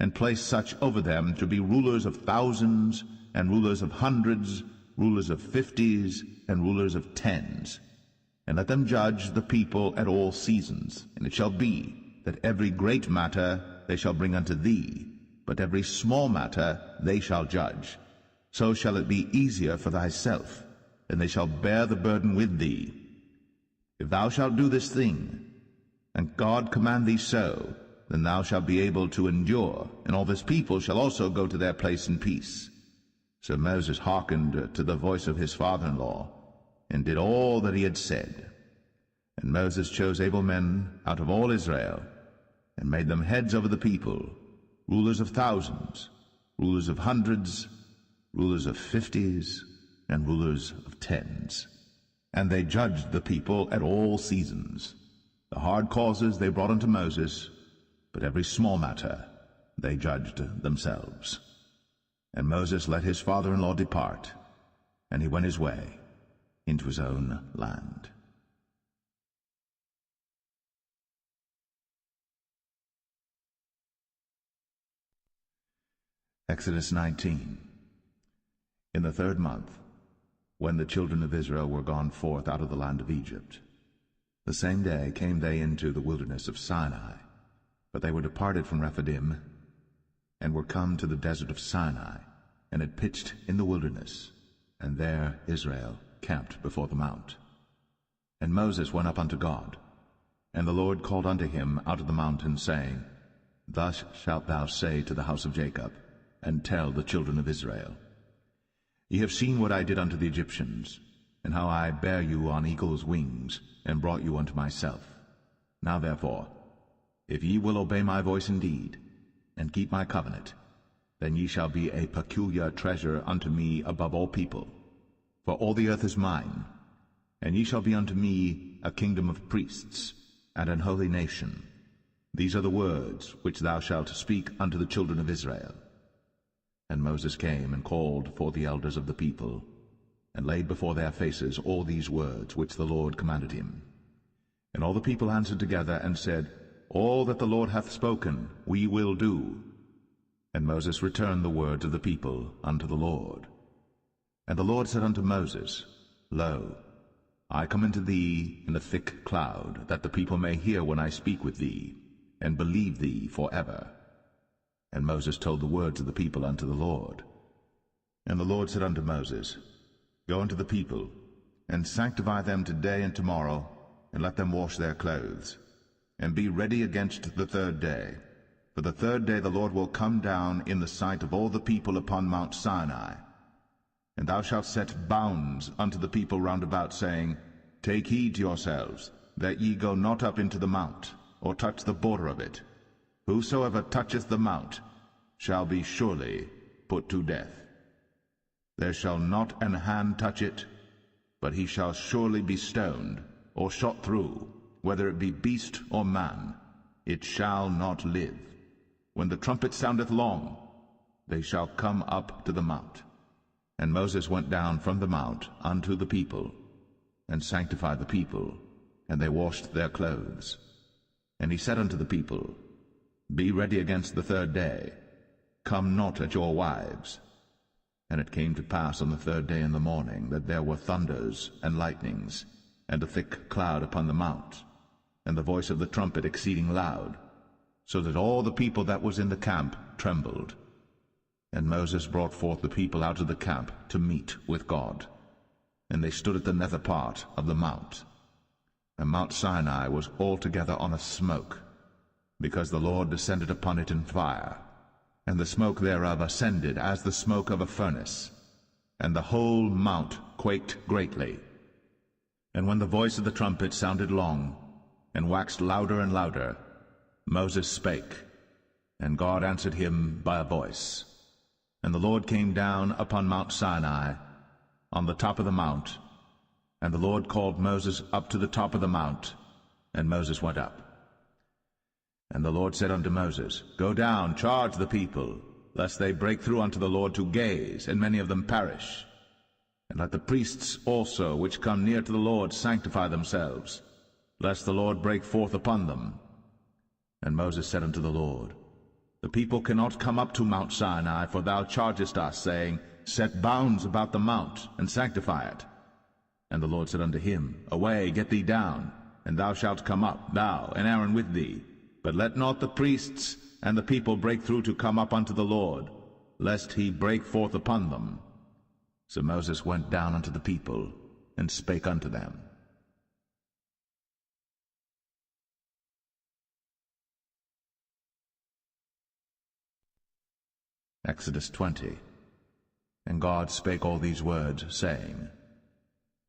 and place such over them to be rulers of thousands, and rulers of hundreds, rulers of 50s, and rulers of 10s. And let them judge the people at all seasons. And it shall be, that every great matter they shall bring unto thee, but every small matter they shall judge. So shall it be easier for thyself, and they shall bear the burden with thee. If thou shalt do this thing, and God command thee so, then thou shalt be able to endure, and all this people shall also go to their place in peace. So Moses hearkened to the voice of his father-in-law, and did all that he had said. And Moses chose able men out of all Israel, and made them heads over the people, rulers of thousands, rulers of hundreds, rulers of 50s, and rulers of 10s. And they judged the people at all seasons. The hard causes they brought unto Moses, but every small matter they judged themselves. And Moses let his father-in-law depart, and he went his way. into his own land. Exodus 19. In the 3rd month, when the children of Israel were gone forth out of the land of Egypt, the same day came they into the wilderness of Sinai, but they were departed from Rephidim, and were come to the desert of Sinai, and had pitched in the wilderness, and there Israel camped before the mount. And Moses went up unto God, and the Lord called unto him out of the mountain, saying, Thus shalt thou say to the house of Jacob, and tell the children of Israel, Ye have seen what I did unto the Egyptians, and how I bare you on eagle's wings, and brought you unto myself. Now therefore, if ye will obey my voice indeed, and keep my covenant, then ye shall be a peculiar treasure unto me above all people. For all the earth is mine, and ye shall be unto me a kingdom of priests, and an holy nation. These are the words which thou shalt speak unto the children of Israel. And Moses came and called for the elders of the people, and laid before their faces all these words which the Lord commanded him. And all the people answered together, and said, All that the Lord hath spoken we will do. And Moses returned the words of the people unto the Lord. And the Lord said unto Moses, Lo, I come unto thee in a thick cloud, that the people may hear when I speak with thee, and believe thee for ever. And Moses told the words of the people unto the Lord. And the Lord said unto Moses, Go unto the people, and sanctify them today and tomorrow, and let them wash their clothes, and be ready against the 3rd day. For the 3rd day the Lord will come down in the sight of all the people upon Mount Sinai. And thou shalt set bounds unto the people round about, saying, Take heed to yourselves, that ye go not up into the mount, or touch the border of it. Whosoever toucheth the mount shall be surely put to death. There shall not an hand touch it, but he shall surely be stoned, or shot through, whether it be beast or man. It shall not live. When the trumpet soundeth long, they shall come up to the mount. And Moses went down from the mount unto the people, and sanctified the people, and they washed their clothes. And he said unto the people, Be ready against the 3rd day, come not at your wives. And it came to pass on the 3rd day in the morning, that there were thunders and lightnings, and a thick cloud upon the mount, and the voice of the trumpet exceeding loud, so that all the people that was in the camp trembled. And Moses brought forth the people out of the camp to meet with God. And they stood at the nether part of the mount. And Mount Sinai was altogether on a smoke, because the Lord descended upon it in fire, and the smoke thereof ascended as the smoke of a furnace, and the whole mount quaked greatly. And when the voice of the trumpet sounded long, and waxed louder and louder, Moses spake, and God answered him by a voice. And the Lord came down upon Mount Sinai, on the top of the mount, and the Lord called Moses up to the top of the mount, and Moses went up. And the Lord said unto Moses, Go down, charge the people, lest they break through unto the Lord to gaze, and many of them perish. And let the priests also which come near to the Lord sanctify themselves, lest the Lord break forth upon them. And Moses said unto the Lord, The people cannot come up to Mount Sinai, for thou chargest us, saying, Set bounds about the mount, and sanctify it. And the Lord said unto him, Away, get thee down, and thou shalt come up, thou and Aaron with thee. But let not the priests and the people break through to come up unto the Lord, lest he break forth upon them. So Moses went down unto the people, and spake unto them. Exodus 20. And God spake all these words, saying,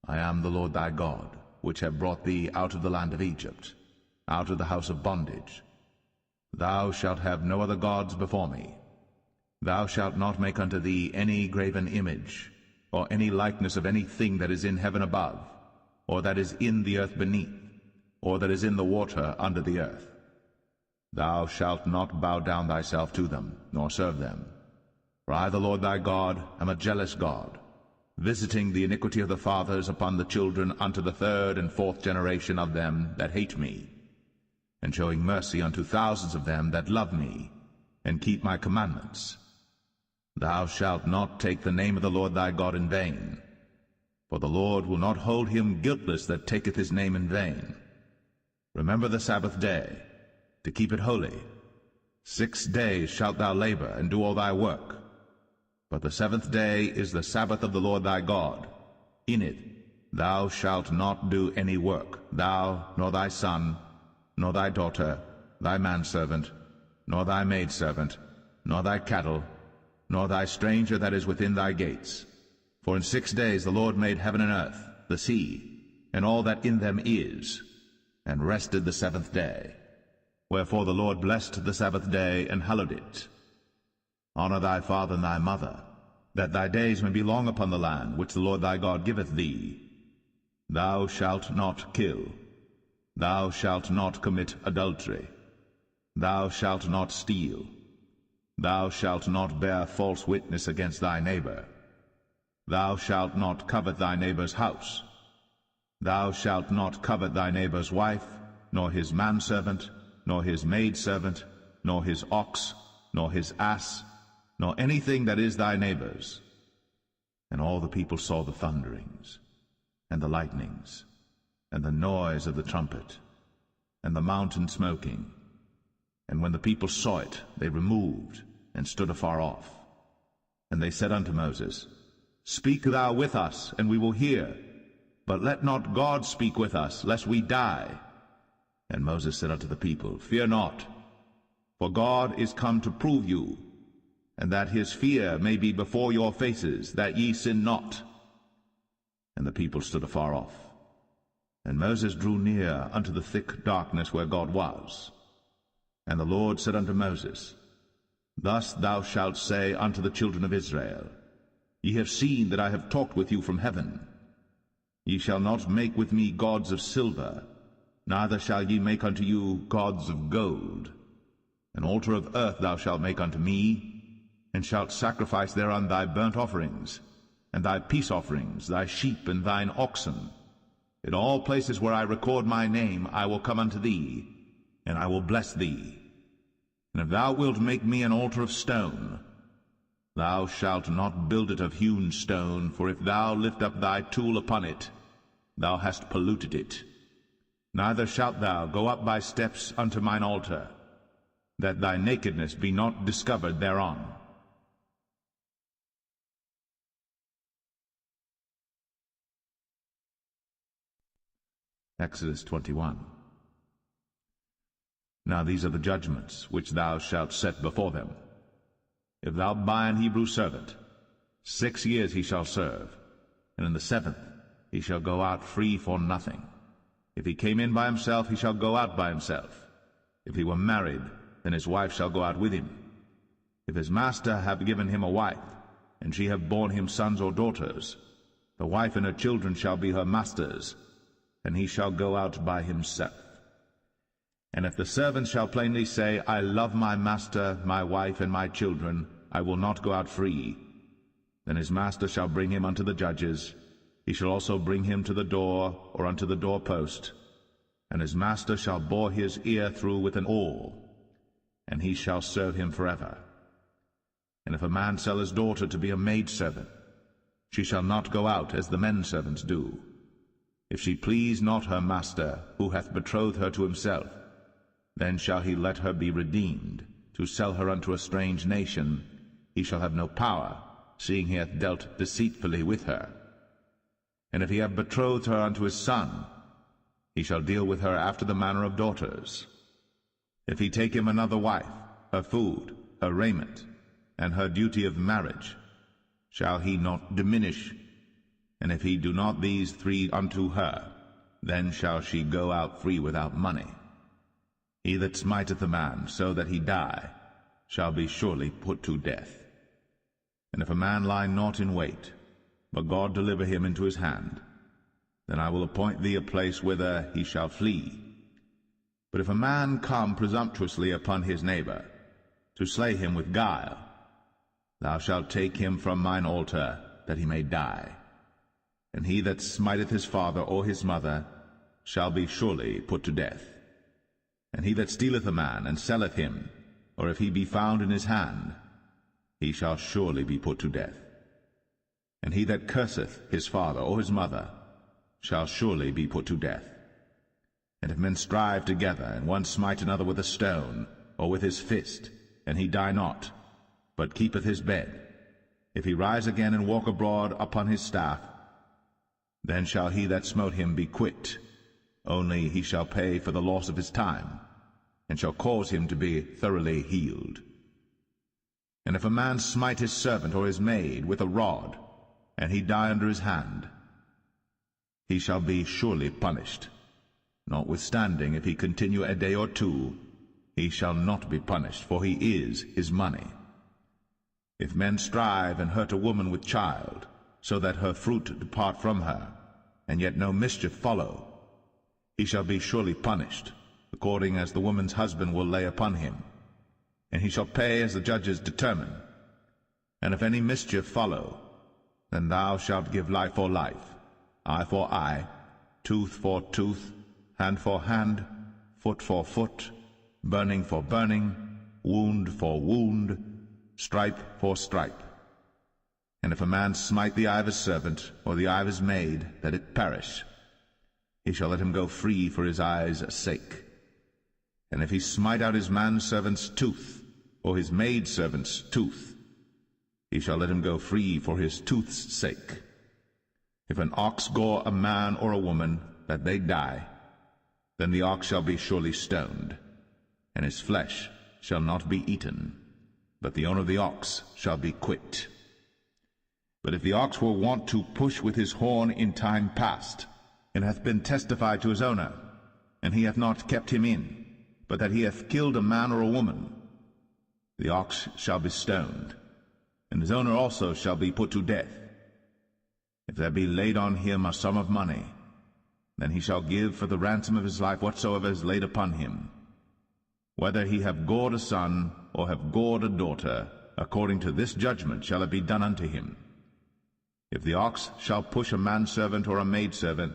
I am the Lord thy God, which have brought thee out of the land of Egypt, out of the house of bondage. Thou shalt have no other gods before me. Thou shalt not make unto thee any graven image, or any likeness of any thing that is in heaven above, or that is in the earth beneath, or that is in the water under the earth. Thou shalt not bow down thyself to them, nor serve them. For I, the Lord thy God, am a jealous God, visiting the iniquity of the fathers upon the children unto the third and fourth generation of them that hate me, and showing mercy unto thousands of them that love me, and keep my commandments. Thou shalt not take the name of the Lord thy God in vain, for the Lord will not hold him guiltless that taketh his name in vain. Remember the Sabbath day, to keep it holy. 6 days shalt thou labor, and do all thy work. But the seventh day is the Sabbath of the Lord thy God. In it thou shalt not do any work, thou, nor thy son, nor thy daughter, thy manservant, nor thy maidservant, nor thy cattle, nor thy stranger that is within thy gates. For in 6 days the Lord made heaven and earth, the sea, and all that in them is, and rested the seventh day. Wherefore the Lord blessed the Sabbath day, and hallowed it. Honor thy father and thy mother, that thy days may be long upon the land which the Lord thy God giveth thee. Thou shalt not kill. Thou shalt not commit adultery. Thou shalt not steal. Thou shalt not bear false witness against thy neighbor. Thou shalt not covet thy neighbor's house. Thou shalt not covet thy neighbor's wife, nor his manservant, nor his maidservant, nor his ox, nor his ass, nor anything that is thy neighbor's. And all the people saw the thunderings, and the lightnings, and the noise of the trumpet, and the mountain smoking. And when the people saw it, they removed, and stood afar off. And they said unto Moses, Speak thou with us, and we will hear. But let not God speak with us, lest we die. And Moses said unto the people, Fear not, for God is come to prove you, and that his fear may be before your faces, that ye sin not. And the people stood afar off. And Moses drew near unto the thick darkness where God was. And the Lord said unto Moses, Thus thou shalt say unto the children of Israel, Ye have seen that I have talked with you from heaven. Ye shall not make with me gods of silver, neither shall ye make unto you gods of gold. An altar of earth thou shalt make unto me, and shalt sacrifice thereon thy burnt offerings, and thy peace offerings, thy sheep and thine oxen. In all places where I record my name I will come unto thee, and I will bless thee. And if thou wilt make me an altar of stone, thou shalt not build it of hewn stone, for if thou lift up thy tool upon it, thou hast polluted it. Neither shalt thou go up by steps unto mine altar, that thy nakedness be not discovered thereon. Exodus 21. Now these are the judgments which thou shalt set before them. If thou buy an Hebrew servant, 6 years he shall serve, and in the 7th he shall go out free for nothing. If he came in by himself, he shall go out by himself. If he were married, then his wife shall go out with him. If his master have given him a wife, and she have borne him sons or daughters, the wife and her children shall be her master's, and he shall go out by himself. And if the servant shall plainly say, I love my master, my wife, and my children, I will not go out free, then his master shall bring him unto the judges. He shall also bring him to the door, or unto the doorpost, and his master shall bore his ear through with an awl, and he shall serve him forever. And if a man sell his daughter to be a maidservant, she shall not go out as the men servants do. If she please not her master, who hath betrothed her to himself, then shall he let her be redeemed. To sell her unto a strange nation, he shall have no power, seeing he hath dealt deceitfully with her. And if he have betrothed her unto his son, he shall deal with her after the manner of daughters. If he take him another wife, her food, her raiment, and her duty of marriage, shall he not diminish? And if he do not these 3 unto her, then shall she go out free without money. He that smiteth a man so that he die shall be surely put to death. And if a man lie not in wait, but God deliver him into his hand, then I will appoint thee a place whither he shall flee. But if a man come presumptuously upon his neighbor, to slay him with guile, thou shalt take him from mine altar, that he may die. And he that smiteth his father or his mother shall be surely put to death. And he that stealeth a man, and selleth him, or if he be found in his hand, he shall surely be put to death. And he that curseth his father or his mother shall surely be put to death. And if men strive together, and one smite another with a stone, or with his fist, and he die not, but keepeth his bed, if he rise again and walk abroad upon his staff, then shall he that smote him be quit, only he shall pay for the loss of his time, and shall cause him to be thoroughly healed. And if a man smite his servant or his maid with a rod, and he die under his hand, he shall be surely punished. Notwithstanding, if he continue a day or two, he shall not be punished, for he is his money. If men strive and hurt a woman with child, so that her fruit depart from her, and yet no mischief follow, he shall be surely punished, according as the woman's husband will lay upon him, and he shall pay as the judges determine. And if any mischief follow, then thou shalt give life for life, eye for eye, tooth for tooth, hand for hand, foot for foot, burning for burning, wound for wound, stripe for stripe. And if a man smite the eye of his servant, or the eye of his maid, that it perish, he shall let him go free for his eye's sake. And if he smite out his manservant's tooth, or his maidservant's tooth, he shall let him go free for his tooth's sake. If an ox gore a man or a woman, that they die, then the ox shall be surely stoned, and his flesh shall not be eaten, but the owner of the ox shall be quit. But if the ox were wont to push with his horn in time past, and hath been testified to his owner, and he hath not kept him in, but that he hath killed a man or a woman, the ox shall be stoned, and his owner also shall be put to death. If there be laid on him a sum of money, then he shall give for the ransom of his life whatsoever is laid upon him. Whether he have gored a son, or have gored a daughter, according to this judgment shall it be done unto him. If the ox shall push a manservant or a maidservant,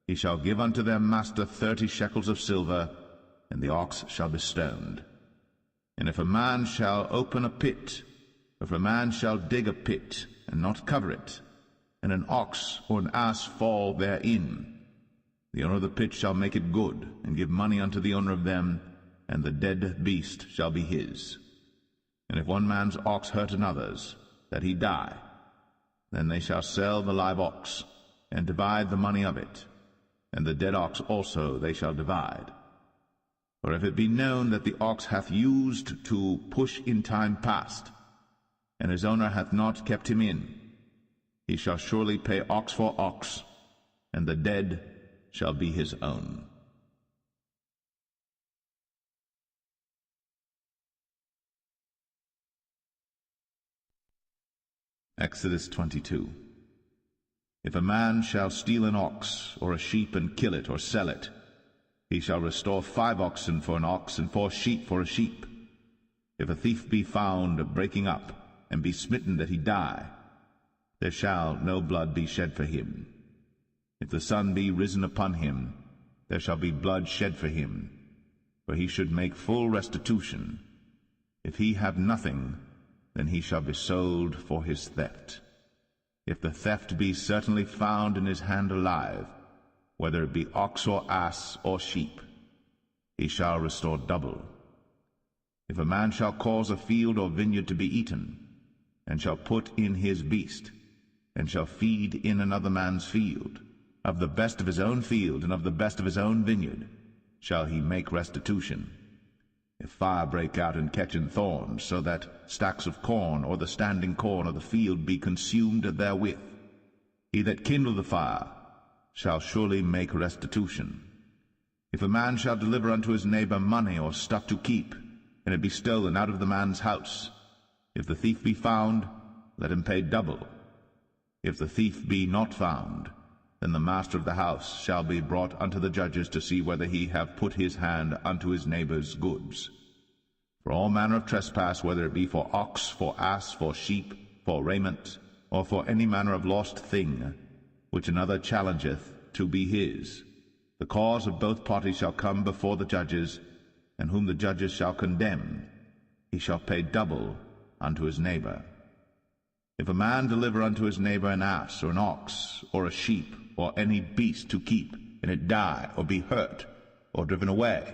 he shall give unto their master 30 shekels of silver, and the ox shall be stoned. And if a man shall open a pit, if a man shall dig a pit, and not cover it, and an ox or an ass fall therein, the owner of the pit shall make it good, and give money unto the owner of them, and the dead beast shall be his. And if one man's ox hurt another's, that he die, then they shall sell the live ox, and divide the money of it, and the dead ox also they shall divide. For if it be known that the ox hath used to push in time past, and his owner hath not kept him in, he shall surely pay ox for ox, and the dead shall be his own. Exodus 22. If a man shall steal an ox or a sheep and kill it or sell it, he shall restore 5 oxen for an ox and 4 sheep for a sheep. If a thief be found breaking up, and be smitten that he die, there shall no blood be shed for him. If the sun be risen upon him, there shall be blood shed for him, for he should make full restitution. If he have nothing, then he shall be sold for his theft. If the theft be certainly found in his hand alive, whether it be ox or ass or sheep, he shall restore double. If a man shall cause a field or vineyard to be eaten, and shall put in his beast, and shall feed in another man's field, of the best of his own field and of the best of his own vineyard shall he make restitution. If fire break out and catch in thorns, so that stacks of corn or the standing corn of the field be consumed therewith, he that kindled the fire shall surely make restitution. If a man shall deliver unto his neighbor money or stuff to keep, and it be stolen out of the man's house, if the thief be found, let him pay double. If the thief be not found, then the master of the house shall be brought unto the judges to see whether he have put his hand unto his neighbor's goods. For all manner of trespass, whether it be for ox, for ass, for sheep, for raiment, or for any manner of lost thing, which another challengeth to be his, the cause of both parties shall come before the judges, and whom the judges shall condemn, he shall pay double unto his neighbor. If a man deliver unto his neighbor an ass, or an ox, or a sheep, or any beast to keep, and it die, or be hurt, or driven away,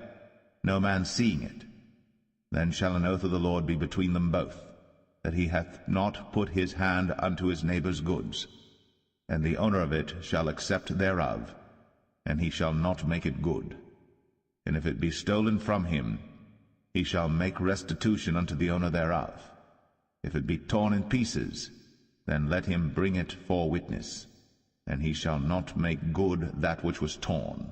no man seeing it, then shall an oath of the Lord be between them both, that he hath not put his hand unto his neighbor's goods, and the owner of it shall accept thereof, and he shall not make it good. And if it be stolen from him, he shall make restitution unto the owner thereof. If it be torn in pieces, then let him bring it for witness, and he shall not make good that which was torn.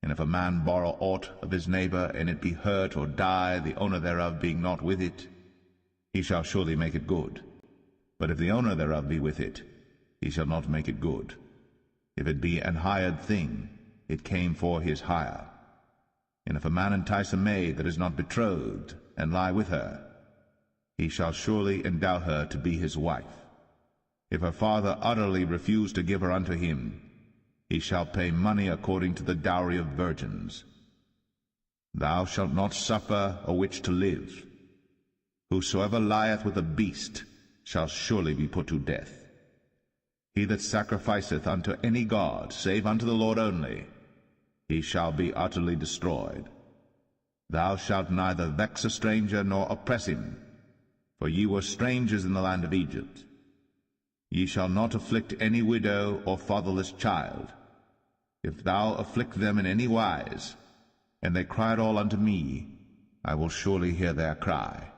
And if a man borrow aught of his neighbor, and it be hurt or die, the owner thereof being not with it, he shall surely make it good. But if the owner thereof be with it, he shall not make it good. If it be an hired thing, it came for his hire. And if a man entice a maid that is not betrothed, and lie with her, he shall surely endow her to be his wife. If her father utterly refuse to give her unto him, he shall pay money according to the dowry of virgins. Thou shalt not suffer a witch to live. Whosoever lieth with a beast shall surely be put to death. He that sacrificeth unto any god, save unto the Lord only, he shall be utterly destroyed. Thou shalt neither vex a stranger nor oppress him, for ye were strangers in the land of Egypt. Ye shall not afflict any widow or fatherless child. If thou afflict them in any wise, and they cry at all unto me, I will surely hear their cry,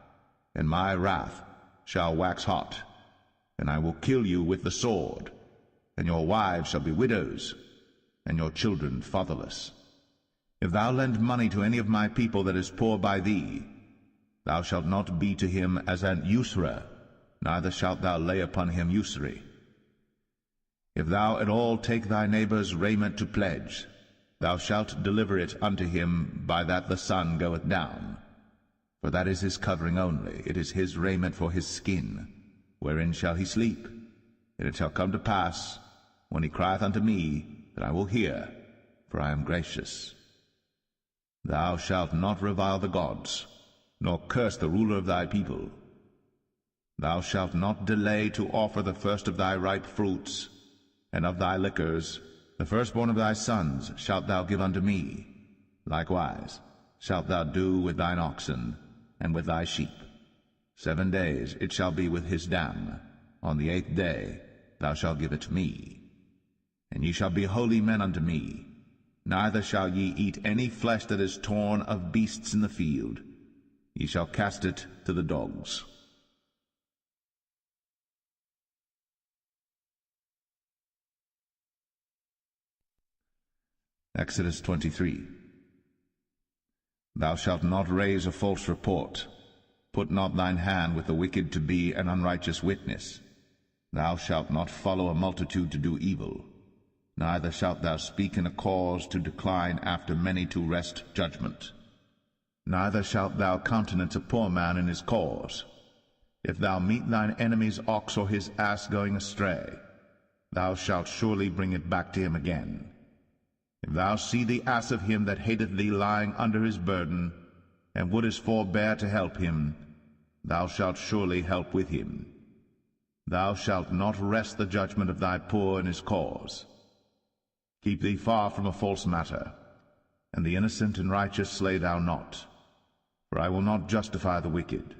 and my wrath shall wax hot, and I will kill you with the sword, and your wives shall be widows, and your children fatherless. If thou lend money to any of my people that is poor by thee, thou shalt not be to him as an usurer, neither shalt thou lay upon him usury. If thou at all take thy neighbor's raiment to pledge, thou shalt deliver it unto him by that the sun goeth down. For that is his covering only, it is his raiment for his skin. Wherein shall he sleep? And it shall come to pass, when he crieth unto me, that I will hear, for I am gracious. Thou shalt not revile the gods, nor curse the ruler of thy people. Thou shalt not delay to offer the first of thy ripe fruits, and of thy liquors, the firstborn of thy sons shalt thou give unto me. Likewise shalt thou do with thine oxen, and with thy sheep. 7 days it shall be with his dam. On the 8th day thou shalt give it me. And ye shall be holy men unto me. Neither shall ye eat any flesh that is torn of beasts in the field. Ye shall cast it to the dogs. Exodus 23. Thou shalt not raise a false report. Put not thine hand with the wicked to be an unrighteous witness. Thou shalt not follow a multitude to do evil. Neither shalt thou speak in a cause to decline after many to wrest judgment. Neither shalt thou countenance a poor man in his cause. If thou meet thine enemy's ox or his ass going astray, thou shalt surely bring it back to him again. If thou see the ass of him that hateth thee lying under his burden, and wouldest forbear to help him, thou shalt surely help with him. Thou shalt not wrest the judgment of thy poor in his cause. Keep thee far from a false matter, and the innocent and righteous slay thou not. For I will not justify the wicked.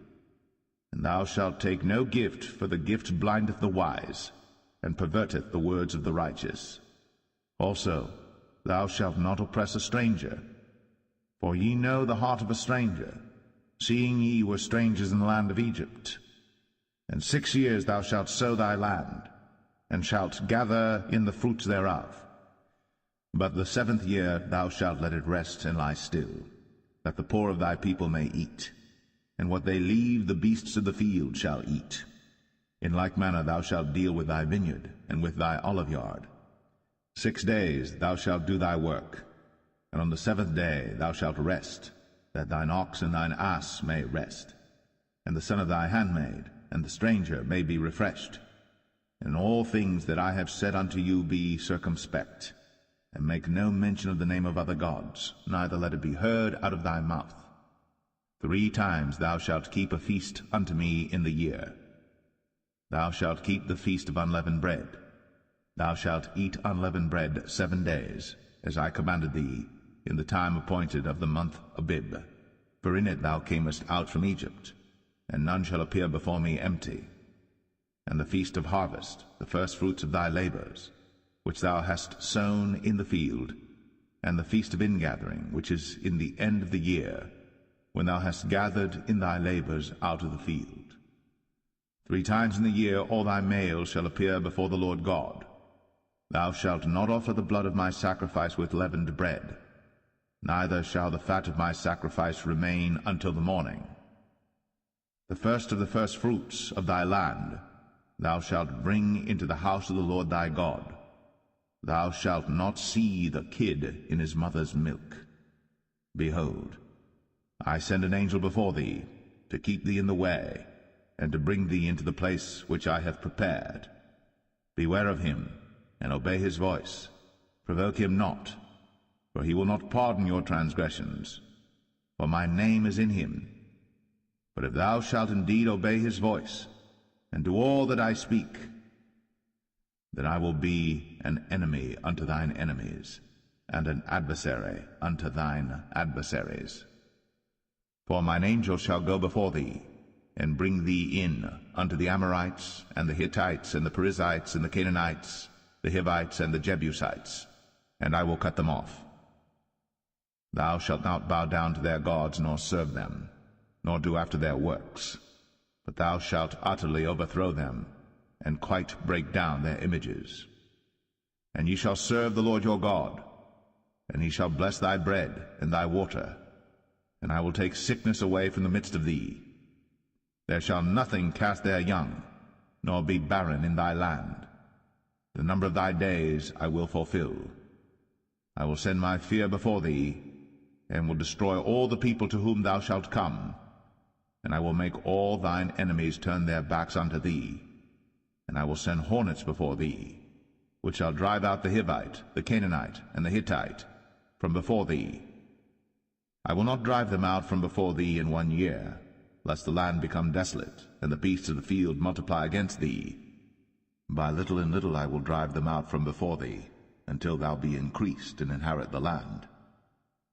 And thou shalt take no gift, for the gift blindeth the wise, and perverteth the words of the righteous. Also, thou shalt not oppress a stranger. For ye know the heart of a stranger, seeing ye were strangers in the land of Egypt. And 6 years thou shalt sow thy land, and shalt gather in the fruits thereof. But the 7th year thou shalt let it rest and lie still, that the poor of thy people may eat, and what they leave the beasts of the field shall eat. In like manner thou shalt deal with thy vineyard, and with thy oliveyard. 6 days thou shalt do thy work, and on the 7th day thou shalt rest, that thine ox and thine ass may rest, and the son of thy handmaid, and the stranger may be refreshed. In all things that I have said unto you be circumspect, and make no mention of the name of other gods, neither let it be heard out of thy mouth. 3 times thou shalt keep a feast unto me in the year. Thou shalt keep the feast of unleavened bread. Thou shalt eat unleavened bread 7 days, as I commanded thee, in the time appointed of the month Abib. For in it thou camest out from Egypt, and none shall appear before me empty. And the feast of harvest, the firstfruits of thy labors, which thou hast sown in the field, and the feast of ingathering, which is in the end of the year, when thou hast gathered in thy labors out of the field. 3 times in the year all thy males shall appear before the Lord God. Thou shalt not offer the blood of my sacrifice with leavened bread, neither shall the fat of my sacrifice remain until the morning. The first of the firstfruits of thy land thou shalt bring into the house of the Lord thy God. Thou shalt not see the kid in his mother's milk. Behold, I send an angel before thee, to keep thee in the way, and to bring thee into the place which I have prepared. Beware of him, and obey his voice. Provoke him not, for he will not pardon your transgressions, for my name is in him. But if thou shalt indeed obey his voice, and do all that I speak, then I will be an enemy unto thine enemies, and an adversary unto thine adversaries. For mine angel shall go before thee, and bring thee in unto the Amorites, and the Hittites, and the Perizzites, and the Canaanites, the Hivites, and the Jebusites, and I will cut them off. Thou shalt not bow down to their gods, nor serve them, nor do after their works, but thou shalt utterly overthrow them, and quite break down their images. And ye shall serve the Lord your God, and he shall bless thy bread and thy water, and I will take sickness away from the midst of thee. There shall nothing cast their young, nor be barren in thy land. The number of thy days I will fulfill. I will send my fear before thee, and will destroy all the people to whom thou shalt come, and I will make all thine enemies turn their backs unto thee. And I will send hornets before thee, which shall drive out the Hivite, the Canaanite, and the Hittite from before thee. I will not drive them out from before thee in 1 year, lest the land become desolate, and the beasts of the field multiply against thee. By little and little I will drive them out from before thee, until thou be increased and inherit the land.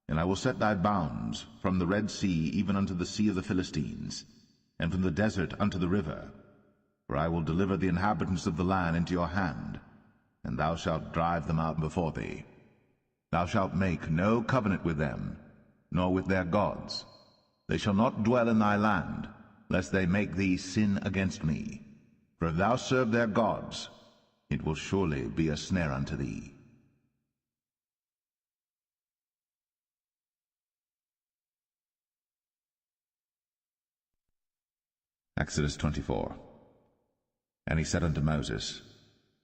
And I will set thy bounds from the Red Sea even unto the sea of the Philistines, and from the desert unto the river. For I will deliver the inhabitants of the land into your hand, and thou shalt drive them out before thee. Thou shalt make no covenant with them, nor with their gods. They shall not dwell in thy land, lest they make thee sin against me. For if thou serve their gods, it will surely be a snare unto thee. Exodus 24. And he said unto Moses,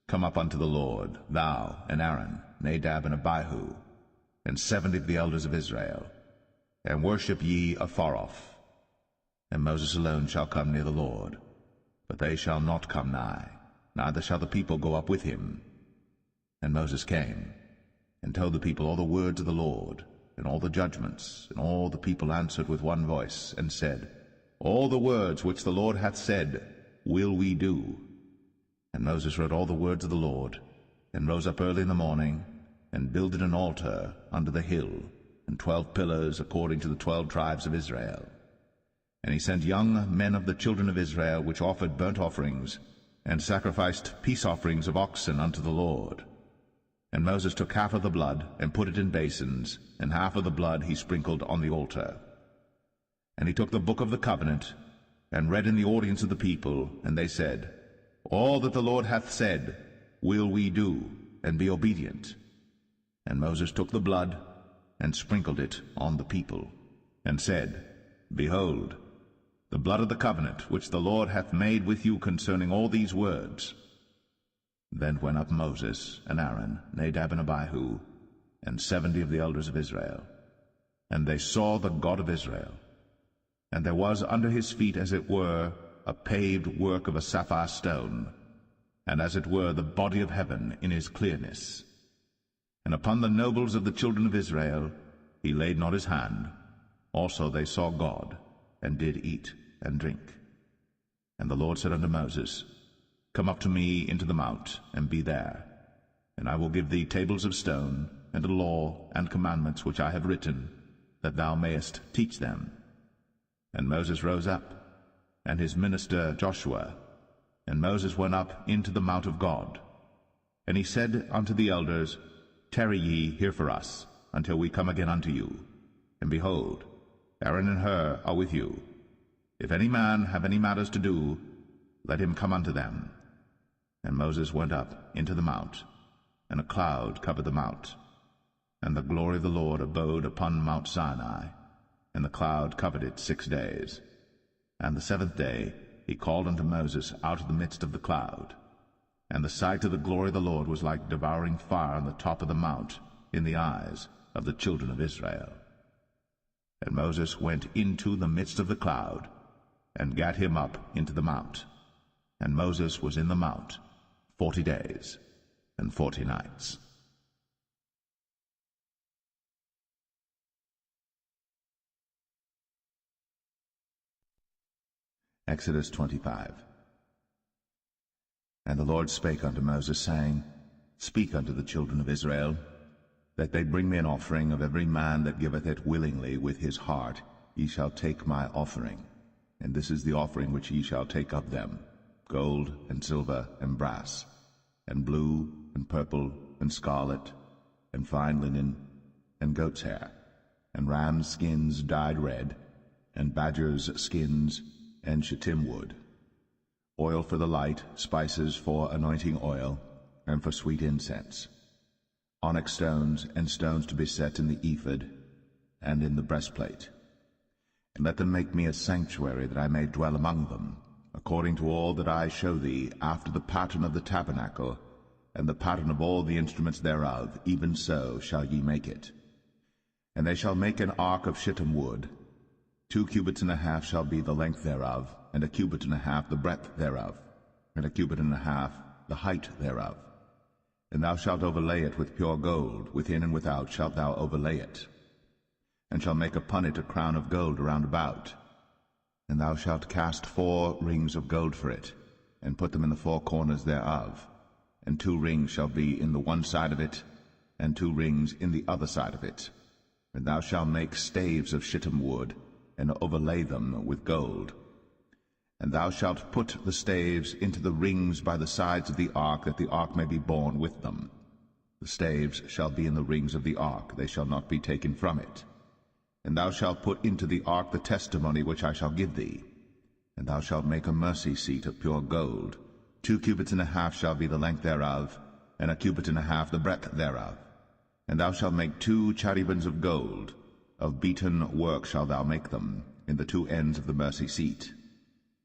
Come up unto the Lord, thou and Aaron, Nadab and Abihu, and 70 of the elders of Israel, and worship ye afar off. And Moses alone shall come near the Lord, but they shall not come nigh, neither shall the people go up with him. And Moses came, and told the people all the words of the Lord, and all the judgments, and all the people answered with one voice, and said, All the words which the Lord hath said will we do. And Moses wrote all the words of the Lord, and rose up early in the morning, and builded an altar under the hill, and 12 pillars according to the 12 tribes of Israel. And he sent young men of the children of Israel, which offered burnt offerings, and sacrificed peace offerings of oxen unto the Lord. And Moses took half of the blood, and put it in basins, and half of the blood he sprinkled on the altar. And he took the book of the covenant, and read in the audience of the people, and they said, All that the Lord hath said will we do, and be obedient. And Moses took the blood, and sprinkled it on the people, and said, Behold, the blood of the covenant which the Lord hath made with you concerning all these words. Then went up Moses and Aaron, Nadab and Abihu, and 70 of the elders of Israel. And they saw the God of Israel. And there was under his feet, as it were, a paved work of a sapphire stone. and as it were the body of heaven in his clearness. And upon the nobles of the children of Israel he laid not his hand. Also they saw God, and did eat and drink. And the Lord said unto Moses, Come up to me into the mount, and be there. And I will give thee tables of stone, and a law and commandments which I have written, that thou mayest teach them. And Moses rose up, and his minister Joshua. And Moses went up into the mount of God. And he said unto the elders, Tarry ye here for us, until we come again unto you. And behold, Aaron and Hur are with you. If any man have any matters to do, let him come unto them. And Moses went up into the mount, and a cloud covered the mount. And the glory of the Lord abode upon Mount Sinai, and the cloud covered it 6 days. And the 7th day he called unto Moses out of the midst of the cloud. And the sight of the glory of the Lord was like devouring fire on the top of the mount in the eyes of the children of Israel. And Moses went into the midst of the cloud, and gat him up into the mount. And Moses was in the mount 40 days and 40 nights. Exodus 25. And the Lord spake unto Moses, saying, Speak unto the children of Israel, that they bring me an offering of every man that giveth it willingly with his heart. Ye shall take my offering. And this is the offering which ye shall take of them: gold, and silver, and brass, and blue, and purple, and scarlet, and fine linen, and goat's hair, and rams' skins dyed red, and badgers' skins, and shittim wood, oil for the light, spices for anointing oil, and for sweet incense, onyx stones, and stones to be set in the ephod, and in the breastplate. And let them make me a sanctuary, that I may dwell among them, according to all that I show thee, after the pattern of the tabernacle, and the pattern of all the instruments thereof, even so shall ye make it. And they shall make an ark of shittim wood. 2 cubits and a half shall be the length thereof, and 1 cubit and a half the breadth thereof, and 1 cubit and a half the height thereof. And thou shalt overlay it with pure gold, within and without shalt thou overlay it. And shalt make upon it a crown of gold round about. And thou shalt cast 4 rings of gold for it, and put them in the 4 corners thereof. And 2 rings shall be in the one side of it, and 2 rings in the other side of it. And thou shalt make staves of shittim wood, and overlay them with gold. And thou shalt put the staves into the rings by the sides of the ark, that the ark may be borne with them. The staves shall be in the rings of the ark, they shall not be taken from it. And thou shalt put into the ark the testimony which I shall give thee. And thou shalt make a mercy seat of pure gold. 2 cubits and a half shall be the length thereof, and 1 cubit and a half the breadth thereof. And thou shalt make 2 cherubims of gold. Of beaten work shalt thou make them, in the 2 ends of the mercy seat.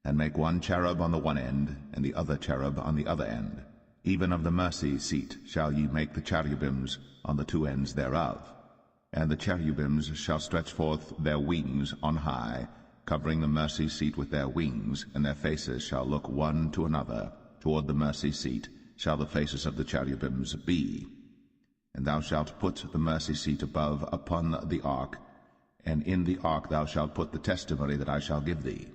And make 1 cherub on the one end, and the other cherub on the other end. Even of the mercy seat shall ye make the cherubims on the 2 ends thereof. And the cherubims shall stretch forth their wings on high, covering the mercy seat with their wings, and their faces shall look one to another. Toward the mercy seat shall the faces of the cherubims be. And thou shalt put the mercy seat above upon the ark, and in the ark thou shalt put the testimony that I shall give thee.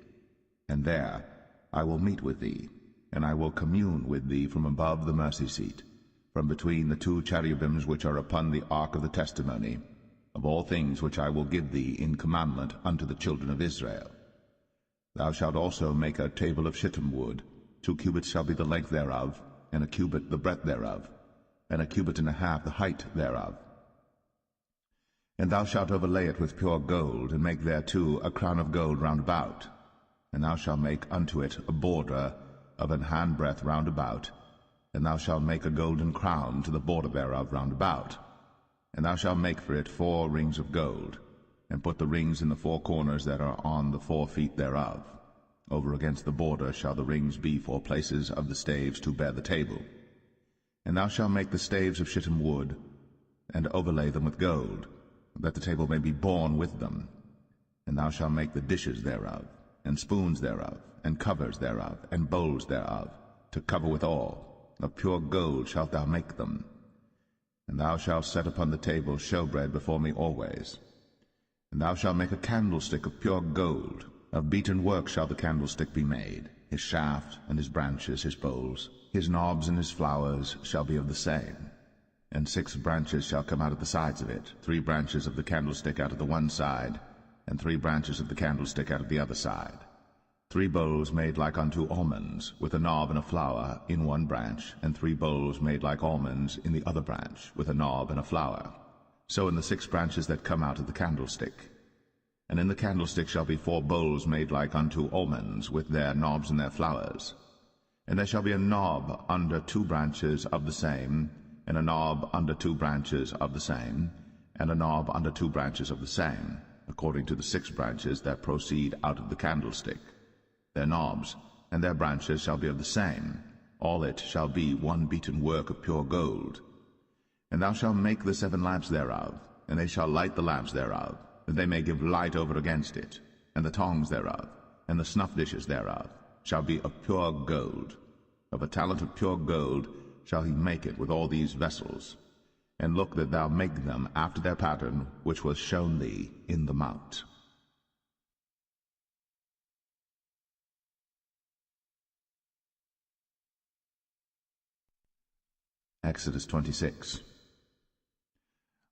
And there I will meet with thee, and I will commune with thee from above the mercy seat, from between the 2 cherubims which are upon the ark of the testimony, of all things which I will give thee in commandment unto the children of Israel. Thou shalt also make a table of shittim wood. 2 cubits shall be the length thereof, and 1 cubit the breadth thereof, and 1 cubit and a half the height thereof. And thou shalt overlay it with pure gold, and make thereto a crown of gold round about. And thou shalt make unto it a border of an handbreadth round about, and thou shalt make a golden crown to the border thereof round about. And thou shalt make for it 4 rings of gold, and put the rings in the 4 corners that are on the 4 feet thereof. Over against the border shall the rings be for places of the staves to bear the table. And thou shalt make the staves of shittim wood, and overlay them with gold, that the table may be borne with them. And thou shalt make the dishes thereof, and spoons thereof, and covers thereof, and bowls thereof, to cover withal. of pure gold shalt thou make them. And thou shalt set upon the table showbread before me always. And thou shalt make a candlestick of pure gold. Of beaten work shall the candlestick be made. His shaft and his branches, his bowls, his knobs and his flowers shall be of the same. And 6 branches shall come out of the sides of it, 3 branches of the candlestick out of the one side, and 3 branches of the candlestick out of the other side. 3 bowls made like unto almonds, with a knob and a flower in one branch, and 3 bowls made like almonds in the other branch, with a knob and a flower. So in the 6 branches that come out of the candlestick. And in the candlestick shall be 4 bowls made like unto almonds, with their knobs and their flowers. And there shall be a knob under 2 branches of the same, and a knob under 2 branches of the same, and a knob under 2 branches of the same, according to the 6 branches that proceed out of the candlestick. Their knobs and their branches shall be of the same. All it shall be one beaten work of pure gold. And thou shalt make the 7 lamps thereof, and they shall light the lamps thereof, that they may give light over against it. And the tongs thereof, and the snuff dishes thereof, shall be of pure gold. Of a talent of pure gold shall he make it with all these vessels. And look that thou make them after their pattern, which was shown thee in the mount. Exodus 26.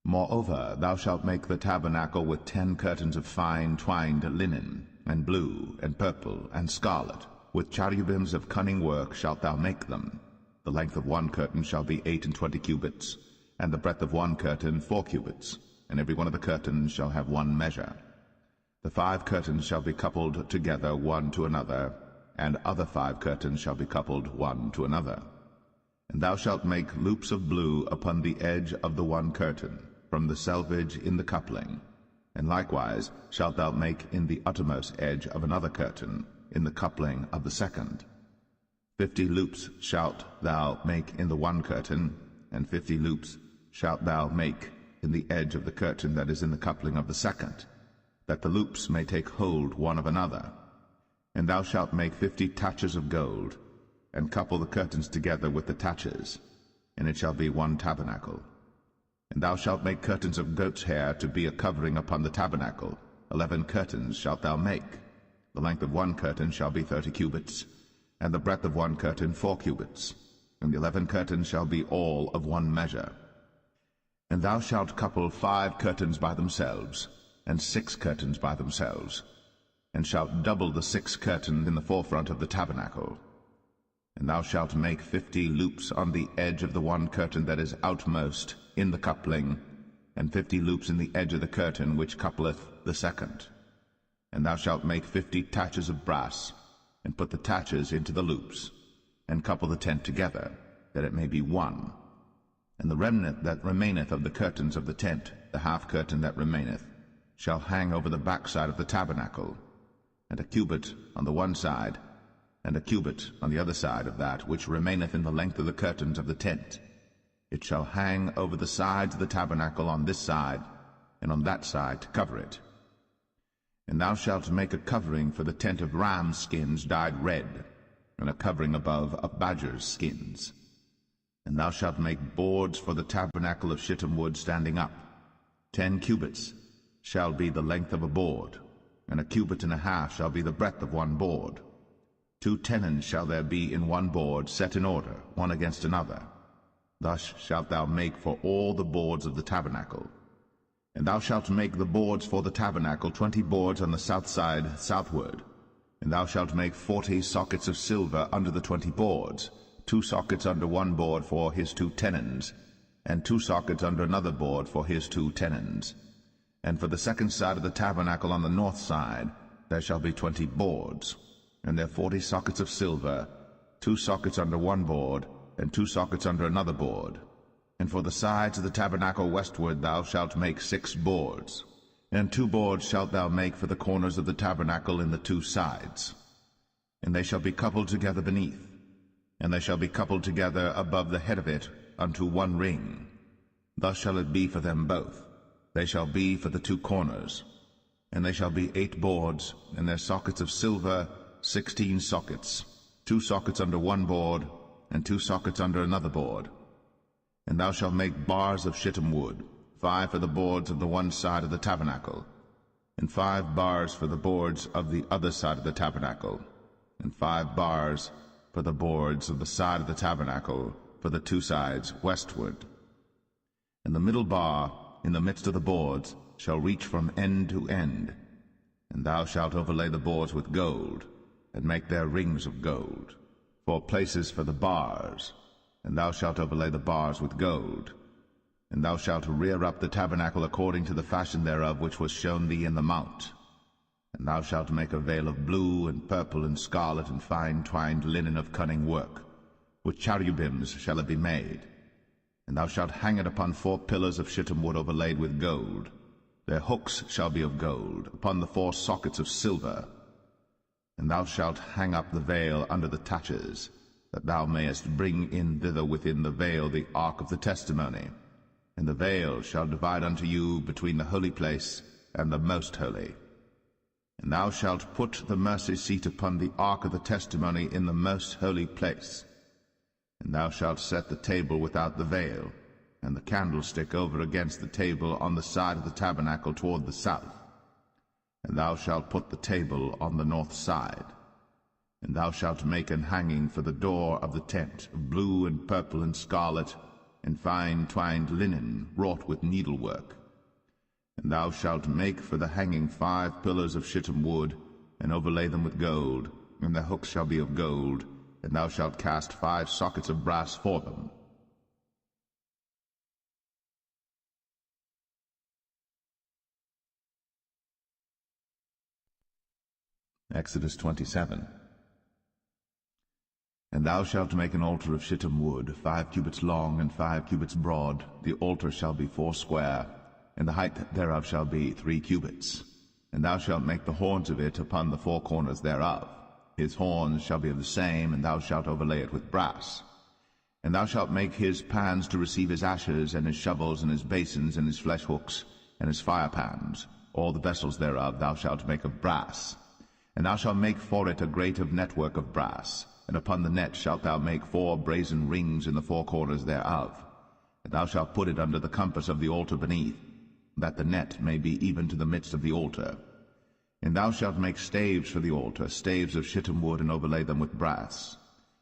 Moreover, thou shalt make the tabernacle with 10 curtains of fine twined linen, and blue, and purple, and scarlet. With cherubims of cunning work shalt thou make them. The length of one curtain shall be 28 cubits, and the breadth of one curtain 4 cubits, and every one of the curtains shall have one measure. The 5 curtains shall be coupled together one to another, and other 5 curtains shall be coupled one to another. And thou shalt make loops of blue upon the edge of the one curtain, from the selvage in the coupling. And likewise shalt thou make in the uttermost edge of another curtain, in the coupling of the second. 50 loops shalt thou make in the one curtain, and 50 loops shalt thou make in the edge of the curtain that is in the coupling of the second, that the loops may take hold one of another. And thou shalt make 50 taches of gold, and couple the curtains together with the taches, and it shall be one tabernacle. And thou shalt make curtains of goat's hair to be a covering upon the tabernacle. 11 curtains shalt thou make. The length of one curtain shall be 30 cubits, and the breadth of one curtain 4 cubits, and the 11 curtains shall be all of one measure. And thou shalt couple 5 curtains by themselves, and 6 curtains by themselves, and shalt double the 6 curtains in the forefront of the tabernacle. And thou shalt make 50 loops on the edge of the one curtain that is outmost in the coupling, and 50 loops in the edge of the curtain which coupleth the second. And thou shalt make 50 taches of brass, and put the taches into the loops, and couple the tent together, that it may be one. And the remnant that remaineth of the curtains of the tent, the half curtain that remaineth, shall hang over the backside of the tabernacle, and a cubit on the one side, and a cubit on the other side of that which remaineth in the length of the curtains of the tent. It shall hang over the sides of the tabernacle on this side, and on that side to cover it. And thou shalt make a covering for the tent of ram skins dyed red, and a covering above of badgers' skins. And thou shalt make boards for the tabernacle of shittim wood standing up. 10 cubits shall be the length of a board, and a cubit and a half shall be the breadth of one board. 2 tenons shall there be in one board, set in order, one against another. Thus shalt thou make for all the boards of the tabernacle. And thou shalt make the boards for the tabernacle 20 boards on the south side southward. And thou shalt make 40 sockets of silver under the 20 boards, 2 sockets under one board for his 2 tenons, and 2 sockets under another board for his 2 tenons. And for the second side of the tabernacle on the north side there shall be 20 boards, and there 40 sockets of silver, 2 sockets under one board, and 2 sockets under another board. And for the sides of the tabernacle westward thou shalt make 6 boards. And 2 boards shalt thou make for the corners of the tabernacle in the 2 sides. And they shall be coupled together beneath, and they shall be coupled together above the head of it unto one ring. Thus shall it be for them both. They shall be for the 2 corners. And they shall be 8 boards, and their sockets of silver 16 sockets, 2 sockets under one board, and 2 sockets under another board. And thou shalt make bars of shittim wood, 5 for the boards of the one side of the tabernacle, and 5 bars for the boards of the other side of the tabernacle, and 5 bars for the boards of the side of the tabernacle for the 2 sides westward. And the middle bar in the midst of the boards shall reach from end to end. And thou shalt overlay the boards with gold, and make their rings of gold, for places for the bars. And thou shalt overlay the bars with gold. And thou shalt rear up the tabernacle according to the fashion thereof which was shown thee in the mount. And thou shalt make a veil of blue and purple and scarlet and fine twined linen of cunning work. With cherubims shall it be made. And thou shalt hang it upon 4 pillars of shittim wood overlaid with gold. Their hooks shall be of gold, upon the 4 sockets of silver. And thou shalt hang up the veil under the taches, that thou mayest bring in thither within the veil the ark of the testimony. And the veil shall divide unto you between the holy place and the most holy. And thou shalt put the mercy seat upon the ark of the testimony in the most holy place. And thou shalt set the table without the veil, and the candlestick over against the table on the side of the tabernacle toward the south. And thou shalt put the table on the north side. And thou shalt make an hanging for the door of the tent, of blue and purple and scarlet, and fine twined linen, wrought with needlework. And thou shalt make for the hanging 5 pillars of shittim wood, and overlay them with gold, and their hooks shall be of gold, and thou shalt cast 5 sockets of brass for them. Exodus 27. And thou shalt make an altar of shittim wood, 5 cubits long and 5 cubits broad. The altar shall be 4 square, and the height thereof shall be 3 cubits. And thou shalt make the horns of it upon the 4 corners thereof. His horns shall be of the same, and thou shalt overlay it with brass. And thou shalt make his pans to receive his ashes, and his shovels, and his basins, and his flesh hooks, and his fire pans. All the vessels thereof thou shalt make of brass. And thou shalt make for it a grate of network of brass, and upon the net shalt thou make 4 brazen rings in the 4 corners thereof. And thou shalt put it under the compass of the altar beneath, that the net may be even to the midst of the altar. And thou shalt make staves for the altar, staves of shittim wood, and overlay them with brass.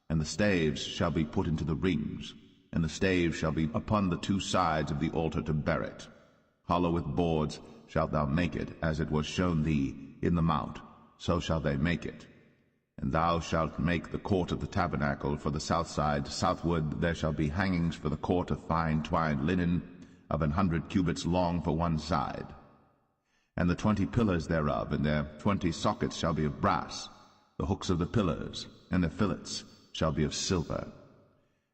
And the staves shall be put into the rings, and the staves shall be upon the 2 sides of the altar to bear it. Hollow with boards shalt thou make it, as it was shown thee in the mount, so shall they make it. And thou shalt make the court of the tabernacle for the south side. Southward there shall be hangings for the court of fine twined linen, of 100 cubits long for one side. And the 20 pillars thereof, and their 20 sockets shall be of brass. The hooks of the pillars, and their fillets, shall be of silver.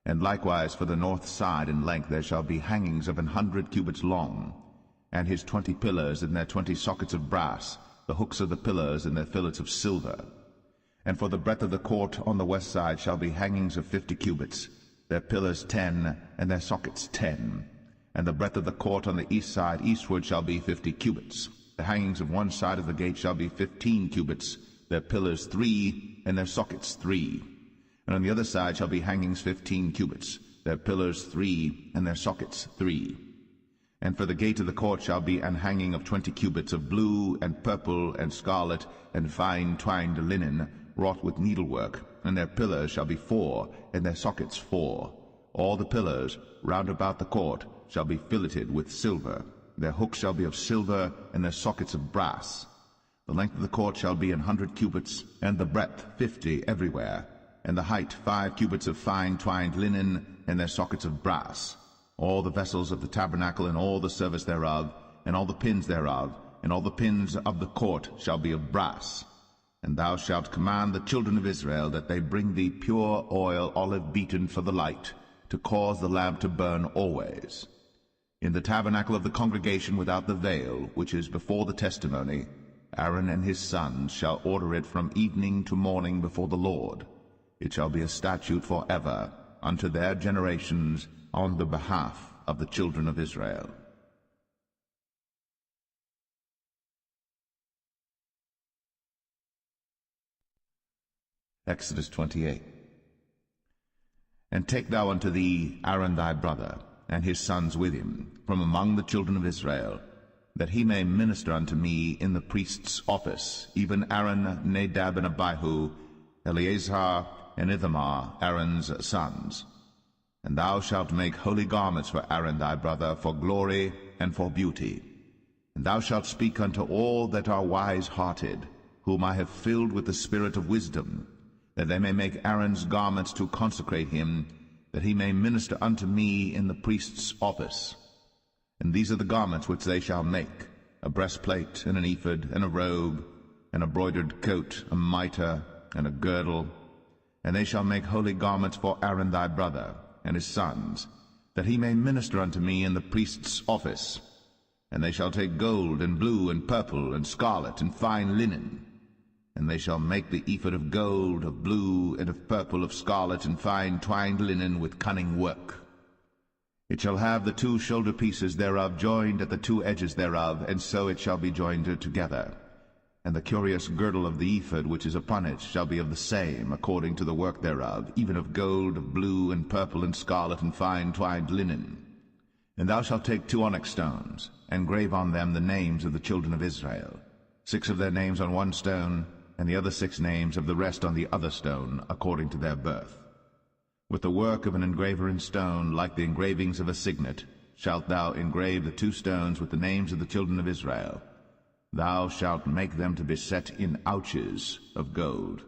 And likewise for the north side in length there shall be hangings of 100 cubits long, and his 20 pillars, and their 20 sockets of brass, the hooks of the pillars, and their fillets of silver. And for the breadth of the court on the west side shall be hangings of 50 cubits, their pillars 10, and their sockets 10. And the breadth of the court on the east side eastward shall be 50 cubits. The hangings of one side of the gate shall be 15 cubits, their pillars 3, and their sockets 3. And on the other side shall be hangings 15 cubits, their pillars 3, and their sockets 3. And for the gate of the court shall be an hanging of 20 cubits of blue and purple and scarlet and fine twined linen, wrought with needlework, and their pillars shall be 4, and their sockets 4. All the pillars round about the court shall be filleted with silver. Their hooks shall be of silver, and their sockets of brass. The length of the court shall be 100 cubits, and the breadth 50 everywhere, and the height 5 cubits of fine twined linen, and their sockets of brass. All the vessels of the tabernacle, and all the service thereof, and all the pins thereof, and all the pins of the court shall be of brass. And thou shalt command the children of Israel that they bring thee pure oil, olive beaten for the light, to cause the lamp to burn always. In the tabernacle of the congregation without the veil, which is before the testimony, Aaron and his sons shall order it from evening to morning before the Lord. It shall be a statute forever unto their generations on the behalf of the children of Israel. Exodus 28. And take thou unto thee Aaron thy brother, and his sons with him, from among the children of Israel, that he may minister unto me in the priest's office, even Aaron, Nadab, and Abihu, Eleazar, and Ithamar, Aaron's sons. And thou shalt make holy garments for Aaron thy brother, for glory and for beauty. And thou shalt speak unto all that are wise-hearted, whom I have filled with the spirit of wisdom, that they may make Aaron's garments to consecrate him, that he may minister unto me in the priest's office. And these are the garments which they shall make: a breastplate, and an ephod, and a robe, and a broidered coat, a mitre, and a girdle. And they shall make holy garments for Aaron thy brother, and his sons, that he may minister unto me in the priest's office. And they shall take gold, and blue, and purple, and scarlet, and fine linen. And they shall make the ephod of gold, of blue, and of purple, of scarlet, and fine twined linen with cunning work. It shall have the 2 shoulder pieces thereof joined at the 2 edges thereof, and so it shall be joined together. And the curious girdle of the ephod which is upon it shall be of the same, according to the work thereof, even of gold, of blue, and purple, and scarlet, and fine twined linen. And thou shalt take 2 onyx stones, and grave on them the names of the children of Israel, 6 of their names on one stone, and the other 6 names of the rest on the other stone, according to their birth. With the work of an engraver in stone, like the engravings of a signet, shalt thou engrave the 2 stones with the names of the children of Israel. Thou shalt make them to be set in ouches of gold.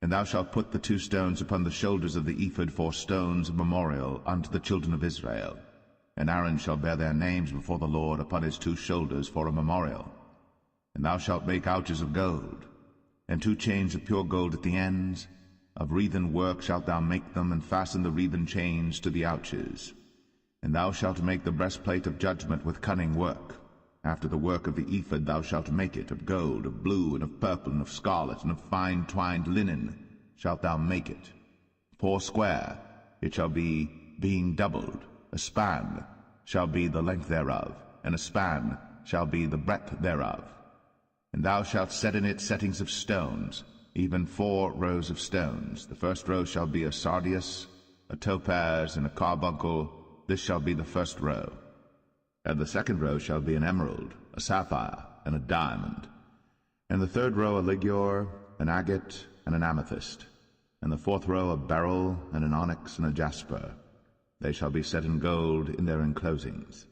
And thou shalt put the 2 stones upon the shoulders of the ephod for stones of memorial unto the children of Israel. And Aaron shall bear their names before the Lord upon his 2 shoulders for a memorial. And thou shalt make ouches of gold, and 2 chains of pure gold at the ends. Of wreathen work shalt thou make them, and fasten the wreathen chains to the ouches. And thou shalt make the breastplate of judgment with cunning work. After the work of the ephod thou shalt make it, of gold, of blue, and of purple, and of scarlet, and of fine twined linen shalt thou make it. 4 square it shall be, being doubled. A span shall be the length thereof, and a span shall be the breadth thereof. And thou shalt set in it settings of stones, even 4 rows of stones. The first row shall be a sardius, a topaz, and a carbuncle. This shall be the first row. And the second row shall be an emerald, a sapphire, and a diamond. And the third row a ligure, an agate, and an amethyst. And the 4th row a beryl, and an onyx, and a jasper. They shall be set in gold in their enclosings.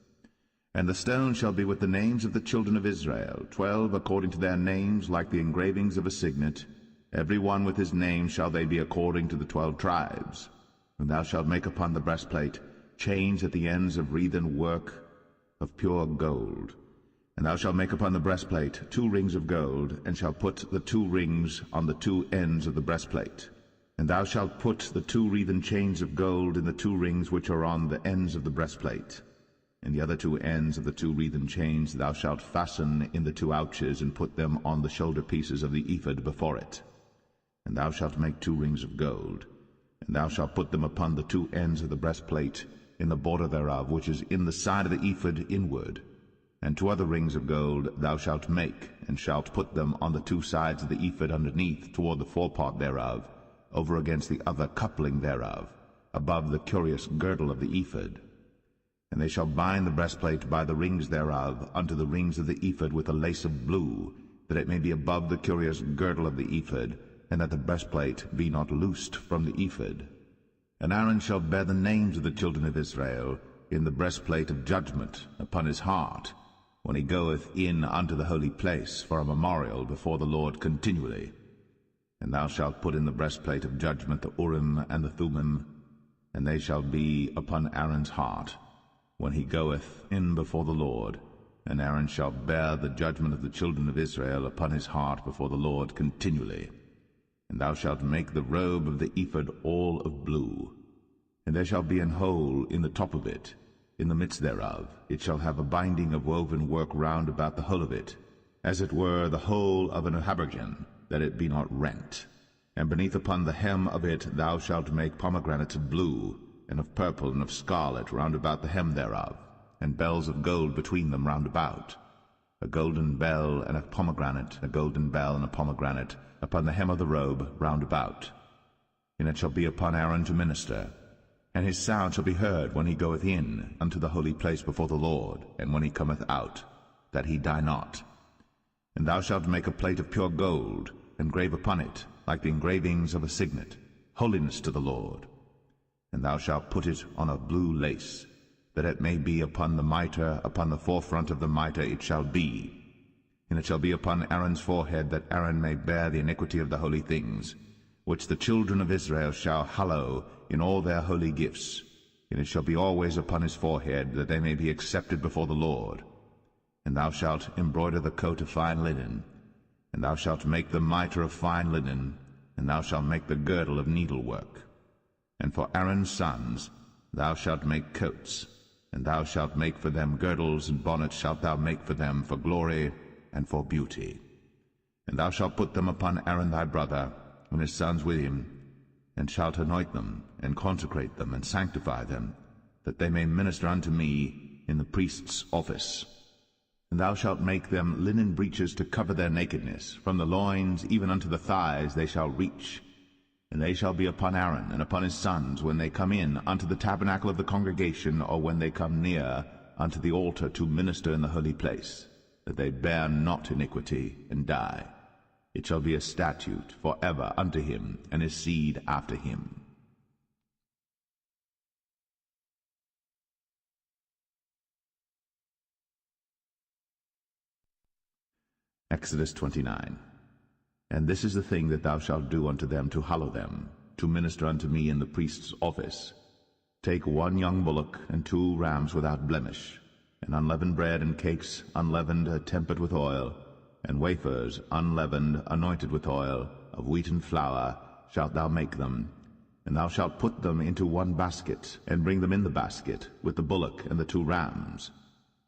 And the stones shall be with the names of the children of Israel, 12 according to their names, like the engravings of a signet. Every one with his name shall they be according to the 12 tribes. And thou shalt make upon the breastplate chains at the ends of wreathen work of pure gold. And thou shalt make upon the breastplate 2 rings of gold, and shalt put the 2 rings on the 2 ends of the breastplate. And thou shalt put the 2 wreathen chains of gold in the 2 rings which are on the ends of the breastplate. And the other 2 ends of the 2 wreathen chains thou shalt fasten in the 2 ouches, and put them on the shoulder pieces of the ephod before it. And thou shalt make 2 rings of gold, and thou shalt put them upon the 2 ends of the breastplate, in the border thereof, which is in the side of the ephod inward. And 2 other rings of gold thou shalt make, and shalt put them on the 2 sides of the ephod underneath, toward the forepart thereof, over against the other coupling thereof, above the curious girdle of the ephod. And they shall bind the breastplate by the rings thereof unto the rings of the ephod with a lace of blue, that it may be above the curious girdle of the ephod, and that the breastplate be not loosed from the ephod. And Aaron shall bear the names of the children of Israel in the breastplate of judgment upon his heart, when he goeth in unto the holy place for a memorial before the Lord continually. And thou shalt put in the breastplate of judgment the Urim and the Thummim, and they shall be upon Aaron's heart, when he goeth in before the Lord. And Aaron shall bear the judgment of the children of Israel upon his heart before the Lord continually. And thou shalt make the robe of the ephod all of blue. And there shall be an hole in the top of it, in the midst thereof. It shall have a binding of woven work round about the whole of it, as it were the whole of an habergeon, that it be not rent. And beneath upon the hem of it thou shalt make pomegranates of blue, and of purple, and of scarlet round about the hem thereof, and bells of gold between them round about. A golden bell and a pomegranate, a golden bell and a pomegranate, upon the hem of the robe round about. and it shall be upon Aaron to minister. And his sound shall be heard when he goeth in unto the holy place before the Lord, and when he cometh out, that he die not. And thou shalt make a plate of pure gold, and grave upon it, like the engravings of a signet, holiness to the Lord. And thou shalt put it on a blue lace, that it may be upon the mitre, upon the forefront of the mitre it shall be. And it shall be upon Aaron's forehead, that Aaron may bear the iniquity of the holy things, which the children of Israel shall hallow in all their holy gifts. And it shall be always upon his forehead, that they may be accepted before the Lord. And thou shalt embroider the coat of fine linen, and thou shalt make the mitre of fine linen, and thou shalt make the girdle of needlework. And for Aaron's sons thou shalt make coats, and thou shalt make for them girdles, and bonnets shalt thou make for them, for glory and for beauty. And thou shalt put them upon Aaron thy brother, and his sons with him, and shalt anoint them, and consecrate them, and sanctify them, that they may minister unto me in the priest's office. And thou shalt make them linen breeches to cover their nakedness, from the loins even unto the thighs they shall reach. And they shall be upon Aaron and upon his sons when they come in unto the tabernacle of the congregation, or when they come near unto the altar to minister in the holy place, that they bear not iniquity and die. It shall be a statute for ever unto him and his seed after him. Exodus 29. And this is the thing that thou shalt do unto them to hallow them, to minister unto me in the priest's office. Take 1 young bullock, and 2 rams without blemish, and unleavened bread and cakes unleavened tempered with oil, and wafers unleavened anointed with oil, of wheaten flour shalt thou make them. And thou shalt put them into 1 basket, and bring them in the basket, with the bullock and the 2 rams.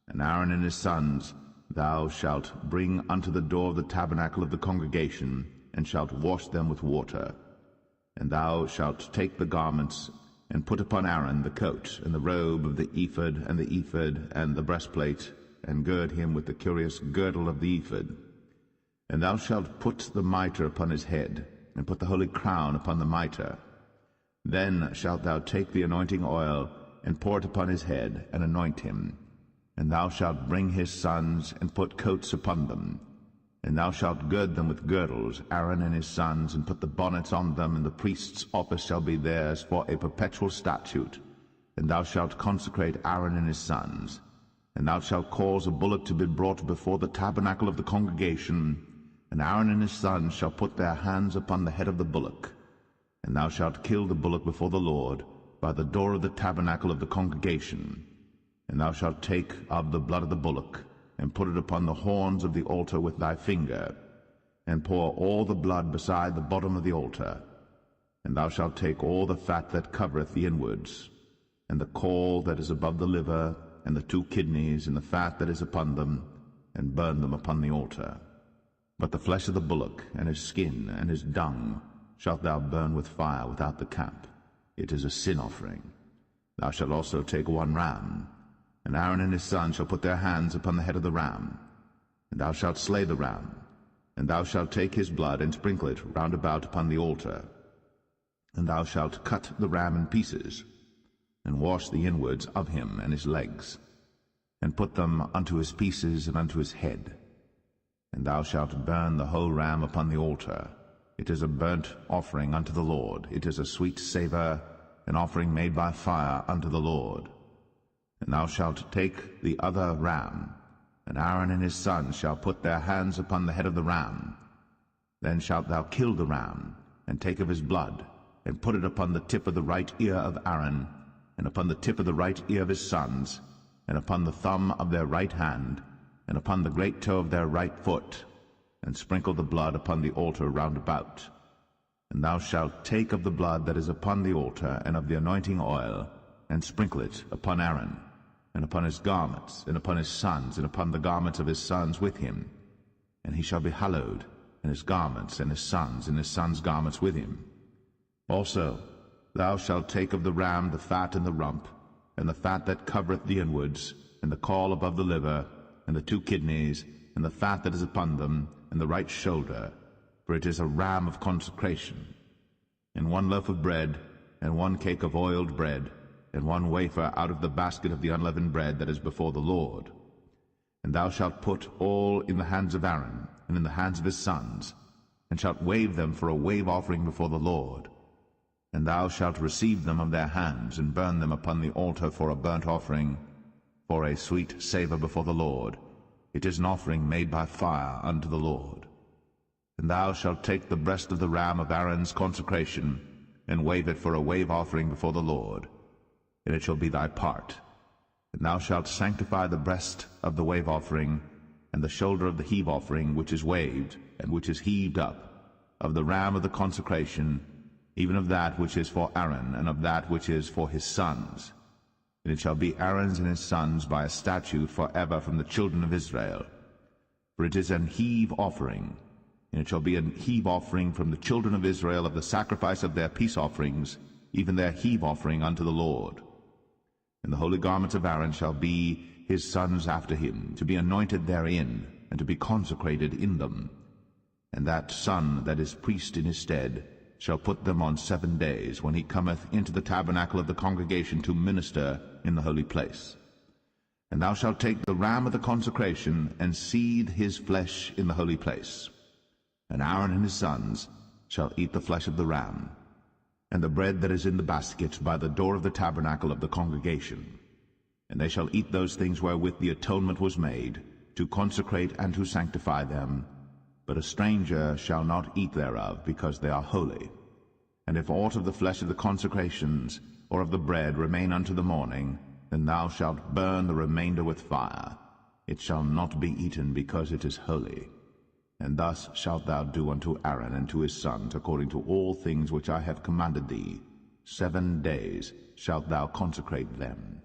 And Aaron and his sons thou shalt bring unto the door of the tabernacle of the congregation, and shalt wash them with water. And thou shalt take the garments, and put upon Aaron the coat, and the robe of the ephod, and the ephod, and the breastplate, and gird him with the curious girdle of the ephod. And thou shalt put the mitre upon his head, and put the holy crown upon the mitre. Then shalt thou take the anointing oil, and pour it upon his head, and anoint him. And thou shalt bring his sons, and put coats upon them. And thou shalt gird them with girdles, Aaron and his sons, and put the bonnets on them, and the priest's office shall be theirs for a perpetual statute. And thou shalt consecrate Aaron and his sons. And thou shalt cause a bullock to be brought before the tabernacle of the congregation, and Aaron and his sons shall put their hands upon the head of the bullock. And thou shalt kill the bullock before the Lord, by the door of the tabernacle of the congregation. And thou shalt take of the blood of the bullock, and put it upon the horns of the altar with thy finger, and pour all the blood beside the bottom of the altar. And thou shalt take all the fat that covereth the inwards, and the caul that is above the liver, and the 2 kidneys, and the fat that is upon them, and burn them upon the altar. But the flesh of the bullock, and his skin, and his dung, shalt thou burn with fire without the camp. It is a sin offering. Thou shalt also take 1 ram, and Aaron and his sons shall put their hands upon the head of the ram. And thou shalt slay the ram, and thou shalt take his blood, and sprinkle it round about upon the altar. And thou shalt cut the ram in pieces, and wash the inwards of him and his legs, and put them unto his pieces and unto his head. And thou shalt burn the whole ram upon the altar. It is a burnt offering unto the Lord. It is a sweet savour, an offering made by fire unto the Lord. And thou shalt take the other ram, and Aaron and his sons shall put their hands upon the head of the ram. Then shalt thou kill the ram, and take of his blood, and put it upon the tip of the right ear of Aaron, and upon the tip of the right ear of his sons, and upon the thumb of their right hand, and upon the great toe of their right foot, and sprinkle the blood upon the altar round about. And thou shalt take of the blood that is upon the altar, and of the anointing oil, and sprinkle it upon Aaron, and upon his garments, and upon his sons, and upon the garments of his sons with him. And he shall be hallowed, and his garments, and his sons' garments with him. Also thou shalt take of the ram the fat and the rump, and the fat that covereth the inwards, and the caul above the liver, and the 2 kidneys, and the fat that is upon them, and the right shoulder, for it is a ram of consecration. and 1 loaf of bread, and 1 cake of oiled bread, and 1 wafer out of the basket of the unleavened bread that is before the Lord. And thou shalt put all in the hands of Aaron, and in the hands of his sons, and shalt wave them for a wave offering before the Lord. And thou shalt receive them of their hands, and burn them upon the altar for a burnt offering, for a sweet savour before the Lord. It is an offering made by fire unto the Lord. And thou shalt take the breast of the ram of Aaron's consecration, and wave it for a wave offering before the Lord, and it shall be thy part. And thou shalt sanctify the breast of the wave offering, and the shoulder of the heave offering, which is waved, and which is heaved up, of the ram of the consecration, even of that which is for Aaron, and of that which is for his sons. And it shall be Aaron's and his sons by a statute for ever from the children of Israel. For it is an heave offering, and it shall be an heave offering from the children of Israel of the sacrifice of their peace offerings, even their heave offering unto the Lord. And the holy garments of Aaron shall be his sons after him, to be anointed therein, and to be consecrated in them. And that son that is priest in his stead shall put them on 7 days, when he cometh into the tabernacle of the congregation to minister in the holy place. And thou shalt take the ram of the consecration, and seethe his flesh in the holy place. And Aaron and his sons shall eat the flesh of the ram, and the bread that is in the basket by the door of the tabernacle of the congregation. And they shall eat those things wherewith the atonement was made, to consecrate and to sanctify them. But a stranger shall not eat thereof, because they are holy. And if aught of the flesh of the consecrations, or of the bread, remain unto the morning, then thou shalt burn the remainder with fire. It shall not be eaten, because it is holy. And thus shalt thou do unto Aaron and to his sons, according to all things which I have commanded thee. 7 days shalt thou consecrate them.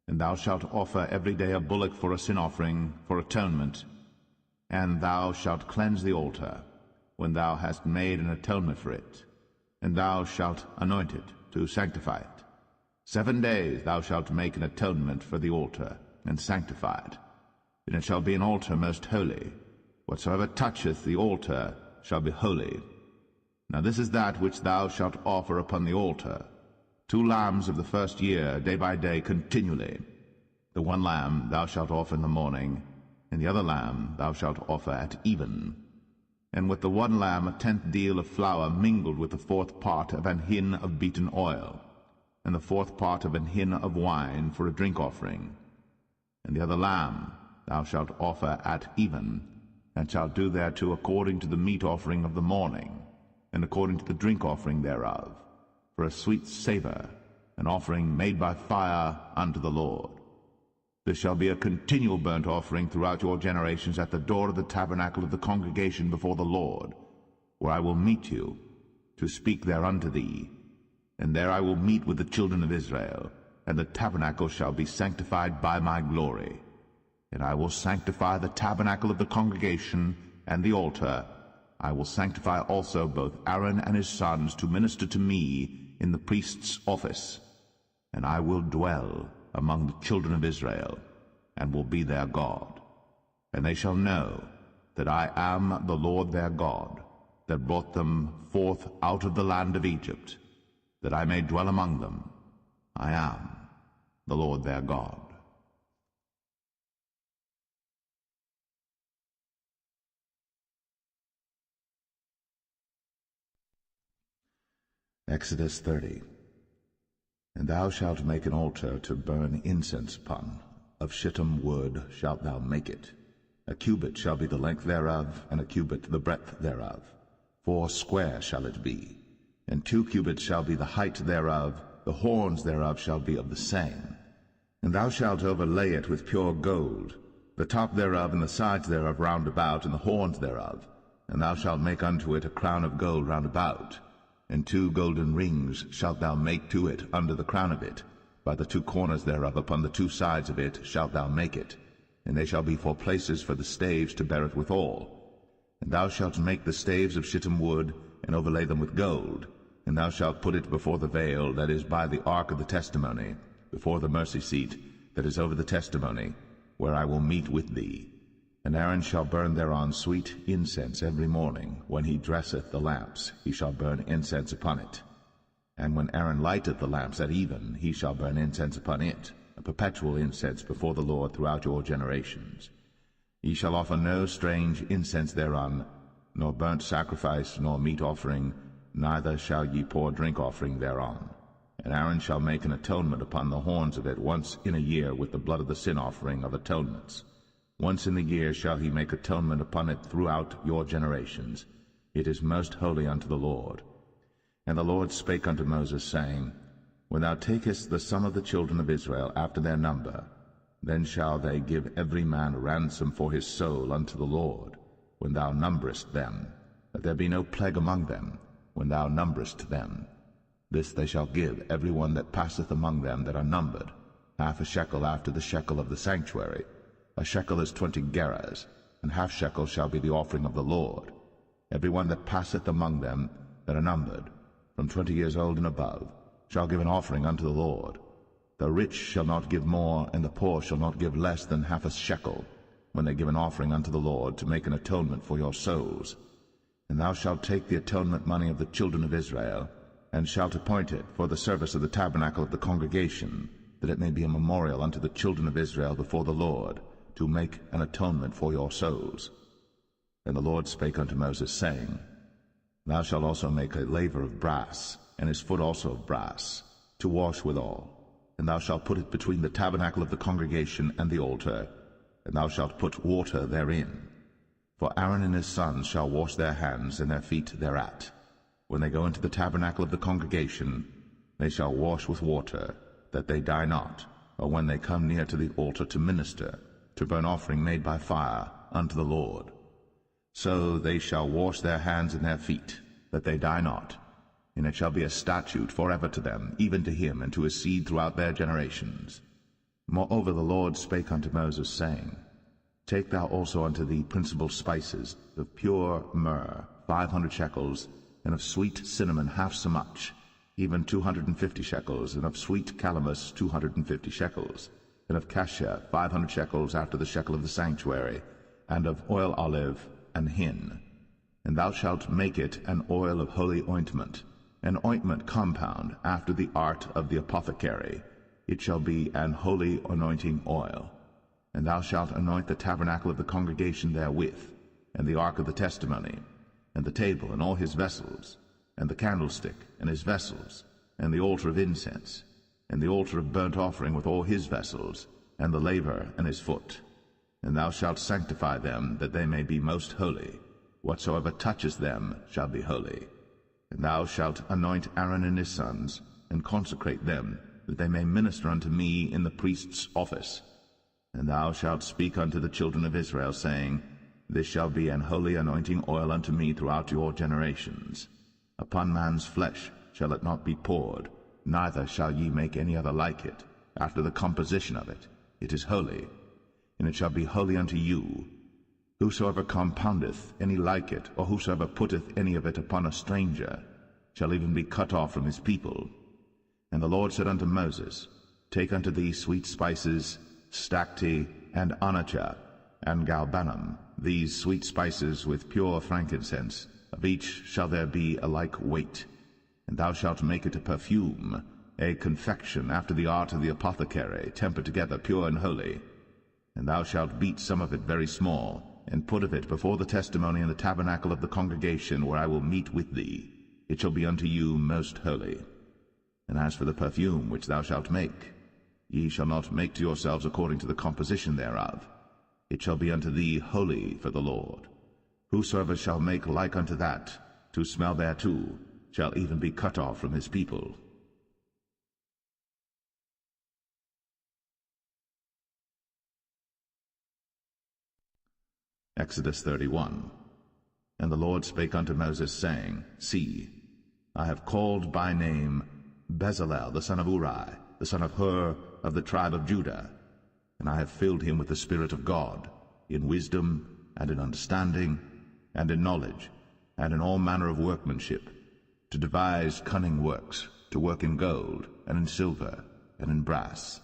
And thou shalt offer every day a bullock for a sin offering, for atonement. And thou shalt cleanse the altar, when thou hast made an atonement for it. And thou shalt anoint it, to sanctify it. 7 days thou shalt make an atonement for the altar, and sanctify it. And it shall be an altar most holy. Whatsoever toucheth the altar shall be holy. Now this is that which thou shalt offer upon the altar: 2 lambs of the first year, day by day, continually. The 1 lamb thou shalt offer in the morning, and the other lamb thou shalt offer at even. And with the 1 lamb 1/10 deal of flour mingled with the 4th part of an hin of beaten oil, and the 4th part of an hin of wine for a drink offering. And the other lamb thou shalt offer at even, and shalt do thereto according to the meat offering of the morning, and according to the drink offering thereof, for a sweet savour, an offering made by fire unto the Lord. This shall be a continual burnt offering throughout your generations at the door of the tabernacle of the congregation before the Lord, where I will meet you, to speak there unto thee. And there I will meet with the children of Israel, and the tabernacle shall be sanctified by my glory. And I will sanctify the tabernacle of the congregation and the altar. I will sanctify also both Aaron and his sons to minister to me in the priest's office. And I will dwell among the children of Israel, and will be their God. And they shall know that I am the Lord their God, that brought them forth out of the land of Egypt, that I may dwell among them. I am the Lord their God. Exodus 30. And thou shalt make an altar to burn incense upon. Of shittim wood shalt thou make it. A cubit shall be the length thereof, and a cubit the breadth thereof. 4 square shall it be. And 2 cubits shall be the height thereof. The horns thereof shall be of the same. And thou shalt overlay it with pure gold, the top thereof and the sides thereof round about, and the horns thereof. And thou shalt make unto it a crown of gold round about. And 2 golden rings shalt thou make to it under the crown of it. By the 2 corners thereof upon the 2 sides of it shalt thou make it. And they shall be for places for the staves to bear it withal. And thou shalt make the staves of shittim wood, and overlay them with gold. And thou shalt put it before the veil that is by the ark of the testimony, before the mercy seat that is over the testimony, where I will meet with thee. And Aaron shall burn thereon sweet incense every morning. When he dresseth the lamps, he shall burn incense upon it. And when Aaron lighteth the lamps at even, he shall burn incense upon it, a perpetual incense before the Lord throughout your generations. Ye shall offer no strange incense thereon, nor burnt sacrifice, nor meat offering, neither shall ye pour drink offering thereon. And Aaron shall make an atonement upon the horns of it once in a year with the blood of the sin offering of atonements. Once in the year shall he make atonement upon it throughout your generations. It is most holy unto the Lord. And the Lord spake unto Moses, saying, When thou takest the sum of the children of Israel after their number, then shall they give every man a ransom for his soul unto the Lord, when thou numberest them, that there be no plague among them, when thou numberest them. This they shall give every one that passeth among them that are numbered, half a shekel after the shekel of the sanctuary. A shekel is 20 gerahs, and half shekel shall be the offering of the Lord. Every one that passeth among them that are numbered, from 20 years old and above, shall give an offering unto the Lord. The rich shall not give more, and the poor shall not give less than half a shekel, when they give an offering unto the Lord, to make an atonement for your souls. And thou shalt take the atonement money of the children of Israel, and shalt appoint it for the service of the tabernacle of the congregation, that it may be a memorial unto the children of Israel before the Lord, to make an atonement for your souls. And the Lord spake unto Moses, saying, Thou shalt also make a laver of brass, and his foot also of brass, to wash withal. And thou shalt put it between the tabernacle of the congregation and the altar, and thou shalt put water therein. For Aaron and his sons shall wash their hands and their feet thereat. When they go into the tabernacle of the congregation, they shall wash with water, that they die not, or when they come near to the altar to minister, to burn offering made by fire unto the Lord. So they shall wash their hands and their feet, that they die not. And it shall be a statute forever to them, even to him and to his seed throughout their generations. Moreover the Lord spake unto Moses, saying, Take thou also unto thee principal spices, of pure myrrh 500 shekels, and of sweet cinnamon half so much, even 250 shekels, and of sweet calamus 250 shekels, and of cassia 500 shekels after the shekel of the sanctuary, and of oil olive and hin. And thou shalt make it an oil of holy ointment, an ointment compound after the art of the apothecary. It shall be an holy anointing oil. And thou shalt anoint the tabernacle of the congregation therewith, and the ark of the testimony, and the table and all his vessels, and the candlestick and his vessels, and the altar of incense, and the altar of burnt offering with all his vessels, and the laver and his foot. And thou shalt sanctify them, that they may be most holy. Whatsoever touches them shall be holy. And thou shalt anoint Aaron and his sons, and consecrate them, that they may minister unto me in the priest's office. And thou shalt speak unto the children of Israel, saying, This shall be an holy anointing oil unto me throughout your generations. Upon man's flesh shall it not be poured, neither shall ye make any other like it, after the composition of it. It is holy, and it shall be holy unto you. Whosoever compoundeth any like it, or whosoever putteth any of it upon a stranger, shall even be cut off from his people. And the Lord said unto Moses, Take unto thee sweet spices, stacte, and onycha, and galbanum, these sweet spices with pure frankincense, of each shall there be a like weight. And thou shalt make it a perfume, a confection after the art of the apothecary, tempered together, pure and holy. And thou shalt beat some of it very small, and put of it before the testimony in the tabernacle of the congregation, where I will meet with thee. It shall be unto you most holy. And as for the perfume which thou shalt make, ye shall not make to yourselves according to the composition thereof. It shall be unto thee holy for the Lord. Whosoever shall make like unto that, to smell thereto, shall even be cut off from his people. Exodus 31. And the Lord spake unto Moses, saying, See, I have called by name Bezalel the son of Uri, the son of Hur, of the tribe of Judah, and I have filled him with the Spirit of God, in wisdom, and in understanding, and in knowledge, and in all manner of workmanship, to devise cunning works, to work in gold, and in silver, and in brass,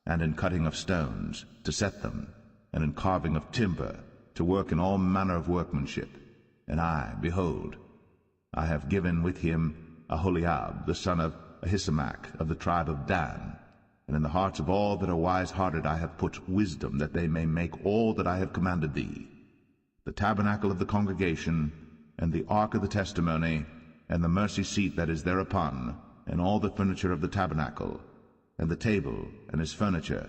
and in cutting of stones, to set them, and in carving of timber, to work in all manner of workmanship. And I, behold, I have given with him Aholiab, the son of Ahisamach, of the tribe of Dan. And in the hearts of all that are wise-hearted I have put wisdom, that they may make all that I have commanded thee: the tabernacle of the congregation, and the ark of the testimony, and the mercy seat that is thereupon, and all the furniture of the tabernacle, and the table and his furniture,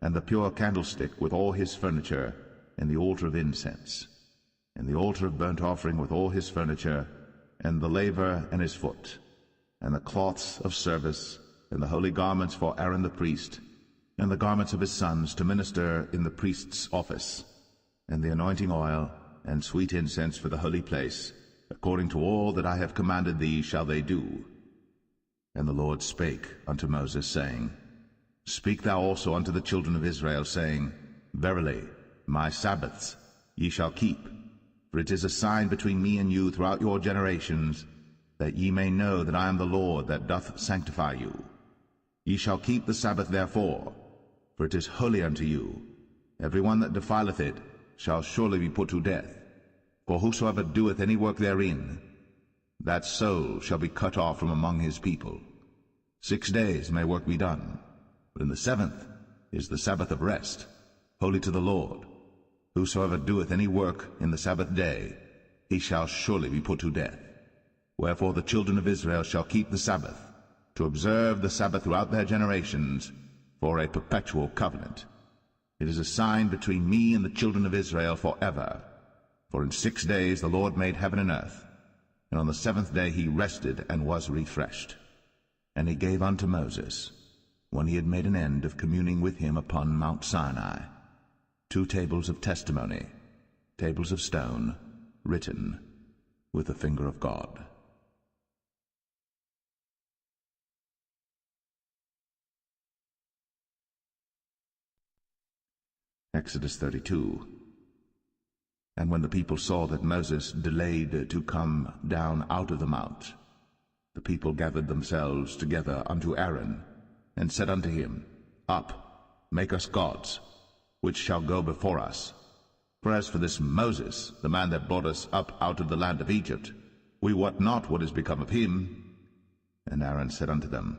and the pure candlestick with all his furniture, and the altar of incense, and the altar of burnt offering with all his furniture, and the laver and his foot, and the cloths of service, and the holy garments for Aaron the priest, and the garments of his sons to minister in the priest's office, and the anointing oil, and sweet incense for the holy place, according to all that I have commanded thee shall they do. And the Lord spake unto Moses, saying, Speak thou also unto the children of Israel, saying, Verily, my Sabbaths ye shall keep, for it is a sign between me and you throughout your generations, that ye may know that I am the Lord that doth sanctify you. Ye shall keep the Sabbath therefore, for it is holy unto you. Every one that defileth it shall surely be put to death. For whosoever doeth any work therein, that soul shall be cut off from among his people. 6 days may work be done, but in the 7th is the Sabbath of rest, holy to the Lord. Whosoever doeth any work in the Sabbath day, he shall surely be put to death. Wherefore the children of Israel shall keep the Sabbath, to observe the Sabbath throughout their generations, for a perpetual covenant. It is a sign between me and the children of Israel forever. For in 6 days the Lord made heaven and earth, and on the 7th day he rested and was refreshed. And he gave unto Moses, when he had made an end of communing with him upon Mount Sinai, 2 tables of testimony, tables of stone, written with the finger of God. Exodus 32. And when the people saw that Moses delayed to come down out of the mount, the people gathered themselves together unto Aaron, and said unto him, Up, make us gods, which shall go before us. For as for this Moses, the man that brought us up out of the land of Egypt, we wot not what is become of him. And Aaron said unto them,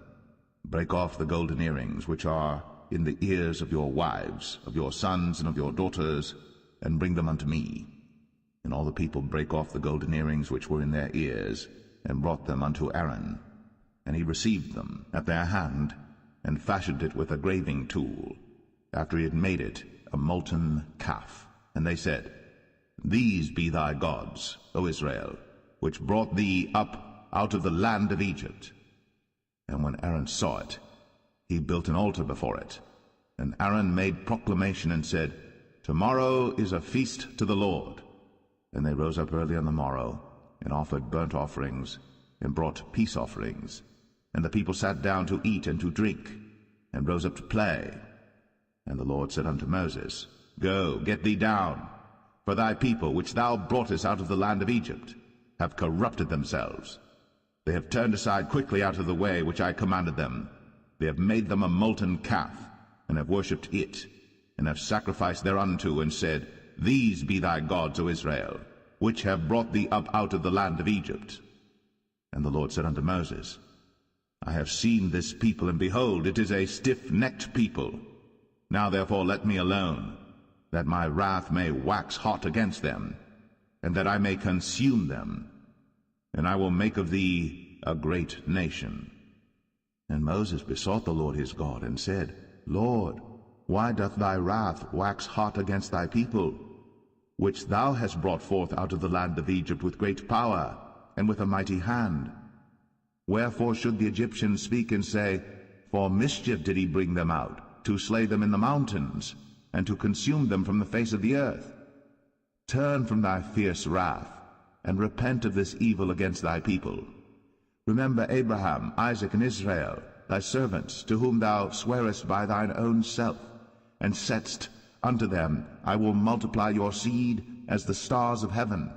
Break off the golden earrings which are in the ears of your wives, of your sons, and of your daughters, and bring them unto me. And all the people brake off the golden earrings which were in their ears, and brought them unto Aaron. And he received them at their hand, and fashioned it with a graving tool, after he had made it a molten calf. And they said, These be thy gods, O Israel, which brought thee up out of the land of Egypt. And when Aaron saw it, he built an altar before it. And Aaron made proclamation and said, Tomorrow is a feast to the Lord. And they rose up early on the morrow, and offered burnt offerings, and brought peace offerings. And the people sat down to eat and to drink, and rose up to play. And the Lord said unto Moses, Go, get thee down, for thy people, which thou broughtest out of the land of Egypt, have corrupted themselves. They have turned aside quickly out of the way which I commanded them. They have made them a molten calf, and have worshipped it, and have sacrificed thereunto, and said, These be thy gods, O Israel, which have brought thee up out of the land of Egypt. And the Lord said unto Moses, I have seen this people, and behold, it is a stiff-necked people. Now therefore let me alone, that my wrath may wax hot against them, and that I may consume them, and I will make of thee a great nation. And Moses besought the Lord his God, and said, Lord, why doth thy wrath wax hot against thy people, which thou hast brought forth out of the land of Egypt with great power, and with a mighty hand? Wherefore should the Egyptians speak and say, For mischief did he bring them out, to slay them in the mountains, and to consume them from the face of the earth? Turn from thy fierce wrath, and repent of this evil against thy people. Remember Abraham, Isaac, and Israel, thy servants, to whom thou swarest by thine own self, and saidst unto them, I will multiply your seed as the stars of heaven.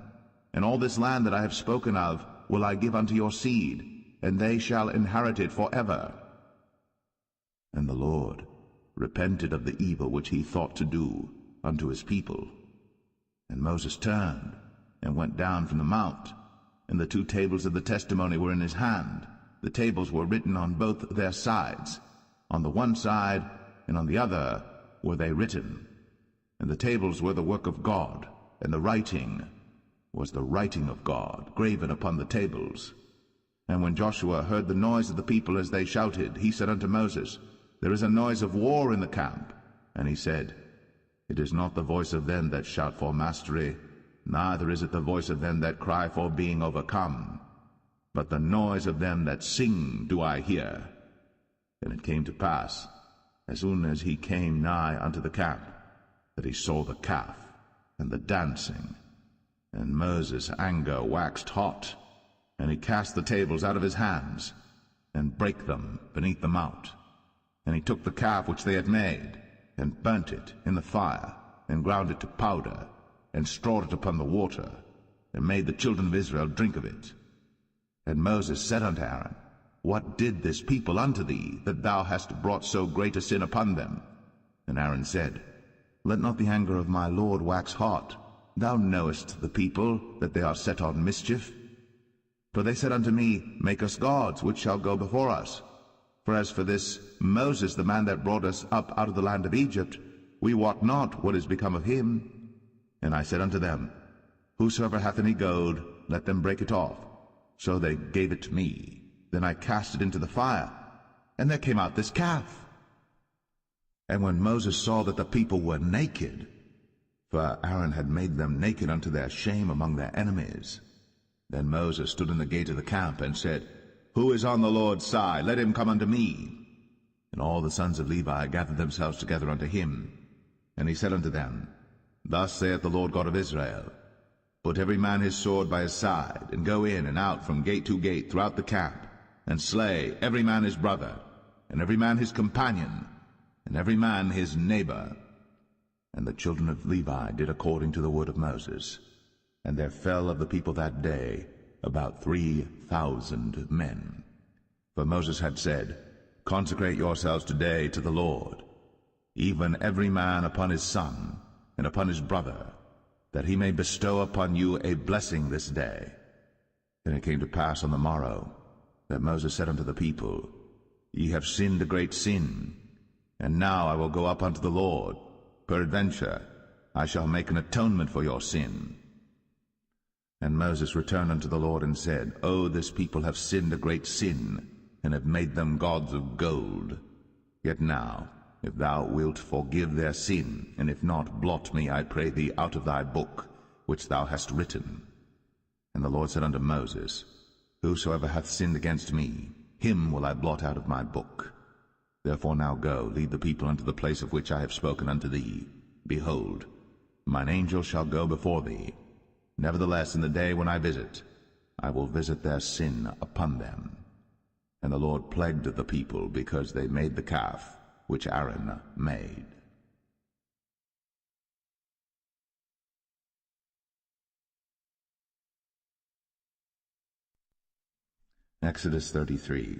And all this land that I have spoken of will I give unto your seed, and they shall inherit it forever. And the Lord repented of the evil which he thought to do unto his people. And Moses turned, and went down from the mount, and the 2 tables of the testimony were in his hand. The tables were written on both their sides. On the one side and on the other were they written. And the tables were the work of God, and the writing was the writing of God, graven upon the tables. And when Joshua heard the noise of the people as they shouted, he said unto Moses, There is a noise of war in the camp. And he said, It is not the voice of them that shout for mastery, neither is it the voice of them that cry for being overcome, but the noise of them that sing do I hear. And it came to pass, as soon as he came nigh unto the camp, that he saw the calf and the dancing. And Moses' anger waxed hot, and he cast the tables out of his hands, and brake them beneath the mount. And he took the calf which they had made, and burnt it in the fire, and ground it to powder, and strawed it upon the water, and made the children of Israel drink of it. And Moses said unto Aaron, What did this people unto thee, that thou hast brought so great a sin upon them? And Aaron said, Let not the anger of my Lord wax hot. Thou knowest the people, that they are set on mischief. For they said unto me, Make us gods, which shall go before us. For as for this Moses, the man that brought us up out of the land of Egypt, we wot not what is become of him. And I said unto them, Whosoever hath any gold, let them break it off. So they gave it to me. Then I cast it into the fire, and there came out this calf. And when Moses saw that the people were naked, for Aaron had made them naked unto their shame among their enemies, then Moses stood in the gate of the camp, and said, Who is on the Lord's side? Let him come unto me. And all the sons of Levi gathered themselves together unto him. And he said unto them, Thus saith the Lord God of Israel, Put every man his sword by his side, and go in and out from gate to gate throughout the camp, and slay every man his brother, and every man his companion, and every man his neighbor. And the children of Levi did according to the word of Moses. And there fell of the people that day about 3,000 men. For Moses had said, Consecrate yourselves today to the Lord, even every man upon his son, and upon his brother, that he may bestow upon you a blessing this day. And it came to pass on the morrow, that Moses said unto the people, Ye have sinned a great sin, and now I will go up unto the Lord. Peradventure I shall make an atonement for your sin. And Moses returned unto the Lord, and said, O this people have sinned a great sin, and have made them gods of gold. Yet now, if thou wilt forgive their sin, and if not, blot me, I pray thee, out of thy book, which thou hast written. And the Lord said unto Moses, Whosoever hath sinned against me, him will I blot out of my book. Therefore now go, lead the people unto the place of which I have spoken unto thee. Behold, mine angel shall go before thee. Nevertheless, in the day when I visit, I will visit their sin upon them. And the Lord plagued the people, because they made the calf which Aaron made. Exodus 33.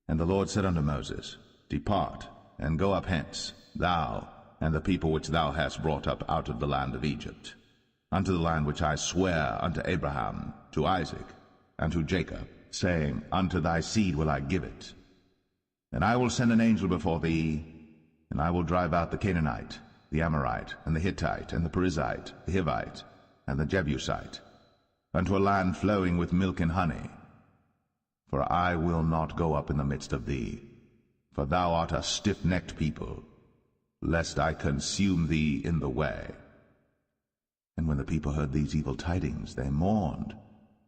And the Lord said unto Moses, Depart, and go up hence, thou and the people which thou hast brought up out of the land of Egypt, unto the land which I swear unto Abraham, to Isaac, and to Jacob, saying, Unto thy seed will I give it. And I will send an angel before thee, and I will drive out the Canaanite, the Amorite, and the Hittite, and the Perizzite, the Hivite, and the Jebusite, unto a land flowing with milk and honey. For I will not go up in the midst of thee, for thou art a stiff-necked people, lest I consume thee in the way. And when the people heard these evil tidings, they mourned,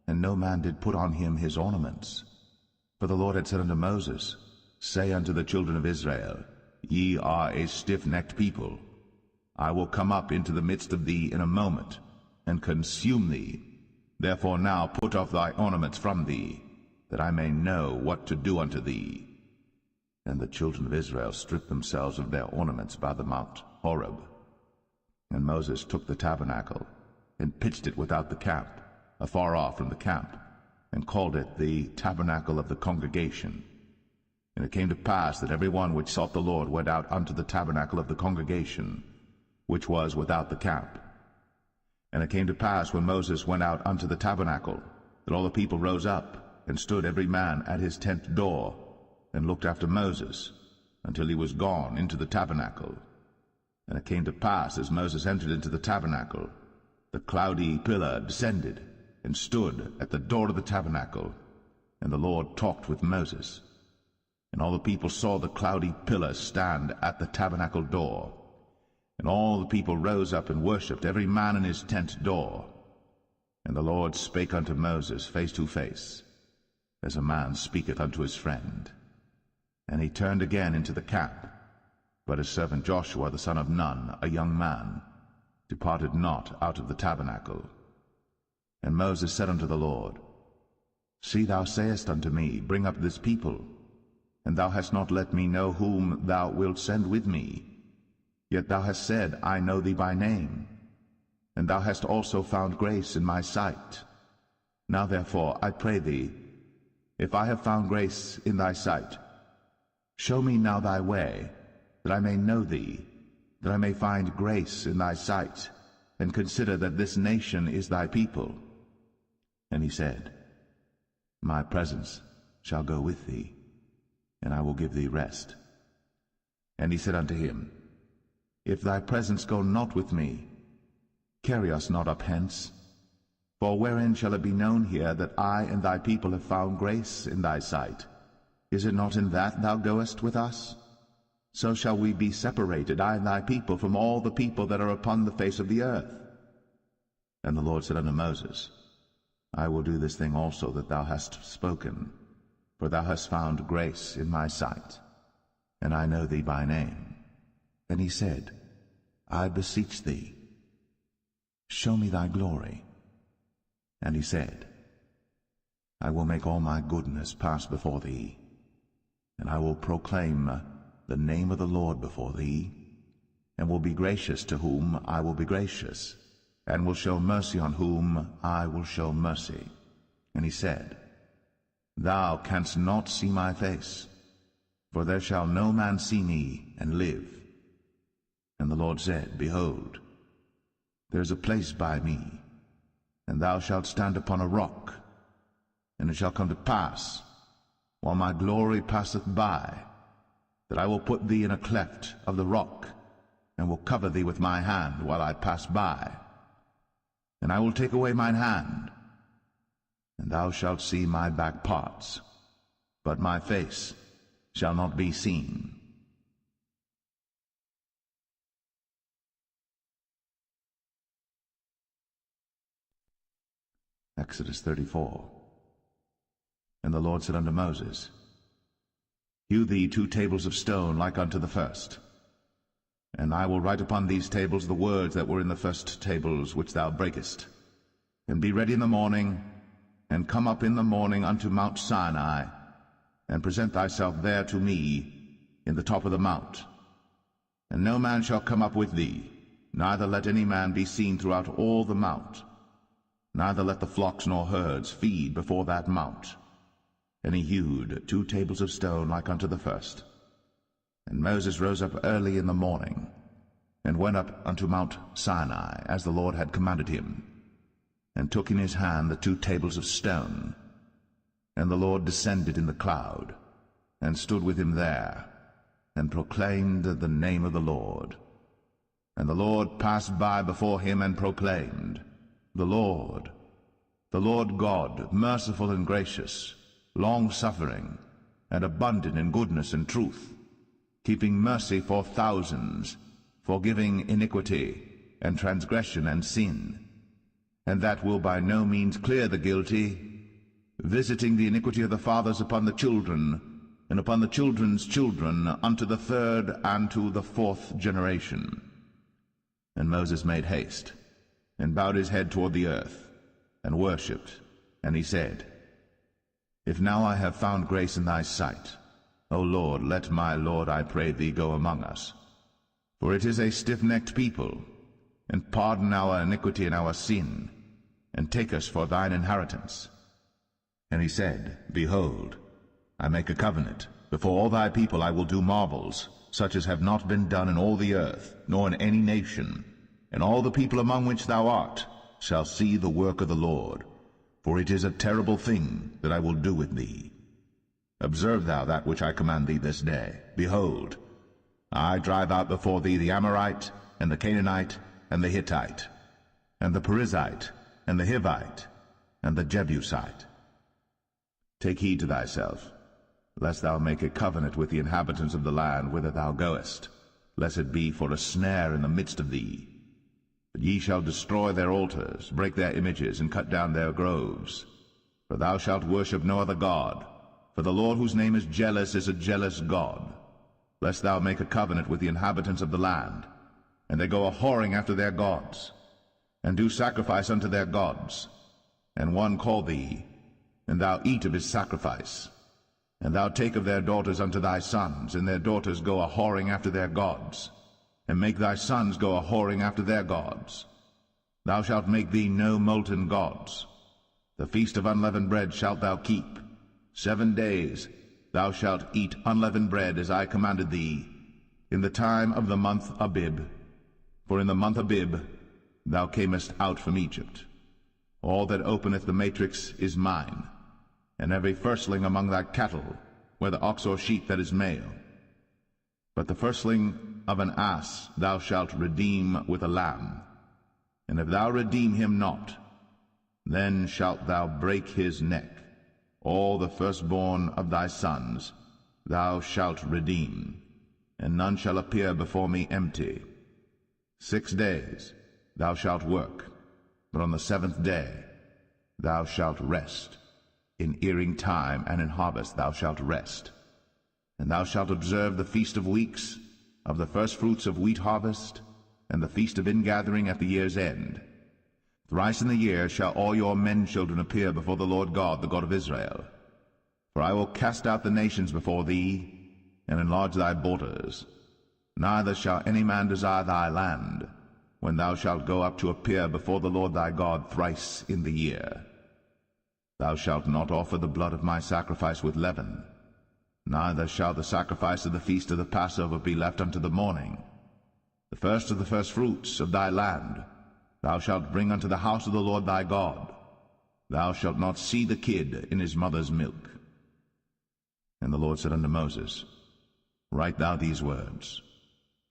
and no man did put on him his ornaments. For the Lord had said unto Moses, Say unto the children of Israel, Ye are a stiff-necked people. I will come up into the midst of thee in a moment, and consume thee. Therefore now put off thy ornaments from thee, that I may know what to do unto thee. And the children of Israel stripped themselves of their ornaments by the mount Horeb. And Moses took the tabernacle, and pitched it without the camp, afar off from the camp, and called it the tabernacle of the congregation. And it came to pass that every one which sought the Lord went out unto the tabernacle of the congregation, which was without the camp. And it came to pass, when Moses went out unto the tabernacle, that all the people rose up, and stood every man at his tent door, and looked after Moses, until he was gone into the tabernacle. And it came to pass, as Moses entered into the tabernacle, the cloudy pillar descended, and stood at the door of the tabernacle, and the Lord talked with Moses. And all the people saw the cloudy pillar stand at the tabernacle door. And all the people rose up and worshipped, every man in his tent door. And the Lord spake unto Moses face to face, as a man speaketh unto his friend. And he turned again into the camp. But his servant Joshua the son of Nun, a young man, departed not out of the tabernacle. And Moses said unto the Lord, See, thou sayest unto me, Bring up this people, and thou hast not let me know whom thou wilt send with me. Yet thou hast said, I know thee by name, and thou hast also found grace in my sight. Now therefore, I pray thee, if I have found grace in thy sight, show me now thy way, that I may know thee, that I may find grace in thy sight, and consider that this nation is thy people. And he said, My presence shall go with thee, and I will give thee rest. And he said unto him, If thy presence go not with me, carry us not up hence. For wherein shall it be known here that I and thy people have found grace in thy sight? Is it not in that thou goest with us? So shall we be separated, I and thy people, from all the people that are upon the face of the earth. And the Lord said unto Moses, I will do this thing also that thou hast spoken, for thou hast found grace in my sight, and I know thee by name. And he said, I beseech thee, show me thy glory. And he said, I will make all my goodness pass before thee, and I will proclaim the name of the Lord before thee, and will be gracious to whom I will be gracious, and will show mercy on whom I will show mercy. And he said, Thou canst not see my face, for there shall no man see me and live. And the Lord said, Behold, there is a place by me, and thou shalt stand upon a rock. And it shall come to pass, while my glory passeth by, that I will put thee in a cleft of the rock, and will cover thee with my hand while I pass by. And I will take away mine hand, and thou shalt see my back parts, but my face shall not be seen. Exodus 34. And the Lord said unto Moses, Hew thee 2 tables of stone like unto the first. And I will write upon these tables the words that were in the first tables which thou breakest. And be ready in the morning, and come up in the morning unto Mount Sinai, and present thyself there to me in the top of the mount. And no man shall come up with thee, neither let any man be seen throughout all the mount. Neither let the flocks nor herds feed before that mount. And he hewed 2 tables of stone like unto the first. And Moses rose up early in the morning, and went up unto Mount Sinai, as the Lord had commanded him, and took in his hand the 2 tables of stone. And the Lord descended in the cloud, and stood with him there, and proclaimed the name of the Lord. And the Lord passed by before him, and proclaimed, the Lord God, merciful and gracious, long-suffering, and abundant in goodness and truth, keeping mercy for thousands, forgiving iniquity, and transgression and sin, and that will by no means clear the guilty, visiting the iniquity of the fathers upon the children, and upon the children's children, unto the 3rd and to the 4th generation. And Moses made haste, and bowed his head toward the earth, and worshipped. And he said, If now I have found grace in thy sight, O Lord, let my Lord, I pray thee, go among us. For it is a stiff-necked people, and pardon our iniquity and our sin, and take us for thine inheritance. And he said, Behold, I make a covenant. Before all thy people I will do marvels, such as have not been done in all the earth, nor in any nation. And all the people among which thou art shall see the work of the Lord, for it is a terrible thing that I will do with thee. Observe thou that which I command thee this day. Behold, I drive out before thee the Amorite, and the Canaanite, and the Hittite, and the Perizzite, and the Hivite, and the Jebusite. Take heed to thyself, lest thou make a covenant with the inhabitants of the land whither thou goest, lest it be for a snare in the midst of thee. But ye shall destroy their altars, break their images, and cut down their groves. For thou shalt worship no other god, for the Lord whose name is jealous is a jealous God. Lest thou make a covenant with the inhabitants of the land, and they go a-whoring after their gods, and do sacrifice unto their gods, and one call thee, and thou eat of his sacrifice, and thou take of their daughters unto thy sons, and their daughters go a-whoring after their gods, and make thy sons go a-whoring after their gods. Thou shalt make thee no molten gods. The feast of unleavened bread shalt thou keep. 7 days thou shalt eat unleavened bread, as I commanded thee, in the time of the month Abib. For in the month Abib thou camest out from Egypt. All that openeth the matrix is mine, and every firstling among thy cattle, whether ox or sheep that is male. But the firstling of an ass thou shalt redeem with a lamb. And if thou redeem him not, then shalt thou break his neck. All the firstborn of thy sons thou shalt redeem, and none shall appear before me empty. 6 days thou shalt work, but on the 7th day thou shalt rest. In earing time and in harvest thou shalt rest. And thou shalt observe the feast of weeks, of the firstfruits of wheat harvest, and the feast of ingathering at the year's end. Thrice in the year shall all your men children appear before the Lord God, the God of Israel. For I will cast out the nations before thee, and enlarge thy borders. Neither shall any man desire thy land, when thou shalt go up to appear before the Lord thy God thrice in the year. Thou shalt not offer the blood of my sacrifice with leaven, neither shall the sacrifice of the feast of the Passover be left unto the morning. The first of the firstfruits of thy land thou shalt bring unto the house of the Lord thy God. Thou shalt not see the kid in his mother's milk. And the Lord said unto Moses, Write thou these words,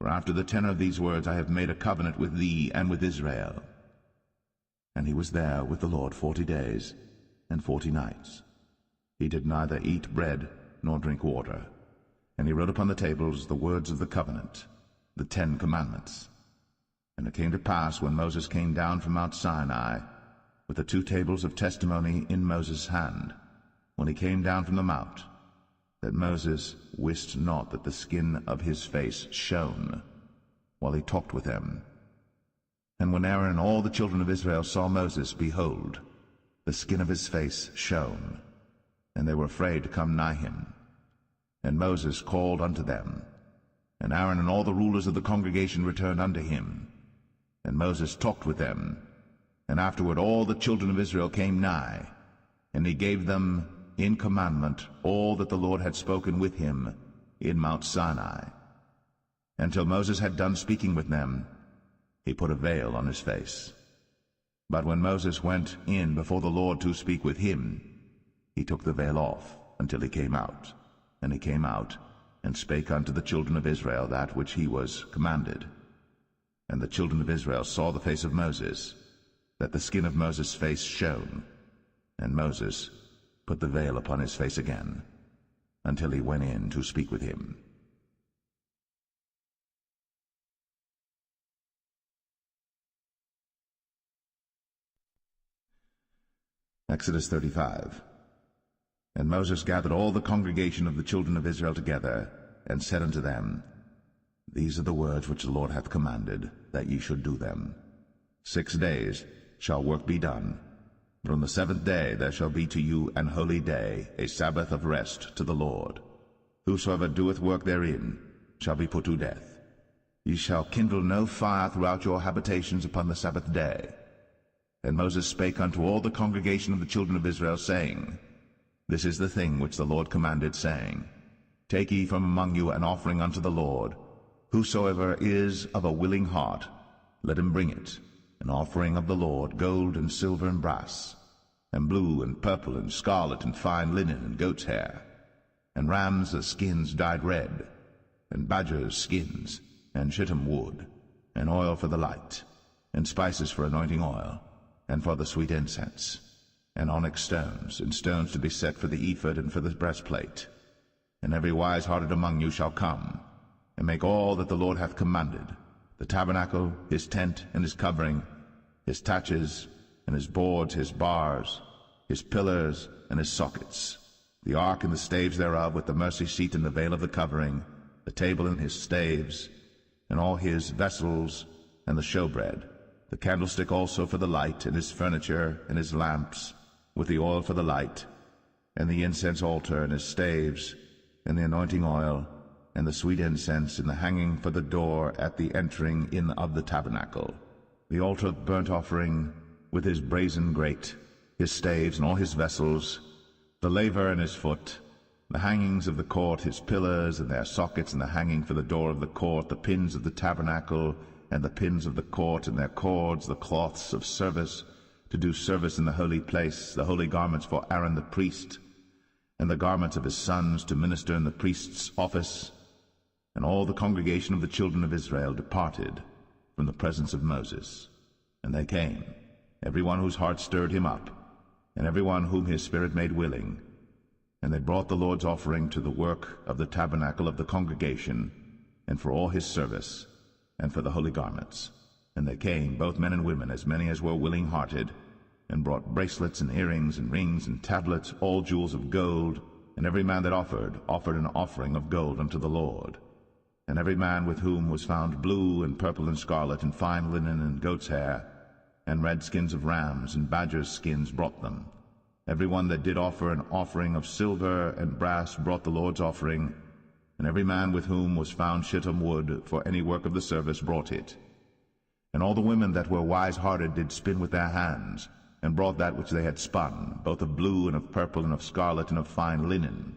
for after the tenor of these words I have made a covenant with thee and with Israel. And he was there with the Lord 40 days and 40 nights. He did neither eat bread nor drink water. And he wrote upon the tables the words of the covenant, the 10 commandments. And it came to pass, when Moses came down from Mount Sinai, with the 2 tables of testimony in Moses' hand, when he came down from the mount, that Moses wist not that the skin of his face shone, while he talked with them. And when Aaron and all the children of Israel saw Moses, behold, the skin of his face shone, and they were afraid to come nigh him. And Moses called unto them, and Aaron and all the rulers of the congregation returned unto him. And Moses talked with them, and afterward all the children of Israel came nigh, and he gave them in commandment all that the Lord had spoken with him in Mount Sinai. Until Moses had done speaking with them, he put a veil on his face. But when Moses went in before the Lord to speak with him, he took the veil off until he came out. And he came out, and spake unto the children of Israel that which he was commanded. And the children of Israel saw the face of Moses, that the skin of Moses' face shone. And Moses put the veil upon his face again, until he went in to speak with him. Exodus 35. And Moses gathered all the congregation of the children of Israel together, and said unto them, These are the words which the Lord hath commanded, that ye should do them. 6 days shall work be done, but on the 7th day there shall be to you an holy day, a Sabbath of rest to the Lord. Whosoever doeth work therein shall be put to death. Ye shall kindle no fire throughout your habitations upon the Sabbath day. And Moses spake unto all the congregation of the children of Israel, saying, This is the thing which the Lord commanded, saying, Take ye from among you an offering unto the Lord. Whosoever is of a willing heart, let him bring it. an offering of the Lord, gold and silver and brass, and blue and purple and scarlet and fine linen and goat's hair, and rams' skins dyed red, and badgers' skins, and shittim wood, and oil for the light, and spices for anointing oil, and for the sweet incense, and onyx stones, and stones to be set for the ephod and for the breastplate. And every wise-hearted among you shall come, and make all that the Lord hath commanded, the tabernacle, his tent, and his covering, his taches, and his boards, his bars, his pillars, and his sockets, the ark and the staves thereof, with the mercy seat and the veil of the covering, the table and his staves, and all his vessels, and the showbread, the candlestick also for the light, and his furniture, and his lamps, with the oil for the light, and the incense altar, and his staves, and the anointing oil, and the sweet incense, and the hanging for the door at the entering in of the tabernacle, the altar of burnt offering, with his brazen grate, his staves, and all his vessels, the laver and his foot, the hangings of the court, his pillars and their sockets, and the hanging for the door of the court, the pins of the tabernacle, and the pins of the court, and their cords, the cloths of service, to do service in the holy place, the holy garments for Aaron the priest, and the garments of his sons to minister in the priest's office. And all the congregation of the children of Israel departed from the presence of Moses. And they came, every one whose heart stirred him up, and every one whom his spirit made willing. And they brought the Lord's offering to the work of the tabernacle of the congregation, and for all his service, and for the holy garments. And they came, both men and women, as many as were willing-hearted, and brought bracelets and earrings and rings and tablets, all jewels of gold. And every man that offered an offering of gold unto the Lord. And every man with whom was found blue and purple and scarlet and fine linen and goat's hair, and red skins of rams and badgers' skins brought them. Every one that did offer an offering of silver and brass brought the Lord's offering, and every man with whom was found shittim wood for any work of the service brought it. And all the women that were wise-hearted did spin with their hands, and brought that which they had spun, both of blue and of purple and of scarlet and of fine linen.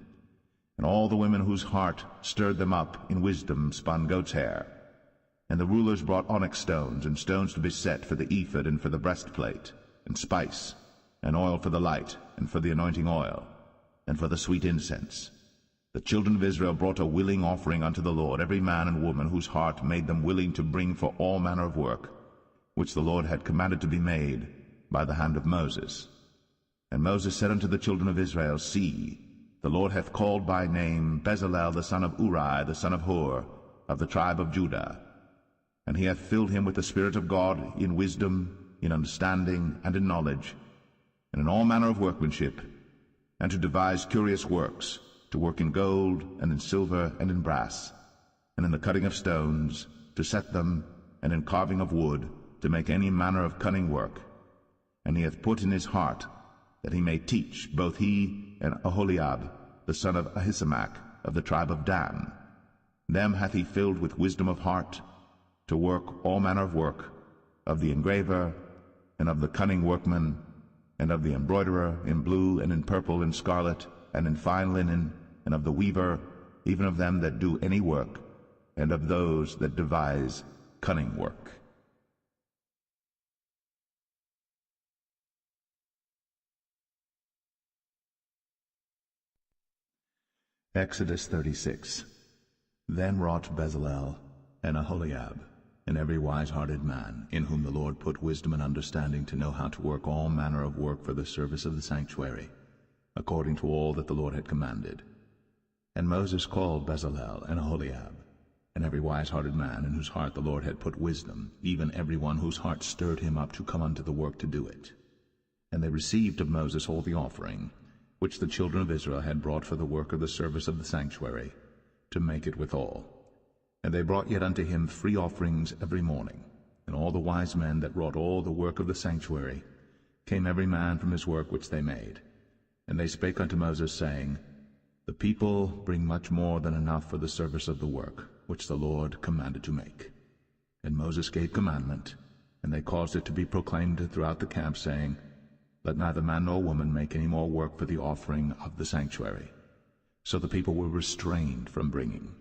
And all the women whose heart stirred them up in wisdom spun goat's hair. And the rulers brought onyx stones, and stones to be set for the ephod and for the breastplate, and spice, and oil for the light, and for the anointing oil, and for the sweet incense. The children of Israel brought a willing offering unto the Lord, every man and woman whose heart made them willing to bring for all manner of work, which the Lord had commanded to be made by the hand of Moses. And Moses said unto the children of Israel, See, the Lord hath called by name Bezalel the son of Uri, the son of Hur, of the tribe of Judah. And he hath filled him with the Spirit of God in wisdom, in understanding, and in knowledge, and in all manner of workmanship, and to devise curious works, to work in gold, and in silver, and in brass, and in the cutting of stones, to set them, and in carving of wood, to make any manner of cunning work. And he hath put in his heart that he may teach, both he and Aholiab, the son of Ahisamach, of the tribe of Dan. Them hath he filled with wisdom of heart, to work all manner of work, of the engraver, and of the cunning workman, and of the embroiderer, in blue, and in purple, and scarlet, and in fine linen, and of the weaver, even of them that do any work, and of those that devise cunning work. Exodus 36. Then wrought Bezalel and Aholiab, and every wise-hearted man, in whom the Lord put wisdom and understanding to know how to work all manner of work for the service of the sanctuary, according to all that the Lord had commanded. And Moses called Bezalel and Aholiab, and every wise-hearted man, in whose heart the Lord had put wisdom, even every one whose heart stirred him up to come unto the work to do it. And they received of Moses all the offering, which the children of Israel had brought for the work of the service of the sanctuary, to make it withal. And they brought yet unto him free offerings every morning. And all the wise men that wrought all the work of the sanctuary came every man from his work which they made. And they spake unto Moses, saying, The people bring much more than enough for the service of the work, which the Lord commanded to make. And Moses gave commandment, and they caused it to be proclaimed throughout the camp, saying, Let neither man nor woman make any more work for the offering of the sanctuary. So the people were restrained from bringing.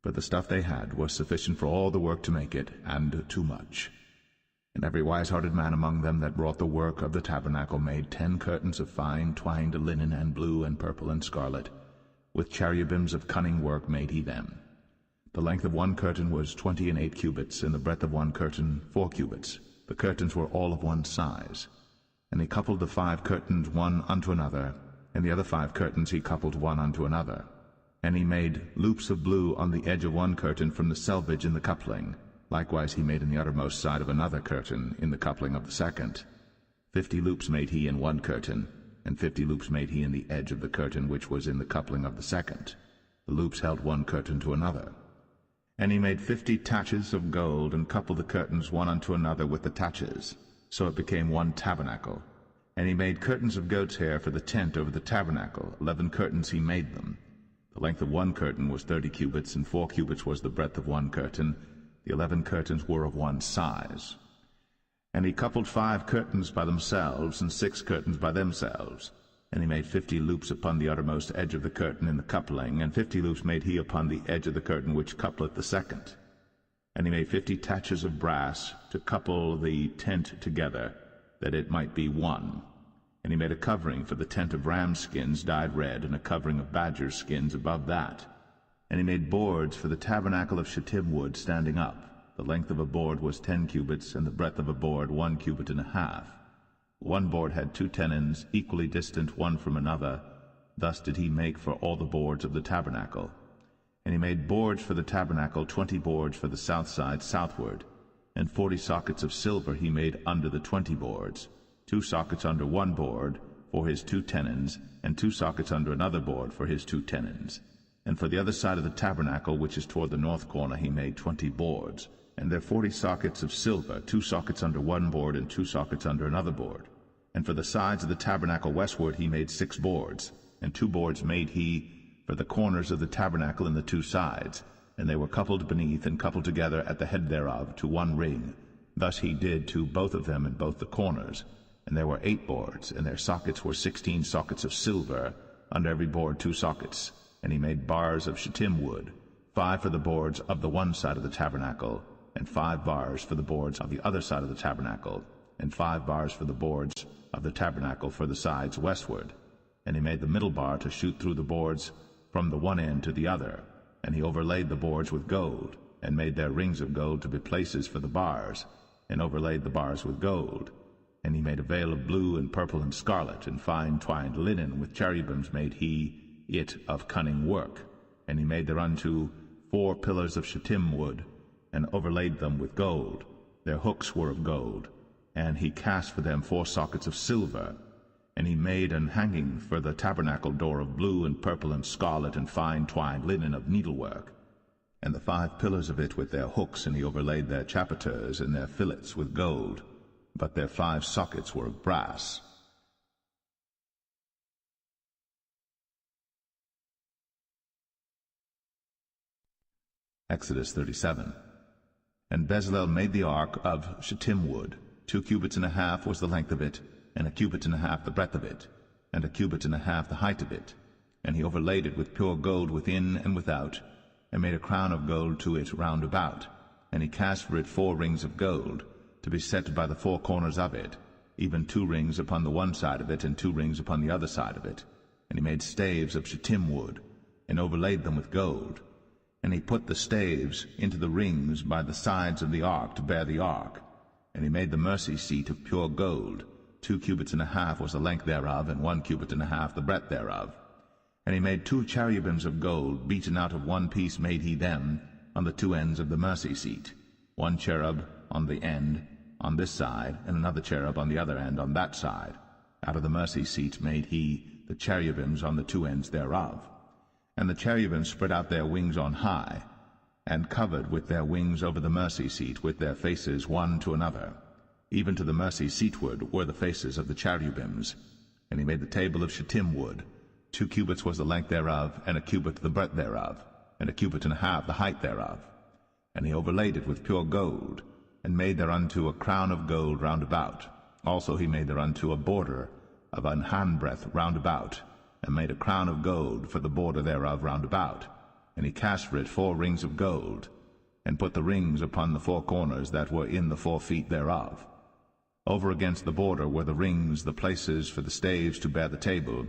For the stuff they had was sufficient for all the work to make it, and too much. And every wise-hearted man among them that wrought the work of the tabernacle made 10 curtains of fine twined linen and blue and purple and scarlet. With cherubims of cunning work made he them. The length of one curtain was 28 cubits, and the breadth of one curtain 4 cubits. The curtains were all of one size. And he coupled the 5 curtains one unto another, and the other 5 curtains he coupled one unto another. And he made loops of blue on the edge of one curtain from the selvage in the coupling. Likewise he made in the uttermost side of another curtain in the coupling of the second. 50 loops made he in one curtain, and 50 loops made he in the edge of the curtain which was in the coupling of the second. The loops held one curtain to another. And he made 50 taches of gold, and coupled the curtains one unto another with the taches. So it became one tabernacle. And he made curtains of goat's hair for the tent over the tabernacle. 11 curtains he made them. The length of one curtain was 30 cubits, and 4 cubits was the breadth of one curtain. The 11 curtains were of one size. And he coupled 5 curtains by themselves, and 6 curtains by themselves. And he made 50 loops upon the uttermost edge of the curtain in the coupling, and 50 loops made he upon the edge of the curtain which coupleth the second. And he made 50 taches of brass to couple the tent together, that it might be one. And he made a covering for the tent of ram skins dyed red, and a covering of badger skins above that. And he made boards for the tabernacle of shittim wood standing up. The length of a board was 10 cubits, and the breadth of a board 1 cubit and a half. One board had 2 tenons, equally distant one from another. Thus did he make for all the boards of the tabernacle. And he made boards for the tabernacle, 20 boards for the south side southward. And 40 sockets of silver he made under the 20 boards, 2 sockets under one board for his 2 tenons, and 2 sockets under another board for his 2 tenons. And for the other side of the tabernacle, which is toward the north corner, he made 20 boards. And there 40 sockets of silver, 2 sockets under one board, and 2 sockets under another board. And for the sides of the tabernacle westward he made 6 boards, and 2 boards made he for the corners of the tabernacle in the 2 sides, and they were coupled beneath and coupled together at the head thereof to one ring. Thus he did to both of them in both the corners. And there were 8 boards, and their sockets were 16 sockets of silver, under every board 2 sockets. And he made bars of shittim wood, 5 for the boards of the one side of the tabernacle, and 5 bars for the boards of the other side of the tabernacle, and 5 bars for the boards of the tabernacle for the sides westward. And he made the middle bar to shoot through the boards from the one end to the other. And he overlaid the boards with gold, and made their rings of gold to be places for the bars, and overlaid the bars with gold. And he made a veil of blue and purple and scarlet, and fine twined linen, with cherubims made he it of cunning work. And he made thereunto 4 pillars of shittim wood, and overlaid them with gold. Their hooks were of gold. And he cast for them 4 sockets of silver. And he made an hanging for the tabernacle door of blue and purple and scarlet, and fine twined linen of needlework. And the 5 pillars of it with their hooks, and he overlaid their chapiters and their fillets with gold. But their 5 sockets were of brass. Exodus 37. And Bezalel made the ark of shittim wood. 2 cubits and a half was the length of it, and 1 cubit and a half the breadth of it, and 1 cubit and a half the height of it. And he overlaid it with pure gold within and without, and made a crown of gold to it round about. And he cast for it 4 rings of gold, to be set by the 4 corners of it, even 2 rings upon the one side of it, and 2 rings upon the other side of it. And he made staves of shittim wood, and overlaid them with gold. And he put the staves into the rings by the sides of the ark to bear the ark. And he made the mercy seat of pure gold. 2 cubits and a half was the length thereof, and 1 cubit and a half the breadth thereof. And he made 2 cherubims of gold, beaten out of one piece made he them, on the 2 ends of the mercy seat. 1 cherub on the end on this side, and another cherub on the other end on that side. Out of the mercy seat made he the cherubims on the 2 ends thereof. And the cherubims spread out their wings on high, and covered with their wings over the mercy seat, with their faces one to another. Even to the mercy seatward were the faces of the cherubims. And he made the table of shittim wood. 2 cubits was the length thereof, and 1 cubit the breadth thereof, and 1 cubit and a half the height thereof. And he overlaid it with pure gold, and made thereunto a crown of gold round about. Also he made thereunto a border of an handbreadth round about, and made a crown of gold for the border thereof round about. And he cast for it 4 rings of gold. and put the rings upon the 4 corners that were in the 4 feet thereof. Over against the border were the rings, the places for the staves to bear the table.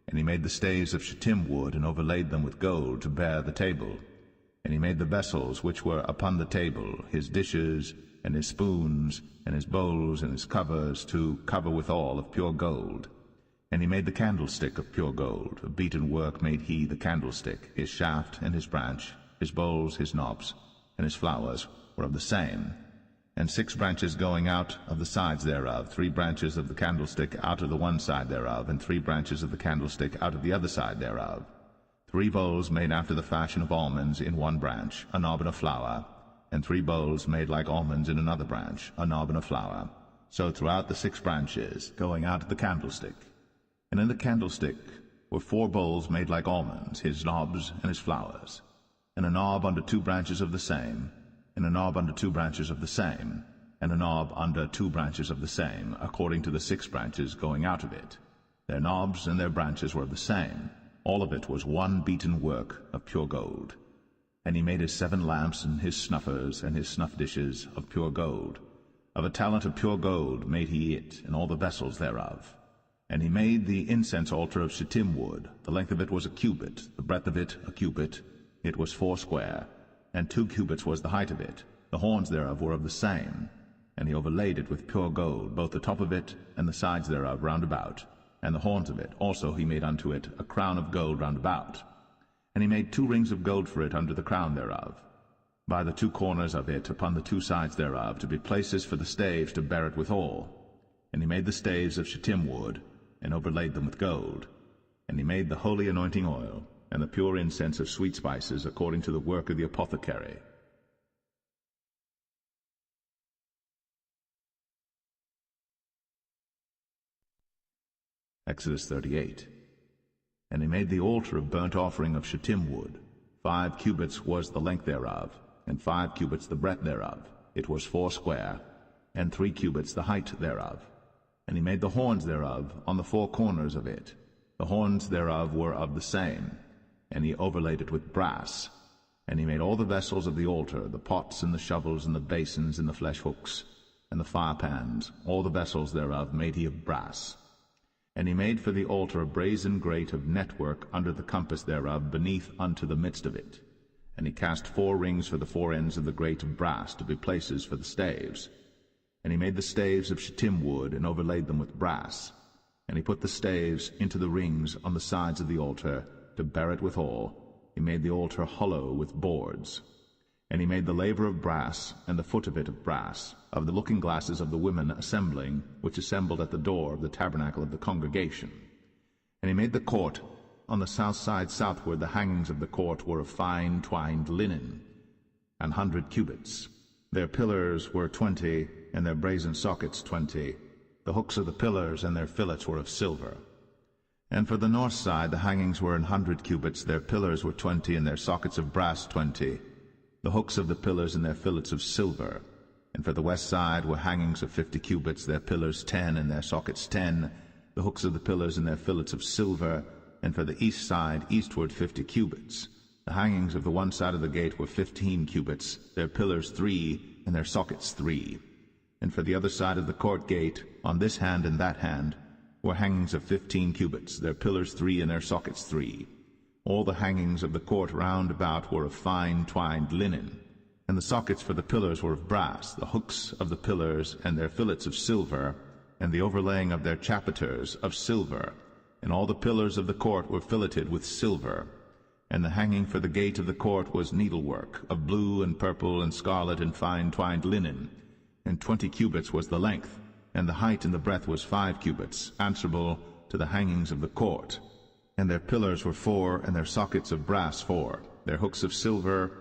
And he made the staves of shittim wood, and overlaid them with gold to bear the table. And he made the vessels which were upon the table, his dishes, and his spoons, and his bowls, and his covers, to cover withal of pure gold. And he made the candlestick of pure gold. Of beaten work made he the candlestick. His shaft and his branch, his bowls, his knobs, and his flowers were of the same. And 6 branches going out of the sides thereof, 3 branches of the candlestick out of the one side thereof, and 3 branches of the candlestick out of the other side thereof. 3 bowls made after the fashion of almonds in one branch, a knob and a flower, and 3 bowls made like almonds in another branch, a knob and a flower. So throughout the 6 branches, going out of the candlestick. And in the candlestick were 4 bowls made like almonds, his knobs and his flowers, and a knob under 2 branches of the same, and a knob under 2 branches of the same, and a knob under 2 branches of the same, according to the 6 branches going out of it. Their knobs and their branches were of the same. All of it was one beaten work of pure gold. And he made his 7 lamps, and his snuffers, and his snuff dishes of pure gold. Of a talent of pure gold made he it, and all the vessels thereof. And he made the incense altar of shittim wood. The length of it was a cubit, the breadth of it a cubit. It was 4 square, and 2 cubits was the height of it. The horns thereof were of the same. And he overlaid it with pure gold, both the top of it and the sides thereof round about. And the horns of it also he made unto it a crown of gold round about. And he made 2 rings of gold for it under the crown thereof, by the 2 corners of it upon the 2 sides thereof, to be places for the staves to bear it withal. And he made the staves of shittim wood, and overlaid them with gold. And he made the holy anointing oil, and the pure incense of sweet spices, according to the work of the apothecary. Exodus 38. And he made the altar of burnt offering of shittim wood. 5 cubits was the length thereof, and 5 cubits the breadth thereof. It was 4 square, and 3 cubits the height thereof. And he made the horns thereof on the 4 corners of it. The horns thereof were of the same. And he overlaid it with brass. And he made all the vessels of the altar, the pots and the shovels and the basins and the flesh hooks and the firepans, all the vessels thereof made he of brass. And he made for the altar a brazen grate of network under the compass thereof, beneath unto the midst of it. And he cast 4 rings for the 4 ends of the grate of brass, to be places for the staves. And he made the staves of shittim wood, and overlaid them with brass. And he put the staves into the rings on the sides of the altar, to bear it withal. He made the altar hollow with boards. And he made the laver of brass, and the foot of it of brass, of the looking glasses of the women assembling, which assembled at the door of the tabernacle of the congregation. And he made the court. On the south side southward the hangings of the court were of fine twined linen, 100 cubits. Their pillars were 20, and their brazen sockets 20. The hooks of the pillars and their fillets were of silver. And for the north side the hangings were 100 cubits, their pillars were 20, and their sockets of brass 20. The hooks of the pillars and their fillets of silver. And for the west side were hangings of 50 cubits, their pillars 10, and their sockets 10. The hooks of the pillars and their fillets of silver. And for the east side eastward 50 cubits. The hangings of the one side of the gate were 15 cubits, their pillars 3, and their sockets 3. And for the other side of the court gate, on this hand and that hand, were hangings of 15 cubits, their pillars 3, and their sockets 3. All the hangings of the court round about were of fine twined linen, and the sockets for the pillars were of brass, the hooks of the pillars and their fillets of silver, and the overlaying of their chapiters of silver, and all the pillars of the court were filleted with silver. And the hanging for the gate of the court was needlework, of blue and purple and scarlet and fine twined linen, and 20 cubits was the length, and the height and the breadth was 5 cubits, answerable to the hangings of the court. And their pillars were 4, and their sockets of brass 4, their hooks of silver,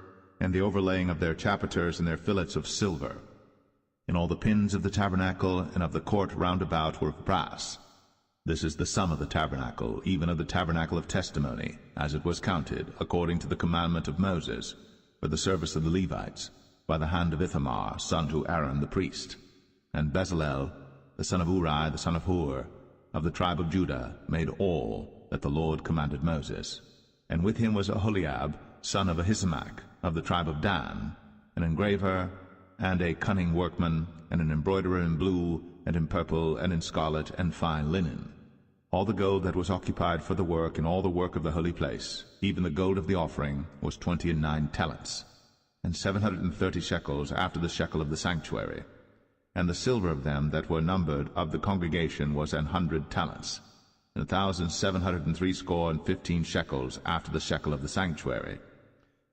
and the overlaying of their chapiters and their fillets of silver. And all the pins of the tabernacle and of the court round about were of brass. This is the sum of the tabernacle, even of the tabernacle of testimony, as it was counted, according to the commandment of Moses, for the service of the Levites, by the hand of Ithamar, son to Aaron the priest. And Bezalel, the son of Uri, the son of Hur, of the tribe of Judah, made all that the Lord commanded Moses. And with him was Aholiab, son of Ahisamach, of the tribe of Dan, an engraver, and a cunning workman, and an embroiderer in blue, and in purple, and in scarlet, and fine linen. All the gold that was occupied for the work, and all the work of the holy place, even the gold of the offering, was 29 talents, and 730 shekels after the shekel of the sanctuary. And the silver of them that were numbered of the congregation was 100 talents, and 1,760 shekels after the shekel of the sanctuary.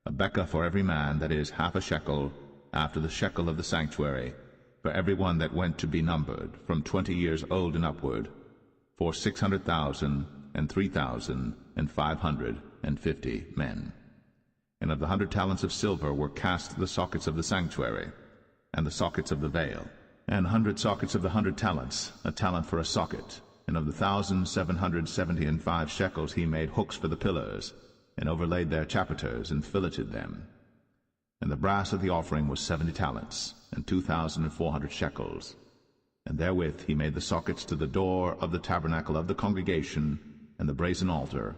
A bekah for every man, that is, half a shekel, after the shekel of the sanctuary, for every one that went to be numbered, from 20 years old and upward, for 600,000 and 3,550 men. And of the 100 talents of silver were cast the sockets of the sanctuary, and the sockets of the veil, and 100 sockets of the 100 talents, a talent for a socket. And of the 1,775 shekels he made hooks for the pillars, and overlaid their chapiters, and filleted them. And the brass of the offering was 70 talents, and 2,400 shekels. And therewith he made the sockets to the door of the tabernacle of the congregation, and the brazen altar,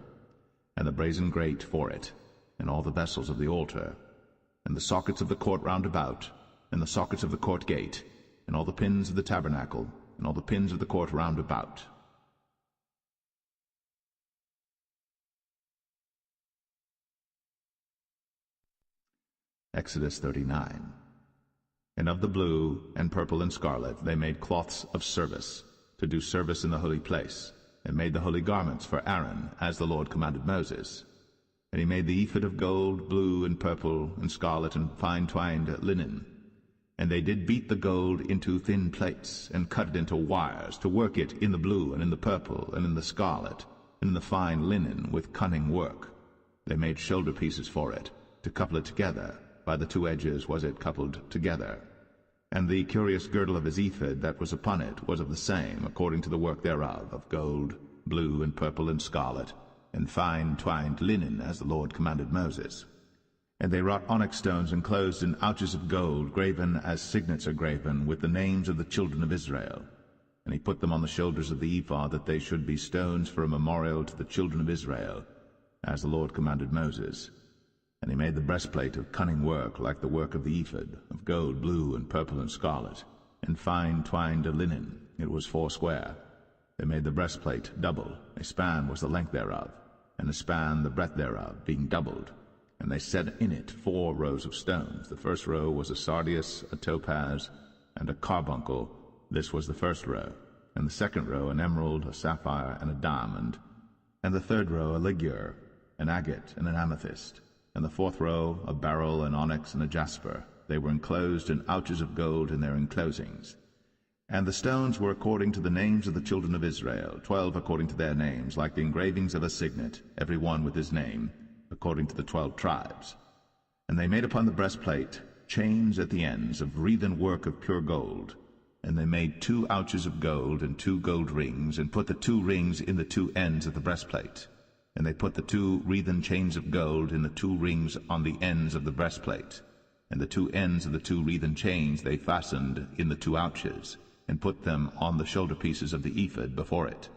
and the brazen grate for it, and all the vessels of the altar, and the sockets of the court round about, and the sockets of the court gate, and all the pins of the tabernacle, and all the pins of the court round about. Exodus 39. And of the blue, and purple, and scarlet they made cloths of service, to do service in the holy place, and made the holy garments for Aaron, as the Lord commanded Moses. And he made the ephod of gold, blue, and purple, and scarlet, and fine twined linen. And they did beat the gold into thin plates, and cut it into wires, to work it in the blue, and in the purple, and in the scarlet, and in the fine linen, with cunning work. They made shoulder pieces for it, to couple it together. By the two edges was it coupled together. And the curious girdle of his ephod that was upon it was of the same, according to the work thereof, of gold, blue, and purple, and scarlet, and fine twined linen, as the Lord commanded Moses. And they wrought onyx stones enclosed in ouches of gold, graven as signets are graven, with the names of the children of Israel. And he put them on the shoulders of the ephod, that they should be stones for a memorial to the children of Israel, as the Lord commanded Moses. And he made the breastplate of cunning work, like the work of the ephod, of gold, blue, and purple, and scarlet, and fine twined linen. It was foursquare. They made the breastplate double. A span was the length thereof, and a span the breadth thereof, being doubled. And they set in it 4 rows of stones. The first row was a sardius, a topaz, and a carbuncle. This was the first row. And the second row an emerald, a sapphire, and a diamond. And the third row a ligure, an agate, and an amethyst. And the fourth row a beryl, an onyx, and a jasper. They were enclosed in ouches of gold in their enclosings. And the stones were according to the names of the children of Israel, 12 according to their names, like the engravings of a signet, every one with his name, according to the 12 tribes. And they made upon the breastplate chains at the ends of wreathen work of pure gold. And they made 2 ouches of gold, and 2 gold rings, and put the 2 rings in the 2 ends of the breastplate. And they put the 2 wreathen chains of gold in the 2 rings on the ends of the breastplate. And the 2 ends of the 2 wreathen chains they fastened in the 2 ouches, and put them on the shoulder pieces of the ephod before it.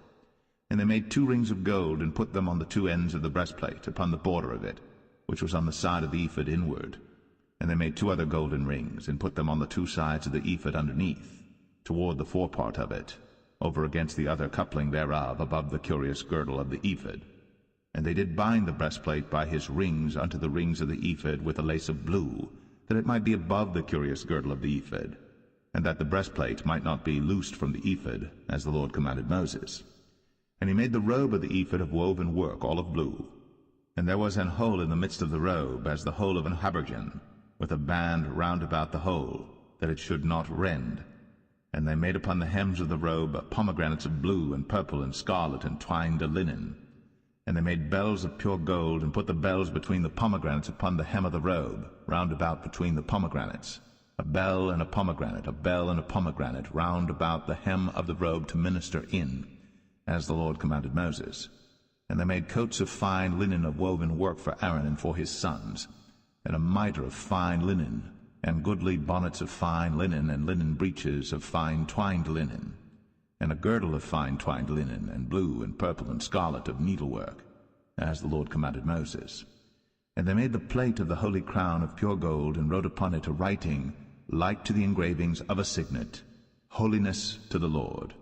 And they made 2 rings of gold, and put them on the 2 ends of the breastplate, upon the border of it, which was on the side of the ephod inward. And they made 2 other golden rings, and put them on the 2 sides of the ephod underneath, toward the forepart of it, over against the other coupling thereof, above the curious girdle of the ephod. And they did bind the breastplate by his rings unto the rings of the ephod with a lace of blue, that it might be above the curious girdle of the ephod, and that the breastplate might not be loosed from the ephod, as the Lord commanded Moses. And he made the robe of the ephod of woven work, all of blue. And there was an hole in the midst of the robe, as the hole of an habergeon, with a band round about the hole, that it should not rend. And they made upon the hems of the robe pomegranates of blue, and purple, and scarlet, and twined linen. And they made bells of pure gold, and put the bells between the pomegranates upon the hem of the robe, round about between the pomegranates. A bell and a pomegranate, a bell and a pomegranate, round about the hem of the robe to minister in, as the Lord commanded Moses. And they made coats of fine linen of woven work for Aaron and for his sons, and a mitre of fine linen, and goodly bonnets of fine linen, and linen breeches of fine twined linen, and a girdle of fine twined linen, and blue and purple and scarlet of needlework, as the Lord commanded Moses. And they made the plate of the holy crown of pure gold, and wrote upon it a writing like to the engravings of a signet, Holiness to the Lord.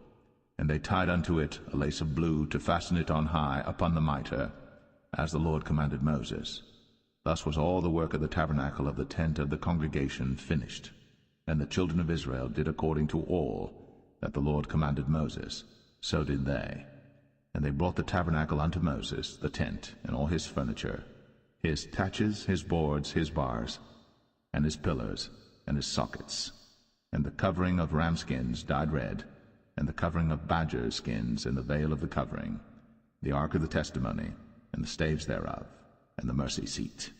And they tied unto it a lace of blue, to fasten it on high upon the mitre, as the Lord commanded Moses. Thus was all the work of the tabernacle of the tent of the congregation finished. And the children of Israel did according to all that the Lord commanded Moses, so did they. And they brought the tabernacle unto Moses, the tent, and all his furniture, his taches, his boards, his bars, and his pillars, and his sockets, and the covering of ram skins dyed red, and the covering of badger skins, and the veil of the covering, the ark of the testimony, and the staves thereof, and the mercy seat,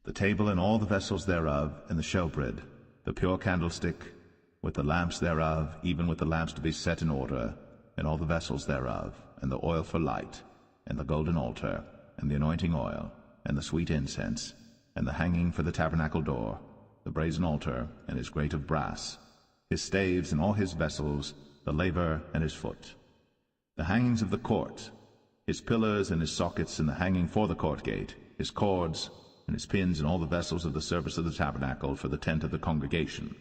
the table and all the vessels thereof, and the showbread, the pure candlestick, with the lamps thereof, even with the lamps to be set in order, and all the vessels thereof, and the oil for light, and the golden altar, and the anointing oil, and the sweet incense, and the hanging for the tabernacle door, the brazen altar, and his grate of brass, his staves and all his vessels, the laver and his foot, the hangings of the court, his pillars and his sockets, and the hanging for the court gate, his cords, and his pins, and all the vessels of the service of the tabernacle for the tent of the congregation,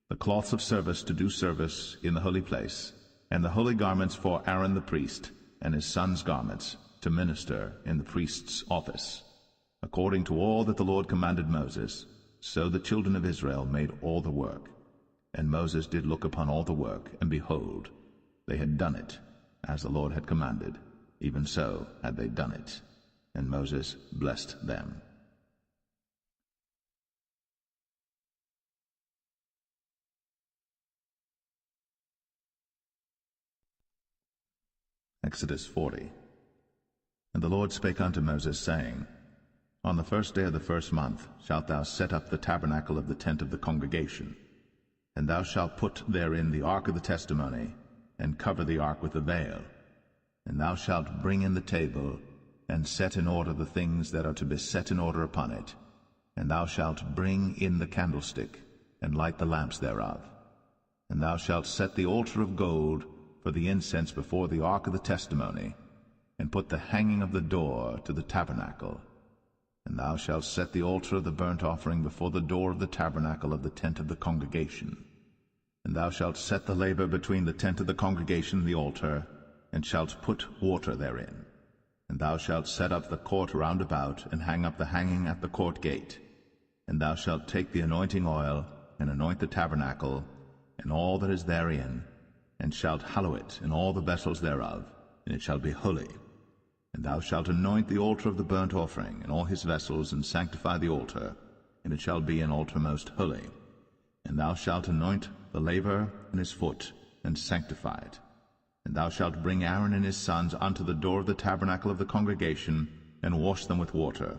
the cloths of service to do service in the holy place, and the holy garments for Aaron the priest, and his sons' garments, to minister in the priest's office. According to all that the Lord commanded Moses, so the children of Israel made all the work. And Moses did look upon all the work, and behold, they had done it, as the Lord had commanded, even so had they done it. And Moses blessed them. Exodus 40. And the Lord spake unto Moses, saying, On the first day of the first month shalt thou set up the tabernacle of the tent of the congregation, and thou shalt put therein the ark of the testimony, and cover the ark with a veil. And thou shalt bring in the table, and set in order the things that are to be set in order upon it. And thou shalt bring in the candlestick, and light the lamps thereof. And thou shalt set the altar of gold for the incense before the ark of the testimony, and put the hanging of the door to the tabernacle. And thou shalt set the altar of the burnt offering before the door of the tabernacle of the tent of the congregation. And thou shalt set the laver between the tent of the congregation and the altar, and shalt put water therein. And thou shalt set up the court round about, and hang up the hanging at the court gate. And thou shalt take the anointing oil, and anoint the tabernacle, and all that is therein, and shalt hallow it, and all the vessels thereof, and it shall be holy. And thou shalt anoint the altar of the burnt offering, and all his vessels, and sanctify the altar, and it shall be an altar most holy. And thou shalt anoint the laver and his foot, and sanctify it. And thou shalt bring Aaron and his sons unto the door of the tabernacle of the congregation, and wash them with water.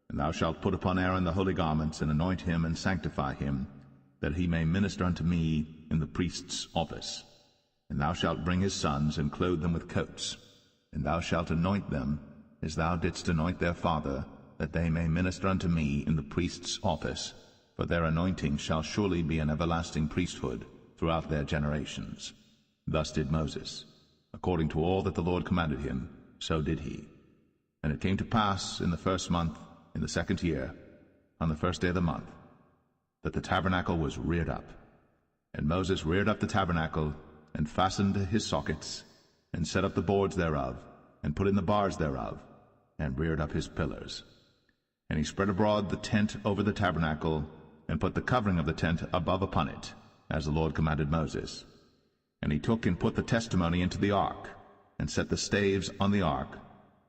And thou shalt put upon Aaron the holy garments, and anoint him, and sanctify him, that he may minister unto me in the priest's office. And thou shalt bring his sons, and clothe them with coats. And thou shalt anoint them, as thou didst anoint their father, that they may minister unto me in the priest's office, for their anointing shall surely be an everlasting priesthood throughout their generations. Thus did Moses. According to all that the Lord commanded him, so did he. And it came to pass in the first month, in the second year, on the first day of the month, that the tabernacle was reared up. And Moses reared up the tabernacle, and fastened his sockets, and set up the boards thereof, and put in the bars thereof, and reared up his pillars. And he spread abroad the tent over the tabernacle, and put the covering of the tent above upon it, as the Lord commanded Moses. And he took and put the testimony into the ark, and set the staves on the ark,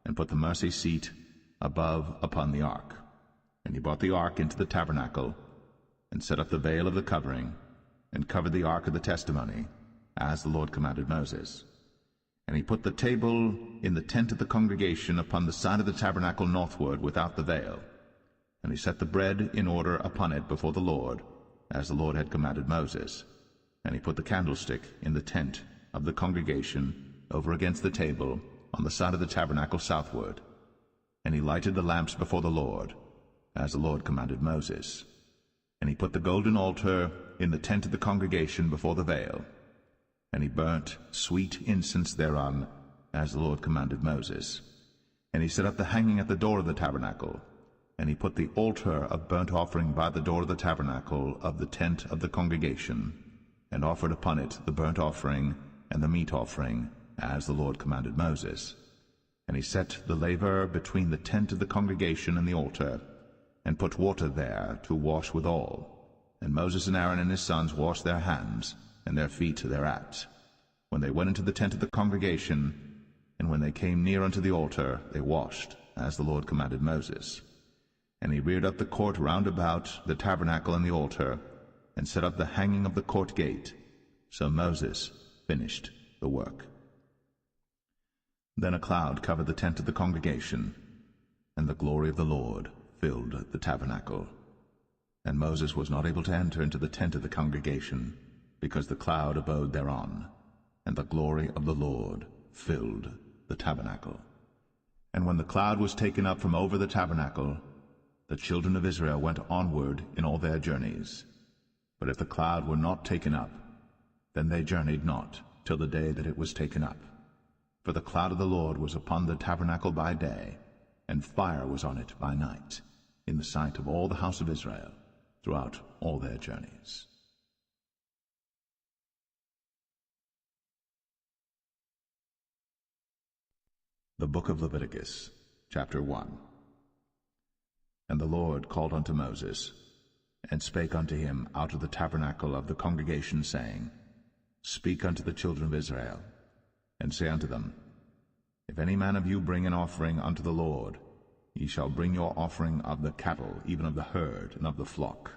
and put the mercy seat above upon the ark. And he brought the ark into the tabernacle, and set up the veil of the covering, and covered the ark of the testimony, as the Lord commanded Moses. And he put the table in the tent of the congregation upon the side of the tabernacle northward without the veil. And he set the bread in order upon it before the Lord, as the Lord had commanded Moses. And he put the candlestick in the tent of the congregation over against the table on the side of the tabernacle southward. And he lighted the lamps before the Lord, as the Lord commanded Moses. And he put the golden altar in the tent of the congregation before the veil. And he burnt sweet incense thereon, as the Lord commanded Moses. And he set up the hanging at the door of the tabernacle, And he put the altar of burnt offering by the door of the tabernacle of the tent of the congregation, and offered upon it the burnt offering and the meat offering, as the Lord commanded Moses. And he set the laver between the tent of the congregation and the altar, and put water there to wash withal. And Moses and Aaron and his sons washed their hands and their feet thereat, when they went into the tent of the congregation, and when they came near unto the altar, they washed, as the Lord commanded Moses. And he reared up the court round about the tabernacle and the altar, and set up the hanging of the court gate. So Moses finished the work. Then a cloud covered the tent of the congregation, and the glory of the Lord filled the tabernacle. And Moses was not able to enter into the tent of the congregation, because the cloud abode thereon, and the glory of the Lord filled the tabernacle. And when the cloud was taken up from over the tabernacle, the children of Israel went onward in all their journeys. But if the cloud were not taken up, then they journeyed not till the day that it was taken up. For the cloud of the Lord was upon the tabernacle by day, and fire was on it by night, in the sight of all the house of Israel, throughout all their journeys. The book of Leviticus, chapter 1. And the Lord called unto Moses, and spake unto him out of the tabernacle of the congregation, saying, Speak unto the children of Israel, and say unto them, If any man of you bring an offering unto the Lord, ye shall bring your offering of the cattle, even of the herd, and of the flock.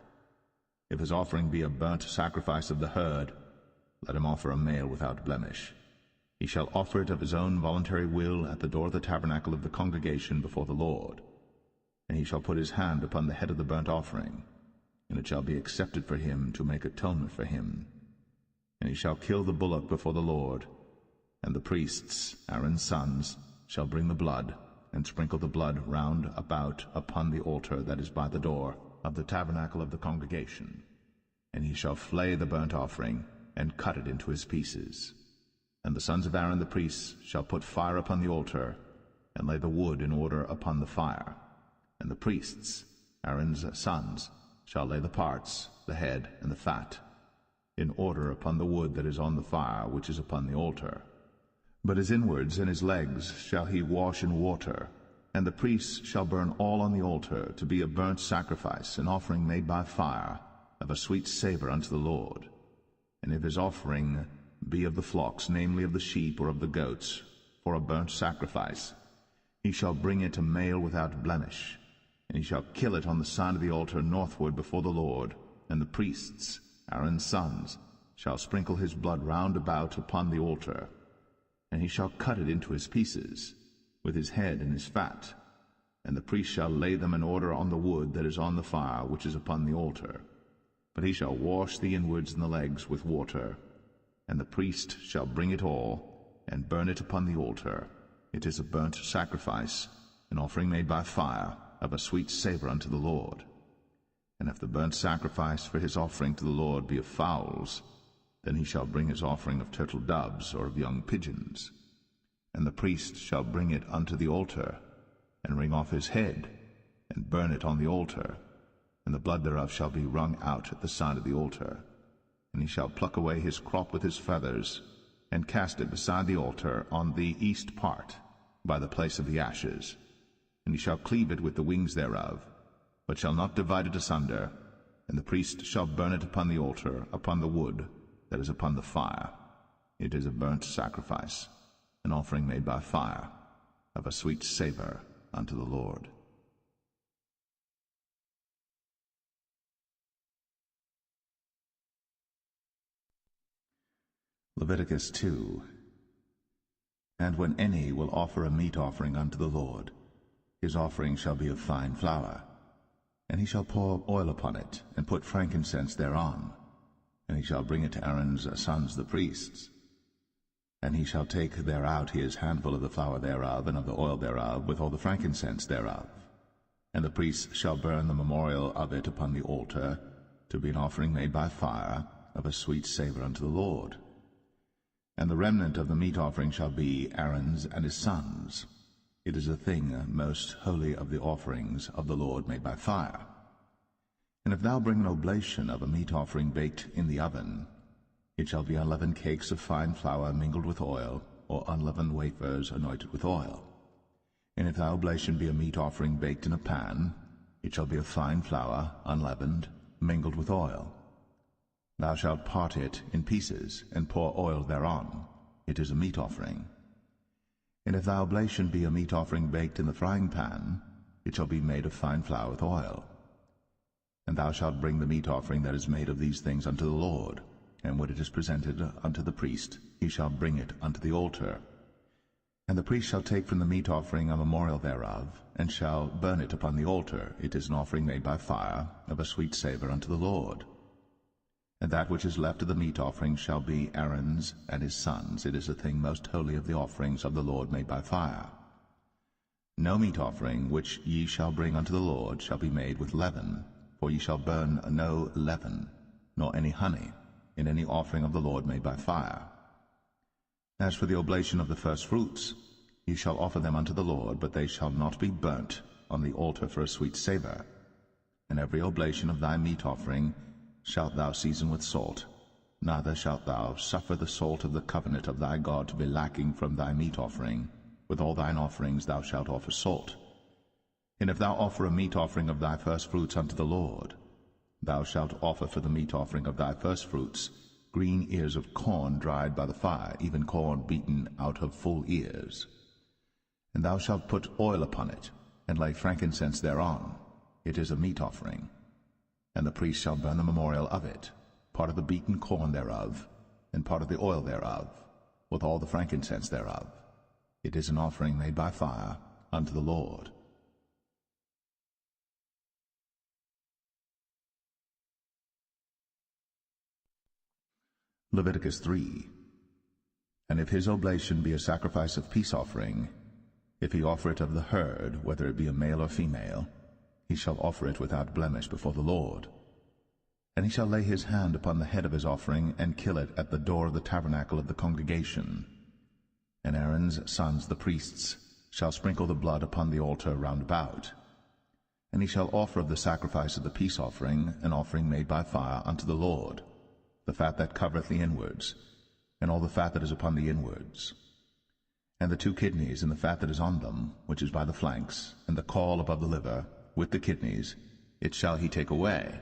If his offering be a burnt sacrifice of the herd, let him offer a male without blemish. He shall offer it of his own voluntary will at the door of the tabernacle of the congregation before the Lord. And he shall put his hand upon the head of the burnt offering, and it shall be accepted for him to make atonement for him. And he shall kill the bullock before the Lord, and the priests, Aaron's sons, shall bring the blood, and sprinkle the blood round about upon the altar that is by the door of the tabernacle of the congregation. And he shall flay the burnt offering, and cut it into his pieces. And the sons of Aaron the priests shall put fire upon the altar, and lay the wood in order upon the fire. And the priests, Aaron's sons, shall lay the parts, the head, and the fat, in order upon the wood that is on the fire which is upon the altar. But his inwards and his legs shall he wash in water, and the priests shall burn all on the altar to be a burnt sacrifice, an offering made by fire, of a sweet savour unto the Lord. And if his offering be of the flocks, namely of the sheep or of the goats, for a burnt sacrifice, he shall bring it a male without blemish, and he shall kill it on the side of the altar northward before the Lord. And the priests, Aaron's sons, shall sprinkle his blood round about upon the altar. And he shall cut it into his pieces, with his head and his fat. And the priest shall lay them in order on the wood that is on the fire which is upon the altar. But he shall wash the inwards and the legs with water. And the priest shall bring it all, and burn it upon the altar. It is a burnt sacrifice, an offering made by fire, of a sweet savour unto the Lord. And if the burnt sacrifice for his offering to the Lord be of fowls, then he shall bring his offering of turtle doves or of young pigeons. And the priest shall bring it unto the altar, and wring off his head, and burn it on the altar, and the blood thereof shall be wrung out at the side of the altar. And he shall pluck away his crop with his feathers, and cast it beside the altar on the east part, by the place of the ashes. And he shall cleave it with the wings thereof, but shall not divide it asunder. And the priest shall burn it upon the altar, upon the wood that is upon the fire. It is a burnt sacrifice, an offering made by fire, of a sweet savour unto the Lord. Leviticus 2. And when any will offer a meat offering unto the Lord, his offering shall be of fine flour, and he shall pour oil upon it, and put frankincense thereon, and he shall bring it to Aaron's sons the priests. And he shall take thereout his handful of the flour thereof, and of the oil thereof, with all the frankincense thereof. And the priests shall burn the memorial of it upon the altar, to be an offering made by fire, of a sweet savour unto the Lord. And the remnant of the meat offering shall be Aaron's and his sons'. It is a thing most holy of the offerings of the Lord made by fire. And if thou bring an oblation of a meat offering baked in the oven, it shall be unleavened cakes of fine flour mingled with oil, or unleavened wafers anointed with oil. And if thy oblation be a meat offering baked in a pan, it shall be of fine flour, unleavened, mingled with oil. Thou shalt part it in pieces, and pour oil thereon. It is a meat offering. And if thy oblation be a meat offering baked in the frying pan, it shall be made of fine flour with oil. And thou shalt bring the meat offering that is made of these things unto the Lord, and when it is presented unto the priest, he shall bring it unto the altar. And the priest shall take from the meat offering a memorial thereof, and shall burn it upon the altar. It is an offering made by fire, of a sweet savour unto the Lord. And that which is left of the meat offering shall be Aaron's and his sons'. It is a thing most holy of the offerings of the Lord made by fire. No meat offering which ye shall bring unto the Lord shall be made with leaven, for ye shall burn no leaven, nor any honey, in any offering of the Lord made by fire. As for the oblation of the firstfruits, ye shall offer them unto the Lord, but they shall not be burnt on the altar for a sweet savour. And every oblation of thy meat offering shalt thou season with salt, neither shalt thou suffer the salt of the covenant of thy God to be lacking from thy meat offering. With all thine offerings thou shalt offer salt. And if thou offer a meat offering of thy firstfruits unto the Lord, thou shalt offer for the meat offering of thy firstfruits green ears of corn dried by the fire, even corn beaten out of full ears. And thou shalt put oil upon it, and lay frankincense thereon. It is a meat offering. And the priest shall burn the memorial of it, part of the beaten corn thereof, and part of the oil thereof, with all the frankincense thereof. It is an offering made by fire unto the Lord. Leviticus 3. And if his oblation be a sacrifice of peace offering, if he offer it of the herd, whether it be a male or female, he shall offer it without blemish before the Lord. And he shall lay his hand upon the head of his offering, and kill it at the door of the tabernacle of the congregation. And Aaron's sons the priests shall sprinkle the blood upon the altar round about. And he shall offer of the sacrifice of the peace offering an offering made by fire unto the Lord, the fat that covereth the inwards, and all the fat that is upon the inwards, and the 2 kidneys, and the fat that is on them, which is by the flanks, and the caul above the liver, with the kidneys, it shall he take away.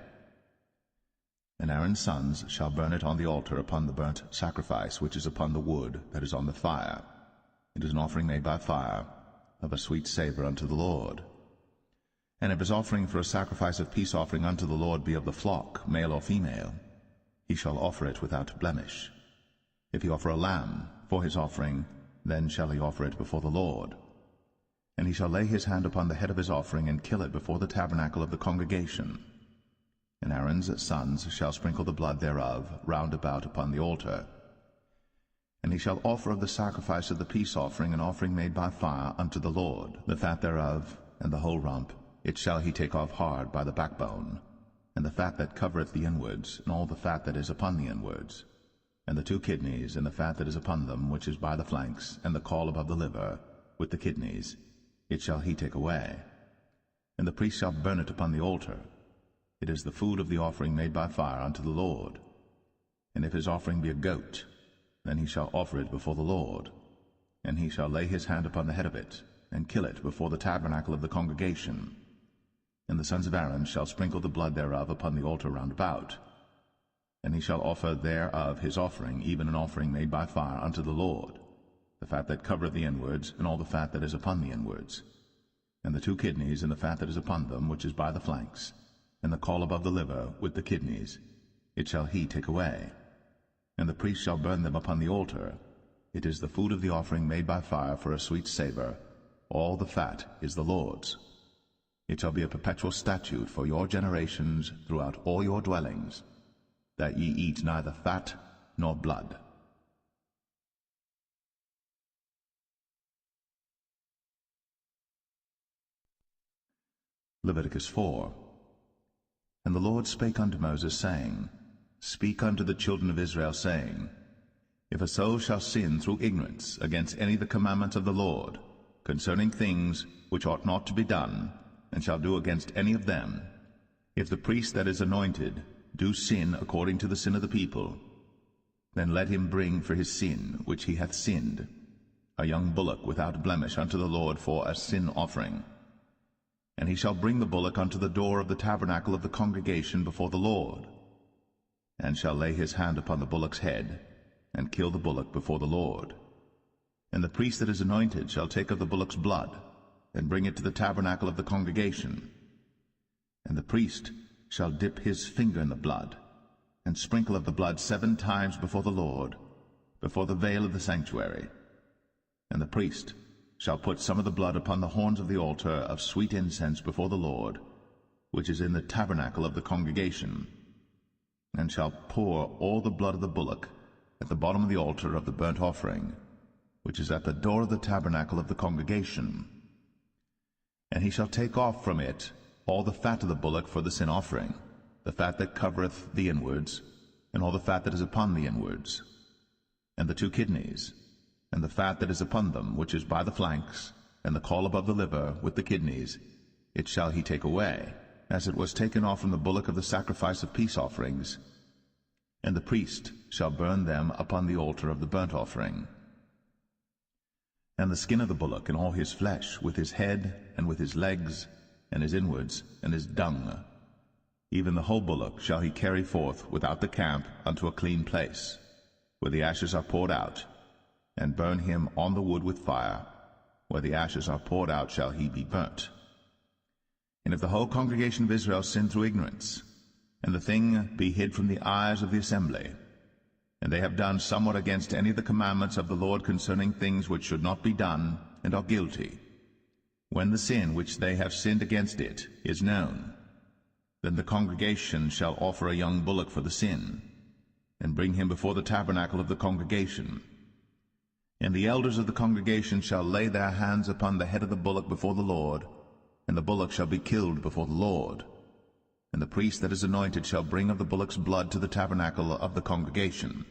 And Aaron's sons shall burn it on the altar upon the burnt sacrifice which is upon the wood that is on the fire. It is an offering made by fire, of a sweet savour unto the Lord. And if his offering for a sacrifice of peace offering unto the Lord be of the flock, male or female, he shall offer it without blemish. If he offer a lamb for his offering, then shall he offer it before the Lord. And he shall lay his hand upon the head of his offering, and kill it before the tabernacle of the congregation. And Aaron's sons shall sprinkle the blood thereof round about upon the altar. And he shall offer of the sacrifice of the peace offering an offering made by fire unto the Lord, the fat thereof, and the whole rump, it shall he take off hard by the backbone, and the fat that covereth the inwards, and all the fat that is upon the inwards, and the 2 kidneys, and the fat that is upon them, which is by the flanks, and the caul above the liver, with the kidneys, it shall he take away. And the priest shall burn it upon the altar. It is the food of the offering made by fire unto the Lord. And if his offering be a goat, then he shall offer it before the Lord. And he shall lay his hand upon the head of it, and kill it before the tabernacle of the congregation. And the sons of Aaron shall sprinkle the blood thereof upon the altar round about. And he shall offer thereof his offering, even an offering made by fire unto the Lord, the fat that covereth the inwards, and all the fat that is upon the inwards, and the 2 kidneys, and the fat that is upon them, which is by the flanks, and the caul above the liver, with the kidneys, it shall he take away. And the priest shall burn them upon the altar. It is the food of the offering made by fire for a sweet savour. All the fat is the Lord's. It shall be a perpetual statute for your generations throughout all your dwellings, that ye eat neither fat nor blood. Leviticus 4. And the Lord spake unto Moses, saying, Speak unto the children of Israel, saying, If a soul shall sin through ignorance against any of the commandments of the Lord, concerning things which ought not to be done, and shall do against any of them, if the priest that is anointed do sin according to the sin of the people, then let him bring for his sin which he hath sinned a young bullock without blemish unto the Lord for a sin offering. And he shall bring the bullock unto the door of the tabernacle of the congregation before the Lord, and shall lay his hand upon the bullock's head, and kill the bullock before the Lord. And the priest that is anointed shall take of the bullock's blood, and bring it to the tabernacle of the congregation. And the priest shall dip his finger in the blood, and sprinkle of the blood 7 times before the Lord, before the veil of the sanctuary. And the priest shall put some of the blood upon the horns of the altar of sweet incense before the Lord, which is in the tabernacle of the congregation, and shall pour all the blood of the bullock at the bottom of the altar of the burnt offering, which is at the door of the tabernacle of the congregation. And he shall take off from it all the fat of the bullock for the sin offering, the fat that covereth the inwards, and all the fat that is upon the inwards, and the 2 kidneys, and the fat that is upon them, which is by the flanks, and the caul above the liver with the kidneys, it shall he take away, as it was taken off from the bullock of the sacrifice of peace offerings, and the priest shall burn them upon the altar of the burnt offering. And the skin of the bullock and all his flesh, with his head, and with his legs, and his inwards, and his dung, even the whole bullock shall he carry forth without the camp unto a clean place, where the ashes are poured out, and burn him on the wood with fire. Where the ashes are poured out shall he be burnt. And if the whole congregation of Israel sin through ignorance, and the thing be hid from the eyes of the assembly, and they have done somewhat against any of the commandments of the Lord concerning things which should not be done, and are guilty, when the sin which they have sinned against it is known, then the congregation shall offer a young bullock for the sin, and bring him before the tabernacle of the congregation. And the elders of the congregation shall lay their hands upon the head of the bullock before the Lord, and the bullock shall be killed before the Lord. And the priest that is anointed shall bring of the bullock's blood to the tabernacle of the congregation.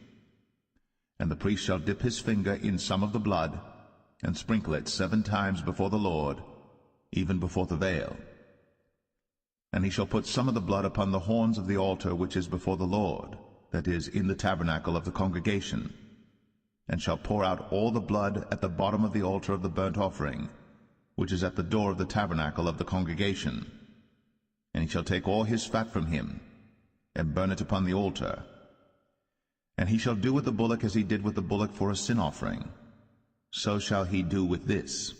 And the priest shall dip his finger in some of the blood, and sprinkle it 7 times before the Lord, even before the veil. And he shall put some of the blood upon the horns of the altar which is before the Lord, that is, in the tabernacle of the congregation, and shall pour out all the blood at the bottom of the altar of the burnt offering, which is at the door of the tabernacle of the congregation. And he shall take all his fat from him, and burn it upon the altar. And he shall do with the bullock as he did with the bullock for a sin offering. So shall he do with this,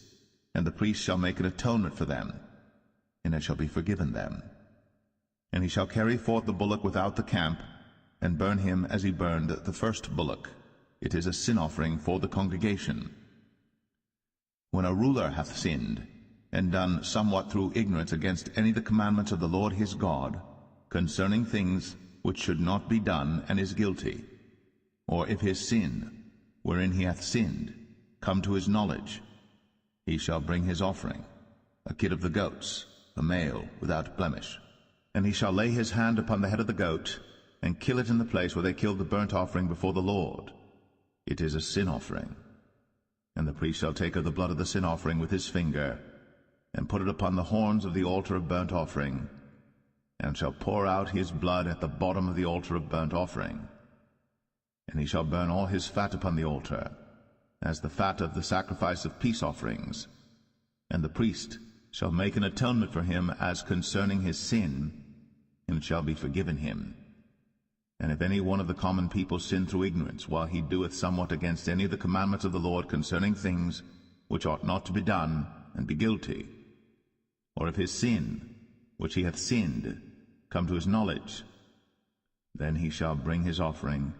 and the priest shall make an atonement for them, and it shall be forgiven them. And he shall carry forth the bullock without the camp, and burn him as he burned the first bullock. It is a sin offering for the congregation. When a ruler hath sinned, and done somewhat through ignorance against any of the commandments of the Lord his God, concerning things which should not be done, and is guilty, or if his sin, wherein he hath sinned, come to his knowledge, he shall bring his offering, a kid of the goats, a male without blemish. And he shall lay his hand upon the head of the goat, and kill it in the place where they killed the burnt offering before the Lord. It is a sin offering. And the priest shall take of the blood of the sin offering with his finger, and put it upon the horns of the altar of burnt offering, and shall pour out his blood at the bottom of the altar of burnt offering. And he shall burn all his fat upon the altar, as the fat of the sacrifice of peace offerings. And the priest shall make an atonement for him as concerning his sin, and it shall be forgiven him. And if any one of the common people sin through ignorance, while he doeth somewhat against any of the commandments of the Lord concerning things which ought not to be done, and be guilty, or if his sin, which he hath sinned, come to his knowledge, then he shall bring his offering,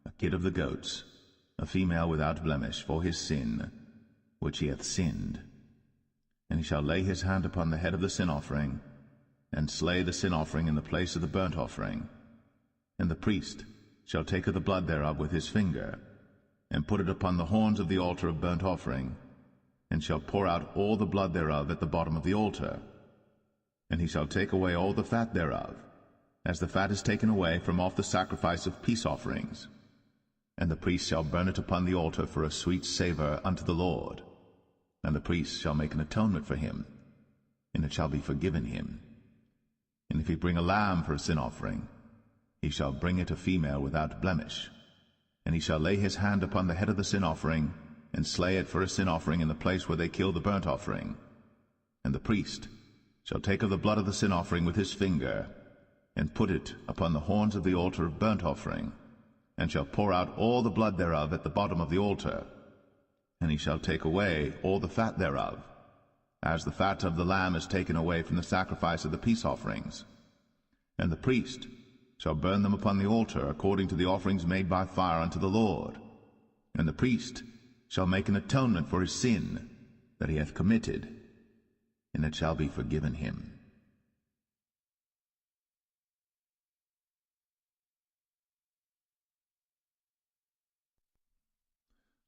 a kid of the goats, a female without blemish, for his sin, which he hath sinned. And he shall lay his hand upon the head of the sin offering, and slay the sin offering in the place of the burnt offering. And the priest shall take of the blood thereof with his finger, and put it upon the horns of the altar of burnt offering, and shall pour out all the blood thereof at the bottom of the altar. And he shall take away all the fat thereof, as the fat is taken away from off the sacrifice of peace offerings. And the priest shall burn it upon the altar for a sweet savour unto the Lord. And the priest shall make an atonement for him, and it shall be forgiven him. And if he bring a lamb for a sin offering, he shall bring it a female without blemish. And he shall lay his hand upon the head of the sin offering, and slay it for a sin offering in the place where they kill the burnt offering. And the priest shall take of the blood of the sin offering with his finger, and put it upon the horns of the altar of burnt offering, and shall pour out all the blood thereof at the bottom of the altar. And he shall take away all the fat thereof, as the fat of the lamb is taken away from the sacrifice of the peace offerings. And the priest shall burn them upon the altar, according to the offerings made by fire unto the Lord. And the priest shall make an atonement for his sin that he hath committed, and it shall be forgiven him.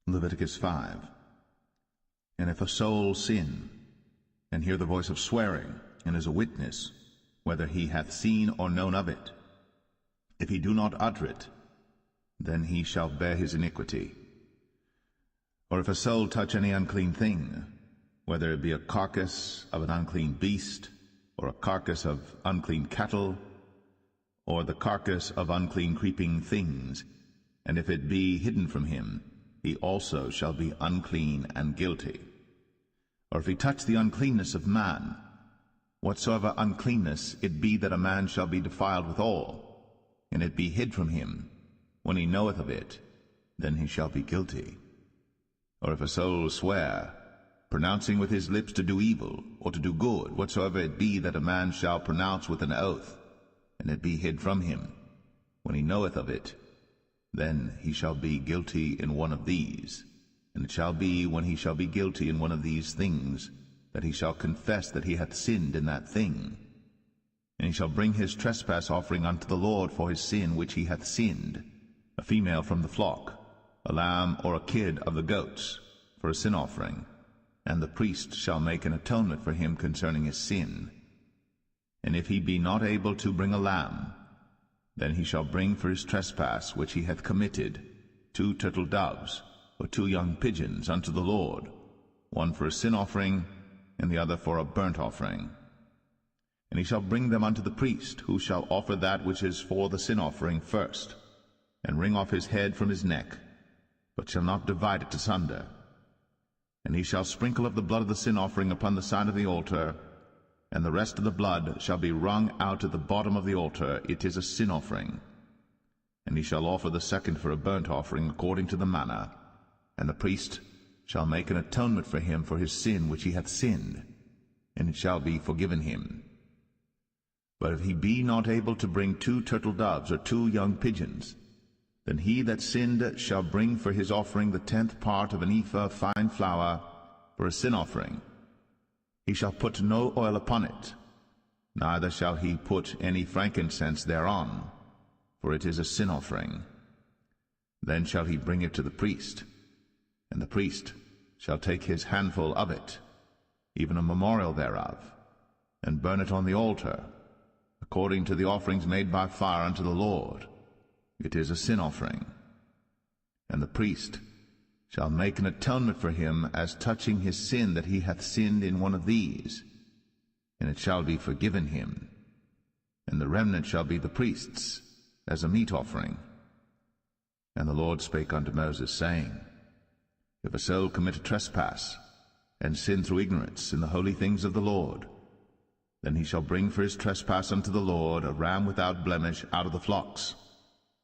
Leviticus 5. And if a soul sin, and hear the voice of swearing, and is a witness, whether he hath seen or known of it, if he do not utter it, then he shall bear his iniquity. Or if a soul touch any unclean thing, whether it be a carcass of an unclean beast, or a carcass of unclean cattle, or the carcass of unclean creeping things, and if it be hidden from him, he also shall be unclean and guilty. Or if he touch the uncleanness of man, whatsoever uncleanness it be that a man shall be defiled withal, and it be hid from him, when he knoweth of it, then he shall be guilty. Or if a soul swear, pronouncing with his lips to do evil, or to do good, whatsoever it be that a man shall pronounce with an oath, and it be hid from him, when he knoweth of it, then he shall be guilty in one of these. And it shall be, when he shall be guilty in one of these things, that he shall confess that he hath sinned in that thing. And he shall bring his trespass offering unto the Lord for his sin which he hath sinned, a female from the flock, a lamb or a kid of the goats, for a sin offering. And the priest shall make an atonement for him concerning his sin. And if he be not able to bring a lamb, then he shall bring for his trespass which he hath committed 2 turtle doves, or 2 young pigeons unto the Lord, one for a sin offering, and the other for a burnt offering. And he shall bring them unto the priest, who shall offer that which is for the sin offering first, and wring off his head from his neck, but shall not divide it asunder. And he shall sprinkle of the blood of the sin offering upon the side of the altar, and the rest of the blood shall be wrung out at the bottom of the altar. It is a sin offering. And he shall offer the second for a burnt offering according to the manner, and the priest shall make an atonement for him for his sin which he hath sinned, and it shall be forgiven him. But if he be not able to bring 2 turtle doves or 2 young pigeons, then he that sinned shall bring for his offering the 10th part of an ephah of fine flour for a sin offering. He shall put no oil upon it, neither shall he put any frankincense thereon, for it is a sin offering. Then shall he bring it to the priest, and the priest shall take his handful of it, even a memorial thereof, and burn it on the altar, according to the offerings made by fire unto the Lord. It is a sin offering. And the priest shall make an atonement for him as touching his sin that he hath sinned in one of these, and it shall be forgiven him. And the remnant shall be the priest's, as a meat offering. And the Lord spake unto Moses, saying, If a soul commit a trespass, and sin through ignorance in the holy things of the Lord, then he shall bring for his trespass unto the Lord a ram without blemish out of the flocks,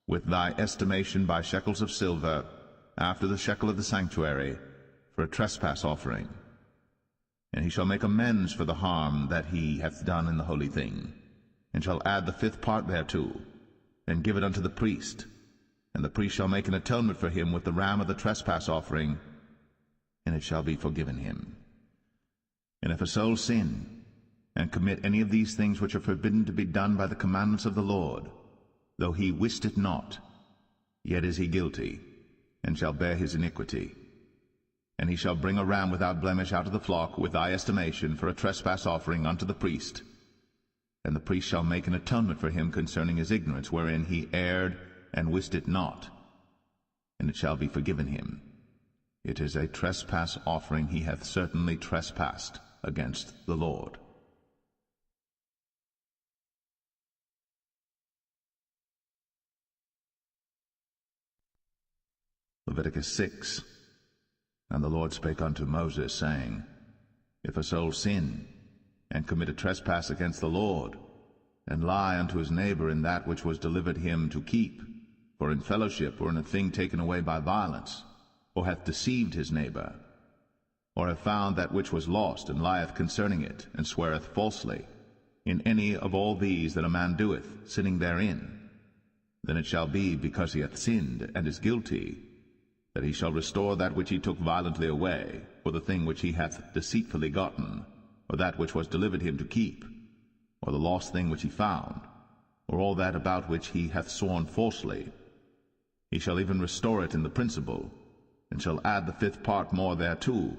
with thy estimation by shekels of silver, after the shekel of the sanctuary, for a trespass offering. And he shall make amends for the harm that he hath done in the holy thing, and shall add the 5th part thereto, and give it unto the priest. And the priest shall make an atonement for him with the ram of the trespass offering, and it shall be forgiven him. And if a soul sin, and commit any of these things which are forbidden to be done by the commandments of the Lord, though he wist it not, yet is he guilty, and shall bear his iniquity. And he shall bring a ram without blemish out of the flock, with thy estimation, for a trespass offering unto the priest. And the priest shall make an atonement for him concerning his ignorance, wherein he erred and wist it not, and it shall be forgiven him. It is a trespass offering. He hath certainly trespassed against the Lord. Leviticus 6. And the Lord spake unto Moses, saying, If a soul sin, and commit a trespass against the Lord, and lie unto his neighbor in that which was delivered him to keep, for in fellowship, or in a thing taken away by violence, or hath deceived his neighbor, or hath found that which was lost, and lieth concerning it, and sweareth falsely, in any of all these that a man doeth, sinning therein, then it shall be, because he hath sinned, and is guilty, that he shall restore that which he took violently away, or the thing which he hath deceitfully gotten, or that which was delivered him to keep, or the lost thing which he found, or all that about which he hath sworn falsely. He shall even restore it in the principal, and shall add the 5th part more thereto,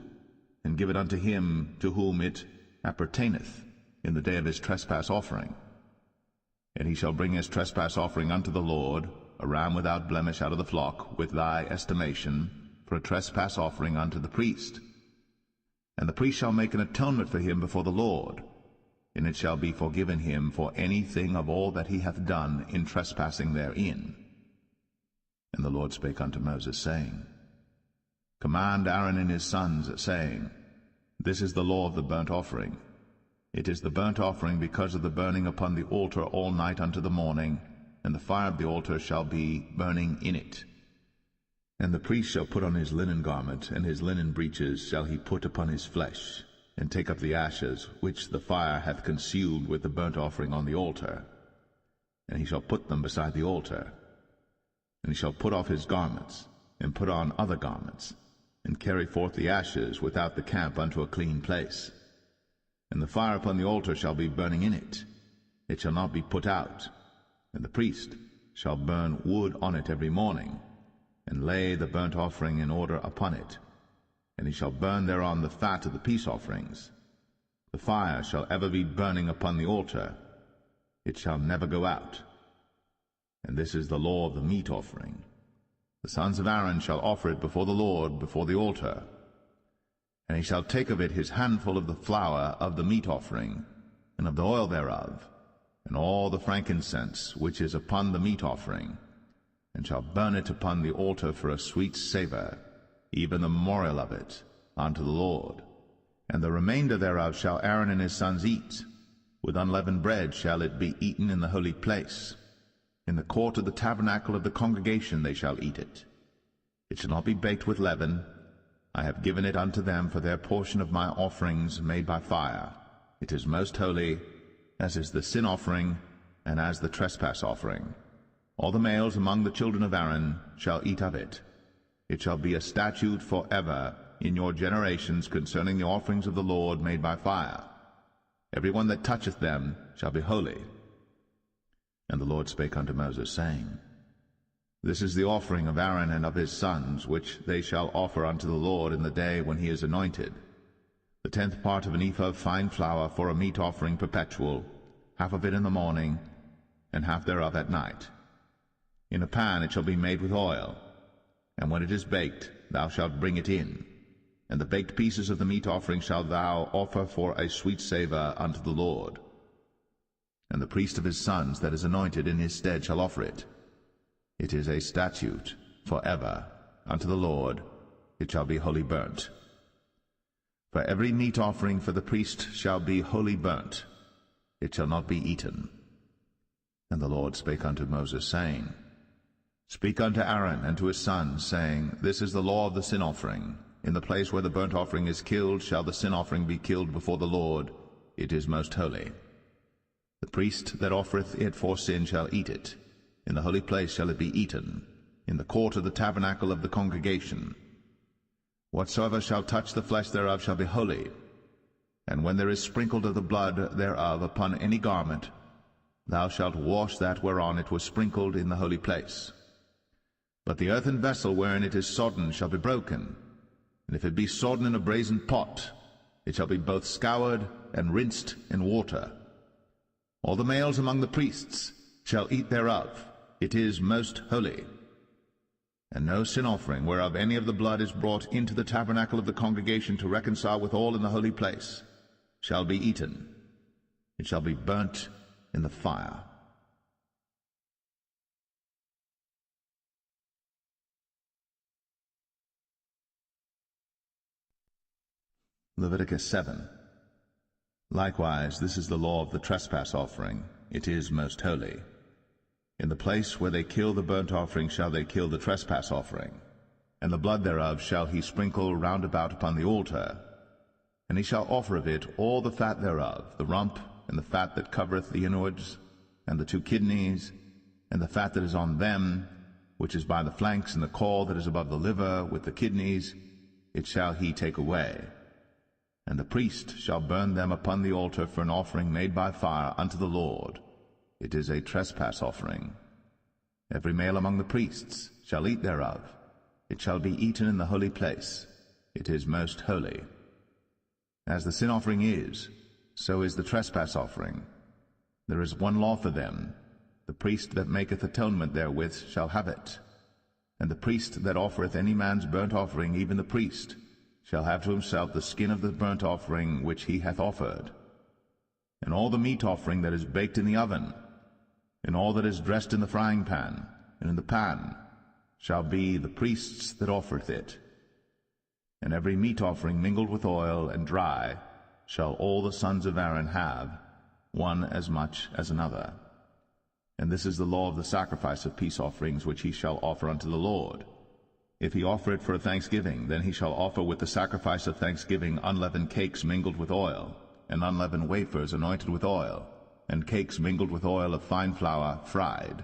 and give it unto him to whom it appertaineth in the day of his trespass offering. And he shall bring his trespass offering unto the Lord, a ram without blemish out of the flock, with thy estimation, for a trespass offering unto the priest. And the priest shall make an atonement for him before the Lord, and it shall be forgiven him for anything of all that he hath done in trespassing therein. And the Lord spake unto Moses, saying, Command Aaron and his sons, saying, This is the law of the burnt offering. It is the burnt offering because of the burning upon the altar all night unto the morning, and the fire of the altar shall be burning in it. And the priest shall put on his linen garment, and his linen breeches shall he put upon his flesh, and take up the ashes which the fire hath consumed with the burnt offering on the altar, and he shall put them beside the altar. And he shall put off his garments, and put on other garments, and carry forth the ashes without the camp unto a clean place. And the fire upon the altar shall be burning in it. It shall not be put out. And the priest shall burn wood on it every morning, and lay the burnt offering in order upon it. And he shall burn thereon the fat of the peace offerings. The fire shall ever be burning upon the altar. It shall never go out. And this is the law of the meat offering. The sons of Aaron shall offer it before the Lord, before the altar. And he shall take of it his handful of the flour of the meat offering, and of the oil thereof, and all the frankincense which is upon the meat offering, and shall burn it upon the altar for a sweet savour, even the memorial of it, unto the Lord. And the remainder thereof shall Aaron and his sons eat. With unleavened bread shall it be eaten in the holy place. In the court of the tabernacle of the congregation they shall eat it. It shall not be baked with leaven. I have given it unto them for their portion of my offerings made by fire. It is most holy, as is the sin offering, and as the trespass offering. All the males among the children of Aaron shall eat of it. It shall be a statute for ever in your generations concerning the offerings of the Lord made by fire. Every one that toucheth them shall be holy. And the Lord spake unto Moses, saying, This is the offering of Aaron and of his sons, which they shall offer unto the Lord in the day when he is anointed. The 10th part of an ephah of fine flour for a meat offering perpetual, half of it in the morning, and half thereof at night. In a pan it shall be made with oil, and when it is baked, thou shalt bring it in. And the baked pieces of the meat offering shalt thou offer for a sweet savour unto the Lord. And the priest of his sons that is anointed in his stead shall offer it. It is a statute for ever unto the Lord. It shall be wholly burnt. For every meat offering for the priest shall be wholly burnt. It shall not be eaten. And the Lord spake unto Moses, saying, Speak unto Aaron and to his sons, saying, This is the law of the sin offering. In the place where the burnt offering is killed shall the sin offering be killed before the Lord. It is most holy. The priest that offereth it for sin shall eat it. In the holy place shall it be eaten, in the court of the tabernacle of the congregation. Whatsoever shall touch the flesh thereof shall be holy. And when there is sprinkled of the blood thereof upon any garment, thou shalt wash that whereon it was sprinkled in the holy place. But the earthen vessel wherein it is sodden shall be broken, and if it be sodden in a brazen pot, it shall be both scoured and rinsed in water. All the males among the priests shall eat thereof. It is most holy. And no sin offering, whereof any of the blood is brought into the tabernacle of the congregation to reconcile with all in the holy place, shall be eaten. It shall be burnt in the fire. Leviticus 7. Likewise, this is the law of the trespass offering. It is most holy. In the place where they kill the burnt offering shall they kill the trespass offering, and the blood thereof shall he sprinkle round about upon the altar. And he shall offer of it all the fat thereof, the rump, and the fat that covereth the inwards, and the 2 kidneys, and the fat that is on them, which is by the flanks, and the caul that is above the liver, with the kidneys, it shall he take away. And the priest shall burn them upon the altar for an offering made by fire unto the Lord. It is a trespass offering. Every male among the priests shall eat thereof. It shall be eaten in the holy place. It is most holy. As the sin offering is, so is the trespass offering. There is one law for them. The priest that maketh atonement therewith shall have it. And the priest that offereth any man's burnt offering, even the priest, shall have to himself the skin of the burnt offering which he hath offered. And all the meat offering that is baked in the oven, and all that is dressed in the frying pan, and in the pan, shall be the priest's that offereth it. And every meat offering mingled with oil and dry shall all the sons of Aaron have, one as much as another. And this is the law of the sacrifice of peace offerings which he shall offer unto the Lord. If he offer it for a thanksgiving, then he shall offer with the sacrifice of thanksgiving unleavened cakes mingled with oil, and unleavened wafers anointed with oil, and cakes mingled with oil of fine flour fried.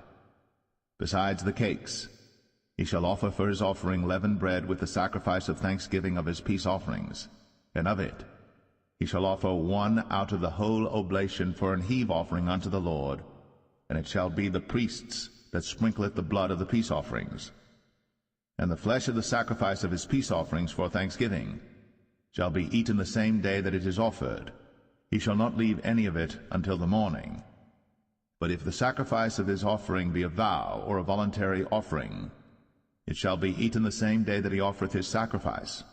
Besides the cakes, he shall offer for his offering leavened bread with the sacrifice of thanksgiving of his peace offerings, and of it he shall offer one out of the whole oblation for an heave offering unto the Lord, and it shall be the priest's that sprinkleth the blood of the peace offerings. And the flesh of the sacrifice of his peace offerings for thanksgiving shall be eaten the same day that it is offered. He shall not leave any of it until the morning. But if the sacrifice of his offering be a vow or a voluntary offering, it shall be eaten the same day that he offereth his sacrifice,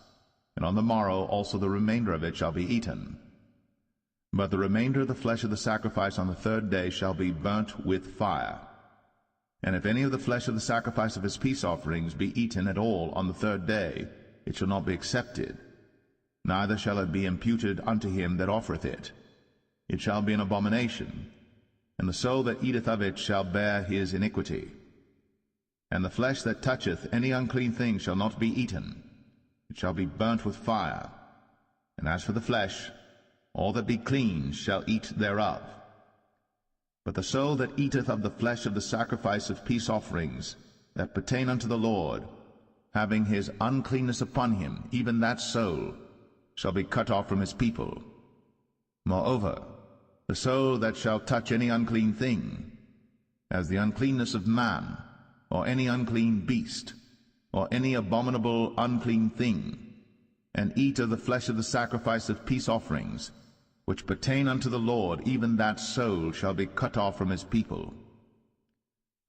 and on the morrow also the remainder of it shall be eaten. But the remainder of the flesh of the sacrifice on the 3rd day shall be burnt with fire. And if any of the flesh of the sacrifice of his peace offerings be eaten at all on the 3rd day, it shall not be accepted, neither shall it be imputed unto him that offereth it. It shall be an abomination, and the soul that eateth of it shall bear his iniquity. And the flesh that toucheth any unclean thing shall not be eaten. It shall be burnt with fire. And as for the flesh, all that be clean shall eat thereof. But the soul that eateth of the flesh of the sacrifice of peace offerings that pertain unto the Lord, having his uncleanness upon him, even that soul shall be cut off from his people. Moreover, the soul that shall touch any unclean thing, as the uncleanness of man, or any unclean beast, or any abominable unclean thing, and eat of the flesh of the sacrifice of peace offerings, which pertain unto the Lord, even that soul shall be cut off from his people.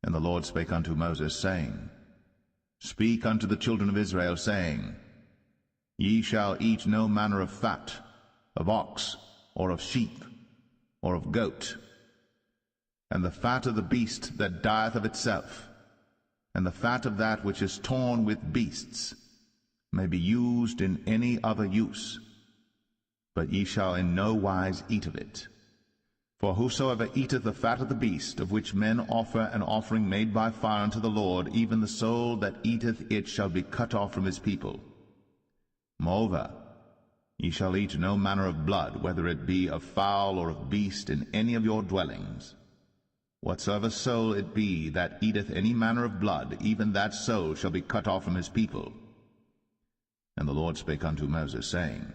And the Lord spake unto Moses, saying, Speak unto the children of Israel, saying, Ye shall eat no manner of fat, of ox, or of sheep, or of goat, and the fat of the beast that dieth of itself, and the fat of that which is torn with beasts, may be used in any other use. But ye shall in no wise eat of it. For whosoever eateth the fat of the beast, of which men offer an offering made by fire unto the Lord, even the soul that eateth it shall be cut off from his people. Moreover, ye shall eat no manner of blood, whether it be of fowl or of beast, in any of your dwellings. Whatsoever soul it be that eateth any manner of blood, even that soul shall be cut off from his people. And the Lord spake unto Moses, saying,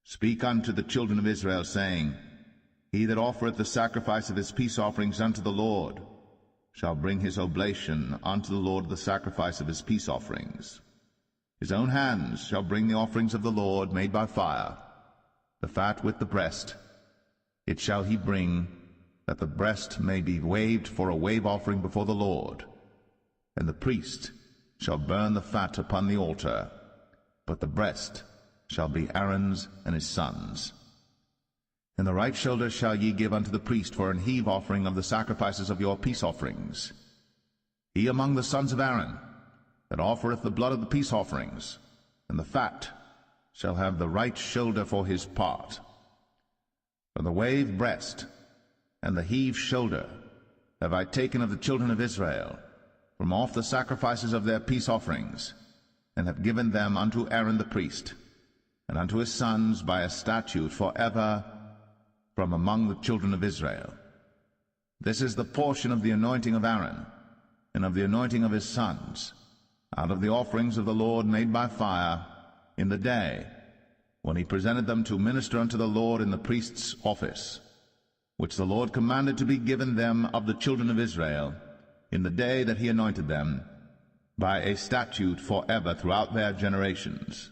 Speak unto the children of Israel, saying, He that offereth the sacrifice of his peace offerings unto the Lord shall bring his oblation unto the Lord the sacrifice of his peace offerings. His own hands shall bring the offerings of the Lord made by fire, the fat with the breast. It shall he bring, that the breast may be waved for a wave offering before the Lord. And the priest shall burn the fat upon the altar, but the breast shall be Aaron's and his sons'. And the right shoulder shall ye give unto the priest for an heave offering of the sacrifices of your peace offerings. He among the sons of Aaron, that offereth the blood of the peace offerings, and the fat, shall have the right shoulder for his part. For the wave breast and the heave shoulder have I taken of the children of Israel from off the sacrifices of their peace offerings, and have given them unto Aaron the priest, and unto his sons by a statute forever from among the children of Israel. This is the portion of the anointing of Aaron, and of the anointing of his sons, out of the offerings of the Lord made by fire, in the day when he presented them to minister unto the Lord in the priest's office, which the Lord commanded to be given them of the children of Israel, in the day that he anointed them, by a statute forever throughout their generations.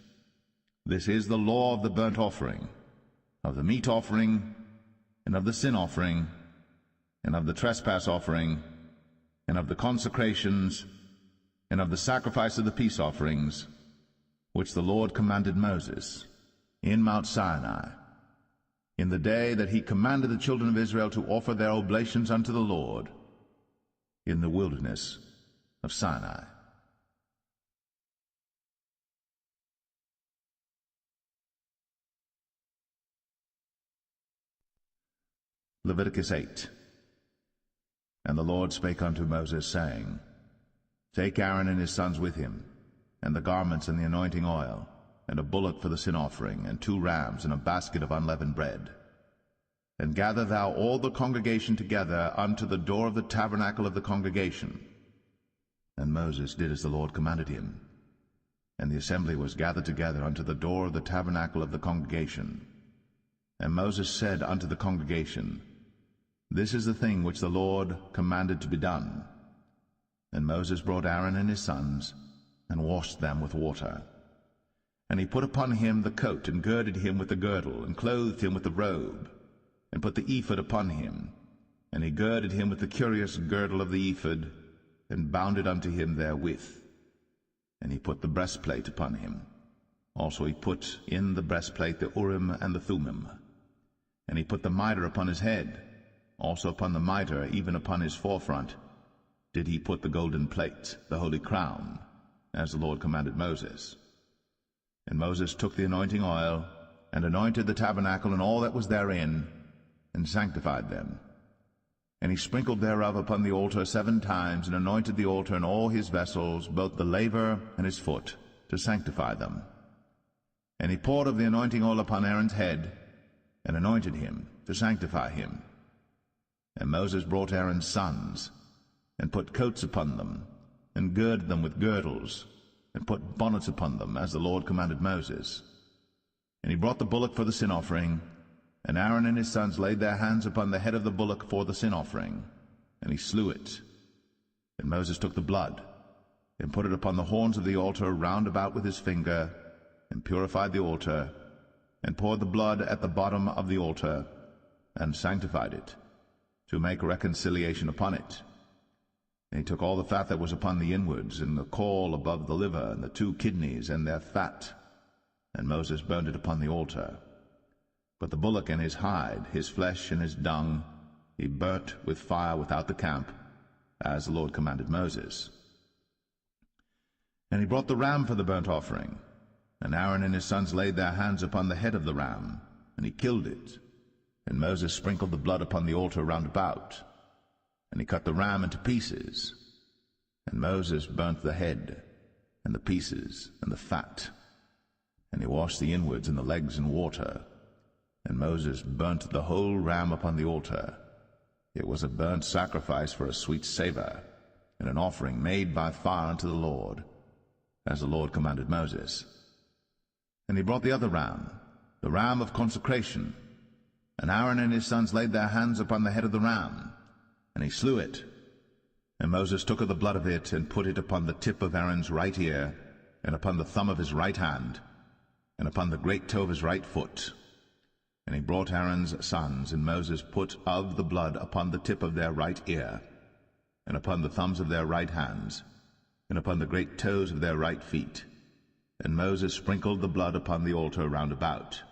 This is the law of the burnt offering, of the meat offering, and of the sin offering, and of the trespass offering, and of the consecrations, and of the sacrifice of the peace offerings, which the Lord commanded Moses in Mount Sinai, in the day that he commanded the children of Israel to offer their oblations unto the Lord in the wilderness of Sinai. Leviticus 8. And the Lord spake unto Moses, saying, Take Aaron and his sons with him, and the garments and the anointing oil, and a bullock for the sin offering, and 2 rams, and a basket of unleavened bread. And gather thou all the congregation together unto the door of the tabernacle of the congregation. And Moses did as the Lord commanded him. And the assembly was gathered together unto the door of the tabernacle of the congregation. And Moses said unto the congregation, This is the thing which the Lord commanded to be done. And Moses brought Aaron and his sons, and washed them with water. And he put upon him the coat, and girded him with the girdle, and clothed him with the robe, and put the ephod upon him. And he girded him with the curious girdle of the ephod, and bound it unto him therewith. And he put the breastplate upon him. Also he put in the breastplate the Urim and the Thummim. And he put the mitre upon his head. Also upon the mitre, even upon his forefront, did he put the golden plate, the holy crown, as the Lord commanded Moses. And Moses took the anointing oil, and anointed the tabernacle and all that was therein, and sanctified them. And he sprinkled thereof upon the altar 7 times, and anointed the altar and all his vessels, both the laver and his foot, to sanctify them. And he poured of the anointing oil upon Aaron's head, and anointed him, to sanctify him. And Moses brought Aaron's sons, and put coats upon them, and girded them with girdles, and put bonnets upon them, as the Lord commanded Moses. And he brought the bullock for the sin offering, and Aaron and his sons laid their hands upon the head of the bullock for the sin offering, and he slew it. And Moses took the blood, and put it upon the horns of the altar round about with his finger, and purified the altar, and poured the blood at the bottom of the altar, and sanctified it, to make reconciliation upon it. And he took all the fat that was upon the inwards, and the caul above the liver, and the 2 kidneys, and their fat, and Moses burned it upon the altar. But the bullock and his hide, his flesh and his dung, he burnt with fire without the camp, as the Lord commanded Moses. And he brought the ram for the burnt offering, and Aaron and his sons laid their hands upon the head of the ram, and he killed it. And Moses sprinkled the blood upon the altar round about. And he cut the ram into pieces. And Moses burnt the head, and the pieces, and the fat. And he washed the inwards and the legs in water. And Moses burnt the whole ram upon the altar. It was a burnt sacrifice for a sweet savour, and an offering made by fire unto the Lord, as the Lord commanded Moses. And he brought the other ram, the ram of consecration. And Aaron and his sons laid their hands upon the head of the ram, and he slew it. And Moses took of the blood of it, and put it upon the tip of Aaron's right ear, and upon the thumb of his right hand, and upon the great toe of his right foot. And he brought Aaron's sons, and Moses put of the blood upon the tip of their right ear, and upon the thumbs of their right hands, and upon the great toes of their right feet. And Moses sprinkled the blood upon the altar round about.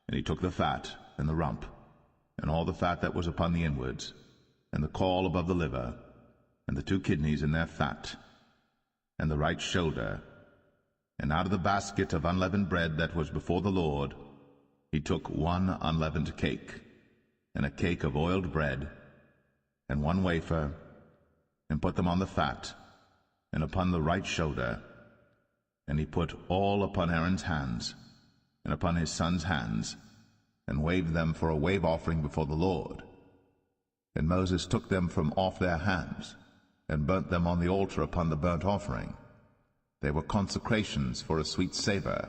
And he took the fat, and the rump, and all the fat that was upon the inwards, and the caul above the liver, and the 2 kidneys in their fat, and the right shoulder, and out of the basket of unleavened bread that was before the Lord, he took 1 unleavened cake, and a cake of oiled bread, and 1 wafer, and put them on the fat, and upon the right shoulder. And he put all upon Aaron's hands, and upon his sons' hands, and waved them for a wave offering before the Lord. And Moses took them from off their hands, and burnt them on the altar upon the burnt offering. They were consecrations for a sweet savour.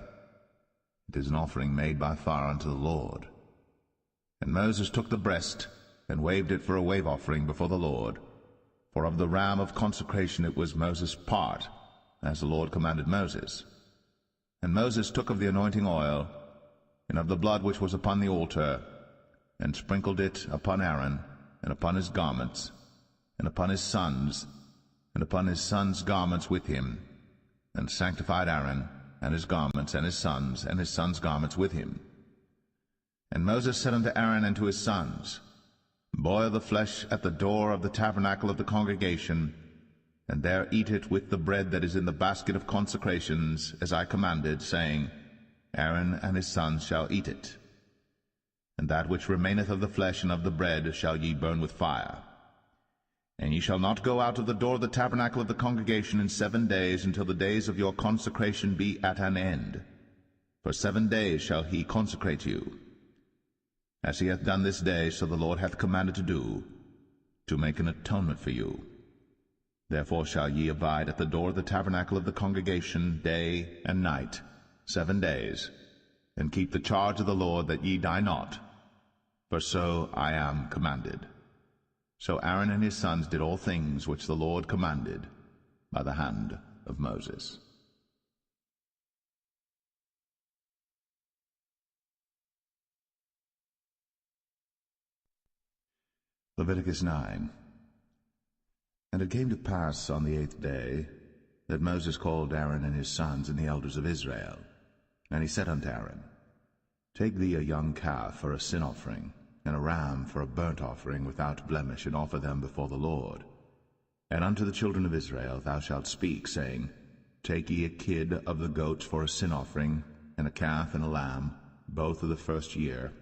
It is an offering made by fire unto the Lord. And Moses took the breast, and waved it for a wave offering before the Lord. For of the ram of consecration it was Moses' part, as the Lord commanded Moses. And Moses took of the anointing oil, and of the blood which was upon the altar, and sprinkled it upon Aaron, and upon his garments, and upon his sons, and upon his sons' garments with him, and sanctified Aaron, and his garments, and his sons' garments with him. And Moses said unto Aaron and to his sons, Boil the flesh at the door of the tabernacle of the congregation, and there eat it with the bread that is in the basket of consecrations, as I commanded, saying, Aaron and his sons shall eat it. And that which remaineth of the flesh and of the bread shall ye burn with fire. And ye shall not go out of the door of the tabernacle of the congregation in 7 days, until the days of your consecration be at an end. For 7 days shall he consecrate you. As he hath done this day, so the Lord hath commanded to do, to make an atonement for you. Therefore shall ye abide at the door of the tabernacle of the congregation day and night 7 days, and keep the charge of the Lord, that ye die not, for so I am commanded. So Aaron and his sons did all things which the Lord commanded by the hand of Moses. Leviticus 9. And it came to pass on the 8th day that Moses called Aaron and his sons and the elders of Israel. And he said unto Aaron, Take thee a young calf for a sin offering, and a ram for a burnt offering without blemish, and offer them before the Lord. And unto the children of Israel thou shalt speak, saying, Take ye a kid of the goats for a sin offering, and a calf and a lamb, both of the first year,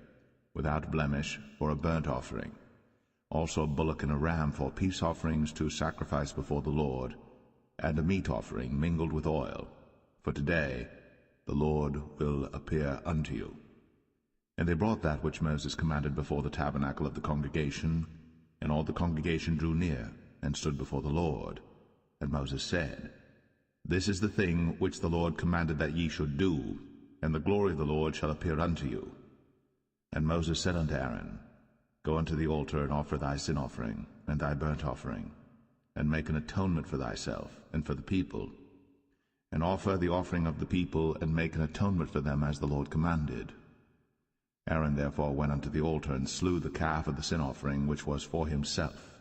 without blemish, for a burnt offering. Also a bullock and a ram for peace offerings to sacrifice before the Lord, and a meat offering mingled with oil. For today the Lord will appear unto you. And they brought that which Moses commanded before the tabernacle of the congregation, and all the congregation drew near, and stood before the Lord. And Moses said, This is the thing which the Lord commanded that ye should do, and the glory of the Lord shall appear unto you. And Moses said unto Aaron, Go unto the altar, and offer thy sin offering, and thy burnt offering, and make an atonement for thyself, and for the people. And offer the offering of the people, and make an atonement for them, as the Lord commanded. Aaron therefore went unto the altar, and slew the calf of the sin offering, which was for himself.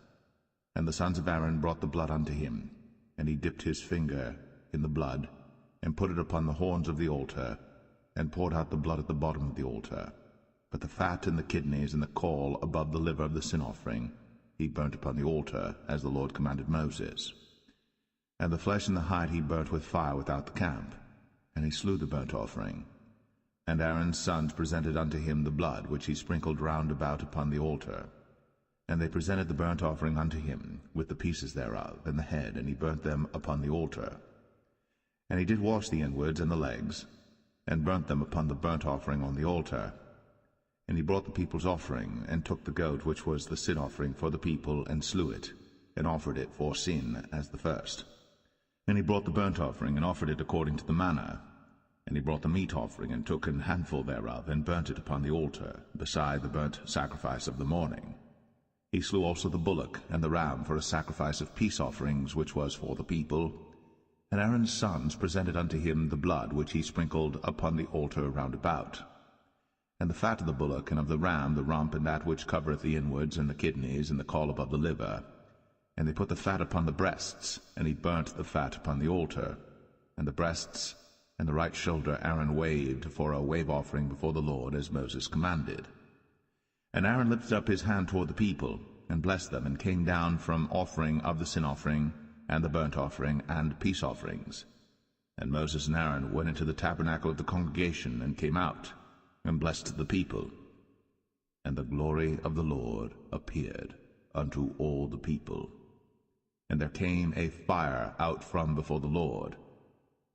And the sons of Aaron brought the blood unto him, and he dipped his finger in the blood, and put it upon the horns of the altar, and poured out the blood at the bottom of the altar. But the fat and the kidneys and the caul above the liver of the sin offering he burnt upon the altar, as the Lord commanded Moses. And the flesh and the hide he burnt with fire without the camp, and he slew the burnt offering. And Aaron's sons presented unto him the blood, which he sprinkled round about upon the altar. And they presented the burnt offering unto him, with the pieces thereof, and the head, and he burnt them upon the altar. And he did wash the inwards and the legs, and burnt them upon the burnt offering on the altar. And he brought the people's offering, and took the goat which was the sin offering for the people, and slew it, and offered it for sin as the first. And he brought the burnt offering, and offered it according to the manner. And he brought the meat offering, and took an handful thereof, and burnt it upon the altar, beside the burnt sacrifice of the morning. He slew also the bullock and the ram for a sacrifice of peace offerings, which was for the people. And Aaron's sons presented unto him the blood which he sprinkled upon the altar round about. And the fat of the bullock and of the ram, the rump, and that which covereth the inwards, and the kidneys, and the caul above the liver. And they put the fat upon the breasts, and he burnt the fat upon the altar. And the breasts and the right shoulder Aaron waved for a wave offering before the Lord, as Moses commanded. And Aaron lifted up his hand toward the people, and blessed them, and came down from offering of the sin offering, and the burnt offering, and peace offerings. And Moses and Aaron went into the tabernacle of the congregation, and came out, and blessed the people. And the glory of the Lord appeared unto all the people. And there came a fire out from before the Lord,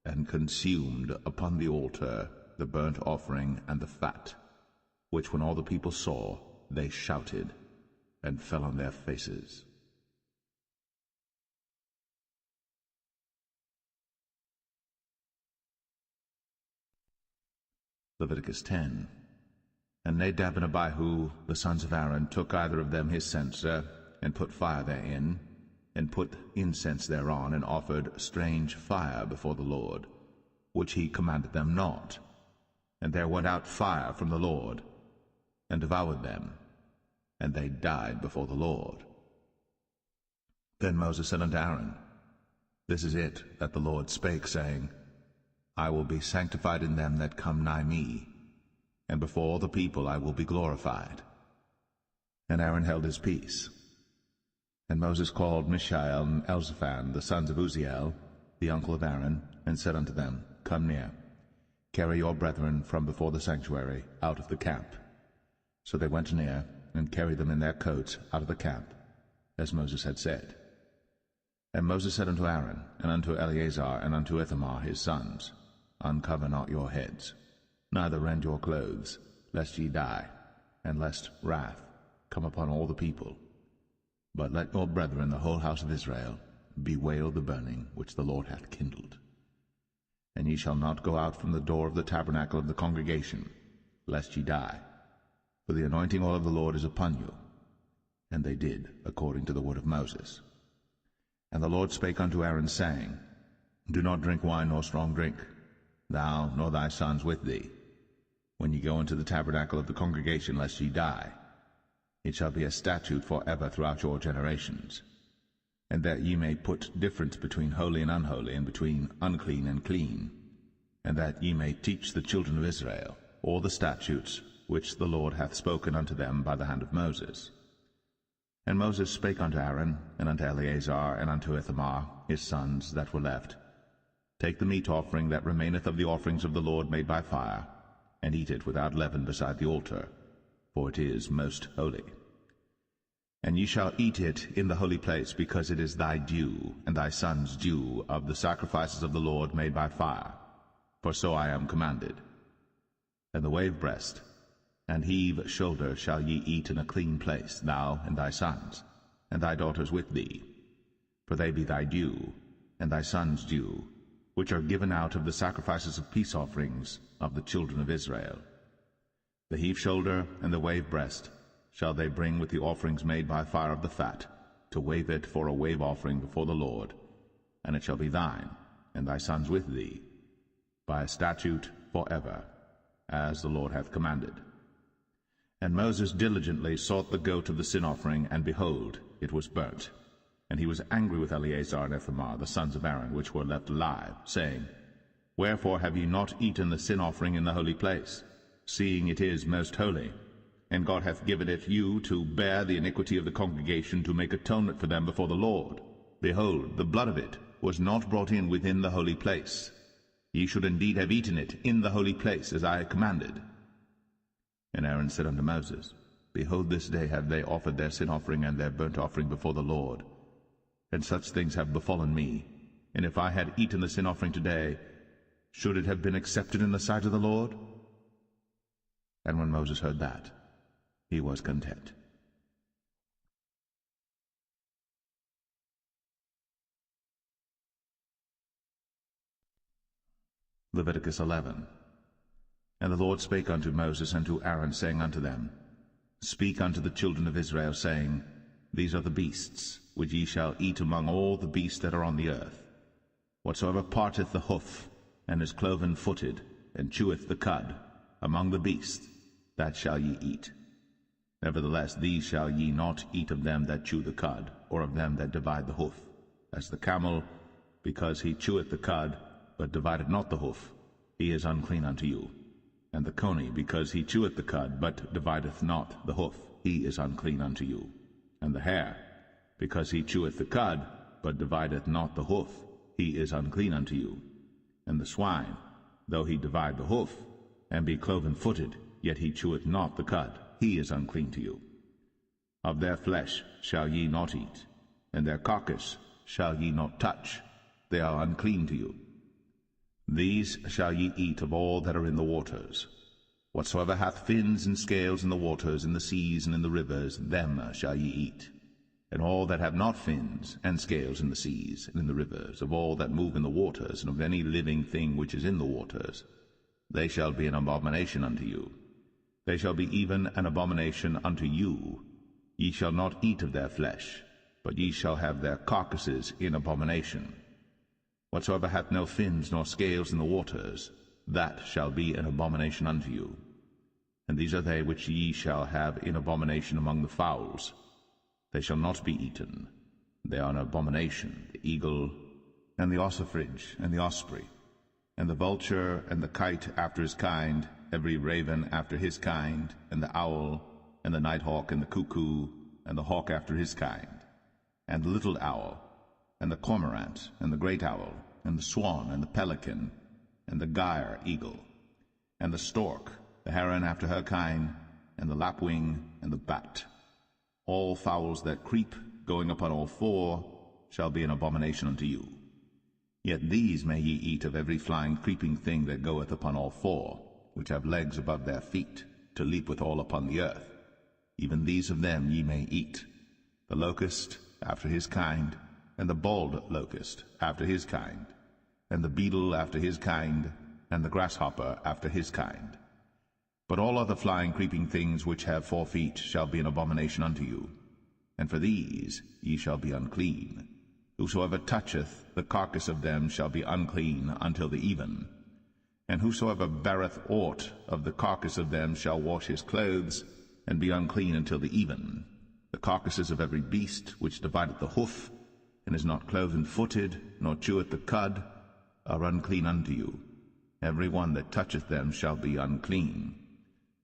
and consumed upon the altar the burnt offering and the fat, which when all the people saw, they shouted, and fell on their faces. Leviticus 10. And Nadab and Abihu, the sons of Aaron, took either of them his censer, and put fire therein, and put incense thereon, and offered strange fire before the Lord, which he commanded them not. And there went out fire from the Lord, and devoured them, and they died before the Lord. Then Moses said unto Aaron, This is it that the Lord spake, saying, I will be sanctified in them that come nigh me, and before all the people I will be glorified. And Aaron held his peace. And Moses called Mishael and Elzaphan, the sons of Uzziel, the uncle of Aaron, and said unto them, Come near, carry your brethren from before the sanctuary out of the camp. So they went near, and carried them in their coats out of the camp, as Moses had said. And Moses said unto Aaron, and unto Eleazar, and unto Ithamar his sons, Uncover not your heads, neither rend your clothes, lest ye die, and lest wrath come upon all the people. But let your brethren, the whole house of Israel, bewail the burning which the Lord hath kindled. And ye shall not go out from the door of the tabernacle of the congregation, lest ye die. For the anointing oil of the Lord is upon you. And they did according to the word of Moses. And the Lord spake unto Aaron, saying, Do not drink wine nor strong drink, thou nor thy sons with thee, when ye go into the tabernacle of the congregation, lest ye die. It shall be a statute for ever throughout your generations. And that ye may put difference between holy and unholy, and between unclean and clean, and that ye may teach the children of Israel all the statutes which the Lord hath spoken unto them by the hand of Moses. And Moses spake unto Aaron, and unto Eleazar, and unto Ithamar his sons that were left, Take the meat offering that remaineth of the offerings of the Lord made by fire, and eat it without leaven beside the altar, for it is most holy. And ye shall eat it in the holy place, because it is thy due, and thy son's due, of the sacrifices of the Lord made by fire, for so I am commanded. And the wave breast and heave shoulder shall ye eat in a clean place, thou and thy sons, and thy daughters with thee, for they be thy due, and thy son's due, which are given out of the sacrifices of peace offerings of the children of Israel. The heave shoulder and the wave breast shall they bring with the offerings made by fire of the fat, to wave it for a wave offering before the Lord, and it shall be thine, and thy sons with thee, by a statute forever, as the Lord hath commanded. And Moses diligently sought the goat of the sin offering, and behold, it was burnt. And he was angry with Eleazar and Ithamar, the sons of Aaron, which were left alive, saying, Wherefore have ye not eaten the sin offering in the holy place, seeing it is most holy? And God hath given it you to bear the iniquity of the congregation, to make atonement for them before the Lord. Behold, the blood of it was not brought in within the holy place. Ye should indeed have eaten it in the holy place, as I commanded. And Aaron said unto Moses, Behold, this day have they offered their sin offering and their burnt offering before the Lord. And such things have befallen me. And if I had eaten the sin offering today, should it have been accepted in the sight of the Lord? And when Moses heard that, he was content. Leviticus 11. And the Lord spake unto Moses and to Aaron, saying unto them, Speak unto the children of Israel, saying, These are the beasts, which ye shall eat among all the beasts that are on the earth. Whatsoever parteth the hoof, and is cloven-footed, and cheweth the cud, among the beasts, that shall ye eat. Nevertheless these shall ye not eat of them that chew the cud, or of them that divide the hoof. As the camel, because he cheweth the cud, but divideth not the hoof, he is unclean unto you. And the coney, because he cheweth the cud, but divideth not the hoof, he is unclean unto you. And the hare, because he cheweth the cud, but divideth not the hoof, he is unclean unto you. And the swine, though he divide the hoof, and be cloven-footed, yet he cheweth not the cud, he is unclean to you. Of their flesh shall ye not eat, and their carcass shall ye not touch, they are unclean to you. These shall ye eat of all that are in the waters. Whatsoever hath fins and scales in the waters, in the seas, and in the rivers, them shall ye eat. And all that have not fins and scales in the seas, and in the rivers, of all that move in the waters, and of any living thing which is in the waters, they shall be an abomination unto you. They shall be even an abomination unto you. Ye shall not eat of their flesh, but ye shall have their carcasses in abomination. Whatsoever hath no fins nor scales in the waters, that shall be an abomination unto you. And these are they which ye shall have in abomination among the fowls. They shall not be eaten. They are an abomination, the eagle, and the ossifrage, and the osprey, and the vulture, and the kite after his kind, every raven after his kind, and the owl, and the nighthawk, and the cuckoo, and the hawk after his kind, and the little owl, and the cormorant, and the great owl, and the swan, and the pelican, and the gyre eagle, and the stork, the heron after her kind, and the lapwing, and the bat. All fowls that creep, going upon all four, shall be an abomination unto you. Yet these may ye eat of every flying creeping thing that goeth upon all four, which have legs above their feet, to leap withal upon the earth. Even these of them ye may eat, the locust after his kind, and the bald locust after his kind, and the beetle after his kind, and the grasshopper after his kind. But all other flying creeping things which have 4 feet shall be an abomination unto you, and for these ye shall be unclean. Whosoever toucheth the carcass of them shall be unclean until the even. And whosoever beareth aught of the carcass of them shall wash his clothes, and be unclean until the even. The carcasses of every beast which divideth the hoof, and is not cloven-footed, nor cheweth the cud, are unclean unto you. Every one that toucheth them shall be unclean.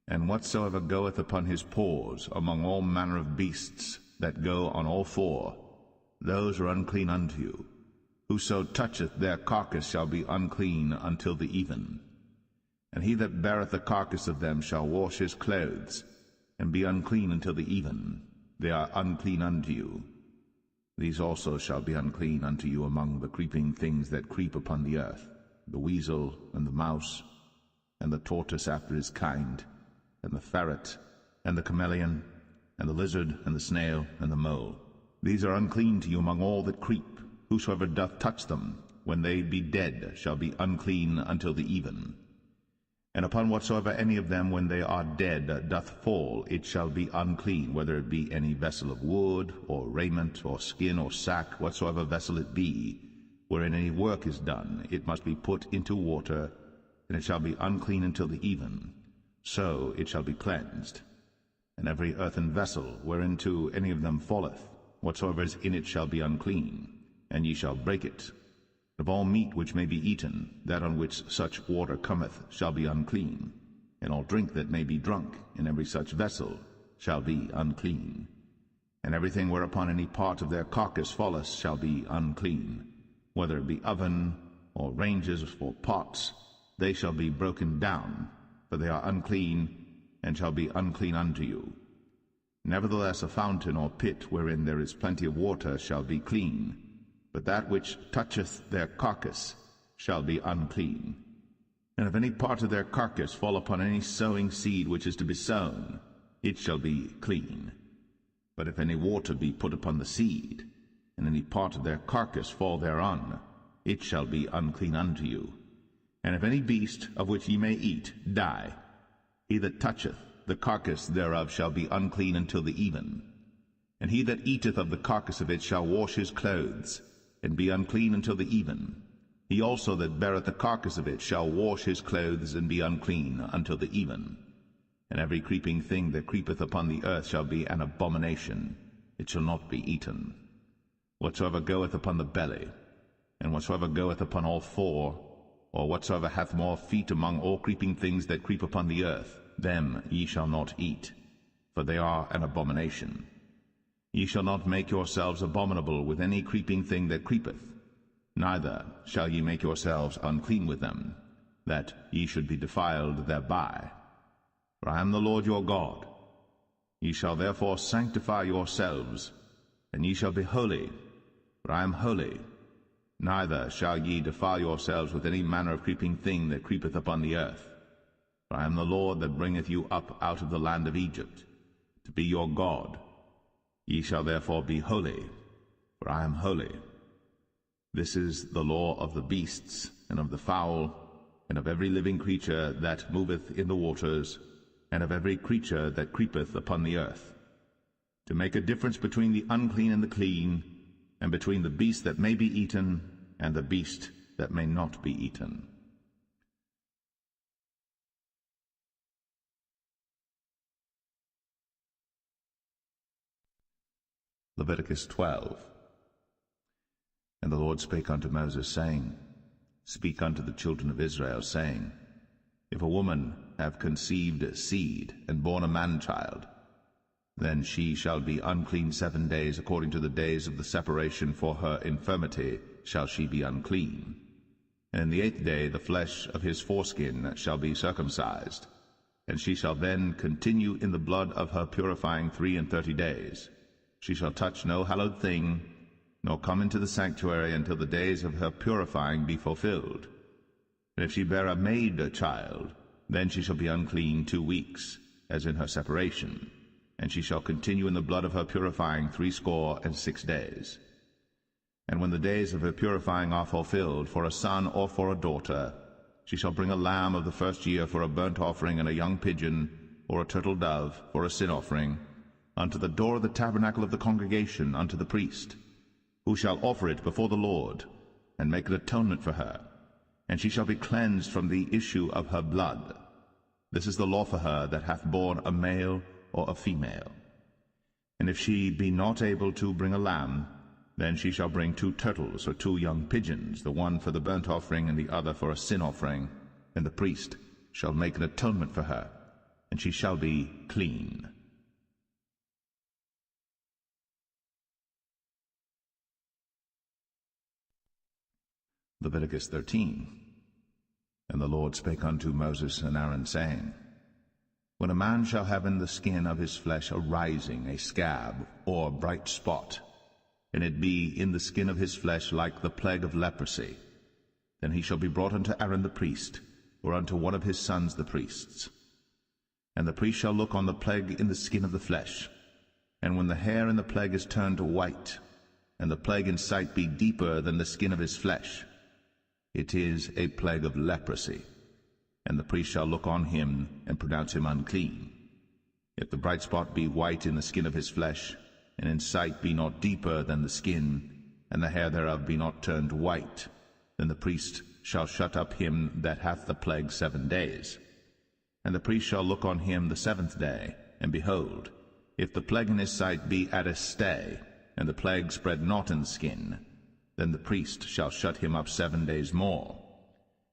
And whatsoever goeth upon his paws among all manner of beasts that go on all four, those are unclean unto you. Whoso toucheth their carcass shall be unclean until the even. And he that beareth the carcass of them shall wash his clothes, and be unclean until the even. They are unclean unto you. These also shall be unclean unto you among the creeping things that creep upon the earth, the weasel, and the mouse, and the tortoise after his kind, and the ferret, and the chameleon, and the lizard, and the snail, and the mole. These are unclean to you among all that creep. Whosoever doth touch them, when they be dead, shall be unclean until the even. And upon whatsoever any of them, when they are dead, doth fall, it shall be unclean, whether it be any vessel of wood, or raiment, or skin, or sack, whatsoever vessel it be, wherein any work is done, it must be put into water, and it shall be unclean until the even. So it shall be cleansed. And every earthen vessel, whereinto any of them falleth, whatsoever is in it shall be unclean, and ye shall break it. Of all meat which may be eaten, that on which such water cometh shall be unclean, and all drink that may be drunk in every such vessel shall be unclean. And everything whereupon any part of their carcass falleth shall be unclean, whether it be oven, or ranges, or pots, they shall be broken down, for they are unclean, and shall be unclean unto you. Nevertheless a fountain or pit wherein there is plenty of water shall be clean, but that which toucheth their carcass shall be unclean. And if any part of their carcass fall upon any sowing seed which is to be sown, it shall be clean. But if any water be put upon the seed, and any part of their carcass fall thereon, it shall be unclean unto you. And if any beast of which ye may eat die, he that toucheth the carcass thereof shall be unclean until the even. And he that eateth of the carcass of it shall wash his clothes, and be unclean until the even. He also that beareth the carcass of it shall wash his clothes, and be unclean until the even. And every creeping thing that creepeth upon the earth shall be an abomination, it shall not be eaten. Whatsoever goeth upon the belly, and whatsoever goeth upon all four, or whatsoever hath more feet among all creeping things that creep upon the earth, them ye shall not eat, for they are an abomination. Ye shall not make yourselves abominable with any creeping thing that creepeth, neither shall ye make yourselves unclean with them, that ye should be defiled thereby. For I am the Lord your God. Ye shall therefore sanctify yourselves, and ye shall be holy, for I am holy. Neither shall ye defile yourselves with any manner of creeping thing that creepeth upon the earth. For I am the Lord that bringeth you up out of the land of Egypt, to be your God. Ye shall therefore be holy, for I am holy. This is the law of the beasts, and of the fowl, and of every living creature that moveth in the waters, and of every creature that creepeth upon the earth, to make a difference between the unclean and the clean, and between the beast that may be eaten and the beast that may not be eaten. Leviticus 12. And the Lord spake unto Moses, saying, Speak unto the children of Israel, saying, If a woman have conceived seed, and born a man-child, then she shall be unclean 7 days, according to the days of the separation for her infirmity shall she be unclean. And in the 8th day the flesh of his foreskin shall be circumcised, and she shall then continue in the blood of her purifying 33 days. She shall touch no hallowed thing, nor come into the sanctuary until the days of her purifying be fulfilled. And if she bear a maid child, then she shall be unclean 2 weeks, as in her separation, and she shall continue in the blood of her purifying 66 days. And when the days of her purifying are fulfilled, for a son or for a daughter, she shall bring a lamb of the first year for a burnt offering, and a young pigeon, or a turtle dove, for a sin offering, unto the door of the tabernacle of the congregation, unto the priest, who shall offer it before the Lord, and make an atonement for her, and she shall be cleansed from the issue of her blood. This is the law for her that hath borne a male or a female. And if she be not able to bring a lamb, then she shall bring 2 turtles or 2 young pigeons, the one for the burnt offering and the other for a sin offering, and the priest shall make an atonement for her, and she shall be clean. Leviticus 13. And the Lord spake unto Moses and Aaron, saying, When a man shall have in the skin of his flesh a rising, a scab, or bright spot, and it be in the skin of his flesh like the plague of leprosy, then he shall be brought unto Aaron the priest, or unto one of his sons the priests. And the priest shall look on the plague in the skin of the flesh, and when the hair in the plague is turned white, and the plague in sight be deeper than the skin of his flesh, it is a plague of leprosy, and the priest shall look on him, and pronounce him unclean. If the bright spot be white in the skin of his flesh, and in sight be not deeper than the skin, and the hair thereof be not turned white, then the priest shall shut up him that hath the plague 7 days. And the priest shall look on him the 7th day, and behold, if the plague in his sight be at a stay, and the plague spread not in the skin, then the priest shall shut him up 7 days more.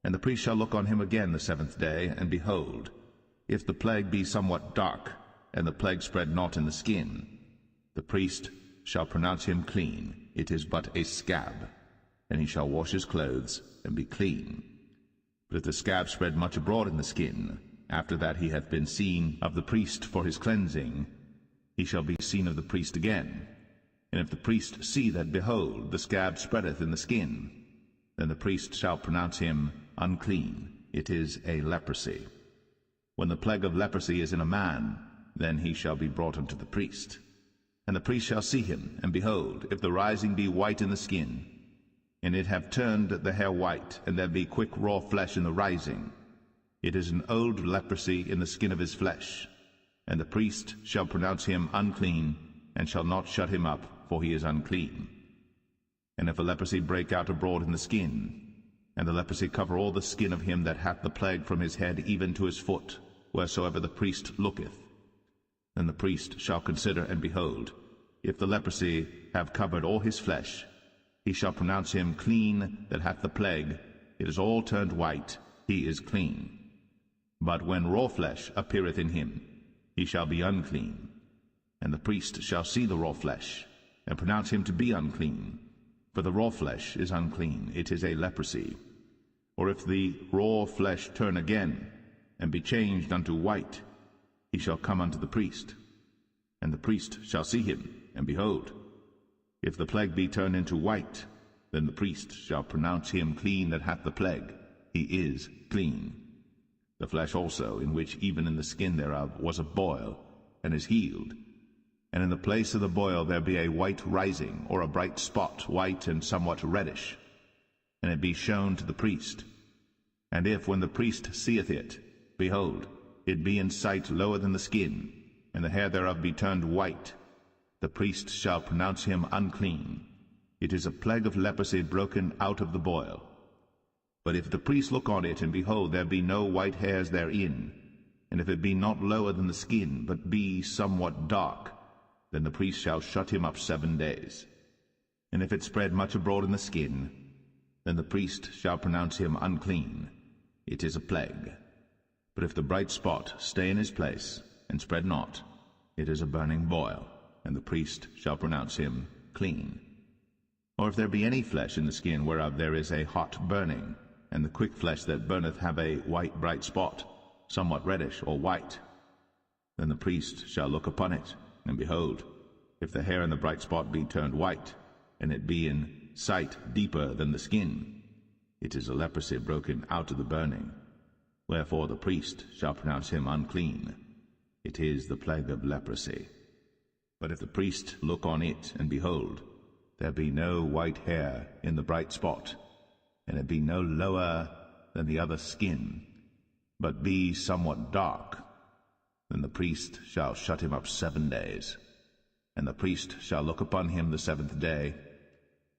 And the priest shall look on him again the 7th day, and behold, if the plague be somewhat dark, and the plague spread not in the skin, the priest shall pronounce him clean, it is but a scab, and he shall wash his clothes, and be clean. But if the scab spread much abroad in the skin, after that he hath been seen of the priest for his cleansing, he shall be seen of the priest again. And if the priest see that, behold, the scab spreadeth in the skin, then the priest shall pronounce him unclean, it is a leprosy. When the plague of leprosy is in a man, then he shall be brought unto the priest. And the priest shall see him, and behold, if the rising be white in the skin, and it have turned the hair white, and there be quick raw flesh in the rising, it is an old leprosy in the skin of his flesh. And the priest shall pronounce him unclean, and shall not shut him up, for he is unclean. And if a leprosy break out abroad in the skin, and the leprosy cover all the skin of him that hath the plague from his head even to his foot, wheresoever the priest looketh. Then the priest shall consider, and behold, if the leprosy have covered all his flesh, he shall pronounce him clean that hath the plague. It is all turned white, he is clean. But when raw flesh appeareth in him, he shall be unclean. And the priest shall see the raw flesh, and pronounce him to be unclean. For the raw flesh is unclean, it is a leprosy. Or if the raw flesh turn again, and be changed unto white, he shall come unto the priest. And the priest shall see him, and behold, if the plague be turned into white, then the priest shall pronounce him clean that hath the plague. He is clean. The flesh also, in which even in the skin thereof was a boil, and is healed, and in the place of the boil there be a white rising, or a bright spot, white and somewhat reddish, and it be shown to the priest. And if, when the priest seeth it, behold, it be in sight lower than the skin, and the hair thereof be turned white, the priest shall pronounce him unclean. It is a plague of leprosy broken out of the boil. But if the priest look on it, and behold, there be no white hairs therein, and if it be not lower than the skin, but be somewhat dark, then the priest shall shut him up 7 days. And if it spread much abroad in the skin, then the priest shall pronounce him unclean. It is a plague. But if the bright spot stay in his place, and spread not, it is a burning boil, and the priest shall pronounce him clean. Or if there be any flesh in the skin whereof there is a hot burning, and the quick flesh that burneth have a white bright spot, somewhat reddish or white, then the priest shall look upon it, and behold, if the hair in the bright spot be turned white, and it be in sight deeper than the skin, it is a leprosy broken out of the burning. Wherefore the priest shall pronounce him unclean. It is the plague of leprosy. But if the priest look on it, and behold, there be no white hair in the bright spot, and it be no lower than the other skin, but be somewhat dark, then the priest shall shut him up 7 days. And the priest shall look upon him the 7th day,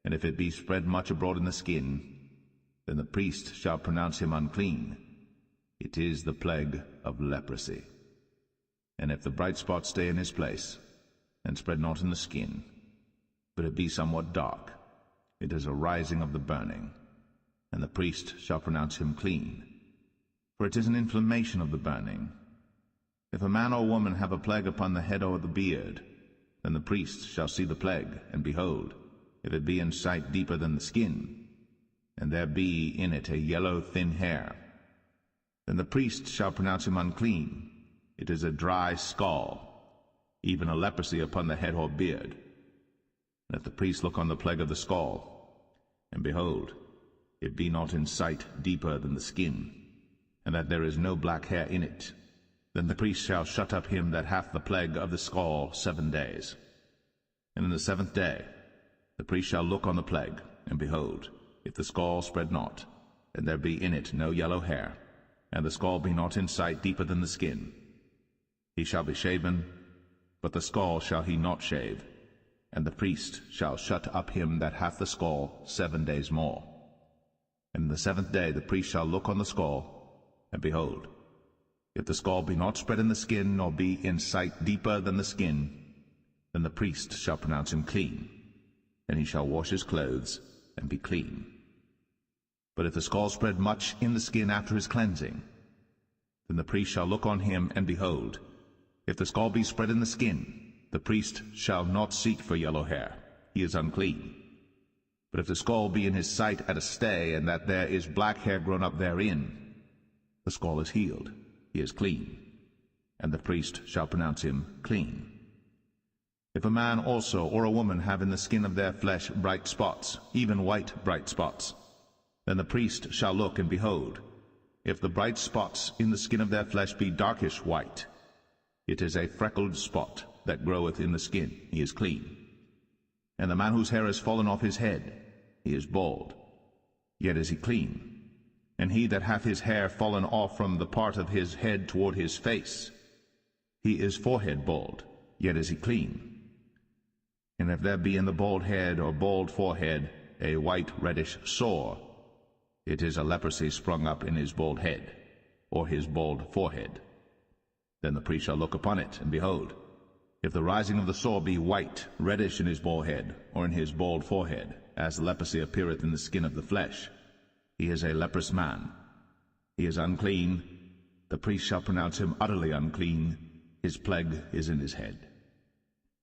and if it be spread much abroad in the skin, then the priest shall pronounce him unclean. It is the plague of leprosy. And if the bright spot stay in his place, and spread not in the skin, but it be somewhat dark, it is a rising of the burning, and the priest shall pronounce him clean. For it is an inflammation of the burning. If a man or woman have a plague upon the head or the beard, then the priest shall see the plague, and behold, if it be in sight deeper than the skin, and there be in it a yellow thin hair, then the priest shall pronounce him unclean. It is a dry scall, even a leprosy upon the head or beard. And if the priest look on the plague of the scall, and behold, it be not in sight deeper than the skin, and that there is no black hair in it, then the priest shall shut up him that hath the plague of the scall 7 days. And in the 7th day the priest shall look on the plague, and behold, if the scall spread not, and there be in it no yellow hair, and the scall be not in sight deeper than the skin, he shall be shaven, but the scall shall he not shave, and the priest shall shut up him that hath the scall 7 days more. And in the 7th day the priest shall look on the scall, and behold, if the scall be not spread in the skin, nor be in sight deeper than the skin, then the priest shall pronounce him clean, and he shall wash his clothes, and be clean. But if the scall spread much in the skin after his cleansing, then the priest shall look on him, and behold, if the scall be spread in the skin, the priest shall not seek for yellow hair, he is unclean. But if the scall be in his sight at a stay, and that there is black hair grown up therein, the scall is healed, he is clean, and the priest shall pronounce him clean. If a man also or a woman have in the skin of their flesh bright spots, even white bright spots, then the priest shall look, and behold, if the bright spots in the skin of their flesh be darkish white, it is a freckled spot that groweth in the skin, he is clean. And the man whose hair is fallen off his head, he is bald, yet is he clean. And he that hath his hair fallen off from the part of his head toward his face, he is forehead bald, yet is he clean. And if there be in the bald head or bald forehead a white reddish sore, it is a leprosy sprung up in his bald head, or his bald forehead. Then the priest shall look upon it, and behold, if the rising of the sore be white, reddish in his bald head, or in his bald forehead, as leprosy appeareth in the skin of the flesh, he is a leprous man. He is unclean. The priest shall pronounce him utterly unclean. His plague is in his head.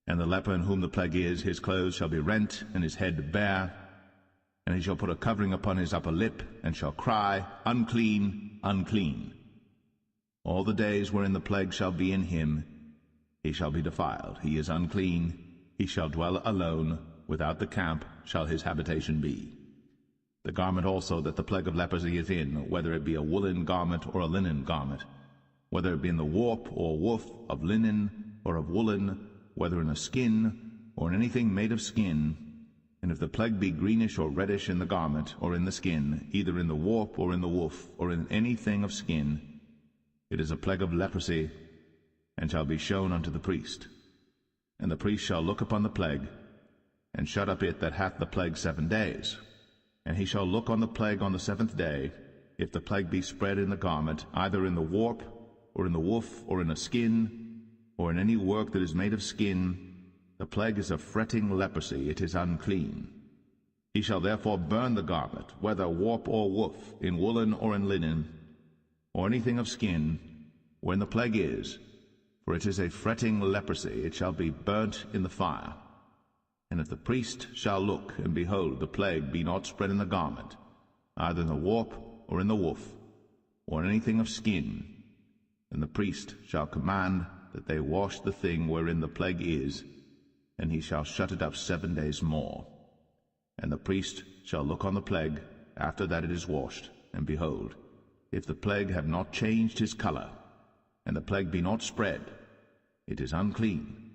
And the leper in whom the plague is, his clothes shall be rent, and his head bare, and he shall put a covering upon his upper lip, and shall cry, Unclean, unclean. All the days wherein the plague shall be in him, he shall be defiled. He is unclean. He shall dwell alone. Without the camp shall his habitation be. The garment also that the plague of leprosy is in, whether it be a woolen garment or a linen garment, whether it be in the warp or woof of linen or of woolen, whether in a skin or in anything made of skin, and if the plague be greenish or reddish in the garment or in the skin, either in the warp or in the woof or in anything of skin, it is a plague of leprosy, and shall be shown unto the priest. And the priest shall look upon the plague, and shut up it that hath the plague 7 days. And he shall look on the plague on the 7th day. If the plague be spread in the garment, either in the warp, or in the woof, or in a skin, or in any work that is made of skin, the plague is a fretting leprosy, it is unclean. He shall therefore burn the garment, whether warp or woof, in woolen or in linen, or anything of skin, wherein the plague is, for it is a fretting leprosy, it shall be burnt in the fire. And if the priest shall look, and behold, the plague be not spread in the garment, either in the warp, or in the woof, or in anything of skin, then the priest shall command that they wash the thing wherein the plague is, and he shall shut it up 7 days more. And the priest shall look on the plague after that it is washed, and behold, if the plague have not changed his color, and the plague be not spread, it is unclean.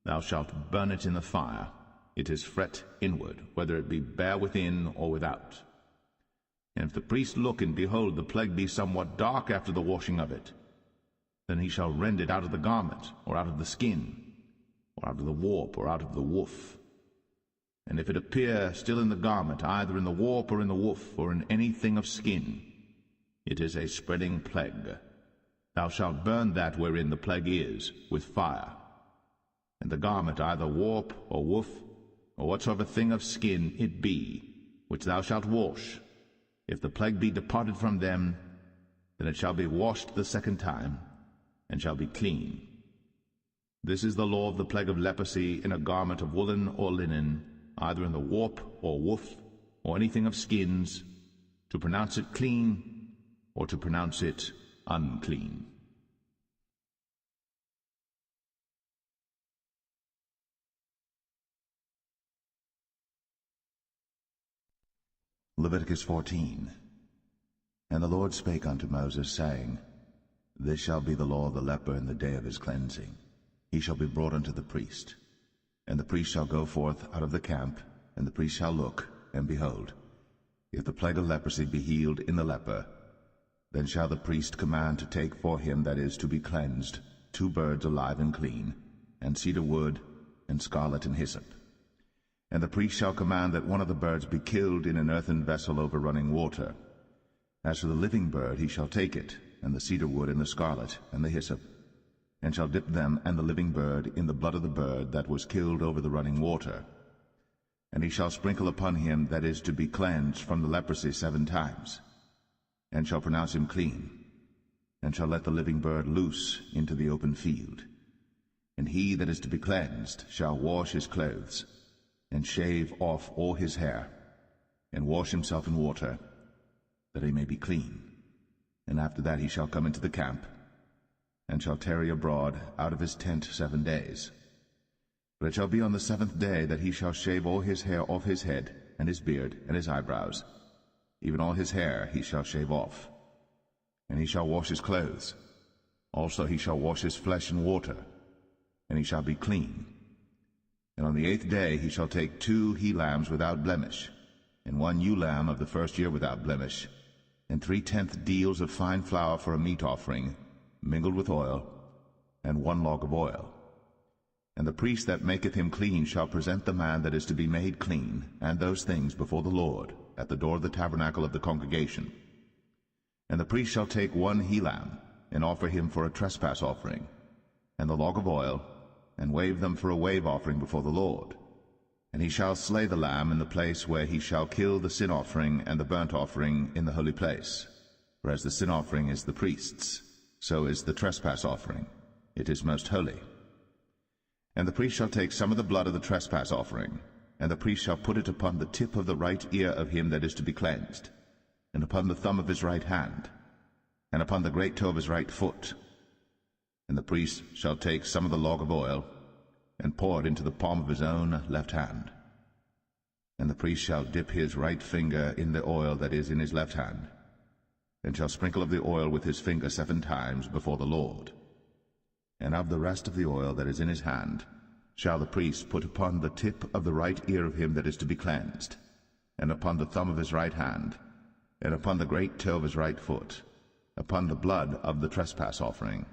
Thou shalt burn it in the fire. It is fret inward, whether it be bare within or without. And if the priest look, and behold, the plague be somewhat dark after the washing of it, then he shall rend it out of the garment, or out of the skin, or out of the warp, or out of the woof. And if it appear still in the garment, either in the warp, or in the woof, or in anything of skin, it is a spreading plague. Thou shalt burn that wherein the plague is, with fire. And the garment, either warp, or woof, or whatsoever thing of skin it be, which thou shalt wash, if the plague be departed from them, then it shall be washed the 2nd time, and shall be clean. This is the law of the plague of leprosy in a garment of woolen or linen, either in the warp or woof, or anything of skins, to pronounce it clean, or to pronounce it unclean. Leviticus 14. And the Lord spake unto Moses, saying, This shall be the law of the leper in the day of his cleansing. He shall be brought unto the priest. And the priest shall go forth out of the camp, and the priest shall look, and behold, if the plague of leprosy be healed in the leper, then shall the priest command to take for him that is to be cleansed 2 birds alive and clean, and cedar wood, and scarlet and hyssop. And the priest shall command that one of the birds be killed in an earthen vessel over running water. As for the living bird, he shall take it, and the cedar wood, and the scarlet, and the hyssop, and shall dip them and the living bird in the blood of the bird that was killed over the running water. And he shall sprinkle upon him that is to be cleansed from the leprosy 7 times, and shall pronounce him clean, and shall let the living bird loose into the open field. And he that is to be cleansed shall wash his clothes, and shave off all his hair, and wash himself in water, that he may be clean. And after that he shall come into the camp, and shall tarry abroad out of his tent 7 days. But it shall be on the 7th day that he shall shave all his hair off his head, and his beard, and his eyebrows, even all his hair he shall shave off. And he shall wash his clothes. Also he shall wash his flesh in water, and he shall be clean. And on the 8th day he shall take 2 he-lambs without blemish, and 1 ewe lamb of the 1st year without blemish, and 3/10 deals of fine flour for a meat offering, mingled with oil, and 1 log of oil. And the priest that maketh him clean shall present the man that is to be made clean, and those things before the Lord, at the door of the tabernacle of the congregation. And the priest shall take 1 he-lamb, and offer him for a trespass offering, and the log of oil, and wave them for a wave offering before the Lord. And he shall slay the lamb in the place where he shall kill the sin offering and the burnt offering in the holy place. For as the sin offering is the priest's, so is the trespass offering. It is most holy. And the priest shall take some of the blood of the trespass offering, and the priest shall put it upon the tip of the right ear of him that is to be cleansed, and upon the thumb of his right hand, and upon the great toe of his right foot. And the priest shall take some of the log of oil, and pour it into the palm of his own left hand. And the priest shall dip his right finger in the oil that is in his left hand, and shall sprinkle of the oil with his finger 7 times before the Lord. And of the rest of the oil that is in his hand shall the priest put upon the tip of the right ear of him that is to be cleansed, and upon the thumb of his right hand, and upon the great toe of his right foot, upon the blood of the trespass offering.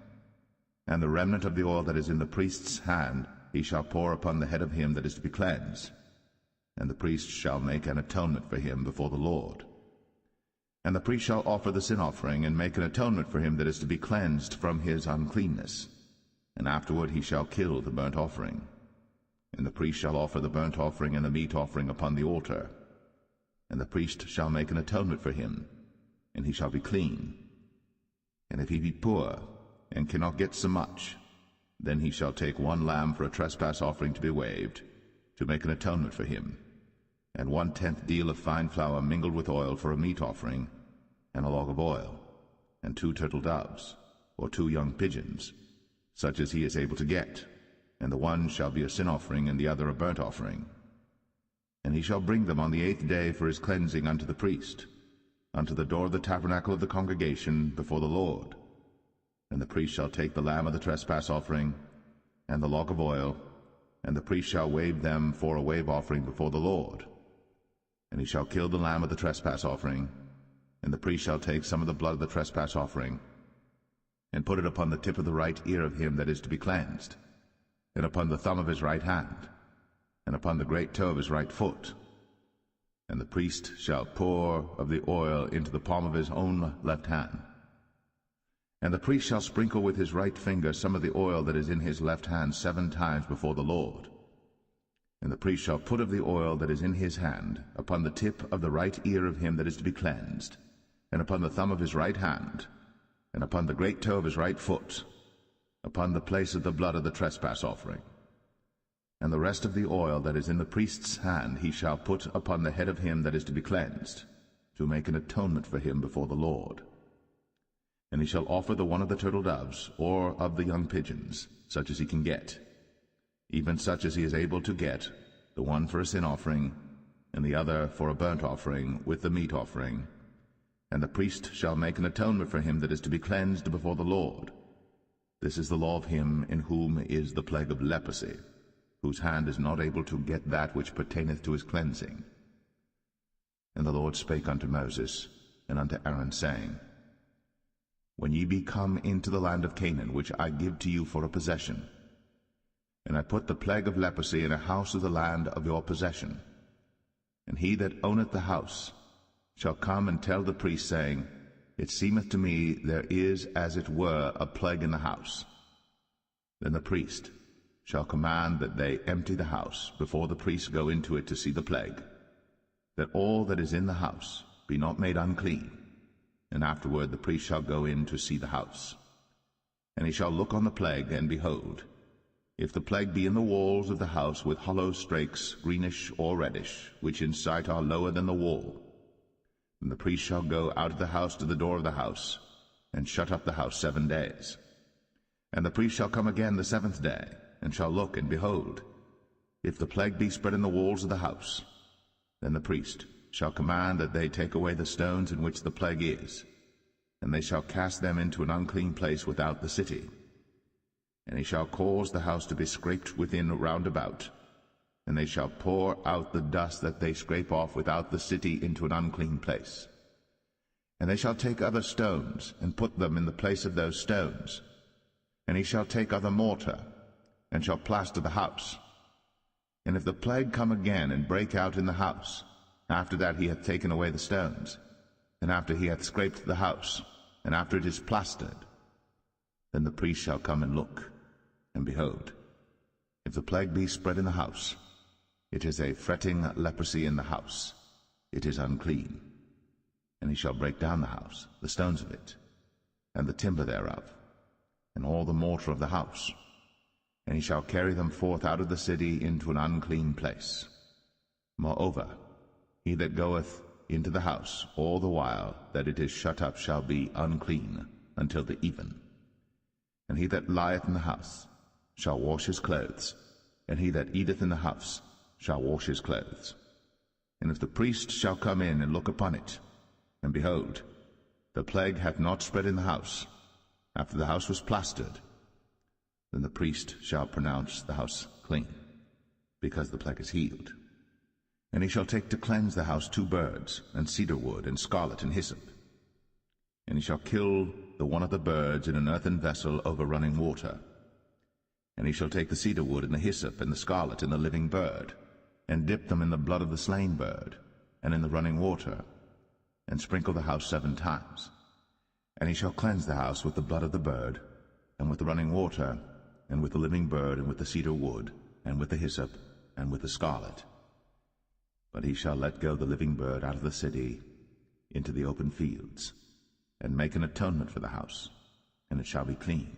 And the remnant of the oil that is in the priest's hand he shall pour upon the head of him that is to be cleansed, and the priest shall make an atonement for him before the Lord. And the priest shall offer the sin offering, and make an atonement for him that is to be cleansed from his uncleanness, and afterward he shall kill the burnt offering. And the priest shall offer the burnt offering and the meat offering upon the altar, and the priest shall make an atonement for him, and he shall be clean. And if he be poor, and cannot get so much, then he shall take 1 lamb for a trespass offering to be waved, to make an atonement for him, and 1/10 deal of fine flour mingled with oil for a meat offering, and a log of oil, and 2 turtle doves, or 2 young pigeons, such as he is able to get, and the one shall be a sin offering, and the other a burnt offering. And he shall bring them on the 8th day for his cleansing unto the priest, unto the door of the tabernacle of the congregation before the Lord. And the priest shall take the lamb of the trespass offering, and the log of oil, and the priest shall wave them for a wave offering before the Lord. And he shall kill the lamb of the trespass offering, and the priest shall take some of the blood of the trespass offering, and put it upon the tip of the right ear of him that is to be cleansed, and upon the thumb of his right hand, and upon the great toe of his right foot. And the priest shall pour of the oil into the palm of his own left hand. And the priest shall sprinkle with his right finger some of the oil that is in his left hand 7 times before the Lord. And the priest shall put of the oil that is in his hand upon the tip of the right ear of him that is to be cleansed, and upon the thumb of his right hand, and upon the great toe of his right foot, upon the place of the blood of the trespass offering. And the rest of the oil that is in the priest's hand he shall put upon the head of him that is to be cleansed, to make an atonement for him before the Lord. And he shall offer the one of the turtle doves, or of the young pigeons, such as he can get, even such as he is able to get, the one for a sin offering, and the other for a burnt offering with the meat offering. And the priest shall make an atonement for him that is to be cleansed before the Lord. This is the law of him in whom is the plague of leprosy, whose hand is not able to get that which pertaineth to his cleansing. And the Lord spake unto Moses and unto Aaron, saying, When ye be come into the land of Canaan, which I give to you for a possession, and I put the plague of leprosy in a house of the land of your possession, and he that owneth the house shall come and tell the priest, saying, It seemeth to me there is as it were a plague in the house. Then the priest shall command that they empty the house before the priest go into it to see the plague, that all that is in the house be not made unclean. And afterward the priest shall go in to see the house. And he shall look on the plague, and behold, if the plague be in the walls of the house with hollow strakes, greenish or reddish, which in sight are lower than the wall, then the priest shall go out of the house to the door of the house, and shut up the house 7 days. And the priest shall come again the 7th day, and shall look, and behold, if the plague be spread in the walls of the house, then the priest shall command that they take away the stones in which the plague is, and they shall cast them into an unclean place without the city. And he shall cause the house to be scraped within round about, and they shall pour out the dust that they scrape off without the city into an unclean place. And they shall take other stones, and put them in the place of those stones. And he shall take other mortar, and shall plaster the house. And if the plague come again, and break out in the house, after that he hath taken away the stones, and after he hath scraped the house, and after it is plastered, Then the priest shall come and look, and behold, if the plague be spread in the house, it is a fretting leprosy in the house, it is unclean. And he shall break down the house, the stones of it, and the timber thereof, and all the mortar of the house, and he shall carry them forth out of the city into an unclean place. Moreover, he that goeth into the house all the while that it is shut up shall be unclean until the even. And he that lieth in the house shall wash his clothes, and he that eateth in the house shall wash his clothes. And if the priest shall come in and look upon it, and behold, the plague hath not spread in the house, after the house was plastered, then the priest shall pronounce the house clean, because the plague is healed. And he shall take to cleanse the house 2 birds, and cedar wood, and scarlet, and hyssop. And he shall kill the one of the birds in an earthen vessel over running water. And he shall take the cedar wood, and the hyssop, and the scarlet, and the living bird, and dip them in the blood of the slain bird, and in the running water, and sprinkle the house 7 times. And he shall cleanse the house with the blood of the bird, and with the running water, and with the living bird, and with the cedar wood, and with the hyssop, and with the scarlet. But he shall let go the living bird out of the city into the open fields, and make an atonement for the house, and it shall be clean.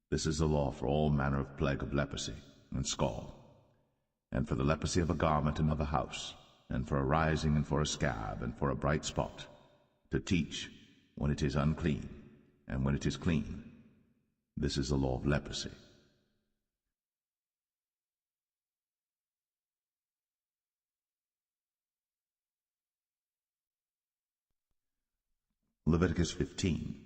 This is the law for all manner of plague of leprosy and scald, and for the leprosy of a garment and of a house, and for a rising, and for a scab, and for a bright spot, to teach when it is unclean, and when it is clean. This is the law of leprosy. Leviticus 15.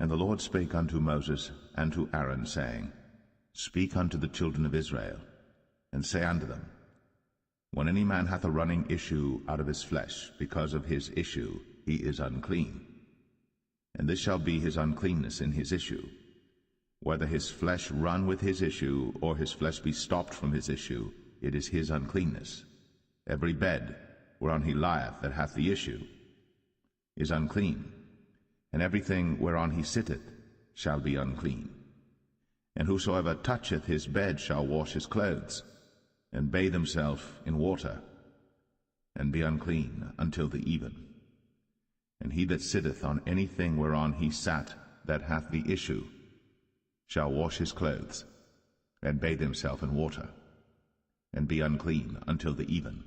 And the Lord spake unto Moses and to Aaron, saying, Speak unto the children of Israel, and say unto them, When any man hath a running issue out of his flesh, because of his issue he is unclean. And this shall be his uncleanness in his issue, whether his flesh run with his issue, or his flesh be stopped from his issue, it is his uncleanness. Every bed whereon he lieth that hath the issue is unclean, and everything whereon he sitteth shall be unclean. And whosoever toucheth his bed shall wash his clothes, and bathe himself in water, and be unclean until the even. And he that sitteth on anything whereon he sat that hath the issue shall wash his clothes, and bathe himself in water, and be unclean until the even.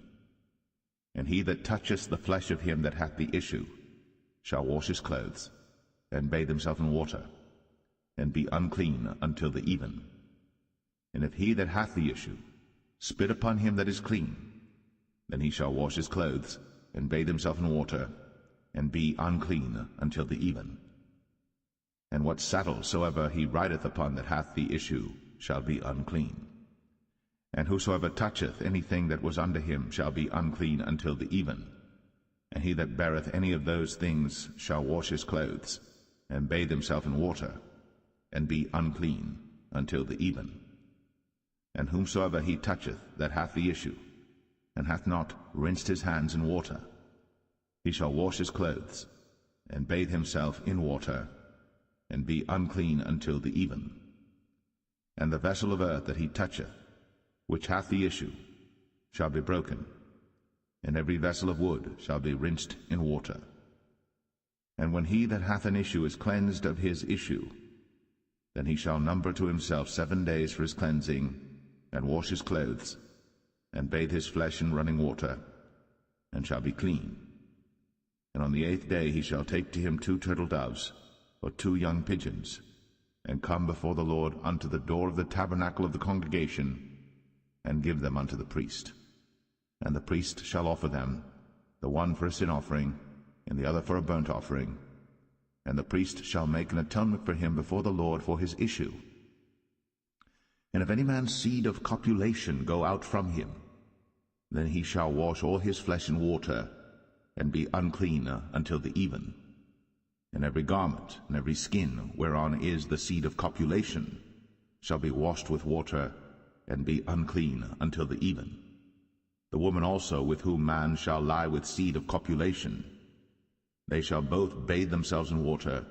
And he that toucheth the flesh of him that hath the issue shall wash his clothes, and bathe himself in water, and be unclean until the even. And if he that hath the issue spit upon him that is clean, then he shall wash his clothes, and bathe himself in water, and be unclean until the even. And what saddle soever he rideth upon that hath the issue shall be unclean. And whosoever toucheth anything that was under him shall be unclean until the even. And he that beareth any of those things shall wash his clothes, and bathe himself in water, and be unclean until the even. And whomsoever he toucheth that hath the issue, and hath not rinsed his hands in water, he shall wash his clothes, and bathe himself in water, and be unclean until the even. And the vessel of earth that he toucheth, which hath the issue, shall be broken, and every vessel of wood shall be rinsed in water. And when he that hath an issue is cleansed of his issue, then he shall number to himself 7 days for his cleansing, and wash his clothes, and bathe his flesh in running water, and shall be clean. And on the 8th day he shall take to him 2 turtle doves, or 2 young pigeons, and come before the Lord unto the door of the tabernacle of the congregation, and give them unto the priest. And the priest shall offer them, the one for a sin offering, and the other for a burnt offering. And the priest shall make an atonement for him before the Lord for his issue. And if any man's seed of copulation go out from him, then he shall wash all his flesh in water, and be unclean until the even. And every garment and every skin whereon is the seed of copulation shall be washed with water, and be unclean until the even. The woman also with whom man shall lie with seed of copulation, they shall both bathe themselves in water,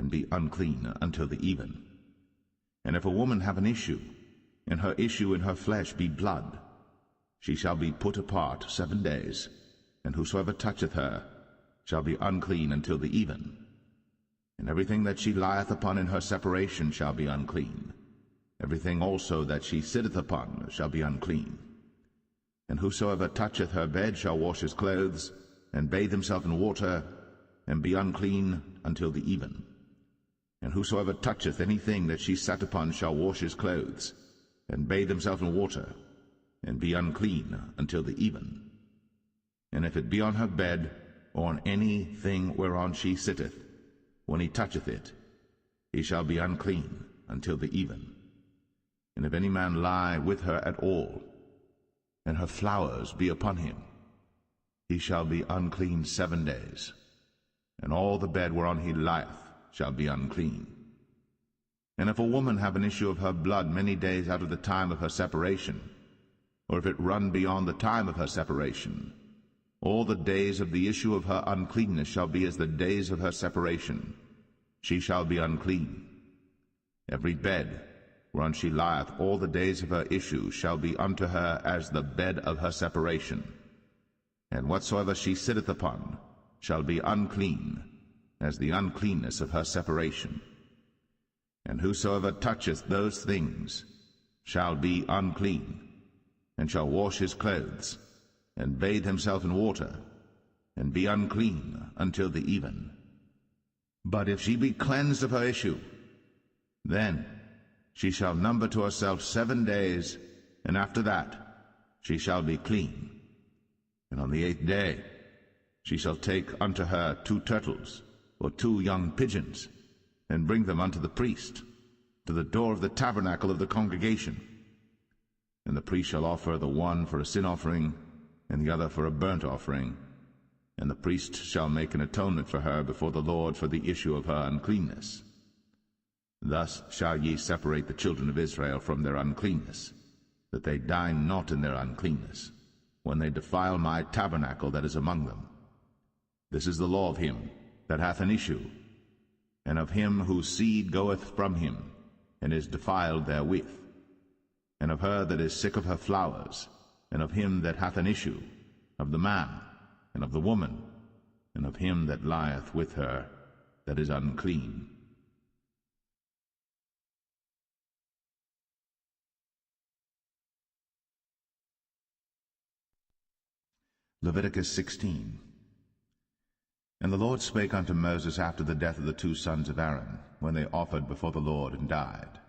and be unclean until the even. And if a woman have an issue, and her issue in her flesh be blood, she shall be put apart 7 days, and whosoever toucheth her shall be unclean until the even. And everything that she lieth upon in her separation shall be unclean. Everything also that she sitteth upon shall be unclean. And whosoever toucheth her bed shall wash his clothes, and bathe himself in water, and be unclean until the even. And whosoever toucheth anything that she sat upon shall wash his clothes, and bathe himself in water, and be unclean until the even. And if it be on her bed, or on any thing whereon she sitteth, when he toucheth it, he shall be unclean until the even. And if any man lie with her at all, and her flowers be upon him, he shall be unclean 7 days, and all the bed whereon he lieth shall be unclean. And if a woman have an issue of her blood many days out of the time of her separation, or if it run beyond the time of her separation, all the days of the issue of her uncleanness shall be as the days of her separation. She shall be unclean. Every bed whereon she lieth all the days of her issue shall be unto her as the bed of her separation. And whatsoever she sitteth upon shall be unclean, as the uncleanness of her separation. And whosoever toucheth those things shall be unclean, and shall wash his clothes, and bathe himself in water, and be unclean until the even. But if she be cleansed of her issue, then she shall number to herself 7 days, and after that she shall be clean. And on the 8th day she shall take unto her 2 turtles, or 2 young pigeons, and bring them unto the priest, to the door of the tabernacle of the congregation. And the priest shall offer the one for a sin offering, and the other for a burnt offering, and the priest shall make an atonement for her before the Lord for the issue of her uncleanness. Thus shall ye separate the children of Israel from their uncleanness, that they die not in their uncleanness, when they defile my tabernacle that is among them. This is the law of him that hath an issue, and of him whose seed goeth from him, and is defiled therewith, and of her that is sick of her flowers, and of him that hath an issue, of the man, and of the woman, and of him that lieth with her, that is unclean. Leviticus 16. And the Lord spake unto Moses after the death of the 2 sons of Aaron, when they offered before the Lord and died.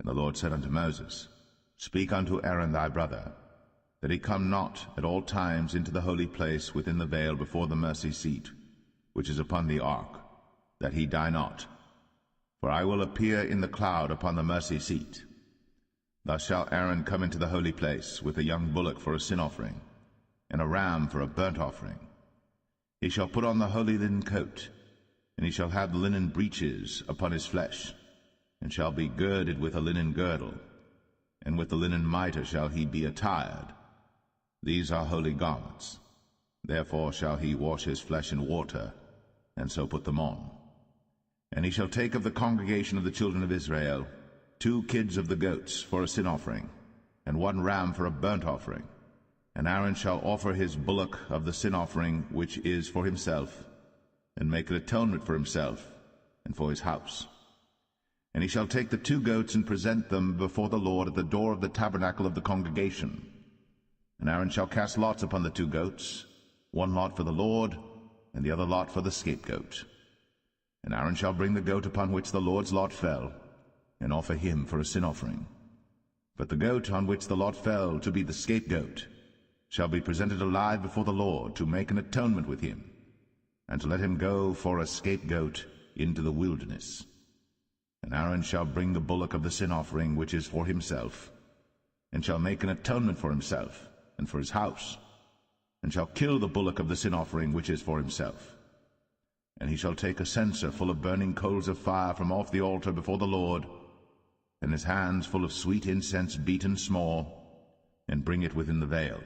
And the Lord said unto Moses, Speak unto Aaron thy brother, that he come not at all times into the holy place within the veil before the mercy seat, which is upon the ark, that he die not. For I will appear in the cloud upon the mercy seat. Thus shall Aaron come into the holy place with a young bullock for a sin offering, and a ram for a burnt offering. He shall put on the holy linen coat, and he shall have linen breeches upon his flesh, and shall be girded with a linen girdle, and with the linen mitre shall he be attired. These are holy garments. Therefore shall he wash his flesh in water, and so put them on. And he shall take of the congregation of the children of Israel 2 kids of the goats for a sin offering, and 1 ram for a burnt offering. And Aaron shall offer his bullock of the sin offering which is for himself, and make an atonement for himself and for his house. And he shall take the 2 goats and present them before the Lord at the door of the tabernacle of the congregation. And Aaron shall cast lots upon the 2 goats, 1 lot for the Lord, and the other lot for the scapegoat. And Aaron shall bring the goat upon which the Lord's lot fell, and offer him for a sin offering. But the goat on which the lot fell to be the scapegoat shall be presented alive before the Lord, to make an atonement with him, and to let him go for a scapegoat into the wilderness. And Aaron shall bring the bullock of the sin offering which is for himself, and shall make an atonement for himself and for his house, and shall kill the bullock of the sin offering which is for himself. And he shall take a censer full of burning coals of fire from off the altar before the Lord, and his hands full of sweet incense beaten small, and bring it within the veil.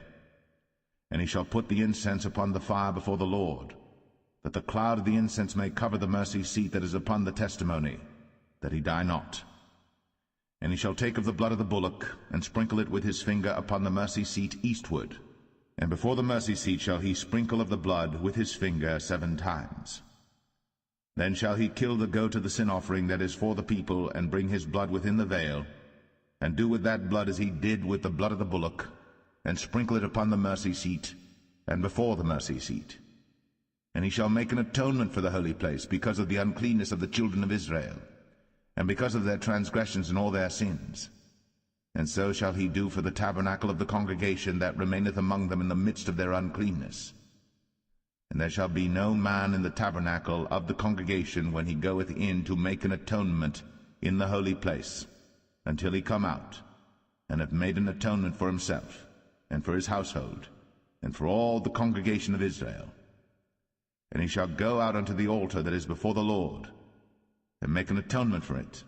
And he shall put the incense upon the fire before the Lord, that the cloud of the incense may cover the mercy seat that is upon the testimony, that he die not. And he shall take of the blood of the bullock, and sprinkle it with his finger upon the mercy seat eastward, and before the mercy seat shall he sprinkle of the blood with his finger 7 times. Then shall he kill the goat of the sin offering that is for the people, and bring his blood within the veil, and do with that blood as he did with the blood of the bullock, and sprinkle it upon the mercy seat, and before the mercy seat. And he shall make an atonement for the holy place, because of the uncleanness of the children of Israel, and because of their transgressions and all their sins. And so shall he do for the tabernacle of the congregation that remaineth among them in the midst of their uncleanness. And there shall be no man in the tabernacle of the congregation when he goeth in to make an atonement in the holy place, until he come out, and have made an atonement for himself, and for his household, and for all the congregation of Israel. And he shall go out unto the altar that is before the Lord, and make an atonement for it,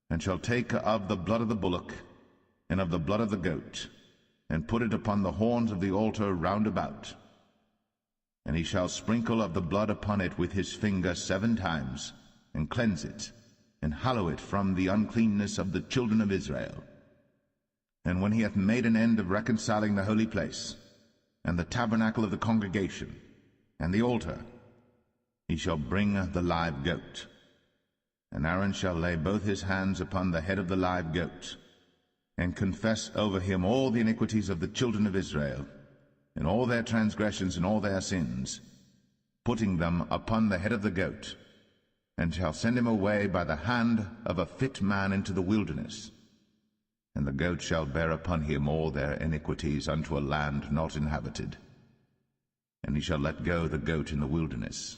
and shall take of the blood of the bullock, and of the blood of the goat, and put it upon the horns of the altar round about. And he shall sprinkle of the blood upon it with his finger 7 times, and cleanse it, and hallow it from the uncleanness of the children of Israel. And when he hath made an end of reconciling the holy place, and the tabernacle of the congregation, and the altar, he shall bring the live goat. And Aaron shall lay both his hands upon the head of the live goat, and confess over him all the iniquities of the children of Israel, and all their transgressions and all their sins, putting them upon the head of the goat, and shall send him away by the hand of a fit man into the wilderness. And the goat shall bear upon him all their iniquities unto a land not inhabited. And he shall let go the goat in the wilderness.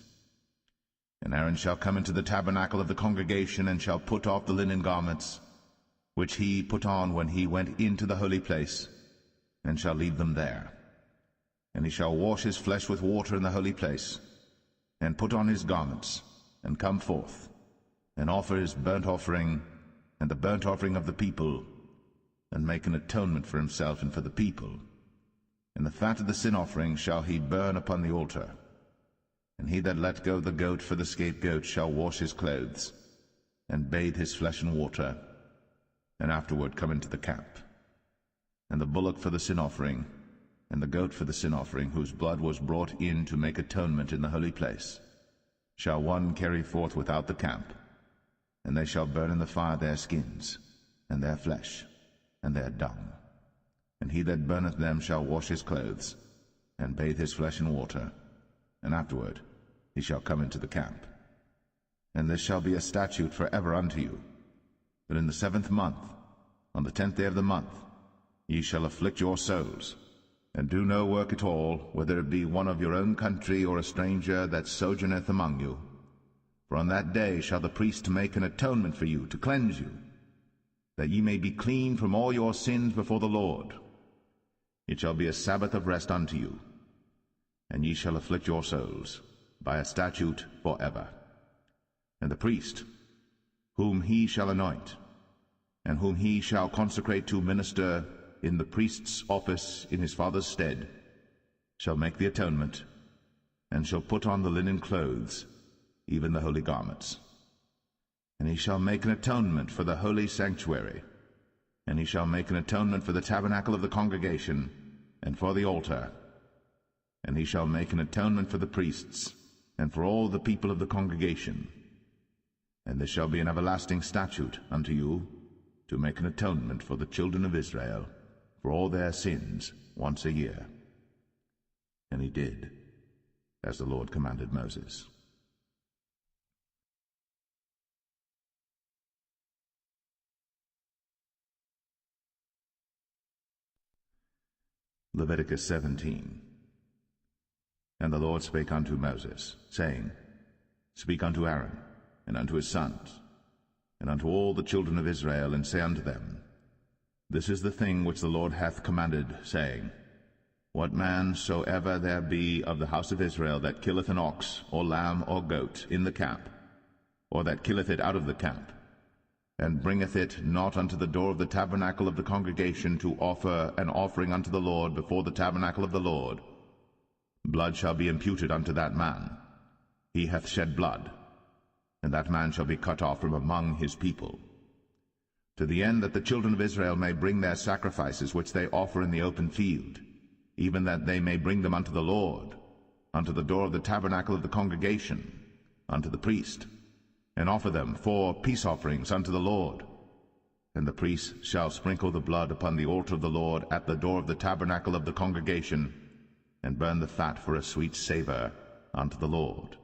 And Aaron shall come into the tabernacle of the congregation, and shall put off the linen garments, which he put on when he went into the holy place, and shall leave them there. And he shall wash his flesh with water in the holy place, and put on his garments, and come forth, and offer his burnt offering, and the burnt offering of the people, and make an atonement for himself and for the people. And the fat of the sin offering shall he burn upon the altar. And he that let go the goat for the scapegoat shall wash his clothes, and bathe his flesh in water, and afterward come into the camp. And the bullock for the sin offering, and the goat for the sin offering, whose blood was brought in to make atonement in the holy place, shall one carry forth without the camp, and they shall burn in the fire their skins, and their flesh, and their dung. And he that burneth them shall wash his clothes, and bathe his flesh in water, and afterward he shall come into the camp. And this shall be a statute for ever unto you, that in the 7th month, on the 10th day of the month, ye shall afflict your souls, and do no work at all, whether it be one of your own country or a stranger that sojourneth among you. For on that day shall the priest make an atonement for you, to cleanse you, that ye may be clean from all your sins before the Lord. It shall be a Sabbath of rest unto you, and ye shall afflict your souls by a statute for ever. And the priest, whom he shall anoint, and whom he shall consecrate to minister in the priest's office in his father's stead, shall make the atonement, and shall put on the linen clothes, even the holy garments. And he shall make an atonement for the holy sanctuary, and he shall make an atonement for the tabernacle of the congregation, and for the altar. And he shall make an atonement for the priests, and for all the people of the congregation. And this shall be an everlasting statute unto you, to make an atonement for the children of Israel, for all their sins once a year. And he did, as the Lord commanded Moses. Leviticus 17. And the Lord spake unto Moses, saying, Speak unto Aaron, and unto his sons, and unto all the children of Israel, and say unto them, This is the thing which the Lord hath commanded, saying, What man soever there be of the house of Israel that killeth an ox, or lamb, or goat, in the camp, or that killeth it out of the camp, and bringeth it not unto the door of the tabernacle of the congregation to offer an offering unto the Lord before the tabernacle of the Lord, blood shall be imputed unto that man, he hath shed blood, and that man shall be cut off from among his people, to the end that the children of Israel may bring their sacrifices which they offer in the open field, even that they may bring them unto the Lord, unto the door of the tabernacle of the congregation, unto the priest, and offer them for peace offerings unto the Lord. And the priest shall sprinkle the blood upon the altar of the Lord at the door of the tabernacle of the congregation, and burn the fat for a sweet savour unto the Lord.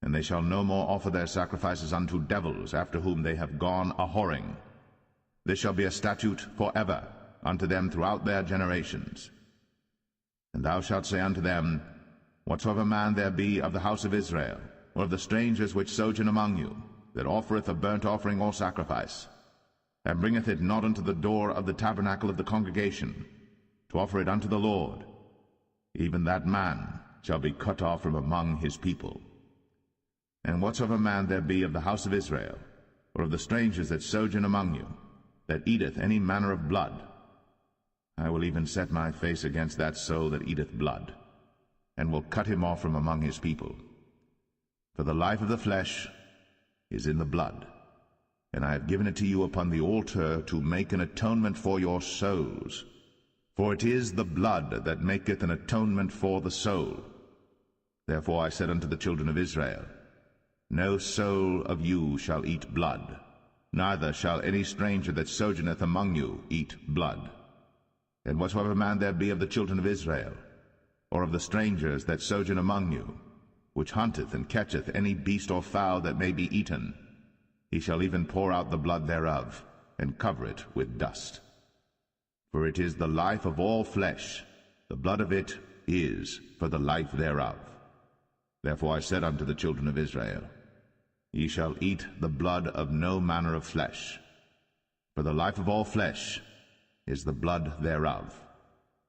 And they shall no more offer their sacrifices unto devils, after whom they have gone a-whoring. This shall be a statute for ever unto them throughout their generations. And thou shalt say unto them, Whatsoever man there be of the house of Israel, or of the strangers which sojourn among you, that offereth a burnt offering or sacrifice, and bringeth it not unto the door of the tabernacle of the congregation, to offer it unto the Lord, even that man shall be cut off from among his people. And whatsoever man there be of the house of Israel, or of the strangers that sojourn among you, that eateth any manner of blood, I will even set my face against that soul that eateth blood, and will cut him off from among his people. For the life of the flesh is in the blood, and I have given it to you upon the altar to make an atonement for your souls. For it is the blood that maketh an atonement for the soul. Therefore I said unto the children of Israel, No soul of you shall eat blood, neither shall any stranger that sojourneth among you eat blood. And whatsoever man there be of the children of Israel, or of the strangers that sojourn among you, which hunteth and catcheth any beast or fowl that may be eaten, he shall even pour out the blood thereof, and cover it with dust. For it is the life of all flesh, the blood of it is for the life thereof. Therefore I said unto the children of Israel, Ye shall eat the blood of no manner of flesh, for the life of all flesh is the blood thereof.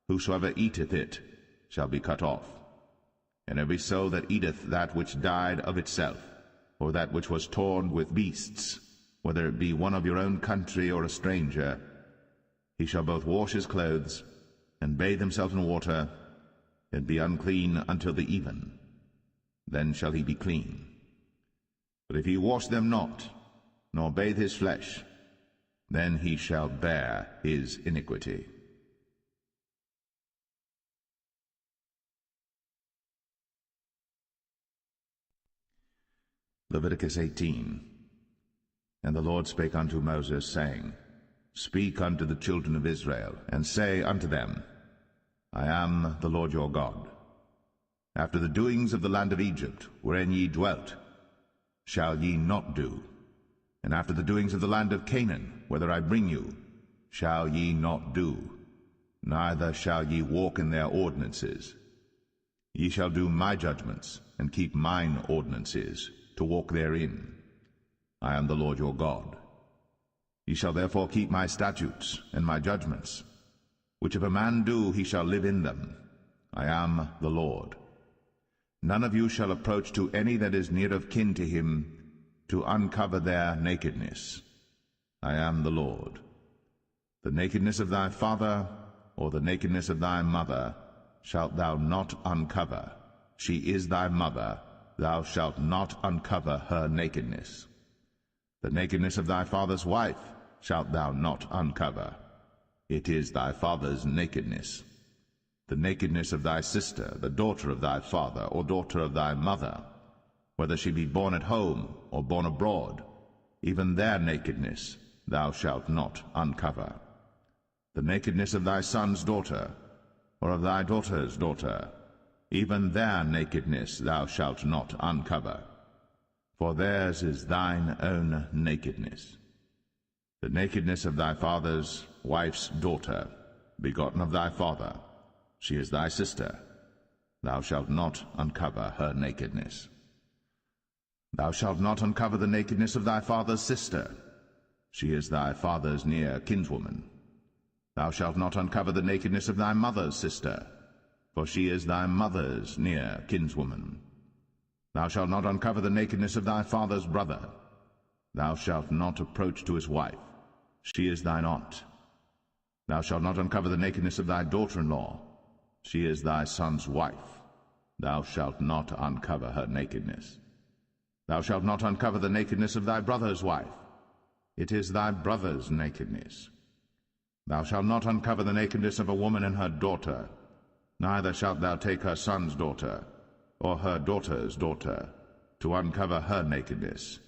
Whosoever eateth it shall be cut off. And every soul that eateth that which died of itself, or that which was torn with beasts, whether it be one of your own country or a stranger, he shall both wash his clothes, and bathe himself in water, and be unclean until the even. Then shall he be clean. But if he wash them not, nor bathe his flesh, then he shall bear his iniquity. Leviticus 18. And the Lord spake unto Moses, saying, Speak unto the children of Israel, and say unto them, I am the Lord your God. After the doings of the land of Egypt, wherein ye dwelt, shall ye not do, and after the doings of the land of Canaan, whither I bring you, shall ye not do, neither shall ye walk in their ordinances. Ye shall do my judgments, and keep mine ordinances, to walk therein. I am the Lord your God. Ye shall therefore keep my statutes and my judgments, which if a man do, he shall live in them. I am the Lord. None of you shall approach to any that is near of kin to him, to uncover their nakedness. I am the Lord. The nakedness of thy father, or the nakedness of thy mother, shalt thou not uncover. She is thy mother, thou shalt not uncover her nakedness. The nakedness of thy father's wife shalt thou not uncover. It is thy father's nakedness. The nakedness of thy sister, the daughter of thy father, or daughter of thy mother, whether she be born at home or born abroad, even their nakedness thou shalt not uncover. The nakedness of thy son's daughter, or of thy daughter's daughter, even their nakedness thou shalt not uncover, for theirs is thine own nakedness. The nakedness of thy father's wife's daughter, begotten of thy father, she is thy sister, thou shalt not uncover her nakedness. Thou shalt not uncover the nakedness of thy father's sister, she is thy father's near kinswoman. Thou shalt not uncover the nakedness of thy mother's sister, for she is thy mother's near kinswoman. Thou shalt not uncover the nakedness of thy father's brother. Thou shalt not approach to his wife, she is thine aunt. Thou shalt not uncover the nakedness of thy daughter-in-law, she is thy son's wife. thou shalt not uncover her nakedness. Thou shalt not uncover the nakedness of thy brother's wife. It is thy brother's nakedness. Thou shalt not uncover the nakedness of a woman and her daughter, neither shalt thou take her son's daughter, or her daughter's daughter, to uncover her nakedness,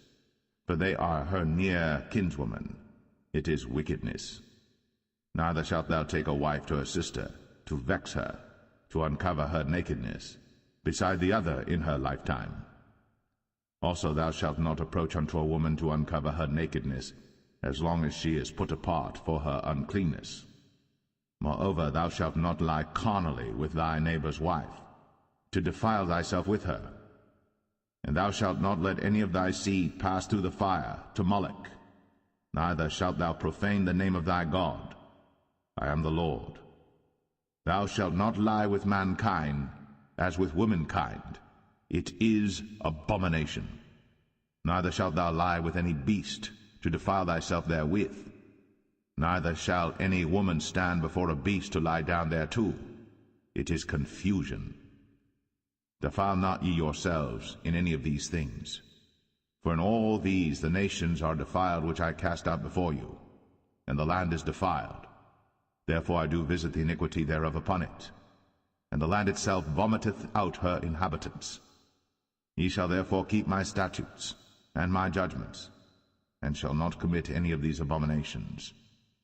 for they are her near kinswoman. It is wickedness. Neither shalt thou take a wife to her sister, to vex her, to uncover her nakedness, beside the other in her lifetime. Also thou shalt not approach unto a woman to uncover her nakedness, as long as she is put apart for her uncleanness. Moreover, thou shalt not lie carnally with thy neighbor's wife, to defile thyself with her. And thou shalt not let any of thy seed pass through the fire to Moloch, neither shalt thou profane the name of thy God. I am the Lord. Thou shalt not lie with mankind as with womankind. It is abomination. Neither shalt thou lie with any beast, to defile thyself therewith. Neither shall any woman stand before a beast to lie down thereto. It is confusion. Defile not ye yourselves in any of these things. For in all these the nations are defiled which I cast out before you, and the land is defiled. Therefore I do visit the iniquity thereof upon it, and the land itself vomiteth out her inhabitants. Ye shall therefore keep my statutes and my judgments, and shall not commit any of these abominations,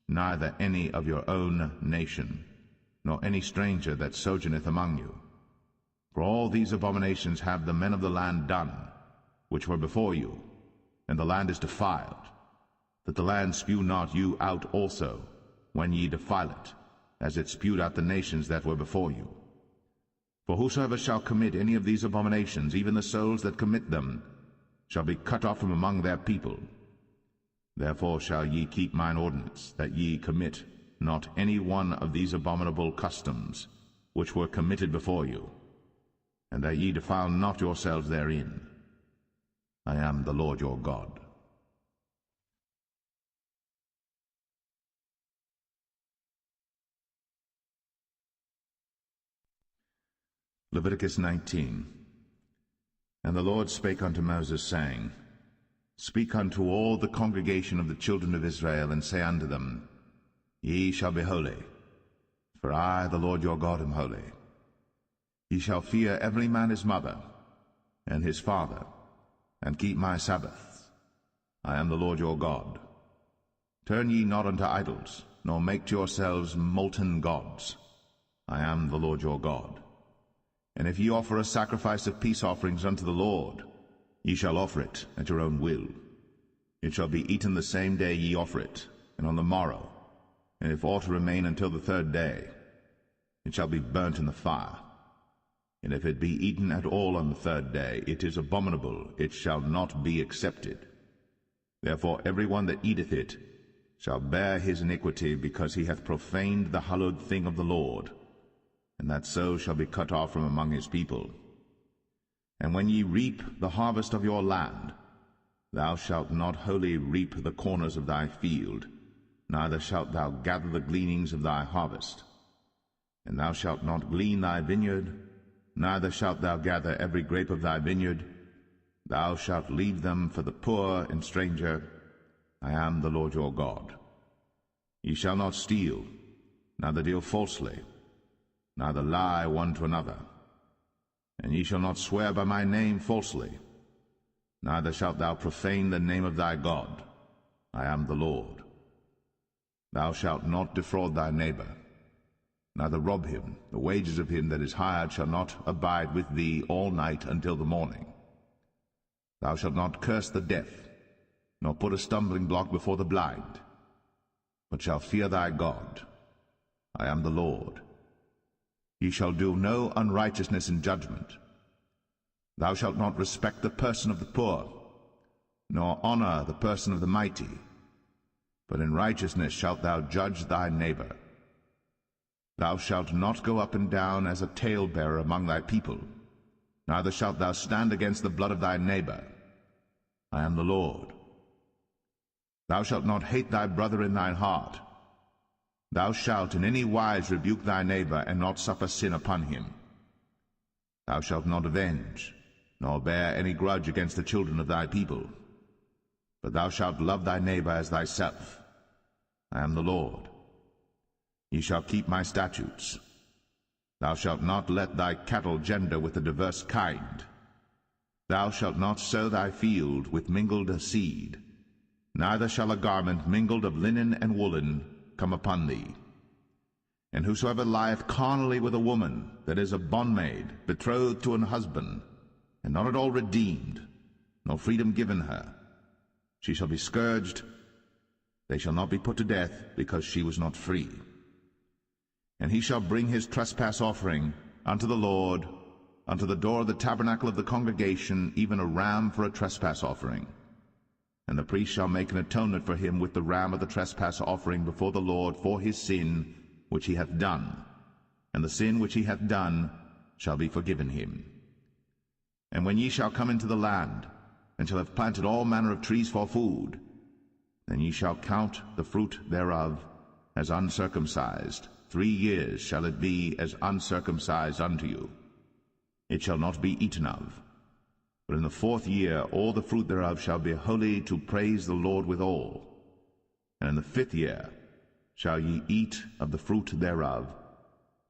neither any of your own nation, nor any stranger that sojourneth among you. For all these abominations have the men of the land done, which were before you, and the land is defiled, that the land spew not you out also, when ye defile it, as it spewed out the nations that were before you. For whosoever shall commit any of these abominations, even the souls that commit them, shall be cut off from among their people. Therefore shall ye keep mine ordinance, that ye commit not any one of these abominable customs, which were committed before you, and that ye defile not yourselves therein. I am the Lord your God. Leviticus 19. And the Lord spake unto Moses, saying, Speak unto all the congregation of the children of Israel, and say unto them, Ye shall be holy, for I, the Lord your God, am holy. Ye shall fear every man his mother, and his father, and keep my Sabbaths. I am the Lord your God. Turn ye not unto idols, nor make to yourselves molten gods. I am the Lord your God. And if ye offer a sacrifice of peace offerings unto the Lord, ye shall offer it at your own will. It shall be eaten the same day ye offer it, and on the morrow. And if aught remain until the third day, it shall be burnt in the fire. And if it be eaten at all on the third day, it is abominable, it shall not be accepted. Therefore every one that eateth it shall bear his iniquity, because he hath profaned the hallowed thing of the Lord, and that so shall be cut off from among his people. And when ye reap the harvest of your land, thou shalt not wholly reap the corners of thy field, neither shalt thou gather the gleanings of thy harvest. And thou shalt not glean thy vineyard, neither shalt thou gather every grape of thy vineyard. Thou shalt leave them for the poor and stranger. I am the Lord your God. Ye shall not steal, neither deal falsely, neither lie one to another. And ye shall not swear by my name falsely, neither shalt thou profane the name of thy God. I am the Lord. Thou shalt not defraud thy neighbor, neither rob him. The wages of him that is hired shall not abide with thee all night until the morning. Thou shalt not curse the deaf, nor put a stumbling block before the blind, but shalt fear thy God. I am the Lord. Ye shall do no unrighteousness in judgment. Thou shalt not respect the person of the poor, nor honor the person of the mighty, but in righteousness shalt thou judge thy neighbor. Thou shalt not go up and down as a talebearer among thy people, neither shalt thou stand against the blood of thy neighbor. I am the Lord. Thou shalt not hate thy brother in thine heart. Thou shalt in any wise rebuke thy neighbor, and not suffer sin upon him. Thou shalt not avenge, nor bear any grudge against the children of thy people. But thou shalt love thy neighbor as thyself. I am the Lord. Ye shall keep my statutes. Thou shalt not let thy cattle gender with a diverse kind. Thou shalt not sow thy field with mingled seed, neither shall a garment mingled of linen and woolen come upon thee. And whosoever lieth carnally with a woman that is a bondmaid, betrothed to an husband, and not at all redeemed, nor freedom given her, she shall be scourged. They shall not be put to death, because she was not free. And he shall bring his trespass offering unto the Lord, unto the door of the tabernacle of the congregation, even a ram for a trespass offering. And the priest shall make an atonement for him with the ram of the trespass offering before the Lord for his sin which he hath done, and the sin which he hath done shall be forgiven him. And when ye shall come into the land, and shall have planted all manner of trees for food, then ye shall count the fruit thereof as uncircumcised. 3 years shall it be as uncircumcised unto you. It shall not be eaten of. But in the 4th year all the fruit thereof shall be holy, to praise the Lord withal. And in the 5th year shall ye eat of the fruit thereof,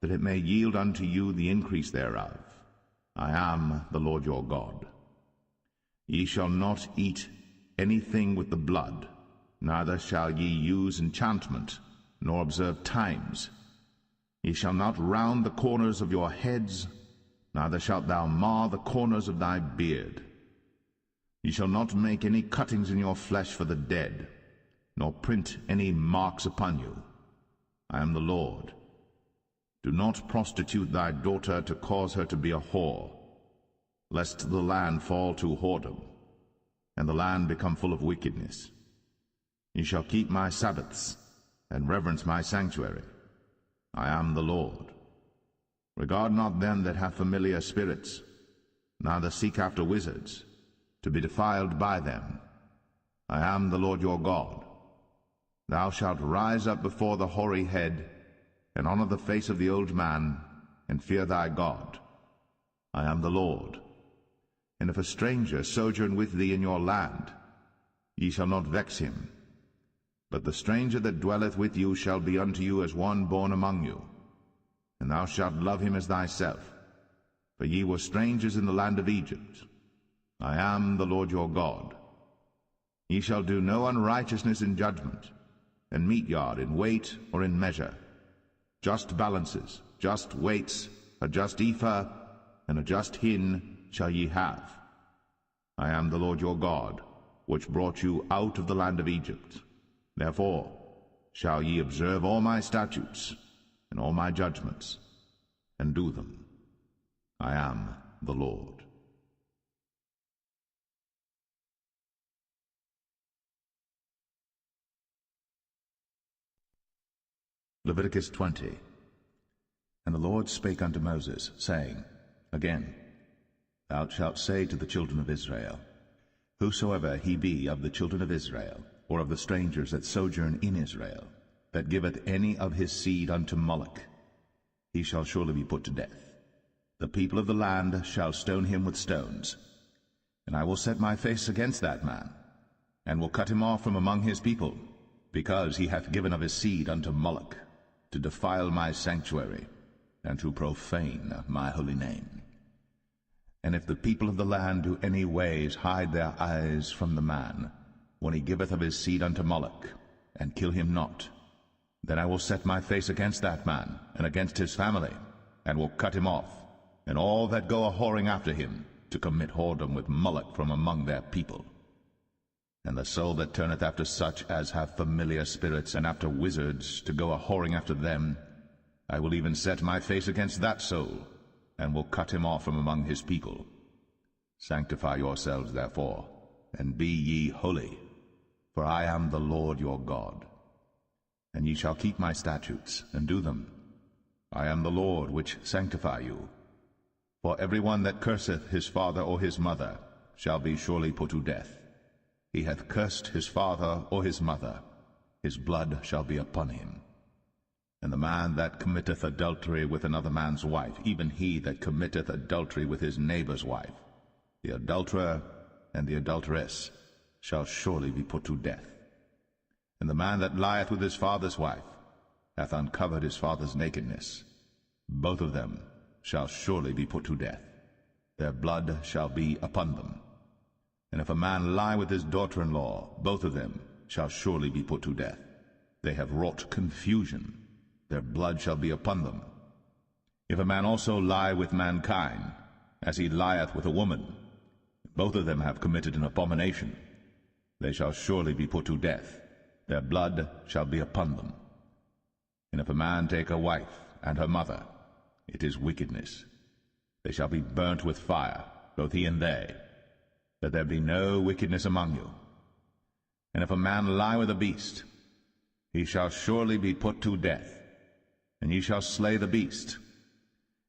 that it may yield unto you the increase thereof. I am the Lord your God. Ye shall not eat anything with the blood, neither shall ye use enchantment, nor observe times. Ye shall not round the corners of your heads, neither shalt thou mar the corners of thy beard. Ye shall not make any cuttings in your flesh for the dead, nor print any marks upon you. I am the Lord. Do not prostitute thy daughter to cause her to be a whore, lest the land fall to whoredom, and the land become full of wickedness. Ye shall keep my Sabbaths, and reverence my sanctuary. I am the Lord. Regard not them that have familiar spirits, neither seek after wizards, to be defiled by them. I am the Lord your God. Thou shalt rise up before the hoary head, and honor the face of the old man, and fear thy God. I am the Lord. And if a stranger sojourn with thee in your land, ye shall not vex him. But the stranger that dwelleth with you shall be unto you as one born among you, and thou shalt love him as thyself. For ye were strangers in the land of Egypt. I am the Lord your God. Ye shall do no unrighteousness in judgment, and meet yard in weight or in measure. Just balances, just weights, a just ephah, and a just hin shall ye have. I am the Lord your God, which brought you out of the land of Egypt. Therefore shall ye observe all my statutes and all my judgments, and do them. I am the Lord. Leviticus 20. And the Lord spake unto Moses, saying, Again, thou shalt say to the children of Israel, Whosoever he be of the children of Israel, or of the strangers that sojourn in Israel, that giveth any of his seed unto Moloch, he shall surely be put to death. The people of the land shall stone him with stones. And I will set my face against that man, and will cut him off from among his people, because he hath given of his seed unto Moloch, to defile my sanctuary, and to profane my holy name. And if the people of the land do any ways hide their eyes from the man, when he giveth of his seed unto Moloch, and kill him not, then I will set my face against that man, and against his family, and will cut him off, and all that go a-whoring after him, to commit whoredom with Moloch from among their people. And the soul that turneth after such as have familiar spirits, and after wizards, to go a-whoring after them, I will even set my face against that soul, and will cut him off from among his people. Sanctify yourselves therefore, and be ye holy, for I am the Lord your God. And ye shall keep my statutes, and do them. I am the Lord which sanctify you. For every one that curseth his father or his mother shall be surely put to death. He hath cursed his father or his mother, his blood shall be upon him. And the man that committeth adultery with another man's wife, even he that committeth adultery with his neighbor's wife, the adulterer and the adulteress shall surely be put to death. And the man that lieth with his father's wife hath uncovered his father's nakedness. Both of them shall surely be put to death. Their blood shall be upon them. And if a man lie with his daughter-in-law, both of them shall surely be put to death. They have wrought confusion. Their blood shall be upon them. If a man also lie with mankind, as he lieth with a woman, both of them have committed an abomination. They shall surely be put to death. Their blood shall be upon them. And if a man take a wife and her mother, it is wickedness. They shall be burnt with fire, both he and they, that there be no wickedness among you. And if a man lie with a beast, he shall surely be put to death, and ye shall slay the beast.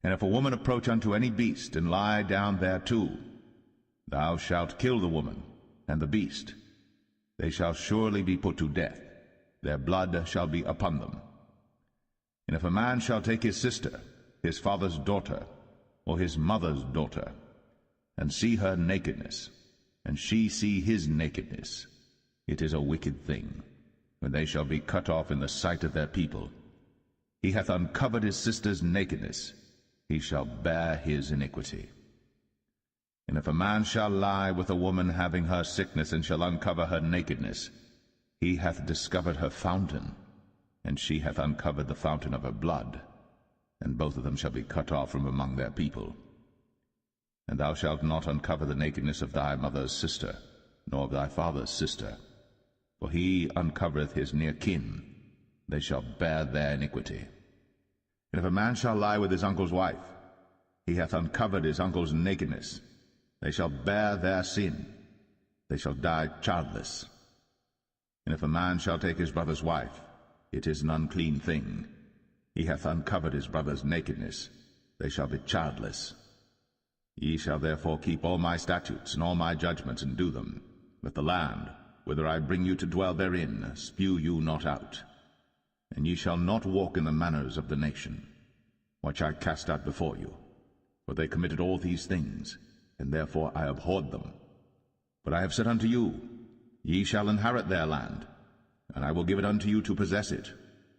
And if a woman approach unto any beast, and lie down thereto, thou shalt kill the woman and the beast. They shall surely be put to death. Their blood shall be upon them. And if a man shall take his sister, his father's daughter, or his mother's daughter, and see her nakedness, and she see his nakedness, it is a wicked thing, when they shall be cut off in the sight of their people. He hath uncovered his sister's nakedness, he shall bear his iniquity. And if a man shall lie with a woman having her sickness, and shall uncover her nakedness, he hath discovered her fountain, and she hath uncovered the fountain of her blood, and both of them shall be cut off from among their people. And thou shalt not uncover the nakedness of thy mother's sister, nor of thy father's sister, for he uncovereth his near kin, they shall bear their iniquity. And if a man shall lie with his uncle's wife, he hath uncovered his uncle's nakedness, they shall bear their sin, they shall die childless. And if a man shall take his brother's wife, it is an unclean thing. He hath uncovered his brother's nakedness, they shall be childless. Ye shall therefore keep all my statutes and all my judgments, and do them, that the land, whither I bring you to dwell therein, spew you not out. And ye shall not walk in the manners of the nation, which I cast out before you. For they committed all these things, and therefore I abhorred them. But I have said unto you, ye shall inherit their land, and I will give it unto you to possess it,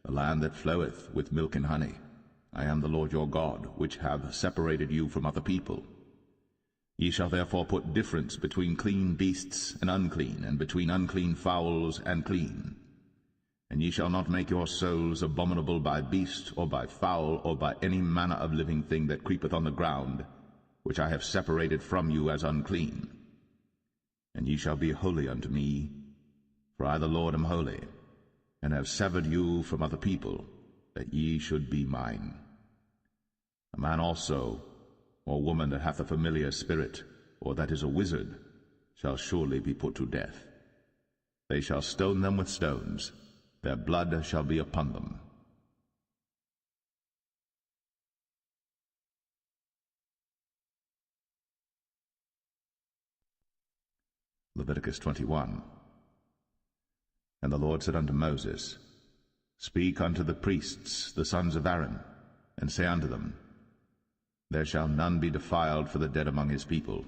a land that floweth with milk and honey. I am the Lord your God, which have separated you from other people. Ye shall therefore put difference between clean beasts and unclean, and between unclean fowls and clean. And ye shall not make your souls abominable by beast, or by fowl, or by any manner of living thing that creepeth on the ground, which I have separated from you as unclean. And ye shall be holy unto me, for I the Lord am holy, and have severed you from other people, that ye should be mine. A man also, or woman that hath a familiar spirit, or that is a wizard, shall surely be put to death. They shall stone them with stones, their blood shall be upon them. Leviticus 21. And the Lord said unto Moses, Speak unto the priests, the sons of Aaron, and say unto them, There shall none be defiled for the dead among his people.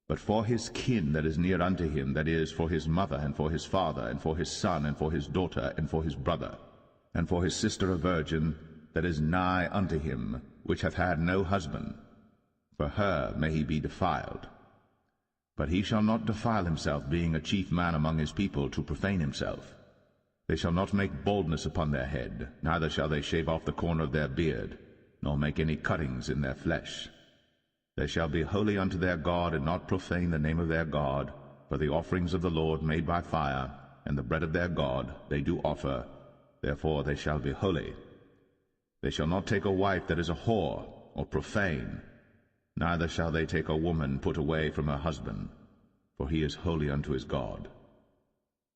But for his kin that is near unto him, that is, for his mother, and for his father, and for his son, and for his daughter, and for his brother, and for his sister a virgin, that is nigh unto him, which hath had no husband, for her may he be defiled. But he shall not defile himself, being a chief man among his people, to profane himself. They shall not make baldness upon their head, neither shall they shave off the corner of their beard, nor make any cuttings in their flesh. They shall be holy unto their God, and not profane the name of their God, for the offerings of the Lord made by fire, and the bread of their God they do offer, therefore they shall be holy. They shall not take a wife that is a whore, or profane, neither shall they take a woman put away from her husband, for he is holy unto his God.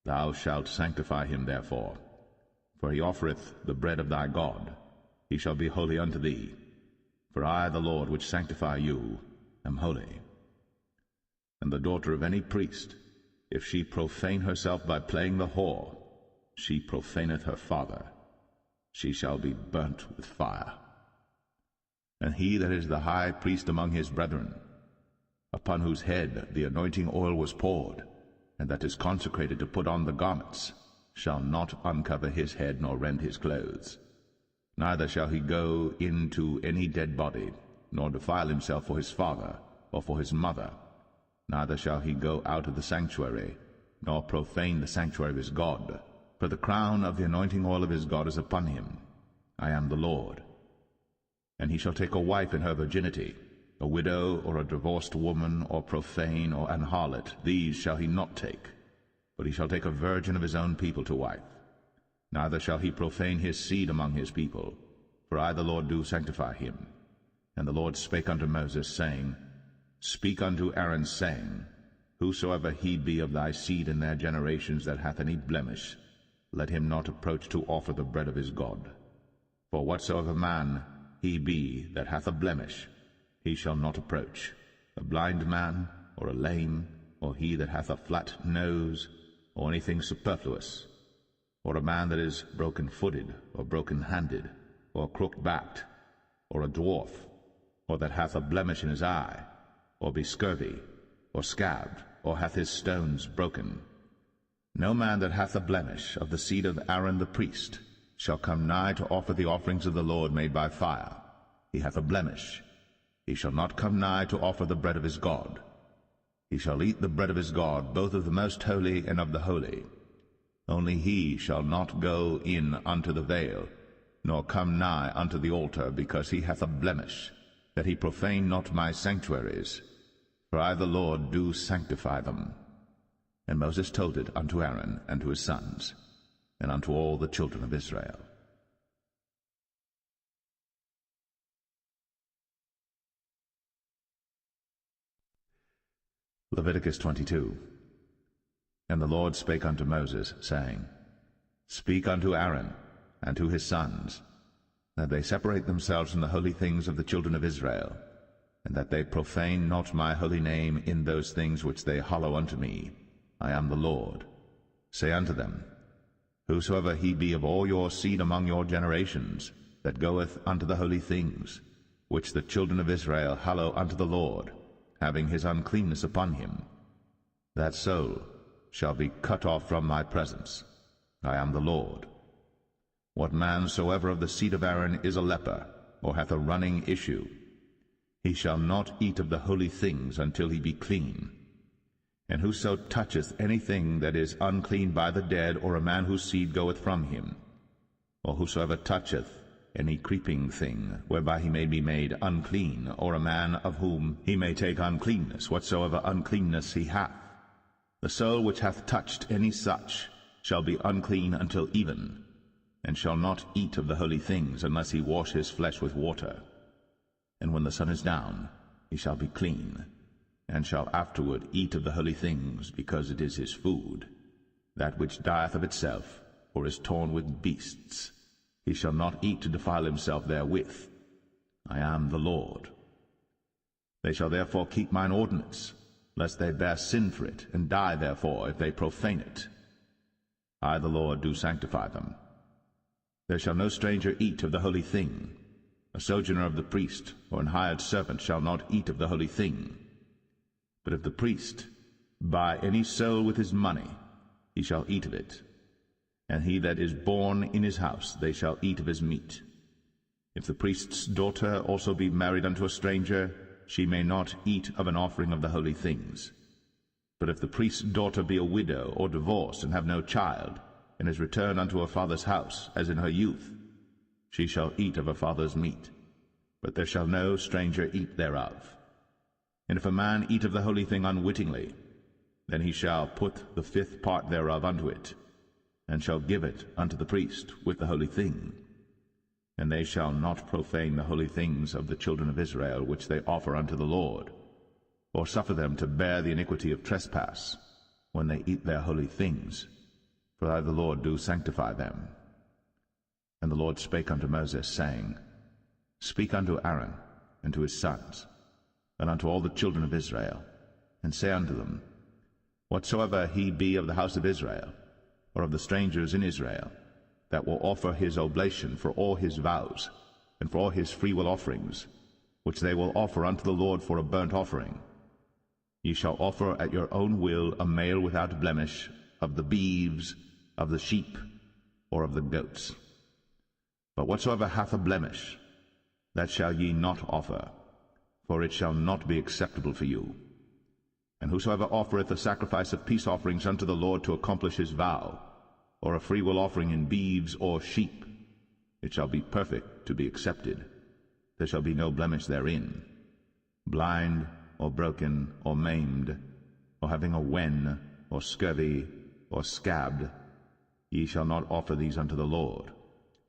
Thou shalt sanctify him therefore, for he offereth the bread of thy God. He shall be holy unto thee, for I, the Lord, which sanctify you, am holy. And the daughter of any priest, if she profane herself by playing the whore, she profaneth her father. she shall be burnt with fire. And he that is the high priest among his brethren, upon whose head the anointing oil was poured, and that is consecrated to put on the garments, shall not uncover his head nor rend his clothes. Neither shall he go into any dead body, nor defile himself for his father or for his mother. Neither shall he go out of the sanctuary, nor profane the sanctuary of his God. For the crown of the anointing oil of his God is upon him. I am the Lord. And he shall take a wife in her virginity, a widow or a divorced woman, or profane, or an harlot. These shall he not take, but he shall take a virgin of his own people to wife. Neither shall he profane his seed among his people, for I the Lord do sanctify him. And the Lord spake unto Moses, saying, Speak unto Aaron, saying, Whosoever he be of thy seed in their generations that hath any blemish, let him not approach to offer the bread of his God. For whatsoever man he be that hath a blemish, he shall not approach, a blind man, or a lame, or he that hath a flat nose, or anything superfluous, or a man that is broken-footed, or broken-handed, or crooked-backed, or a dwarf, or that hath a blemish in his eye, or be scurvy, or scabbed, or hath his stones broken. No man that hath a blemish of the seed of Aaron the priest shall come nigh to offer the offerings of the Lord made by fire. He hath a blemish. He shall not come nigh to offer the bread of his God. He shall eat the bread of his God, both of the most holy and of the holy. Only he shall not go in unto the veil, nor come nigh unto the altar, because he hath a blemish, that he profane not my sanctuaries. For I the Lord do sanctify them. And Moses told it unto Aaron and to his sons, and unto all the children of Israel. Leviticus 22. And the Lord spake unto Moses, saying, Speak unto Aaron and to his sons, that they separate themselves from the holy things of the children of Israel, and that they profane not my holy name in those things which they hallow unto me. I am the Lord. Say unto them, Whosoever he be of all your seed among your generations, that goeth unto the holy things, which the children of Israel hallow unto the Lord, having his uncleanness upon him, that soul shall be cut off from my presence. I am the Lord. What man soever of the seed of Aaron is a leper, or hath a running issue, he shall not eat of the holy things until he be clean. And whoso toucheth anything that is unclean by the dead, or a man whose seed goeth from him, or whosoever toucheth any creeping thing, whereby he may be made unclean, or a man of whom he may take uncleanness, whatsoever uncleanness he hath, the soul which hath touched any such shall be unclean until even, and shall not eat of the holy things, unless he wash his flesh with water. And when the sun is down, he shall be clean, and shall afterward eat of the holy things, because it is his food. That which dieth of itself, or is torn with beasts, he shall not eat to defile himself therewith. I am the Lord. They shall therefore keep mine ordinance, lest they bear sin for it, and die therefore, if they profane it. I the Lord do sanctify them. There shall no stranger eat of the holy thing. A sojourner of the priest, or an hired servant, shall not eat of the holy thing. But if the priest buy any soul with his money, he shall eat of it. And he that is born in his house, they shall eat of his meat. If the priest's daughter also be married unto a stranger, she may not eat of an offering of the holy things. But if the priest's daughter be a widow, or divorced, and have no child, and is returned unto her father's house, as in her youth, she shall eat of her father's meat, but there shall no stranger eat thereof. And if a man eat of the holy thing unwittingly, then he shall put the fifth part thereof unto it, and shall give it unto the priest with the holy thing. And they shall not profane the holy things of the children of Israel, which they offer unto the Lord, or suffer them to bear the iniquity of trespass, when they eat their holy things, for I the Lord do sanctify them. And the Lord spake unto Moses, saying, Speak unto Aaron and to his sons, and unto all the children of Israel, and say unto them, Whatsoever he be of the house of Israel, or of the strangers in Israel, that will offer his oblation for all his vows, and for all his freewill offerings, which they will offer unto the Lord for a burnt offering. Ye shall offer at your own will a male without blemish, of the beeves, of the sheep, or of the goats. But whatsoever hath a blemish, that shall ye not offer, for it shall not be acceptable for you. And whosoever offereth a sacrifice of peace offerings unto the Lord to accomplish his vow, or a freewill offering in beeves or sheep, it shall be perfect to be accepted. There shall be no blemish therein. Blind, or broken, or maimed, or having a wen, or scurvy, or scabbed, ye shall not offer these unto the Lord,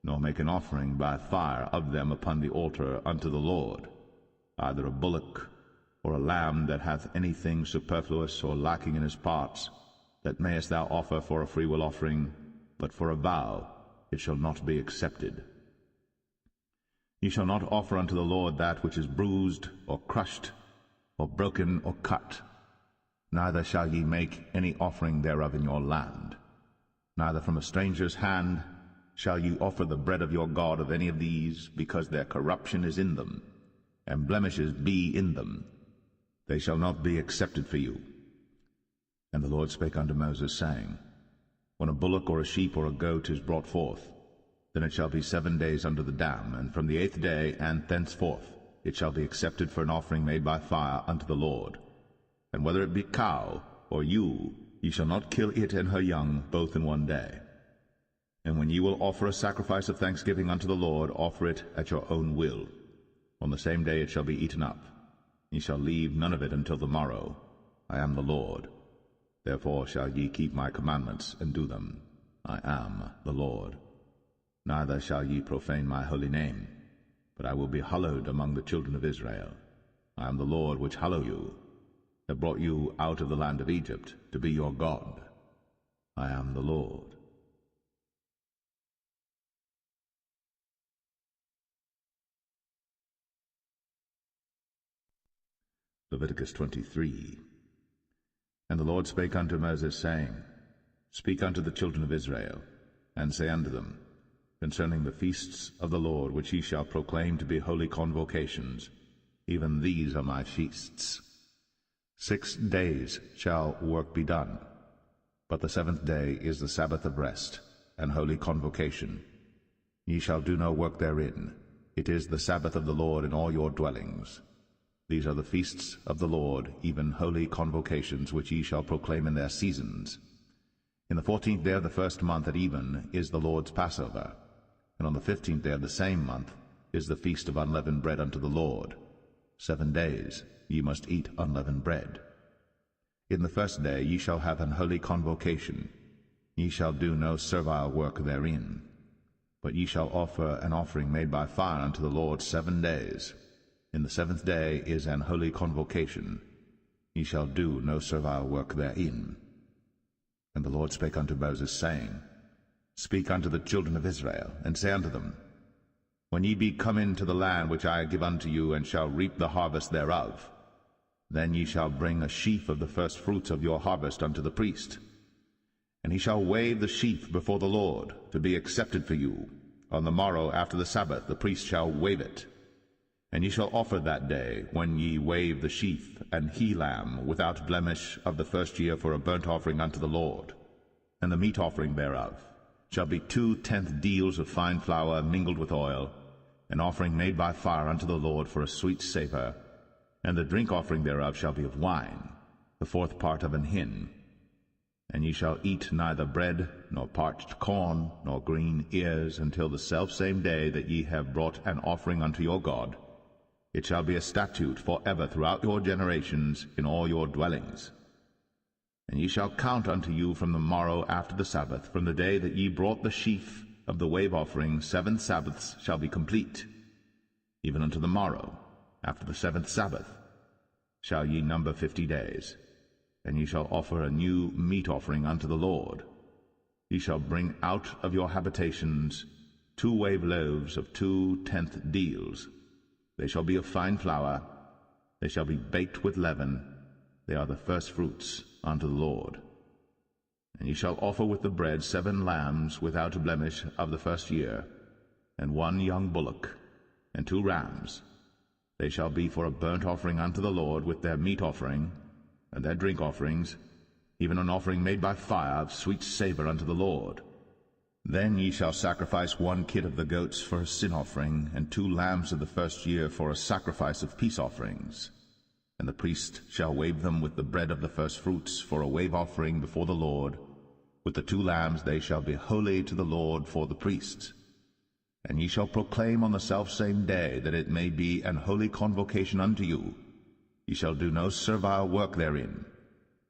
nor make an offering by fire of them upon the altar unto the Lord, either a bullock, or a lamb that hath anything superfluous or lacking in his parts, that mayest thou offer for a freewill offering, but for a vow it shall not be accepted. Ye shall not offer unto the Lord that which is bruised, or crushed, or broken, or cut. Neither shall ye make any offering thereof in your land. Neither from a stranger's hand shall ye offer the bread of your God of any of these, because their corruption is in them, and blemishes be in them. They shall not be accepted for you. And the Lord spake unto Moses, saying, When a bullock or a sheep or a goat is brought forth, then it shall be 7 days under the dam, and from the 8th day and thenceforth it shall be accepted for an offering made by fire unto the Lord. And whether it be cow or ewe, ye shall not kill it and her young both in 1 day. And when ye will offer a sacrifice of thanksgiving unto the Lord, offer it at your own will. On the same day it shall be eaten up. Ye shall leave none of it until the morrow. I am the Lord. Therefore shall ye keep my commandments, and do them. I am the Lord. Neither shall ye profane my holy name, but I will be hallowed among the children of Israel. I am the Lord which hallow you, that brought you out of the land of Egypt, to be your God. I am the Lord. Leviticus 23. And the Lord spake unto Moses, saying, Speak unto the children of Israel, and say unto them, Concerning the feasts of the Lord, which ye shall proclaim to be holy convocations, even these are my feasts. 6 days shall work be done, but the 7th day is the Sabbath of rest, and holy convocation. Ye shall do no work therein. It is the Sabbath of the Lord in all your dwellings. These are the feasts of the Lord, even holy convocations, which ye shall proclaim in their seasons. In the 14th day of the 1st month at even is the Lord's Passover, and on the 15th day of the same month is the feast of unleavened bread unto the Lord. 7 days ye must eat unleavened bread. In the 1st day ye shall have an holy convocation. Ye shall do no servile work therein, but ye shall offer an offering made by fire unto the Lord 7 days. In the 7th day is an holy convocation. Ye shall do no servile work therein. And the Lord spake unto Moses, saying, Speak unto the children of Israel, and say unto them, When ye be come into the land which I give unto you, and shall reap the harvest thereof, then ye shall bring a sheaf of the first fruits of your harvest unto the priest. And he shall wave the sheaf before the Lord, to be accepted for you. On the morrow after the Sabbath the priest shall wave it. And ye shall offer that day, when ye wave the sheaf, an he-lamb without blemish of the 1st year for a burnt offering unto the Lord. And the meat offering thereof shall be 2/10 deals of fine flour mingled with oil, an offering made by fire unto the Lord for a sweet savour. And the drink offering thereof shall be of wine, the 4th part of an hin. And ye shall eat neither bread, nor parched corn, nor green ears, until the selfsame day that ye have brought an offering unto your God. It shall be a statute for ever throughout your generations in all your dwellings. And ye shall count unto you from the morrow after the Sabbath, from the day that ye brought the sheaf of the wave offering, 7 Sabbaths shall be complete. Even unto the morrow, after the 7th Sabbath, shall ye number 50 days. And ye shall offer a new meat offering unto the Lord. Ye shall bring out of your habitations 2 wave loaves of 2/10 deals. They shall be of fine flour. They shall be baked with leaven. They are the first fruits unto the Lord. And ye shall offer with the bread 7 lambs without blemish of the first year, and 1 young bullock, and 2 rams. They shall be for a burnt offering unto the Lord, with their meat offering, and their drink offerings, even an offering made by fire of sweet savour unto the Lord. Then ye shall sacrifice 1 kid of the goats for a sin offering, and 2 lambs of the first year for a sacrifice of peace offerings. And the priest shall wave them with the bread of the firstfruits for a wave offering before the Lord. With the 2 lambs they shall be holy to the Lord for the priests. And ye shall proclaim on the selfsame day, that it may be an holy convocation unto you. Ye shall do no servile work therein.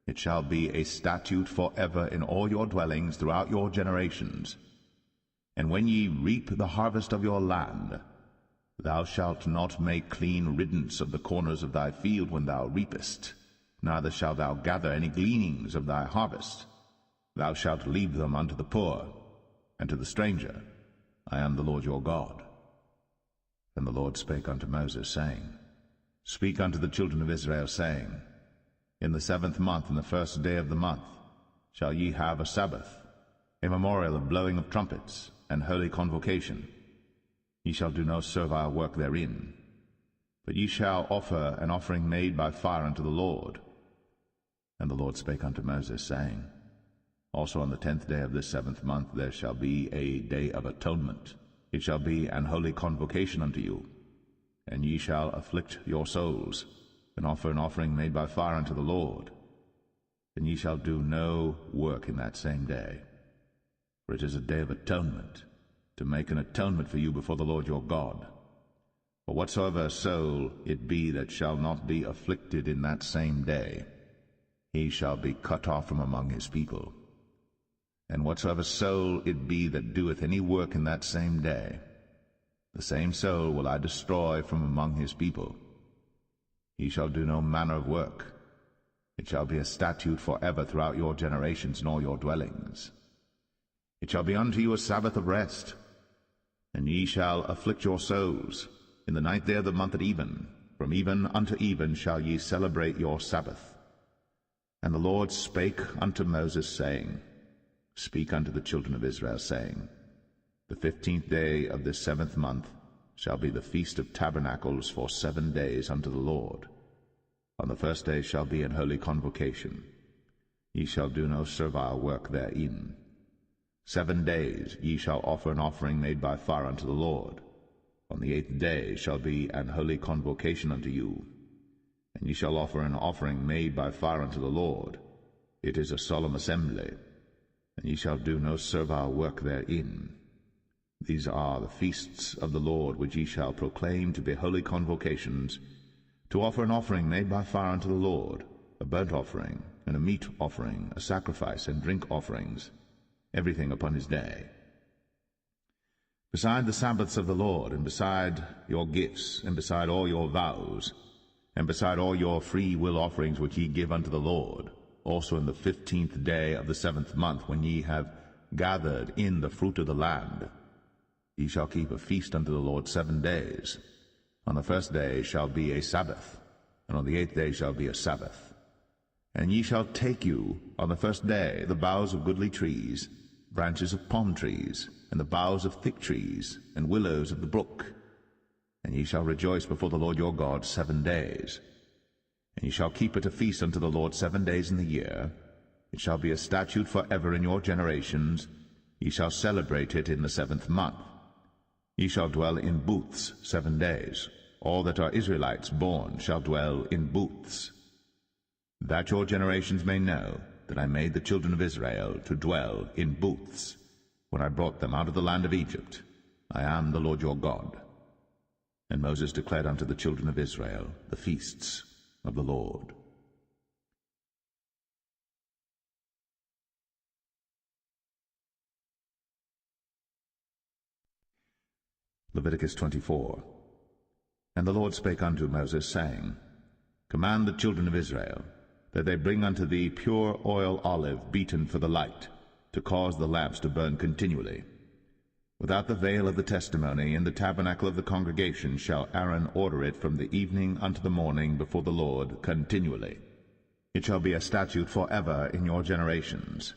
It shall be a statute for ever in all your dwellings throughout your generations. And when ye reap the harvest of your land, thou shalt not make clean riddance of the corners of thy field when thou reapest, neither shalt thou gather any gleanings of thy harvest. Thou shalt leave them unto the poor, and to the stranger. I am the Lord your God. And the Lord spake unto Moses, saying, Speak unto the children of Israel, saying, In the 7th month, in the 1st day of the month, shall ye have a Sabbath, a memorial of blowing of trumpets, and holy convocation. Ye shall do no servile work therein, but ye shall offer an offering made by fire unto the Lord. And the Lord spake unto Moses, saying, Also on the 10th day of this 7th month there shall be a day of atonement. It shall be an holy convocation unto you, and ye shall afflict your souls, and offer an offering made by fire unto the Lord. And ye shall do no work in that same day, for it is a day of atonement, to make an atonement for you before the Lord your God. For whatsoever soul it be that shall not be afflicted in that same day, he shall be cut off from among his people. And whatsoever soul it be that doeth any work in that same day, the same soul will I destroy from among his people. He shall do no manner of work. It shall be a statute for ever throughout your generations in all your dwellings. It shall be unto you a Sabbath of rest, and ye shall afflict your souls. In the 9th day of the month at even, from even unto even shall ye celebrate your Sabbath. And the Lord spake unto Moses, saying, Speak unto the children of Israel, saying, The 15th day of this 7th month shall be the feast of tabernacles for 7 days unto the Lord. On the 1st day shall be an holy convocation. Ye shall do no servile work therein. 7 days ye shall offer an offering made by fire unto the Lord. On the 8th day shall be an holy convocation unto you. And ye shall offer an offering made by fire unto the Lord. It is a solemn assembly, and ye shall do no servile work therein. These are the feasts of the Lord, which ye shall proclaim to be holy convocations, to offer an offering made by fire unto the Lord, a burnt offering, and a meat offering, a sacrifice, and drink offerings, everything upon his day. Beside the Sabbaths of the Lord, and beside your gifts, and beside all your vows, and beside all your free will offerings which ye give unto the Lord, also in the 15th day of the 7th month, when ye have gathered in the fruit of the land, ye shall keep a feast unto the Lord 7 days. On the 1st day shall be a Sabbath, and on the 8th day shall be a Sabbath. And ye shall take you on the 1st day the boughs of goodly trees, branches of palm trees, and the boughs of thick trees, and willows of the brook. And ye shall rejoice before the Lord your God 7 days. And ye shall keep it a feast unto the Lord 7 days in the year. It shall be a statute for ever in your generations. Ye shall celebrate it in the 7th month. Ye shall dwell in booths 7 days. All that are Israelites born shall dwell in booths. That your generations may know that I made the children of Israel to dwell in booths, when I brought them out of the land of Egypt. I am the Lord your God. And Moses declared unto the children of Israel the feasts of the Lord. Leviticus 24. And the Lord spake unto Moses, saying, Command the children of Israel, that they bring unto thee pure oil olive beaten for the light, to cause the lamps to burn continually. Without the veil of the testimony, in the tabernacle of the congregation, shall Aaron order it from the evening unto the morning before the Lord continually. It shall be a statute for ever in your generations.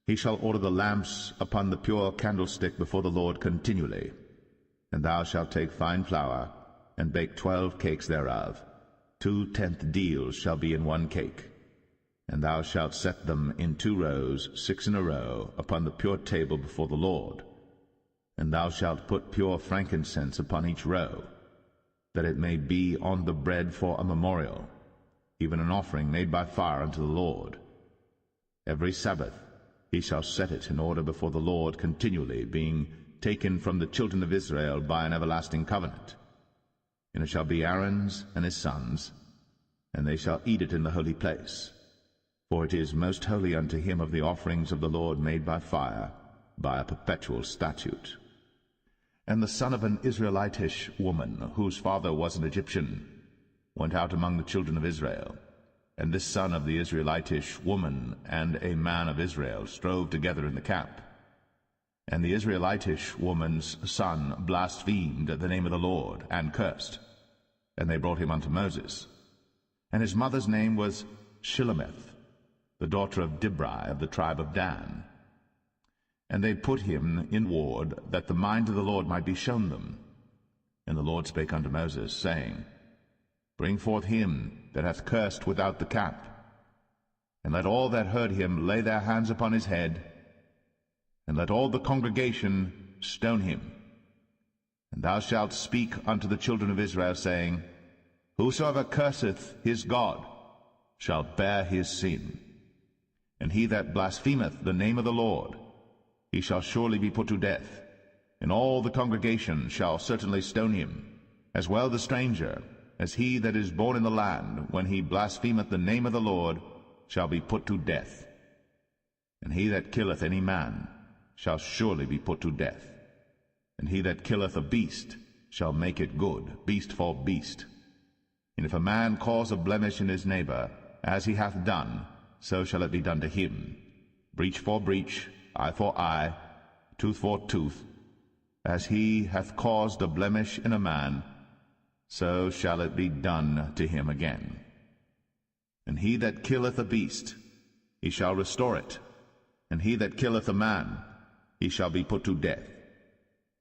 He shall order the lamps upon the pure candlestick before the Lord continually. And thou shalt take fine flour, and bake 12 cakes thereof. 2 tenth deals shall be in 1 cake. And thou shalt set them in 2 rows, 6 in a row, upon the pure table before the Lord. And thou shalt put pure frankincense upon each row, that it may be on the bread for a memorial, even an offering made by fire unto the Lord. Every Sabbath he shall set it in order before the Lord continually, being taken from the children of Israel by an everlasting covenant. And it shall be Aaron's and his sons, and they shall eat it in the holy place. For it is most holy unto him of the offerings of the Lord made by fire, by a perpetual statute. And the son of an Israelitish woman, whose father was an Egyptian, went out among the children of Israel. And this son of the Israelitish woman and a man of Israel strove together in the camp. And the Israelitish woman's son blasphemed the name of the Lord, and cursed. And they brought him unto Moses. And his mother's name was Shilemeth, the daughter of Dibri of the tribe of Dan. And they put him in ward, that the mind of the Lord might be shown them. And the Lord spake unto Moses, saying, Bring forth him that hath cursed without the camp, and let all that heard him lay their hands upon his head, and let all the congregation stone him. And thou shalt speak unto the children of Israel, saying, Whosoever curseth his God shall bear his sin. And he that blasphemeth the name of the Lord, he shall surely be put to death, and all the congregation shall certainly stone him, as well the stranger, as he that is born in the land, when he blasphemeth the name of the Lord, shall be put to death. And he that killeth any man shall surely be put to death. And he that killeth a beast shall make it good, beast for beast. And if a man cause a blemish in his neighbor, as he hath done, so shall it be done to him. Breach for breach, eye for eye, tooth for tooth. As he hath caused a blemish in a man, so shall it be done to him again. And he that killeth a beast, he shall restore it. And he that killeth a man, he shall be put to death.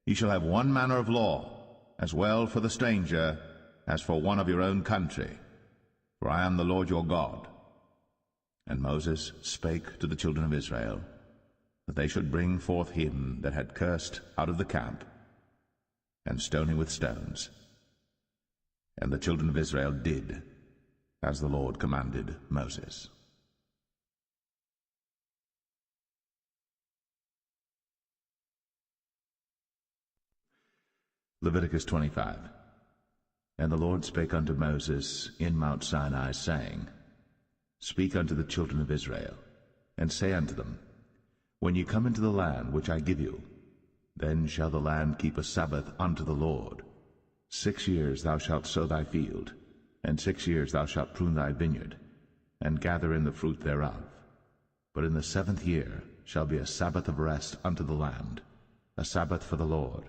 Ye shall have one manner of law, as well for the stranger as for one of your own country. For I am the Lord your God. And Moses spake to the children of Israel, that they should bring forth him that had cursed out of the camp, and stone him with stones. And the children of Israel did as the Lord commanded Moses. Leviticus 25. And the Lord spake unto Moses in Mount Sinai, saying, Speak unto the children of Israel, and say unto them, When ye come into the land which I give you, then shall the land keep a Sabbath unto the Lord. 6 years thou shalt sow thy field, and 6 years thou shalt prune thy vineyard, and gather in the fruit thereof. But in the 7th year shall be a Sabbath of rest unto the land, a Sabbath for the Lord.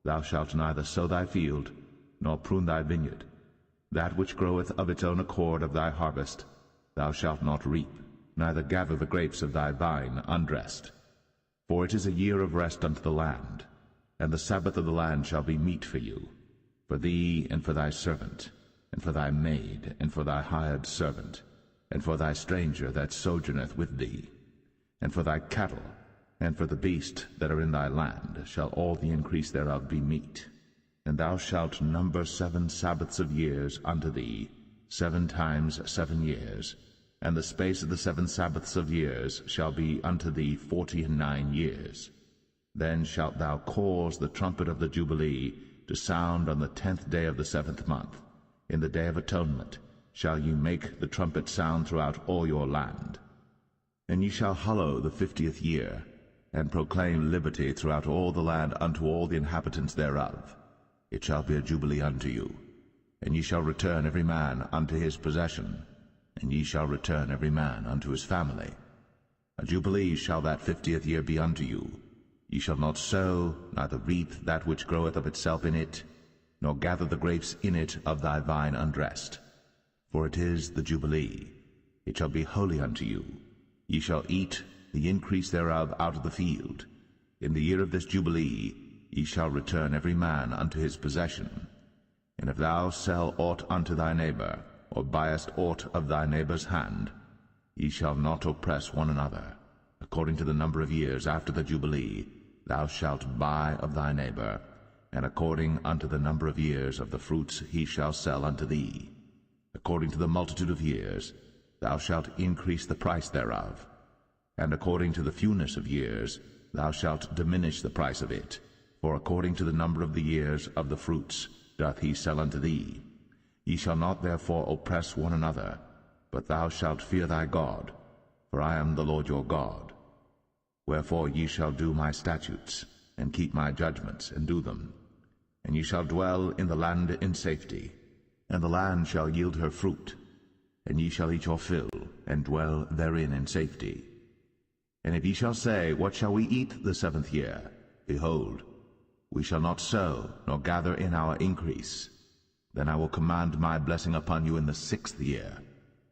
Thou shalt neither sow thy field, nor prune thy vineyard. That which groweth of its own accord of thy harvest thou shalt not reap, neither gather the grapes of thy vine undressed. For it is a year of rest unto the land, and the Sabbath of the land shall be meat for you, for thee and for thy servant, and for thy maid, and for thy hired servant, and for thy stranger that sojourneth with thee, and for thy cattle, and for the beasts that are in thy land shall all the increase thereof be meat. And thou shalt number 7 Sabbaths of years unto thee, 7 times 7 years, and the space of the 7 Sabbaths of years shall be unto thee 49 years. Then shalt thou cause the trumpet of the Jubilee to sound on the 10th day of the 7th month. In the day of atonement shall ye make the trumpet sound throughout all your land. And ye shall hallow the 50th year, and proclaim liberty throughout all the land unto all the inhabitants thereof. It shall be a jubilee unto you. And ye shall return every man unto his possession, and ye shall return every man unto his family. A jubilee shall that 50th year be unto you. Ye shall not sow, neither reap that which groweth of itself in it, nor gather the grapes in it of thy vine undressed. For it is the jubilee. It shall be holy unto you. Ye shall eat the increase thereof out of the field. In the year of this Jubilee ye shall return every man unto his possession. And if thou sell aught unto thy neighbor, or buyest aught of thy neighbor's hand, ye shall not oppress one another. According to the number of years after the Jubilee thou shalt buy of thy neighbor, and according unto the number of years of the fruits he shall sell unto thee. According to the multitude of years thou shalt increase the price thereof, and according to the fewness of years thou shalt diminish the price of it, for according to the number of the years of the fruits doth he sell unto thee. Ye shall not therefore oppress one another, but thou shalt fear thy God, for I am the Lord your God. Wherefore ye shall do my statutes, and keep my judgments, and do them. And ye shall dwell in the land in safety, and the land shall yield her fruit, and ye shall eat your fill, and dwell therein in safety. And if ye shall say, What shall we eat the 7th year? Behold, we shall not sow, nor gather in our increase. Then I will command my blessing upon you in the 6th year,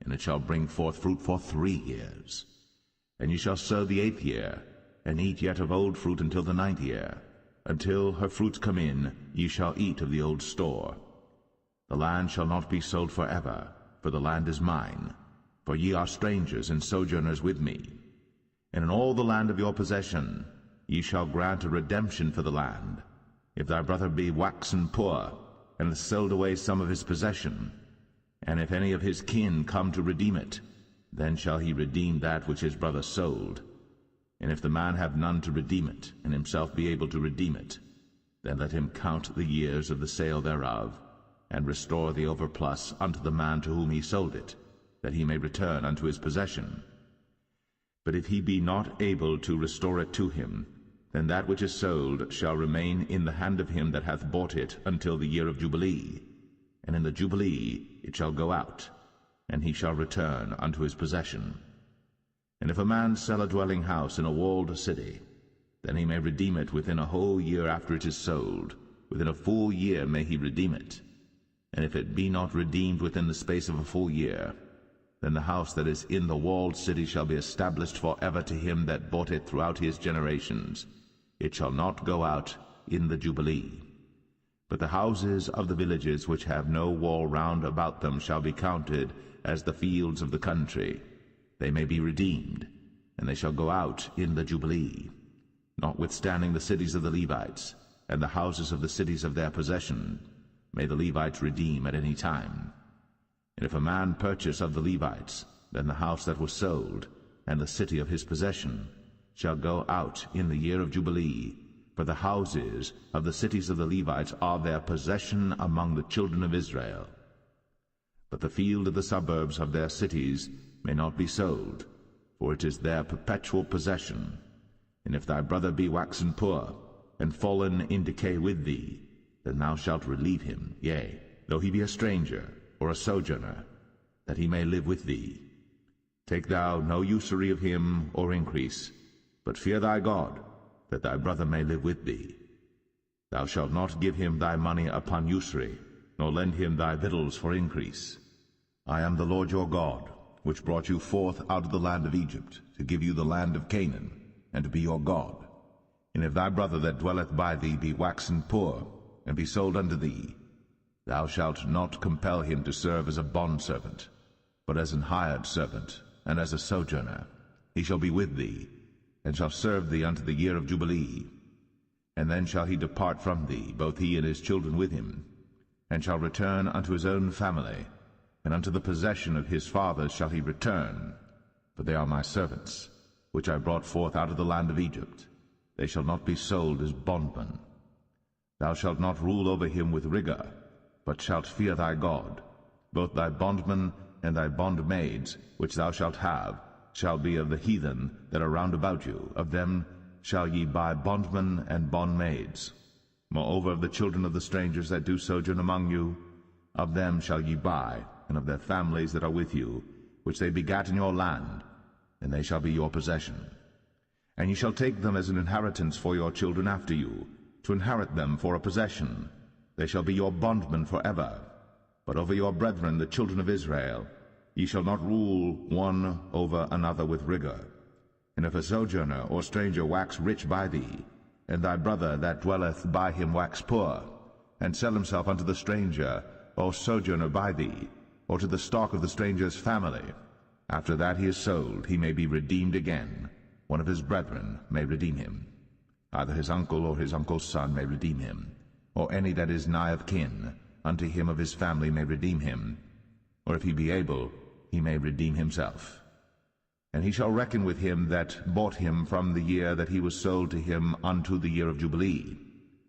and it shall bring forth fruit for 3 years. And ye shall sow the 8th year, and eat yet of old fruit until the 9th year. Until her fruits come in, ye shall eat of the old store. The land shall not be sold forever, for the land is mine, for ye are strangers and sojourners with me. And in all the land of your possession ye shall grant a redemption for the land. If thy brother be waxen poor, and hath sold away some of his possession, and if any of his kin come to redeem it, then shall he redeem that which his brother sold. And if the man have none to redeem it, and himself be able to redeem it, then let him count the years of the sale thereof, and restore the overplus unto the man to whom he sold it, that he may return unto his possession. But if he be not able to restore it to him, then that which is sold shall remain in the hand of him that hath bought it until the year of Jubilee. And in the Jubilee it shall go out, and he shall return unto his possession. And if a man sell a dwelling house in a walled city, then he may redeem it within a whole year after it is sold. Within a full year may he redeem it. And if it be not redeemed within the space of a full year, then the house that is in the walled city shall be established for ever to him that bought it throughout his generations. It shall not go out in the Jubilee. But the houses of the villages which have no wall round about them shall be counted as the fields of the country. They may be redeemed, and they shall go out in the Jubilee. Notwithstanding the cities of the Levites, and the houses of the cities of their possession, may the Levites redeem at any time. And if a man purchase of the Levites, then the house that was sold, and the city of his possession, shall go out in the year of Jubilee, for the houses of the cities of the Levites are their possession among the children of Israel. But the field of the suburbs of their cities may not be sold, for it is their perpetual possession. And if thy brother be waxen poor, and fallen in decay with thee, then thou shalt relieve him, yea, though he be a stranger, or a sojourner, that he may live with thee. Take thou no usury of him, or increase, but fear thy God, that thy brother may live with thee. Thou shalt not give him thy money upon usury, nor lend him thy victuals for increase. I am the Lord your God, which brought you forth out of the land of Egypt, to give you the land of Canaan, and to be your God. And if thy brother that dwelleth by thee be waxen poor, and be sold unto thee, thou shalt not compel him to serve as a bondservant, but as an hired servant, and as a sojourner. He shall be with thee, and shall serve thee unto the year of Jubilee. And then shall he depart from thee, both he and his children with him, and shall return unto his own family, and unto the possession of his fathers shall he return, for they are my servants, which I brought forth out of the land of Egypt. They shall not be sold as bondmen. Thou shalt not rule over him with rigor, but shalt fear thy God. Both thy bondmen and thy bondmaids, which thou shalt have, shall be of the heathen that are round about you. Of them shall ye buy bondmen and bondmaids. Moreover, of the children of the strangers that do sojourn among you, of them shall ye buy, and of their families that are with you, which they begat in your land, and they shall be your possession. And ye shall take them as an inheritance for your children after you, to inherit them for a possession. They shall be your bondmen forever. But over your brethren, the children of Israel, ye shall not rule one over another with rigor. And if a sojourner or stranger wax rich by thee, and thy brother that dwelleth by him wax poor, and sell himself unto the stranger or sojourner by thee, or to the stock of the stranger's family, after that he is sold, he may be redeemed again. One of his brethren may redeem him. Either his uncle or his uncle's son may redeem him, or any that is nigh of kin unto him of his family may redeem him, or if he be able, he may redeem himself. And he shall reckon with him that bought him from the year that he was sold to him unto the year of Jubilee.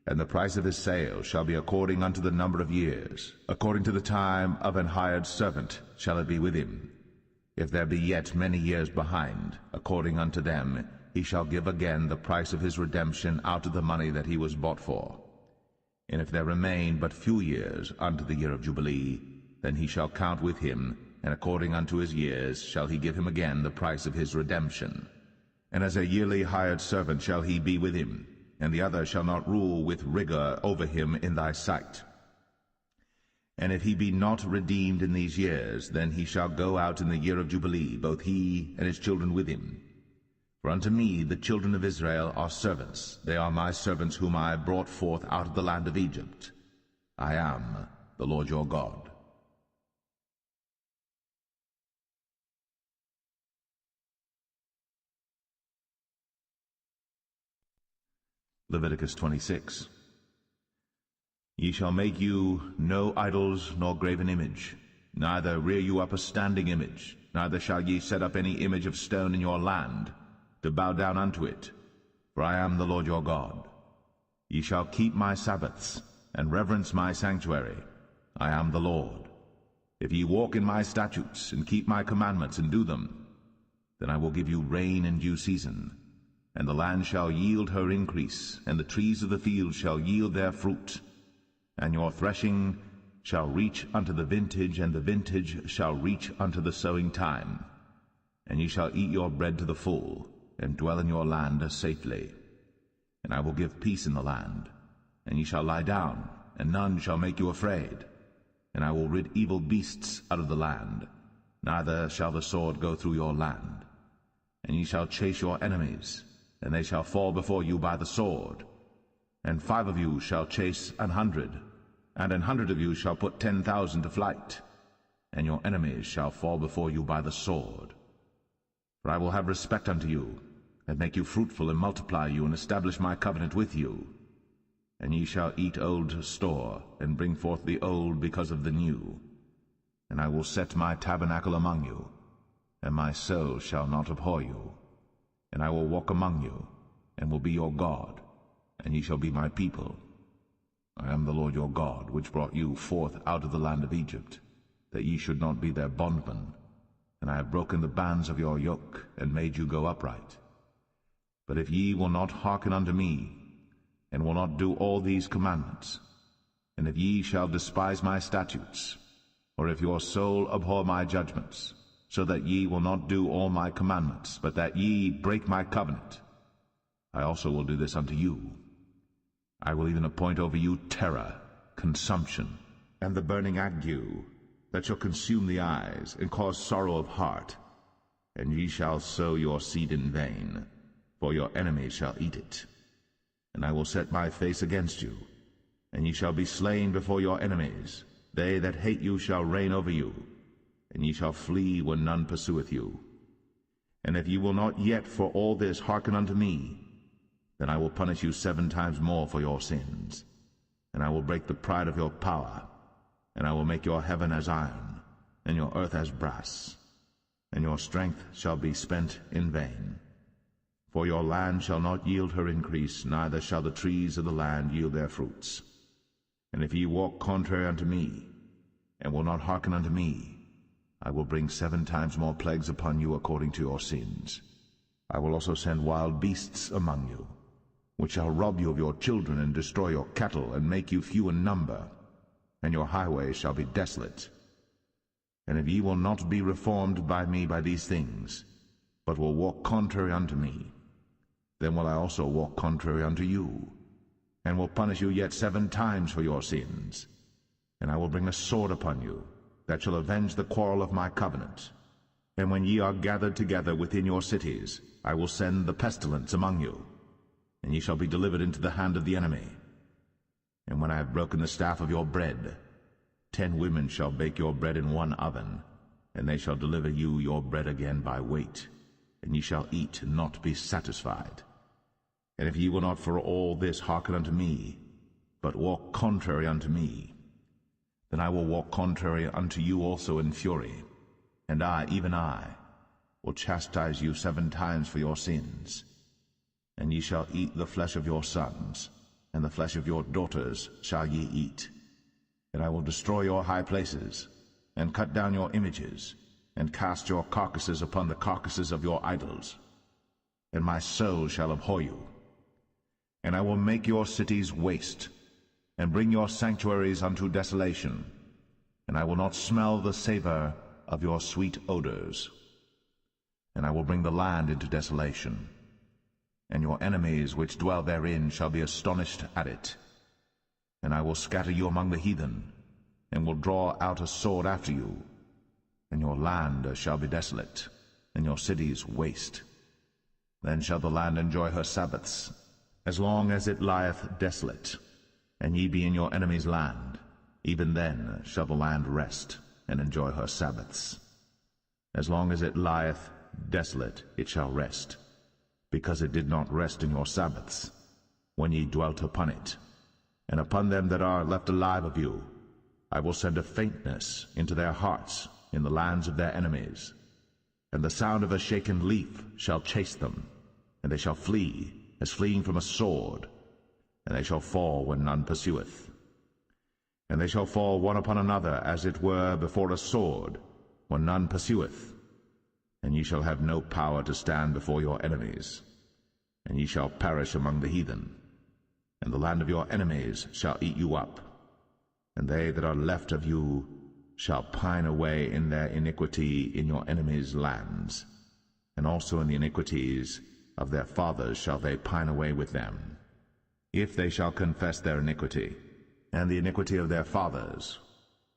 And the price of his sale shall be according unto the number of years, according to the time of an hired servant shall it be with him. If there be yet many years behind, according unto them, he shall give again the price of his redemption out of the money that he was bought for. And if there remain but few years unto the year of Jubilee, then he shall count with him, and according unto his years shall he give him again the price of his redemption. And as a yearly hired servant shall he be with him, and the other shall not rule with rigor over him in thy sight. And if he be not redeemed in these years, then he shall go out in the year of Jubilee, both he and his children with him. For unto me the children of Israel are servants. They are my servants whom I brought forth out of the land of Egypt. I am the Lord your God. Leviticus 26. Ye shall make you no idols nor graven image, neither rear you up a standing image, neither shall ye set up any image of stone in your land, to bow down unto it, for I am the Lord your God. Ye shall keep my Sabbaths, and reverence my sanctuary. I am the Lord. If ye walk in my statutes, and keep my commandments, and do them, then I will give you rain in due season, and the land shall yield her increase, and the trees of the field shall yield their fruit. And your threshing shall reach unto the vintage, and the vintage shall reach unto the sowing time. And ye shall eat your bread to the full, and dwell in your land safely. And I will give peace in the land, and ye shall lie down, and none shall make you afraid. And I will rid evil beasts out of the land, neither shall the sword go through your land. And ye shall chase your enemies, and they shall fall before you by the sword. And 5 of you shall chase 100, and 100 of you shall put 10,000 to flight. And your enemies shall fall before you by the sword. For I will have respect unto you, and make you fruitful, and multiply you, and establish my covenant with you. And ye shall eat old store, and bring forth the old because of the new. And I will set my tabernacle among you, and my soul shall not abhor you. And I will walk among you, and will be your God, and ye shall be my people. I am the Lord your God, which brought you forth out of the land of Egypt, that ye should not be their bondmen. And I have broken the bands of your yoke, and made you go upright. But if ye will not hearken unto me, and will not do all these commandments, and if ye shall despise my statutes, or if your soul abhor my judgments, so that ye will not do all my commandments, but that ye break my covenant, I also will do this unto you. I will even appoint over you terror, consumption, and the burning ague, that shall consume the eyes, and cause sorrow of heart. And ye shall sow your seed in vain, for your enemies shall eat it. And I will set my face against you, and ye shall be slain before your enemies. They that hate you shall reign over you, and ye shall flee when none pursueth you. And if ye will not yet for all this hearken unto me, then I will punish you 7 times more for your sins. And I will break the pride of your power, and I will make your heaven as iron, and your earth as brass, and your strength shall be spent in vain. For your land shall not yield her increase, neither shall the trees of the land yield their fruits. And if ye walk contrary unto me, and will not hearken unto me, I will bring 7 times more plagues upon you according to your sins. I will also send wild beasts among you, which shall rob you of your children, and destroy your cattle, and make you few in number, and your highways shall be desolate. And if ye will not be reformed by me by these things, but will walk contrary unto me, then will I also walk contrary unto you, and will punish you yet 7 times for your sins. And I will bring a sword upon you, that shall avenge the quarrel of my covenant. And when ye are gathered together within your cities, I will send the pestilence among you, and ye shall be delivered into the hand of the enemy. And when I have broken the staff of your bread, 10 women shall bake your bread in one oven, and they shall deliver you your bread again by weight, and ye shall eat and not be satisfied. And if ye will not for all this hearken unto me, but walk contrary unto me, then I will walk contrary unto you also in fury, and I, even I, will chastise you 7 times for your sins. And ye shall eat the flesh of your sons, and the flesh of your daughters shall ye eat. And I will destroy your high places, and cut down your images, and cast your carcasses upon the carcasses of your idols. And my soul shall abhor you. And I will make your cities waste, and bring your sanctuaries unto desolation, and I will not smell the savor of your sweet odors. And I will bring the land into desolation, and your enemies which dwell therein shall be astonished at it. And I will scatter you among the heathen, and will draw out a sword after you, and your land shall be desolate, and your cities waste. Then shall the land enjoy her Sabbaths, as long as it lieth desolate, and ye be in your enemy's land. Even then shall the land rest, and enjoy her Sabbaths. As long as it lieth desolate it shall rest, because it did not rest in your Sabbaths, when ye dwelt upon it. And upon them that are left alive of you I will send a faintness into their hearts in the lands of their enemies, and the sound of a shaken leaf shall chase them, and they shall flee as fleeing from a sword, and they shall fall when none pursueth. And they shall fall one upon another as it were before a sword, when none pursueth. And ye shall have no power to stand before your enemies, and ye shall perish among the heathen. And the land of your enemies shall eat you up, and they that are left of you shall pine away in their iniquity in your enemies' lands, and also in the iniquities of their fathers shall they pine away with them. If they shall confess their iniquity, and the iniquity of their fathers,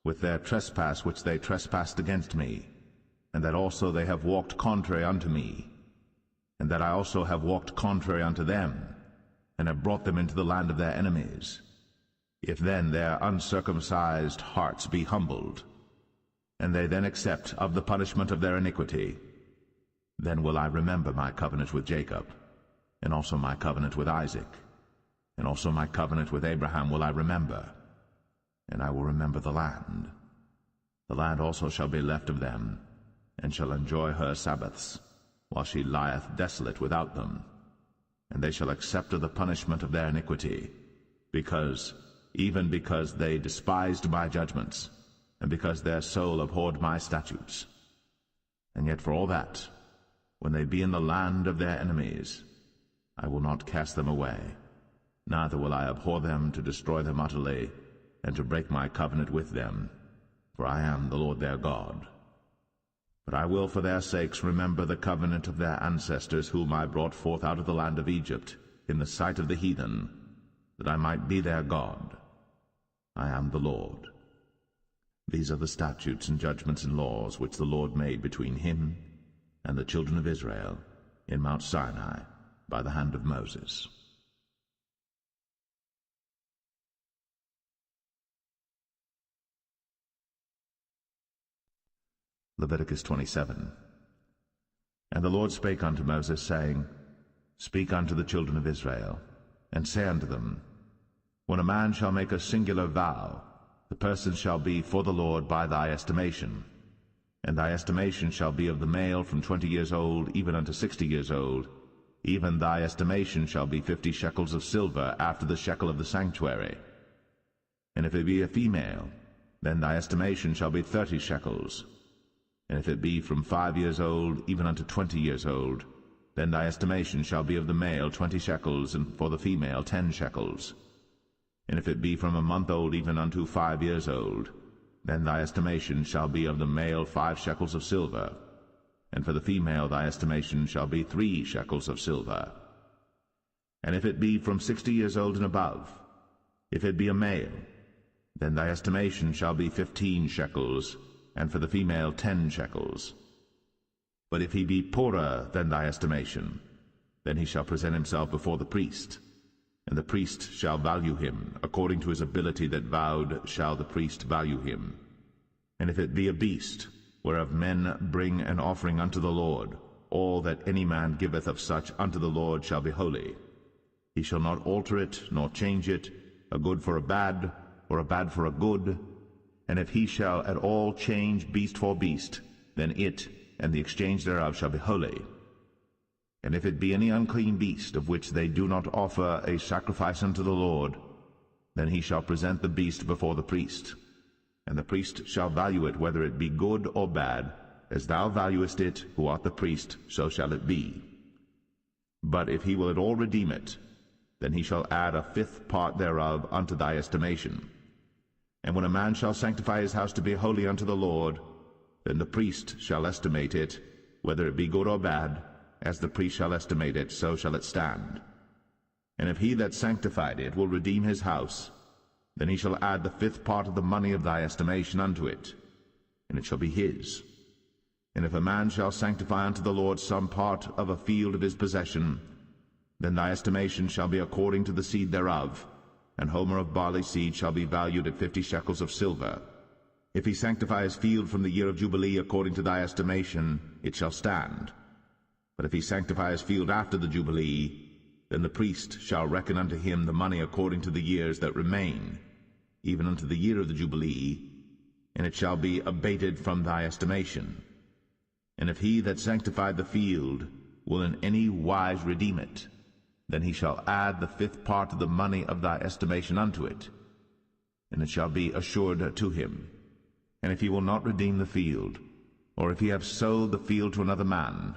with their trespass which they trespassed against me, and that also they have walked contrary unto me, and that I also have walked contrary unto them, and have brought them into the land of their enemies, if then their uncircumcised hearts be humbled, and they then accept of the punishment of their iniquity, then will I remember my covenant with Jacob, and also my covenant with Isaac, and also my covenant with Abraham will I remember, and I will remember the land. The land also shall be left of them, and shall enjoy her Sabbaths, while she lieth desolate without them. And they shall accept of the punishment of their iniquity, even because they despised my judgments, and because their soul abhorred my statutes. And yet for all that, when they be in the land of their enemies, I will not cast them away, neither will I abhor them to destroy them utterly, and to break my covenant with them, for I am the Lord their God. But I will for their sakes remember the covenant of their ancestors, whom I brought forth out of the land of Egypt, in the sight of the heathen, that I might be their God. I am the Lord. These are the statutes and judgments and laws which the Lord made between him and the children of Israel in Mount Sinai by the hand of Moses. Leviticus 27. And the Lord spake unto Moses, saying, Speak unto the children of Israel, and say unto them, When a man shall make a singular vow, the person shall be for the Lord by thy estimation. And thy estimation shall be of the male from 20 years old even unto 60 years old. Even thy estimation shall be 50 shekels of silver after the shekel of the sanctuary. And if it be a female, then thy estimation shall be 30 shekels. And if it be from 5 years old even unto 20 years old, then thy estimation shall be of the male 20 shekels, and for the female 10 shekels. And if it be from a month old even unto 5 years old, then thy estimation shall be of the male 5 shekels of silver, and for the female thy estimation shall be 3 shekels of silver. And if it be from 60 years old and above, if it be a male, then thy estimation shall be 15 shekels, and for the female 10 shekels. But if he be poorer than thy estimation, then he shall present himself before the priest, and the priest shall value him. According to his ability that vowed shall the priest value him. And if it be a beast, whereof men bring an offering unto the Lord, all that any man giveth of such unto the Lord shall be holy. He shall not alter it, nor change it, a good for a bad, or a bad for a good. And if he shall at all change beast for beast, then it and the exchange thereof shall be holy. And if it be any unclean beast, of which they do not offer a sacrifice unto the Lord, then he shall present the beast before the priest. And the priest shall value it, whether it be good or bad, as thou valuest it, who art the priest, so shall it be. But if he will at all redeem it, then he shall add a fifth part thereof unto thy estimation. And when a man shall sanctify his house to be holy unto the Lord, then the priest shall estimate it, whether it be good or bad, as the priest shall estimate it, so shall it stand. And if he that sanctified it will redeem his house, then he shall add the fifth part of the money of thy estimation unto it, and it shall be his. And if a man shall sanctify unto the Lord some part of a field of his possession, then thy estimation shall be according to the seed thereof, an homer of barley seed shall be valued at 50 shekels of silver. If he sanctify his field from the year of Jubilee according to thy estimation, it shall stand. But if he sanctify his field after the Jubilee, then the priest shall reckon unto him the money according to the years that remain, even unto the year of the Jubilee, and it shall be abated from thy estimation. And if he that sanctified the field will in any wise redeem it, then he shall add the fifth part of the money of thy estimation unto it, and it shall be assured to him. And if he will not redeem the field, or if he have sold the field to another man,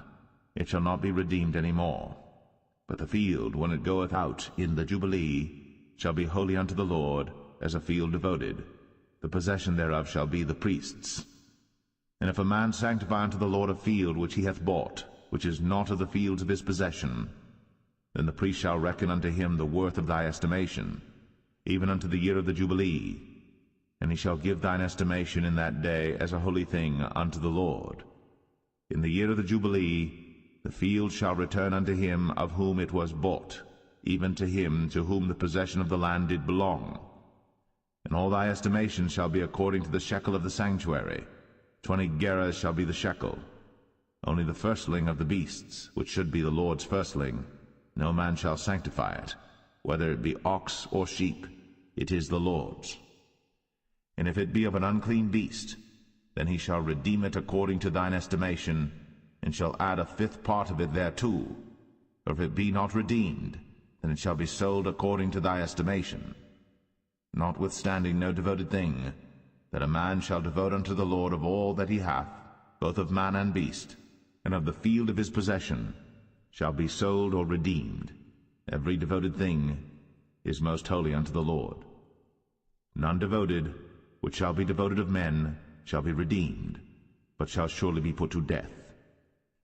it shall not be redeemed any more. But the field, when it goeth out in the Jubilee, shall be holy unto the Lord, as a field devoted. The possession thereof shall be the priest's. And if a man sanctify unto the Lord a field which he hath bought, which is not of the fields of his possession, then the priest shall reckon unto him the worth of thy estimation, even unto the year of the Jubilee, and he shall give thine estimation in that day as a holy thing unto the Lord. In the year of the Jubilee the field shall return unto him of whom it was bought, even to him to whom the possession of the land did belong. And all thy estimation shall be according to the shekel of the sanctuary. 20 gerahs shall be the shekel. Only the firstling of the beasts, which should be the Lord's firstling, no man shall sanctify it, whether it be ox or sheep, it is the Lord's. And if it be of an unclean beast, then he shall redeem it according to thine estimation, and shall add a fifth part of it thereto. Or if it be not redeemed, then it shall be sold according to thy estimation. Notwithstanding no devoted thing, that a man shall devote unto the Lord of all that he hath, both of man and beast, and of the field of his possession, shall be sold or redeemed. Every devoted thing is most holy unto the Lord. None devoted, which shall be devoted of men, shall be redeemed, but shall surely be put to death.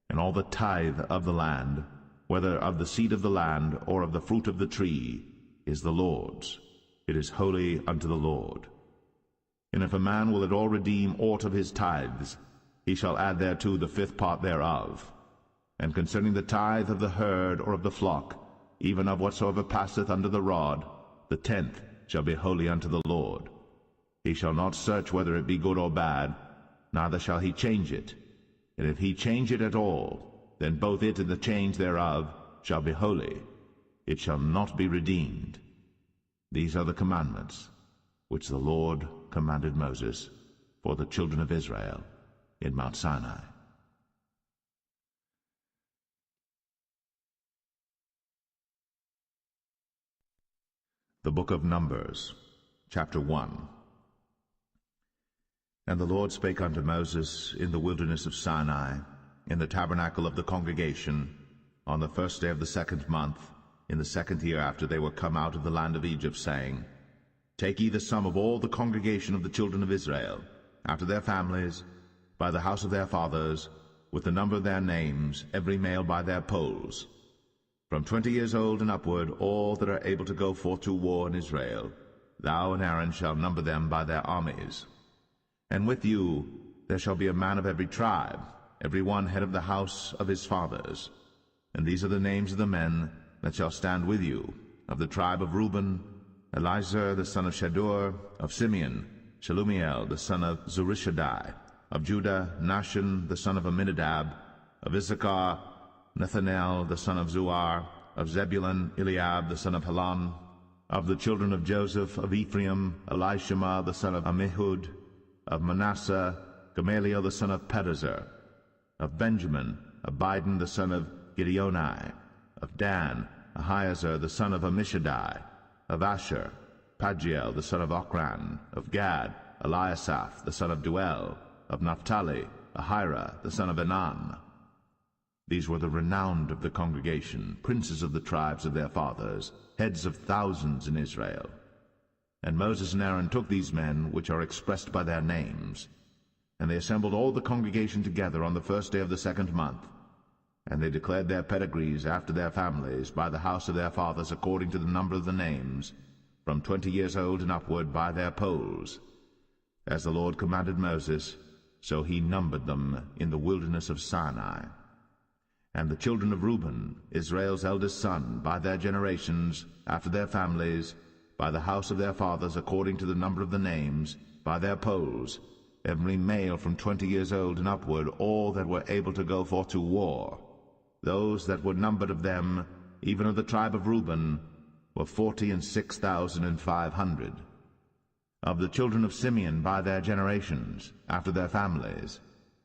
And all the tithe of the land, whether of the seed of the land or of the fruit of the tree, is the Lord's. It is holy unto the Lord. And if a man will at all redeem aught of his tithes, he shall add thereto the fifth part thereof. And concerning the tithe of the herd or of the flock, even of whatsoever passeth under the rod, the 10th shall be holy unto the Lord. He shall not search whether it be good or bad, neither shall he change it. And if he change it at all, then both it and the change thereof shall be holy. It shall not be redeemed. These are the commandments which the Lord commanded Moses for the children of Israel in Mount Sinai. The Book of Numbers, chapter 1. And the Lord spake unto Moses in the wilderness of Sinai, in the tabernacle of the congregation, on the first day of the 2nd month, in the 2nd year after they were come out of the land of Egypt, saying, Take ye the sum of all the congregation of the children of Israel, after their families, by the house of their fathers, with the number of their names, every male by their polls. From 20 years old and upward, all that are able to go forth to war in Israel, thou and Aaron shall number them by their armies. And with you there shall be a man of every tribe, every one head of the house of his fathers. And these are the names of the men that shall stand with you. Of the tribe of Reuben, Elizur the son of Shadur. Of Simeon, Shelumiel the son of Zurishaddai. Of Judah, Nahshon the son of Amminadab. Of Issachar, Nethanel the son of Zuar. Of Zebulun, Eliab the son of Helon. Of the children of Joseph, of Ephraim, Elishama the son of Ammihud. Of Manasseh, Gamaliel the son of Pedazur. Of Benjamin, Abidan the son of Gideoni. Of Dan, Ahiezer the son of Ammishaddai. Of Asher, Pagiel the son of Ochran. Of Gad, Eliasaph the son of Duel. Of Naphtali, Ahira the son of Enan. These were the renowned of the congregation, princes of the tribes of their fathers, heads of thousands in Israel. And Moses and Aaron took these men, which are expressed by their names, and they assembled all the congregation together on the first day of the 2nd month. And they declared their pedigrees after their families, by the house of their fathers, according to the number of the names, from 20 years old and upward, by their polls. As the Lord commanded Moses, so he numbered them in the wilderness of Sinai. And the children of Reuben, Israel's eldest son, by their generations, after their families, by the house of their fathers, according to the number of the names, by their polls, every male from 20 years old and upward, all that were able to go forth to war. Those that were numbered of them, even of the tribe of Reuben, were 46,500. Of the children of Simeon by their generations, after their families,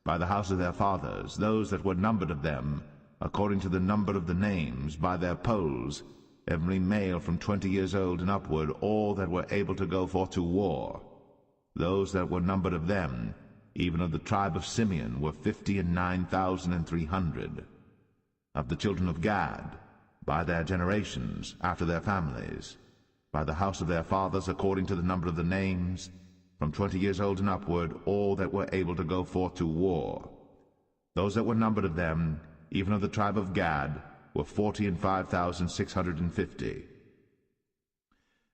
by the house of their fathers, those that were numbered of them, according to the number of the names, by their polls, every male from 20 years old and upward, all that were able to go forth to war. Those that were numbered of them, even of the tribe of Simeon, were 59,300. Of the children of Gad, by their generations, after their families, by the house of their fathers, according to the number of the names, from 20 years old and upward, all that were able to go forth to war. Those that were numbered of them, even of the tribe of Gad, were 45,650.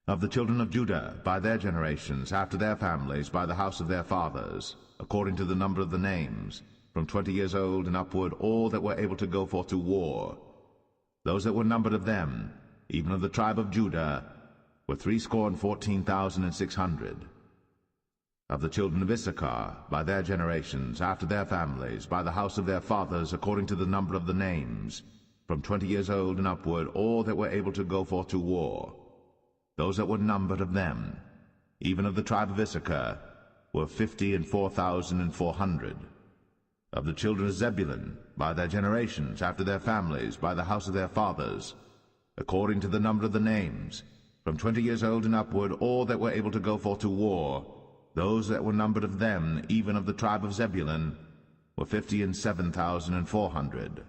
Of the children of Judah, by their generations, after their families, by the house of their fathers, according to the number of the names, from 20 years old and upward, all that were able to go forth to war. Those that were numbered of them, even of the tribe of Judah, were 314,600. Of the children of Issachar, by their generations, after their families, by the house of their fathers, according to the number of the names, from 20 years old and upward, all that were able to go forth to war. Those that were numbered of them, even of the tribe of Issachar, were 54,400. Of the children of Zebulun, by their generations, after their families, by the house of their fathers, according to the number of the names, from 20 years old and upward, all that were able to go forth to war. Those that were numbered of them, even of the tribe of Zebulun, were 57,400.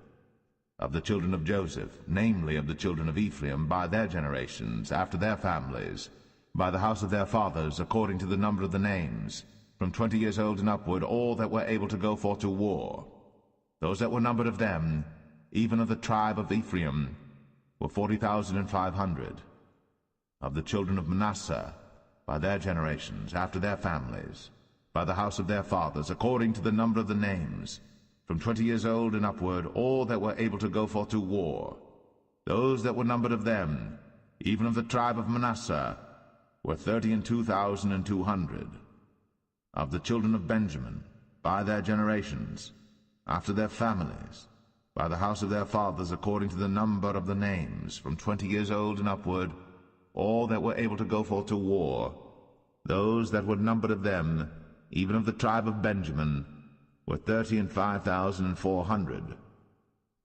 Of the children of Joseph, namely of the children of Ephraim, by their generations, after their families, by the house of their fathers, according to the number of the names, from 20 years old and upward, all that were able to go forth to war. Those that were numbered of them, even of the tribe of Ephraim, were 40,500. Of the children of Manasseh, by their generations, after their families, by the house of their fathers, according to the number of the names, from 20 years old and upward, all that were able to go forth to war. Those that were numbered of them, even of the tribe of Manasseh, were 32,200. Of the children of Benjamin, by their generations, after their families, by the house of their fathers, according to the number of the names, from 20 years old and upward, all that were able to go forth to war. Those that were numbered of them, even of the tribe of Benjamin, were 35,400.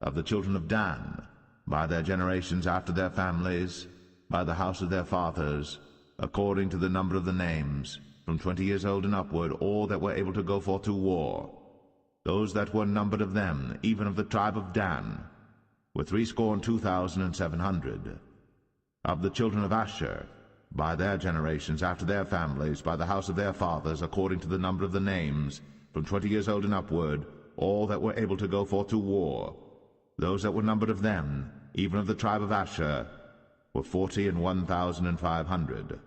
Of the children of Dan, by their generations, after their families, by the house of their fathers, according to the number of the names, from 20 years old and upward, all that were able to go forth to war. Those that were numbered of them, even of the tribe of Dan, were 62,700. Of the children of Asher, by their generations, after their families, by the house of their fathers, according to the number of the names, from 20 years old and upward, all that were able to go forth to war. Those that were numbered of them, even of the tribe of Asher, were 41,500.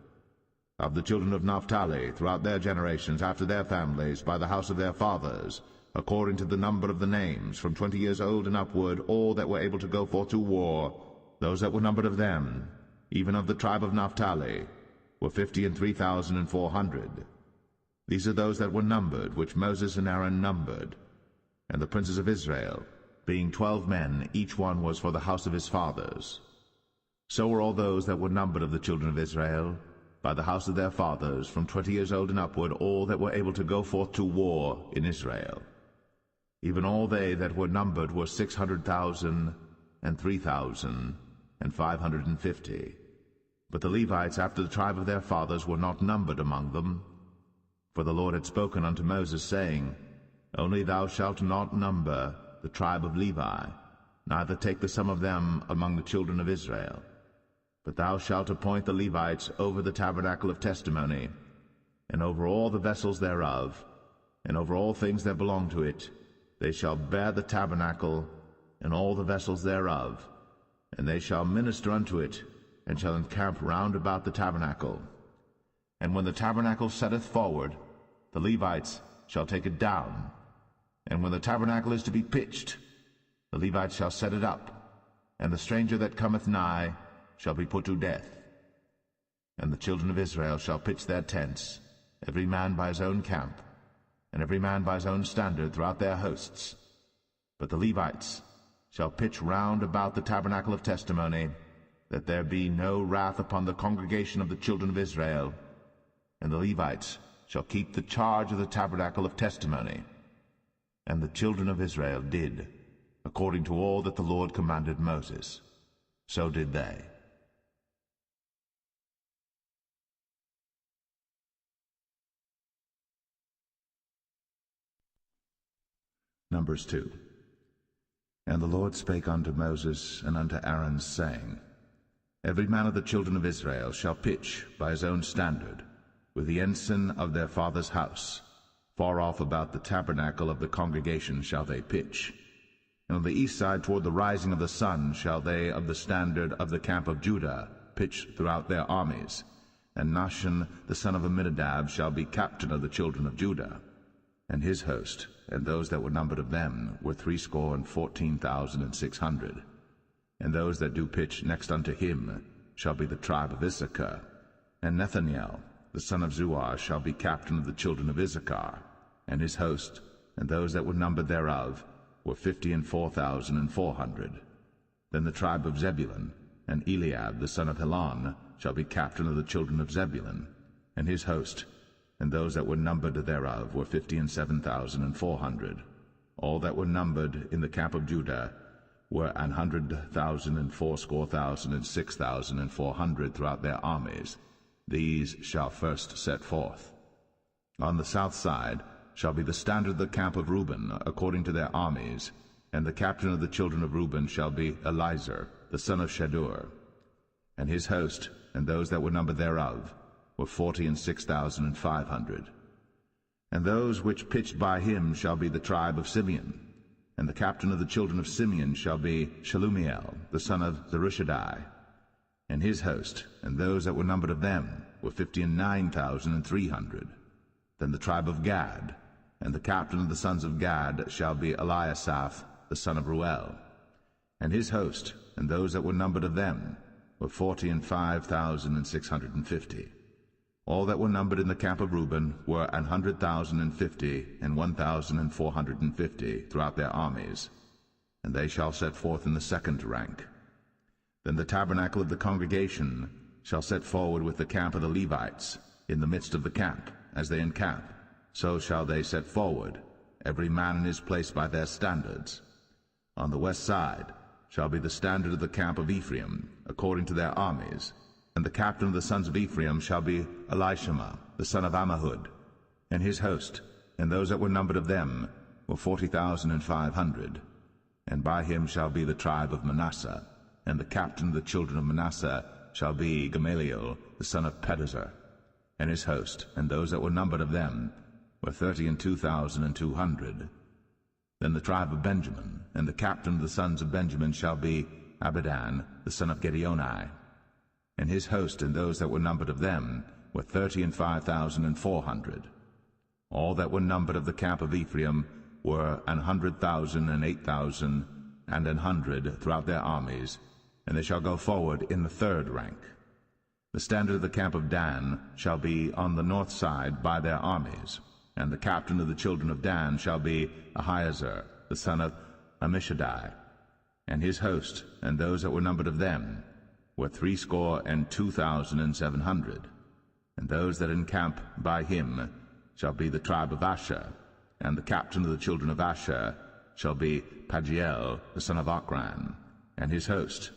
Of the children of Naphtali, throughout their generations, after their families, by the house of their fathers, according to the number of the names, from 20 years old and upward, all that were able to go forth to war, those that were numbered of them, even of the tribe of Naphtali, were 53,400. These are those that were numbered, which Moses and Aaron numbered. And the princes of Israel, being 12 men, each one was for the house of his fathers. So were all those that were numbered of the children of Israel, by the house of their fathers, from 20 years old and upward, all that were able to go forth to war in Israel. Even all they that were numbered were 600,000 and 3,550. But the Levites after the tribe of their fathers were not numbered among them. For the Lord had spoken unto Moses, saying, Only thou shalt not number the tribe of Levi, neither take the sum of them among the children of Israel. But thou shalt appoint the Levites over the tabernacle of testimony, and over all the vessels thereof, and over all things that belong to it. They shall bear the tabernacle, and all the vessels thereof, and they shall minister unto it, and shall encamp round about the tabernacle. And when the tabernacle setteth forward, the Levites shall take it down. And when the tabernacle is to be pitched, the Levites shall set it up, and the stranger that cometh nigh shall be put to death. And the children of Israel shall pitch their tents, every man by his own camp, and every man by his own standard throughout their hosts. But the Levites shall pitch round about the tabernacle of testimony, that there be no wrath upon the congregation of the children of Israel. And the Levites shall keep the charge of the tabernacle of testimony. And the children of Israel did, according to all that the Lord commanded Moses. So did they. Numbers 2. And the Lord spake unto Moses and unto Aaron, saying, Every man of the children of Israel shall pitch by his own standard, with the ensign of their father's house. Far off about the tabernacle of the congregation shall they pitch. And on the east side toward the rising of the sun shall they of the standard of the camp of Judah pitch throughout their armies. And Nahshon the son of Amminadab shall be captain of the children of Judah. And his host, and those that were numbered of them, were 314,600. And those that do pitch next unto him shall be the tribe of Issachar. And Nethaniel the son of Zuar shall be captain of the children of Issachar. And his host, and those that were numbered thereof, were 54,400. Then the tribe of Zebulun, and Eliab the son of Helon, shall be captain of the children of Zebulun. And his host, and those that were numbered thereof, were 57,400. All that were numbered in the camp of Judah were 100,000 and 6,400 throughout their armies. These shall first set forth. On the south side shall be the standard of the camp of Reuben, according to their armies, and the captain of the children of Reuben shall be Elizur, the son of Shadur. And his host, and those that were numbered thereof, were 46,500. And those which pitched by him shall be the tribe of Simeon. And the captain of the children of Simeon shall be Shelumiel, the son of Zerushadai. And his host, and those that were numbered of them, were 59,300. Then the tribe of Gad, and the captain of the sons of Gad shall be Eliasaph, the son of Ruel. And his host, and those that were numbered of them, were 45,650. All that were numbered in the camp of Reuben were 100,050 and 1,450 throughout their armies, and they shall set forth in the second rank. Then the tabernacle of the congregation shall set forward with the camp of the Levites, in the midst of the camp, as they encamp. So shall they set forward, every man in his place by their standards. On the west side shall be the standard of the camp of Ephraim, according to their armies. And the captain of the sons of Ephraim shall be Elishama, the son of Ammihud. And his host, and those that were numbered of them, were 40,500. And by him shall be the tribe of Manasseh. And the captain of the children of Manasseh shall be Gamaliel, the son of Pedazur. And his host, and those that were numbered of them, were 32,200. Then the tribe of Benjamin, and the captain of the sons of Benjamin shall be Abidan, the son of Gideoni. And his host, and those that were numbered of them, were 35,400. All that were numbered of the camp of Ephraim were 100,000 and 8,000 and 100 throughout their armies, and they shall go forward in the third rank. The standard of the camp of Dan shall be on the north side by their armies, and the captain of the children of Dan shall be Ahiezer, the son of Ammishaddai, and his host, and those that were numbered of them were 62,700. And those that encamp by him shall be the tribe of Asher, and the captain of the children of Asher shall be Pagiel, the son of Ochran, and his host,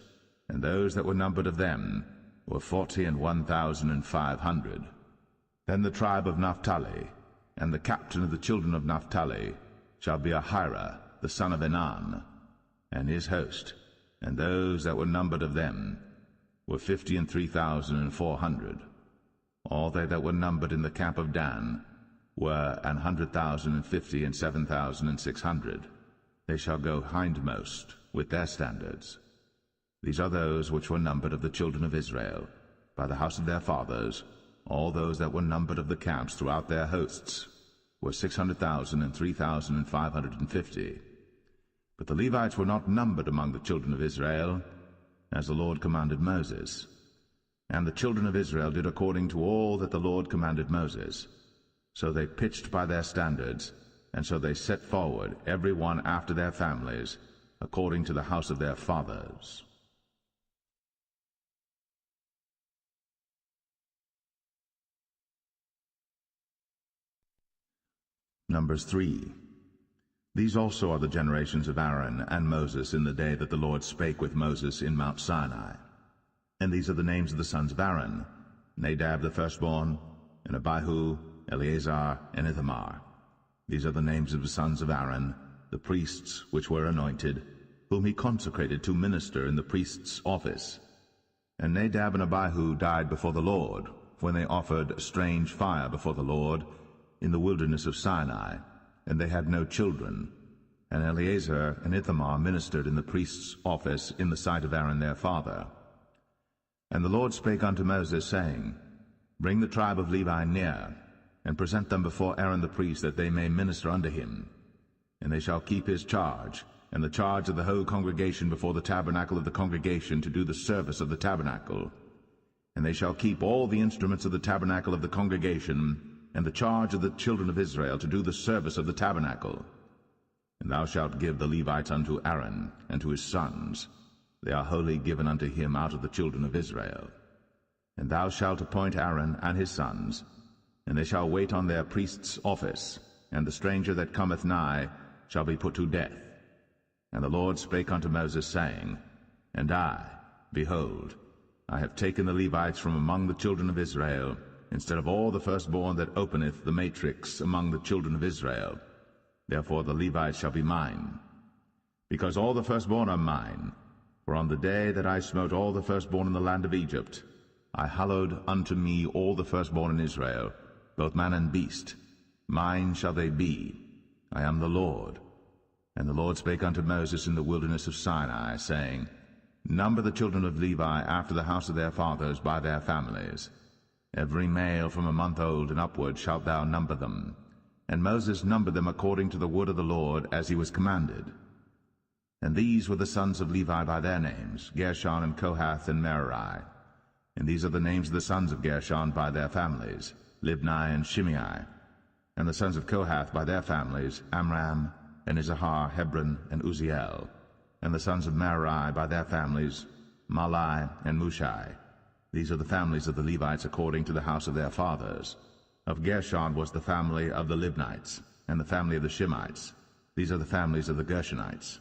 and those that were numbered of them were 41,500. Then the tribe of Naphtali, and the captain of the children of Naphtali shall be Ahira, the son of Enan, and his host, and those that were numbered of them were 53,400. All they that were numbered in the camp of Dan were 100,050 and 7,600. They shall go hindmost with their standards. These are those which were numbered of the children of Israel, by the house of their fathers. All those that were numbered of the camps throughout their hosts were 600,000 and 3,550. But the Levites were not numbered among the children of Israel, as the Lord commanded Moses. And the children of Israel did according to all that the Lord commanded Moses. So they pitched by their standards, and so they set forward, every one after their families, according to the house of their fathers. Numbers 3. These also are the generations of Aaron and Moses in the day that the Lord spake with Moses in Mount Sinai. And these are the names of the sons of Aaron: Nadab the firstborn, and Abihu, Eleazar, and Ithamar. These are the names of the sons of Aaron, the priests which were anointed, whom he consecrated to minister in the priest's office. And Nadab and Abihu died before the Lord, when they offered strange fire before the Lord in the wilderness of Sinai, and they had no children. And Eleazar and Ithamar ministered in the priest's office in the sight of Aaron their father. And the Lord spake unto Moses, saying, Bring the tribe of Levi near, and present them before Aaron the priest, that they may minister unto him. And they shall keep his charge, and the charge of the whole congregation before the tabernacle of the congregation, to do the service of the tabernacle. And they shall keep all the instruments of the tabernacle of the congregation, and the charge of the children of Israel, to do the service of the tabernacle. And thou shalt give the Levites unto Aaron and to his sons. They are wholly given unto him out of the children of Israel. And thou shalt appoint Aaron and his sons, and they shall wait on their priest's office, and the stranger that cometh nigh shall be put to death. And the Lord spake unto Moses, saying, And I, behold, I have taken the Levites from among the children of Israel, instead of all the firstborn that openeth the matrix among the children of Israel. Therefore the Levites shall be mine. Because all the firstborn are mine, for on the day that I smote all the firstborn in the land of Egypt, I hallowed unto me all the firstborn in Israel, both man and beast. Mine shall they be. I am the Lord. And the Lord spake unto Moses in the wilderness of Sinai, saying, Number the children of Levi after the house of their fathers by their families. Every male from a month old and upward shalt thou number them. And Moses numbered them according to the word of the Lord, as he was commanded. And these were the sons of Levi by their names, Gershon and Kohath and Merari. And these are the names of the sons of Gershon by their families, Libni and Shimei. And the sons of Kohath by their families, Amram and Izahar, Hebron and Uzziel. And the sons of Merari by their families, Mahli and Mushai. These are the families of the Levites according to the house of their fathers. Of Gershon was the family of the Libnites, and the family of the Shimeites. These are the families of the Gershonites.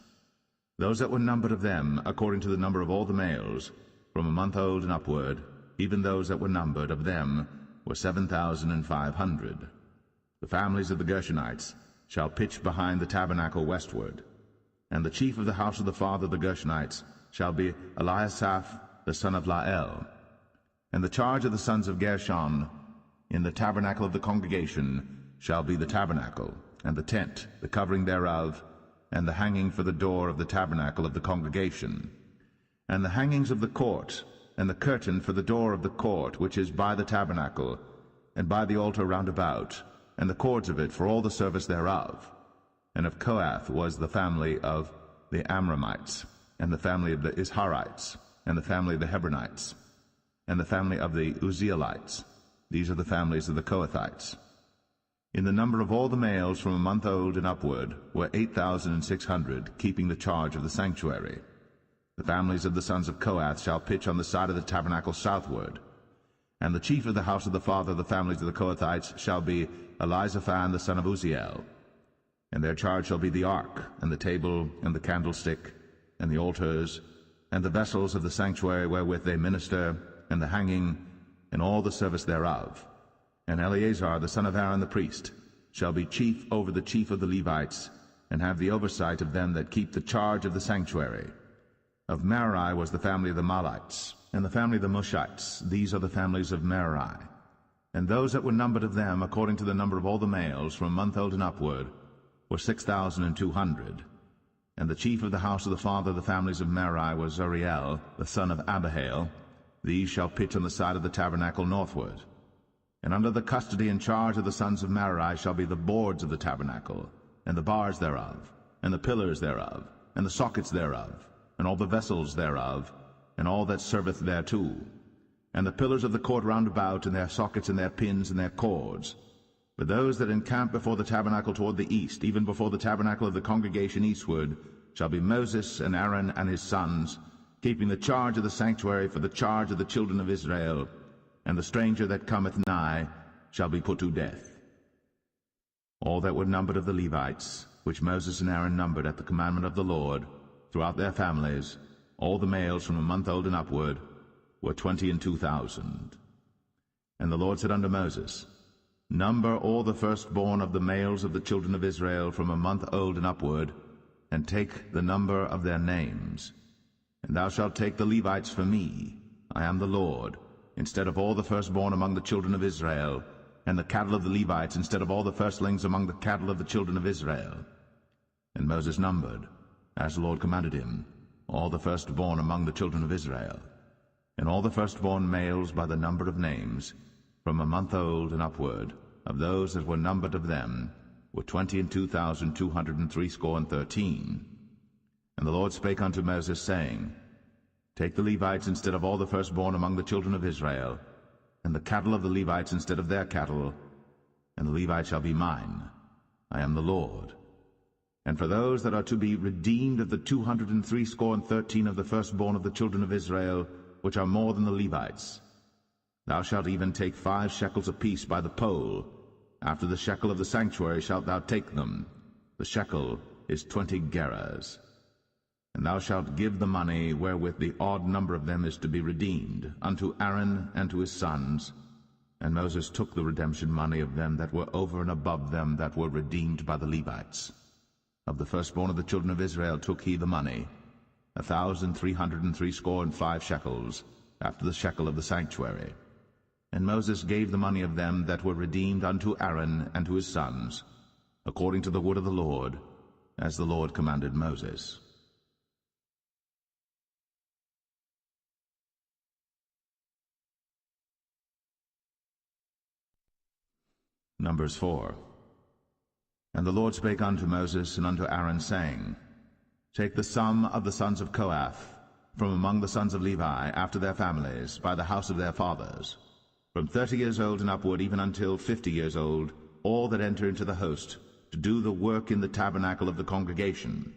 Those that were numbered of them, according to the number of all the males, from a month old and upward, even those that were numbered of them, were 7,500. The families of the Gershonites shall pitch behind the tabernacle westward. And the chief of the house of the father of the Gershonites shall be Eliasaph the son of Lael. And the charge of the sons of Gershon in the tabernacle of the congregation shall be the tabernacle, and the tent, the covering thereof, and the hanging for the door of the tabernacle of the congregation, and the hangings of the court, and the curtain for the door of the court which is by the tabernacle, and by the altar round about, and the cords of it for all the service thereof. And of Kohath was the family of the Amramites, and the family of the Isharites, and the family of the Hebronites, and the family of the Uzzielites. These are the families of the Kohathites. In the number of all the males from a month old and upward were 8,600, keeping the charge of the sanctuary. The families of the sons of Kohath shall pitch on the side of the tabernacle southward. And the chief of the house of the father of the families of the Kohathites shall be Elizaphan the son of Uzziel. And their charge shall be the ark, and the table, and the candlestick, and the altars, and the vessels of the sanctuary wherewith they minister, and the hanging, and all the service thereof. And Eleazar the son of Aaron the priest shall be chief over the chief of the Levites, and have the oversight of them that keep the charge of the sanctuary. Of Merari was the family of the Mahlites, and the family of the Mushites. These are the families of Merari. And those that were numbered of them, according to the number of all the males, from a month old and upward, were 6,200. And the chief of the house of the father of the families of Merari was Zuriel, the son of Abihail. These shall pitch on the side of the tabernacle northward. And under the custody and charge of the sons of Merari shall be the boards of the tabernacle, and the bars thereof, and the pillars thereof, and the sockets thereof, and all the vessels thereof, and all that serveth thereto, and the pillars of the court round about, and their sockets, and their pins, and their cords. But those that encamp before the tabernacle toward the east, even before the tabernacle of the congregation eastward, shall be Moses and Aaron and his sons, keeping the charge of the sanctuary for the charge of the children of Israel, and the stranger that cometh nigh shall be put to death. All that were numbered of the Levites, which Moses and Aaron numbered at the commandment of the Lord, throughout their families, all the males from a month old and upward, were 22,000. And the Lord said unto Moses, Number all the firstborn of the males of the children of Israel from a month old and upward, and take the number of their names. And thou shalt take the Levites for me, I am the Lord, instead of all the firstborn among the children of Israel, and the cattle of the Levites instead of all the firstlings among the cattle of the children of Israel. And Moses numbered, as the Lord commanded him, all the firstborn among the children of Israel, and all the firstborn males by the number of names, from a month old and upward, of those that were numbered of them, were 22,213. And the Lord spake unto Moses, saying, Take the Levites instead of all the firstborn among the children of Israel, and the cattle of the Levites instead of their cattle, and the Levites shall be mine. I am the Lord. And for those that are to be redeemed of the 213 of the firstborn of the children of Israel, which are more than the Levites, thou shalt even take 5 shekels apiece by the poll. After the shekel of the sanctuary shalt thou take them. The shekel is 20 gerahs. And thou shalt give the money wherewith the odd number of them is to be redeemed, unto Aaron and to his sons. And Moses took the redemption money of them that were over and above them that were redeemed by the Levites. Of the firstborn of the children of Israel took he the money, 1,365 shekels, after the shekel of the sanctuary. And Moses gave the money of them that were redeemed unto Aaron and to his sons, according to the word of the Lord, as the Lord commanded Moses. Numbers 4. And the Lord spake unto Moses and unto Aaron, saying, Take the sum of the sons of Kohath, from among the sons of Levi, after their families, by the house of their fathers, from 30 years old and upward, even until 50 years old, all that enter into the host, to do the work in the tabernacle of the congregation.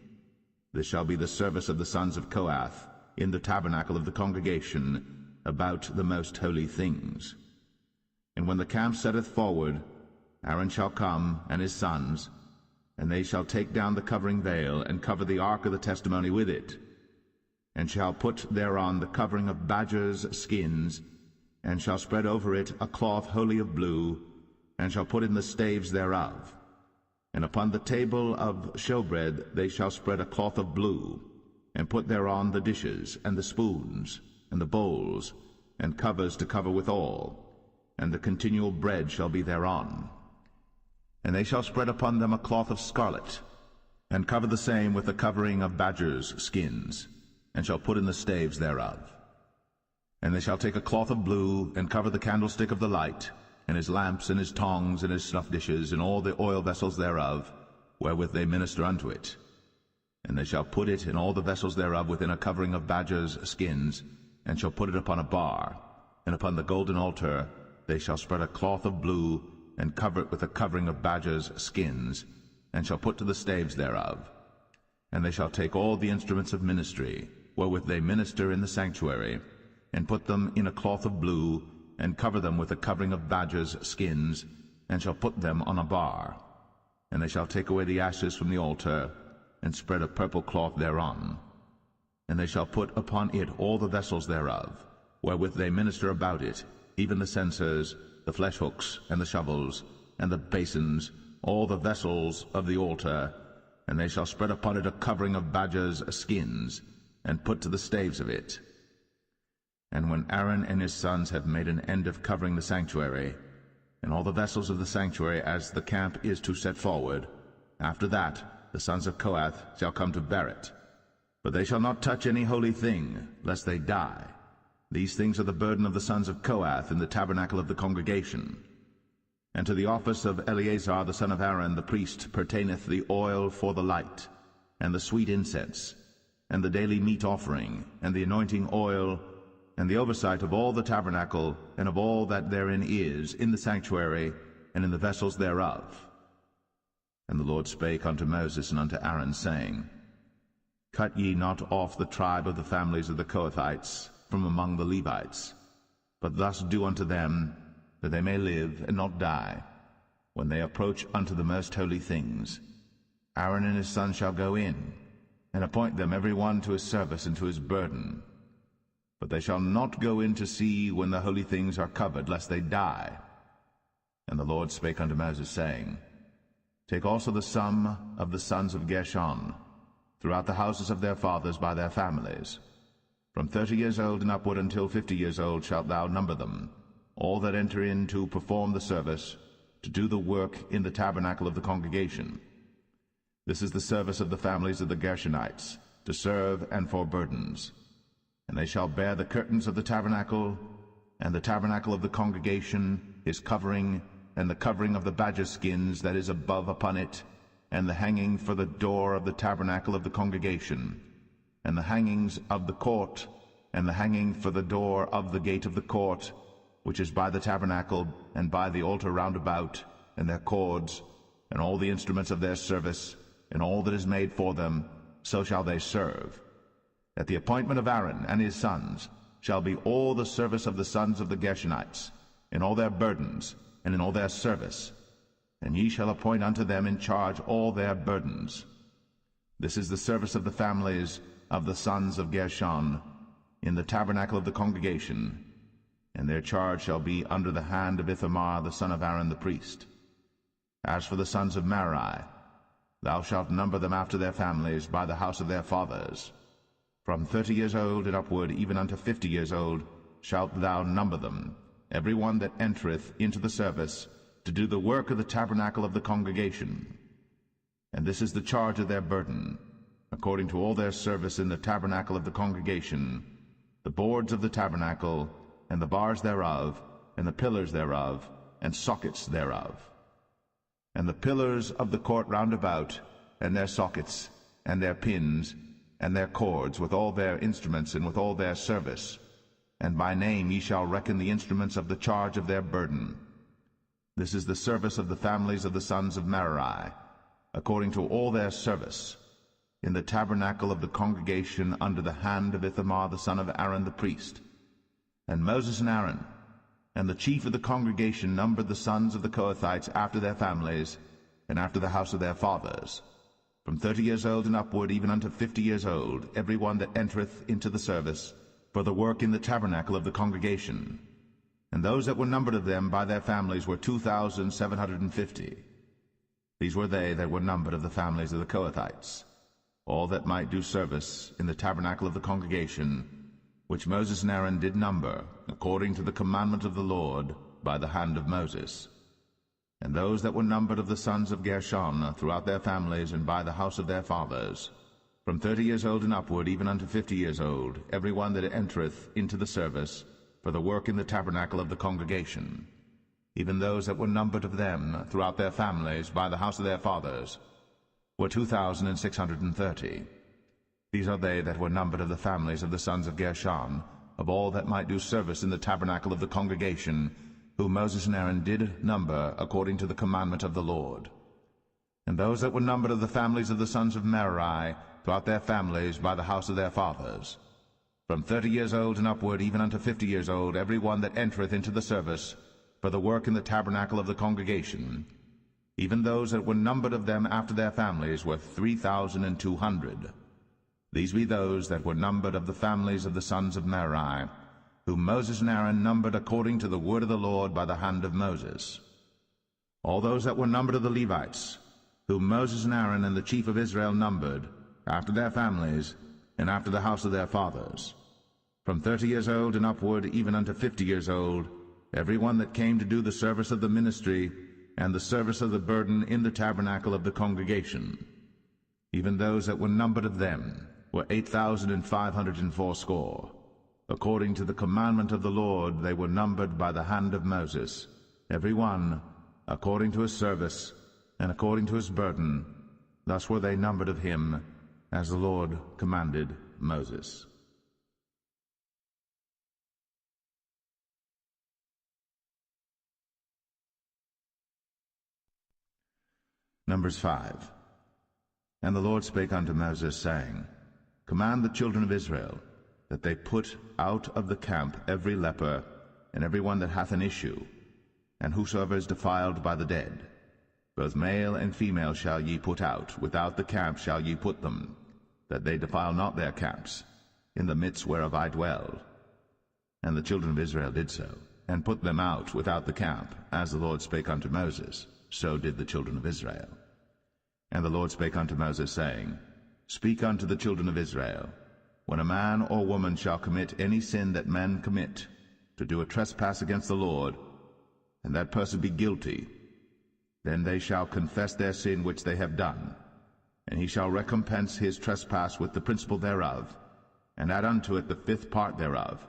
This shall be the service of the sons of Kohath, in the tabernacle of the congregation, about the most holy things. And when the camp setteth forward, Aaron shall come, and his sons, and they shall take down the covering veil, and cover the ark of the testimony with it, and shall put thereon the covering of badgers' skins, and shall spread over it a cloth wholly of blue, and shall put in the staves thereof. And upon the table of showbread they shall spread a cloth of blue, and put thereon the dishes, and the spoons, and the bowls, and covers to cover withal, and the continual bread shall be thereon. And they shall spread upon them a cloth of scarlet, and cover the same with the covering of badgers' skins, and shall put in the staves thereof. And they shall take a cloth of blue, and cover the candlestick of the light, and his lamps, and his tongs, and his snuff dishes, and all the oil vessels thereof, wherewith they minister unto it. And they shall put it in all the vessels thereof within a covering of badgers' skins, and shall put it upon a bar. And upon the golden altar they shall spread a cloth of blue, and cover it with a covering of badgers' skins, and shall put to the staves thereof. And they shall take all the instruments of ministry, wherewith they minister in the sanctuary, and put them in a cloth of blue, and cover them with a covering of badgers' skins, and shall put them on a bar. And they shall take away the ashes from the altar, and spread a purple cloth thereon. And they shall put upon it all the vessels thereof, wherewith they minister about it, even the censers, the flesh hooks, and the shovels, and the basins, all the vessels of the altar. And they shall spread upon it a covering of badgers' skins, and put to the staves of it. And when Aaron and his sons have made an end of covering the sanctuary, and all the vessels of the sanctuary as the camp is to set forward, after that the sons of Kohath shall come to bear it. But they shall not touch any holy thing, lest they die. These things are the burden of the sons of Kohath in the tabernacle of the congregation. And to the office of Eleazar the son of Aaron the priest pertaineth the oil for the light, and the sweet incense, and the daily meat offering, and the anointing oil, and the oversight of all the tabernacle, and of all that therein is, in the sanctuary, and in the vessels thereof. And the Lord spake unto Moses and unto Aaron, saying, Cut ye not off the tribe of the families of the Kohathites from among the Levites, but thus do unto them, that they may live and not die, when they approach unto the most holy things. Aaron and his sons shall go in, and appoint them every one to his service and to his burden. But they shall not go in to see when the holy things are covered, lest they die. And the Lord spake unto Moses, saying, Take also the sum of the sons of Gershon, throughout the houses of their fathers by their families. From 30 years old and upward until 50 years old shalt thou number them, all that enter in to perform the service, to do the work in the tabernacle of the congregation. This is the service of the families of the Gershonites, to serve and for burdens. And they shall bear the curtains of the tabernacle, and the tabernacle of the congregation, his covering, and the covering of the badger skins that is above upon it, and the hanging for the door of the tabernacle of the congregation, and the hangings of the court, and the hanging for the door of the gate of the court, which is by the tabernacle, and by the altar round about, and their cords, and all the instruments of their service, and all that is made for them, so shall they serve. At the appointment of Aaron and his sons shall be all the service of the sons of the Gershonites, in all their burdens, and in all their service. And ye shall appoint unto them in charge all their burdens. This is the service of the families of the sons of Gershon, in the tabernacle of the congregation, and their charge shall be under the hand of Ithamar the son of Aaron the priest. As for the sons of Merari, thou shalt number them after their families by the house of their fathers. From 30 years old and upward, even unto 50 years old, shalt thou number them, every one that entereth into the service, to do the work of the tabernacle of the congregation. And this is the charge of their burden, according to all their service in the tabernacle of the congregation, the boards of the tabernacle, and the bars thereof, and the pillars thereof, and sockets thereof. And the pillars of the court round about, and their sockets, and their pins, and their cords, with all their instruments, and with all their service. And by name ye shall reckon the instruments of the charge of their burden. This is the service of the families of the sons of Merari, according to all their service, in the tabernacle of the congregation under the hand of Ithamar the son of Aaron the priest. And Moses and Aaron, and the chief of the congregation numbered the sons of the Kohathites after their families, and after the house of their fathers, from 30 years old and upward, even unto 50 years old, every one that entereth into the service, for the work in the tabernacle of the congregation. And those that were numbered of them by their families were 2,750. These were they that were numbered of the families of the Kohathites, all that might do service in the tabernacle of the congregation, which Moses and Aaron did number, according to the commandment of the Lord, by the hand of Moses. And those that were numbered of the sons of Gershon throughout their families and by the house of their fathers, from 30 years old and upward, even unto 50 years old, every one that entereth into the service, for the work in the tabernacle of the congregation, even those that were numbered of them throughout their families by the house of their fathers, were 2,630. These are they that were numbered of the families of the sons of Gershon, of all that might do service in the tabernacle of the congregation, whom Moses and Aaron did number according to the commandment of the Lord. And those that were numbered of the families of the sons of Merari, throughout their families by the house of their fathers, from 30 years old and upward, even unto 50 years old, every one that entereth into the service, for the work in the tabernacle of the congregation, even those that were numbered of them after their families were 3,200. These be those that were numbered of the families of the sons of Merari, whom Moses and Aaron numbered according to the word of the Lord by the hand of Moses. All those that were numbered of the Levites, whom Moses and Aaron and the chief of Israel numbered, after their families, and after the house of their fathers, from 30 years old and upward, even unto 50 years old, every one that came to do the service of the ministry, and the service of the burden in the tabernacle of the congregation. Even those that were numbered of them were 8,580. According to the commandment of the Lord they were numbered by the hand of Moses, every one according to his service, and according to his burden. Thus were they numbered of him, as the Lord commanded Moses. Numbers 5. And the Lord spake unto Moses, saying, Command the children of Israel, that they put out of the camp every leper, and every one that hath an issue, and whosoever is defiled by the dead. Both male and female shall ye put out, without the camp shall ye put them, that they defile not their camps, in the midst whereof I dwell. And the children of Israel did so, and put them out without the camp, as the Lord spake unto Moses. So did the children of Israel. And the Lord spake unto Moses, saying, Speak unto the children of Israel, when a man or woman shall commit any sin that men commit, to do a trespass against the Lord, and that person be guilty, then they shall confess their sin which they have done, and he shall recompense his trespass with the principal thereof, and add unto it the 5th part thereof,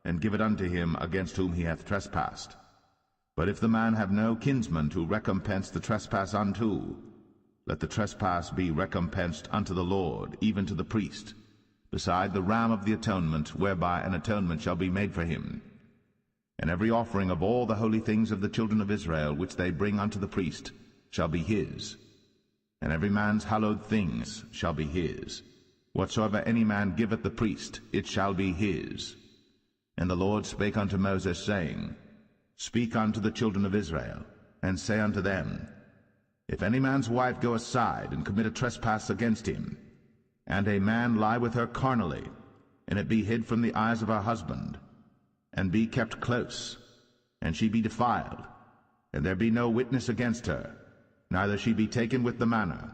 and give it unto him against whom he hath trespassed. But if the man have no kinsman to recompense the trespass unto, let the trespass be recompensed unto the Lord, even to the priest, beside the ram of the atonement, whereby an atonement shall be made for him. And every offering of all the holy things of the children of Israel, which they bring unto the priest, shall be his. And every man's hallowed things shall be his. Whatsoever any man giveth the priest, it shall be his. And the Lord spake unto Moses, saying, Speak unto the children of Israel, and say unto them, If any man's wife go aside, and commit a trespass against him, and a man lie with her carnally, and it be hid from the eyes of her husband, and be kept close, and she be defiled, and there be no witness against her, neither she be taken with the manner,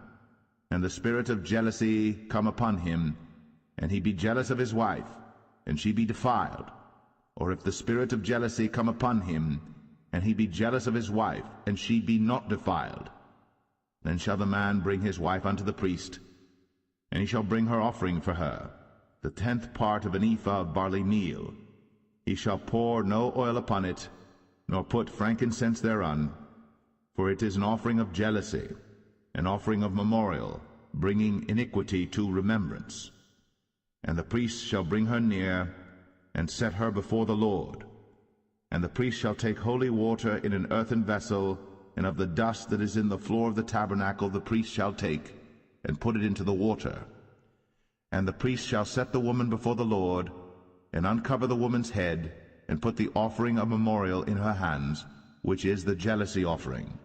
and the spirit of jealousy come upon him, and he be jealous of his wife, and she be defiled, or if the spirit of jealousy come upon him, and he be jealous of his wife, and she be not defiled, then shall the man bring his wife unto the priest, and he shall bring her offering for her, the 10th part of an ephah of barley meal. He shall pour no oil upon it, nor put frankincense thereon, for it is an offering of jealousy, an offering of memorial, bringing iniquity to remembrance. And the priest shall bring her near, and set her before the Lord. And the priest shall take holy water in an earthen vessel, and of the dust that is in the floor of the tabernacle the priest shall take, and put it into the water. And the priest shall set the woman before the Lord, and uncover the woman's head, and put the offering of memorial in her hands, which is the jealousy offering.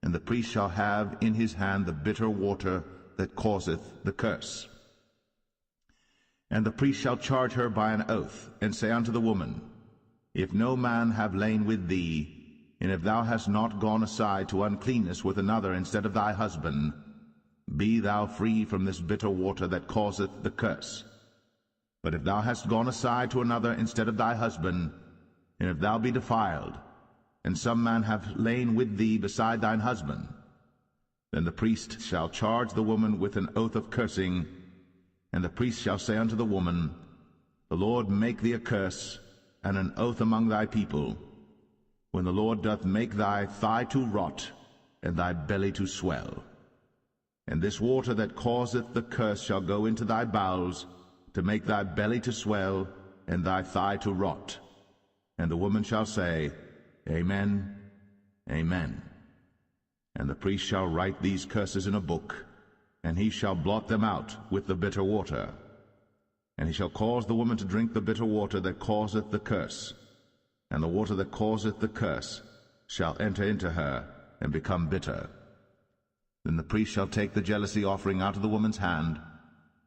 And the priest shall have in his hand the bitter water that causeth the curse. And the priest shall charge her by an oath, and say unto the woman, If no man have lain with thee, and if thou hast not gone aside to uncleanness with another instead of thy husband, be thou free from this bitter water that causeth the curse. But if thou hast gone aside to another instead of thy husband, and if thou be defiled, and some man have lain with thee beside thine husband, then the priest shall charge the woman with an oath of cursing, and the priest shall say unto the woman, The Lord make thee a curse, and an oath among thy people, when the Lord doth make thy thigh to rot, and thy belly to swell. And this water that causeth the curse shall go into thy bowels, to make thy belly to swell, and thy thigh to rot. And the woman shall say, Amen, Amen. And the priest shall write these curses in a book, and he shall blot them out with the bitter water. And he shall cause the woman to drink the bitter water that causeth the curse, and the water that causeth the curse shall enter into her, and become bitter. Then the priest shall take the jealousy offering out of the woman's hand,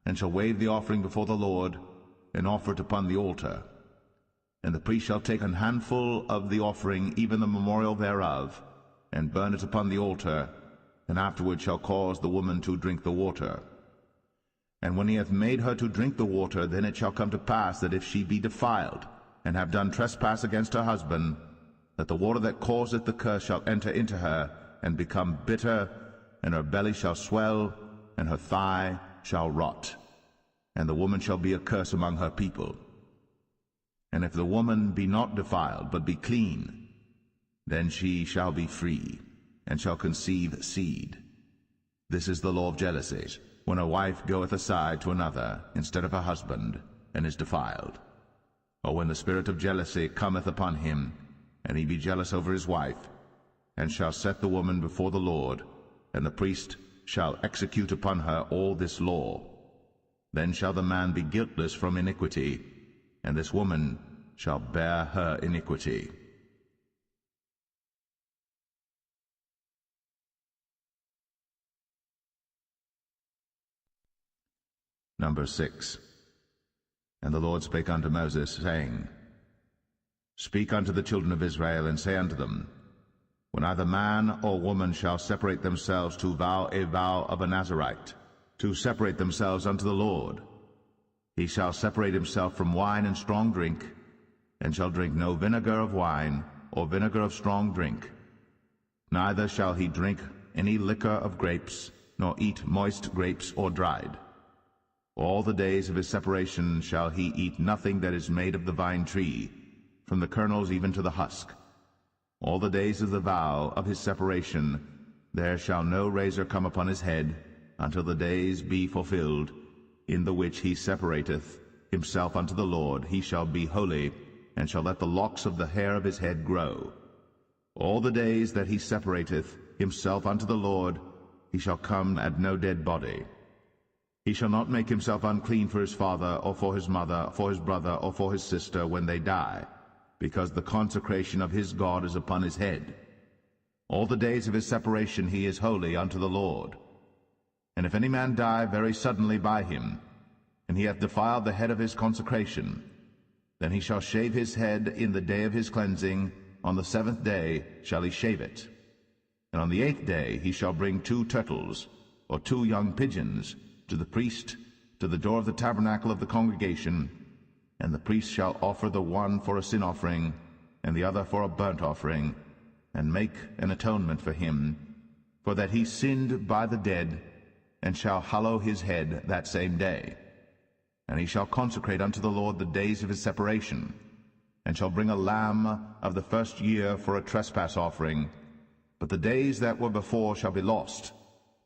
and shall wave the offering before the Lord, and offer it upon the altar. And the priest shall take an handful of the offering, even the memorial thereof, and burn it upon the altar, and afterward shall cause the woman to drink the water. And when he hath made her to drink the water, then it shall come to pass that if she be defiled, and have done trespass against her husband, that the water that causeth the curse shall enter into her, and become bitter, and her belly shall swell, and her thigh shall rot, and the woman shall be a curse among her people. And if the woman be not defiled, but be clean, then she shall be free, and shall conceive seed. This is the law of jealousy, when a wife goeth aside to another instead of her husband, and is defiled. Or when the spirit of jealousy cometh upon him, and he be jealous over his wife, and shall set the woman before the Lord, and the priest shall execute upon her all this law. Then shall the man be guiltless from iniquity, and this woman shall bear her iniquity. Number 6. And the Lord spake unto Moses, saying, Speak unto the children of Israel, and say unto them, When either man or woman shall separate themselves to vow a vow of a Nazarite, to separate themselves unto the Lord, he shall separate himself from wine and strong drink, and shall drink no vinegar of wine, or vinegar of strong drink. Neither shall he drink any liquor of grapes, nor eat moist grapes or dried. All the days of his separation shall he eat nothing that is made of the vine tree, from the kernels even to the husk. All the days of the vow of his separation there shall no razor come upon his head, until the days be fulfilled, in the which he separateth himself unto the Lord. He shall be holy, and shall let the locks of the hair of his head grow. All the days that he separateth himself unto the Lord, he shall come at no dead body. He shall not make himself unclean for his father, or for his mother, for his brother, or for his sister, when they die, because the consecration of his God is upon his head. All the days of his separation he is holy unto the Lord. And if any man die very suddenly by him, and he hath defiled the head of his consecration, then he shall shave his head in the day of his cleansing. On the 7th day shall he shave it. And on the 8th day he shall bring 2 turtles, or 2 young pigeons, to the priest, to the door of the tabernacle of the congregation, and the priest shall offer the one for a sin offering, and the other for a burnt offering, and make an atonement for him, for that he sinned by the dead, and shall hallow his head that same day. And he shall consecrate unto the Lord the days of his separation, and shall bring a lamb of the first year for a trespass offering, but the days that were before shall be lost,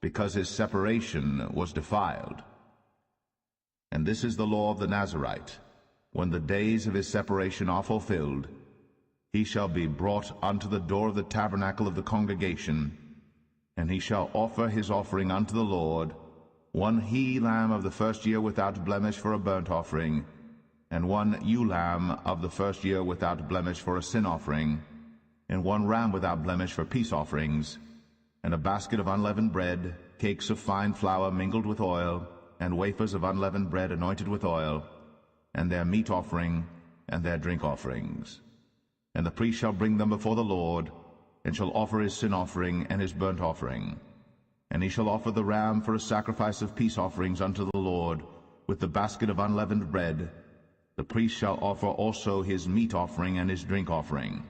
because his separation was defiled. And this is the law of the Nazarite. When the days of his separation are fulfilled, he shall be brought unto the door of the tabernacle of the congregation, and he shall offer his offering unto the Lord, 1 he-lamb of the first year without blemish for a burnt offering, and 1 ewe-lamb of the first year without blemish for a sin offering, and 1 ram without blemish for peace offerings, and a basket of unleavened bread, cakes of fine flour mingled with oil, and wafers of unleavened bread anointed with oil, and their meat offering, and their drink offerings. And the priest shall bring them before the Lord, and shall offer his sin offering and his burnt offering. And he shall offer the ram for a sacrifice of peace offerings unto the Lord, with the basket of unleavened bread. The priest shall offer also his meat offering and his drink offering.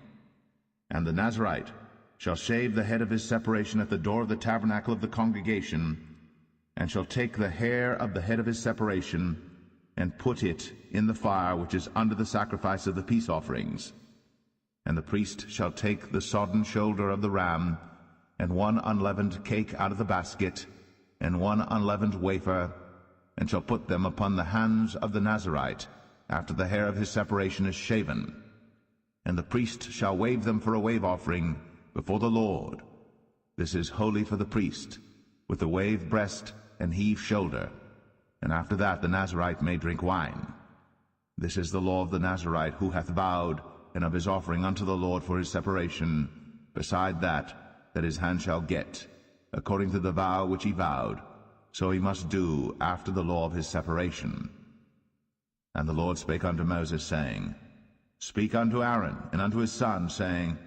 And the Nazarite shall shave the head of his separation at the door of the tabernacle of the congregation, and shall take the hair of the head of his separation, and put it in the fire which is under the sacrifice of the peace offerings. And the priest shall take the sodden shoulder of the ram, and 1 unleavened cake out of the basket, and 1 unleavened wafer, and shall put them upon the hands of the Nazarite, after the hair of his separation is shaven. And the priest shall wave them for a wave offering before the Lord. This is holy for the priest, with the wave breast and heave shoulder. And after that the Nazarite may drink wine. This is the law of the Nazarite who hath vowed, and of his offering unto the Lord for his separation, beside that his hand shall get, according to the vow which he vowed, so he must do after the law of his separation. And the Lord spake unto Moses, saying, Speak unto Aaron and unto his sons, saying,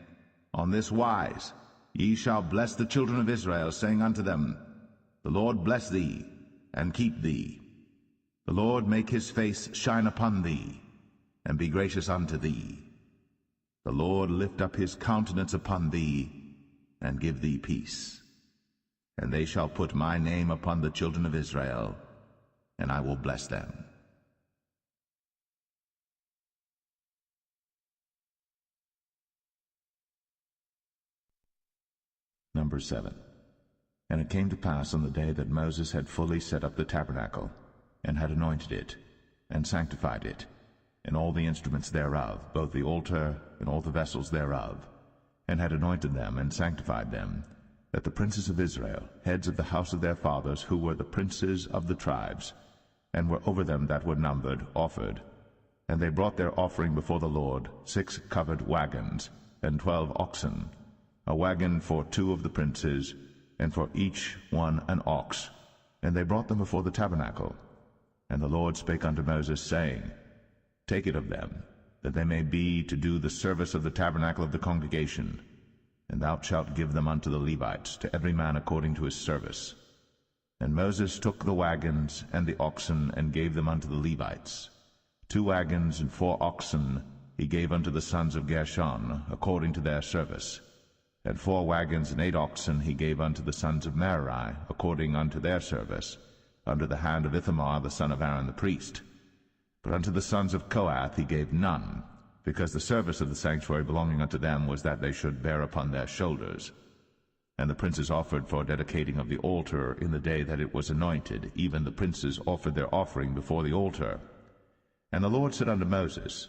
On this wise ye shall bless the children of Israel, saying unto them, The Lord bless thee, and keep thee. The Lord make his face shine upon thee, and be gracious unto thee. The Lord lift up his countenance upon thee, and give thee peace. And they shall put my name upon the children of Israel, and I will bless them. Number 7. And it came to pass on the day that Moses had fully set up the tabernacle, and had anointed it, and sanctified it, and all the instruments thereof, both the altar and all the vessels thereof, and had anointed them and sanctified them, that the princes of Israel, heads of the house of their fathers, who were the princes of the tribes, and were over them that were numbered, offered. And they brought their offering before the Lord, 6 covered wagons, and 12 oxen, a wagon for 2 of the princes, and for each one an ox. And they brought them before the tabernacle. And the Lord spake unto Moses, saying, Take it of them, that they may be to do the service of the tabernacle of the congregation, and thou shalt give them unto the Levites, to every man according to his service. And Moses took the wagons and the oxen, and gave them unto the Levites. 2 wagons and 4 oxen he gave unto the sons of Gershon, according to their service. And 4 wagons and 8 oxen he gave unto the sons of Merari, according unto their service, under the hand of Ithamar the son of Aaron the priest. But unto the sons of Kohath he gave none, because the service of the sanctuary belonging unto them was that they should bear upon their shoulders. And the princes offered for dedicating of the altar in the day that it was anointed, even the princes offered their offering before the altar. And the Lord said unto Moses,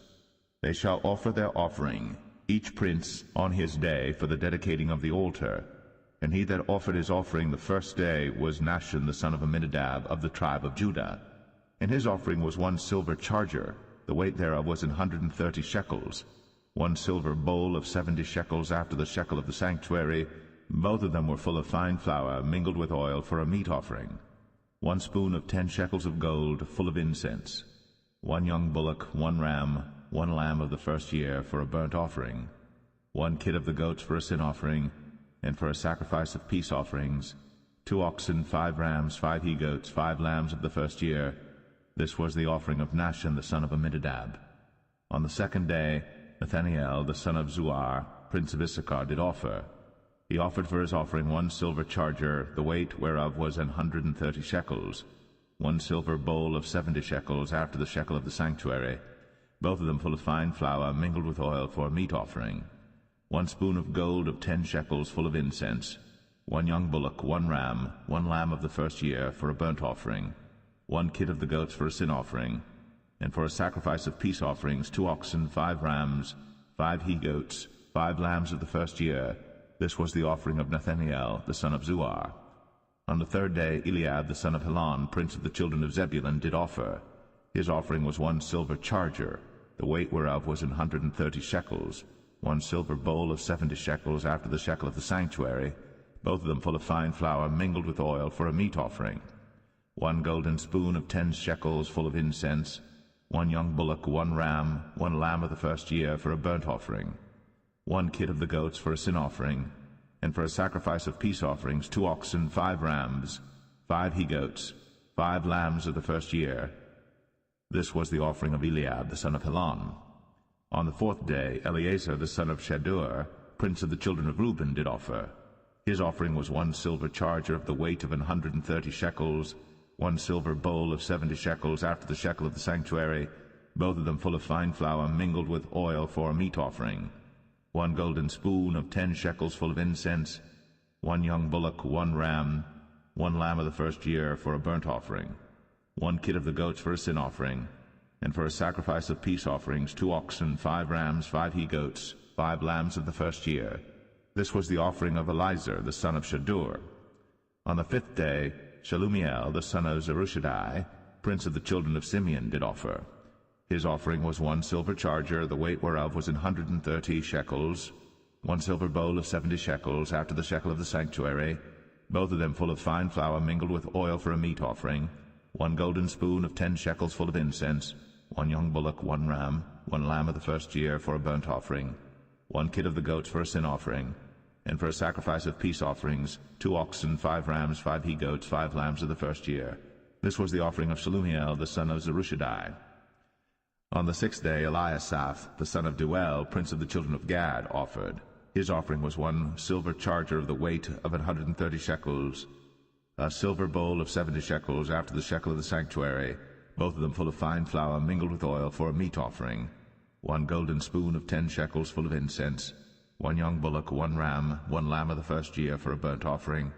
They shall offer their offering, each prince on his day, for the dedicating of the altar. And he that offered his offering the first day was Nahshon the son of Amminadab, of the tribe of Judah. And his offering was 1 silver charger, the weight thereof was 130 shekels, 1 silver bowl of 70 shekels after the shekel of the sanctuary, both of them were full of fine flour, mingled with oil, for a meat offering, 1 spoon of 10 shekels of gold, full of incense, 1 young bullock, 1 ram, 1 lamb of the first year, for a burnt offering, 1 kid of the goats for a sin offering, and for a sacrifice of peace offerings, 2 oxen, 5 rams, 5 he-goats, 5 lambs of the first year. This was the offering of Nahshon the son of Amminadab. On the 2nd day, Nathanael the son of Zuar, prince of Issachar, did offer. He offered for his offering 1 silver charger, the weight whereof was 130 shekels, 1 silver bowl of 70 shekels after the shekel of the sanctuary, both of them full of fine flour, mingled with oil, for a meat offering, 1 spoon of gold of 10 shekels, full of incense, 1 young bullock, 1 ram, 1 lamb of the first year, for a burnt offering, 1 kid of the goats for a sin offering, and for a sacrifice of peace offerings 2 oxen, 5 rams, 5 he-goats, 5 lambs of the first year. This was the offering of Nathanael the son of Zuar. On the 3rd day Eliab the son of Helon, prince of the children of Zebulun, did offer. His offering was 1 silver charger, the weight whereof was 130 shekels, 1 silver bowl of 70 shekels after the shekel of the sanctuary, both of them full of fine flour, mingled with oil, for a meat offering, 1 golden spoon of 10 shekels, full of incense, 1 young bullock, 1 ram, 1 lamb of the first year, for a burnt offering, 1 kid of the goats for a sin offering, and for a sacrifice of peace offerings 2 oxen, 5 rams, 5 he-goats, 5 lambs of the first year. This was the offering of Eliab the son of Helon. On the 4th day Eleazar the son of Shadur, prince of the children of Reuben, did offer. His offering was 1 silver charger of the weight of 130 shekels, 1 silver bowl of 70 shekels after the shekel of the sanctuary, both of them full of fine flour, mingled with oil, for a meat offering, 1 golden spoon of 10 shekels full of incense, 1 young bullock, 1 ram, one lamb of the first year for a burnt offering, one kid of the goats for a sin offering, and for a sacrifice of peace offerings 2 oxen, 5 rams, 5 he-goats, 5 lambs of the first year. This was the offering of Elizur, the son of Shadur. On the 5th day, Shelumiel, the son of Zerushadai, prince of the children of Simeon, did offer. His offering was 1 silver charger, the weight whereof was 130 shekels, 1 silver bowl of 70 shekels, after the shekel of the sanctuary, both of them full of fine flour mingled with oil for a meat offering, 1 golden spoon of 10 shekels full of incense, 1 young bullock, 1 ram, 1 lamb of the first year for a burnt offering, 1 kid of the goats for a sin offering, and for a sacrifice of peace offerings 2 oxen, 5 rams, 5 he-goats, 5 lambs of the first year. This was the offering of Shelumiel, the son of Zerushadai. On the 6th day, Eliasaph, the son of Deuel, prince of the children of Gad, offered. His offering was 1 silver charger of the weight of 130 shekels, a silver bowl of 70 shekels, after the shekel of the sanctuary, both of them full of fine flour mingled with oil for a meat offering, 1 golden spoon of 10 shekels full of incense, 1 young bullock, 1 ram, 1 lamb of the first year for a burnt offering,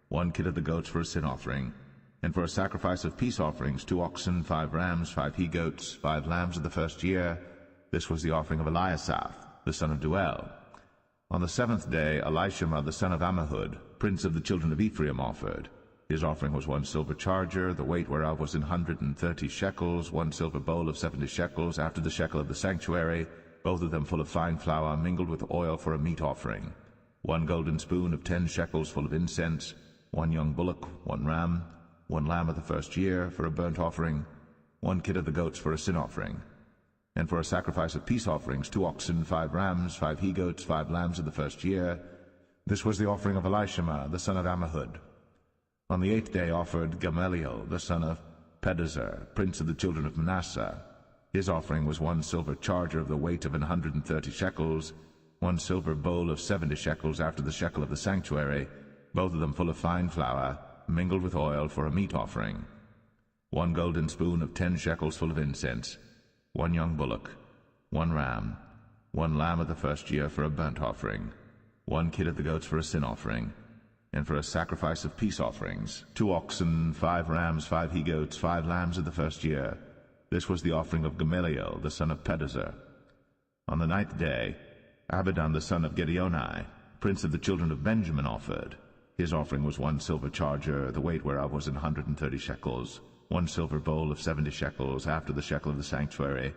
1 kid of the goats for a sin offering, and for a sacrifice of peace offerings 2 oxen, 5 rams, 5 he-goats, 5 lambs of the first year. This was the offering of Eliasaph, the son of Deuel. On the 7th day, Elishama, the son of Ammihud, prince of the children of Ephraim, offered. His offering was 1 silver charger, the weight whereof was 130 shekels, 1 silver bowl of 70 shekels, after the shekel of the sanctuary, both of them full of fine flour mingled with oil for a meat offering, 1 golden spoon of 10 shekels full of incense, 1 young bullock, 1 ram, 1 lamb of the first year for a burnt offering, 1 kid of the goats for a sin offering, and for a sacrifice of peace offerings 2 oxen, 5 rams, 5 he-goats, 5 lambs of the first year. This was the offering of Elishama, the son of Ammihud. On the 8th day offered Gamaliel, the son of Pedahzur, prince of the children of Manasseh. His offering was 1 silver charger of the weight of 130 shekels, 1 silver bowl of 70 shekels, after the shekel of the sanctuary, both of them full of fine flour mingled with oil for a meat offering, 1 golden spoon of 10 shekels full of incense, 1 young bullock, 1 ram, 1 lamb of the first year for a burnt offering, 1 kid of the goats for a sin offering, and for a sacrifice of peace offerings 2 oxen, 5 rams, 5 he-goats, 5 lambs of the first year. This was the offering of Gamaliel, the son of Pedahzur. On the 9th day, Abidan, the son of Gideoni, prince of the children of Benjamin, offered. His offering was 1 silver charger, the weight whereof was 130 shekels, 1 silver bowl of 70 shekels, after the shekel of the sanctuary,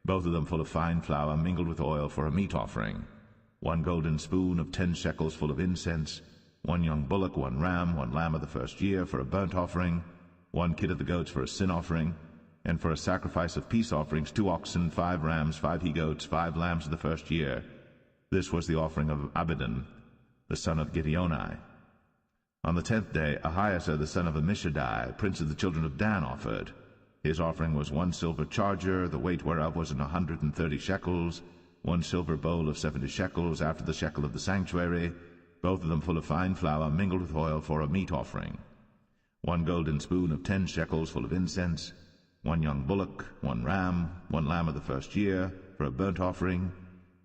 both of them full of fine flour mingled with oil for a meat offering, 1 golden spoon of 10 shekels full of incense, 1 young bullock, 1 ram, 1 lamb of the first year for a burnt offering, 1 kid of the goats for a sin offering, and for a sacrifice of peace offerings 2 oxen, 5 rams, 5 he-goats, 5 lambs of the first year. This was the offering of Abidan, the son of Gideoni. On the 10th day, Ahiezer, the son of Ammishaddai, prince of the children of Dan, offered. His offering was 1 silver charger, the weight whereof was 130 shekels, 1 silver bowl of 70 shekels, after the shekel of the sanctuary, both of them full of fine flour mingled with oil for a meat offering, 1 golden spoon of 10 shekels full of incense, 1 young bullock, 1 ram, 1 lamb of the first year for a burnt offering,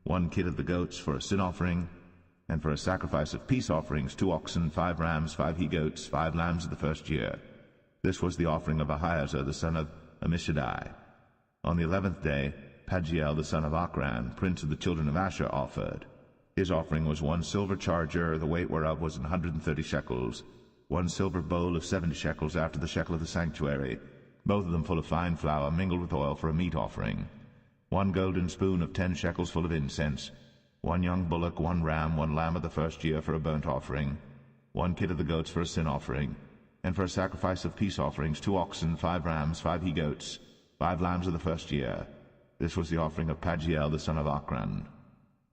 1 kid of the goats for a sin offering, and for a sacrifice of peace offerings 2 oxen, 5 rams, 5 he-goats, 5 lambs of the first year. This was the offering of Ahiezer, the son of Ammishaddai. On the 11th day, Pagiel, the son of Ochran, prince of the children of Asher, offered. His offering was 1 silver charger, the weight whereof was 130 shekels, 1 silver bowl of 70 shekels, after the shekel of the sanctuary, both of them full of fine flour mingled with oil for a meat offering, 1 golden spoon of 10 shekels full of incense, 1 young bullock, 1 ram, 1 lamb of the first year for a burnt offering, 1 kid of the goats for a sin offering, and for a sacrifice of peace offerings 2 oxen, 5 rams, 5 he-goats, 5 lambs of the first year. This was the offering of Pagiel, the son of Ochran.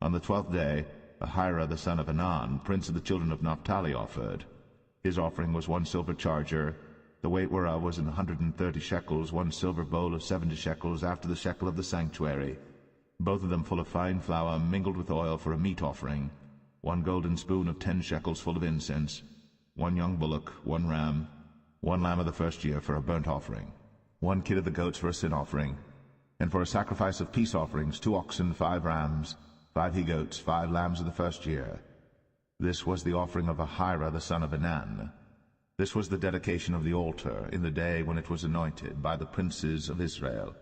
On the 12th day, Ahira, the son of Anan, prince of the children of Naphtali, offered. His offering was 1 silver charger, the weight whereof was 130 shekels, 1 silver bowl of 70 shekels, after the shekel of the sanctuary, both of them full of fine flour mingled with oil for a meat offering, 1 golden spoon of 10 shekels full of incense, 1 young bullock, 1 ram, 1 lamb of the first year for a burnt offering, 1 kid of the goats for a sin offering, and for a sacrifice of peace offerings 2 oxen, 5 rams, 5 he-goats, 5 lambs of the first year. This was the offering of Ahira, the son of Anan. This was the dedication of the altar in the day when it was anointed by the princes of Israel.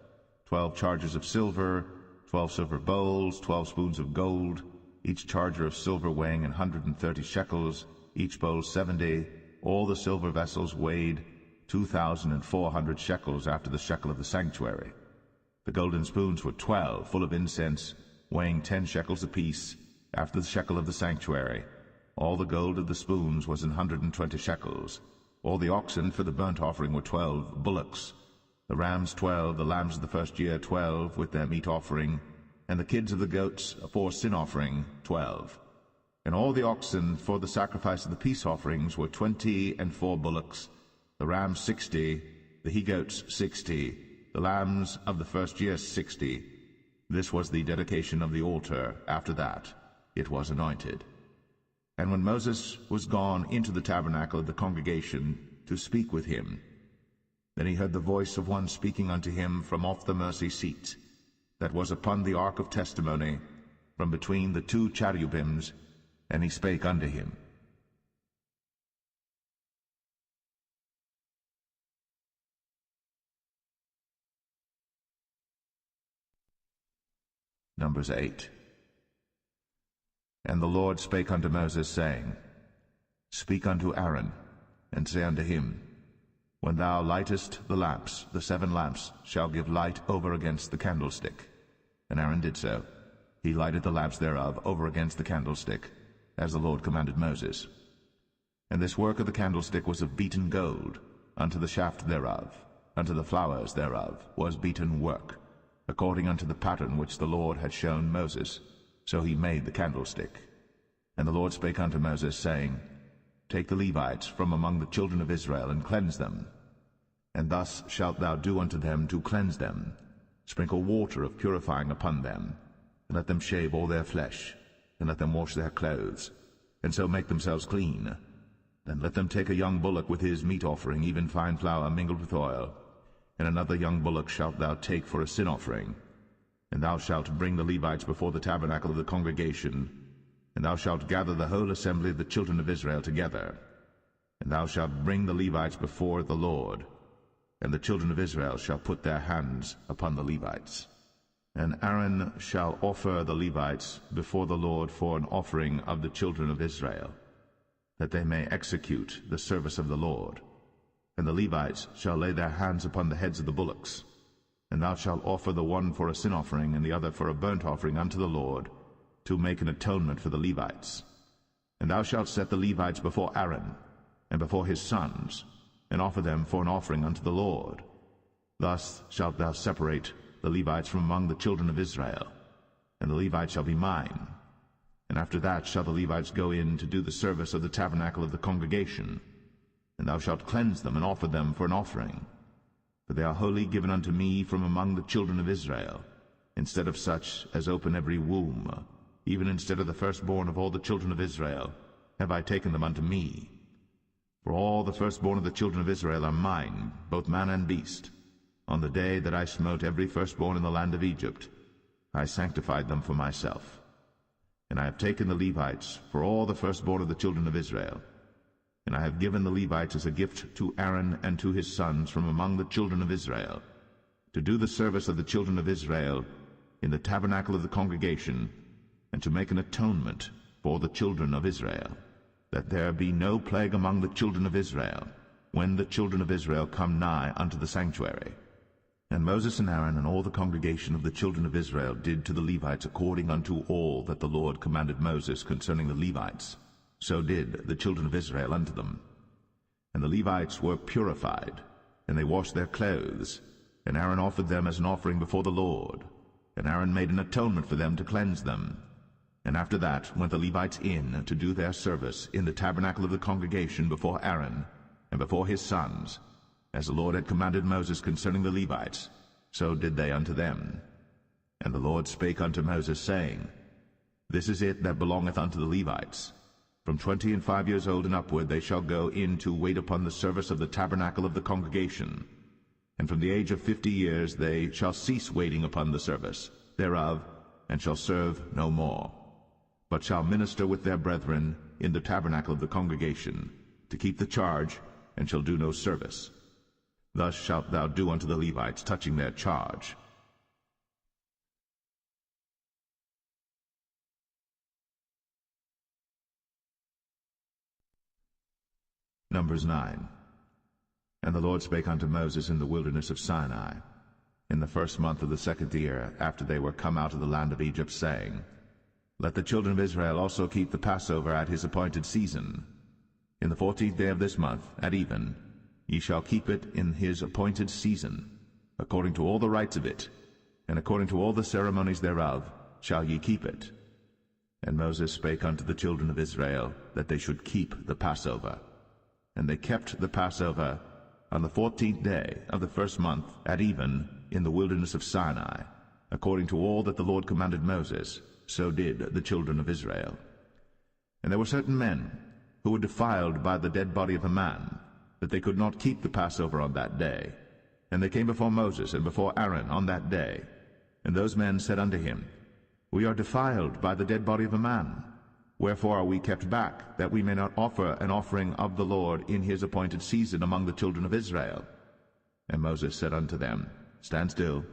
12 chargers of silver, 12 silver bowls, 12 spoons of gold, each charger of silver weighing 130 shekels, each bowl 70. All the silver vessels weighed 2,400 shekels after the shekel of the sanctuary. The golden spoons were 12, full of incense, weighing 10 shekels apiece, after the shekel of the sanctuary. All the gold of the spoons was 120 shekels. All the oxen for the burnt offering were 12 bullocks, the rams 12, the lambs of the first year 12, with their meat offering, and the kids of the goats for sin offering 12. And all the oxen for the sacrifice of the peace offerings were 20, and 4 bullocks, the rams 60, the he-goats 60, the lambs of the first year 60. This was the dedication of the altar. After that it was anointed. And when Moses was gone into the tabernacle of the congregation to speak with him, then he heard the voice of one speaking unto him from off the mercy seat, that was upon the ark of testimony, from between the 2 cherubims, and he spake unto him. Numbers 8. And the Lord spake unto Moses, saying, Speak unto Aaron, and say unto him, When thou lightest the lamps, the 7 lamps shall give light over against the candlestick. And Aaron did so. He lighted the lamps thereof over against the candlestick, as the Lord commanded Moses. And this work of the candlestick was of beaten gold, unto the shaft thereof, unto the flowers thereof was beaten work, according unto the pattern which the Lord had shown Moses. So he made the candlestick. And the Lord spake unto Moses, saying, Take the Levites from among the children of Israel, and cleanse them. And thus shalt thou do unto them to cleanse them. Sprinkle water of purifying upon them, and let them shave all their flesh, and let them wash their clothes, and so make themselves clean. Then let them take a young bullock with his meat offering, even fine flour mingled with oil, and another young bullock shalt thou take for a sin offering. And thou shalt bring the Levites before the tabernacle of the congregation, and thou shalt gather the whole assembly of the children of Israel together. And thou shalt bring the Levites before the Lord, and the children of Israel shall put their hands upon the Levites. And Aaron shall offer the Levites before the Lord for an offering of the children of Israel, that they may execute the service of the Lord. And the Levites shall lay their hands upon the heads of the bullocks. And thou shalt offer the one for a sin offering, and the other for a burnt offering unto the Lord, to make an atonement for the Levites. And thou shalt set the Levites before Aaron, and before his sons, and offer them for an offering unto the Lord. Thus shalt thou separate the Levites from among the children of Israel, and the Levites shall be mine. And after that shall the Levites go in to do the service of the tabernacle of the congregation. And thou shalt cleanse them, and offer them for an offering. For they are wholly given unto me from among the children of Israel, instead of such as open every womb, even instead of the firstborn of all the children of Israel, have I taken them unto me. For all the firstborn of the children of Israel are mine, both man and beast. On the day that I smote every firstborn in the land of Egypt, I sanctified them for myself. And I have taken the Levites for all the firstborn of the children of Israel, and I have given the Levites as a gift to Aaron and to his sons from among the children of Israel, to do the service of the children of Israel in the tabernacle of the congregation, and to make an atonement for the children of Israel, that there be no plague among the children of Israel, when the children of Israel come nigh unto the sanctuary. And Moses and Aaron and all the congregation of the children of Israel did to the Levites according unto all that the Lord commanded Moses concerning the Levites. So did the children of Israel unto them. And the Levites were purified, and they washed their clothes, and Aaron offered them as an offering before the Lord. And Aaron made an atonement for them to cleanse them. And after that went the Levites in to do their service in the tabernacle of the congregation before Aaron and before his sons, as the Lord had commanded Moses concerning the Levites, so did they unto them. And the Lord spake unto Moses, saying, This is it that belongeth unto the Levites. From 25 years old and upward they shall go in to wait upon the service of the tabernacle of the congregation. And from the age of 50 years they shall cease waiting upon the service thereof, and shall serve no more, but shall minister with their brethren in the tabernacle of the congregation, to keep the charge, and shall do no service. Thus shalt thou do unto the Levites touching their charge. Numbers 9. And the Lord spake unto Moses in the wilderness of Sinai, in the 1st month of the 2nd year, after they were come out of the land of Egypt, saying, Let the children of Israel also keep the Passover at his appointed season. In the 14th day of this month, at even, ye shall keep it in his appointed season, according to all the rites of it, and according to all the ceremonies thereof shall ye keep it. And Moses spake unto the children of Israel, that they should keep the Passover. And they kept the Passover on the 14th day of the 1st month, at even, in the wilderness of Sinai, according to all that the Lord commanded Moses, so did the children of Israel. And there were certain men who were defiled by the dead body of a man, that they could not keep the Passover on that day. And they came before Moses and before Aaron on that day. And those men said unto him, We are defiled by the dead body of a man. Wherefore are we kept back, that we may not offer an offering of the Lord in his appointed season among the children of Israel? And Moses said unto them, Stand still,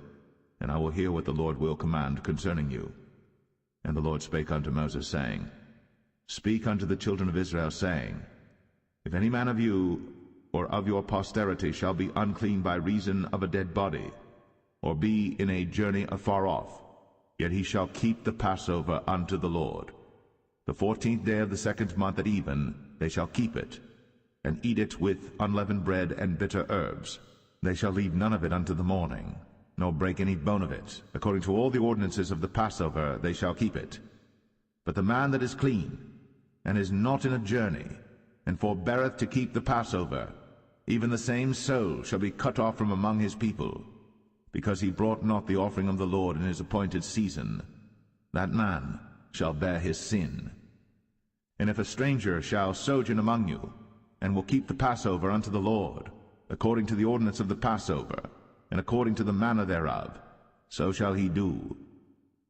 and I will hear what the Lord will command concerning you. And the Lord spake unto Moses, saying, Speak unto the children of Israel, saying, If any man of you or of your posterity shall be unclean by reason of a dead body, or be in a journey afar off, yet he shall keep the Passover unto the Lord. The 14th day of the 2nd month at even they shall keep it, and eat it with unleavened bread and bitter herbs. They shall leave none of it unto the morning, nor break any bone of it. According to all the ordinances of the Passover they shall keep it. But the man that is clean, and is not in a journey, and forbeareth to keep the Passover, even the same soul shall be cut off from among his people, because he brought not the offering of the Lord in his appointed season. That man shall bear his sin. And if a stranger shall sojourn among you, and will keep the Passover unto the Lord, according to the ordinance of the Passover, and according to the manner thereof, so shall he do.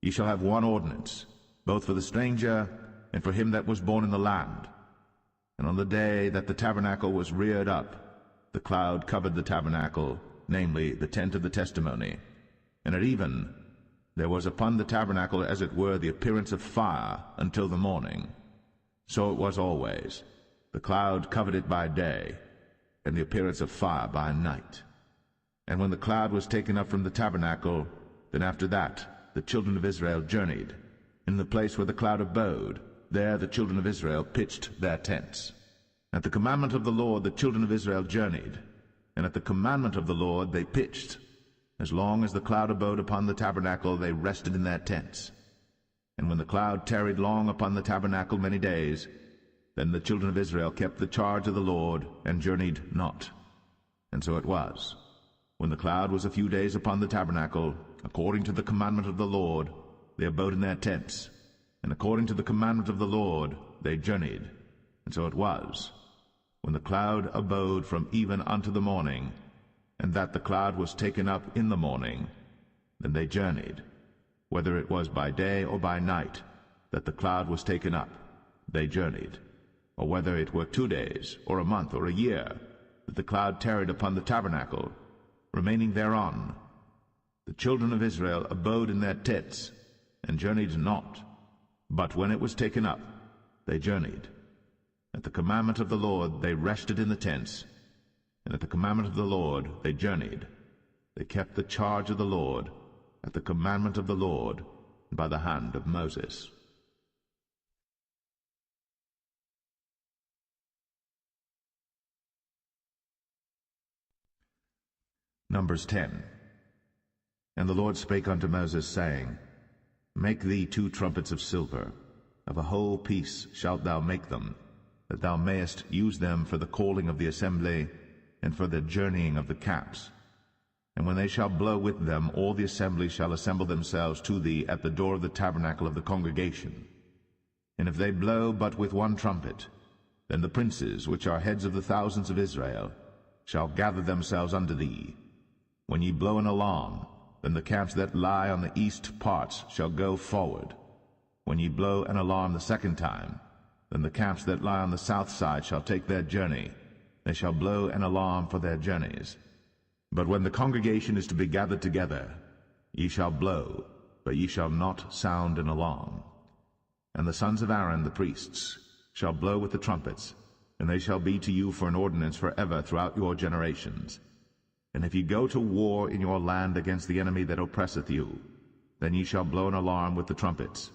Ye shall have one ordinance, both for the stranger and for him that was born in the land. And on the day that the tabernacle was reared up, the cloud covered the tabernacle, namely the tent of the testimony. And at even there was upon the tabernacle as it were the appearance of fire until the morning. So it was always. The cloud covered it by day, and the appearance of fire by night. And when the cloud was taken up from the tabernacle, then after that the children of Israel journeyed. In the place where the cloud abode, there the children of Israel pitched their tents. At the commandment of the Lord the children of Israel journeyed, and at the commandment of the Lord they pitched. As long as the cloud abode upon the tabernacle, they rested in their tents. And when the cloud tarried long upon the tabernacle many days, then the children of Israel kept the charge of the Lord, and journeyed not. And so it was, when the cloud was a few days upon the tabernacle, according to the commandment of the Lord, they abode in their tents, and according to the commandment of the Lord they journeyed. And so it was, when the cloud abode from even unto the morning, and that the cloud was taken up in the morning, then they journeyed. Whether it was by day or by night that the cloud was taken up, they journeyed. Or whether it were 2 days, or a month, or a year, that the cloud tarried upon the tabernacle, remaining thereon, the children of Israel abode in their tents, and journeyed not. But when it was taken up, they journeyed. At the commandment of the Lord they rested in the tents, and at the commandment of the Lord they journeyed. They kept the charge of the Lord, at the commandment of the Lord, by the hand of Moses. Numbers 10. And the Lord spake unto Moses, saying, Make thee 2 trumpets of silver, of a whole piece shalt thou make them, that thou mayest use them for the calling of the assembly, and for the journeying of the camps. And when they shall blow with them, all the assembly shall assemble themselves to thee at the door of the tabernacle of the congregation. And if they blow but with 1 trumpet, then the princes, which are heads of the thousands of Israel, shall gather themselves unto thee. When ye blow an alarm, then the camps that lie on the east parts shall go forward. When ye blow an alarm the 2nd time, then the camps that lie on the south side shall take their journey, they shall blow an alarm for their journeys. But when the congregation is to be gathered together, ye shall blow, but ye shall not sound an alarm. And the sons of Aaron the priests shall blow with the trumpets, and they shall be to you for an ordinance forever throughout your generations. And if ye go to war in your land against the enemy that oppresseth you, then ye shall blow an alarm with the trumpets,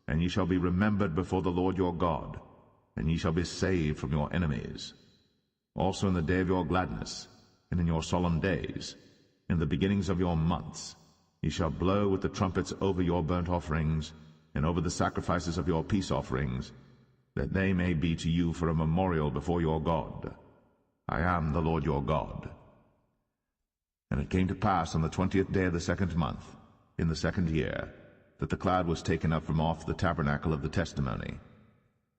and ye shall be remembered before the Lord your God, and ye shall be saved from your enemies. Also in the day of your gladness, and in your solemn days, in the beginnings of your months, ye shall blow with the trumpets over your burnt offerings, and over the sacrifices of your peace offerings, that they may be to you for a memorial before your God. I am the Lord your God. And it came to pass on the 20th day of the 2nd month, in the 2nd year, that the cloud was taken up from off the tabernacle of the testimony.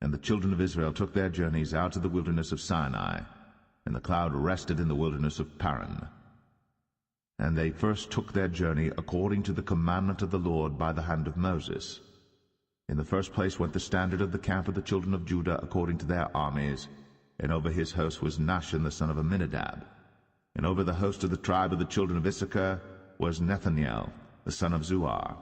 And the children of Israel took their journeys out of the wilderness of Sinai, and the cloud rested in the wilderness of Paran. And they first took their journey according to the commandment of the Lord by the hand of Moses. In the first place went the standard of the camp of the children of Judah according to their armies, and over his host was Nahshon the son of Amminadab. And over the host of the tribe of the children of Issachar was Nethanel the son of Zuar.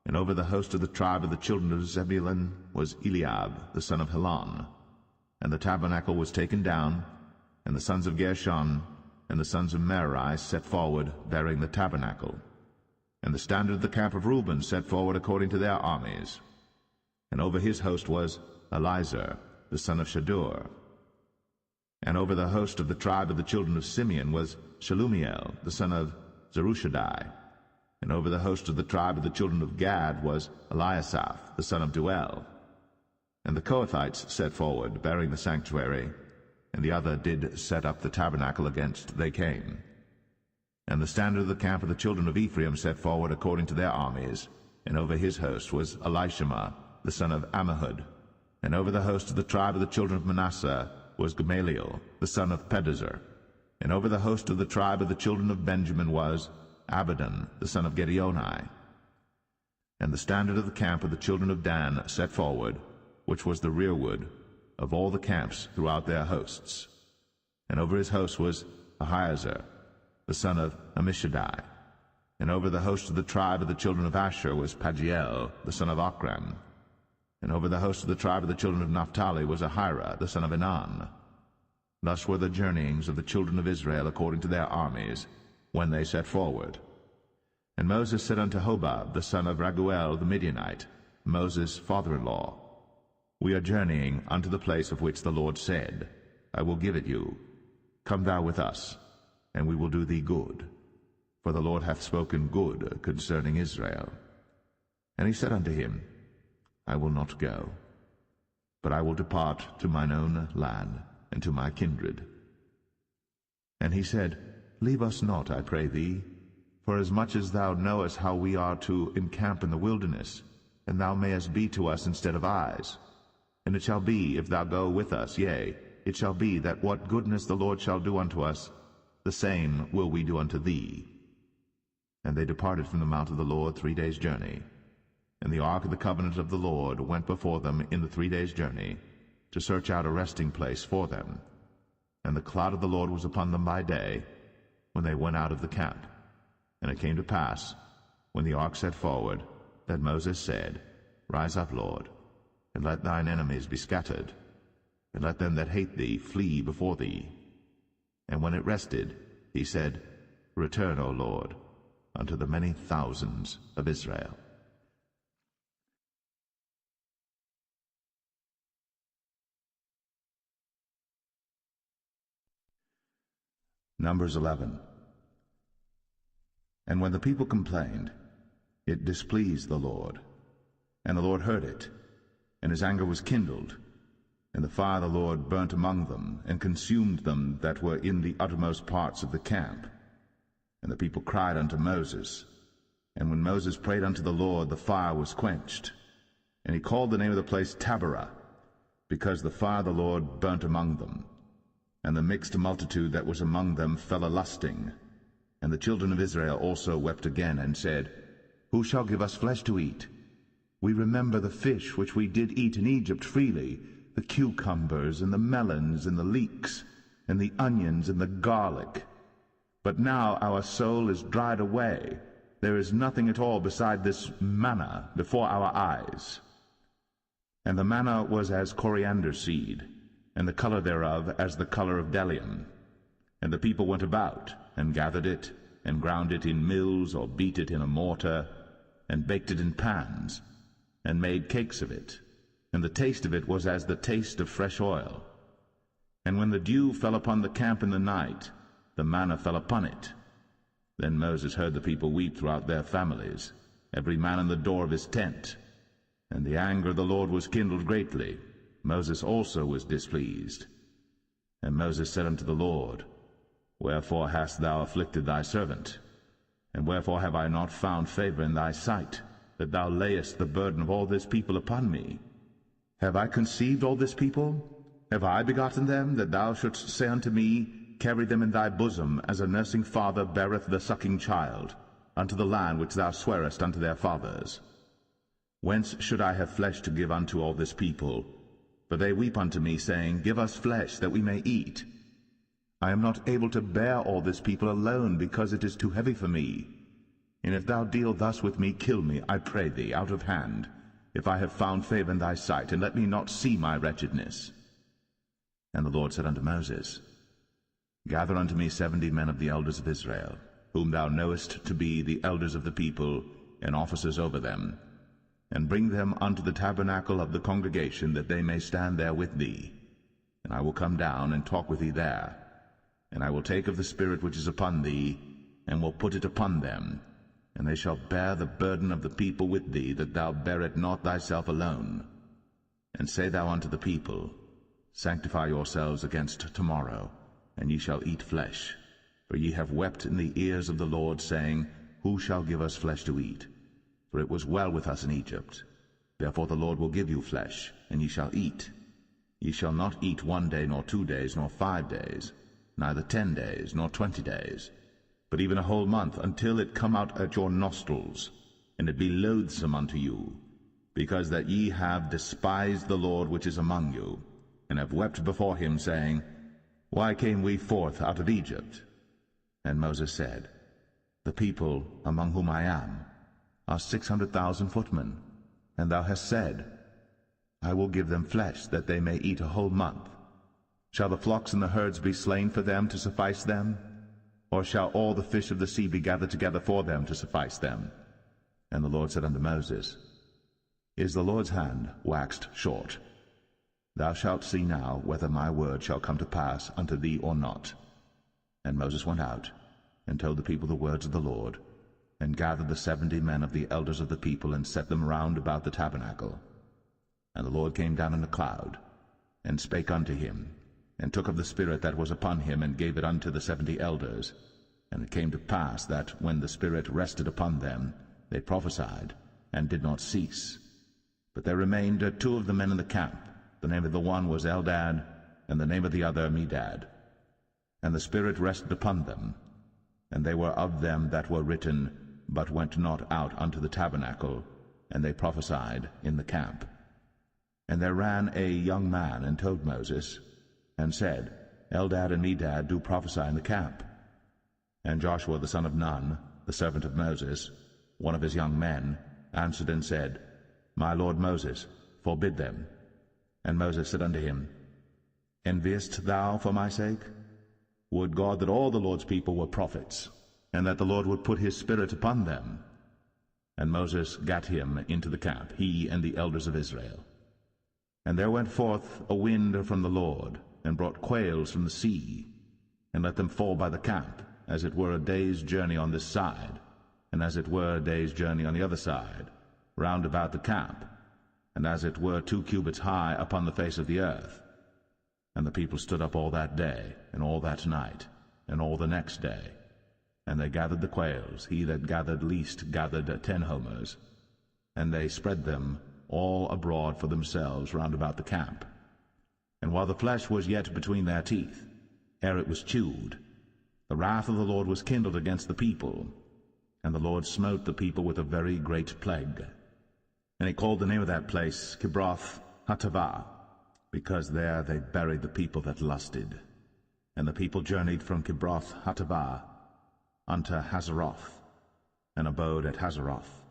And over the host of the tribe of the children of Zebulun was Eliab the son of Helon. And the tabernacle was taken down, and the sons of Gershon and the sons of Merari set forward, bearing the tabernacle. And the standard of the camp of Reuben set forward according to their armies. And over his host was Elizur the son of Shadur. And over the host of the tribe of the children of Simeon was Shelumiel the son of Zerushadai. And over the host of the tribe of the children of Gad was Eliasaph the son of Duel. And the Kohathites set forward, bearing the sanctuary, and the other did set up the tabernacle against they came. And the standard of the camp of the children of Ephraim set forward according to their armies, and over his host was Elishama the son of Ammihud. And over the host of the tribe of the children of Manasseh was Gamaliel the son of Pedazur. And over the host of the tribe of the children of Benjamin was Abidan the son of Gideoni. And the standard of the camp of the children of Dan set forward, which was the rearward of all the camps throughout their hosts. And over his host was Ahiezer the son of Ammishaddai. And over the host of the tribe of the children of Asher was Pagiel the son of Ochran. And over the host of the tribe of the children of Naphtali was Ahira the son of Enan. Thus were the journeyings of the children of Israel according to their armies, when they set forward. And Moses said unto Hobab the son of Raguel the Midianite, Moses' father-in-law, We are journeying unto the place of which the Lord said, I will give it you. Come thou with us, and we will do thee good. For the Lord hath spoken good concerning Israel. And he said unto him, I will not go, but I will depart to mine own land, and to my kindred. And he said, Leave us not, I pray thee, for as much as thou knowest how we are to encamp in the wilderness, and thou mayest be to us instead of eyes. And it shall be, if thou go with us, yea, it shall be that what goodness the Lord shall do unto us, the same will we do unto thee. And they departed from the mount of the Lord 3 days' journey. And the ark of the covenant of the Lord went before them in the 3 days' journey, to search out a resting place for them. And the cloud of the Lord was upon them by day, when they went out of the camp. And it came to pass, when the ark set forward, that Moses said, Rise up, Lord, and let thine enemies be scattered, and let them that hate thee flee before thee. And when it rested, he said, Return, O Lord, unto the many thousands of Israel. Numbers 11. And when the people complained, it displeased the Lord. And the Lord heard it, and his anger was kindled. And the fire of the Lord burnt among them, and consumed them that were in the uttermost parts of the camp. And the people cried unto Moses. And when Moses prayed unto the Lord, the fire was quenched. And he called the name of the place Taberah, because the fire of the Lord burnt among them. And the mixed multitude that was among them fell a-lusting. And the children of Israel also wept again, and said, Who shall give us flesh to eat? We remember the fish which we did eat in Egypt freely, the cucumbers, and the melons, and the leeks, and the onions, and the garlic. But now our soul is dried away. There is nothing at all beside this manna before our eyes. And the manna was as coriander seed, and the color thereof as the color of bdellium. And the people went about, and gathered it, and ground it in mills, or beat it in a mortar, and baked it in pans, and made cakes of it. And the taste of it was as the taste of fresh oil. And when the dew fell upon the camp in the night, the manna fell upon it. Then Moses heard the people weep throughout their families, every man in the door of his tent. And the anger of the Lord was kindled greatly. Moses also was displeased. And Moses said unto the Lord, Wherefore hast thou afflicted thy servant? And wherefore have I not found favor in thy sight, that thou layest the burden of all this people upon me? Have I conceived all this people? Have I begotten them, that thou shouldst say unto me, Carry them in thy bosom, as a nursing father beareth the sucking child, unto the land which thou swarest unto their fathers? Whence should I have flesh to give unto all this people? For they weep unto me, saying, Give us flesh, that we may eat. I am not able to bear all this people alone, because it is too heavy for me. And if thou deal thus with me, kill me, I pray thee, out of hand, if I have found favor in thy sight, and let me not see my wretchedness. And the Lord said unto Moses, Gather unto me 70 men of the elders of Israel, whom thou knowest to be the elders of the people, and officers over them, and bring them unto the tabernacle of the congregation, that they may stand there with thee. And I will come down and talk with thee there. And I will take of the Spirit which is upon thee, and will put it upon them, and they shall bear the burden of the people with thee, that thou bear it not thyself alone. And say thou unto the people, Sanctify yourselves against tomorrow, and ye shall eat flesh. For ye have wept in the ears of the Lord, saying, Who shall give us flesh to eat? For it was well with us in Egypt. Therefore the Lord will give you flesh, and ye shall eat. Ye shall not eat 1 day, nor 2 days, nor 5 days, neither 10 days, nor 20 days, but even a whole month, until it come out at your nostrils, and it be loathsome unto you, because that ye have despised the Lord which is among you, and have wept before him, saying, Why came we forth out of Egypt? And Moses said, The people among whom I am are 600,000 footmen, and thou hast said, I will give them flesh, that they may eat a whole month. Shall the flocks and the herds be slain for them to suffice them? Or shall all the fish of the sea be gathered together for them to suffice them? And the Lord said unto Moses, Is the Lord's hand waxed short? Thou shalt see now whether my word shall come to pass unto thee or not. And Moses went out, and told the people the words of the Lord, and gathered the 70 men of the elders of the people, and set them round about the tabernacle. And the Lord came down in a cloud, and spake unto him, and took of the Spirit that was upon him, and gave it unto the 70 elders. And it came to pass that, when the Spirit rested upon them, they prophesied, and did not cease. But there remained 2 of the men in the camp. The name of the one was Eldad, and the name of the other Medad. And the Spirit rested upon them, and they were of them that were written, but went not out unto the tabernacle, and they prophesied in the camp. And there ran a young man, and told Moses, and said, Eldad and Medad do prophesy in the camp. And Joshua the son of Nun, the servant of Moses, one of his young men, answered and said, My lord Moses, forbid them. And Moses said unto him, Enviest thou for my sake? Would God that all the Lord's people were prophets, and that the Lord would put his Spirit upon them. And Moses gat him into the camp, he and the elders of Israel. And there went forth a wind from the Lord, and brought quails from the sea, and let them fall by the camp, as it were a day's journey on this side, and as it were a day's journey on the other side, round about the camp, and as it were 2 cubits high upon the face of the earth. And the people stood up all that day, and all that night, and all the next day. And they gathered the quails. He that gathered least gathered 10 homers. And they spread them all abroad for themselves round about the camp. And while the flesh was yet between their teeth, ere it was chewed, the wrath of the Lord was kindled against the people, and the Lord smote the people with a very great plague. And he called the name of that place Kibroth Hattaavah, because there they buried the people that lusted. And the people journeyed from Kibroth Hattaavah unto Hazeroth, and abode at Hazeroth.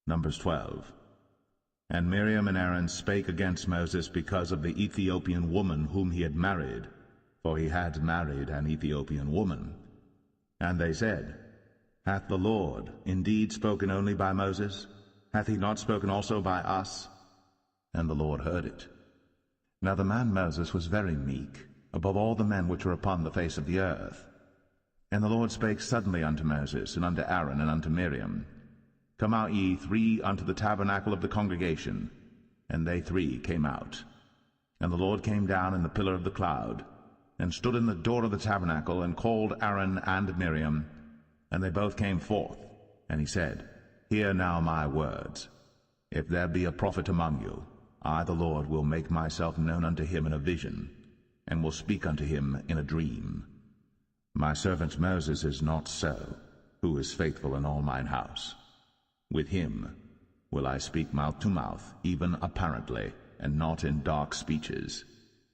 Numbers 12. And Miriam and Aaron spake against Moses because of the Ethiopian woman whom he had married, for he had married an Ethiopian woman. And they said, Hath the Lord indeed spoken only by Moses? Hath he not spoken also by us? And the Lord heard it. Now the man Moses was very meek, above all the men which are upon the face of the earth. And the Lord spake suddenly unto Moses, and unto Aaron, and unto Miriam, Come out ye three unto the tabernacle of the congregation. And they three came out. And the Lord came down in the pillar of the cloud, and stood in the door of the tabernacle, and called Aaron and Miriam, and they both came forth. And he said, Hear now my words. If there be a prophet among you, I the Lord will make myself known unto him in a vision, and will speak unto him in a dream. My servant Moses is not so, who is faithful in all mine house. With him will I speak mouth to mouth, even apparently, and not in dark speeches.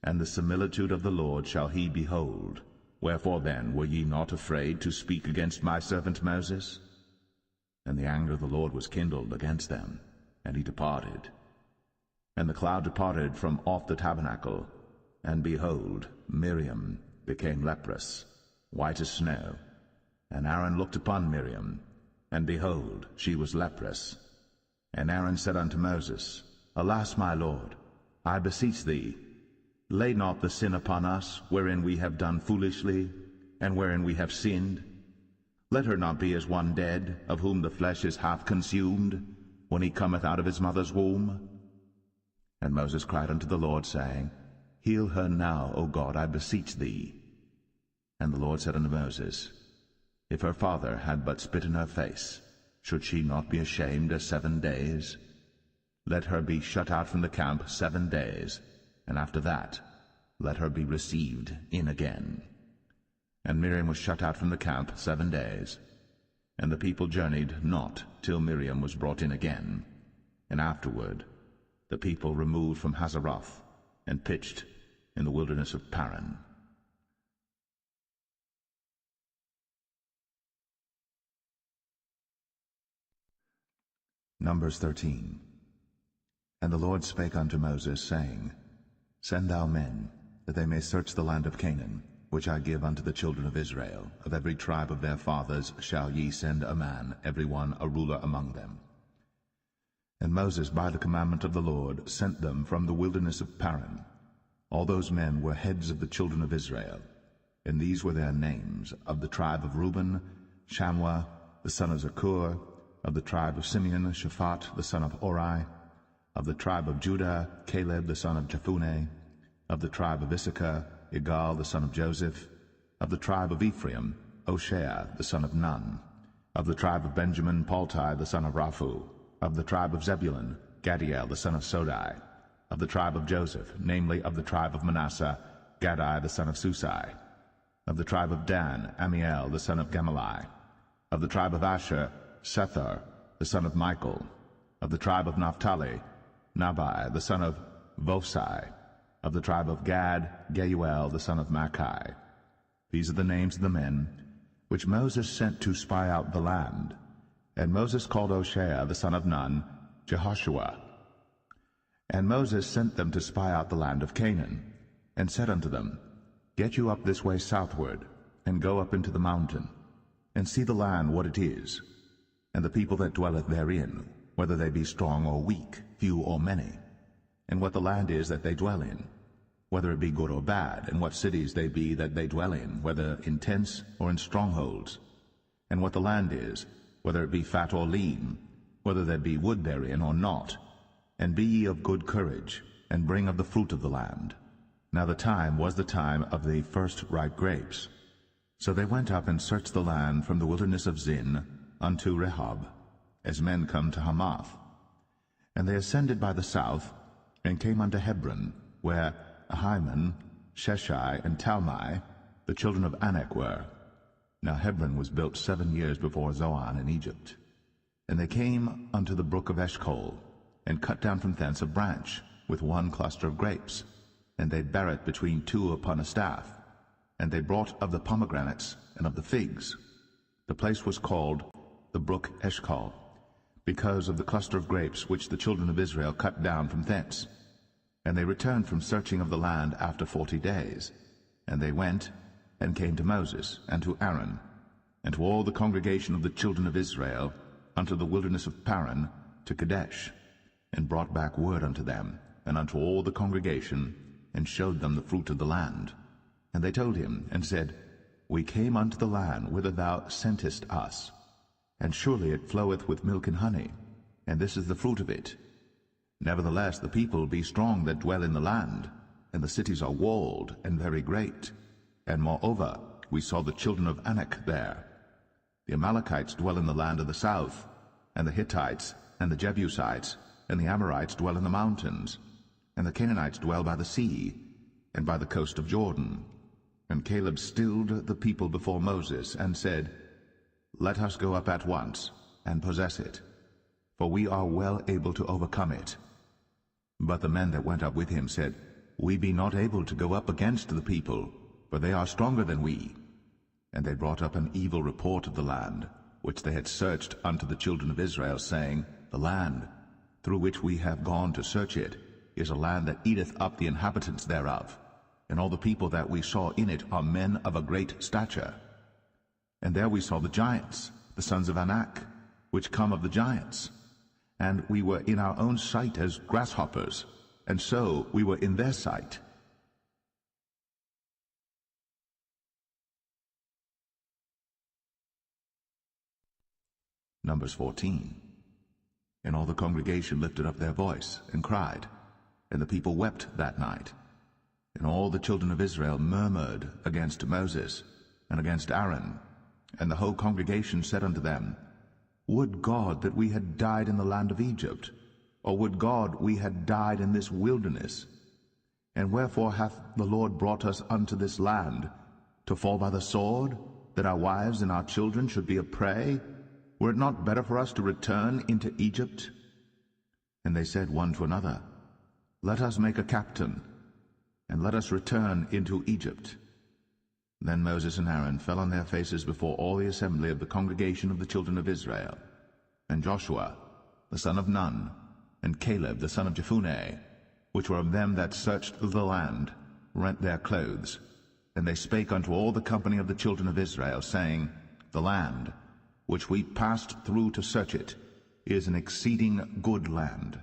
And the similitude of the Lord shall he behold. Wherefore then were ye not afraid to speak against my servant Moses? And the anger of the Lord was kindled against them, and he departed. And the cloud departed from off the tabernacle, and behold, Miriam became leprous, white as snow. And Aaron looked upon Miriam, and behold, she was leprous. And Aaron said unto Moses, Alas, my Lord, I beseech thee, lay not the sin upon us, wherein we have done foolishly, and wherein we have sinned. Let her not be as one dead, of whom the flesh is half consumed, when he cometh out of his mother's womb. And Moses cried unto the Lord, saying, Heal her now, O God, I beseech thee. And the Lord said unto Moses, If her father had but spit in her face, should she not be ashamed 7 days? Let her be shut out from the camp 7 days, and after that let her be received in again. And Miriam was shut out from the camp 7 days. And the people journeyed not till Miriam was brought in again. And afterward the people removed from Hazeroth, and pitched in the wilderness of Paran. Numbers 13. And the Lord spake unto Moses, saying, Send thou men, that they may search the land of Canaan, which I give unto the children of Israel. Of every tribe of their fathers shall ye send a man, every one a ruler among them. And Moses, by the commandment of the Lord, sent them from the wilderness of Paran. All those men were heads of the children of Israel, and these were their names: of the tribe of Reuben, Shammua the son of Zakur; of the tribe of Simeon, Shaphat the son of Hori; of the tribe of Judah, Caleb the son of Jephunneh; of the tribe of Issachar, Igal the son of Joseph; of the tribe of Ephraim, Hoshea the son of Nun; of the tribe of Benjamin, Paltai the son of Raphu; of the tribe of Zebulun, Gadiel the son of Sodai; of the tribe of Joseph, namely of the tribe of Manasseh, Gadai the son of Susai; of the tribe of Dan, Amiel the son of Gemalli; of the tribe of Asher, Sethar the son of Michael; of the tribe of Naphtali, Nabai the son of Vosai; of the tribe of Gad, Geuel the son of Machi. These are the names of the men which Moses sent to spy out the land. And Moses called Hoshea the son of Nun, Jehoshua. And Moses sent them to spy out the land of Canaan, and said unto them, Get you up this way southward, and go up into the mountain, and see the land what it is, and the people that dwelleth therein, whether they be strong or weak, few or many, and what the land is that they dwell in, whether it be good or bad, and what cities they be that they dwell in, whether in tents or in strongholds, and what the land is, whether it be fat or lean, whether there be wood therein or not. And be ye of good courage, and bring of the fruit of the land. Now the time was the time of the first ripe grapes. So they went up and searched the land from the wilderness of Zin unto Rehob, as men come to Hamath. And they ascended by the south, and came unto Hebron, where Ahiman, Sheshai, and Talmai, the children of Anak, were. Now Hebron was built 7 years before Zoan in Egypt. And they came unto the brook of Eshcol, and cut down from thence a branch, with one cluster of grapes, and they bare it between two upon a staff. And they brought of the pomegranates and of the figs. The place was called the brook Eshcol, because of the cluster of grapes which the children of Israel cut down from thence. And they returned from searching of the land after 40 days. And they went and came to Moses and to Aaron, and to all the congregation of the children of Israel, unto the wilderness of Paran, to Kadesh, and brought back word unto them, and unto all the congregation, and showed them the fruit of the land. And they told him, and said, We came unto the land whither thou sentest us, and surely it floweth with milk and honey, and this is the fruit of it. Nevertheless the people be strong that dwell in the land, and the cities are walled and very great. And moreover we saw the children of Anak there. The Amalekites dwell in the land of the south, and the Hittites, and the Jebusites, and the Amorites dwell in the mountains, and the Canaanites dwell by the sea, and by the coast of Jordan. And Caleb stilled the people before Moses, and said, Let us go up at once, and possess it, for we are well able to overcome it. But the men that went up with him said, We be not able to go up against the people, for they are stronger than we. And they brought up an evil report of the land, which they had searched unto the children of Israel, saying, The land, through which we have gone to search it, is a land that eateth up the inhabitants thereof, and all the people that we saw in it are men of a great stature. And there we saw the giants, the sons of Anak, which come of the giants. And we were in our own sight as grasshoppers, and so we were in their sight. Numbers 14. And all the congregation lifted up their voice, and cried, and the people wept that night. And all the children of Israel murmured against Moses, and against Aaron. And the whole congregation said unto them, Would God that we had died in the land of Egypt, or would God we had died in this wilderness? And wherefore hath the Lord brought us unto this land, to fall by the sword, that our wives and our children should be a prey? Were it not better for us to return into Egypt? And they said one to another, Let us make a captain, and let us return into Egypt. Then Moses and Aaron fell on their faces before all the assembly of the congregation of the children of Israel. And Joshua, the son of Nun, and Caleb, the son of Jephunneh, which were of them that searched the land, rent their clothes. And they spake unto all the company of the children of Israel, saying, The land, which we passed through to search it, is an exceeding good land.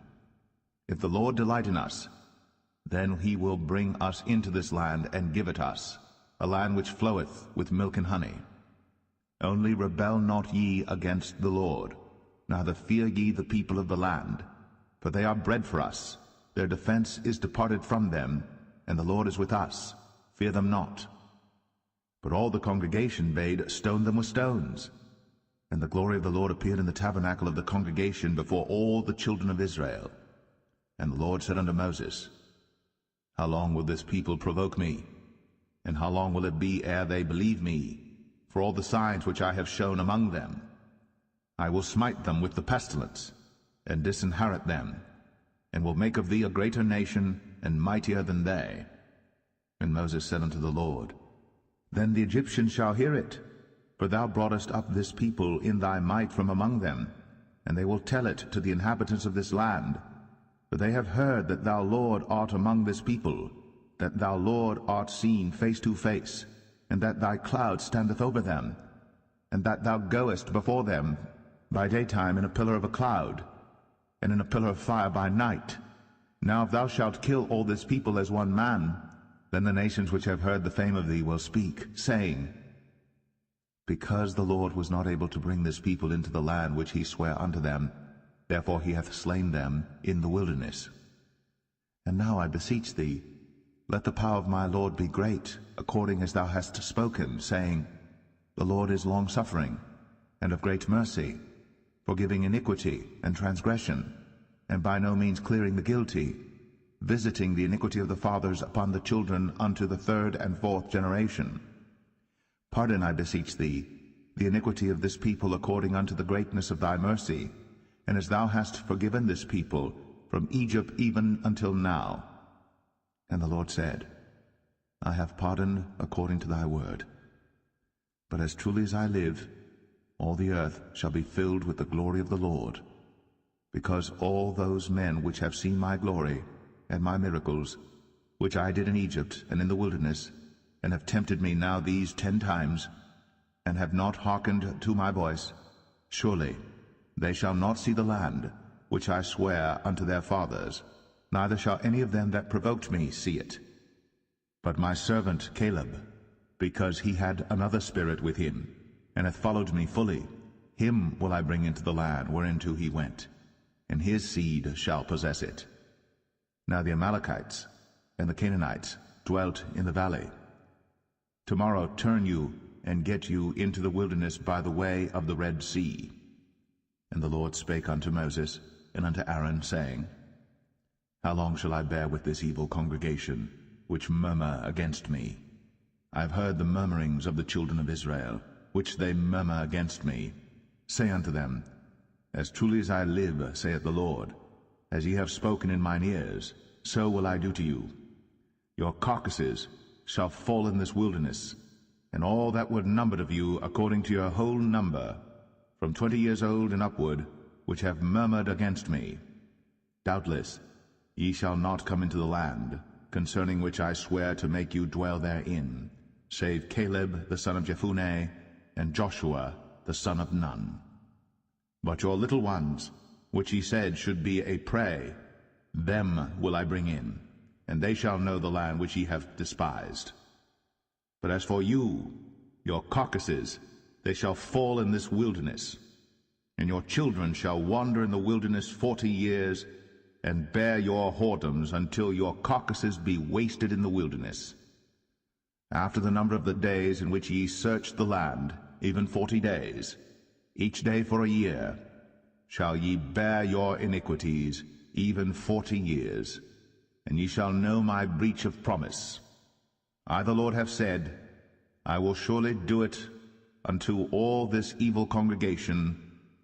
If the Lord delight in us, then he will bring us into this land, and give it us, a land which floweth with milk and honey. Only rebel not ye against the Lord, neither fear ye the people of the land, for they are bread for us. Their defense is departed from them, and the Lord is with us. Fear them not. But all the congregation bade stone them with stones. And the glory of the Lord appeared in the tabernacle of the congregation before all the children of Israel. And the Lord said unto Moses, How long will this people provoke me? And how long will it be ere they believe me, for all the signs which I have shown among them? I will smite them with the pestilence, and disinherit them, and will make of thee a greater nation, and mightier than they. And Moses said unto the Lord, Then the Egyptians shall hear it, for thou broughtest up this people in thy might from among them, and they will tell it to the inhabitants of this land. For they have heard that thou, Lord, art among this people, that thou, Lord, art seen face to face, and that thy cloud standeth over them, and that thou goest before them by daytime in a pillar of a cloud, and in a pillar of fire by night. Now if thou shalt kill all this people as one man, then the nations which have heard the fame of thee will speak, saying, Because the Lord was not able to bring this people into the land which he sware unto them, therefore he hath slain them in the wilderness. And now I beseech thee, let the power of my Lord be great, according as thou hast spoken, saying, The Lord is long-suffering, and of great mercy, forgiving iniquity and transgression, and by no means clearing the guilty, visiting the iniquity of the fathers upon the children unto the third and fourth generation. Pardon, I beseech thee, the iniquity of this people according unto the greatness of thy mercy, and as thou hast forgiven this people from Egypt even until now. And the Lord said, I have pardoned according to thy word. But as truly as I live, all the earth shall be filled with the glory of the Lord, because all those men which have seen my glory and my miracles, which I did in Egypt and in the wilderness, and have tempted me now these 10 times, and have not hearkened to my voice, surely they shall not see the land which I swear unto their fathers, neither shall any of them that provoked me see it. But my servant Caleb, because he had another spirit with him, and hath followed me fully, him will I bring into the land whereinto he went, and his seed shall possess it. Now the Amalekites and the Canaanites dwelt in the valley. Tomorrow turn you and get you into the wilderness by the way of the Red Sea. And the Lord spake unto Moses and unto Aaron, saying, How long shall I bear with this evil congregation, which murmur against me? I have heard the murmurings of the children of Israel, which they murmur against me. Say unto them, As truly as I live, saith the Lord, as ye have spoken in mine ears, so will I do to you. Your carcasses shall fall in this wilderness, and all that were numbered of you according to your whole number, from 20 years old and upward, which have murmured against me. Doubtless ye shall not come into the land, concerning which I swear to make you dwell therein, save Caleb the son of Jephunneh, and Joshua the son of Nun. But your little ones, which ye said should be a prey, them will I bring in, and they shall know the land which ye have despised. But as for you, your carcasses, they shall fall in this wilderness, and your children shall wander in the wilderness 40 years, and bear your whoredoms until your carcasses be wasted in the wilderness. After the number of the days in which ye searched the land, even 40 days, each day for a year, shall ye bear your iniquities, even 40 years, and ye shall know my breach of promise. I the Lord have said, I will surely do it unto all this evil congregation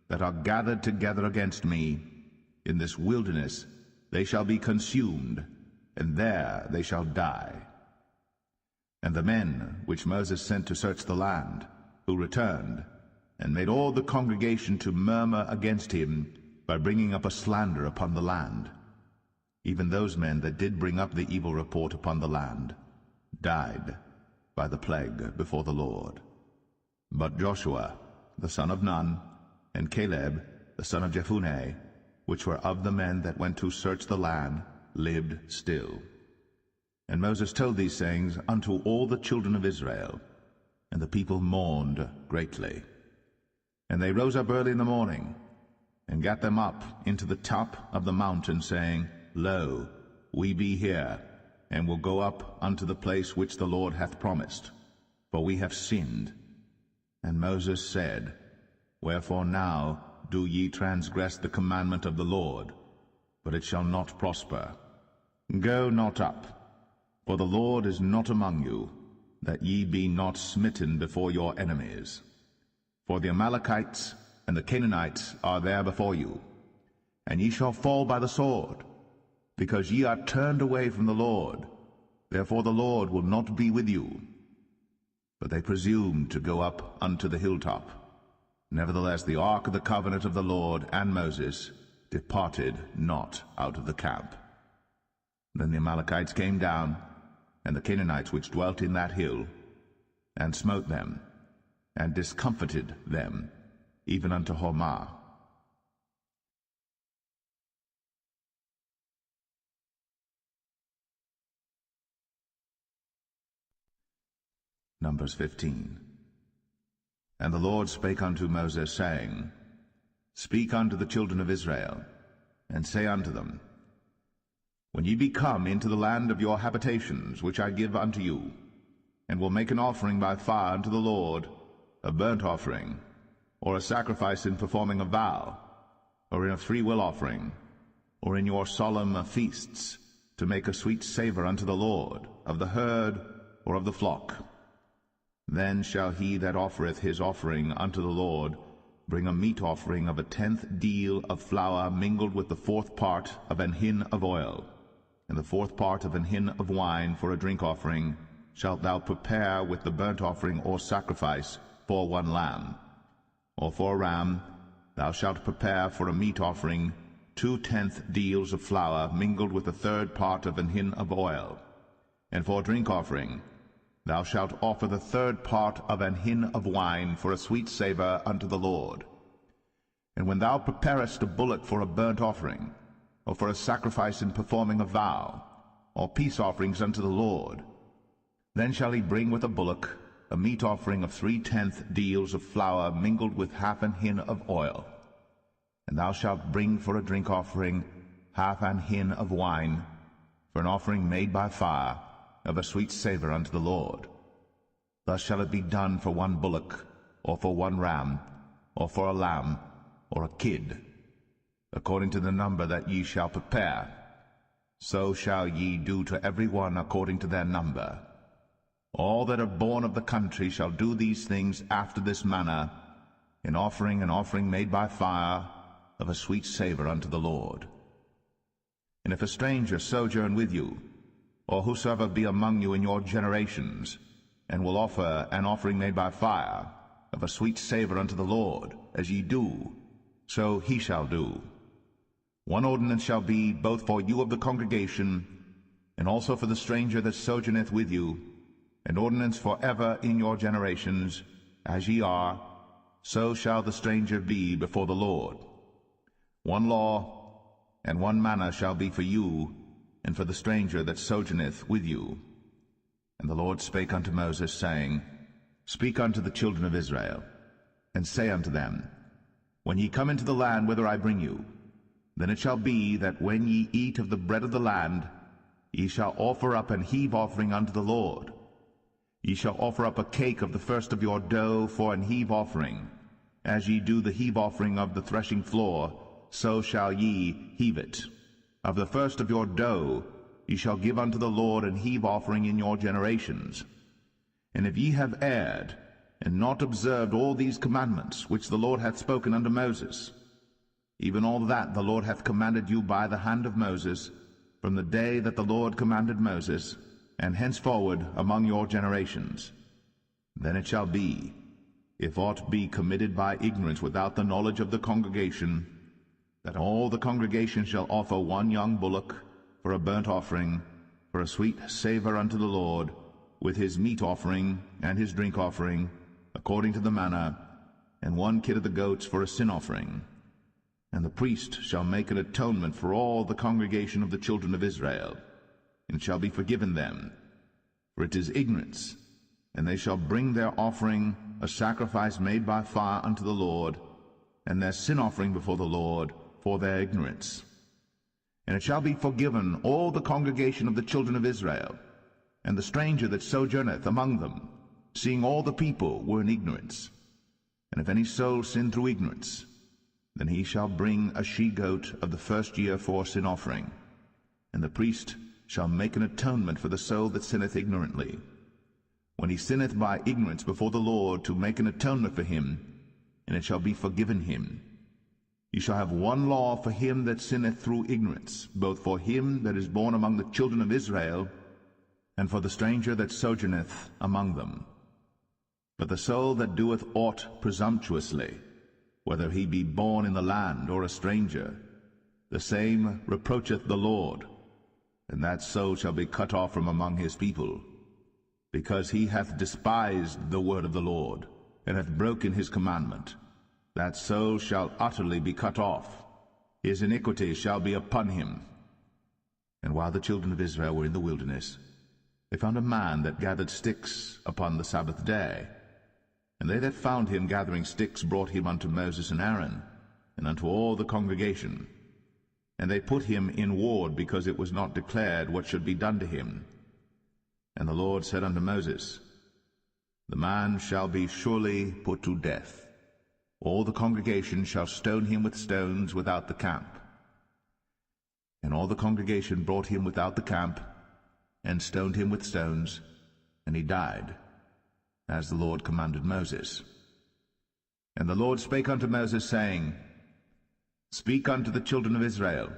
that are gathered together against me. In this wilderness they shall be consumed, and there they shall die. And the men which Moses sent to search the land, who returned, and made all the congregation to murmur against him by bringing up a slander upon the land, even those men that did bring up the evil report upon the land, died by the plague before the Lord. But Joshua the son of Nun, and Caleb the son of Jephunneh, which were of the men that went to search the land, lived still. And Moses told these sayings unto all the children of Israel, and the people mourned greatly. And they rose up early in the morning, and gat them up into the top of the mountain, saying, Lo, we be here, and will go up unto the place which the Lord hath promised, for we have sinned. And Moses said, Wherefore now do ye transgress the commandment of the Lord? But it shall not prosper. Go not up, for the Lord is not among you, that ye be not smitten before your enemies. For the Amalekites and the Canaanites are there before you, and ye shall fall by the sword, because ye are turned away from the Lord. Therefore the Lord will not be with you. But they presumed to go up unto the hilltop. Nevertheless the ark of the covenant of the Lord and Moses departed not out of the camp. Then the Amalekites came down, and the Canaanites which dwelt in that hill, and smote them, and discomfited them, even unto Hormah. Numbers 15. And the Lord spake unto Moses, saying, Speak unto the children of Israel, and say unto them, When ye be come into the land of your habitations, which I give unto you, and will make an offering by fire unto the Lord, a burnt offering, or a sacrifice in performing a vow, or in a freewill offering, or in your solemn feasts, to make a sweet savour unto the Lord, of the herd or of the flock. Then shall he that offereth his offering unto the Lord bring a meat offering of 1/10 deal of flour mingled with the 4th part of an hin of oil, and the 4th part of an hin of wine for a drink offering shalt thou prepare with the burnt offering or sacrifice for 1 lamb. Or for a ram thou shalt prepare for a meat offering 2/10 deals of flour mingled with the 3rd part of an hin of oil. And for a drink offering thou shalt offer the 3rd part of an hin of wine for a sweet savour unto the Lord. And when thou preparest a bullock for a burnt offering, or for a sacrifice in performing a vow, or peace offerings unto the Lord, then shall he bring with a bullock a meat offering of 3/10 deals of flour mingled with 1/2 an hin of oil. And thou shalt bring for a drink offering 1/2 an hin of wine, for an offering made by fire, of a sweet savour unto the Lord. Thus shall it be done for 1 bullock, or for 1 ram, or for a lamb, or a kid, according to the number that ye shall prepare. So shall ye do to every one according to their number. All that are born of the country shall do these things after this manner, in offering an offering made by fire, of a sweet savour unto the Lord. And if a stranger sojourn with you, or whosoever be among you in your generations, and will offer an offering made by fire, of a sweet savour unto the Lord, as ye do, so he shall do. 1 ordinance shall be both for you of the congregation, and also for the stranger that sojourneth with you, an ordinance for ever in your generations, as ye are, so shall the stranger be before the Lord. 1 law and 1 manner shall be for you, and for the stranger that sojourneth with you. And the Lord spake unto Moses, saying, Speak unto the children of Israel, and say unto them, When ye come into the land whither I bring you, then it shall be that when ye eat of the bread of the land, ye shall offer up an heave offering unto the Lord. Ye shall offer up a cake of the first of your dough for an heave offering. As ye do the heave offering of the threshing floor, so shall ye heave it. Of the first of your dough ye shall give unto the Lord an heave offering in your generations. And if ye have erred, and not observed all these commandments which the Lord hath spoken unto Moses, even all that the Lord hath commanded you by the hand of Moses, from the day that the Lord commanded Moses, and henceforward among your generations, then it shall be, if aught be committed by ignorance without the knowledge of the congregation, that all the congregation shall offer 1 young bullock for a burnt offering, for a sweet savour unto the Lord, with his meat offering and his drink offering, according to the manner, and 1 kid of the goats for a sin offering. And the priest shall make an atonement for all the congregation of the children of Israel, and shall be forgiven them, for it is ignorance. And they shall bring their offering, a sacrifice made by fire unto the Lord, and their sin offering before the Lord, for their ignorance. And it shall be forgiven all the congregation of the children of Israel, and the stranger that sojourneth among them, seeing all the people were in ignorance. And if any soul sin through ignorance, then he shall bring a she-goat of the first year for sin offering, and the priest shall make an atonement for the soul that sinneth ignorantly. When he sinneth by ignorance before the Lord, to make an atonement for him, and it shall be forgiven him. Ye shall have 1 law for him that sinneth through ignorance, both for him that is born among the children of Israel, and for the stranger that sojourneth among them. But the soul that doeth aught presumptuously, whether he be born in the land or a stranger, the same reproacheth the Lord, and that soul shall be cut off from among his people, because he hath despised the word of the Lord, and hath broken his commandment. That soul shall utterly be cut off. His iniquity shall be upon him. And while the children of Israel were in the wilderness, they found a man that gathered sticks upon the Sabbath day. And they that found him gathering sticks brought him unto Moses and Aaron, and unto all the congregation. And they put him in ward, because it was not declared what should be done to him. And the Lord said unto Moses, The man shall be surely put to death. All the congregation shall stone him with stones without the camp. And all the congregation brought him without the camp, and stoned him with stones, and he died. as the Lord commanded Moses. And the Lord spake unto Moses, saying, Speak unto the children of Israel,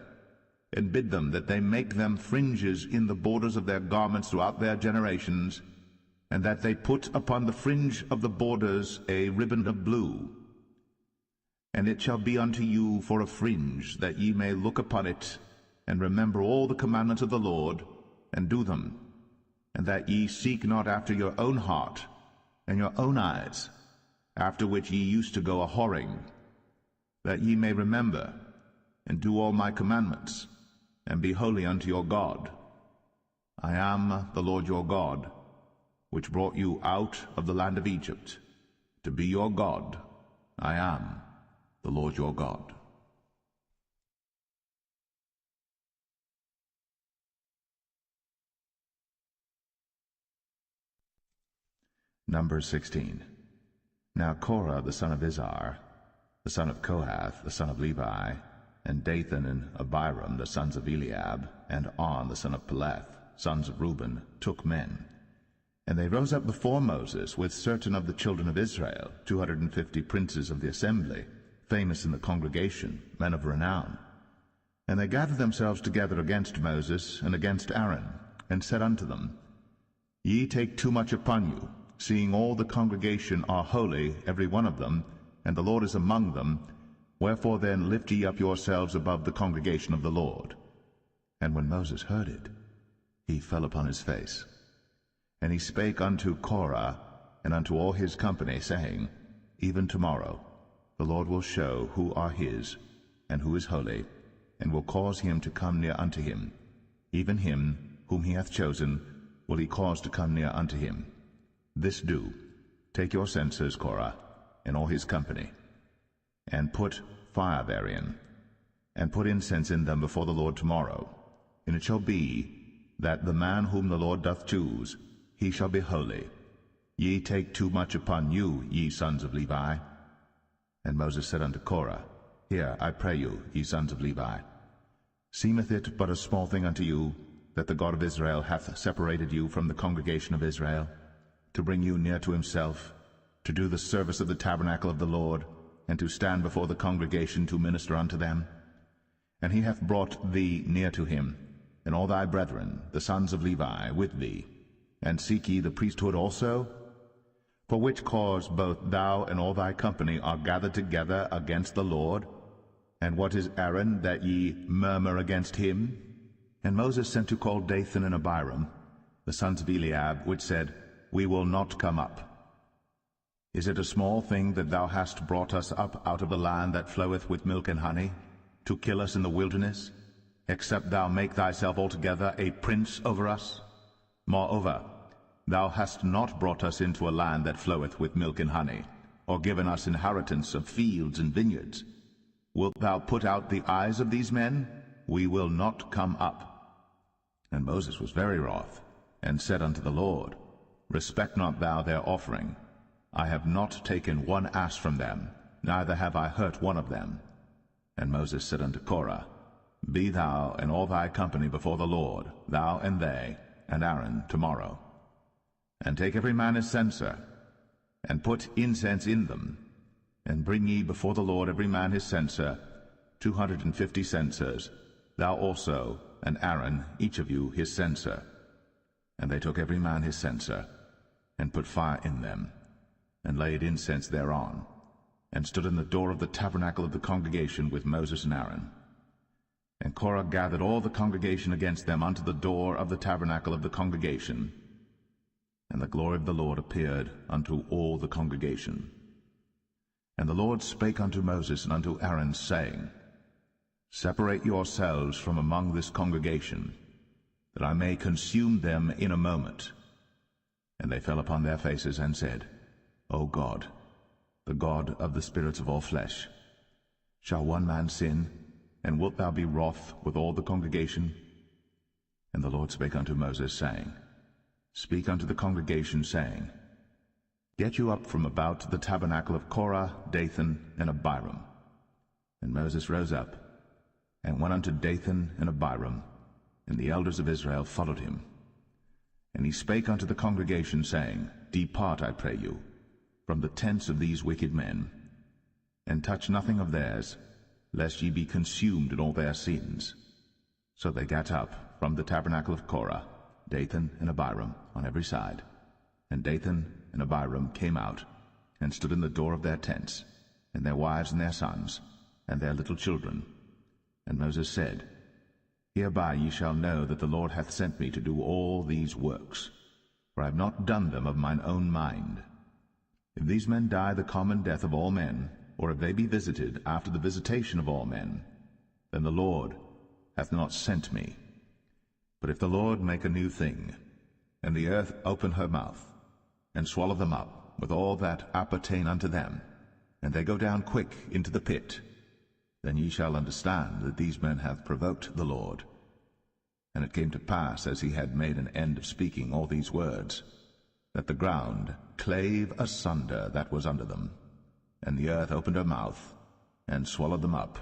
and bid them that they make them fringes in the borders of their garments throughout their generations, and that they put upon the fringe of the borders a ribbon of blue. And it shall be unto you for a fringe, that ye may look upon it, and remember all the commandments of the Lord, and do them, and that ye seek not after your own heart and your own eyes, after which ye used to go a-whoring, that ye may remember and do all my commandments, and be holy unto your God. I am the Lord your God, which brought you out of the land of Egypt, to be your God. I am the Lord your God. Numbers 16. Now Korah the son of Izhar, the son of Kohath, the son of Levi, and Dathan and Abiram, the sons of Eliab, and On, the son of Paulett, sons of Reuben, took men. And they rose up before Moses with certain of the children of Israel, 250 princes of the assembly, famous in the congregation, men of renown. And they gathered themselves together against Moses and against Aaron, and said unto them, Ye take too much upon you, seeing all the congregation are holy, every one of them, and the Lord is among them. Wherefore then lift ye up yourselves above the congregation of the Lord. And when Moses heard it, he fell upon his face. And he spake unto Korah and unto all his company, saying, Even tomorrow the Lord will show who are his, and who is holy, and will cause him to come near unto him. Even him whom he hath chosen will he cause to come near unto him. This do, take your censers, Korah, and all his company, and put fire therein, and put incense in them before the Lord tomorrow. And it shall be, that the man whom the Lord doth choose, he shall be holy. Ye take too much upon you, ye sons of Levi. And Moses said unto Korah, Hear, I pray you, ye sons of Levi. Seemeth it but a small thing unto you, that the God of Israel hath separated you from the congregation of Israel, to bring you near to himself, to do the service of the tabernacle of the Lord, and to stand before the congregation to minister unto them? And he hath brought thee near to him, and all thy brethren, the sons of Levi, with thee. And seek ye the priesthood also? For which cause both thou and all thy company are gathered together against the Lord? And what is Aaron, that ye murmur against him? And Moses sent to call Dathan and Abiram, the sons of Eliab, which said, We will not come up. Is it a small thing that thou hast brought us up out of the land that floweth with milk and honey, to kill us in the wilderness, except thou make thyself altogether a prince over us? Moreover, thou hast not brought us into a land that floweth with milk and honey, or given us inheritance of fields and vineyards. Wilt thou put out the eyes of these men? We will not come up. And Moses was very wroth, and said unto the Lord, Respect not thou their offering. I have not taken one ass from them, neither have I hurt one of them. And Moses said unto Korah, Be thou and all thy company before the Lord, thou and they, and Aaron tomorrow. And take every man his censer, and put incense in them, and bring ye before the Lord every man his censer, 250 censers, thou also, and Aaron, each of you his censer. And they took every man his censer, and put fire in them, and laid incense thereon, and stood in the door of the tabernacle of the congregation with Moses and Aaron. And Korah gathered all the congregation against them unto the door of the tabernacle of the congregation. And the glory of the Lord appeared unto all the congregation. And the Lord spake unto Moses and unto Aaron, saying, Separate yourselves from among this congregation, that I may consume them in a moment. And they fell upon their faces and said, O God, the God of the spirits of all flesh, shall one man sin, and wilt thou be wroth with all the congregation? And the Lord spake unto Moses, saying, Speak unto the congregation, saying, Get you up from about the tabernacle of Korah, Dathan, and Abiram. And Moses rose up, and went unto Dathan and Abiram, and the elders of Israel followed him. And he spake unto the congregation, saying, Depart, I pray you, from the tents of these wicked men, and touch nothing of theirs, lest ye be consumed in all their sins. So they gat up from the tabernacle of Korah, Dathan and Abiram on every side. And Dathan and Abiram came out, and stood in the door of their tents, and their wives and their sons, and their little children. And Moses said, Hereby ye shall know that the Lord hath sent me to do all these works, for I have not done them of mine own mind. If these men die the common death of all men, or if they be visited after the visitation of all men, then the Lord hath not sent me. But if the Lord make a new thing, and the earth open her mouth, and swallow them up with all that appertain unto them, and they go down quick into the pit, then ye shall understand that these men have provoked the Lord. And it came to pass, as he had made an end of speaking all these words, that the ground clave asunder that was under them, and the earth opened her mouth, and swallowed them up,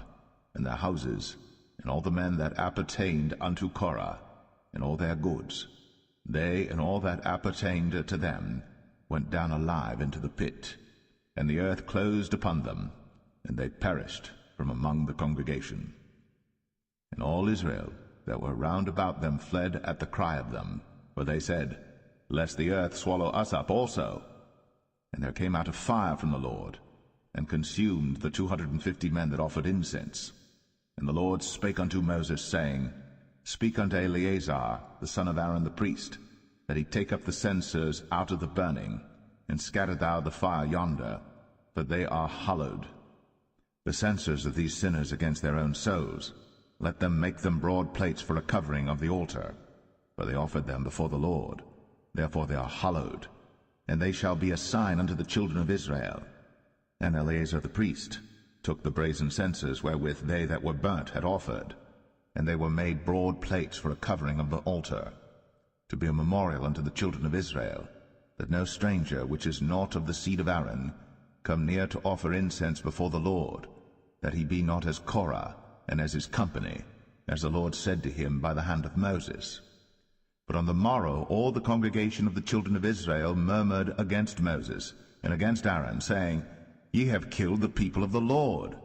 and their houses, and all the men that appertained unto Korah, and all their goods. They and all that appertained to them went down alive into the pit, and the earth closed upon them, and they perished from among the congregation. And all Israel that were round about them fled at the cry of them, for they said, Lest the earth swallow us up also. And there came out a fire from the Lord, and consumed the 250 men that offered incense. And the Lord spake unto Moses, saying, Speak unto Eleazar the son of Aaron the priest, that he take up the censers out of the burning, and scatter thou the fire yonder, for they are hallowed. The censers of these sinners against their own souls, let them make them broad plates for a covering of the altar, for they offered them before the Lord. Therefore they are hallowed, and they shall be a sign unto the children of Israel. And Eleazar the priest took the brazen censers wherewith they that were burnt had offered, and they were made broad plates for a covering of the altar, to be a memorial unto the children of Israel, that no stranger which is not of the seed of Aaron come near to offer incense before the Lord, that he be not as Korah and as his company, as the Lord said to him by the hand of Moses. But on the morrow all the congregation of the children of Israel murmured against Moses and against Aaron, saying, Ye have killed the people of the Lord.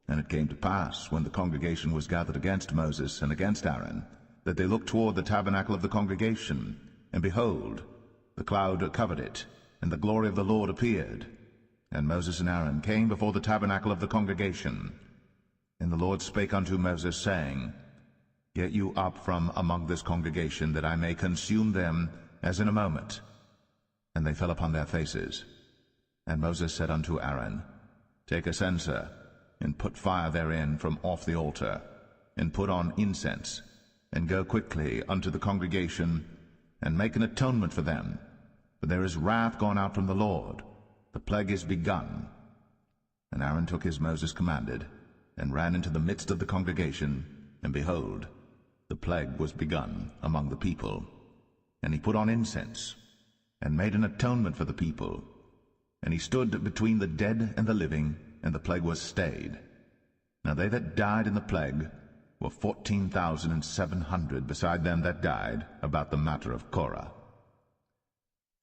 And it came to pass, when the congregation was gathered against Moses and against Aaron, that they looked toward the tabernacle of the congregation, and behold, the cloud covered it, and the glory of the Lord appeared. And Moses and Aaron came before the tabernacle of the congregation. And the Lord spake unto Moses, saying, Get you up from among this congregation, that I may consume them as in a moment. And they fell upon their faces. And Moses said unto Aaron, Take a censer, and put fire therein from off the altar, and put on incense, and go quickly unto the congregation, and make an atonement for them. For there is wrath gone out from the Lord, the plague is begun. And Aaron took as Moses commanded, and ran into the midst of the congregation, and behold, the plague was begun among the people. And he put on incense, and made an atonement for the people. And he stood between the dead and the living, and the plague was stayed. Now they that died in the plague were 14,700, beside them that died about the matter of Korah.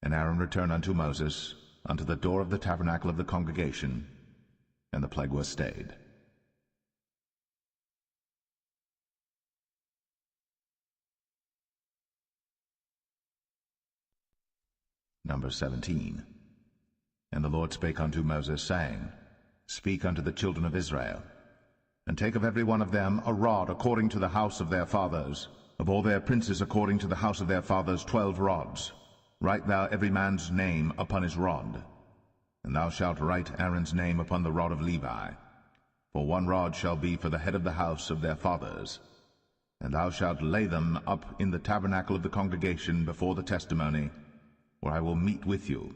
And Aaron returned unto Moses unto the door of the tabernacle of the congregation, and the plague was stayed. Number 17. And the Lord spake unto Moses, saying, Speak unto the children of Israel, and take of every one of them a rod according to the house of their fathers, of all their princes according to the house of their fathers 12 rods. Write thou every man's name upon his rod. And thou shalt write Aaron's name upon the rod of Levi. For 1 rod shall be for the head of the house of their fathers. And thou shalt lay them up in the tabernacle of the congregation before the testimony, where I will meet with you.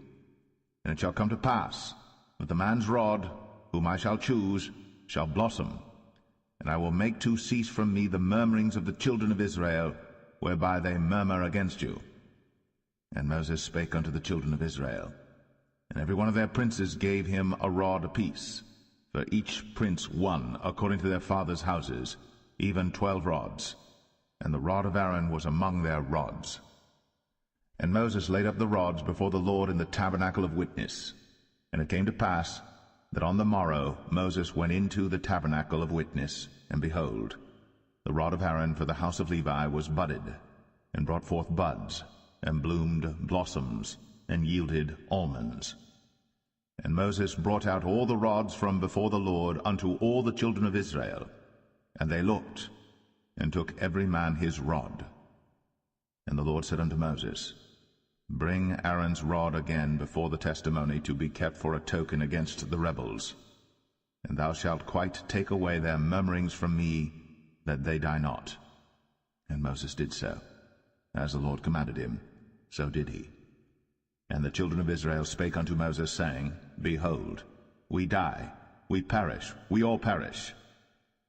And it shall come to pass that the man's rod, whom I shall choose, shall blossom, and I will make to cease from me the murmurings of the children of Israel, whereby they murmur against you. And Moses spake unto the children of Israel, and every one of their princes gave him a rod apiece, for each prince 1 according to their fathers' houses, even 12 rods, and the rod of Aaron was among their rods. And Moses laid up the rods before the Lord in the tabernacle of witness. And it came to pass that on the morrow Moses went into the tabernacle of witness, and behold, the rod of Aaron for the house of Levi was budded, and brought forth buds, and bloomed blossoms, and yielded almonds. And Moses brought out all the rods from before the Lord unto all the children of Israel. And they looked, and took every man his rod. And the Lord said unto Moses, Bring Aaron's rod again before the testimony, to be kept for a token against the rebels. And thou shalt quite take away their murmurings from me, that they die not. And Moses did so. As the Lord commanded him, so did he. And the children of Israel spake unto Moses, saying, Behold, we die, we perish, we all perish.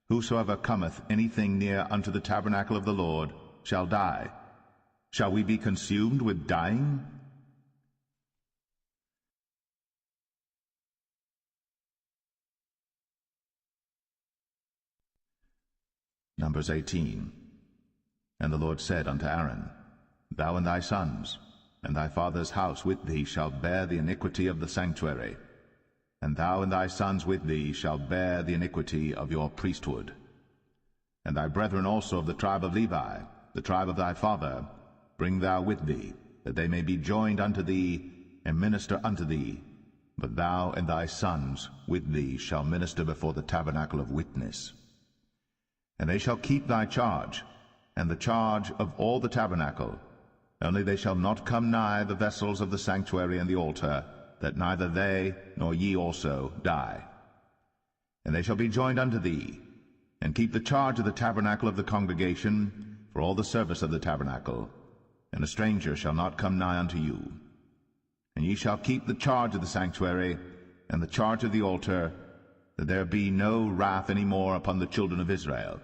Whosoever cometh anything near unto the tabernacle of the Lord shall die. Shall we be consumed with dying? Numbers 18. And the Lord said unto Aaron, Thou and thy sons, and thy father's house with thee shall bear the iniquity of the sanctuary, and thou and thy sons with thee shall bear the iniquity of your priesthood. And thy brethren also of the tribe of Levi, the tribe of thy father, bring thou with thee, that they may be joined unto thee, and minister unto thee. But thou and thy sons with thee shall minister before the tabernacle of witness. And they shall keep thy charge, and the charge of all the tabernacle. Only they shall not come nigh the vessels of the sanctuary and the altar, that neither they nor ye also die. And they shall be joined unto thee, and keep the charge of the tabernacle of the congregation, for all the service of the tabernacle. And a stranger shall not come nigh unto you. And ye shall keep the charge of the sanctuary, and the charge of the altar, that there be no wrath any more upon the children of Israel.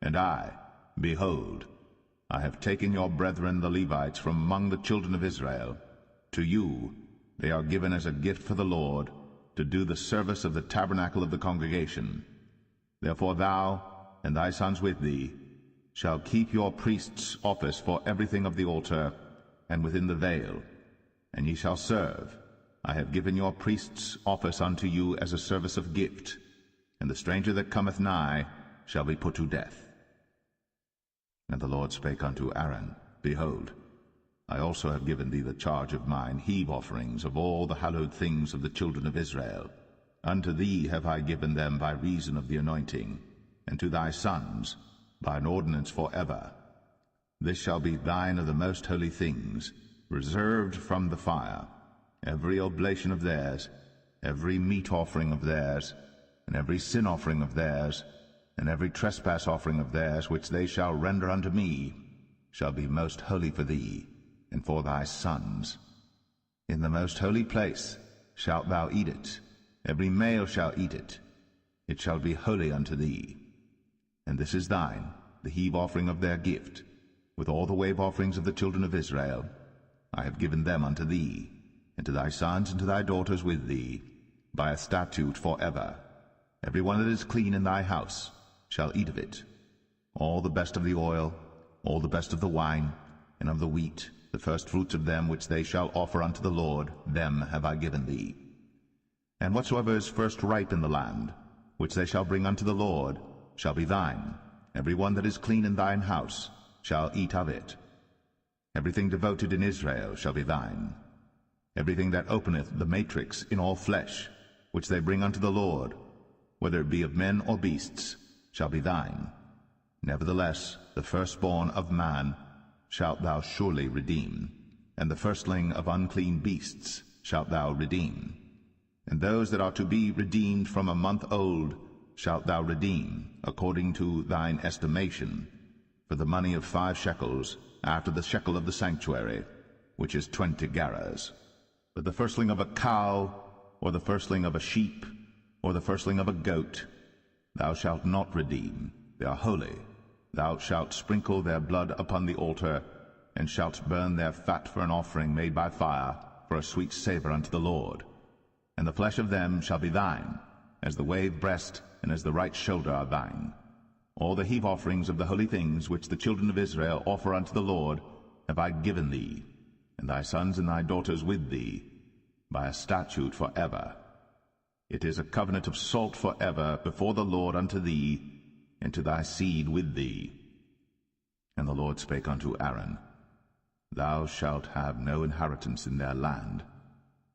And I, behold, I have taken your brethren the Levites from among the children of Israel. To you they are given as a gift for the Lord, to do the service of the tabernacle of the congregation. Therefore thou and thy sons with thee shall keep your priest's office for everything of the altar, and within the veil, and ye shall serve. I have given your priest's office unto you as a service of gift, and the stranger that cometh nigh shall be put to death. And the Lord spake unto Aaron, Behold, I also have given thee the charge of mine heave offerings of all the hallowed things of the children of Israel. Unto thee have I given them by reason of the anointing, and to thy sons by an ordinance for ever. This shall be thine of the most holy things, reserved from the fire, every oblation of theirs, every meat offering of theirs, and every sin offering of theirs, and every trespass offering of theirs, which they shall render unto me, shall be most holy for thee, and for thy sons. In the most holy place shalt thou eat it, every male shall eat it. It shall be holy unto thee. And this is thine, the heave offering of their gift, with all the wave offerings of the children of Israel. I have given them unto thee, and to thy sons and to thy daughters with thee, by a statute for ever. Every one that is clean in thy house shall eat of it. All the best of the oil, all the best of the wine, and of the wheat, the first fruits of them which they shall offer unto the Lord, them have I given thee. And whatsoever is first ripe in the land, which they shall bring unto the Lord, shall be thine. Every one that is clean in thine house shall eat of it. Everything devoted in Israel shall be thine. Everything that openeth the matrix in all flesh, which they bring unto the Lord, whether it be of men or beasts, shall be thine. Nevertheless, the firstborn of man shalt thou surely redeem, and the firstling of unclean beasts shalt thou redeem. And those that are to be redeemed from a month old shalt thou redeem, according to thine estimation, for the money of 5 shekels, after the shekel of the sanctuary, which is 20 gerahs. But the firstling of a cow, or the firstling of a sheep, or the firstling of a goat, thou shalt not redeem. They are holy. Thou shalt sprinkle their blood upon the altar, and shalt burn their fat for an offering made by fire, for a sweet savour unto the Lord. And the flesh of them shall be thine, as the wave breast and as the right shoulder are thine. All the heave offerings of the holy things which the children of Israel offer unto the Lord have I given thee, and thy sons and thy daughters with thee, by a statute for ever. It is a covenant of salt for ever before the Lord unto thee, and to thy seed with thee. And the Lord spake unto Aaron, Thou shalt have no inheritance in their land,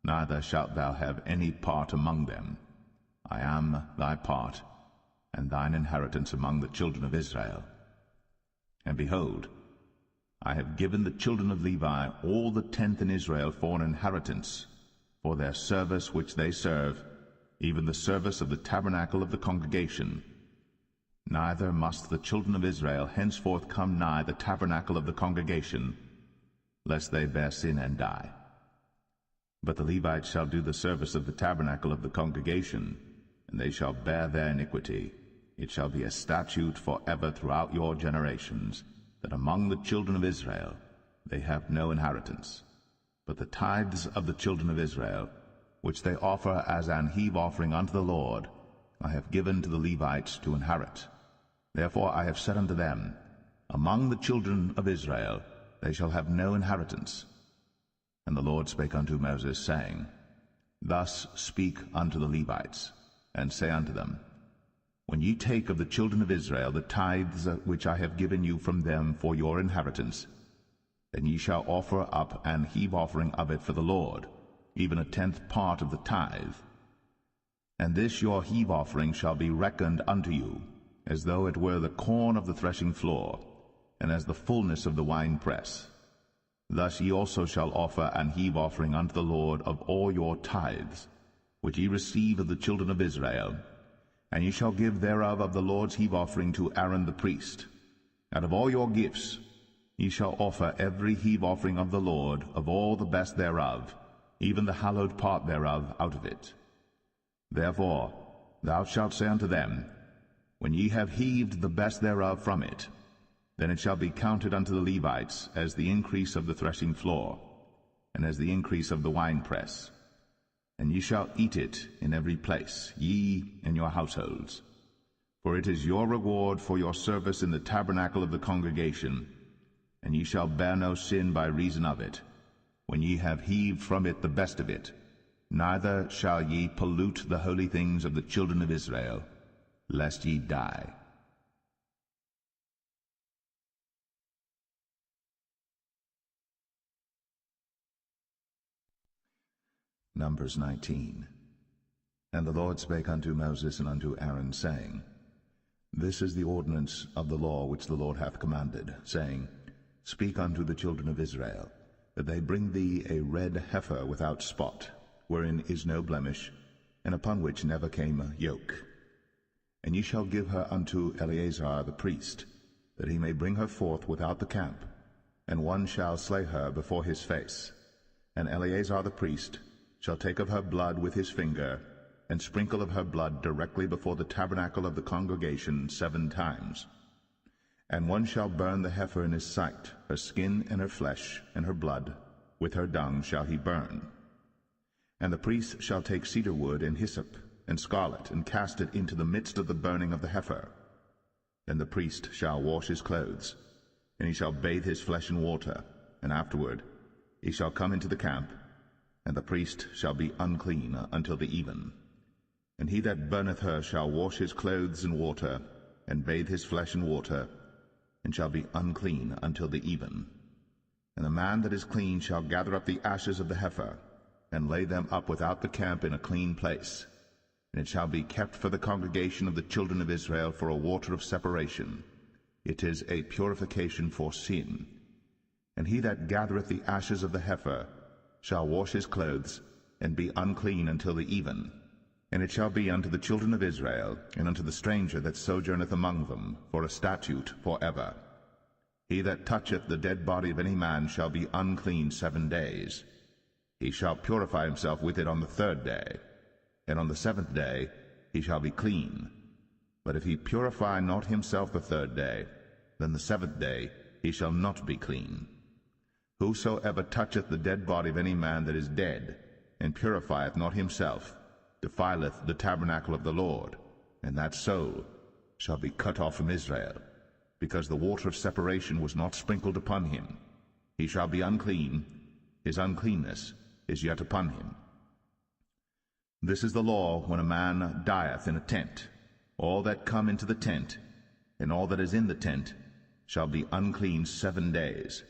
neither shalt thou have any part among them. I am thy part, and thine inheritance among the children of Israel. And behold, I have given the children of Levi all the tenth in Israel for an inheritance, for their service which they serve, even the service of the tabernacle of the congregation. Neither must the children of Israel henceforth come nigh the tabernacle of the congregation, lest they bear sin and die. But the Levites shall do the service of the tabernacle of the congregation, and they shall bear their iniquity. It shall be a statute for ever throughout your generations, that among the children of Israel they have no inheritance. But the tithes of the children of Israel, which they offer as an heave offering unto the Lord, I have given to the Levites to inherit. Therefore I have said unto them, Among the children of Israel they shall have no inheritance. And the Lord spake unto Moses, saying, Thus speak unto the Levites, and say unto them, When ye take of the children of Israel the tithes which I have given you from them for your inheritance, then ye shall offer up an heave offering of it for the Lord, even a tenth part of the tithe. And this your heave offering shall be reckoned unto you, as though it were the corn of the threshing floor, and as the fullness of the winepress. Thus ye also shall offer an heave offering unto the Lord of all your tithes, which ye receive of the children of Israel, and ye shall give thereof of the Lord's heave offering to Aaron the priest. Out of all your gifts ye shall offer every heave offering of the Lord of all the best thereof, even the hallowed part thereof out of it. Therefore thou shalt say unto them, When ye have heaved the best thereof from it, then it shall be counted unto the Levites as the increase of the threshing floor, and as the increase of the winepress. And ye shall eat it in every place, ye and your households. For it is your reward for your service in the tabernacle of the congregation, and ye shall bear no sin by reason of it, when ye have heaved from it the best of it. Neither shall ye pollute the holy things of the children of Israel, lest ye die. Numbers 19. And the Lord spake unto Moses and unto Aaron, saying, This is the ordinance of the law which the Lord hath commanded, saying, Speak unto the children of Israel, that they bring thee a red heifer without spot, wherein is no blemish, and upon which never came a yoke. And ye shall give her unto Eleazar the priest, that he may bring her forth without the camp, and one shall slay her before his face. And Eleazar the priest shall take of her blood with his finger, and sprinkle of her blood directly before the tabernacle of the congregation 7 times. And one shall burn the heifer in his sight, her skin and her flesh, and her blood, with her dung shall he burn. And the priest shall take cedar wood and hyssop, and scarlet, and cast it into the midst of the burning of the heifer. Then the priest shall wash his clothes, and he shall bathe his flesh in water, and afterward he shall come into the camp, and the priest shall be unclean until the even. And he that burneth her shall wash his clothes in water, and bathe his flesh in water, and shall be unclean until the even. And the man that is clean shall gather up the ashes of the heifer, and lay them up without the camp in a clean place. And it shall be kept for the congregation of the children of Israel for a water of separation. It is a purification for sin. And he that gathereth the ashes of the heifer shall wash his clothes, and be unclean until the even. And it shall be unto the children of Israel, and unto the stranger that sojourneth among them, for a statute for ever. He that toucheth the dead body of any man shall be unclean 7 days. He shall purify himself with it on the 3rd day, and on the 7th day he shall be clean. But if he purify not himself the 3rd day, then the 7th day he shall not be clean. Whosoever toucheth the dead body of any man that is dead, and purifieth not himself, defileth the tabernacle of the Lord, and that soul shall be cut off from Israel, because the water of separation was not sprinkled upon him. He shall be unclean, his uncleanness is yet upon him. This is the law when a man dieth in a tent. All that come into the tent, and all that is in the tent, shall be unclean 7 days.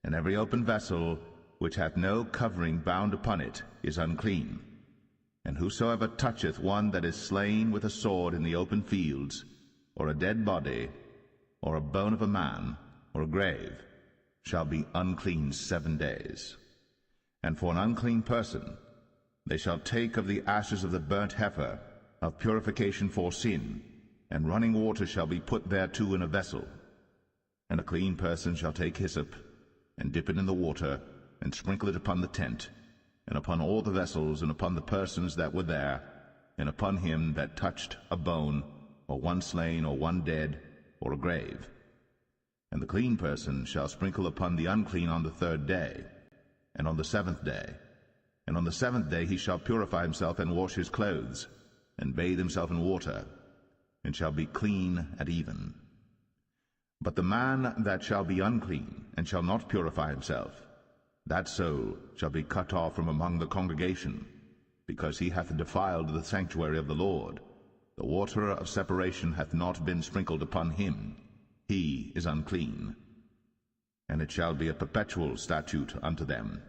And every open vessel which hath no covering bound upon it is unclean. And whosoever toucheth one that is slain with a sword in the open fields, or a dead body, or a bone of a man, or a grave, shall be unclean 7 days. And for an unclean person they shall take of the ashes of the burnt heifer, of purification for sin, and running water shall be put thereto in a vessel. And a clean person shall take hyssop, and dip it in the water, and sprinkle it upon the tent, and upon all the vessels, and upon the persons that were there, and upon him that touched a bone, or one slain, or one dead, or a grave. And the clean person shall sprinkle upon the unclean on the 3rd day, and on the 7th day. And on the 7th day he shall purify himself, and wash his clothes, and bathe himself in water, and shall be clean at even. But the man that shall be unclean, and shall not purify himself, that soul shall be cut off from among the congregation, because he hath defiled the sanctuary of the Lord. The water of separation hath not been sprinkled upon him. He is unclean. And it shall be a perpetual statute unto them,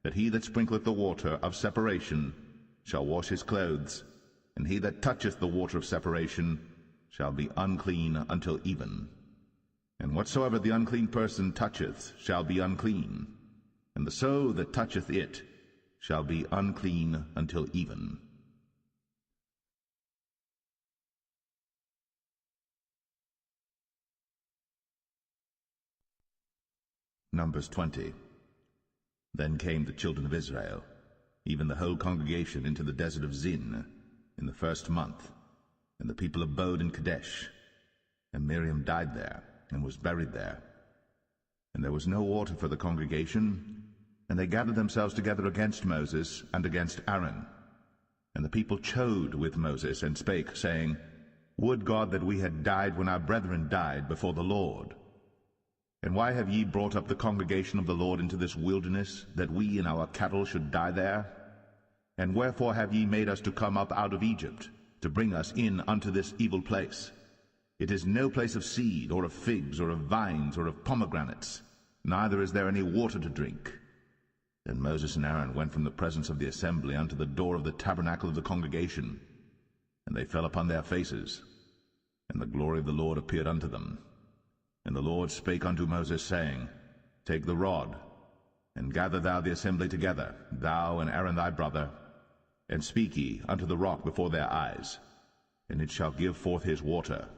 that he that sprinkleth the water of separation shall wash his clothes, and he that toucheth the water of separation shall be unclean until even. And whatsoever the unclean person toucheth shall be unclean, and the soul that toucheth it shall be unclean until even. Numbers 20. Then came the children of Israel, even the whole congregation, into the desert of Zin in the 1st month, and the people abode in Kadesh. And Miriam died there, and was buried there. And there was no water for the congregation, and they gathered themselves together against Moses and against Aaron. And the people chode with Moses, and spake, saying, Would God that we had died when our brethren died before the Lord! And why have ye brought up the congregation of the Lord into this wilderness, that we and our cattle should die there? And wherefore have ye made us to come up out of Egypt, to bring us in unto this evil place? It is no place of seed, or of figs, or of vines, or of pomegranates, neither is there any water to drink. Then Moses and Aaron went from the presence of the assembly unto the door of the tabernacle of the congregation, and they fell upon their faces, and the glory of the Lord appeared unto them. And the Lord spake unto Moses, saying, Take the rod, and gather thou the assembly together, thou and Aaron thy brother, and speak ye unto the rock before their eyes, and it shall give forth his water.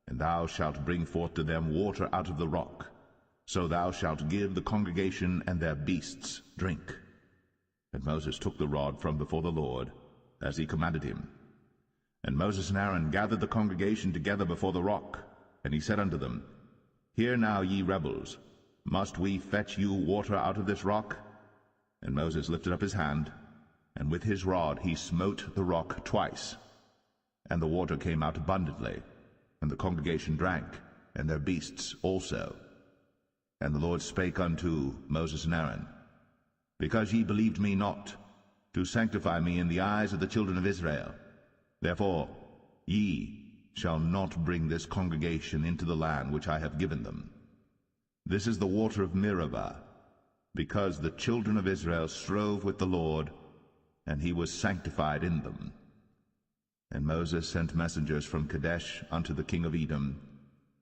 And thou shalt bring forth to them water out of the rock. So thou shalt give the congregation and their beasts drink. And Moses took the rod from before the Lord, as he commanded him. And Moses and Aaron gathered the congregation together before the rock, and he said unto them, Hear now, ye rebels, must we fetch you water out of this rock? And Moses lifted up his hand, and with his rod he smote the rock twice, and the water came out abundantly, and the congregation drank, and their beasts also. And the Lord spake unto Moses and Aaron, Because ye believed me not, to sanctify me in the eyes of the children of Israel, therefore ye shall not bring this congregation into the land which I have given them. This is the water of Meribah, because the children of Israel strove with the Lord, and he was sanctified in them. And Moses sent messengers from Kadesh unto the king of Edom.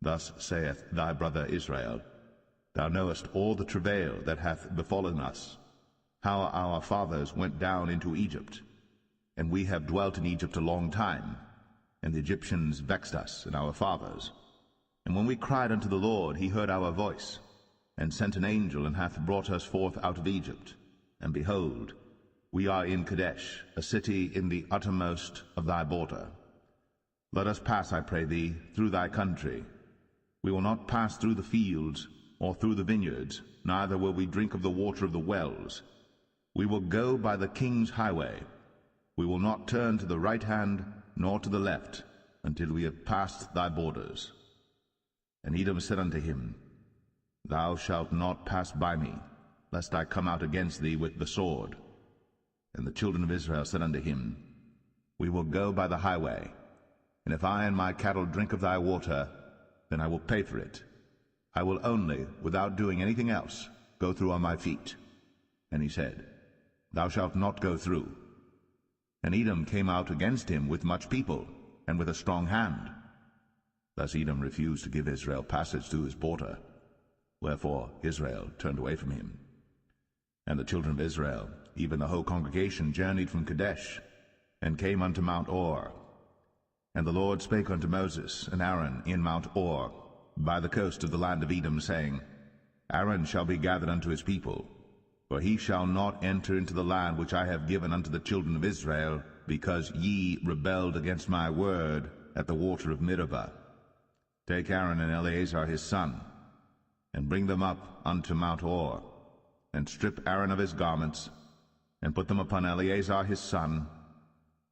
Thus saith thy brother Israel, Thou knowest all the travail that hath befallen us, how our fathers went down into Egypt. And we have dwelt in Egypt a long time, and the Egyptians vexed us and our fathers. And when we cried unto the Lord, he heard our voice, and sent an angel, and hath brought us forth out of Egypt. And behold, we are in Kadesh, a city in the uttermost of thy border. Let us pass, I pray thee, through thy country. We will not pass through the fields, or through the vineyards, neither will we drink of the water of the wells. We will go by the king's highway. We will not turn to the right hand, nor to the left, until we have passed thy borders. And Edom said unto him, Thou shalt not pass by me, lest I come out against thee with the sword. And the children of Israel said unto him, We will go by the highway, and if I and my cattle drink of thy water, then I will pay for it. I will only, without doing anything else, go through on my feet. And he said, Thou shalt not go through. And Edom came out against him with much people, and with a strong hand. Thus Edom refused to give Israel passage through his border. Wherefore Israel turned away from him. And the children of Israel, even the whole congregation, journeyed from Kadesh, and came unto Mount Or. And the Lord spake unto Moses and Aaron in Mount Or, by the coast of the land of Edom, saying, Aaron shall be gathered unto his people, for he shall not enter into the land which I have given unto the children of Israel, because ye rebelled against my word at the water of Meribah. Take Aaron and Eleazar his son, and bring them up unto Mount Or, and strip Aaron of his garments, and put them upon Eleazar his son,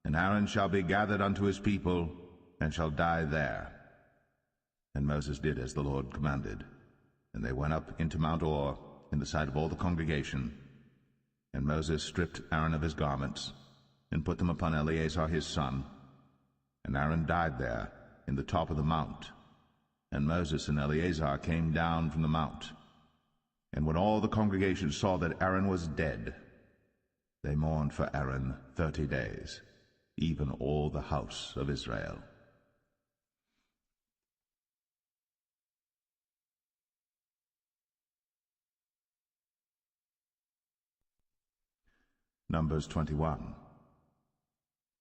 and Aaron shall be gathered unto his people, and shall die there. And Moses did as the Lord commanded, and they went up into Mount Or in the sight of all the congregation. And Moses stripped Aaron of his garments, and put them upon Eleazar his son, and Aaron died there in the top of the mount. And Moses and Eleazar came down from the mount. And when all the congregation saw that Aaron was dead, they mourned for Aaron 30 days, even all the house of Israel. Numbers 21.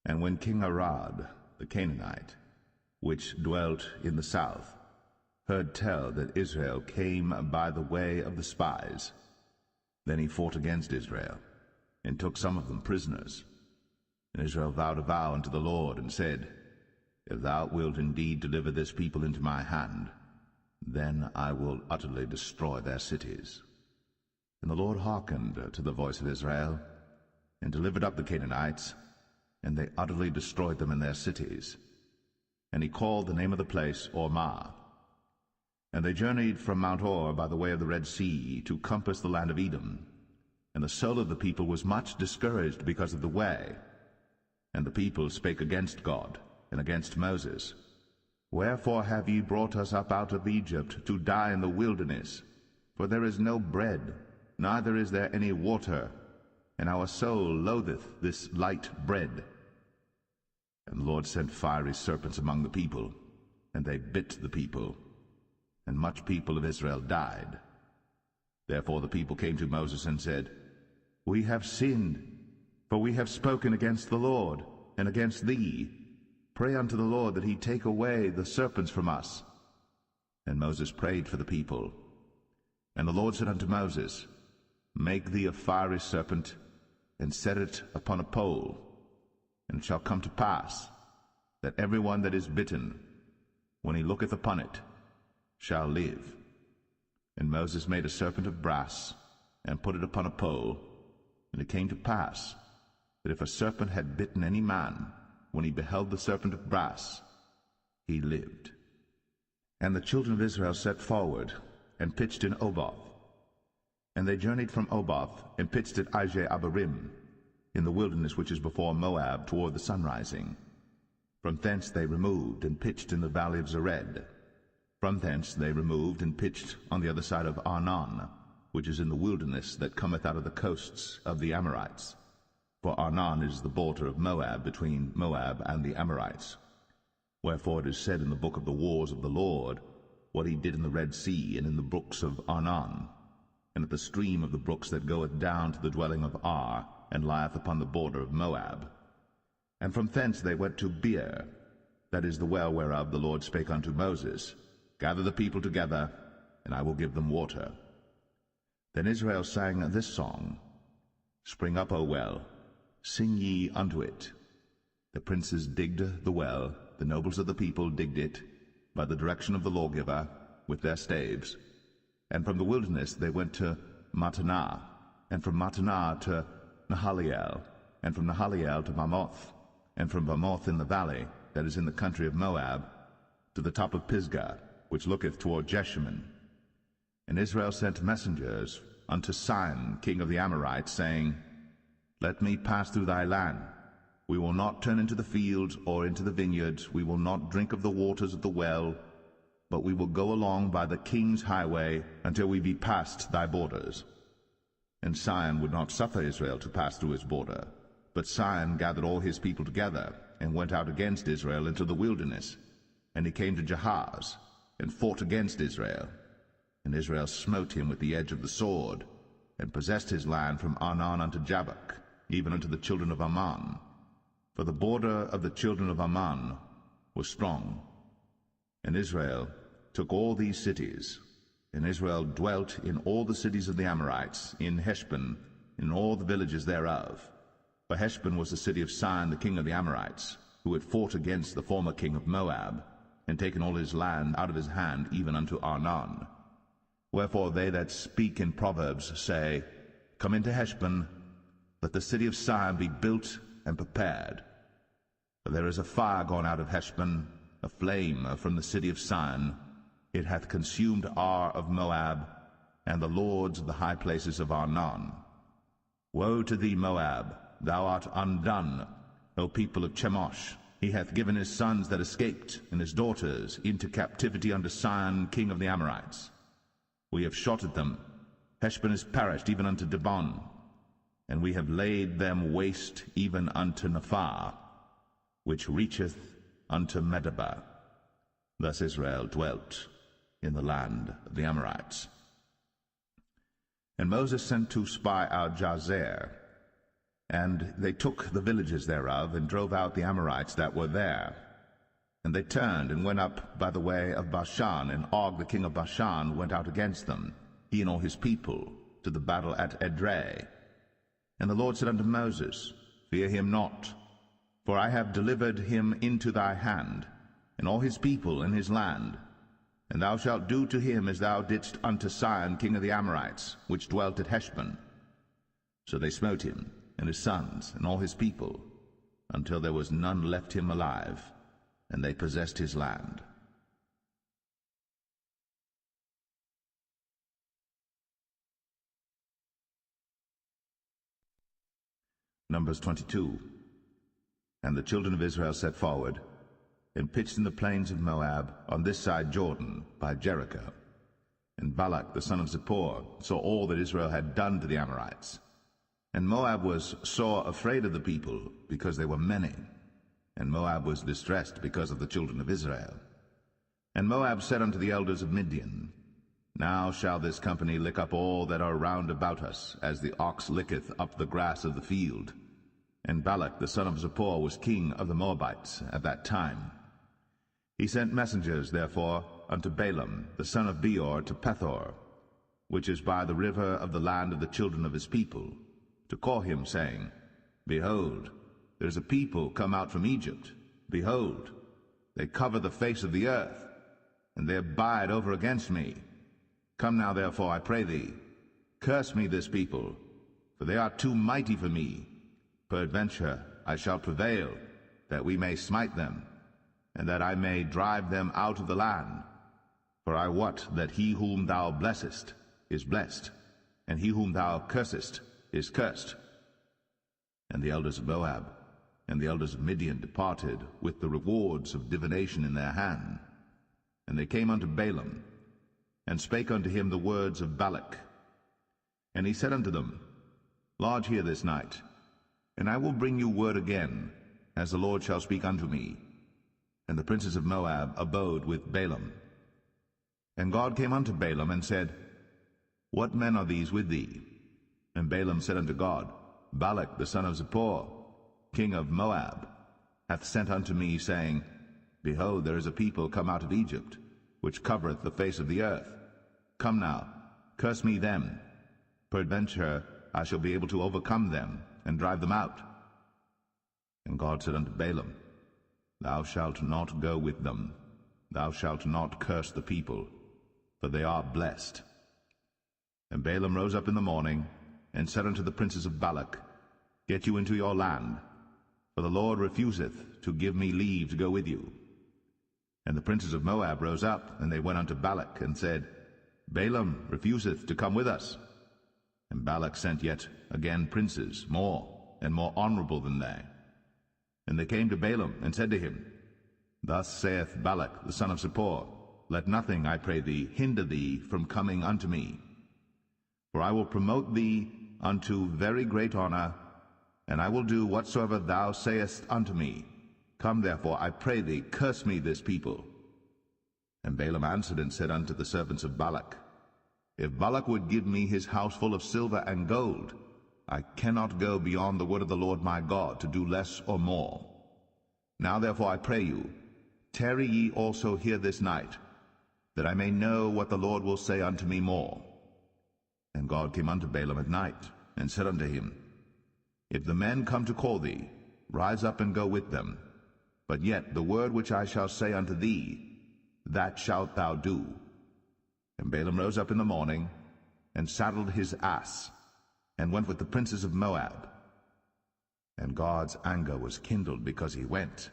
And when King Arad, the Canaanite, which dwelt in the south, heard tell that Israel came by the way of the spies, then he fought against Israel, and took some of them prisoners. And Israel vowed a vow unto the Lord, and said, If thou wilt indeed deliver this people into my hand, then I will utterly destroy their cities. And the Lord hearkened to the voice of Israel, and delivered up the Canaanites, and they utterly destroyed them in their cities. And he called the name of the place Ormah. And they journeyed from Mount Or by the way of the Red Sea to compass the land of Edom. And the soul of the people was much discouraged because of the way. And the people spake against God and against Moses. Wherefore have ye brought us up out of Egypt to die in the wilderness? For there is no bread, neither is there any water, and our soul loatheth this light bread. And the Lord sent fiery serpents among the people, and they bit the people, and much people of Israel died. Therefore the people came to Moses and said, We have sinned, for we have spoken against the Lord, and against thee. Pray unto the Lord that he take away the serpents from us. And Moses prayed for the people. And the Lord said unto Moses, Make thee a fiery serpent, and set it upon a pole. And it shall come to pass, that every one that is bitten, when he looketh upon it, shall live. And Moses made a serpent of brass, and put it upon a pole. And it came to pass, that if a serpent had bitten any man, when he beheld the serpent of brass, he lived. And the children of Israel set forward, and pitched in Oboth. And they journeyed from Oboth, and pitched at Abarim, in the wilderness which is before Moab, toward the sunrising. From thence they removed, and pitched in the valley of Zered. From thence they removed, and pitched on the other side of Arnon, which is in the wilderness that cometh out of the coasts of the Amorites. For Arnon is the border of Moab, between Moab and the Amorites. Wherefore it is said in the book of the wars of the Lord, what he did in the Red Sea, and in the brooks of Arnon, and at the stream of the brooks that goeth down to the dwelling of Ar, and lieth upon the border of Moab. And from thence they went to Beer, that is the well whereof the Lord spake unto Moses, Gather the people together, and I will give them water. Then Israel sang this song, Spring up, O well, sing ye unto it. The princes digged the well, the nobles of the people digged it, by the direction of the lawgiver, with their staves. And from the wilderness they went to Mattanah, and from Mattanah to Nahaliel, and from Nahaliel to Bamoth, and from Bamoth in the valley, that is in the country of Moab, to the top of Pisgah, which looketh toward Jeshimon. And Israel sent messengers unto Sihon king of the Amorites, saying, Let me pass through thy land. We will not turn into the fields or into the vineyards. We will not drink of the waters of the well, but we will go along by the king's highway until we be past thy borders. And Sihon would not suffer Israel to pass through his border. But Sihon gathered all his people together, and went out against Israel into the wilderness. And he came to Jahaz, and fought against Israel. And Israel smote him with the edge of the sword, and possessed his land from Arnon unto Jabbok, even unto the children of Ammon. For the border of the children of Ammon was strong. And Israel took all these cities, and Israel dwelt in all the cities of the Amorites, in Heshbon, in all the villages thereof. For Heshbon was the city of Sihon the king of the Amorites, who had fought against the former king of Moab, and taken all his land out of his hand, even unto Arnon. Wherefore they that speak in Proverbs say, Come into Heshbon, let the city of Sihon be built and prepared. For there is a fire gone out of Heshbon, a flame from the city of Sihon. It hath consumed Ar of Moab, and the lords of the high places of Arnon. Woe to thee, Moab! Thou art undone, O people of Chemosh. He hath given his sons that escaped, and his daughters, into captivity unto Sihon king of the Amorites. We have shot at them. Heshbon is perished even unto Dibon, and we have laid them waste even unto Nephar, which reacheth unto Medeba. Thus Israel dwelt in the land of the Amorites. And Moses sent to spy out Jazer, and they took the villages thereof, and drove out the Amorites that were there. And they turned and went up by the way of Bashan, and Og the king of Bashan went out against them, he and all his people, to the battle at Edrei. And the Lord said unto Moses, Fear him not, for I have delivered him into thy hand, and all his people and his land. And thou shalt do to him as thou didst unto Sihon king of the Amorites, which dwelt at Heshbon. So they smote him, and his sons, and all his people, until there was none left him alive, and they possessed his land. Numbers 22. And the children of Israel set forward, and pitched in the plains of Moab, on this side Jordan, by Jericho. And Balak the son of Zippor saw all that Israel had done to the Amorites. And Moab was sore afraid of the people, because they were many. And Moab was distressed because of the children of Israel. And Moab said unto the elders of Midian, Now shall this company lick up all that are round about us, as the ox licketh up the grass of the field. And Balak the son of Zippor was king of the Moabites at that time. He sent messengers, therefore, unto Balaam the son of Beor to Pethor, which is by the river of the land of the children of his people, to call him, saying, Behold, there is a people come out from Egypt. Behold, they cover the face of the earth, and they abide over against me. Come now, therefore, I pray thee, curse me this people, for they are too mighty for me. Peradventure I shall prevail, that we may smite them, and that I may drive them out of the land. For I wot that he whom thou blessest is blessed, and he whom thou cursest is cursed. And the elders of Moab and the elders of Midian departed with the rewards of divination in their hand. And they came unto Balaam, and spake unto him the words of Balak. And he said unto them, Lodge here this night, and I will bring you word again, as the Lord shall speak unto me. And the princes of Moab abode with Balaam. And God came unto Balaam, and said, What men are these with thee? And Balaam said unto God, Balak the son of Zippor, king of Moab, hath sent unto me, saying, Behold, there is a people come out of Egypt, which covereth the face of the earth. Come now, curse me them. Peradventure I shall be able to overcome them, and drive them out. And God said unto Balaam, Thou shalt not go with them. Thou shalt not curse the people, for they are blessed. And Balaam rose up in the morning, and said unto the princes of Balak, Get you into your land, for the Lord refuseth to give me leave to go with you. And the princes of Moab rose up, and they went unto Balak, and said, Balaam refuseth to come with us. And Balak sent yet again princes, more and more honorable than they. And they came to Balaam, and said to him, Thus saith Balak the son of Zippor, Let nothing, I pray thee, hinder thee from coming unto me. For I will promote thee unto very great honor, and I will do whatsoever thou sayest unto me. Come therefore, I pray thee, curse me this people. And Balaam answered and said unto the servants of Balak, If Balak would give me his house full of silver and gold, I cannot go beyond the word of the Lord my God, to do less or more. Now therefore I pray you, tarry ye also here this night, that I may know what the Lord will say unto me more. And God came unto Balaam at night, and said unto him, If the men come to call thee, rise up and go with them. But yet the word which I shall say unto thee, that shalt thou do. And Balaam rose up in the morning, and saddled his ass, and went with the princes of Moab. And God's anger was kindled because he went.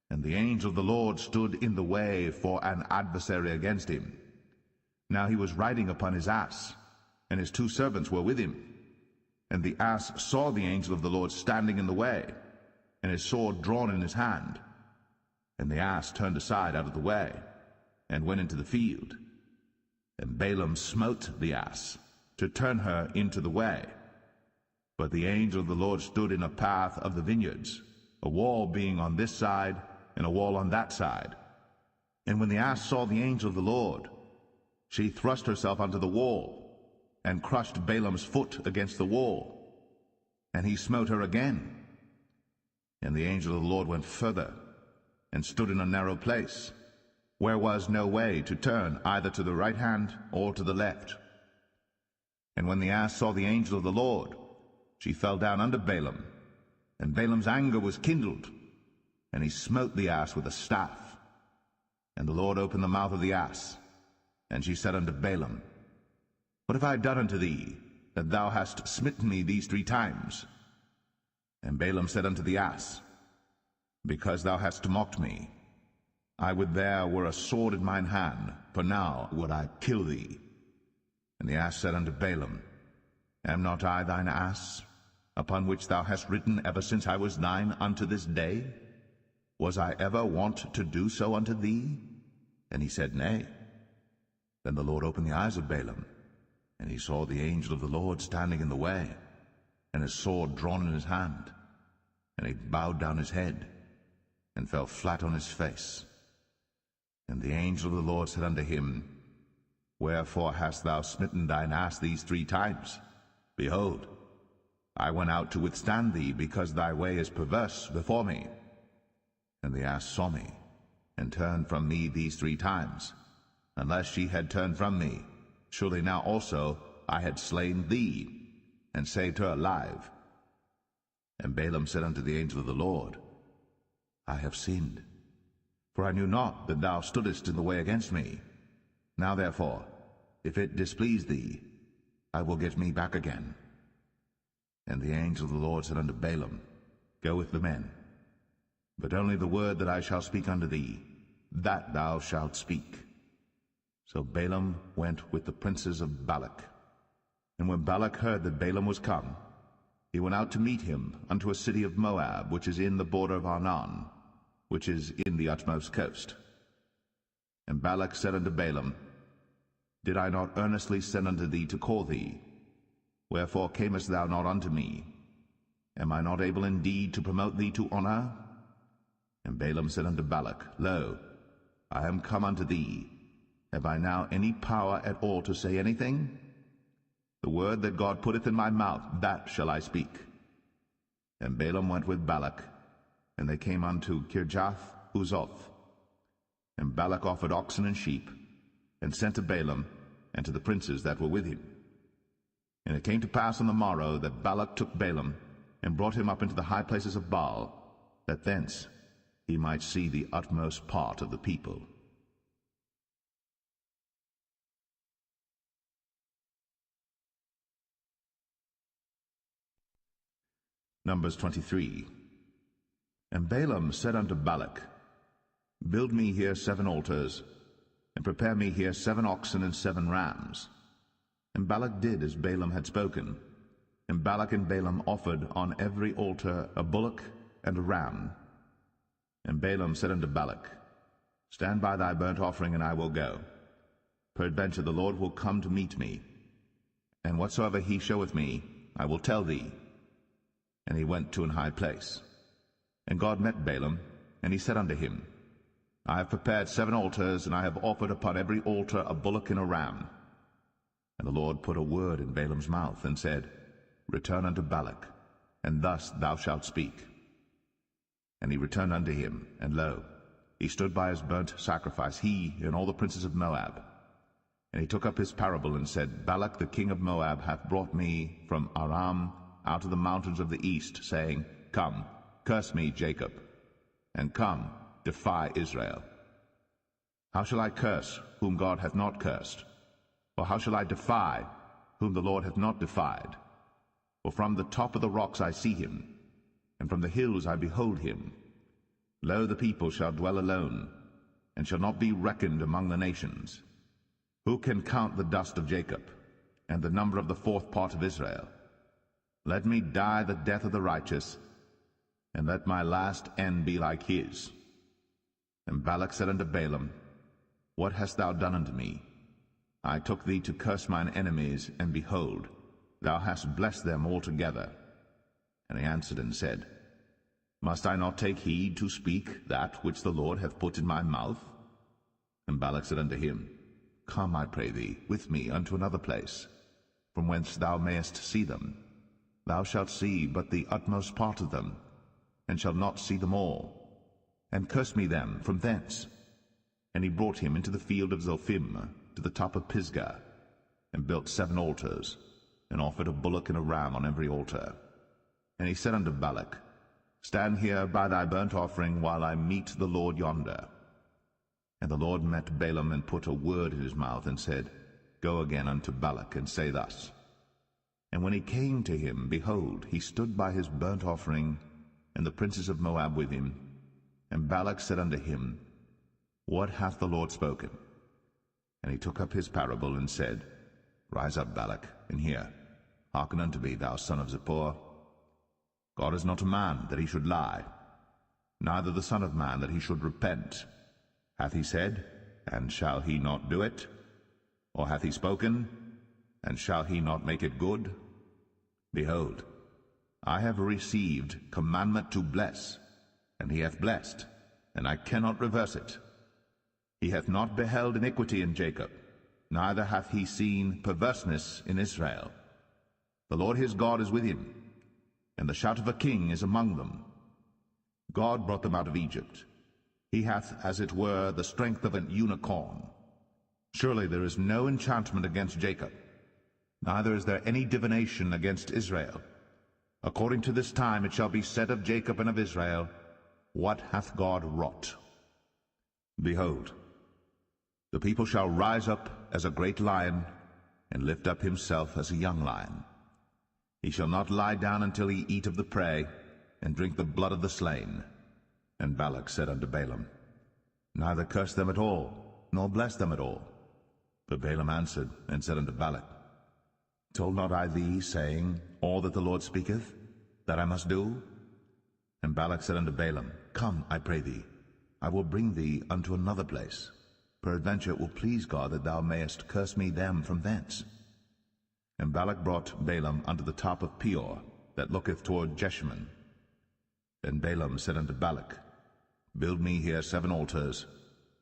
And the angel of the Lord stood in the way for an adversary against him. Now he was riding upon his ass, and his 2 servants were with him. And the ass saw the angel of the Lord standing in the way, and his sword drawn in his hand. And the ass turned aside out of the way, and went into the field. And Balaam smote the ass, to turn her into the way. But the angel of the Lord stood in a path of the vineyards, a wall being on this side, and a wall on that side. And when the ass saw the angel of the Lord, she thrust herself unto the wall, and crushed Balaam's foot against the wall. And he smote her again. And the angel of the Lord went further, and stood in a narrow place, where was no way to turn either to the right hand or to the left. And when the ass saw the angel of the Lord, she fell down under Balaam, and Balaam's anger was kindled, and he smote the ass with a staff. And the Lord opened the mouth of the ass, and she said unto Balaam, What have I done unto thee, that thou hast smitten me these 3 times? And Balaam said unto the ass, Because thou hast mocked me. I would there were a sword in mine hand, for now would I kill thee. And the ass said unto Balaam, Am not I thine ass, upon which thou hast ridden ever since I was thine unto this day? Was I ever wont to do so unto thee? And he said, Nay. Then the Lord opened the eyes of Balaam, and he saw the angel of the Lord standing in the way, and his sword drawn in his hand. And he bowed down his head, and fell flat on his face. And the angel of the Lord said unto him, Wherefore hast thou smitten thine ass these 3 times? Behold, I went out to withstand thee, because thy way is perverse before me. And the ass saw me, and turned from me these 3 times. Unless she had turned from me, surely now also I had slain thee, and saved her alive. And Balaam said unto the angel of the Lord, I have sinned, for I knew not that thou stoodest in the way against me. Now therefore, if it displease thee, I will get me back again. And the angel of the Lord said unto Balaam, Go with the men, but only the word that I shall speak unto thee, that thou shalt speak. So Balaam went with the princes of Balak. And when Balak heard that Balaam was come, he went out to meet him unto a city of Moab, which is in the border of Arnon, which is in the utmost coast. And Balak said unto Balaam, Did I not earnestly send unto thee to call thee? Wherefore camest thou not unto me? Am I not able indeed to promote thee to honor? And Balaam said unto Balak, Lo, I am come unto thee. Have I now any power at all to say anything? The word that God putteth in my mouth, that shall I speak. And Balaam went with Balak, and they came unto Kirjath-Huzoth. And Balak offered oxen and sheep, and sent to Balaam, and to the princes that were with him. And it came to pass on the morrow that Balak took Balaam, and brought him up into the high places of Baal, that thence he might see the utmost part of the people. Numbers 23. And Balaam said unto Balak, Build me here 7 altars, and prepare me here 7 oxen and 7 rams. And Balak did as Balaam had spoken. And Balak and Balaam offered on every altar a bullock and a ram. And Balaam said unto Balak, Stand by thy burnt offering, and I will go. Peradventure the Lord will come to meet me, and whatsoever he showeth me, I will tell thee. And he went to an high place. And God met Balaam, and he said unto him, I have prepared 7 altars, and I have offered upon every altar a bullock and a ram. And the Lord put a word in Balaam's mouth, and said, Return unto Balak, and thus thou shalt speak. And he returned unto him, and lo, he stood by his burnt sacrifice, he and all the princes of Moab. And he took up his parable, and said, Balak the king of Moab hath brought me from Aram out of the mountains of the east, saying, Come, curse me, Jacob, and come, defy Israel. How shall I curse whom God hath not cursed? Or how shall I defy whom the Lord hath not defied? For from the top of the rocks I see him, and from the hills I behold him. Lo, the people shall dwell alone, and shall not be reckoned among the nations. Who can count the dust of Jacob, and the number of the 4th part of Israel? Let me die the death of the righteous, and let my last end be like his. And Balak said unto Balaam, What hast thou done unto me? I took thee to curse mine enemies, and behold, thou hast blessed them altogether. And he answered and said, Must I not take heed to speak that which the Lord hath put in my mouth? And Balak said unto him, Come, I pray thee, with me unto another place, from whence thou mayest see them. Thou shalt see but the utmost part of them, and shalt not see them all. And curse me them from thence. And he brought him into the field of Zophim, to the top of Pisgah, and built 7 altars, and offered a bullock and a ram on every altar. And he said unto Balak, Stand here by thy burnt offering, while I meet the Lord yonder. And the Lord met Balaam, and put a word in his mouth, and said, Go again unto Balak, and say thus. And when he came to him, behold, he stood by his burnt offering, and the princes of Moab with him. And Balak said unto him, What hath the Lord spoken? And he took up his parable, and said, Rise up, Balak, and hear. Hearken unto me, thou son of Zippor. God is not a man, that he should lie, neither the son of man, that he should repent. Hath he said, and shall he not do it? Or hath he spoken, and shall he not make it good? Behold, I have received commandment to bless, and he hath blessed, and I cannot reverse it. He hath not beheld iniquity in Jacob, neither hath he seen perverseness in Israel. The Lord his God is with him, and the shout of a king is among them. God brought them out of Egypt. He hath, as it were, the strength of an unicorn. Surely there is no enchantment against Jacob, neither is there any divination against Israel. According to this time it shall be said of Jacob and of Israel, What hath God wrought? Behold, the people shall rise up as a great lion, and lift up himself as a young lion. He shall not lie down until he eat of the prey, and drink the blood of the slain. And Balak said unto Balaam, Neither curse them at all, nor bless them at all. But Balaam answered and said unto Balak, Told not I thee, saying, All that the Lord speaketh, that I must do? And Balak said unto Balaam, Come, I pray thee, I will bring thee unto another place. Peradventure it will please God that thou mayest curse me them from thence. And Balak brought Balaam unto the top of Peor, that looketh toward Jeshimon. Then Balaam said unto Balak, Build me here 7 altars,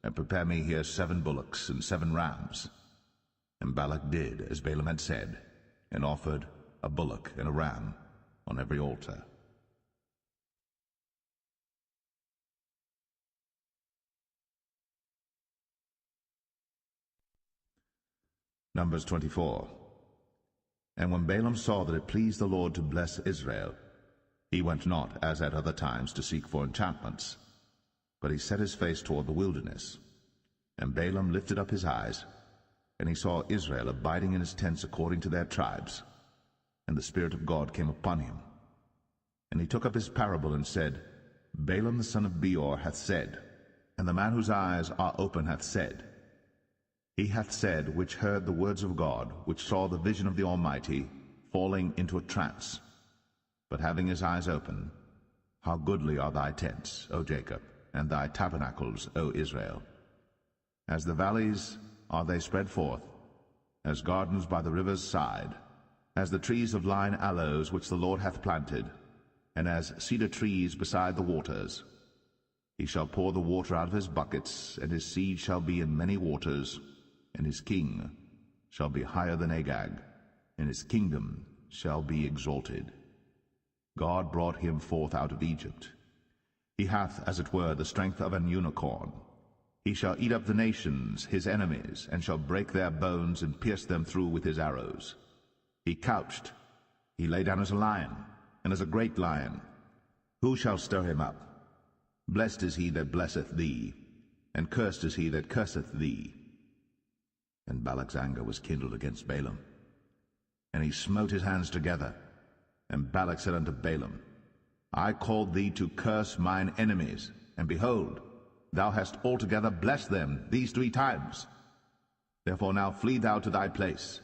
and prepare me here 7 bullocks and 7 rams. And Balak did as Balaam had said, and offered a bullock and a ram on every altar. Numbers 24. And when Balaam saw that it pleased the Lord to bless Israel, he went not, as at other times, to seek for enchantments, but he set his face toward the wilderness. And Balaam lifted up his eyes, and he saw Israel abiding in his tents according to their tribes. And the Spirit of God came upon him. And he took up his parable, and said, Balaam the son of Beor hath said, and the man whose eyes are open hath said, He hath said, which heard the words of God, which saw the vision of the Almighty, falling into a trance, but having his eyes open, how goodly are thy tents, O Jacob, and thy tabernacles, O Israel! As the valleys are they spread forth, as gardens by the river's side, as the trees of lign aloes which the Lord hath planted, and as cedar trees beside the waters. He shall pour the water out of his buckets, and his seed shall be in many waters, and his king shall be higher than Agag, and his kingdom shall be exalted. God brought him forth out of Egypt. He hath, as it were, the strength of an unicorn. He shall eat up the nations, his enemies, and shall break their bones and pierce them through with his arrows. He couched, he lay down as a lion, and as a great lion. Who shall stir him up? Blessed is he that blesseth thee, and cursed is he that curseth thee. And Balak's anger was kindled against Balaam, and he smote his hands together. And Balak said unto Balaam, I called thee to curse mine enemies, and behold, thou hast altogether blessed them these 3 times. Therefore now flee thou to thy place.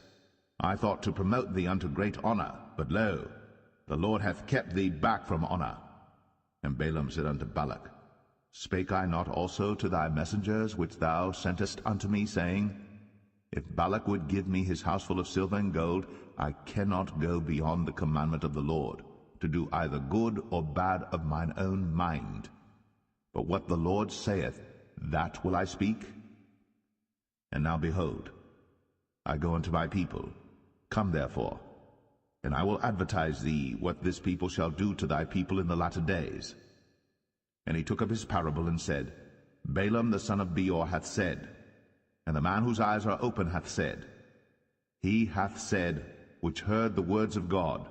I thought to promote thee unto great honor, but lo, the Lord hath kept thee back from honor. And Balaam said unto Balak, Spake I not also to thy messengers which thou sentest unto me, saying, If Balak would give me his house full of silver and gold, I cannot go beyond the commandment of the Lord, to do either good or bad of mine own mind. But what the Lord saith, that will I speak. And now behold, I go unto my people. Come therefore, and I will advertise thee what this people shall do to thy people in the latter days. And he took up his parable and said, Balaam the son of Beor hath said, and the man whose eyes are open hath said, He hath said, which heard the words of God,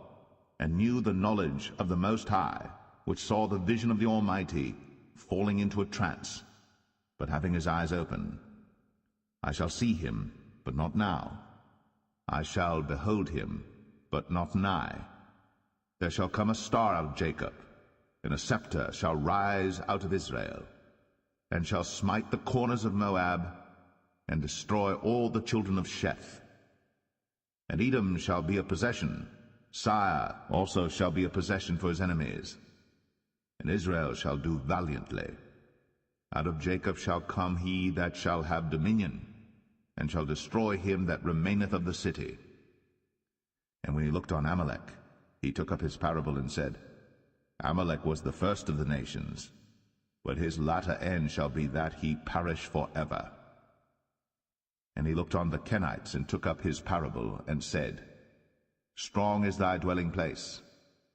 and knew the knowledge of the Most High, which saw the vision of the Almighty, falling into a trance, but having his eyes open. I shall see him, but not now. I shall behold him, but not nigh. There shall come a star out of Jacob, and a scepter shall rise out of Israel, and shall smite the corners of Moab, and destroy all the children of Sheth. And Edom shall be a possession, Sire also shall be a possession for his enemies. And Israel shall do valiantly. Out of Jacob shall come he that shall have dominion, and shall destroy him that remaineth of the city. And when he looked on Amalek, he took up his parable and said, Amalek was the first of the nations, but his latter end shall be that he perish forever. And he looked on the Kenites, and took up his parable, and said, Strong is thy dwelling place,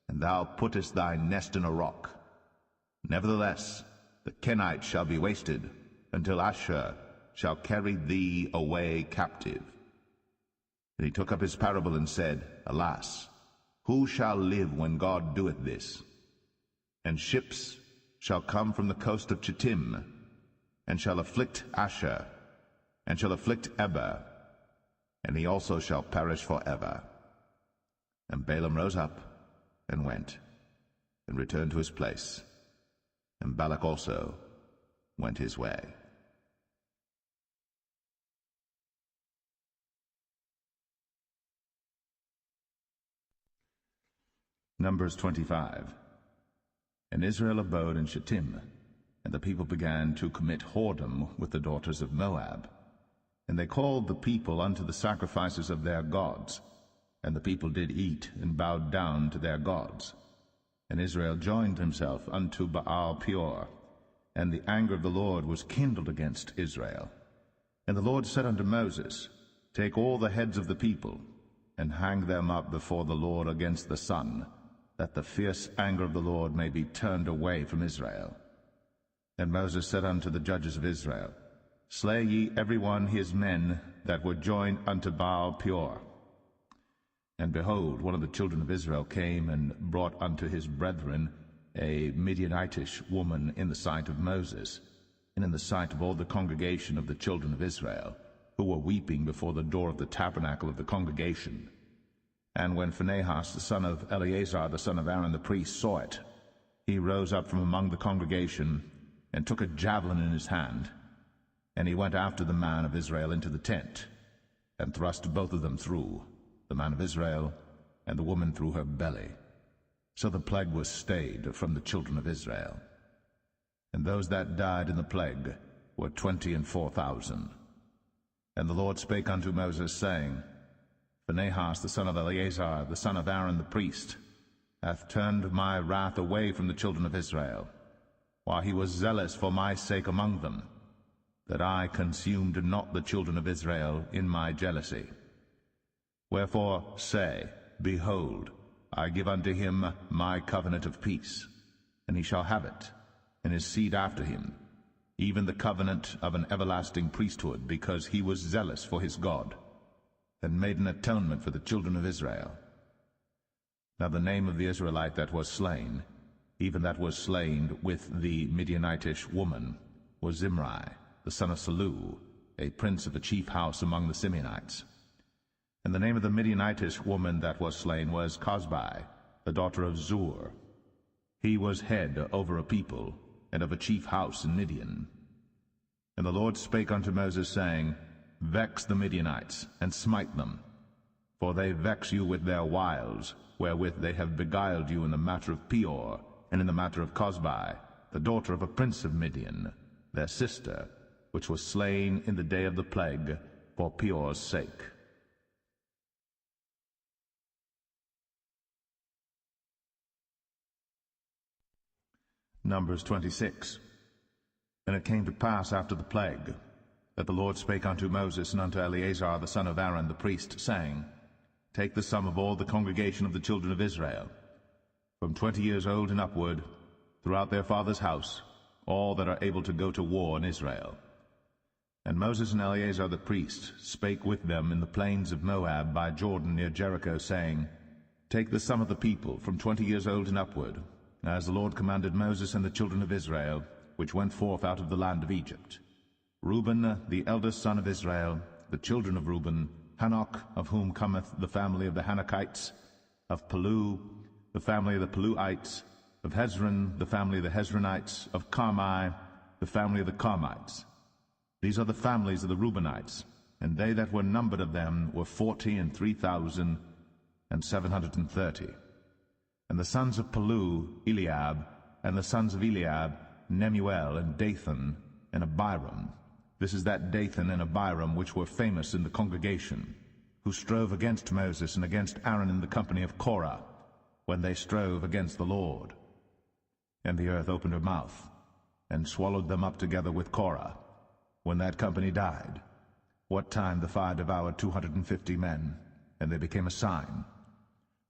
and thou puttest thy nest in a rock. Nevertheless, the Kenites shall be wasted, until Asher shall carry thee away captive. And he took up his parable, and said, Alas, who shall live when God doeth this? And ships shall come from the coast of Chittim, and shall afflict Asher, and shall afflict Eber, and he also shall perish forever. And Balaam rose up, and went, and returned to his place, and Balak also went his way. Numbers 25. And Israel abode in Shittim, and the people began to commit whoredom with the daughters of Moab. And they called the people unto the sacrifices of their gods, and the people did eat and bowed down to their gods. And Israel joined himself unto Baal Peor, and the anger of the Lord was kindled against Israel. And the Lord said unto Moses, Take all the heads of the people, and hang them up before the Lord against the sun, that the fierce anger of the Lord may be turned away from Israel. And Moses said unto the judges of Israel, Slay ye every one his men that were joined unto Baal Peor. And behold, one of the children of Israel came and brought unto his brethren a Midianitish woman in the sight of Moses, and in the sight of all the congregation of the children of Israel, who were weeping before the door of the tabernacle of the congregation. And when Phinehas the son of Eleazar the son of Aaron the priest saw it, he rose up from among the congregation, and took a javelin in his hand, And he went after the man of Israel into the tent, and thrust both of them through, the man of Israel and the woman through her belly. So the plague was stayed from the children of Israel. And those that died in the plague were 24,000. And the Lord spake unto Moses, saying, Phinehas the son of Eleazar, the son of Aaron the priest, hath turned my wrath away from the children of Israel, while he was zealous for my sake among them, that I consumed not the children of Israel in my jealousy. Wherefore say, Behold, I give unto him my covenant of peace, and he shall have it, and his seed after him, even the covenant of an everlasting priesthood, because he was zealous for his God, and made an atonement for the children of Israel. Now the name of the Israelite that was slain, even that was slain with the Midianitish woman, was Zimri, the son of Salu, a prince of a chief house among the Simeonites. And the name of the Midianitish woman that was slain was Cosbi, the daughter of Zur. He was head over a people, and of a chief house in Midian. And the Lord spake unto Moses, saying, Vex the Midianites, and smite them, for they vex you with their wiles, wherewith they have beguiled you in the matter of Peor, and in the matter of Cosbi, the daughter of a prince of Midian, their sister, which was slain in the day of the plague, for Peor's sake. Numbers 26. And it came to pass after the plague, that the Lord spake unto Moses and unto Eleazar the son of Aaron the priest, saying, Take the sum of all the congregation of the children of Israel, from 20 years old and upward, throughout their father's house, all that are able to go to war in Israel. And Moses and Eleazar the priest spake with them in the plains of Moab by Jordan near Jericho, saying, Take the sum of the people from 20 years old and upward, as the Lord commanded Moses and the children of Israel, which went forth out of the land of Egypt. Reuben, the eldest son of Israel, the children of Reuben, Hanok, of whom cometh the family of the Hanokites, of Palu, the family of the Paluites, of Hezron, the family of the Hezronites, of Carmi, the family of the Carmites. These are the families of the Reubenites, and they that were numbered of them were 43,730. And the sons of Palu, Eliab, and the sons of Eliab, Nemuel, and Dathan, and Abiram. This is that Dathan and Abiram which were famous in the congregation, who strove against Moses and against Aaron in the company of Korah, when they strove against the Lord. And the earth opened her mouth, and swallowed them up together with Korah, when that company died, what time the fire devoured 250 men, and they became a sign.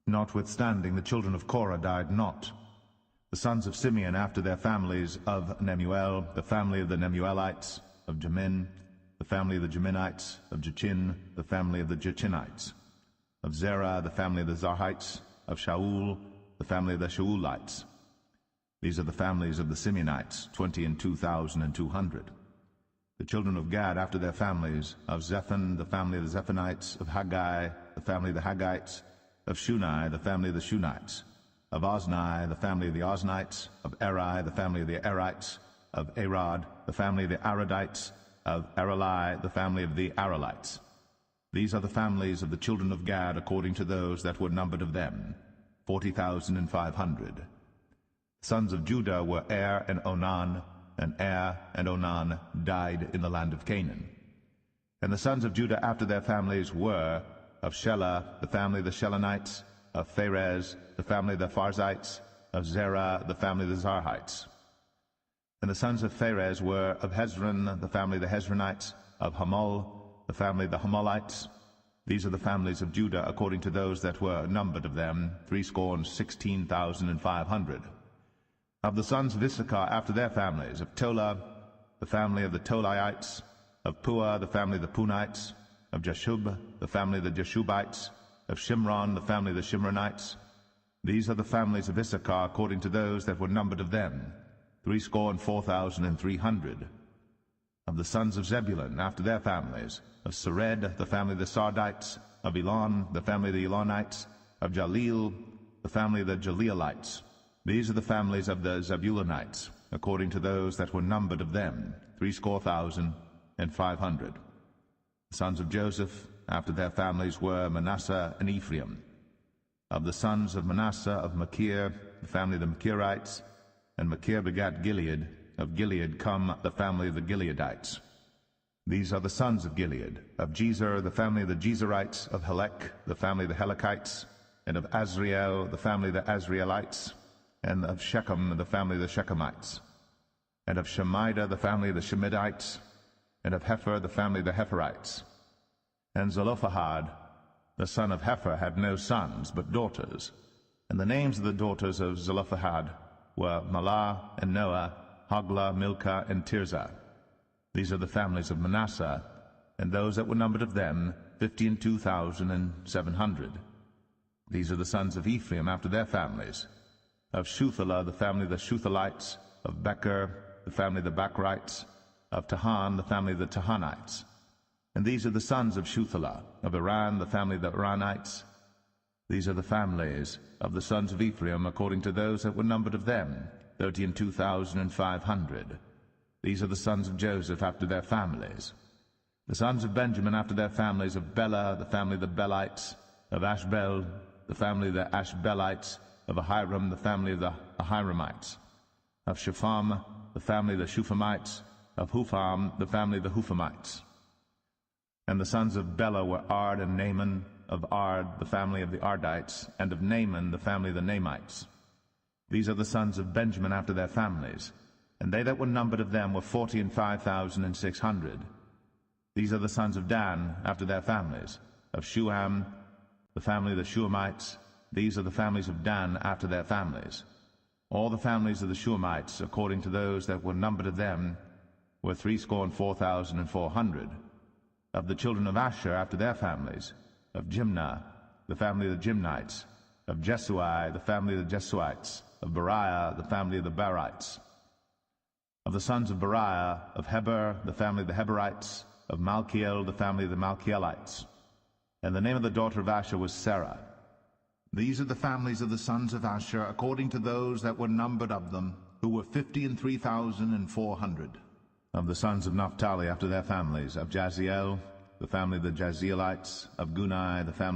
Notwithstanding, the children of Korah died not. The sons of Simeon after their families, of Nemuel, the family of the Nemuelites, of Jamin, the family of the Jaminites, of Jachin, the family of the Jachinites, of Zerah, the family of the Zarhites, of Shaul, the family of the Shaulites. These are the families of the Simeonites, 22,200. The children of Gad after their families, of Zephon, the family of the Zephonites, of Haggai, the family of the Haggites, of Shuni, the family of the Shunites, of Ozni, the family of the Oznites, of Eri, the family of the Erites, of Arad, the family of the Aradites, of Arali, the family of the Aralites. These are the families of the children of Gad according to those that were numbered of them, 40,500. Sons of Judah were Er and Onan, and Er and Onan died in the land of Canaan. And the sons of Judah after their families were, of Shelah, the family of the Shelonites, of Pharez, the family of the Pharzites, of Zerah, the family of the Zarhites. And the sons of Pharez were, of Hezron, the family of the Hezronites, of Hamul, the family of the Hamulites. These are the families of Judah according to those that were numbered of them, 16,500. Of the sons of Issachar after their families, of Tola, the family of the Tolaites, of Pua, the family of the Punites, of Jashub, the family of the Jashubites, of Shimron, the family of the Shimronites. These are the families of Issachar according to those that were numbered of them, 64,300. Of the sons of Zebulun after their families, of Sered, the family of the Sardites, of Elon, the family of the Elonites, of Jaleel, the family of the Jaleelites. These are the families of the Zebulunites, according to those that were numbered of them, 64,000, The sons of Joseph, after their families, were Manasseh and Ephraim. Of the sons of Manasseh, of Machir, the family of the Machirites, and Machir begat Gilead. Of Gilead come the family of the Gileadites. These are the sons of Gilead. Of Jezer, the family of the Jezerites. Of Helek, the family of the Helekites. And of Azriel, the family of the Azrielites. And of Shechem, the family of the Shechemites. And of Shemida, the family of the Shemidites. And of Hepher, the family of the Hepherites. And Zelophehad, the son of Hepher, had no sons, but daughters. And the names of the daughters of Zelophehad were Mahlah and Noah, Hoglah, Milcah, and Tirzah. These are the families of Manasseh, and those that were numbered of them, 52,700. These are the sons of Ephraim after their families. Of Shuthelah, the family of the Shuthelites. Of Becher, the family of the Bechrites. Of Tahan, the family of the Tahanites. And these are the sons of Shuthelah. Of Iran, the family of the Iranites. These are the families of the sons of Ephraim according to those that were numbered of them, 32,500. These are the sons of Joseph after their families. The sons of Benjamin after their families, of Bela, the family of the Belites. Of Ashbel, the family of the Ashbelites. Of Ahiram, the family of the Ahiramites. Of Shepham, the family of the Shuphamites. Of Hupham, the family of the Huphamites. And the sons of Bela were Ard and Naaman. Of Ard, the family of the Ardites. And of Naaman, the family of the Naamites. These are the sons of Benjamin after their families. And they that were numbered of them were 45,600. These are the sons of Dan after their families. Of Shuham, the family of the Shuhamites. These are the families of Dan after their families. All the families of the Shuhamites, according to those that were numbered of them, were 64,400. Of the children of Asher after their families. Of Jimnah, the family of the Jimnites. Of Jesui, the family of the Jesuites. Of Beriah, the family of the Berites. Of the sons of Beriah, of Heber, the family of the Heberites. Of Malchiel, the family of the Malchielites. And the name of the daughter of Asher was Sarah. These are the families of the sons of Asher, according to those that were numbered of them, who were 53,400. Of the sons of Naphtali after their families, of Jaziel, the family of the Jazielites. Of Gunai, the family